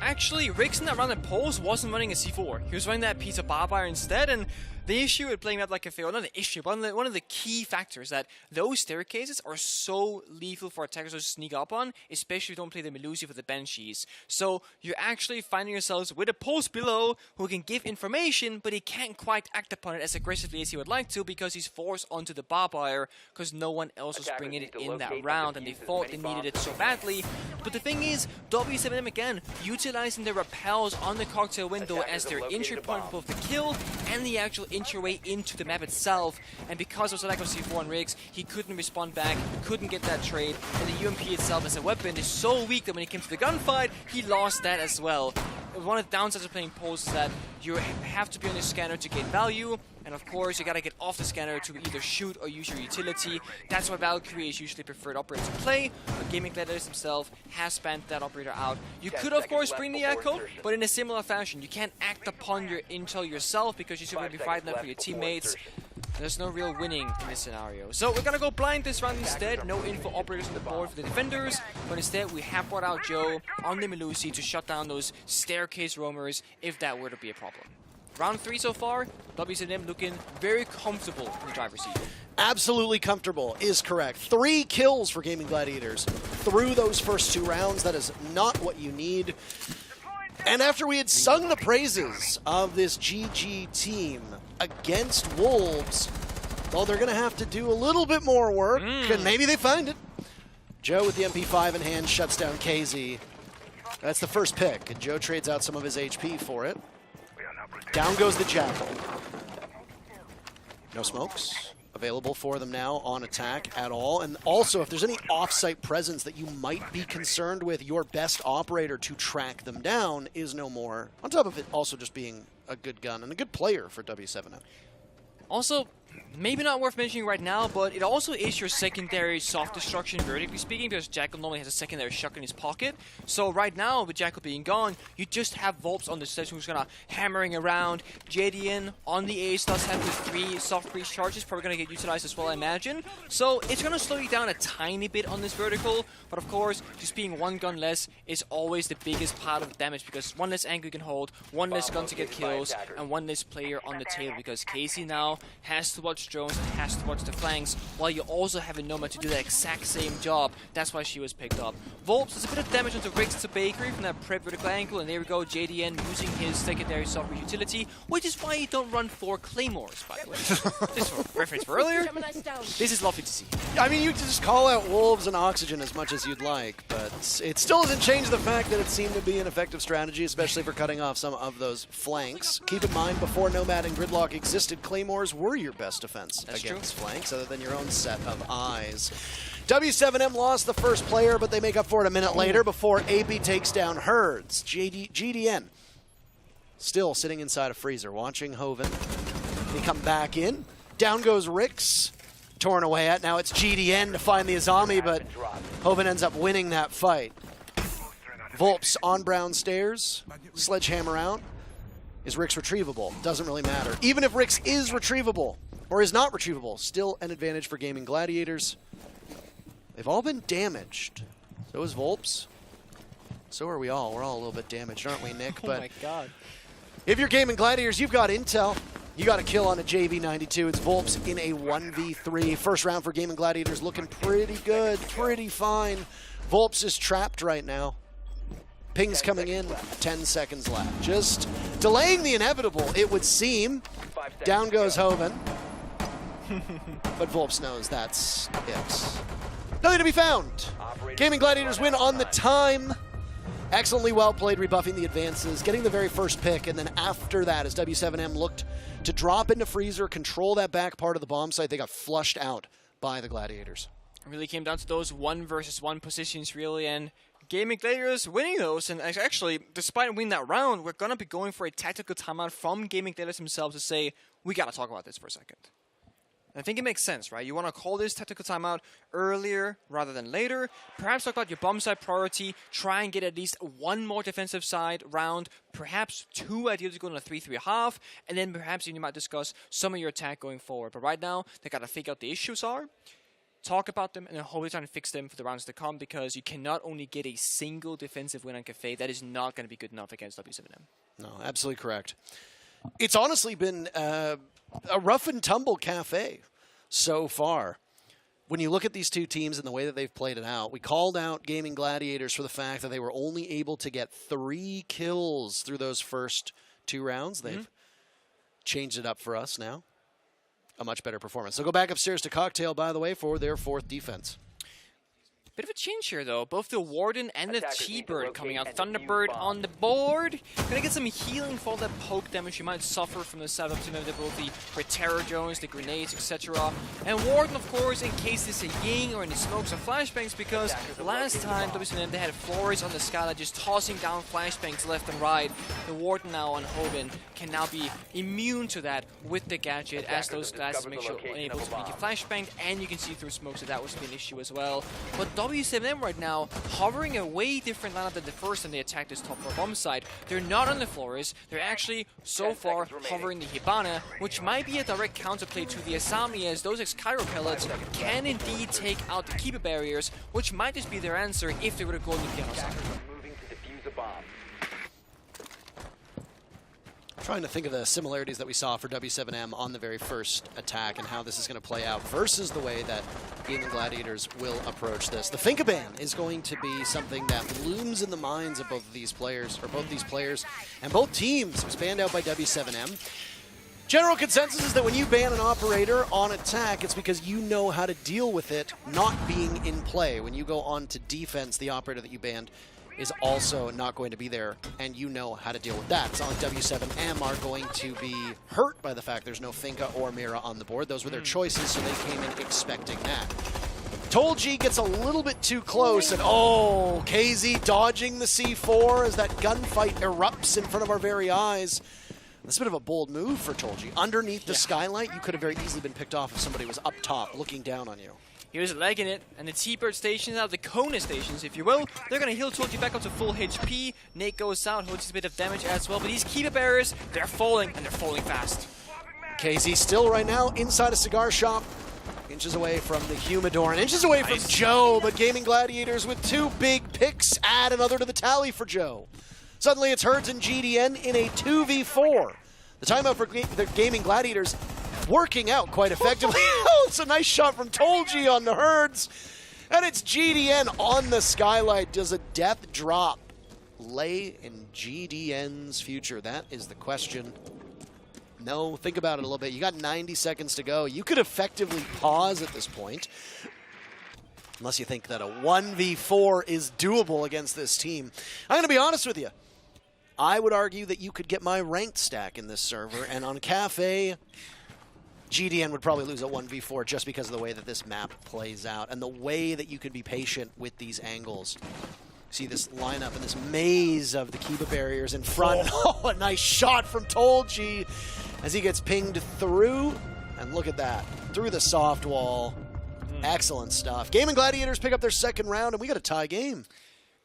actually, Rix in that round at Pulse wasn't running a C4. He was running that piece of barbed wire instead, and the issue with playing that like a fail, not an issue, but one of the key factors that those staircases are so lethal for attackers to sneak up on, especially if you don't play the Melusi for the Banshees. So you're actually finding yourselves with a pulse below who can give information, but he can't quite act upon it as aggressively as he would like to because he's forced onto the barbed wire because no one else was bringing it in that round, and they thought they needed it so badly. But the thing is, W7M again, utilizing the repels on the cocktail window as their entry point for both the kill and the actual entry way into the map itself, and because of the lack of C4 on Riggs, he couldn't respond back, couldn't get that trade, and the UMP itself as a weapon is so weak that when it came to the gunfight, he lost that as well. One of the downsides of playing Pulse is that you have to be on the scanner to gain value, and of course you gotta get off the scanner to either shoot or use your utility. That's why Valkyrie is usually preferred operator to play, but Gaimin Gladiators himself has spanned that operator out. You could of course bring the Echo, but in a similar fashion. You can't act upon your intel yourself because you're still going to be fighting that for your teammates. There's no real winning in this scenario. So we're gonna go blind this round instead. No info operators on the board for the defenders, but instead we have brought out Joe on the Melusi to shut down those staircase roamers if that were to be a problem. Round 3 so far, W7M looking very comfortable in the driver's seat. Absolutely comfortable is correct. 3 kills for Gaimin Gladiators through those first 2 rounds. That is not what you need. And after we had sung the praises of this GG team against Wolves, well, they're going to have to do a little bit more work, and maybe they find it. Joe with the MP5 in hand shuts down KZ. That's the first pick, and Joe trades out some of his HP for it. Down goes the Jackal. No smokes available for them now on attack at all. And also, if there's any off-site presence that you might be concerned with, your best operator to track them down is no more. On top of it also just being a good gun and a good player for W7M. Also, maybe not worth mentioning right now, but it also is your secondary soft destruction, vertically speaking, because Jackal normally has a secondary shotgun in his pocket. So right now, with Jackal being gone, you just have Volps on the stage who's gonna hammering around. JDN on the ace does have the 3 soft breach charges, probably gonna get utilized as well, I imagine. So it's gonna slow you down a tiny bit on this vertical, but of course, just being 1 gun less is always the biggest part of the damage, because 1 less angle you can hold, 1 less gun to get kills, and 1 less player on the tail, because Casey now has to watch drones and has to watch the flanks, while you also have a Nomad to do the exact same job. That's why she was picked up. Volps does a bit of damage onto Riggs to Bakery from that prep vertical angle, and there we go, JDN using his secondary software utility, which is why you don't run 4 Claymores, by the way. This for reference for earlier. This is lovely to see. I mean, you can just call out Wolves and Oxygen as much as you'd like, but it still doesn't change the fact that it seemed to be an effective strategy, especially for cutting off some of those flanks. Keep in mind, before Nomad and Gridlock existed, Claymores were your best defense against flanks, other than your own set of eyes. W7M lost the first player, but they make up for it a minute later before AP takes down Herds. GDN still sitting inside a freezer, watching Hoven. They come back in. Down goes Rix. torn away at. Now it's GDN to find the Azami, but Hoven ends up winning that fight. Volps on brown stairs, sledgehammer out. Is Rix retrievable? Doesn't really matter. Even if Rix is retrievable, or is not retrievable, still an advantage for Gaimin Gladiators. They've all been damaged. So is Volps. So are we all. We're all a little bit damaged, aren't we, Nick? Oh my god. If you're Gaimin Gladiators, you've got intel. You got a kill on a JV92. It's Volps in a 1v3. First round for Gaimin Gladiators looking pretty good, pretty fine. Volps is trapped right now. Ping's coming in, 10 seconds left. Just delaying the inevitable, it would seem. Down goes Hoven. But Volps knows that's it. Nothing to be found. Gaimin Gladiators win on the time. Excellently well played, rebuffing the advances, getting the very first pick, and then after that, as W7M looked to drop into freezer, control that back part of the bomb site, they got flushed out by the Gladiators. It really came down to those 1 versus 1 positions, really, and Gaimin Gladiators winning those, and actually, despite winning that round, we're going to be going for a tactical timeout from Gaimin Gladiators themselves to say, we got to talk about this for a second. I think it makes sense, right? You want to call this tactical timeout earlier rather than later. Perhaps talk about your bomb side priority. Try and get at least 1 more defensive side round. Perhaps 2 ideally to go in a 3-3.5. And then perhaps you might discuss some of your attack going forward. But right now, they got to figure out the issues are. Talk about them and then hopefully try and fix them for the rounds to come, because you cannot only get a single defensive win on Cafe. That is not going to be good enough against W7M. No, absolutely correct. It's honestly been a rough and tumble Cafe so far. When you look at these two teams and the way that they've played it out, we called out Gaimin Gladiators for the fact that they were only able to get 3 kills through those first 2 rounds. They've changed it up for us now. A much better performance. So go back upstairs to Cocktail, by the way, for their 4th defense. Bit of a change here, though. Both the Warden and the T-Bird coming out. Thunderbird on the board. Gonna get some healing for that poke damage you might suffer from the side of both the Terror Drones, the grenades, etc. And Warden, of course, in case there's a Ying or any smokes or flashbangs, because last time WCNM they had Flores on the Skylight just tossing down flashbangs left and right. The Warden now on Hoven can now be immune to that with the gadget, as those glasses make sure unable to be flashbanged, and you can see through smoke, so that was an issue as well. But W7M right now hovering a way different lineup than the first time they attacked this top 4 bomb side. They're not on the Flores, they're actually so far hovering the Hibana, which might be a direct counterplay to the Asami, as those X-Cairo pellets can indeed take out the keeper barriers, which might just be their answer if they were to go on the piano side. Trying to think of the similarities that we saw for W7M on the very first attack and how this is going to play out versus the way that Gaimin Gladiators will approach this. The Finkaban is going to be something that looms in the minds of both of these players, and both teams. It was banned out by W7M. General consensus is that when you ban an operator on attack, it's because you know how to deal with it not being in play. When you go on to defense, the operator that you banned is also not going to be there, and you know how to deal with that. It's not like W7M are going to be hurt by the fact there's no Finka or Mira on the board. Those were their choices, so they came in expecting that. Tolji gets a little bit too close, and oh, KZ dodging the C4 as that gunfight erupts in front of our very eyes. That's a bit of a bold move for Tolji. Underneath the skylight, you could have very easily been picked off if somebody was up top looking down on you. He was legging it, and the T-Bird stations, now the Kona stations, if you will, they're going to heal Tolji back up to full HP. Nate goes out, holds a bit of damage as well, but these keeper barriers, they're falling, and they're falling fast. KZ still right now inside a cigar shop, inches away from the Humidor, and inches away from Joe, but Gaimin Gladiators with 2 big picks add another to the tally for Joe. Suddenly it's Herds and GDN in a 2v4. The timeout for the Gaimin Gladiators working out quite effectively. Oh, it's a nice shot from Tolji on the Herds. And it's GDN on the skylight. Does a death drop lay in GDN's future? That is the question. No, think about it a little bit. You got 90 seconds to go. You could effectively pause at this point, unless you think that a 1v4 is doable against this team. I'm going to be honest with you. I would argue that you could get my ranked stack in this server, and on Cafe, GDN would probably lose a 1v4 just because of the way that this map plays out and the way that you could be patient with these angles. See this lineup and this maze of the Kiba barriers in front. Oh, a nice shot from Tolji as he gets pinged through. And look at that. Through the soft wall. Excellent stuff. Gaimin Gladiators pick up their second round, and we got a tie game.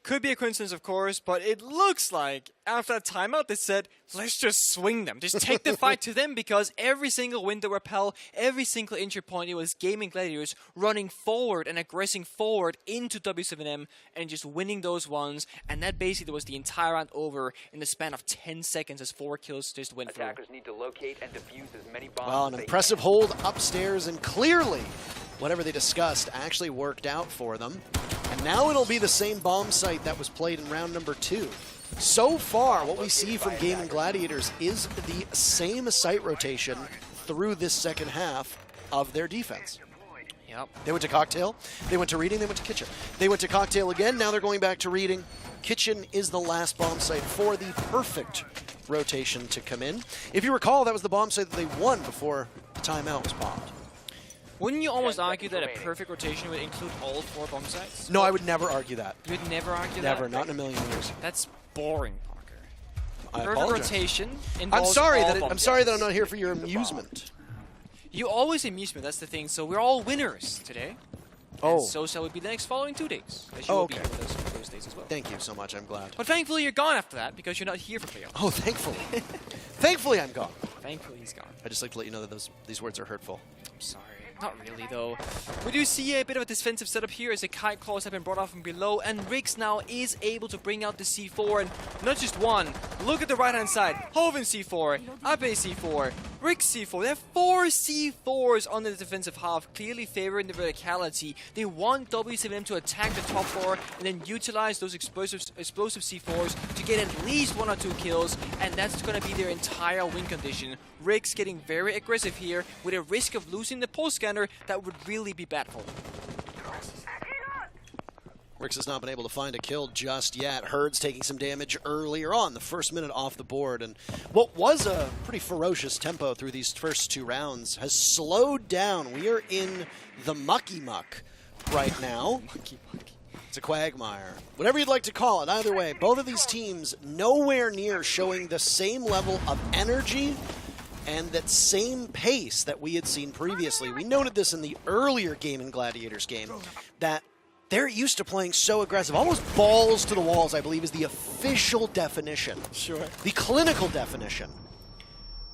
Could be a coincidence, of course, but it looks like after that timeout they said, let's just swing them. Just take the fight to them, because every single window repel, every single entry point, it was Gaimin Gladiators running forward and aggressing forward into W7M and just winning those ones. And that basically was the entire round over in the span of 10 seconds as 4 kills just went through. Attackers need to locate and defuse as many bombs Well, an as they impressive can. hold upstairs, and clearly whatever they discussed actually worked out for them. And now it'll be the same bomb site that was played in round number 2. So far, what we see from Gaimin Gladiators is the same site rotation through this second half of their defense. Yep. They went to Cocktail, they went to Reading, they went to Kitchen. They went to Cocktail again, now they're going back to Reading. Kitchen is the last bomb site for the perfect rotation to come in. If you recall, that was the bomb site that they won before the timeout was bombed. Wouldn't you almost argue that a perfect rotation would include all 4 bomb sites? No, I would never argue that. You would never argue that? Never, not in a million years. That's boring, Parker. I Perfect apologize. rotation I'm involves sorry all that bomb I'm sorry that sites. I'm not here for your amusement. You always amuse me, that's the thing. So we're all winners today. Oh. And so shall we be the next following 2 days. As you Oh, will okay. be with us for those days as well. Thank you so much. I'm glad. But thankfully you're gone after that, because you're not here for playoffs. Oh, thankfully. Thankfully, I'm gone. Thankfully he's gone. I just like to let you know that these words are hurtful. I'm sorry. Not really, though. We do see a bit of a defensive setup here as the kite claws have been brought out from below, and Riggs now is able to bring out the C4, and not just one. Look at the right-hand side. Hoven C4, Abe C4, Riggs C4. They have 4 C4s on the defensive half, clearly favoring the verticality. They want W7M to attack the top floor and then utilize those explosive C4s to get at least 1 or 2 kills, and that's going to be their entire win condition. Riggs getting very aggressive here with a risk of losing the pulse scanner that would really be bad for them. Rix has not been able to find a kill just yet. Herd's taking some damage earlier on, the first minute off the board. And what was a pretty ferocious tempo through these first 2 rounds has slowed down. We are in the mucky muck right now. It's a quagmire. Whatever you'd like to call it. Either way, both of these teams nowhere near showing the same level of energy and that same pace that we had seen previously. We noted this in the earlier Gaimin Gladiators game, that they're used to playing so aggressive, almost balls to the walls, I believe is the official definition. Sure. The clinical definition.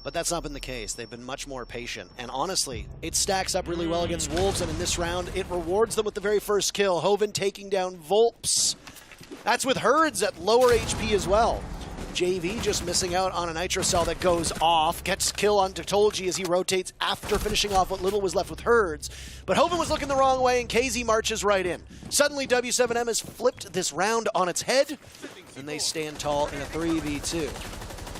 But that's not been the case. They've been much more patient. And honestly, it stacks up really well against Wolves, and in this round, it rewards them with the very first kill. Hoven taking down Volps. That's with Herds at lower HP as well. JV just missing out on a Nitro Cell that goes off. Gets kill on Totolji as he rotates after finishing off what little was left with Herds. But Hoven was looking the wrong way, and KZ marches right in. Suddenly, W7M has flipped this round on its head, and they stand tall in a 3v2.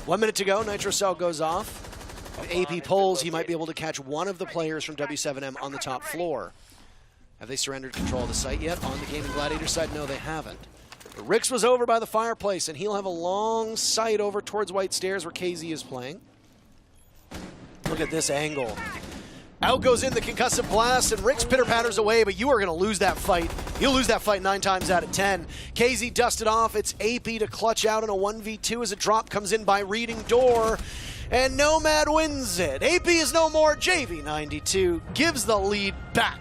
1 minute to go. Nitro Cell goes off. If AP pulls, he might be able to catch one of the players from W7M on the top floor. Have they surrendered control of the site yet? On the Gaimin Gladiator side, no, they haven't. But Rix was over by the fireplace, and he'll have a long sight over towards White Stairs where KZ is playing. Look at this angle. Out goes in the concussive blast, and Rix pitter-patters away, but you are going to lose that fight. You'll lose that fight 9 times out of 10. KZ dusted off. It's AP to clutch out in a 1v2 as a drop comes in by Reading Door, and Nomad wins it. AP is no more. JV92 gives the lead back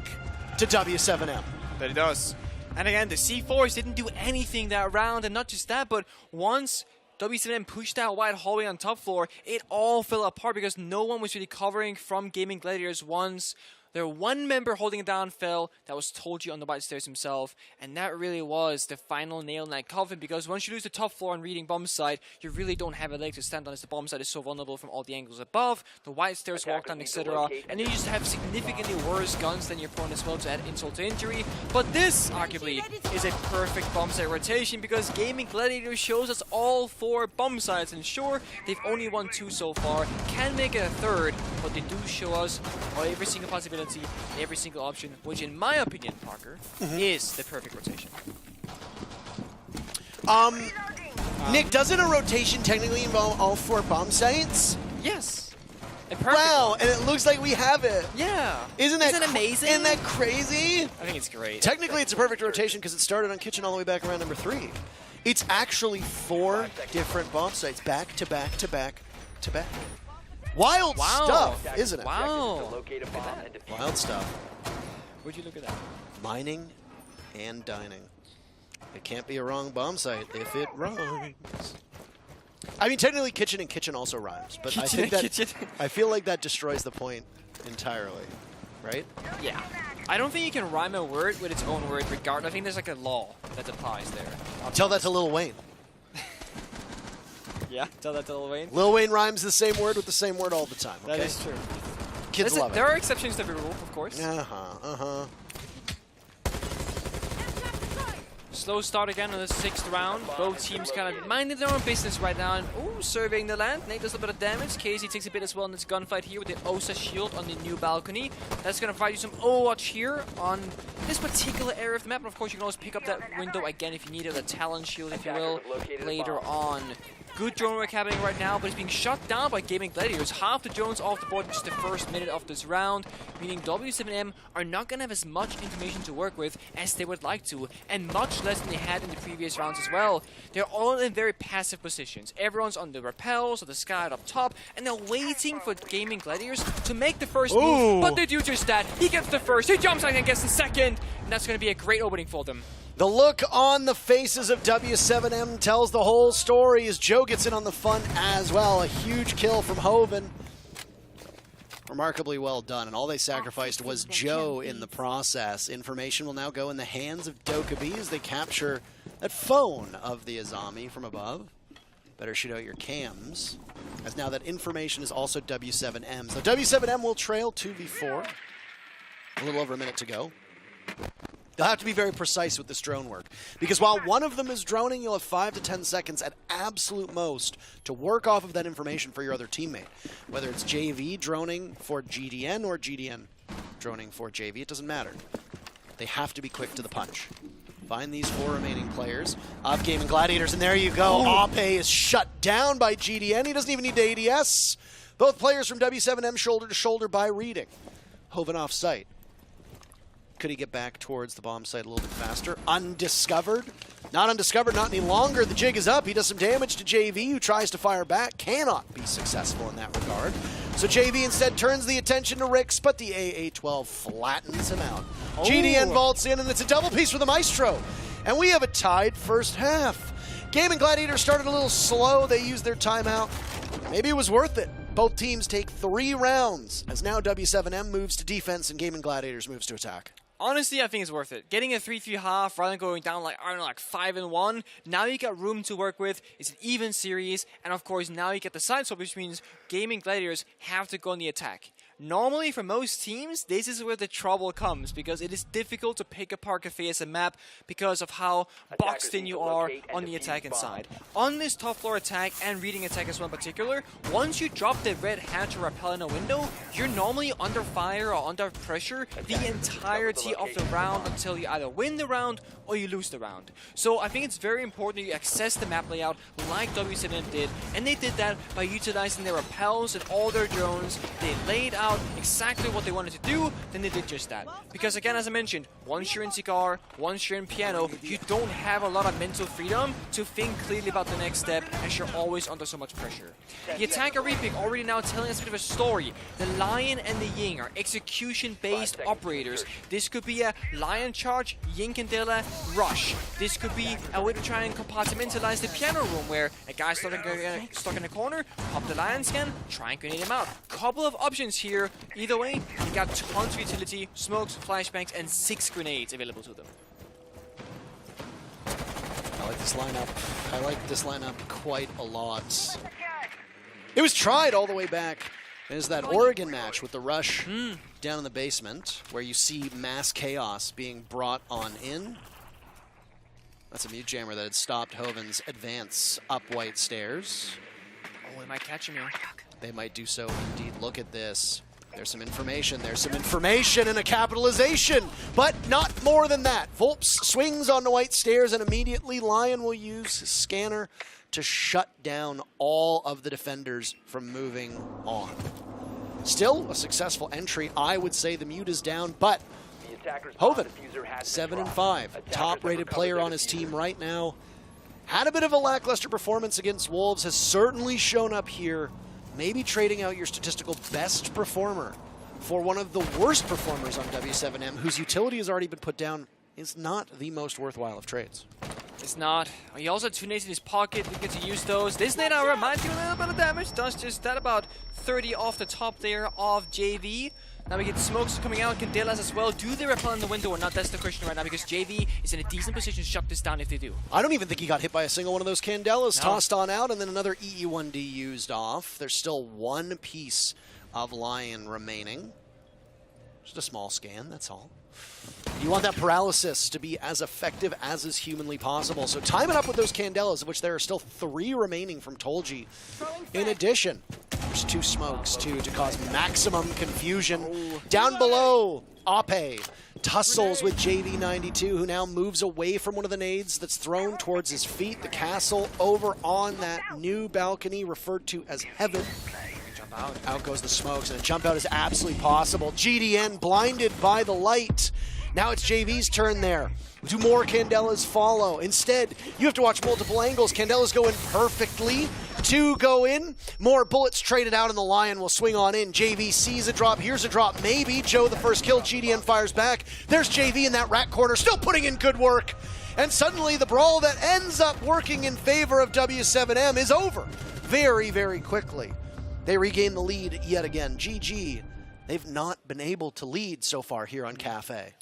to W7M. That it does. And again, the C4s didn't do anything that round, and not just that, but once W7M pushed that wide hallway on top floor, it all fell apart because no one was really covering from Gaimin Gladiators once their one member holding it down fell. That was Tolji on the White Stairs himself, and that really was the final nail in that coffin, because once you lose the top floor on Reading bomb side, you really don't have a leg to stand on as the bomb side is so vulnerable from all the angles above, the White Stairs walk down, etc. And then you just have significantly worse guns than your opponent as well to add insult to injury. But this, arguably, is a perfect bomb side rotation, because Gaimin Gladiator shows us all 4 bomb sides, and sure, they've only won 2 so far, can make it a 3rd, but they do show us every single possibility, every single option, which in my opinion, Parker, is the perfect rotation. Nick, doesn't a rotation technically involve all 4 bomb sites? Yes. Wow, and it looks like we have it. Yeah. Isn't that amazing? Isn't that crazy? I think it's great. Technically, it's a perfect rotation because it started on Kitchen all the way back around number 3. It's actually 4 different bomb sites, back to back to back to back. Wild Wow. stuff, isn't it? Wow. Locate a bomb and defuse. Wild stuff. Would you look at that? Mining and dining. It can't be a wrong bomb site if it rhymes. I mean, technically, kitchen and kitchen also rhymes, but I think that I feel like that destroys the point entirely, right? Yeah. I don't think you can rhyme a word with its own word regardless. I think there's like a law that applies there. Tell that to Lil Wayne. Yeah, tell that to Lil Wayne. Lil Wayne rhymes the same word with the same word all the time. Okay? That is true. Kids love it. There are exceptions to every rule, of course. Slow start again on the 6th round. Both teams kind of minding their own business right now. And surveying the land. Nate does a bit of damage. Casey takes a bit as well in this gunfight here with the OSA shield on the new balcony. That's going to provide you some Overwatch here on this particular area of the map. And of course, you can always pick up that window again if you need it, a Talon shield, if you will, later on. Good drone work happening right now, but it's being shut down by Gaimin Gladiators. Half the drones off the board in just the first minute of this round, meaning W7M are not going to have as much information to work with as they would like to, and much less than they had in the previous rounds as well. They're all in very passive positions. Everyone's on the rappels or the sky up top, and they're waiting for Gaimin Gladiators to make the first move, but they do just that. He gets the first, he jumps out and gets the second, and that's going to be a great opening for them. The look on the faces of W7M tells the whole story as Joe gets in on the fun as well. A huge kill from Hoven. Remarkably well done, and all they sacrificed was Joe in the process. Information will now go in the hands of Dokkaebi as they capture that phone of the Azami from above. Better shoot out your cams, as now that information is also W7M's. So W7M will trail 2v4. A little over a minute to go. They'll have to be very precise with this drone work, because while one of them is droning, you'll have 5 to 10 seconds at absolute most to work off of that information for your other teammate. Whether it's JV droning for GDN or GDN droning for JV, it doesn't matter. They have to be quick to the punch. Find these 4 remaining players of Gaimin Gladiators, and there you go. Ape is shut down by GDN. He doesn't even need to ADS. Both players from W7M shoulder to shoulder by reading. Hoven off site. Could he get back towards the bomb site a little bit faster? Undiscovered. Not undiscovered, not any longer. The jig is up. He does some damage to JV, who tries to fire back. Cannot be successful in that regard. So JV instead turns the attention to Rix, but the AA-12 flattens him out. GDN vaults in, and it's a double piece for the Maestro. And we have a tied first half. Gaimin Gladiators started a little slow. They used their timeout. Maybe it was worth it. Both teams take 3 rounds, as now W7M moves to defense and Gaimin Gladiators moves to attack. Honestly, I think it's worth it. Getting a 3-3 half rather than going down like, I don't know, like 5-1. Now you got room to work with. It's an even series. And of course, now you get the side swap, which means Gaimin Gladiators have to go on the attack. Normally, for most teams, this is where the trouble comes, because it is difficult to pick apart Cafe as a map because of how boxed in you are on the attacking side. On this top floor attack and reading attack as well in particular, once you drop the red hatch or rappel in a window, you're normally under fire or under pressure the entirety of the round until you either win the round or you lose the round. So I think it's very important that you access the map layout like W7M did, and they did that by utilizing their rappels and all their drones. They laid out exactly what they wanted to do, then they did just that. Because again, as I mentioned, once you're in Cigar, once you're in Piano, you don't have a lot of mental freedom to think clearly about the next step, as you're always under so much pressure. The attacker repick already now telling us a bit of a story. The Lion and the Ying are execution-based operators. This could be a Lion charge, Ying Candela, rush. This could be a way to try and compartmentalize the Piano room, where a guy stuck in a corner, pop the Lion scan, try and grenade him out. Couple of options here. Either way, you got tons of utility, smokes, flashbangs, and 6 grenades available to them. I like this lineup. I like this lineup quite a lot. It was tried all the way back. There's that Oregon match with the rush down in the basement, where you see mass chaos being brought on in. That's a mute jammer that had stopped Hoven's advance up White Stairs. Oh, it might catch him here. They might do so indeed. Look at this. There's some information and a capitalization, but not more than that. Volps swings on the White Stairs, and immediately Lion will use his scanner to shut down all of the defenders from moving on. Still a successful entry. I would say the mute is down, but Hoven, 7-5, top-rated player on his team right now. Had a bit of a lackluster performance against Wolves, has certainly shown up here. maybe trading out your statistical best performer for one of the worst performers on W7M, whose utility has already been put down, is not the most worthwhile of trades. It's not. He also had 2 nades in his pocket. We get to use those. This nade hour might do a little bit of damage. Does just that, about 30 off the top there of JV. Now we get smokes coming out, Candelas as well. Do they repel in the window or not? That's the question right now, because JV is in a decent position to shut this down if they do. I don't even think he got hit by a single one of those Candelas. No. Tossed on out, and then another EE1D used off. There's still one piece of Lion remaining. Just a small scan, that's all. You want that paralysis to be as effective as is humanly possible. So time it up with those Candelas, of which there are still 3 remaining from Tolji. In addition, there's 2 smokes, too, to cause maximum confusion. Down below, Ape tussles with JV92, who now moves away from one of the nades that's thrown towards his feet. The castle over on that new balcony referred to as heaven. Out goes the smokes, and a jump out is absolutely possible. GDN blinded by the light. Now it's JV's turn there. Do more Candelas follow? Instead, you have to watch multiple angles. Candelas go in perfectly. 2 go in. More bullets traded out, and the Lion will swing on in. JV sees a drop. Here's a drop. Maybe Joe the first kill. GDN fires back. There's JV in that rat corner, still putting in good work. And suddenly the brawl that ends up working in favor of W7M is over very, very quickly. They regain the lead yet again. GG. They've not been able to lead so far here on Cafe.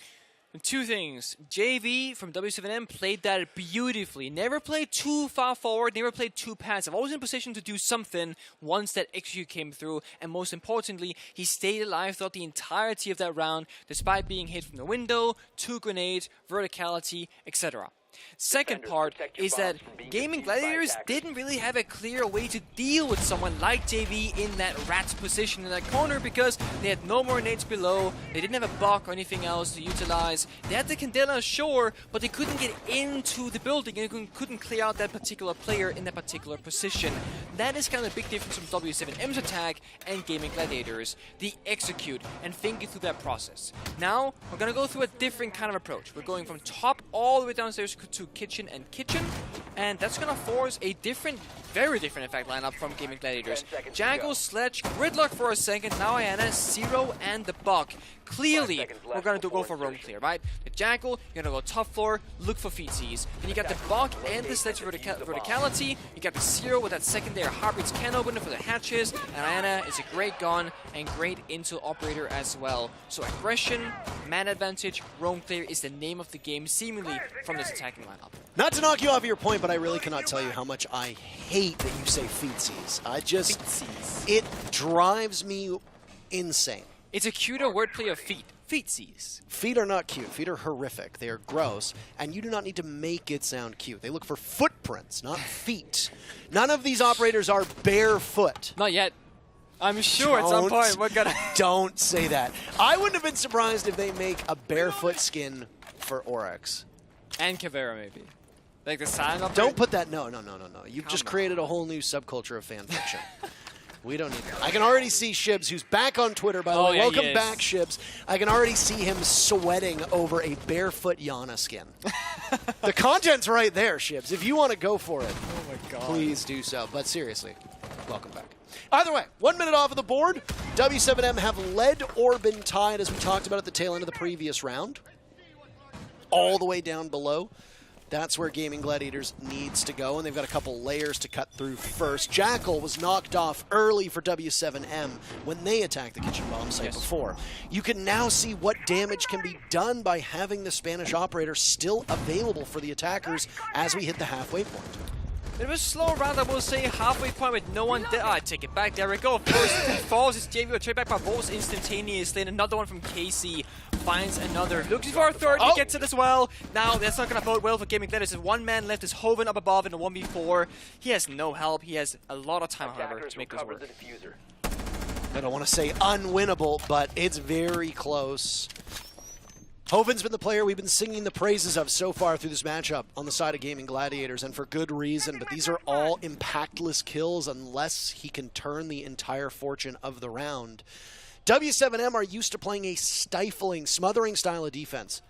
And 2 things. JV from W7M played that beautifully. Never played too far forward, never played too passive. Always in position to do something once that execute came through. And most importantly, he stayed alive throughout the entirety of that round, despite being hit from the window, 2 grenades, verticality, etc. Second part is that Gaimin Gladiators didn't really have a clear way to deal with someone like JV in that rat's position in that corner, because they had no more nades below, they didn't have a buck or anything else to utilize. They had the Candela ashore, but they couldn't get into the building and couldn't clear out that particular player in that particular position. That is kind of a big difference from W7M's attack and Gaimin Gladiators. They execute and think through that process. Now, we're going to go through a different kind of approach. We're going from top all the way downstairs to kitchen and kitchen, and that's gonna force a different, very different in fact lineup from Gaimin Gladiators. Jackal, Sledge, Gridlock for a second, now Iana, Zero, and the Buck. Clearly, we're gonna go for roam clear, right? The Jackal, you're gonna go top floor, look for feetsies. Then you got the Buck and the Sledge verticality. You got the Zero with that secondary Heartbeats can opener for the hatches, and Iana is a great gun and great intel operator as well. So aggression, man advantage, roam clear is the name of the game, seemingly from this attacking lineup. Not to knock you off your point, but I really cannot tell you how much I hate that you say feetsies. It drives me insane. It's a cuter wordplay of feet. Feetsies. Feet are not cute. Feet are horrific. They are gross, and you do not need to make it sound cute. They look for footprints, not feet. None of these operators are barefoot. Not yet. I'm sure at some point we're gonna... Don't say that. I wouldn't have been surprised if they make a barefoot skin for Oryx. And Kavera, maybe. Like the sign up. Don't put that. No. You've just created a whole new subculture of fan fiction. We don't need that. I can already see Shibs, who's back on Twitter, by the way. Yeah, welcome back, Shibs. I can already see him sweating over a barefoot Yana skin. The content's right there, Shibs. If you want to go for it, oh my God, please do so. But seriously, welcome back. Either way, 1 minute off of the board. W7M have led or been tied, as we talked about at the tail end of the previous round. All the way down below. That's where Gaimin Gladiators needs to go, and they've got a couple layers to cut through first. Jackal was knocked off early for W7M when they attacked the kitchen bomb site before. You can now see what damage can be done by having the Spanish operator still available for the attackers as we hit the halfway point. It was a slow round, I will say, halfway point with no one there. I take it back, there we go. First falls, it's JV with trade back by Volts instantaneously, and another one from KC finds another. Looking for a third, he gets it as well. Now, that's not going to bode well for Gaimin Gladiators. There's 1 man left, is Hoven up above in a 1v4. He has no help, he has a lot of time, however, to make this work. I don't want to say unwinnable, but it's very close. Hoven's been the player we've been singing the praises of so far through this matchup on the side of Gaimin Gladiators, and for good reason, but these are all impactless kills unless he can turn the entire fortune of the round. W7M are used to playing a stifling, smothering style of defense.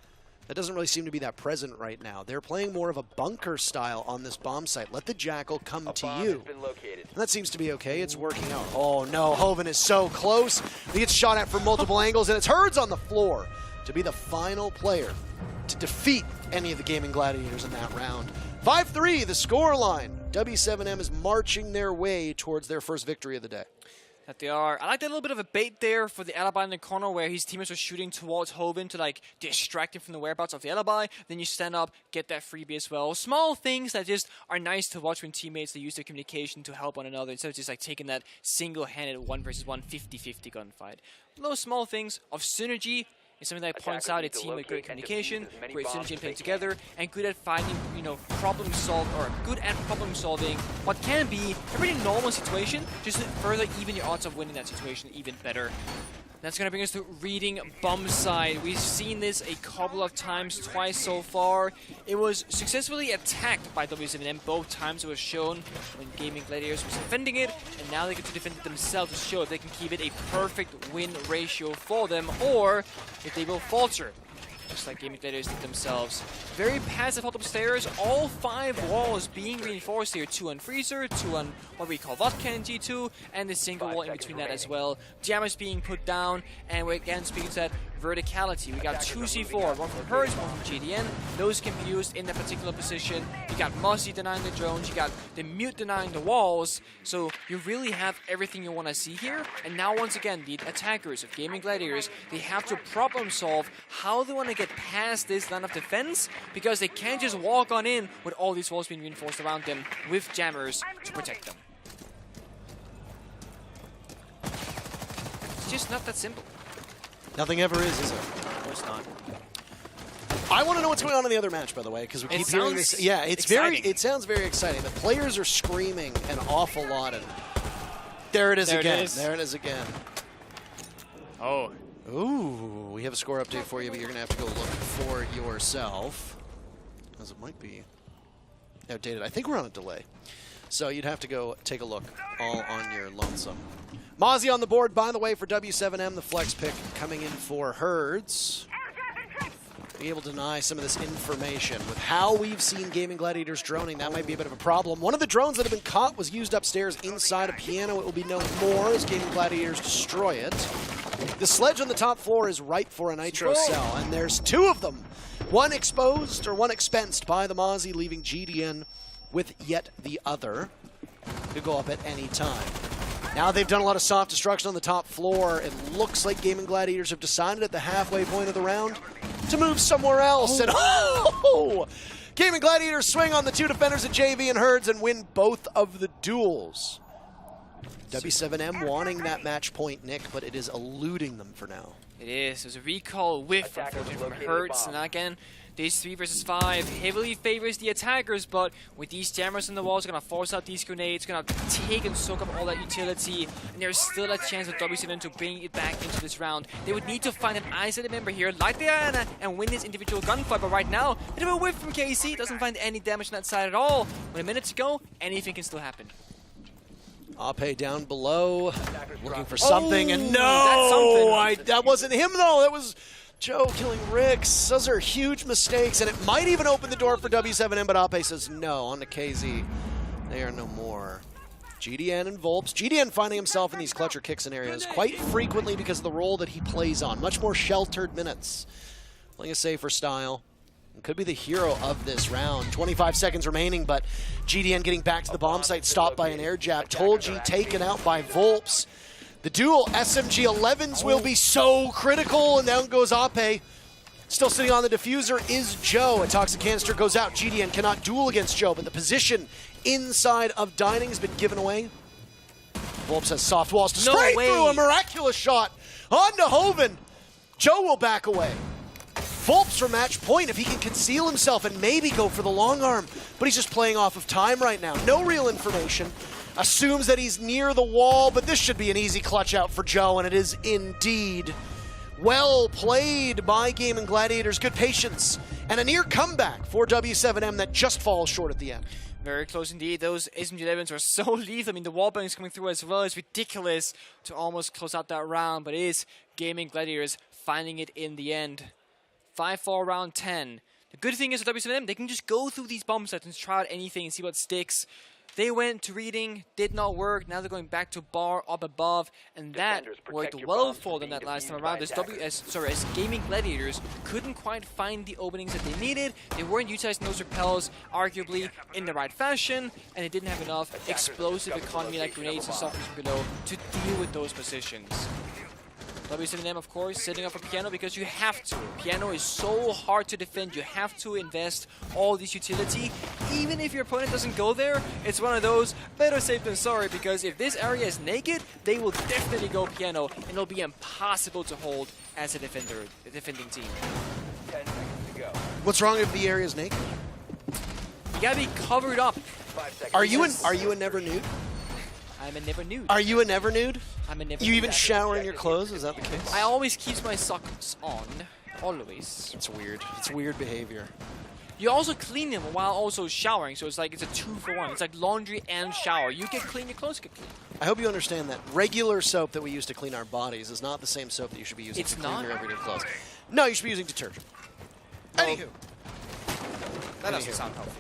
That doesn't really seem to be that present right now. They're playing more of a bunker style on this bomb site. Let the Jackal come to you. And that seems to be okay. It's working out. Oh no, Hoven is so close. He gets shot at from multiple angles, and it's Herds on the floor to be the final player to defeat any of the Gaming Gladiators in that round. 5-3, the scoreline. W7M is marching their way towards their first victory of the day. That they are. I like that little bit of a bait there for the Alibi in the corner where his teammates are shooting towards Hoven to like distract him from the whereabouts of the Alibi. Then you stand up, get that freebie as well. Small things that just are nice to watch when teammates they use their communication to help one another instead of just like taking that single-handed 1-versus-1 50-50 gunfight. Those small things of synergy is something that points out a team with great communication, great synergy in playing together, and good at finding, problem solving what can be a pretty normal situation, just to further even your odds of winning that situation even better. That's going to bring us to reading bomb side. We've seen this a couple of times, twice so far. It was successfully attacked by W7M. Both times it was shown when Gaming Gladiators was defending it, and now they get to defend it themselves to show if they can keep it a perfect win ratio for them, or if they will falter, just like Gaming Gladiators did themselves. Very passive hold upstairs, all 5 walls being reinforced here. 2 on Freezer, 2 on what we call Vodka and G2, and the single wall in between that as well. Jammers being put down, and we're again speaking to that verticality. We got 2 C4, 1 from Herds, 1 from GDN. Those can be used in that particular position. You got Mozzie denying the drones, you got the Mute denying the walls, so you really have everything you want to see here. And now once again, the attackers of Gaming Gladiators, they have to problem solve how they want to get past this line of defense, because they can't just walk on in with all these walls being reinforced around them with jammers to protect them. It's just not that simple. Nothing ever is it? Of course not. I want to know what's going on in the other match, by the way, because we keep hearing this. Yeah, it sounds very exciting. The players are screaming an awful lot, and there it is again. There it is again. Oh. Ooh, we have a score update for you, but you're going to have to go look for yourself, as it might be outdated. I think we're on a delay, so you'd have to go take a look all on your lonesome. Mozzie on the board, by the way, for W7M, the flex pick coming in for Herds. Be able to deny some of this information. With how we've seen Gaming Gladiators droning, that might be a bit of a problem. One of the drones that have been caught was used upstairs inside a piano. It will be known more as Gaming Gladiators destroy it. The sledge on the top floor is ripe for a nitro cell, and there's 2 of them. One exposed, or one expensed by the Mozzie, leaving GDN with yet the other. Could go up at any time. Now they've done a lot of soft destruction on the top floor. It looks like Gaming Gladiators have decided at the halfway point of the round to move somewhere else. And Gaming Gladiators swing on the 2 defenders at JV and Herds and win both of the duels. W7M wanting that match point, Nick, but it is eluding them for now. It is. There's a recall whiff from Hertz, and again, this 3 versus 5 heavily favors the attackers, but with these jammers in the walls, going to force out these grenades, going to take and soak up all that utility, and there's still a chance of W7M to bring it back into this round. They would need to find an isolated member here, like Diana, and win this individual gunfight, but right now, bit of a whiff from KC, doesn't find any damage on that side at all. With a minute to go, anything can still happen. Ape down below, looking for something, and no! That wasn't him, though. That was Joe killing Rix. Those are huge mistakes, and it might even open the door for W7M, but Ape says no. On to KZ. They are no more. GDN and Volps. GDN finding himself in these clutcher kick scenarios quite frequently because of the role that he plays on. Much more sheltered minutes. Playing a safer style. Could be the hero of this round. 25 seconds remaining, but GDN getting back to the bomb site, stopped by an air jab. Tolji taken out by Volps. The dual SMG-11s will be so critical, and down goes Ape. Still sitting on the diffuser is Joe. A toxic canister goes out. GDN cannot duel against Joe, but the position inside of Dining has been given away. Volps has soft walls to straight through a miraculous shot onto Hoven. Joe will back away. Volps for match point if he can conceal himself and maybe go for the long arm, but he's just playing off of time right now. No real information. Assumes that he's near the wall, but this should be an easy clutch out for Joe, and it is indeed. Well played by Gaming Gladiators. Good patience and a near comeback for W7M that just falls short at the end. Very close indeed. Those SMG-11s are so lethal. I mean, the wallbang is coming through as well. It's ridiculous to almost close out that round, but it is Gaming Gladiators finding it in the end. 5-4 round 10. The good thing is with W7M, they can just go through these bomb sites and try out anything and see what sticks. They went to reading, did not work. Now they're going back to bar up above, and that worked well for them that last time around. As Gaimin Gladiators couldn't quite find the openings that they needed. They weren't utilizing those repels, arguably, in the right fashion, and they didn't have enough explosive economy like grenades and stuff from below to deal with those positions. W7M, of course, setting up for Piano because you have to. Piano is so hard to defend. You have to invest all this utility. Even if your opponent doesn't go there, it's one of those better safe than sorry, because if this area is naked, they will definitely go Piano, and it'll be impossible to hold as a defending team. 10 seconds to go. What's wrong if the area is naked? You gotta be covered up. 5 seconds. Are you a never nude? I'm a never nude. Are you a never nude? I'm a never You nude. even shower in your clothes? Is that the case? I always keep my socks on. Always. It's weird. It's weird behavior. You also clean them while also showering, so it's like it's a 2-for-1. It's like laundry and shower. You get clean, your clothes get clean. I hope you understand that regular soap that we use to clean our bodies is not the same soap that you should be using It's to clean not? your everyday clothes. No, you should be using detergent. Anywho. That doesn't sound healthy.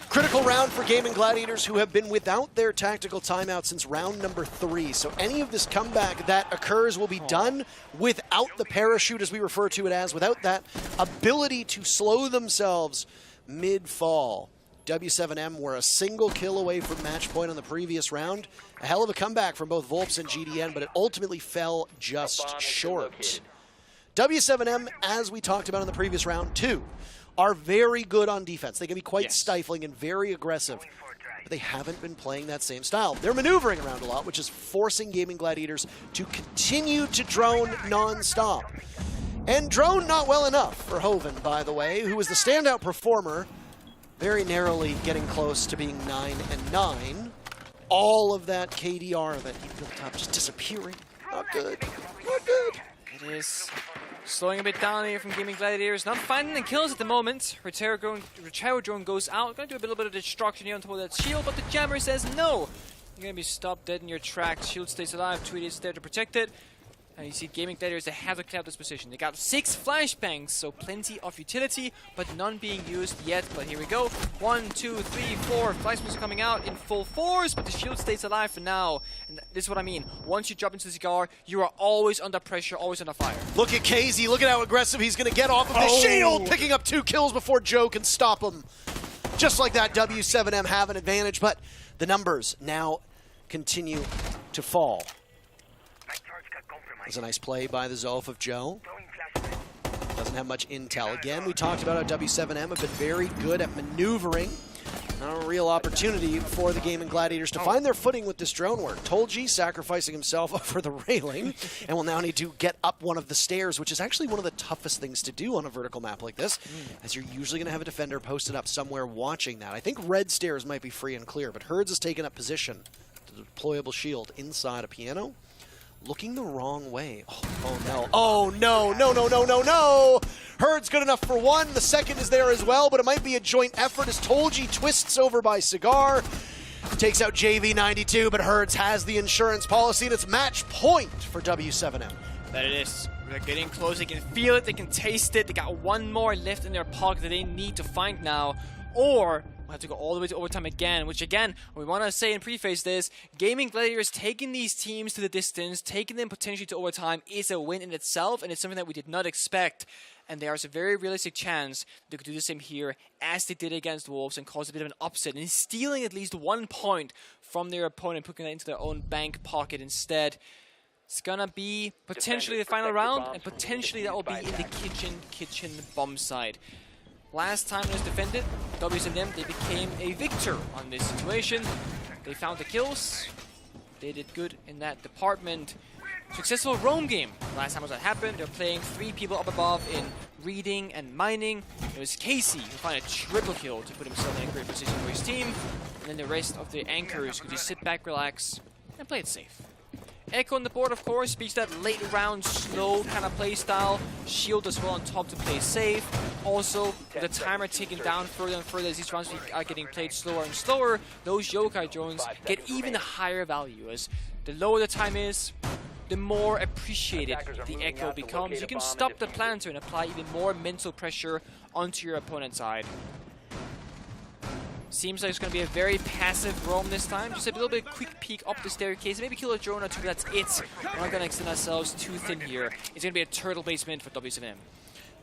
Critical round for Gaimin Gladiators, who have been without their tactical timeout since round number 3. So any of this comeback that occurs will be done without the parachute, as we refer to it as, without that ability to slow themselves mid-fall. W7M were a single kill away from match point on the previous round. A hell of a comeback from both Volps and GDN, but it ultimately fell just short. W7M, as we talked about in the previous round, too, are very good on defense. They can be quite stifling and very aggressive, but they haven't been playing that same style. They're maneuvering around a lot, which is forcing Gaimin Gladiators to continue to drone non-stop. And drone not well enough for Hoven, by the way, who was the standout performer, very narrowly getting close to being 9-9. All of that KDR that he built up just disappearing. Not good. Not good. It is slowing a bit down here from Gaimin Gladiators. Not finding the kills at the moment. Retiero drone goes out. Going to do a little bit of destruction here on top of that shield, but the jammer says no. You're going to be stopped dead in your tracks. Shield stays alive. Tweet is there to protect it. And you see Gaimin Gladiators, they have to clear out this position. They got 6 flashbangs, so plenty of utility, but none being used yet. But here we go. 1, 2, 3, 4. Flashbangs are coming out in full force, but the shield stays alive for now. And this is what I mean. Once you drop into the cigar, you are always under pressure, always under fire. Look at KZ. Look at how aggressive he's going to get off of the shield, picking up 2 kills before Joe can stop him. Just like that, W7M have an advantage, but the numbers now continue to fall. It's a nice play by the Zolf of Joe. Doesn't have much intel. Again, we talked about how W7M have been very good at maneuvering. Not a real opportunity for the Gaimin Gladiators to find their footing with this drone work. Tolji sacrificing himself over the railing and will now need to get up one of the stairs, which is actually one of the toughest things to do on a vertical map like this, as you're usually going to have a defender posted up somewhere watching that. I think red stairs might be free and clear, but Herds has taken up position. The deployable shield inside a piano. Looking the wrong way. Oh no. Oh no, no, no, no, no, no! Herd's good enough for one. The second is there as well, but it might be a joint effort as Tolji twists over by Cigar. Takes out JV92, but Herds has the insurance policy, and it's match point for W7M. That it is. They're getting close. They can feel it. They can taste it. They got one more left in their pocket that they need to find now. Or we'll have to go all the way to overtime again, which again, we want to say and preface this, Gaimin Gladiators taking these teams to the distance, taking them potentially to overtime is a win in itself, and it's something that we did not expect. And there's a very realistic chance they could do the same here as they did against Wolves and cause a bit of an upset and stealing at least 1 point from their opponent, putting that into their own bank pocket instead. It's gonna be potentially the final round, and potentially that will be in the kitchen bomb side. Last time it was defended, W7M, they became a victor on this situation. They found the kills. They did good in that department. Successful roam game. Last time that happened, they were playing 3 people up above in reading and mining. It was Casey who found a triple kill to put himself in a great position for his team. And then the rest of the anchors could just sit back, relax, and play it safe. Echo on the board, of course, speaks that late round slow kind of play style. Shield as well on top to play safe. Also, with the timer ticking down further and further as these rounds are getting played slower and slower, those yokai drones get even higher value, as the lower the time is, the more appreciated the echo becomes. You can stop the planter and apply even more mental pressure onto your opponent's side. Seems like it's going to be a very passive roam this time. Just a little bit quick peek up the staircase. Maybe kill a drone or two, that's it. We're not going to extend ourselves too thin here. It's going to be a turtle basement for W7M.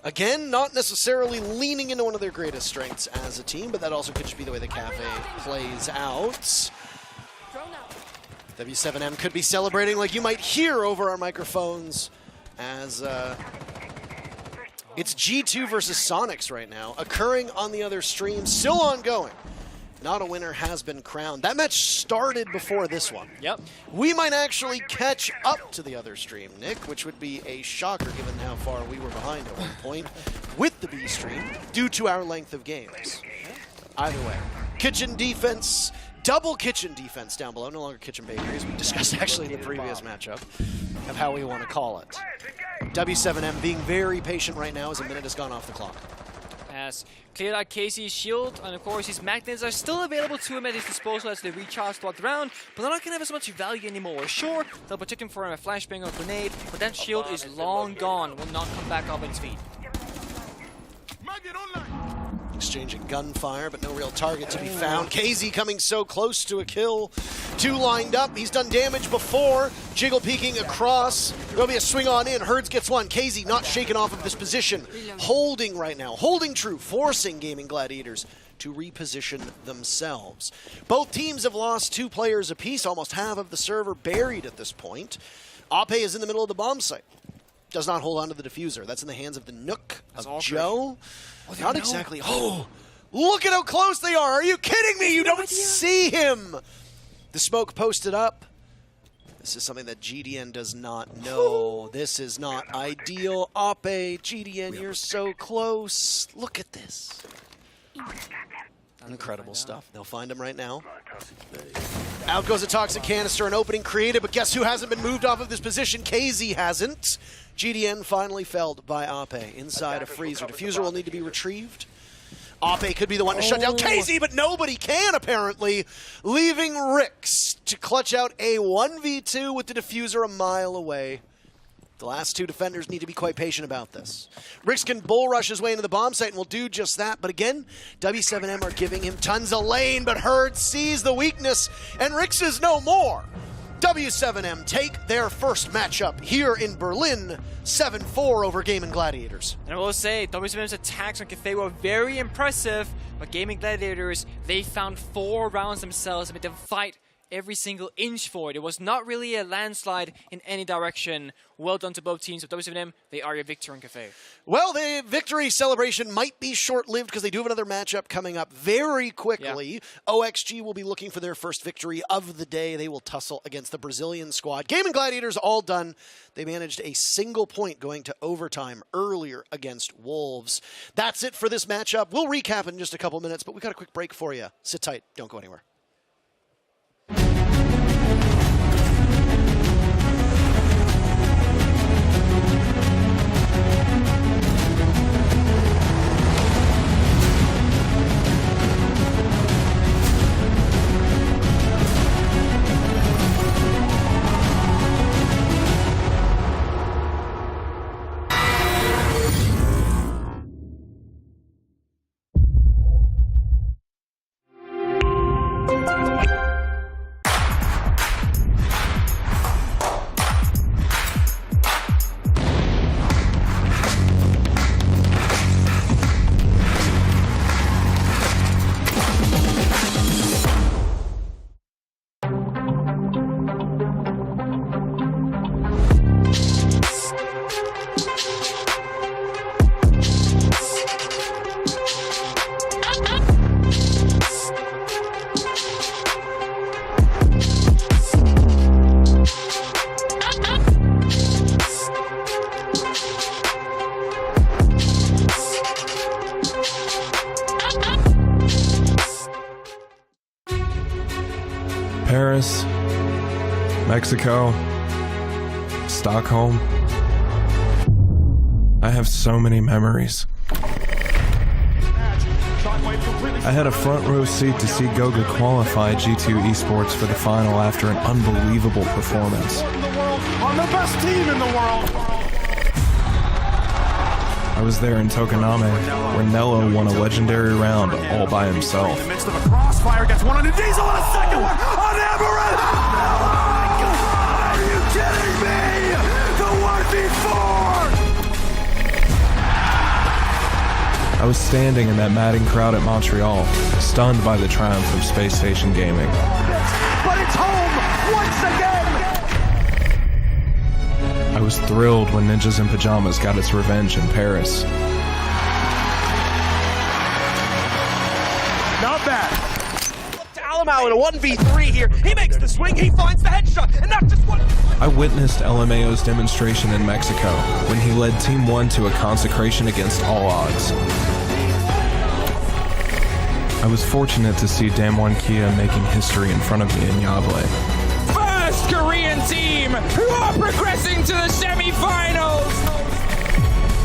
Again, not necessarily leaning into one of their greatest strengths as a team, but that also could just be the way the Cafe plays out. W7M could be celebrating like you might hear over our microphones as it's G2 versus Sonics right now, occurring on the other stream, still ongoing. Not a winner has been crowned. That match started before this one. Yep. We might actually catch up to the other stream, Nick, which would be a shocker given how far we were behind at one point with the B stream due to our length of games. Either way, kitchen defense, double kitchen defense down below, no longer kitchen bakeries. We discussed actually in the previous matchup of how we want to call it. W7M being very patient right now as a minute has gone off the clock. Has cleared out Casey's shield, and of course his magnets are still available to him at his disposal as they recharge throughout the round, but they're not going to have as much value anymore. Sure, they'll protect him from a flashbang or grenade, but that shield is long gone, will not come back up on his feet. Exchanging gunfire, but no real target to be found. KZ coming so close to a kill. Two lined up. He's done damage before. Jiggle peeking across. There'll be a swing on in. Herds gets one. KZ not shaken off of this position. Holding right now. Holding true. Forcing Gaming Gladiators to reposition themselves. Both teams have lost 2 players apiece. Almost half of the server buried at this point. Ape is in the middle of the bomb site. Does not hold on to the diffuser. That's in the hands of the Nook of Joe. Not exactly. Oh, look at how close they are. Are you kidding me? You don't see him. The smoke posted up. This is something that GDN does not know. This is not ideal. Ape, GDN, you're so close. Look at this. Incredible stuff. They'll find him right now. Out goes a toxic canister, an opening created, but guess who hasn't been moved off of this position? KZ hasn't. GDN finally felled by Ape inside a freezer. Diffuser will need to be retrieved. Ape could be the one to shut down KZ, but nobody can, apparently, leaving Rix to clutch out a 1v2 with the diffuser a mile away. The last 2 defenders need to be quite patient about this. Rix can bull rush his way into the bomb site and will do just that, but again, W7M are giving him tons of lane, but Herd sees the weakness, and Rix is no more. W7M take their first matchup here in Berlin, 7-4 over Gaimin Gladiators. And I will say, W7M's attacks on Cathay were very impressive, but Gaimin Gladiators, they found 4 rounds themselves and made them fight every single inch for it. It was not really a landslide in any direction. Well done to both teams. With W7M, they are your victor in Cathay. Well, the victory celebration might be short-lived because they do have another matchup coming up very quickly. Yeah. OXG will be looking for their first victory of the day. They will tussle against the Brazilian squad. Gaimin Gladiators all done. They managed a single point going to overtime earlier against Wolves. That's it for this matchup. We'll recap in just a couple minutes, but we've got a quick break for you. Sit tight. Don't go anywhere. Paris, Mexico, Stockholm. I have so many memories. I had a front row seat to see Goga qualify G2 Esports for the final after an unbelievable performance. On the best team in the world. I was there in Tokoname, where Nello won a legendary round all by himself. In the midst of a crossfire, gets one on the Diesel and a second one on Everett. Oh my God, are you kidding me? The 1v4. I was standing in that madding crowd at Montreal, stunned by the triumph of Space Station Gaming. But it's home once again. I was thrilled when Ninjas in Pyjamas got its revenge in Paris. Not bad. To Alamau in a 1v3 here. He makes the swing, he finds the headshot, and not just one. I witnessed LMAO's demonstration in Mexico when he led Team 1 to a consecration against all odds. I was fortunate to see DWG KIA making history in front of me in Yable. First Korean team who are progressing to the semi-finals!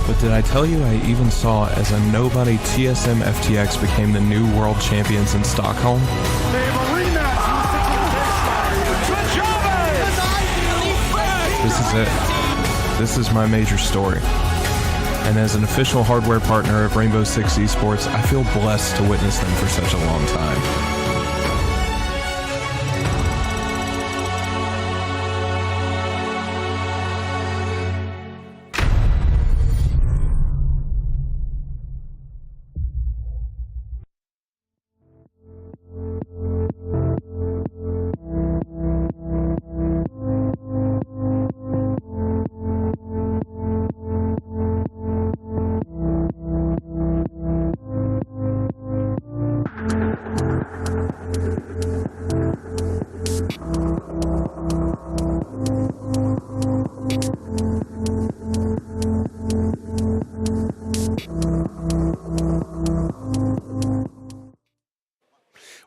But did I tell you I even saw as a nobody TSM FTX became the new world champions in Stockholm? They have a rematch. This is it. This is my major story. And as an official hardware partner of Rainbow Six Esports, I feel blessed to witness them for such a long time.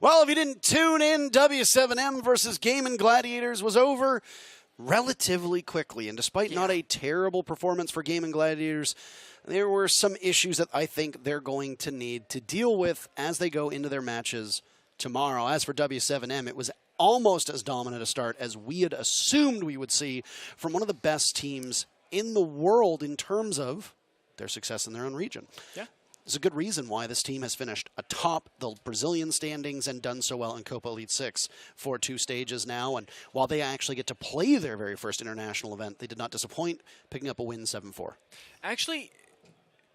Well, if you didn't tune in, W7M versus Gaimin Gladiators was over relatively quickly. And despite not a terrible performance for Gaimin Gladiators, there were some issues that I think they're going to need to deal with as they go into their matches tomorrow. As for W7M, it was almost as dominant a start as we had assumed we would see from one of the best teams in the world in terms of their success in their own region. Yeah. There's a good reason why this team has finished atop the Brazilian standings and done so well in Copa Elite 6 for 2 stages now. And while they actually get to play their very first international event, they did not disappoint, picking up a win 7-4. Actually,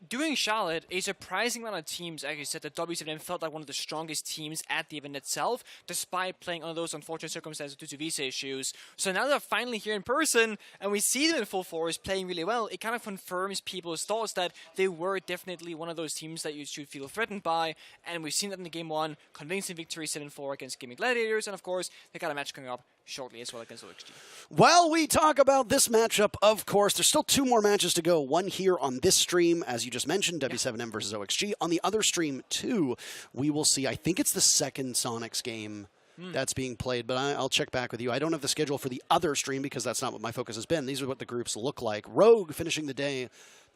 doing Charlotte, a surprising amount of teams actually said that W7M felt like one of the strongest teams at the event itself, despite playing under those unfortunate circumstances due to visa issues. So now they're finally here in person, and we see them in full force playing really well. It kind of confirms people's thoughts that they were definitely one of those teams that you should feel threatened by, and we've seen that in the game 1, convincing victory 7-4 against Gaimin Gladiators, and of course, they got a match coming up shortly as well against OXG. While we talk about this matchup, of course, there's still 2 more matches to go. One here on this stream, as you just mentioned, W7M versus OXG. On the other stream, too, we will see, I think it's the second Sonics game that's being played, but I'll check back with you. I don't have the schedule for the other stream because that's not what my focus has been. These are what the groups look like. Rogue finishing the day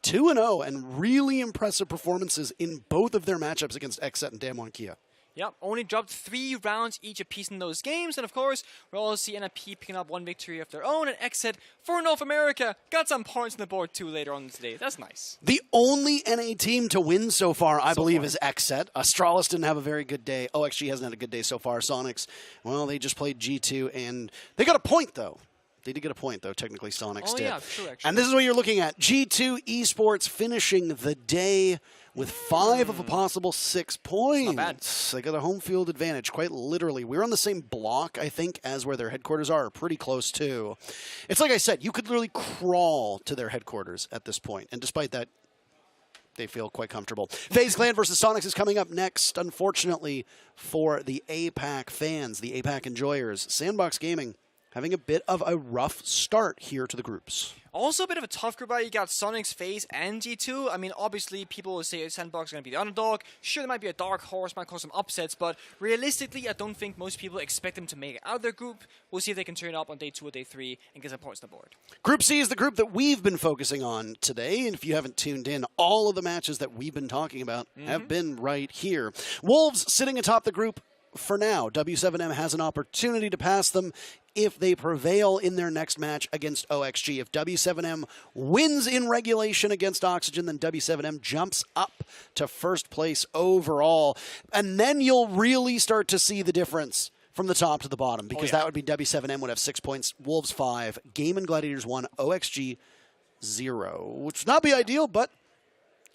2-0 and really impressive performances in both of their matchups against XSET and DWG KIA. Yep, only dropped 3 rounds each apiece in those games, and of course, we'll also see NIP picking up 1 victory of their own, and XSET for North America got some points on the board too later on today. That's nice. The only NA team to win so far, I believe, is XSET. Astralis didn't have a very good day. OXG hasn't had a good day so far. Sonics, well, they just played G2, and they got a point, though. They did get a point, though, technically Sonics did. Yeah, true, actually. And this is what you're looking at. G2 Esports finishing the day with 5 of a possible 6 points. Not bad. They got a home field advantage, quite literally. We're on the same block, I think, as where their headquarters are, pretty close, too. It's like I said, you could literally crawl to their headquarters at this point, and despite that, they feel quite comfortable. FaZe Clan versus Sonics is coming up next, unfortunately, for the APAC fans, the APAC enjoyers. Sandbox Gaming having a bit of a rough start here to the groups. Also a bit of a tough group, right? You got Sonic's FaZe and G2. I mean, obviously, people will say Sandbox is going to be the underdog. Sure, there might be a dark horse, might cause some upsets, but realistically, I don't think most people expect them to make it out of their group. We'll see if they can turn up on day 2 or day 3 and get some points on the board. Group C is the group that we've been focusing on today, and if you haven't tuned in, all of the matches that we've been talking about have been right here. Wolves sitting atop the group for now. W7M has an opportunity to pass them if they prevail in their next match against OXG. If W7M wins in regulation against Oxygen, then W7M jumps up to first place overall. And then you'll really start to see the difference from the top to the bottom, because that would be W7M would have 6 points, Wolves 5, Gaimin Gladiators 1, OXG 0, which would not be ideal, but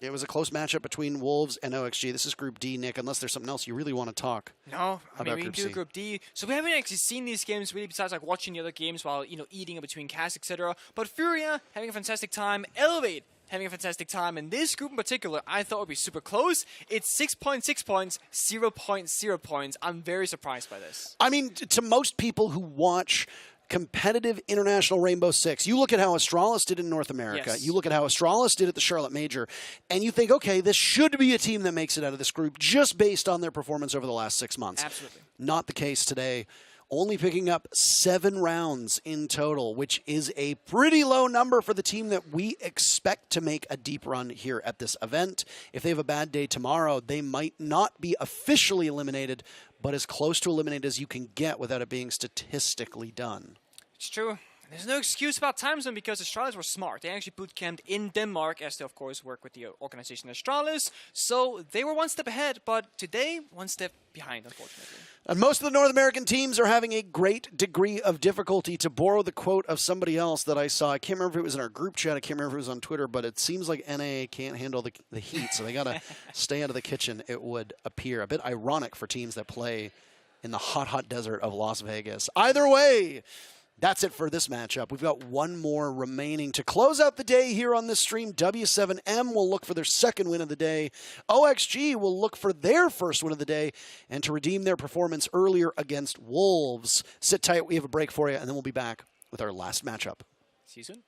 it was a close matchup between Wolves and OXG. This is Group D, Nick, unless there's something else you really want to talk No, I mean, we Group do C. Group D. So we haven't actually seen these games really besides like watching the other games while, you know, eating in between casts, etc. But Furia having a fantastic time, Elevate having a fantastic time, and this group in particular I thought would be super close. It's 6.6 points, 0.0 points. I'm very surprised by this. I mean, to most people who watch competitive international Rainbow Six, you look at how Astralis did in North America, you look at how Astralis did at the Charlotte Major, and you think, okay, this should be a team that makes it out of this group just based on their performance over the last 6 months. Absolutely. Not the case today. Only picking up 7 rounds in total, which is a pretty low number for the team that we expect to make a deep run here at this event. If they have a bad day tomorrow, they might not be officially eliminated, but as close to eliminated as you can get without it being statistically done. It's true. There's no excuse about time zone because Astralis were smart. They actually bootcamped in Denmark, as they, of course, work with the organization Astralis. So they were one step ahead, but today, one step behind, unfortunately. And most of the North American teams are having a great degree of difficulty. To borrow the quote of somebody else that I saw, I can't remember if it was in our group chat, I can't remember if it was on Twitter, but it seems like NA can't handle the heat, so they got to stay out of the kitchen, it would appear. A bit ironic for teams that play in the hot, hot desert of Las Vegas. Either way, that's it for this matchup. We've got one more remaining. To close out the day here on this stream, W7M will look for their second win of the day. OXG will look for their first win of the day and to redeem their performance earlier against Wolves. Sit tight. We have a break for you, and then we'll be back with our last matchup. See you soon.